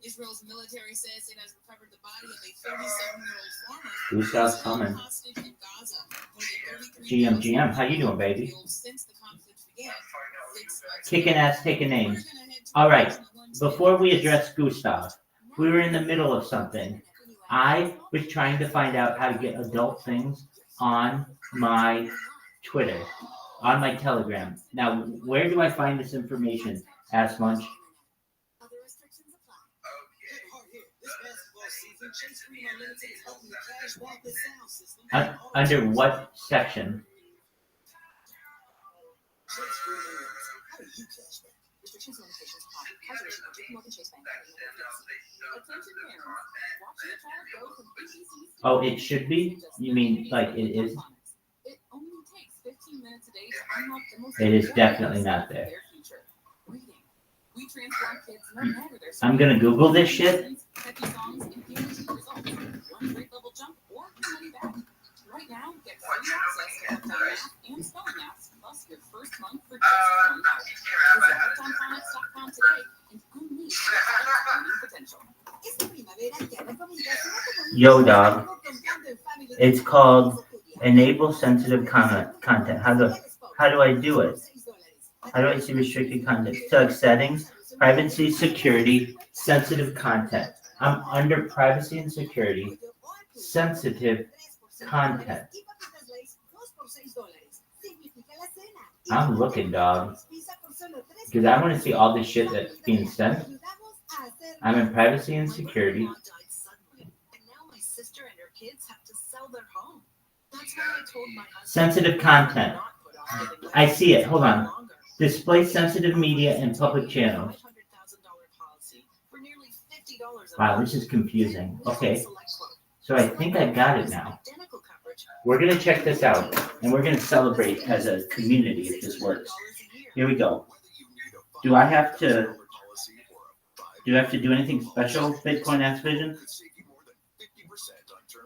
Israel's military says it has recovered the body of a 37-year-old farmer. Gustav's coming. GM, how you doing, baby? Kicking ass, taking names. All right, before we address Gustav, we were in the middle of something. I was trying to find out how to get adult things on my Twitter, on my Telegram. Now, where do I find this information? Ask Munch. Under what section? Oh, it should be? You mean like it is? It is definitely not there. I'm gonna Google this shit. Right now, get free access to math and spelling apps, plus your first month for just $1. Visit HookOnPhonics.com today and unleash your potential. Yo, dog. It's called Enable Sensitive Content. How do I do it? How do I see restricted content? Select settings, privacy, security, sensitive content. I'm under privacy and security, sensitive content. I'm looking, dog, because I want to see all this shit that's being sent. I'm in privacy and security. Sensitive content. I see it. Hold on. Display sensitive media in public channels. Wow, this is confusing. Okay. So I think I got it now. We're going to check this out, and we're going to celebrate as a community if this works. Here we go. Do I have to do anything special, Bitcoin Ass Vision?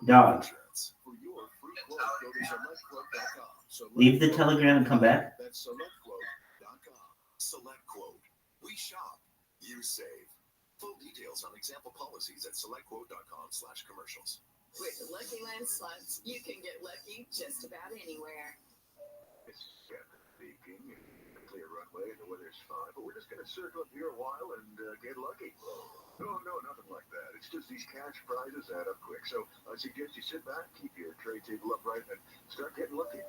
Dog. Leave the Telegram and come back. We shop, you save. Full details on example policies at selectquote.com/commercials. With the Lucky Land Slots, you can get lucky just about anywhere. Speaking, clear runway, the weather's fine, but we're just going to circle up here a while and get lucky. No, nothing like that. It's just these cash prizes add up quick. So I suggest you sit back, keep your tray table upright, and start getting lucky.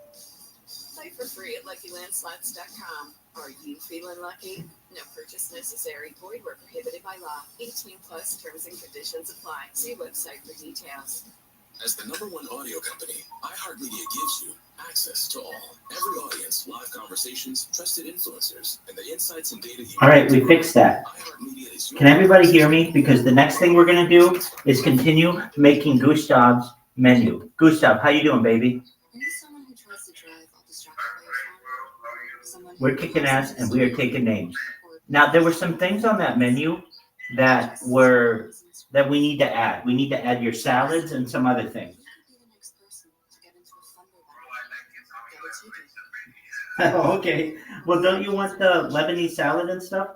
Play for free at LuckyLandSlots.com. Are you feeling lucky? No purchase necessary. Void where prohibited by law. 18 plus terms and conditions apply. See website for details. As the #1 audio company, iHeartMedia gives you access to all. Every audience, live conversations, trusted influencers, and the insights and data you All right, we fixed that. Can everybody hear me? Because the next thing we're going to do is continue making Gustav's menu. Gustav, how you doing, baby? We're kicking ass and we are taking names. Now, there were some things on that menu that we need to add. We need to add your salads and some other things. Oh, okay. Well, don't you want the Lebanese salad and stuff?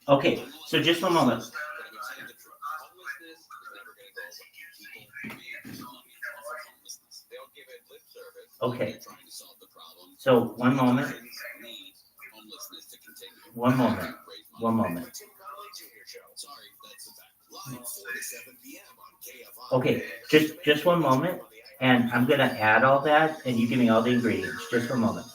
Okay, so just one moment. Okay. So one moment. One moment. One moment. Okay, just one moment, and I'm gonna add all that, and you give me all the ingredients. Just one moment.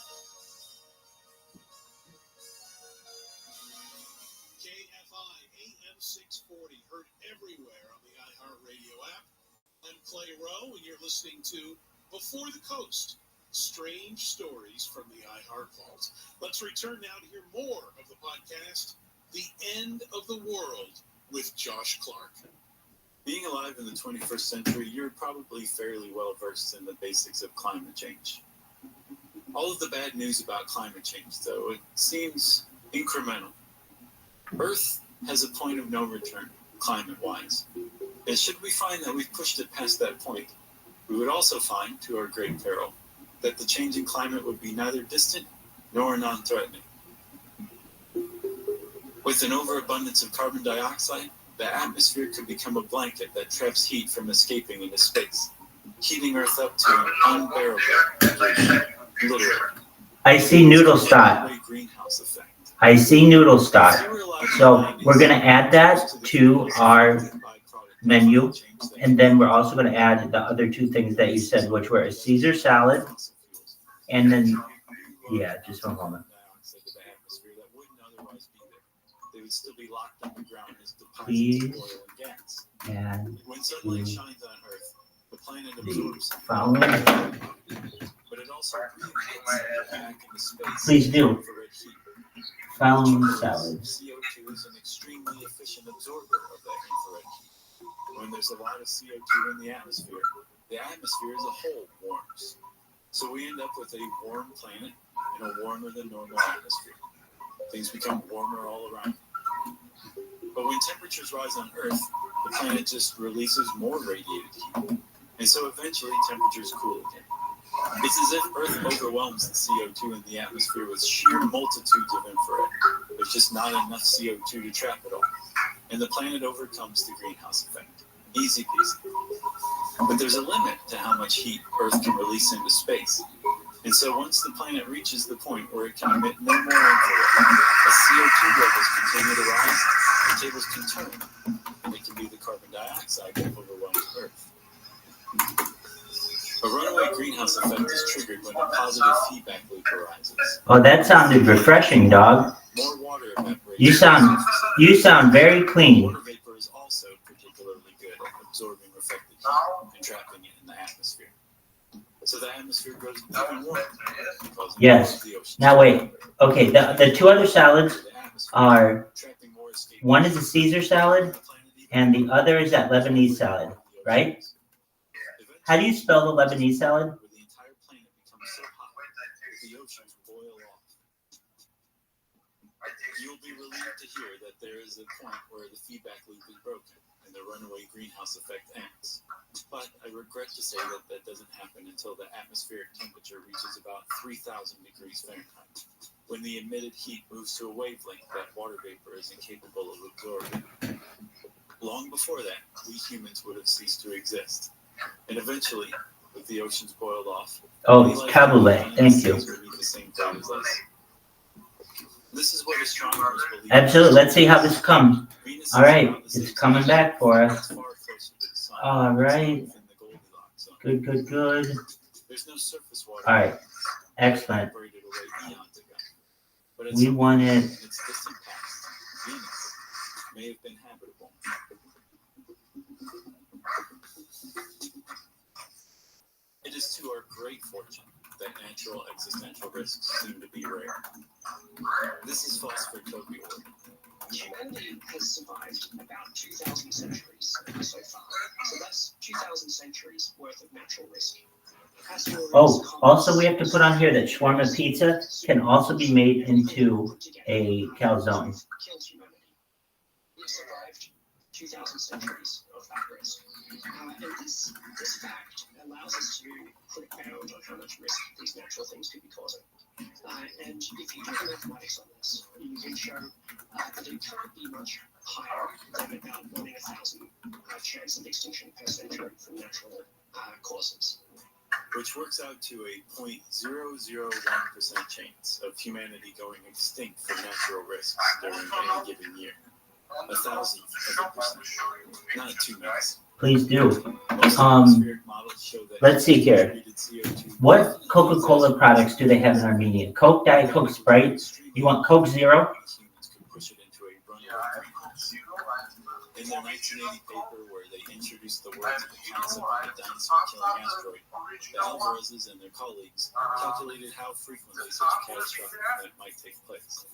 KFI AM 640, heard everywhere on the iHeartRadio app. I'm Clay Rowe, and you're listening to Before the Coast, strange stories from the iHeart Vault. Let's return now to hear more of the podcast, The End of the World, with Josh Clark. Being alive in the 21st century, you're probably fairly well versed in the basics of climate change. All of the bad news about climate change, though, it seems incremental. Earth has a point of no return, climate-wise. And should we find that we've pushed it past that point, we would also find, to our great peril, that the changing climate would be neither distant nor non-threatening. With an overabundance of carbon dioxide, the atmosphere could become a blanket that traps heat from escaping into space, heating Earth up to an unbearable temperature. Literally. I see noodle stock. I see noodle stock. So we're going to add that to our menu, and then we're also going to add the other two things that you said, which were a Caesar salad, and then, yeah, just one moment. Still be locked underground as Please deposits of oil and gas. And when sunlight shines on Earth, the planet absorbs the following. But it also emits back into space. Please do. Following salads. CO2 is an extremely efficient absorber of that infrared heat. When there's a lot of CO2 in the atmosphere as a whole warms. So we end up with a warm planet in a warmer than normal atmosphere. Things become warmer all around. But when temperatures rise on Earth, the planet just releases more radiated heat. And so eventually temperatures cool again. It's as if Earth overwhelms the CO2 in the atmosphere with sheer multitudes of infrared. There's just not enough CO2 to trap it all. And the planet overcomes the greenhouse effect. Easy peasy. But there's a limit to how much heat Earth can release into space. And so once the planet reaches the point where it can emit no more infrared, as CO2 levels continue to rise, the tables can turn, and it can be the carbon dioxide that overwhelms Earth. A runaway greenhouse effect is triggered when a positive feedback loop arises. Oh, that sounded refreshing, dog. More water evaporates. You sound very clean. Water vapor is also particularly good at absorbing reflected heat and trapping it in the atmosphere. So the atmosphere grows even warmer. Yes. Now wait. Okay, the two other salads are, one is a Caesar salad, and the other is that Lebanese salad, right? How do you spell the Lebanese salad? The entire planet becomes so hot that the oceans boil off. You'll be relieved to hear that there is a point where the feedback loop is broken and the runaway greenhouse effect ends. But I regret to say that that doesn't happen until the atmospheric temperature reaches about 3,000 degrees Fahrenheit, when the emitted heat moves to a wavelength that water vapor is incapable of absorbing. Long before that, we humans would have ceased to exist. And eventually, with the oceans boiled off, oh, it's tabbouleh. Thank you. The same fate as us. This is what astronomers believe. Absolutely. Let's see how this comes. Venus All is right, about the it's same coming back for us. far closer to the sun. All right. It's within the Goldilocks zone. Good, good, good. There's no surface water. All right. Excellent. Evaporated away eons ago. But at We some want point it. in its distant past, Venus may have been habitable. It is to our great fortune that natural existential risks seem to be rare. This is phosphatopia. Humanity has survived about 2,000 centuries so far. So that's 2,000 centuries worth of natural risk. Oh, also we have to put on here that shawarma pizza can also be made into a calzone. Killed humanity. We've survived 2,000 centuries of that risk. And this fact allows us to put a bound on how much risk these natural things could be causing. And if you do the mathematics on this, you can show that it can't be much higher than about 1 in 1,000 chance of extinction per century from natural causes. Which works out to a 0.001% chance of humanity going extinct from natural risks during any given year. 1,000th of a percent. Not 2 minutes. Please do. Let's see here. What Coca-Cola products do they have in Armenia? Coke, Diet Coke, Sprite. You want Coke Zero? In their 1980 paper, where they introduced the word to the concept of a dinosaur-killing asteroid, the Alvarezes and their colleagues calculated how frequently such a catastrophic event might take place.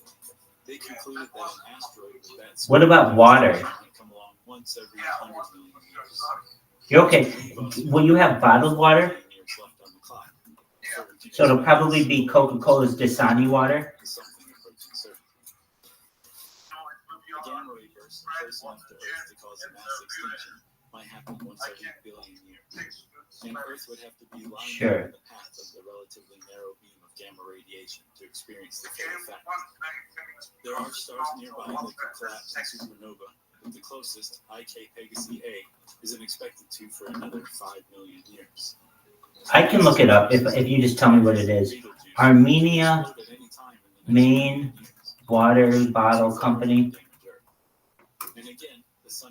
They concluded that an asteroid with that What about water? might come along once every 100 million years. You're okay. Will you have bottled water? Years left on the clock. So it'll probably be Coca-Cola's Dasani water. Something approaching certainty. A gamma ray burst close enough to Earth to cause a mass extinction might happen once every billion years. And Earth would have to be lying Sure. in the path of the relatively narrow beam of gamma radiation to experience the full effect. There are stars nearby that could collapse in supernova, but the closest, IK Pegasi A, isn't expected to for another 5 million years. I can look it up if you just tell me what it is. Armenia main water bottle company.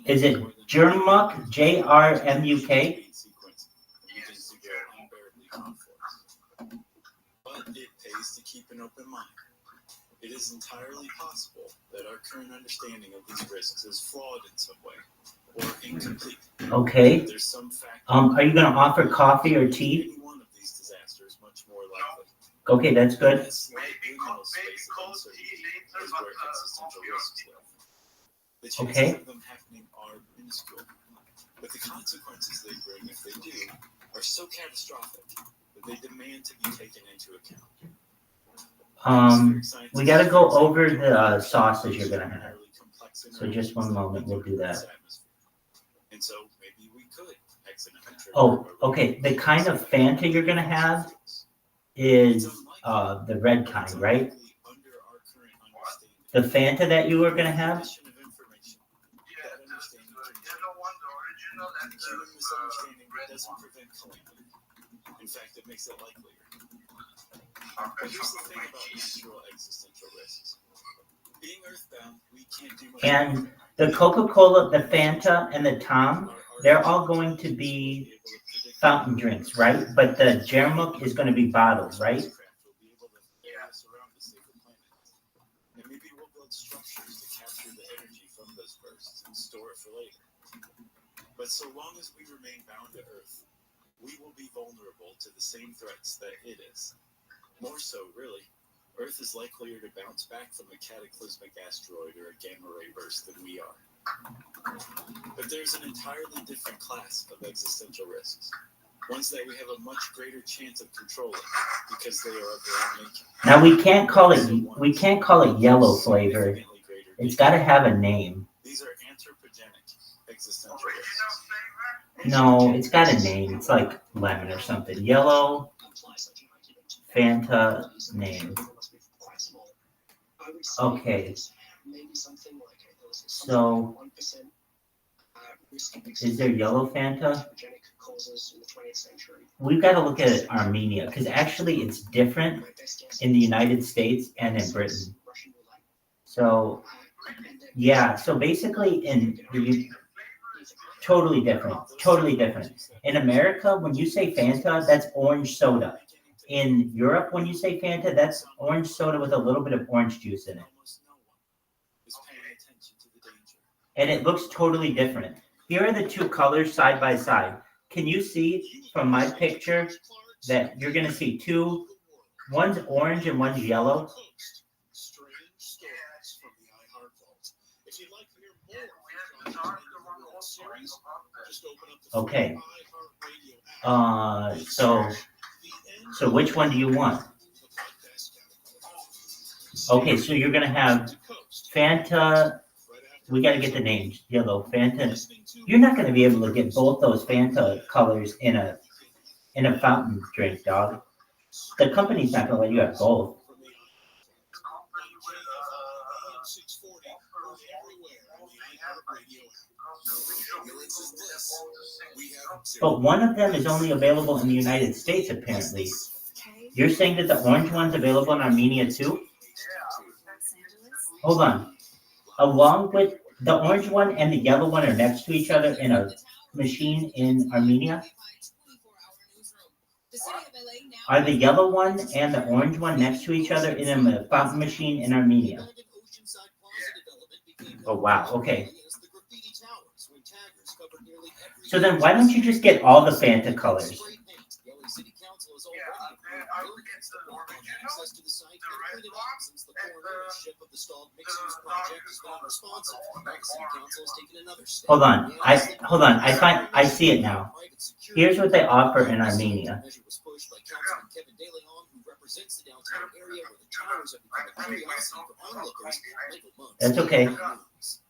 Is it Jermuk? JRMUK? But it pays to keep an open mind. It is entirely possible that our current understanding of these risks is flawed in some way or incomplete. Okay. There's some fact Are you going to offer coffee or tea? any one of these disasters much more likely. Okay, that's good. This slight liminal space of uncertainty is where existential risks live. The chances Okay. of them happening are minuscule, but the consequences they bring, if they do, are so catastrophic that they demand to be taken into account. We got to go over the sauces you're going to have. So just one moment, we'll do that. And so maybe we could accidentally trigger Oh, okay. The kind of Fanta you're going to have is the red kind, right? The Fanta that you were going to have? Human misunderstanding doesn't prevent calamity. In fact, it makes it likelier. But here's the thing about natural existential risks. Being earthbound, we can't do much. And the Coca-Cola, the Fanta, and the Tom, they're all going to be fountain drinks, right? But the Jermuk is going to be bottled, right? And maybe we'll build structures to capture the energy from those bursts and store it for later. But so long as we remain bound to Earth, we will be vulnerable to the same threats that it is. More so, really. Earth is likelier to bounce back from a cataclysmic asteroid or a gamma ray burst than we are. But there's an entirely different class of existential risks. Ones that we have a much greater chance of controlling because they are of their own nature. Now we can't call it yellow flavor. It's got to have a name. These are anthropogenic existential risks. No, it's got a name. It's like lemon or something. Yellow Fanta name. Okay. So, is there yellow Fanta? We've got to look at Armenia because actually it's different in the United States and in Britain. So, yeah. So basically, totally different. Totally different. In America, when you say Fanta, that's orange soda. In Europe, when you say Fanta, that's orange soda with a little bit of orange juice in it. And it looks totally different. Here are the two colors side by side. Can you see from my picture that you're going to see two, one's orange and one's yellow? Okay. So which one do you want? Okay, so you're going to have Fanta. We got to get the names. Yellow, Fanta. You're not going to be able to get both those Fanta colors in a fountain drink, dog. The company's not going to let you have both. But one of them is only available in the United States, apparently. You're saying that the orange one's available in Armenia too? Hold on. Along with the orange one and the yellow one are next to each other in a machine in Armenia? Are the yellow one and the orange one next to each other in a fountain machine in Armenia? Oh, wow. Okay. So then why don't you just get all the Fanta colors? Hold on. I see it now. Here's what they offer in Armenia. That's okay.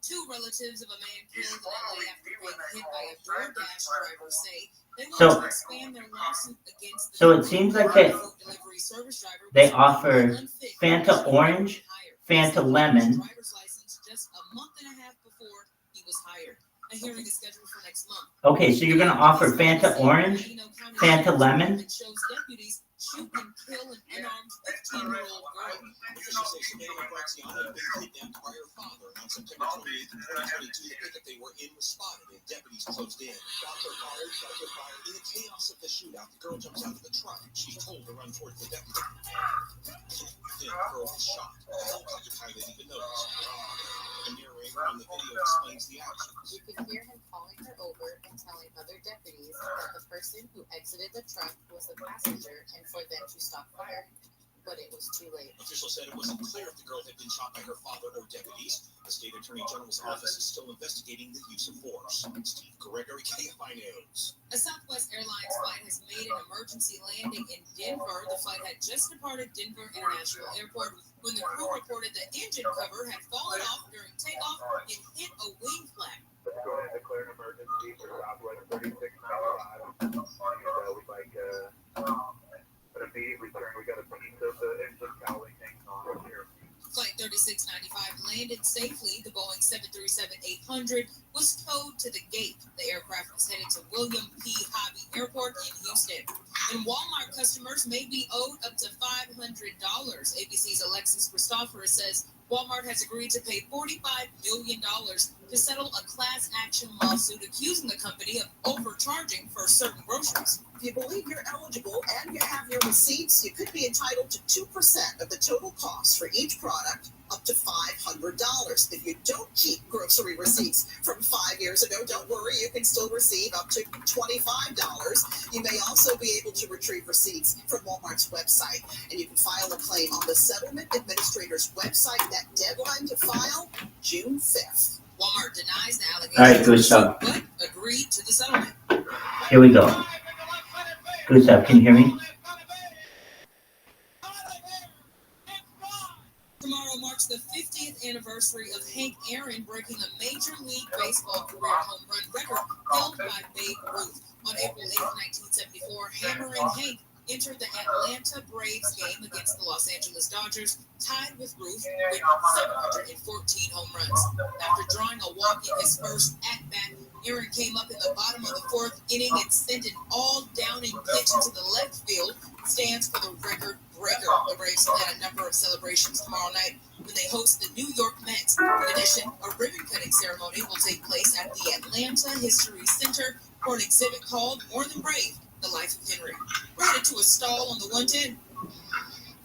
Two relatives of a man killed in LA after being hit by a DoorDash driver say they want to expand their lawsuit against the So it seems like they offer Fanta Orange, Fanta Lemon. Just a month and a half before he was hired. A hearing is scheduled for next month. Okay, so you're going to offer Fanta Orange, Fanta Lemon. It shows deputies shoot and kill an unarmed 15-year-old girl. Officials say Savannah Graziano had been kidnapped by her father on September 28th, 2022. The pick that they were in was spotted and deputies closed in. Shots are fired. In the chaos of the shootout, the girl jumps out of the truck. She's told to run towards the deputy. Then the girl is shot. The helicopter pilot even noticed. The narrator on the video explains the action. You can hear him calling her over and telling other deputies that the person who exited the truck was the passenger and for them to stop firing. But it was too late. Officials said it wasn't clear if the girl had been shot by her father or deputies. The state attorney general's office is still investigating the use of force. Steve Gregory, KFI News. A Southwest Airlines flight has made an emergency landing in Denver. The flight had just departed Denver International Airport when the crew reported the engine cover had fallen off during takeoff and hit a wing flap. Let's go ahead and declare an emergency for Southwest 3695. We'd like an immediate return. We got a piece of the engine cowling hanging on here. Flight 3695 landed safely. The Boeing 737-800 was towed to the gate. The aircraft was headed to William P. Hobby Airport in Houston. And Walmart customers may be owed up to $500. ABC's Alexis Christoforous says Walmart has agreed to pay $45 million to settle a class action lawsuit accusing the company of overcharging for certain groceries. If you believe you're eligible and you have your receipts, you could be entitled to 2% of the total cost for each product, up to $500. If you don't keep grocery receipts from 5 years ago, don't worry, you can still receive up to $25. You may also be able to retrieve receipts from Walmart's website, and you can file a claim on the Settlement Administrator's website. That deadline to file, June 5th. Walmart denies the allegations, All right, good stuff. but agreed to the settlement. Here we go. Good stuff. Can you hear me? Tomorrow marks the 50th anniversary of Hank Aaron breaking a Major League Baseball career home run record held by Babe Ruth. On April 8, 1974, Hammering Hank entered the Atlanta Braves game against the Los Angeles Dodgers, tied with Ruth with 714 home runs. After drawing a walk in his first at-bat, Aaron came up in the bottom of the fourth inning and sent an all-downing pitch into the left field stands for the record breaker. The Braves have had a number of celebrations tomorrow night when they host the New York Met. In addition, a ribbon cutting ceremony will take place at the Atlanta History Center for an exhibit called More Than Brave, The Life of Henry. We're headed to a stall on the 110.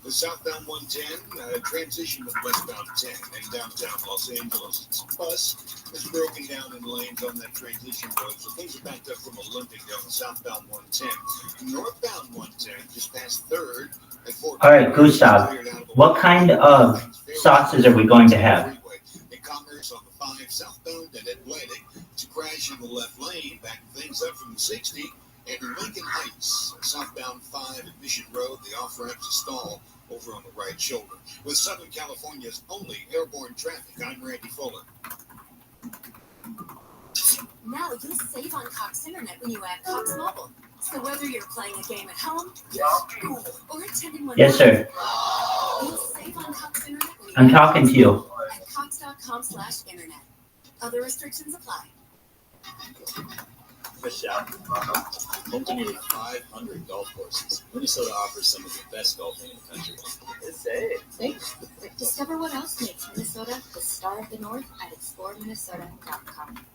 The southbound 110 transition with westbound 10 in downtown Los Angeles. Bus is broken down in lanes on that transition road, so things are backed up from Olympic on the southbound 110. Northbound 110 just past 3rd at Fort. All right, Gustav, what kind of sauces are we going to have? In Commerce on the 5 southbound at Atlantic to crash in the left lane, backing things up from the 60. And in Lincoln Heights, southbound 5 at Mission Road, the off-ramp to stall over on the right shoulder. With Southern California's only airborne traffic, I'm Randy Fuller. Now you save on Cox Internet when you add Cox Mobile. So whether you're playing a game at home, school, or attending one, Yes, sir. you'll save on Cox Internet when you I'm talking to you. at cox.com/internet. Other restrictions apply. Michelle, home to nearly 500 golf courses. Minnesota offers some of the best golfing in the country. Thanks. Discover what else makes Minnesota the star of the North at exploreminnesota.com.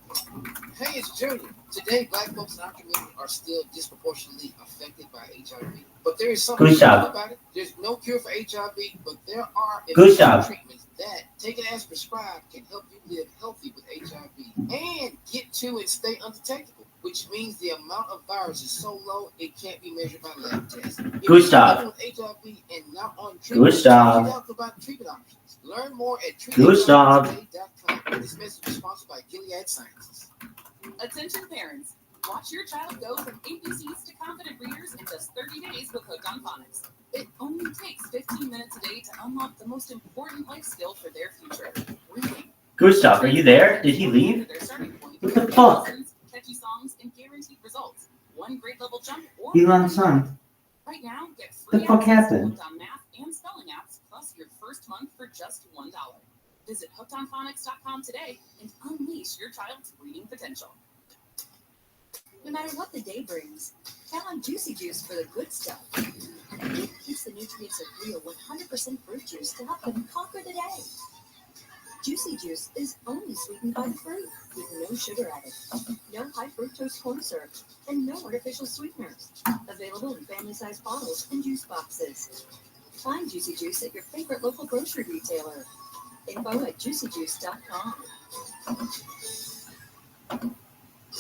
Hey, it's Junior. Today, Black folks in our community are still disproportionately affected by HIV. But there is something Gustav. about it. There's no cure for HIV, but there are Gustav. treatments that, taken as prescribed, can help you live healthy with HIV and get to and stay undetectable, which means the amount of virus is so low it can't be measured by lab tests. If Gustav. you're living with HIV and not on treatment, Gustav. check out about treatment options. Learn more at Gustav. treatmenttoday.com. This message is sponsored by Gilead Sciences. Attention parents, watch your child go from ABCs to confident readers in just 30 days with Hooked on Phonics. It only takes 15 minutes a day to unlock the most important life skill for their future, reading. Gustav, are you there? Did he leave? Their starting point, What the fuck? lessons, catchy songs, and guaranteed results. One grade level jump or Elon's son. right now, get The free fuck access to happened? Hooked on math and spelling apps, plus your first month for just $1. Visit hookedonphonics.com today and unleash your child's reading potential. No matter what the day brings, count on Juicy Juice for the good stuff. It keeps the nutrients of real 100% fruit juice to help them conquer the day. Juicy Juice is only sweetened by fruit, with no sugar added, no high fructose corn syrup, and no artificial sweeteners. Available in family-sized bottles and juice boxes. Find Juicy Juice at your favorite local grocery retailer. Info at juicyjuice.com.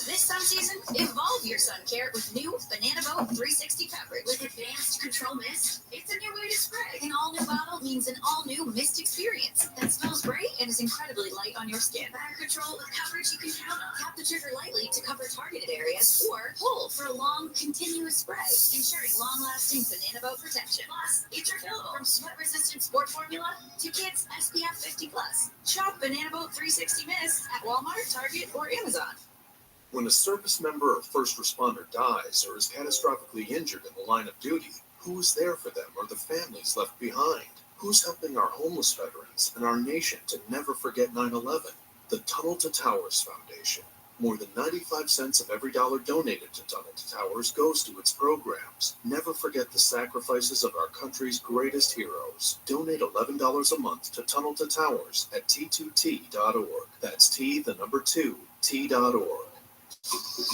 This sun season, evolve your sun care with new Banana Boat 360 coverage. With advanced control mist, it's a new way to spray. An all-new bottle means an all-new mist experience that smells great and is incredibly light on your skin. Better control with coverage you can count on. Tap the trigger lightly to cover targeted areas, or pull for a long, continuous spray, ensuring long-lasting Banana Boat protection. Plus, it's refillable from sweat-resistant sport formula to kids SPF 50+. Shop Banana Boat 360 Mist at Walmart, Target, or Amazon. When a service member or first responder dies or is catastrophically injured in the line of duty, who is there for them or the families left behind? Who's helping our homeless veterans and our nation to never forget 9/11? The Tunnel to Towers Foundation. More than 95 cents of every dollar donated to Tunnel to Towers goes to its programs. Never forget the sacrifices of our country's greatest heroes. Donate $11 a month to Tunnel to Towers at T2T.org. That's T, the number 2, T.org.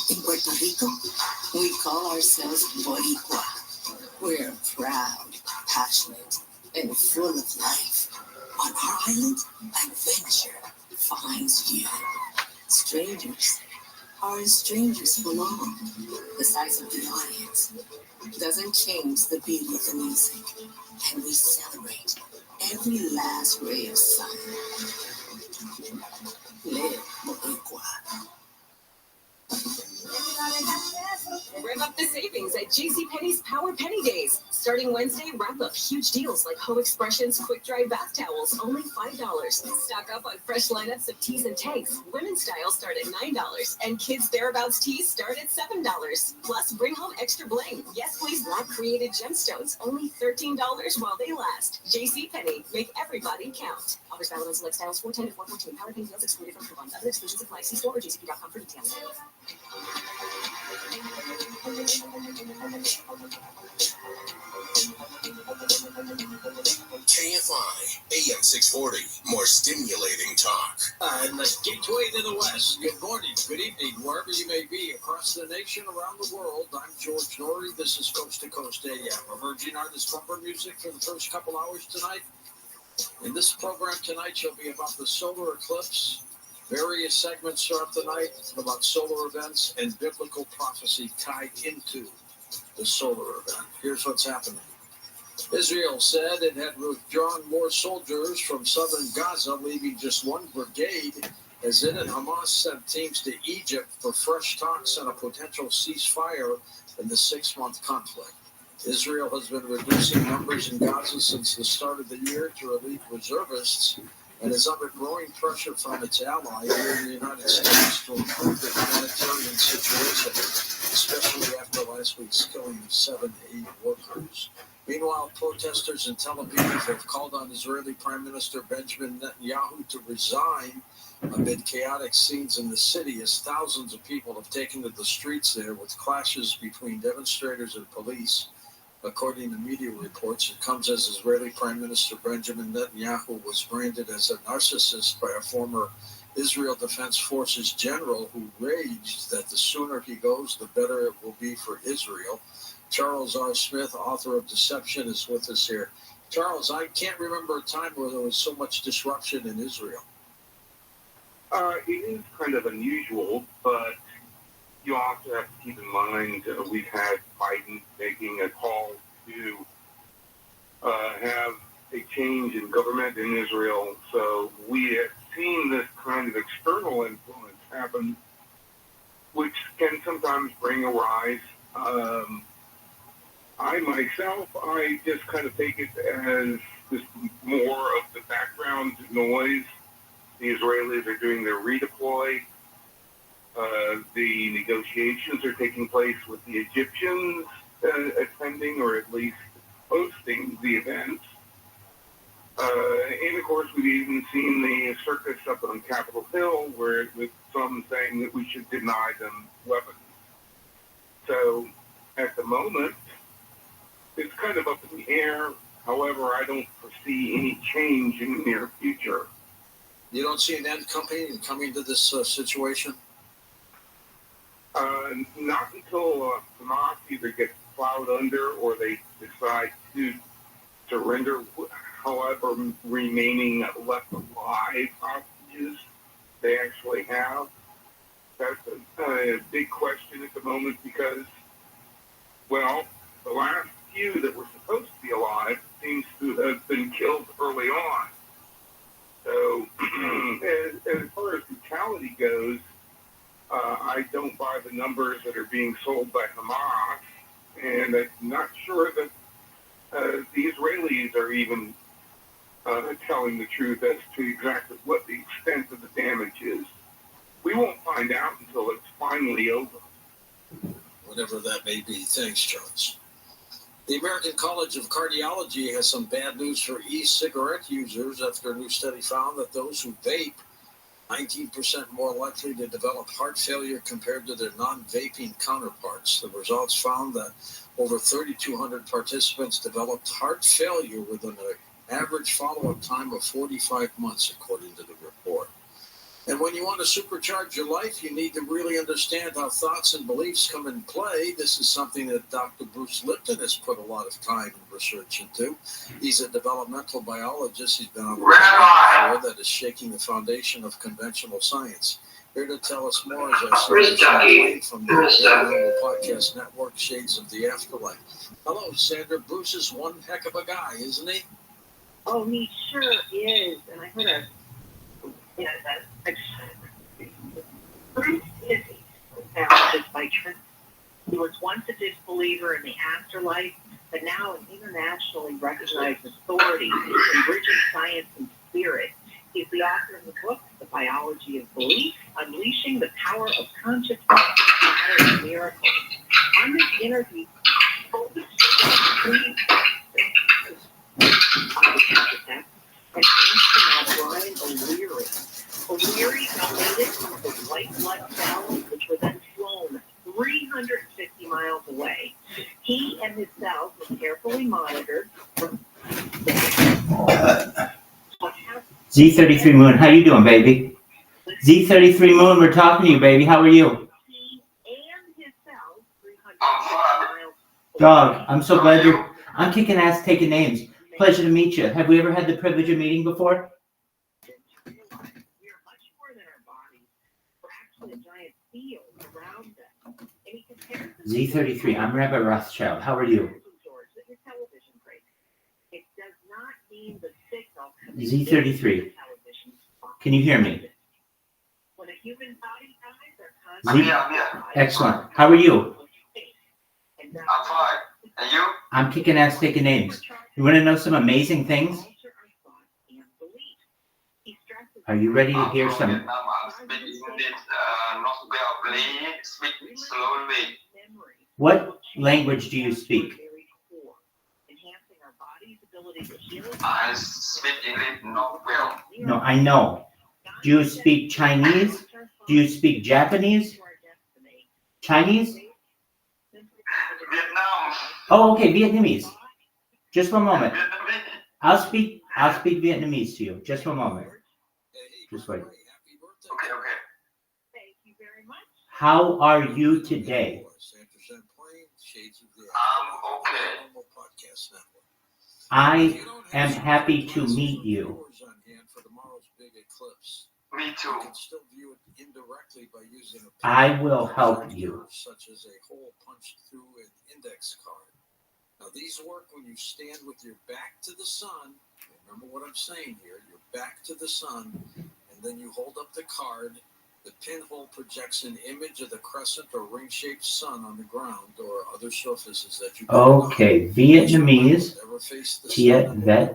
In Puerto Rico, we call ourselves Boricua. We're proud, passionate, and full of life. On our island, adventure finds you. Strangers are as strangers belong. The size of the audience doesn't change the beauty of the music, and we celebrate every last ray of sun. Live Boricua. Rev up the savings at JCPenney's Power Penny Days. Starting Wednesday, wrap up huge deals like Ho Expressions Quick Dry Bath Towels, only $5. Stock up on fresh lineups of tees and tanks. Women's styles start at $9, and kids' thereabouts tees start at $7. Plus, bring home extra bling. Yes, please, lab created gemstones, only $13 while they last. JCPenney, make everybody count. Offers valid on select styles 410 to 414. Power Penny deals excluded from coupons. Other exclusions apply. See store or jcp.com for details. Can't WFI, AM 640, more stimulating talk. And the gateway to the West. Good morning, good evening, wherever you may be across the nation, around the world. I'm George Norrie. This is Coast to Coast AM. Emerging artist bumper music for the first couple hours tonight. In this program tonight shall be about the solar eclipse. Various segments throughout the night about solar events and biblical prophecy tied into the solar event. Here's what's happening. Israel said it had withdrawn more soldiers from southern Gaza, leaving just one brigade, as it and Hamas sent teams to Egypt for fresh talks on a potential ceasefire in the 6-month conflict. Israel has been reducing numbers in Gaza since the start of the year to relieve reservists and is under growing pressure from its ally here in the United States to improve the humanitarian situation, especially after last week's killing of 7 aid workers. Meanwhile, protesters in Tel Aviv have called on Israeli Prime Minister Benjamin Netanyahu to resign amid chaotic scenes in the city as thousands of people have taken to the streets there with clashes between demonstrators and police. According to media reports, it comes as Israeli Prime Minister Benjamin Netanyahu was branded as a narcissist by a former Israel Defense Forces general who raged that the sooner he goes, the better it will be for Israel. Charles R. Smith, author of Deception, is with us here. Charles, I can't remember a time where there was so much disruption in Israel. It is kind of unusual, but you also have to keep in mind we've had Biden making a call to have a change in government in Israel. So we have seen this kind of external influence happen, which can sometimes bring a rise. I just kind of take it as just more of the background noise. The Israelis are doing their redeploy. The negotiations are taking place with the Egyptians attending or at least hosting the events. And of course, we've even seen the circus up on Capitol Hill where with some saying that we should deny them weapons. So at the moment, it's kind of up in the air. However, I don't foresee any change in the near future. You don't see an end coming to this situation? Not until Hamas either gets plowed under or they decide to surrender. However, remaining left alive hostages they actually have. That's a big question at the moment because, well, the last few that were supposed to be alive seems to have been killed early on. So, as far as brutality goes, I don't buy the numbers that are being sold by Hamas, and I'm not sure that the Israelis are even telling the truth as to exactly what the extent of the damage is. We won't find out until it's finally over. Whatever that may be. Thanks, Charles. The American College of Cardiology has some bad news for e-cigarette users after a new study found that those who vape 19% more likely to develop heart failure compared to their non-vaping counterparts. The results found that over 3,200 participants developed heart failure within an average follow-up time of 45 months, according to the report. And when you want to supercharge your life, you need to really understand how thoughts and beliefs come in play. This is something that Dr. Bruce Lipton has put a lot of time and research into. He's a developmental biologist. He's been on the before that is shaking the foundation of conventional science. Here to tell us more is our Sandra from the Paranormal Podcast Network, Shades of the Afterlife. Hello, Sandra. Bruce is one heck of a guy, isn't he? Oh, he sure is. And I heard Bruce is just by Trent. He was once a disbeliever in the afterlife, but now an internationally recognized authority in bridging science and spirit. He's the author of the book, The Biology of Belief, Unleashing the Power of Consciousness, Matter and Miracles. On this interview, and asked about Brian O'Leary. O'Leary donated his white blood cells, which were then flown 350 miles away. He and his cells were carefully monitored. Z33 Moon, how you doing, baby? Z33 Moon, we're talking to you, baby. How are you? Dog, I'm so glad I'm kicking ass, taking names. Pleasure to meet you. Have we ever had the privilege of meeting before? Z33, I'm Rabbi Rothschild. How are you? Z33, can you hear me? Excellent. How are you? I'm fine. And you? I'm kicking ass, taking names. You want to know some amazing things? Are you ready to hear some? I'm speaking not well. Please speak slowly. What language do you speak? I speak English not well. No, I know. Do you speak Chinese? Do you speak Japanese? Chinese? Vietnam. Oh, okay, Vietnamese. Just one moment. I'll speak Vietnamese to you. Just one moment. Just wait. Okay, okay. How are you today? I'm okay. I am happy to meet you. Me too. I will help you. Such as a hole punched through an index card. Now these work when you stand with your back to the sun. Remember what I'm saying here. Your back to the sun, and then you hold up the card. The pinhole projects an image of the crescent or ring-shaped sun on the ground or other surfaces that you. Okay, Vietnamese. Tiet Vet.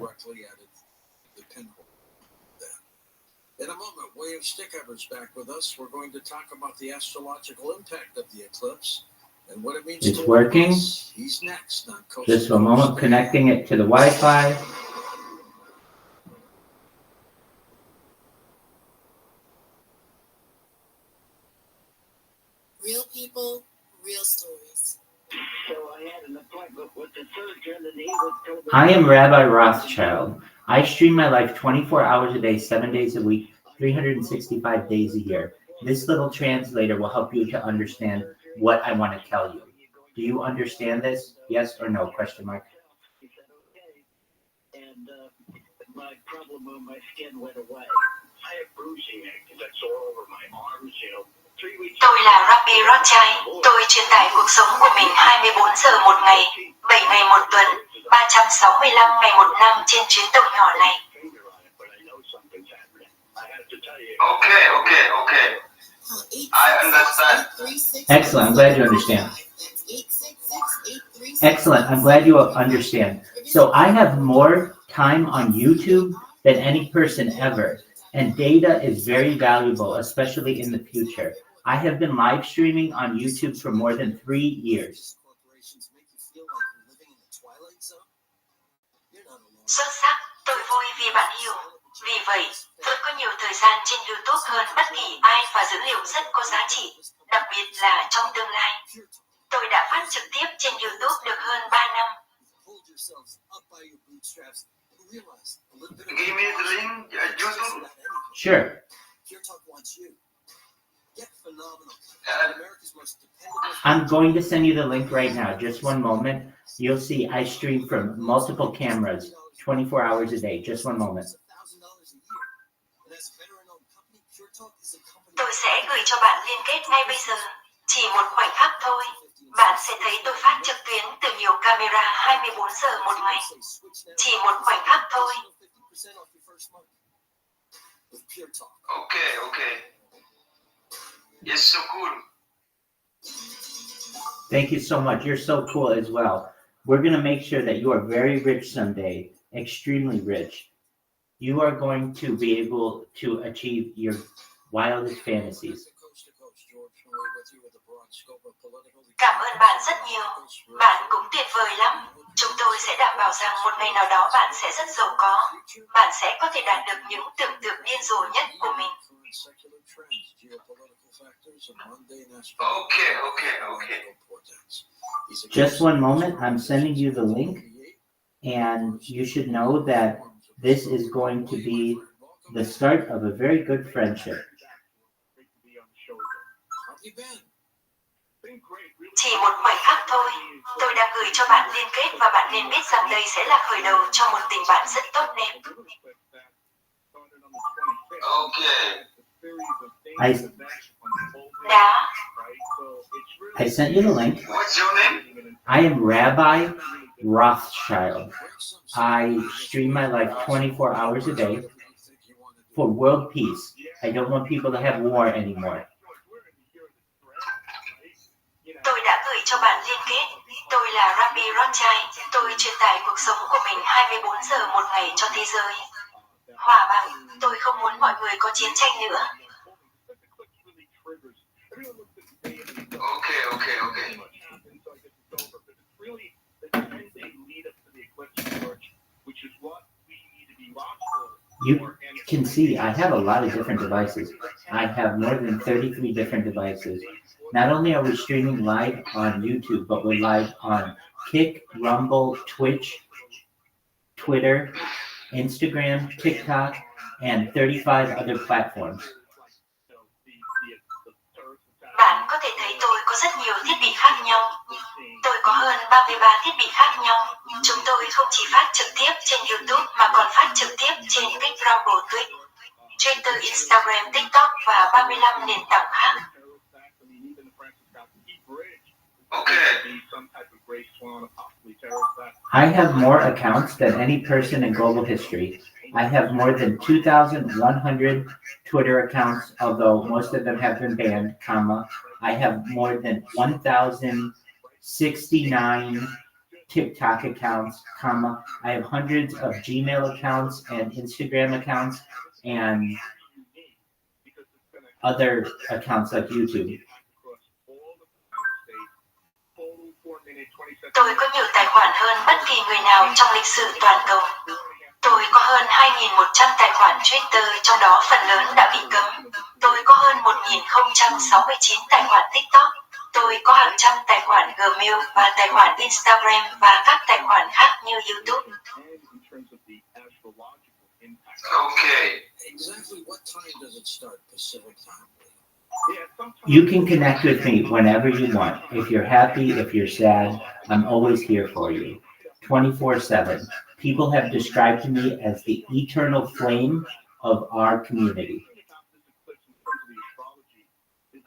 In a moment, William Stickheimer's back with us. We're going to talk about the astrological impact of the eclipse and what it means. It's working. He's next on Coast. Just a moment, connecting it to the Wi-Fi. Real people, real stories. So I had an appointment with the surgeon, and he was told me. I am Rabbi Rothschild. I stream my life 24 hours a day, 7 days a week, 365 days a year. This little translator will help you to understand what I want to tell you. Do you understand this? Yes or no? Question mark. He said, okay. And my problem on my skin went away. I have bruising because I sore over my arms, 3 weeks. Tôi là Rabbi Rothschild. Tôi truyền tải cuộc sống của mình 24 giờ một ngày, 7 ngày một tuần, 365 ngày một năm trên chuyến tàu nhỏ này. Okay. I understand. Excellent. I'm glad you understand. Excellent. I'm glad you understand. So I have more time on YouTube than any person ever. And data is very valuable, especially in the future. I have been live streaming on YouTube for more than 3 years. Xuất sắc, tôi vui vì bạn hiểu. Vì vậy, tôi có nhiều thời gian trên YouTube hơn bất kỳ ai và dữ liệu rất có giá trị, đặc biệt là trong tương lai. Tôi đã phát trực tiếp trên YouTube được hơn 3 năm. Give me the link, YouTube. Sure. I'm going to send you the link right now. Just one moment. You'll see I stream from multiple cameras, 24 hours a day. Just one moment. Tôi sẽ gửi cho bạn liên kết ngay bây giờ. Chỉ một khoảnh khắc thôi. Bạn sẽ thấy tôi phát trực tuyến từ nhiều camera 24 giờ một ngày. Chỉ một khoảnh khắc thôi. Okay. It's so cool. Thank you so much. You're so cool as well. We're going to make sure that you are very rich someday, extremely rich. You are going to be able to achieve your wildest fantasies. Cảm ơn bạn rất nhiều. Bạn cũng tuyệt vời lắm. Chúng tôi sẽ đảm bảo rằng một ngày nào đó bạn sẽ rất giàu có. Bạn sẽ có thể đạt được những tưởng tượng điên rồ nhất của mình. Okay. Just one moment. I'm sending you the link. And you should know that this is going to be the start of a very good friendship. Chỉ một khoảnh khắc thôi, tôi đã gửi cho bạn liên kết và bạn nên biết rằng đây sẽ là khởi đầu cho một tình bạn rất tốt đẹp. I sent you the link. What's your name? I am Rabbi Rothschild. I stream my life 24 hours a day for world peace. I don't want people to have war anymore. Tôi đã gửi cho bạn liên kết. Tôi là Rabbi Rothschild. Tôi truyền tải cuộc sống của mình 24 giờ một ngày cho thế giới. Hòa bằng, tôi không muốn mọi người có chiến tranh nữa. Okay. You can see I have a lot of different devices. I have more than 33 different devices. Not only are we streaming live on YouTube, but we're live on Kick, Rumble, Twitch, Twitter, Instagram, TikTok, and 35 other platforms. Bạn có thể thấy tôi có rất nhiều thiết bị khác nhau. Tôi có hơn 33 thiết bị khác nhau. Chúng tôi không chỉ phát trực tiếp trên YouTube mà còn phát trực tiếp trên Kick, Rumble, Twitch, Twitter, Instagram, TikTok và 35 nền tảng khác. I have more accounts than any person in global history. I have more than 2,100 Twitter accounts, although most of them have been banned, I have more than 1,069 TikTok accounts, I have hundreds of Gmail accounts and Instagram accounts and other accounts like YouTube. Tôi có nhiều tài khoản hơn bất kỳ người nào trong lịch sử toàn cầu. Tôi có hơn 2.100 tài khoản Twitter, trong đó phần lớn đã bị cấm. Tôi có hơn 1.069 tài khoản TikTok. Tôi có hàng trăm tài khoản Gmail và tài khoản Instagram và các tài khoản khác như YouTube. Okay. Exactly what time does it start Pacific time? You can connect with me whenever you want. If you're happy, if you're sad, I'm always here for you. 24/7. People have described to me as the eternal flame of our community.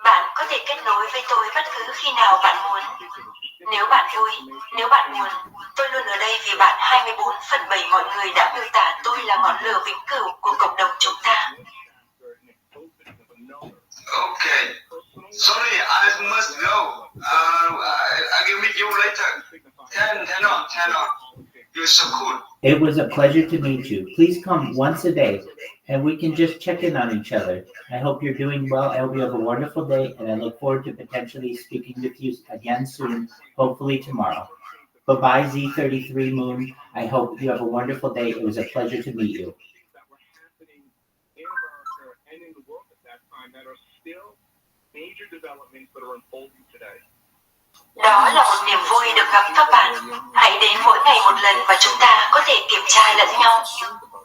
Bạn có thể kết nối với tôi bất cứ khi nào bạn muốn. Nếu bạn vui, nếu bạn muốn, tôi luôn ở đây vì bạn. 24/7 mọi người đã miêu tả tôi là ngọn lửa vĩnh cửu của cộng đồng chúng ta. Okay. Sorry, I must go. I will meet you later. 10 on. You're so cool. It was a pleasure to meet you. Please come once a day, and we can just check in on each other. I hope you're doing well. I hope you have a wonderful day, and I look forward to potentially speaking with you again soon, hopefully tomorrow. Bye-bye, Z33 Moon. I hope you have a wonderful day. It was a pleasure to meet you. Major developments that are unfolding today. Đó là một niềm vui được gặp các bạn. Hãy đến mỗi ngày một lần và chúng ta có thể kiểm tra lẫn nhau.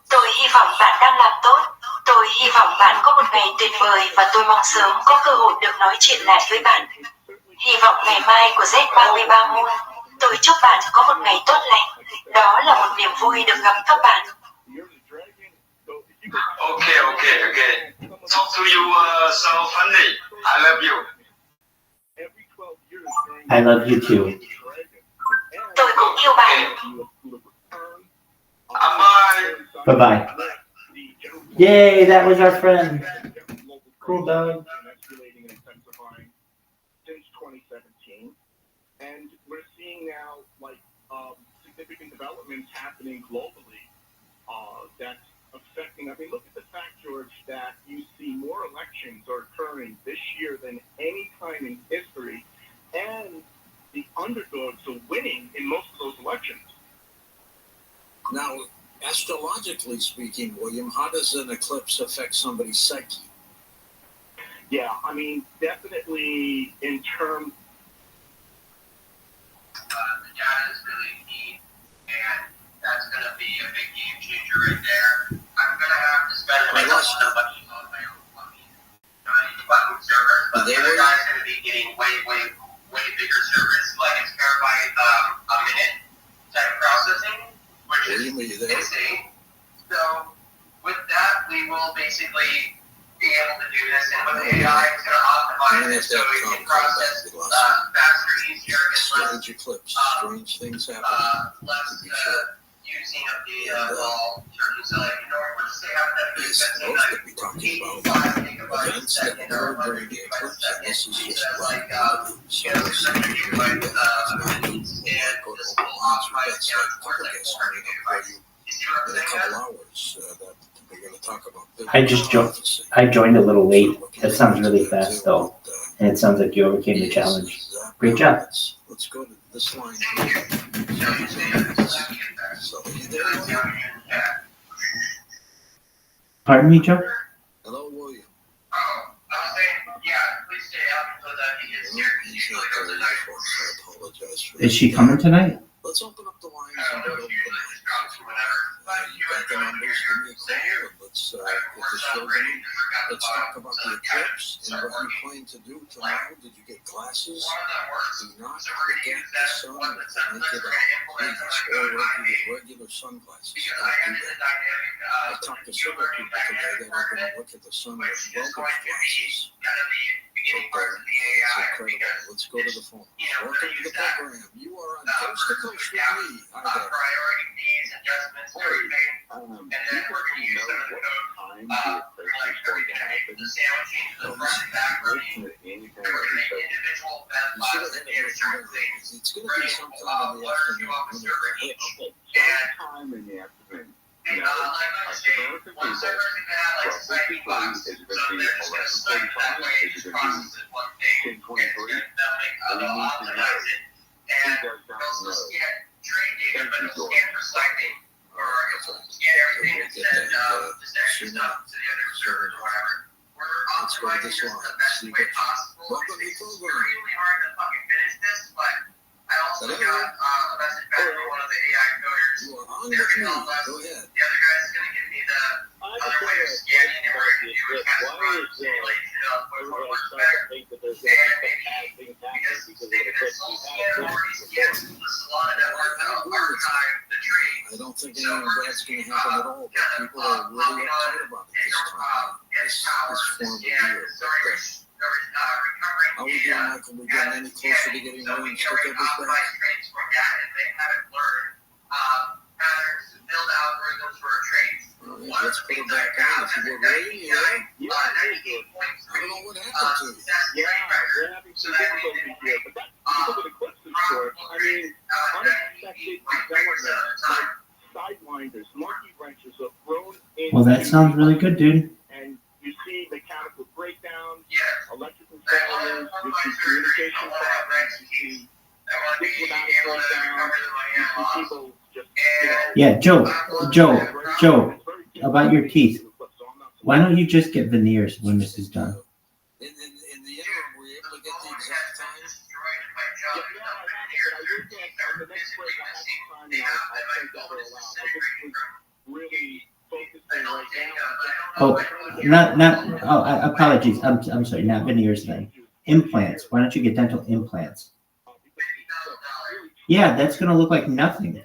Tôi hy vọng bạn đang làm tốt. Tôi hy vọng bạn có một ngày tuyệt vời và tôi mong sớm có cơ hội được nói chuyện lại với bạn. Hy vọng ngày mai của Z33 Moon. Tôi chúc bạn có một ngày tốt lành. Đó là một niềm vui được gặp các bạn. Okay. Talk to you so funny. I love you. I love you too. Tôi cũng yêu bạn. Bye. Bye-bye. Yay, that was our friend. Cool dog. Since 2017, and we're seeing now significant developments happening globally that's affecting. I mean, look at the fact, George, that you see more elections are occurring this year than any time in history, and the underdogs are winning in most of those elections. Now, astrologically speaking, William, how does an eclipse affect somebody's psyche? Yeah, I mean, definitely in terms. The data is really neat, and that's going to be a big game changer right there. I'm going to have to spend you there? So with that, we will basically be able to do this, and with AI, it's going to optimize it so we can process faster, easier, and Strange eclipse. Strange things happen. less using of data while certain, so like in order to say He's supposed to be talking about events that occur during the eclipse, and this is just right now. So this is really good. It's not go to open lines. We've got some couple guests coming up for you in a couple hours that we're going to talk about. I joined a little late. That sounds really fast though, and it sounds like you overcame the challenge. Great job. Let's go to this line here. So, Pardon me, Joe? hello, William. I was saying, yeah, please stay up until that begins here. He's not very folks. I apologize for Is she coming tonight? Let's open up the lines and get open the lines. You got the numbers, give me a call, and let's get the show going. Let's talk about the eclipse and what you plan to do tomorrow. Did you get glasses? Do not look at the sun naked eye, please, or with regular sunglasses. Don't do that. I talked to several people today that are going to look at the sun with welder's glasses. It's incredible. Let's go to the phone. Welcome to the program. You are on Coast to Coast with me. Hi there. Priority fees, adjustments, everything. And then we're going to use some of the code for like the sandwiching to the front and back roading. We're going to make individual classes and certain things. It's going to be sometime in the afternoon. Sometime in the afternoon. Like I say, one server's going to have like society class, so they're just going to select that way and just process it one thing. And they'll optimize it. And they'll still scan trade data, but they'll scan for cycling. Or it'll scan everything and send just extra stuff to the other servers or whatever. We're optimizing this the best way possible. It's extremely hard to fucking finish this, but I also got a message back from one of the AI coders. They're going to help us. The other guy's going to give me the other way of scanning, and we're going to do a test run to simulate what works better. And maybe because they've been soul scan already scanned, this is a lot of network archive the trade. I don't think any of that's going to happen at all, but people are really uptight about it this time, this form of year. How are we doing, Michael? We getting any closer to getting ready to stick everything? They haven't learned patterns to build algorithms for a trade. Let's put it back on. If you were ready, yeah. I don't know what happened to you. Yeah, we're having some difficulty here, but that's because of the question short. I mean, unexpected development, like sidewinders, monkey wrenches are thrown in. Well, that sounds really good, dude. And you see mechanical breakdowns, electrical failures, you see communication problems, you see diplomatic breakdowns, you see people just, Yeah, Joe, about your teeth. Why don't you just get veneers when this is done? In the interim, were you able to get the exact time? Apologies. I'm sorry, not veneers then. Implants. Why don't you get dental implants? Yeah, that's gonna look like nothing.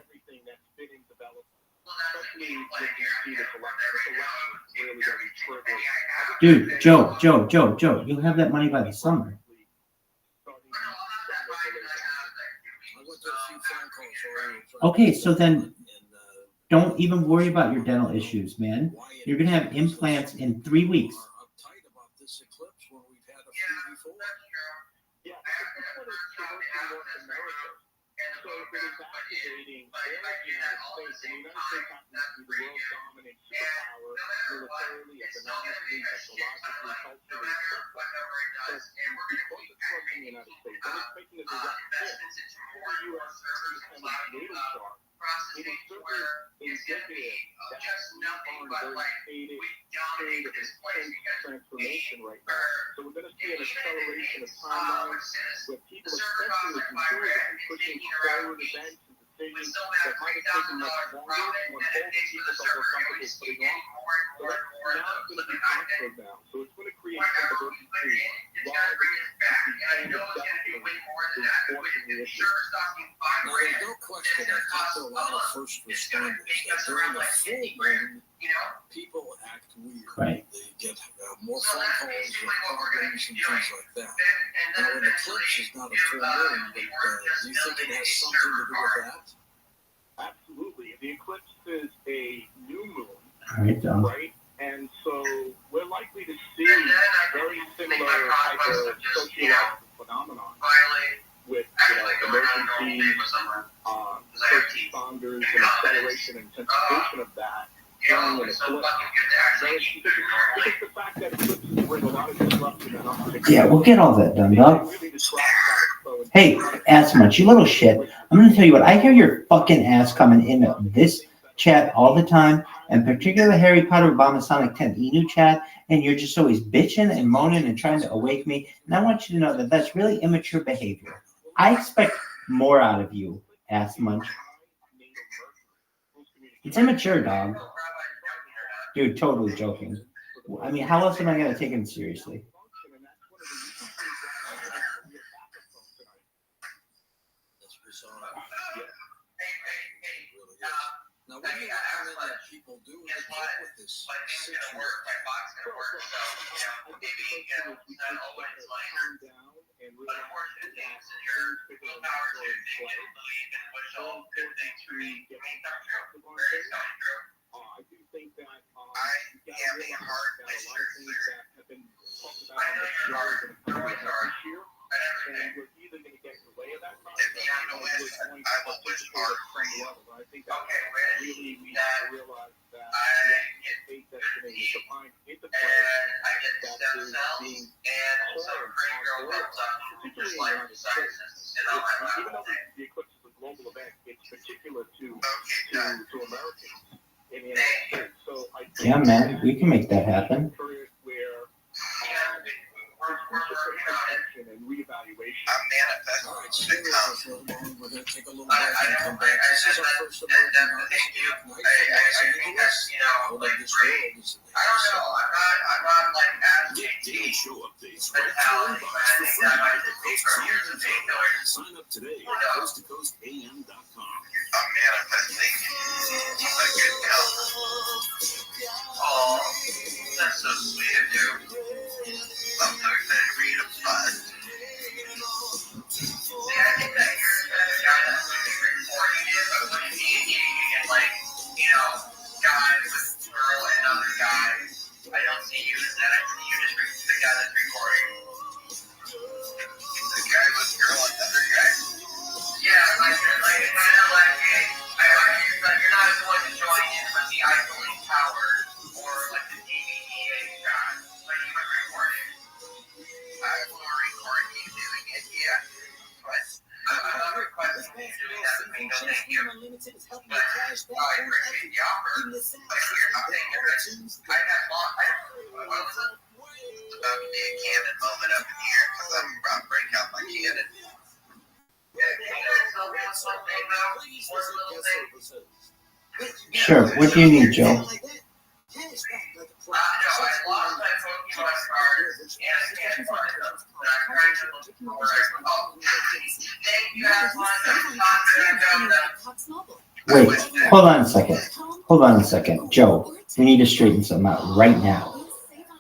Dude, Joe, you'll have that money by the summer. Okay, so then don't even worry about your dental issues, man. You're gonna have implants in 3 weeks. Transformation right now. So we're going to see an acceleration of timelines where people, especially the consumers, are pushing forward events and decisions that might have taken much longer when all the people that were comfortable putting on. So that's now going to be transferred now. So it's going to create some diversity between large and the end of that to enforcing the issue. Now, there's no question. I think to a lot of first responders that during a full moon, people act weird. Right. They get more phone calls with problems and things like that. Now, an eclipse is not a full moon, but do you think it has something to do with that? Absolutely. The eclipse is a new moon, Right. right? And so we're likely to see very similar type of sociological phenomenon with emergencies, first responders, and acceleration and intensification of that during an eclipse. It's the fact that eclipses bring a lot of disruption and unpredictability. Yeah, we'll get all that done, dog. Hey, ass much, you little shit. I'm gonna tell you what, I hear your fucking ass coming in this chat all the time, and particularly Harry Potter Obama Sonic 10 Enu chat, and you're just always bitching and moaning and trying to awake me. And I want you to know that that's really immature behavior. I expect more out of you, ass munch. It's immature, dog. Dude, totally joking. I mean, how else am I gonna take him seriously? Now, what do you recommend that people do to cope with this situation? I do think that you got to realize that a lot of things that have been talked about on the show are going to come to this year, and we're either going to get in the way of that process or we're going to participate at some level. I think that really we have to realize that state destiny is defined into play that is being called particularly in the United States. Even though the eclipse is a global event, it's particular to Americans in the United States. So I think Yeah, man, we can make that happen. where and reevaluation. All right, so we're going to take a little break and come back. This is our first American artist, Night from Los Angeles. Out of this world is Get daily show updates right to your inbox for free with the Coast CNN. Sign up today at coasttocoastam.com. I'm manifesting a good health. Oh, that's so sweet of you. I'm so excited for you to buzz. See, I think that you're the kind of guy that's looking for recording it, but when you get like, guys with girl and other guys, I don't see you as that. I see you just the guy that's recording. The guy with girl and other guys? Yeah, like kind of like, hey, you're not the one to join in with the Eiffel Tower or like the DVDA guy, like you were recording. I will record you doing it, yeah. But I'm not requesting you doing that with me, no thank you. But I appreciate the offer. But here's the thing, I have what was it? It's about to be a canon moment up in here because I'm about to break out my cannon. Sure, what do you need, Joe? No, I lost my Pokemon cards and I can't find them. But I'm trying to look for it. Oh, thank you, Wait, hold on a second. Hold on a second. Joe, we need to straighten something out right now.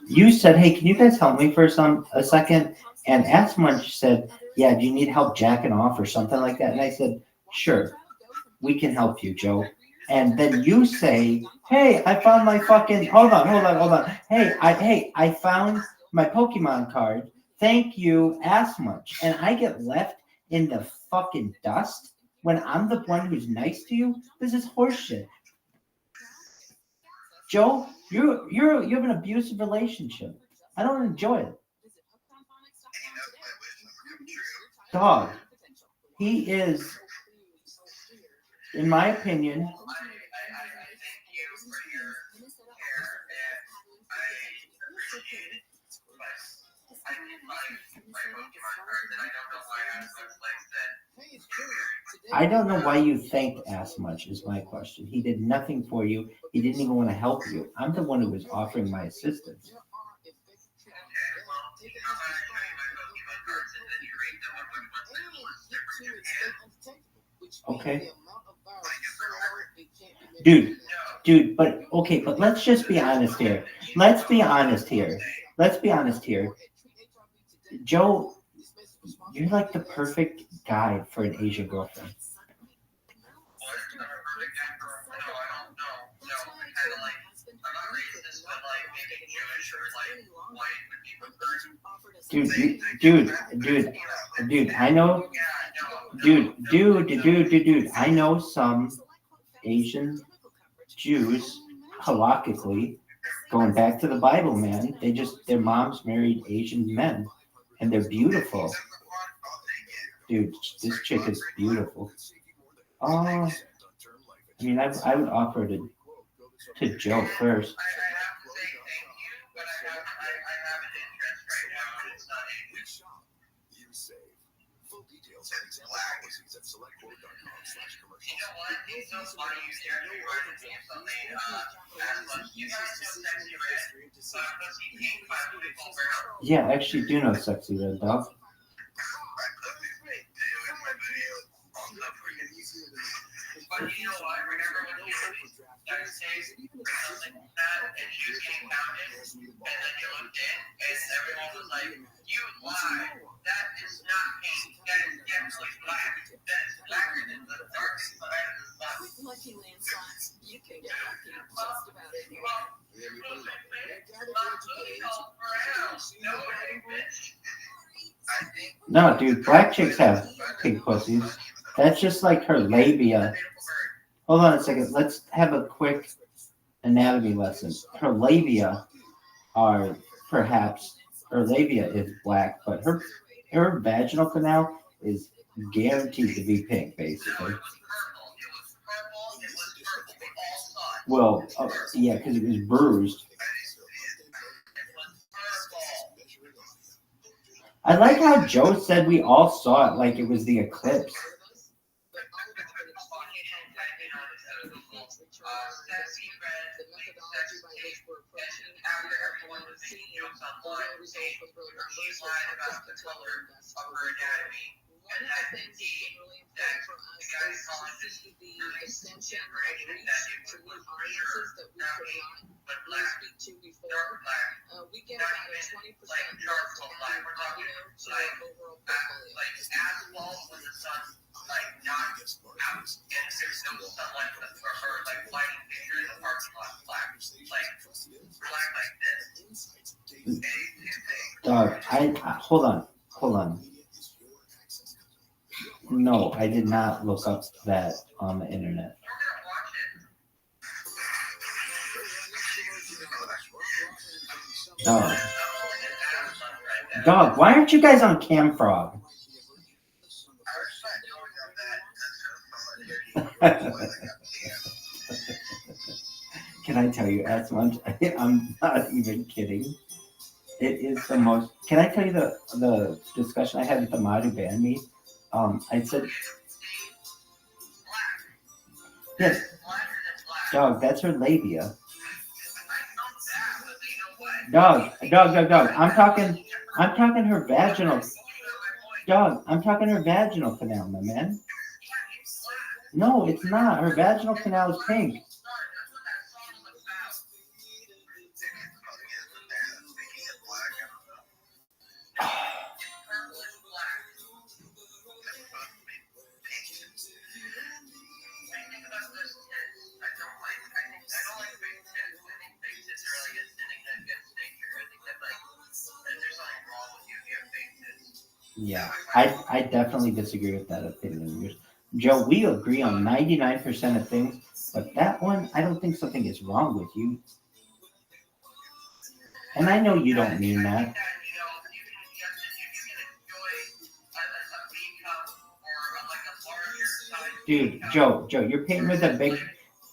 You said, hey, can you guys help me for a second? And Ass Munch said, yeah, do you need help jacking off or something like that? And I said, sure, we can help you, Joe. And then you say, hey, I found my fucking, hold on. Hey, I found my Pokemon card. Thank you, Ass Munch. And I get left in the fucking dust when I'm the one who's nice to you? This is horseshit. Joe, you have an abusive relationship. I don't enjoy it. Dog, he is, in my opinion, I don't know why you thanked Ass Much is my question. He did nothing for you. He didn't even want to help you. I'm the one who was offering my assistance. Okay. dude, but okay, but let's just be honest here. Let's be honest here. Joe, you're like the perfect guy for an Asian girlfriend. Dude, I know, dude, I know some Asian Jews, halakhically, going back to the Bible, man. Their moms married Asian men, and they're beautiful. Dude, this chick is beautiful. I mean, I would offer to Joe first. Yeah, I actually do know Sexy Red Dog. But you know what? Remember when you that stage something like that, and she was getting counted, and then you looked in, and everyone was like, "You lied. That is not pink. That is definitely black. That is blacker than the darkest side of the sun." With Lucky Land slots, you can get lucky just about anywhere. No, dude, black chicks have pink pussies. That's just like her labia. Hold on a second. Let's have a quick anatomy lesson. Her labia is black, but her vaginal canal is guaranteed to be pink, basically. Well, yeah, because it was bruised. I like how Joe said we all saw it like it was the eclipse. One of the things that's been really important for us is to see the extension of reach to new audiences that we could not speak to before. We get about a 20% lift adding audio to our overall portfolio. Like as well when the sun's like not out and there's no sunlight or like lighting picture in the parking lot black. Like black like this. Hold on. No, I did not look up that on the internet. Dog, why aren't you guys on Camfrog? Can I tell you, as much? I'm not even kidding. It is the most. Can I tell you the discussion I had with the mod who banned me? I said, yes, dog, that's her labia. Dog. I'm talking her vaginal. Dog, I'm talking her vaginal canal, my man. No, it's not. Her vaginal canal is pink. Yeah, I definitely disagree with that opinion of yours. Joe, we agree on 99% of things, but that one, I don't think something is wrong with you. And I know you don't mean that. Dude, Joe, you're painting with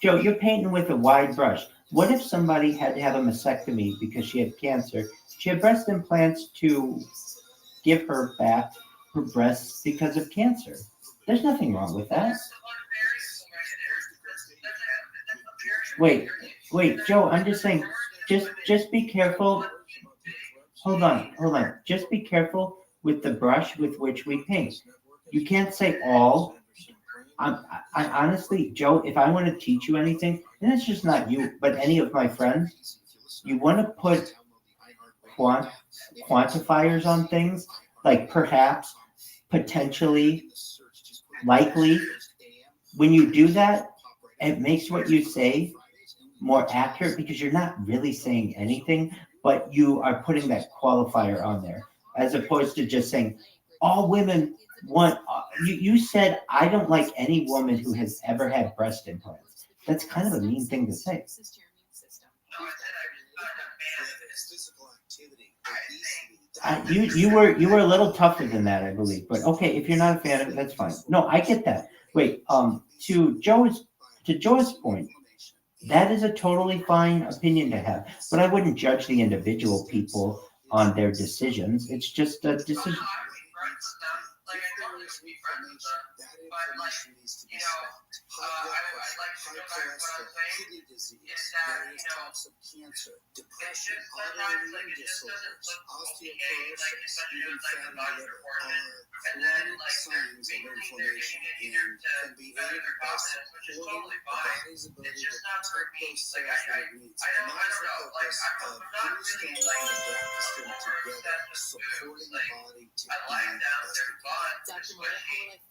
you're painting with a wide brush. What if somebody had to have a mastectomy because she had cancer? She had breast implants to give her back her breasts because of cancer. There's nothing wrong with that. Wait, Joe, I'm just saying, just be careful. Hold on. Just be careful with the brush with which we paint. You can't say all. I honestly, Joe, if I want to teach you anything, and it's just not you, but any of my friends, you want to put quantifiers on things, like perhaps, potentially, likely. When you do that, it makes what you say more accurate because you're not really saying anything, but you are putting that qualifier on there, as opposed to just saying all women want. You said I don't like any woman who has ever had breast implants. That's kind of a mean thing to say. You were a little tougher than that, I believe. But okay, if you're not a fan of it, that's fine. No, I get that. Wait, to Joe's point, that is a totally fine opinion to have. But I wouldn't judge the individual people on their decisions. It's just a decision. Kidney disease, various types of cancer, depression, autoimmune disorders, osteoporosis, even fatty liver are chronic signs of inflammation and can be aided by supporting the body's ability to protect those cells that it needs. And that is the purpose of understanding and practicing together, supporting the body to be the best it can. Dr. Moore, how will I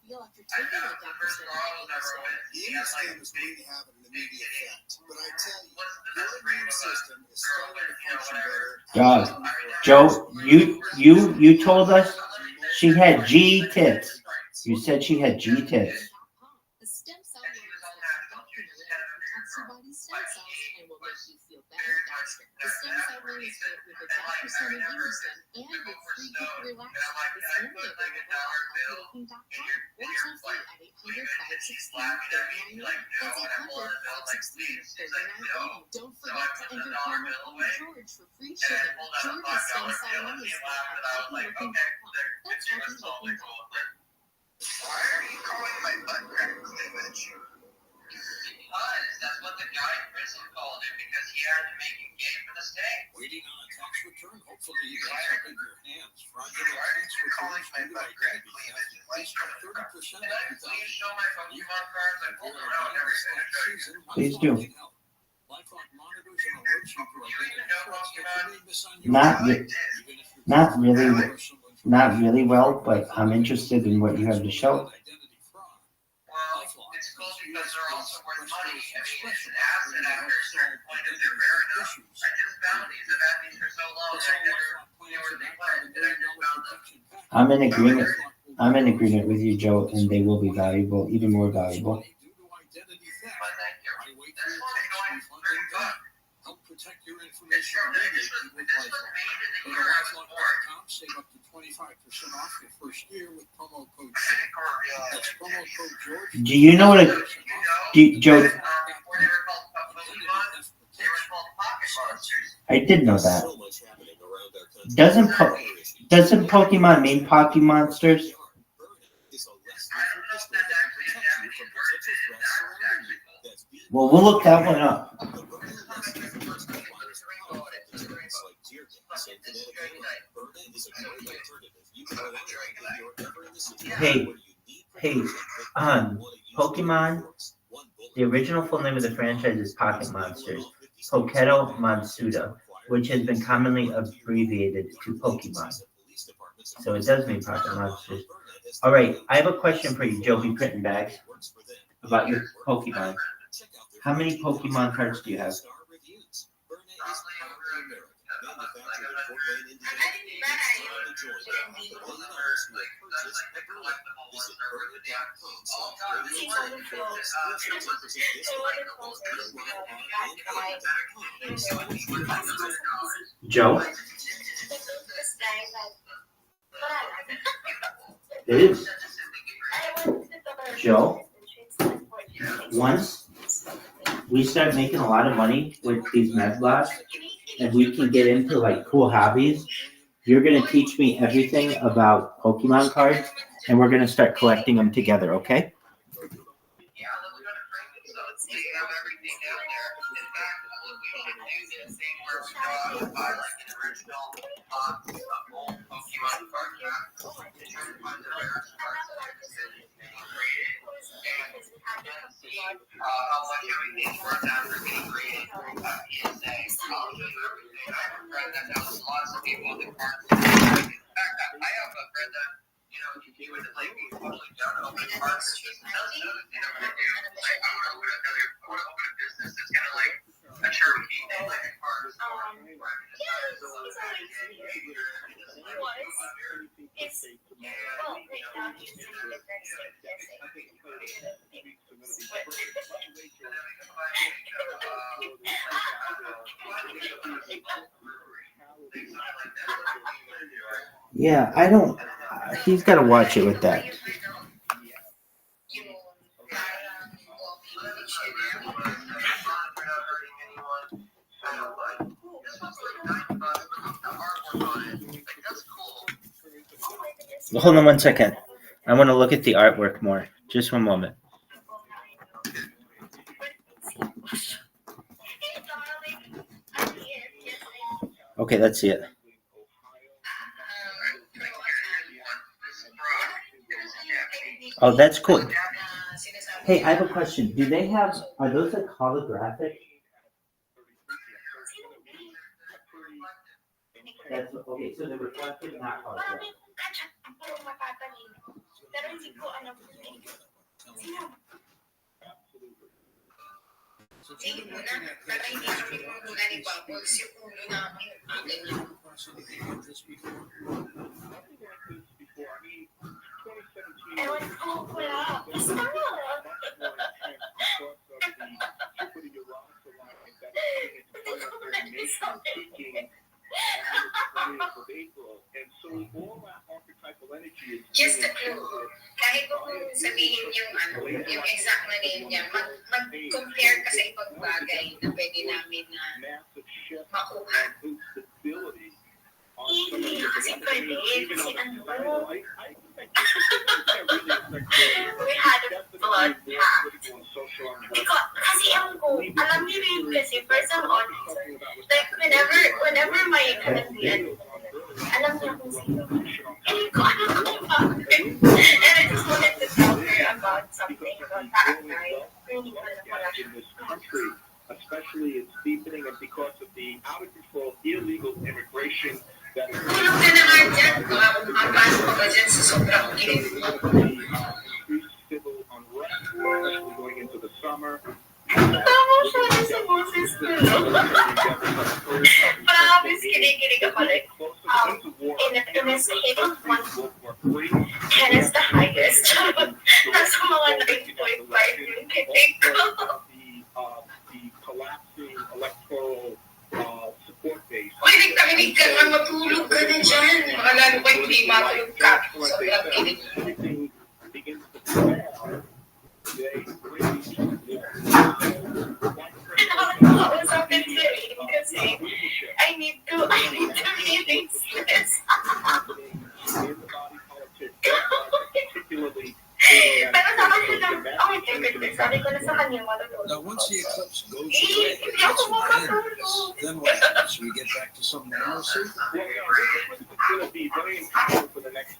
feel after taking a Dr. The skin is going to have an immediate effect, but I tell you, your immune system is starting to function better. God, Joe, you told us she had G tits. You said she had G tits. The stem cell protects your body's stem cells and will make you feel better faster. The stem cell ring is fit with a Dr. immune stem and with free quick relax. It's only available at healthylooking.com or toll free at 800-516-3990. That's 800-516-3990. Don't forget to enter promo code George for free shipping. George's stem cell ring is fit at healthylooking.com. That's healthylooking.com. Why are you calling my butt crack cleavage? Because that's what the guy in prison called it, because he had to make it gay for the state. Waiting on a tax return? Hopefully you got something in your hands. Fraudulent tax returns due to identity theft increased by 30% in 2000. Please show my Pokemon cards. I pulled around everything. Please do. Lifelock monitors and alerts you to identity threats that you may miss on your Not really well, but I'm interested in what you have to show. It's cool because they're also worth money. I mean, it's an asset after a certain point if they're rare enough. I just found these. I've had these for so long that I never knew where they went. And I just found them. I'm in agreement with you, Joe, and they will be valuable, even more valuable. Help protect your information immediately with Lifelock. Go to lifelock.com, save up to 25% off your first year with promo code George. That's promo code George. Do you know what Joe? I did know that. Doesn't Pokemon mean Pocky Monsters? Well, we'll look that one up. Hey, Pokemon, the original full name of the franchise is Pocket Monsters, Poketo Monsuda, which has been commonly abbreviated to Pokemon. So it does mean Pocket Monsters. All right, I have a question for you, Joby Printing Bags, about your Pokemon. How many Pokemon cards do you have? Joe? It is. Joe? Once we start making a lot of money with these med labs, and we can get into like cool hobbies, you're going to teach me everything about Pokemon cards, and we're going to start collecting them together, okay? how much everything's worth after getting graded PSA. I'll show you everything. I have a friend that knows lots of people in the car. In fact, I have a friend that, he would like be totally down to open a car. That's another thing I'm gonna do. Like, I want to open a business that's kind of like a turnkey thing, like a car. Yeah, I don't. He's got to watch it with that. Hold on 1 second. I want to look at the artwork more. Just one moment. Okay, let's see it. Oh, that's cool. Hey, I have a question. Do they have, are those like holographic? That's, okay, so they're reflective, not holographic. Just a clue. Kahit kung sabihin yung exact na name niya, mag-compare ka sa ibang bagay na pwede namin na makuha. Hindi, kasi pwede. Kasi we had a blood pact. Kasi ko, alam niyo rin kasi for some audience, like whenever may alam niya kung sino. And I just wanted to tell her about something about that night. In this country, especially its deepening, and because of the out of control illegal immigration that is civil unrest, especially going into the summer. Promise, kinig ka pala. In a scale of 1 to 10 is the highest. Nasa mga 9.5 yung kinig ko. The collapsing electoral support base. Kinig ka na, matulog ka na dyan. Mga lalo pa hindi matulog ka. Sobrang kinig. Everything begins to fail. They really Nakakausapin si Rin kasi I need to release this. Pero sa kanya lang, sabi ko na sa kanya matulog. Now, once the eclipse goes away, then what happens? We get back to some normalcy? It's going to be very important for the next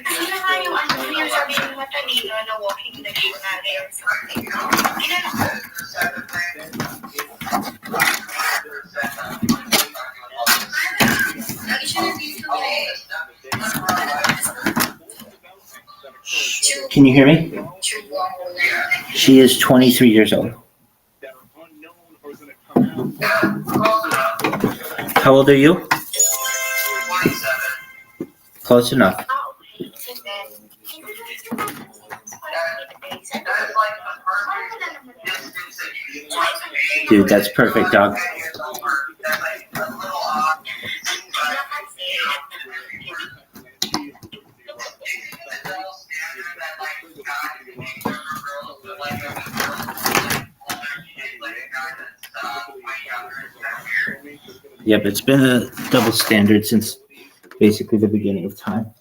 Sino nga yung sabihin matalino na walking dictionary or something? Lagi siya nandito Can you hear me? She is 23 years old. How old are you? 27. Close enough. Dude, that's perfect, dog. Yep, it's been a double standard since basically the beginning of time.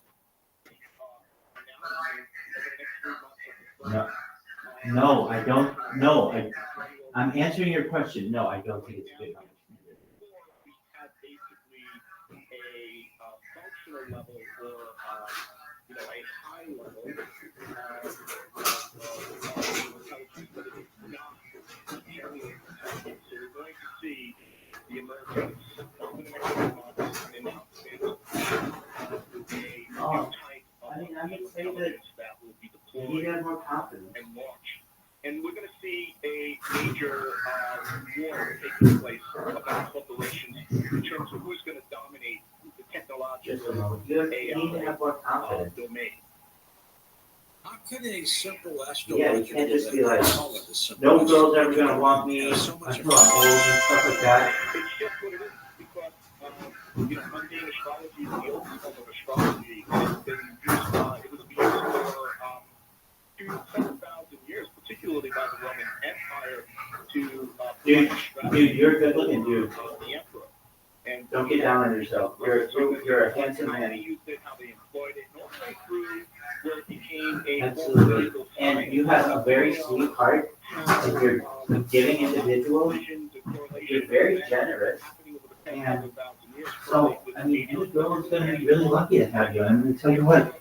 No, I don't. No, I'm answering your question. No, I don't think it's a good number. Basically a functional level or a high You need to have more confidence. and launch. And we're going to see a major war taking place about corporations in terms of who's going to dominate the technological You need to have more confidence. domain. How can a simple Yeah, you astrological can't just be like, call it a simple no girl's ever astrological gonna want me has so much until I'm old and stuff like that. It's just what it is because, mundane astrology is the oldest form of astrology. It's been used, it was used for 7,000 years, particularly by the Roman Empire, to Dude, you're a good looking dude. the emperor. And Don't get down on yourself. You're a handsome how they man. used it, how they employed it, and all the way through where it became a Absolutely. And you have a very sweet heart. And you're a giving individual. You're very generous. And so, I mean, any girl is going to be really lucky to have you. I'm going to tell you what,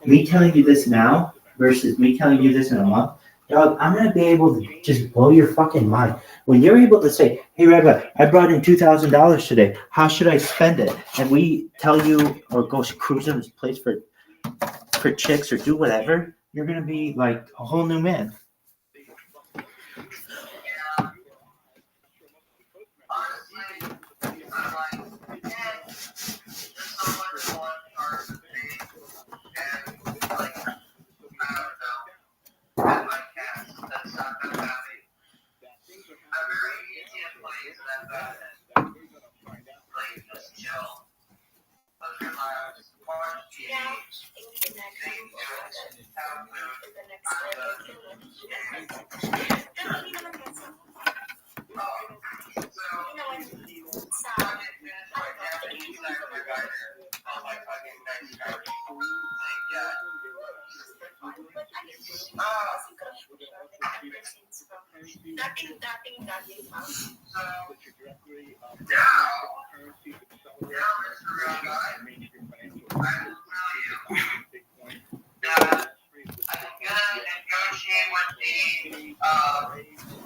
me telling you this now versus me telling you this in a month, dog, I'm going to be able to just blow your fucking mind. When you're able to say, hey, Rabbi, I brought in $2,000 today. How should I spend it? And we tell you, or go cruise in this place for chicks or do whatever, you're going to be like a whole new man.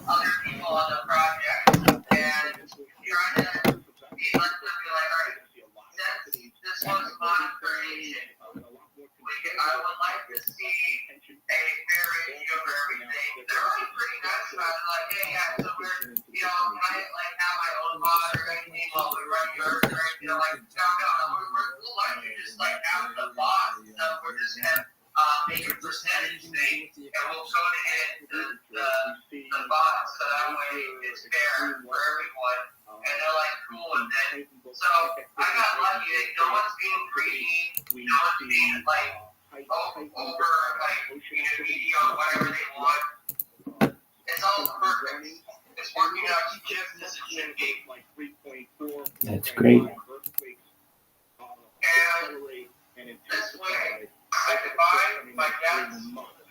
Other people on the project and trying to be let them be like, all right, since this was monetization, I would like to see a fair ratio of everything. They're really pretty nice about it. Like, hey, yeah, so we're, can I like have my own mod or anything while we run yours or anything? Like, no, we'll let you just like have the bot. So we're just gonna make a percentage thing, and we'll go to hit the bot, so that way it's fair for everyone. And they're like cool with it. So I got lucky that no one's being greedy, no one's being like over like media or whatever they want. It's all perfect. It's working out just as it should be. That's great. And this way, I could buy my dad's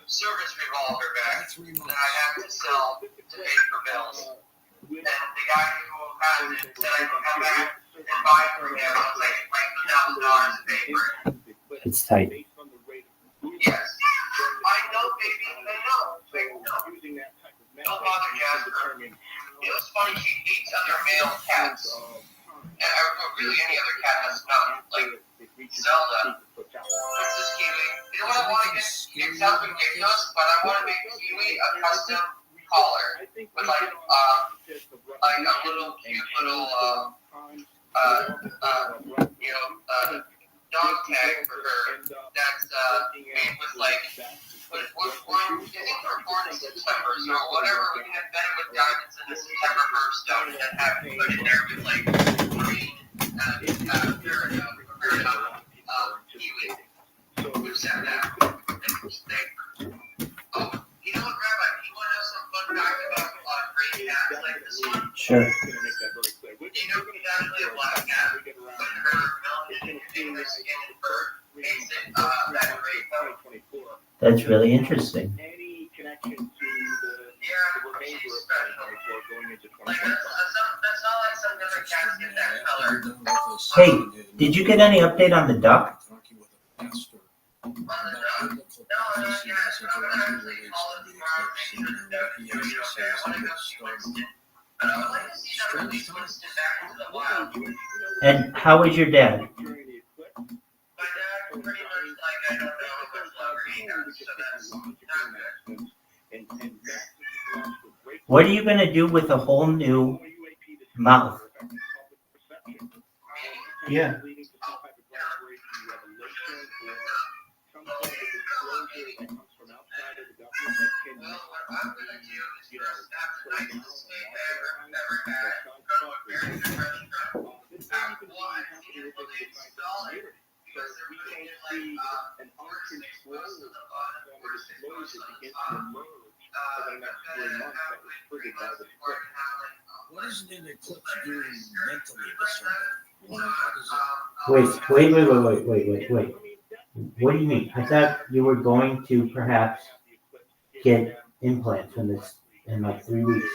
service revolver back that I have to sell to pay for bills. And the guy who has it said I can come back and buy it from him. I was like $2,000 to pay for it. It's tight. Yes. I know, baby. I know. Don't bother Jasper. It was funny, she eats other male cats. Or really any other cat has none. Like Zelda. Princess Kiwi. You know what I want to get something ridiculous, but I want to make Kiwi a custom collar with like a little cute little dog tag for her that's made with like I think we're born in September, so whatever we can embed it with diamonds in the September birthstone and then have it put in there with like green kiwi. Who's that now? Oh, you know what, Rabbi? You want to know some fun fact about gray cats like this one? Sure. You know, exactly a black cat when her melanin in her skin and fur makes it that gray color. That's really interesting. Any connection to the remainder of 2024 going into 2025. Like, that's not like some other cats get that color. Hey, did you get any update on the duck? And how is your dad? My dad pretty much like I don't know how much longer he What are you going to do with a whole new mouth? Yeah. What is it in the eclipse doing mentally this Sunday? How does it? Wait. What do you mean? I thought you were going to perhaps get implants in like 3 weeks.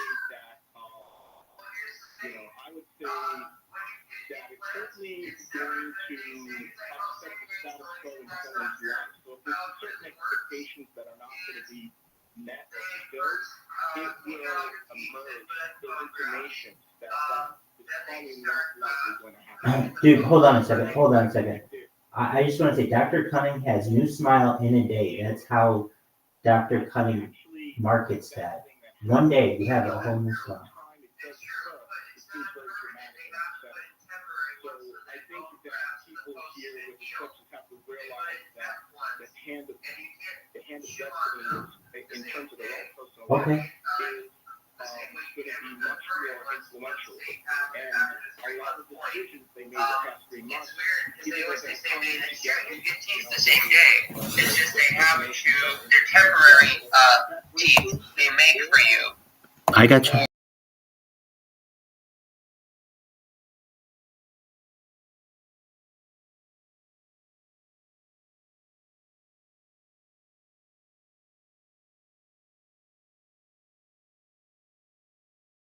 Dude, hold on a second. I just want to say, Dr. Cunning has new smile in a day. That's how Dr. Cunning markets that. One day we have a whole new smile. Okay. The same day. It's just they have to, they're temporary teeth they make for you. I got you.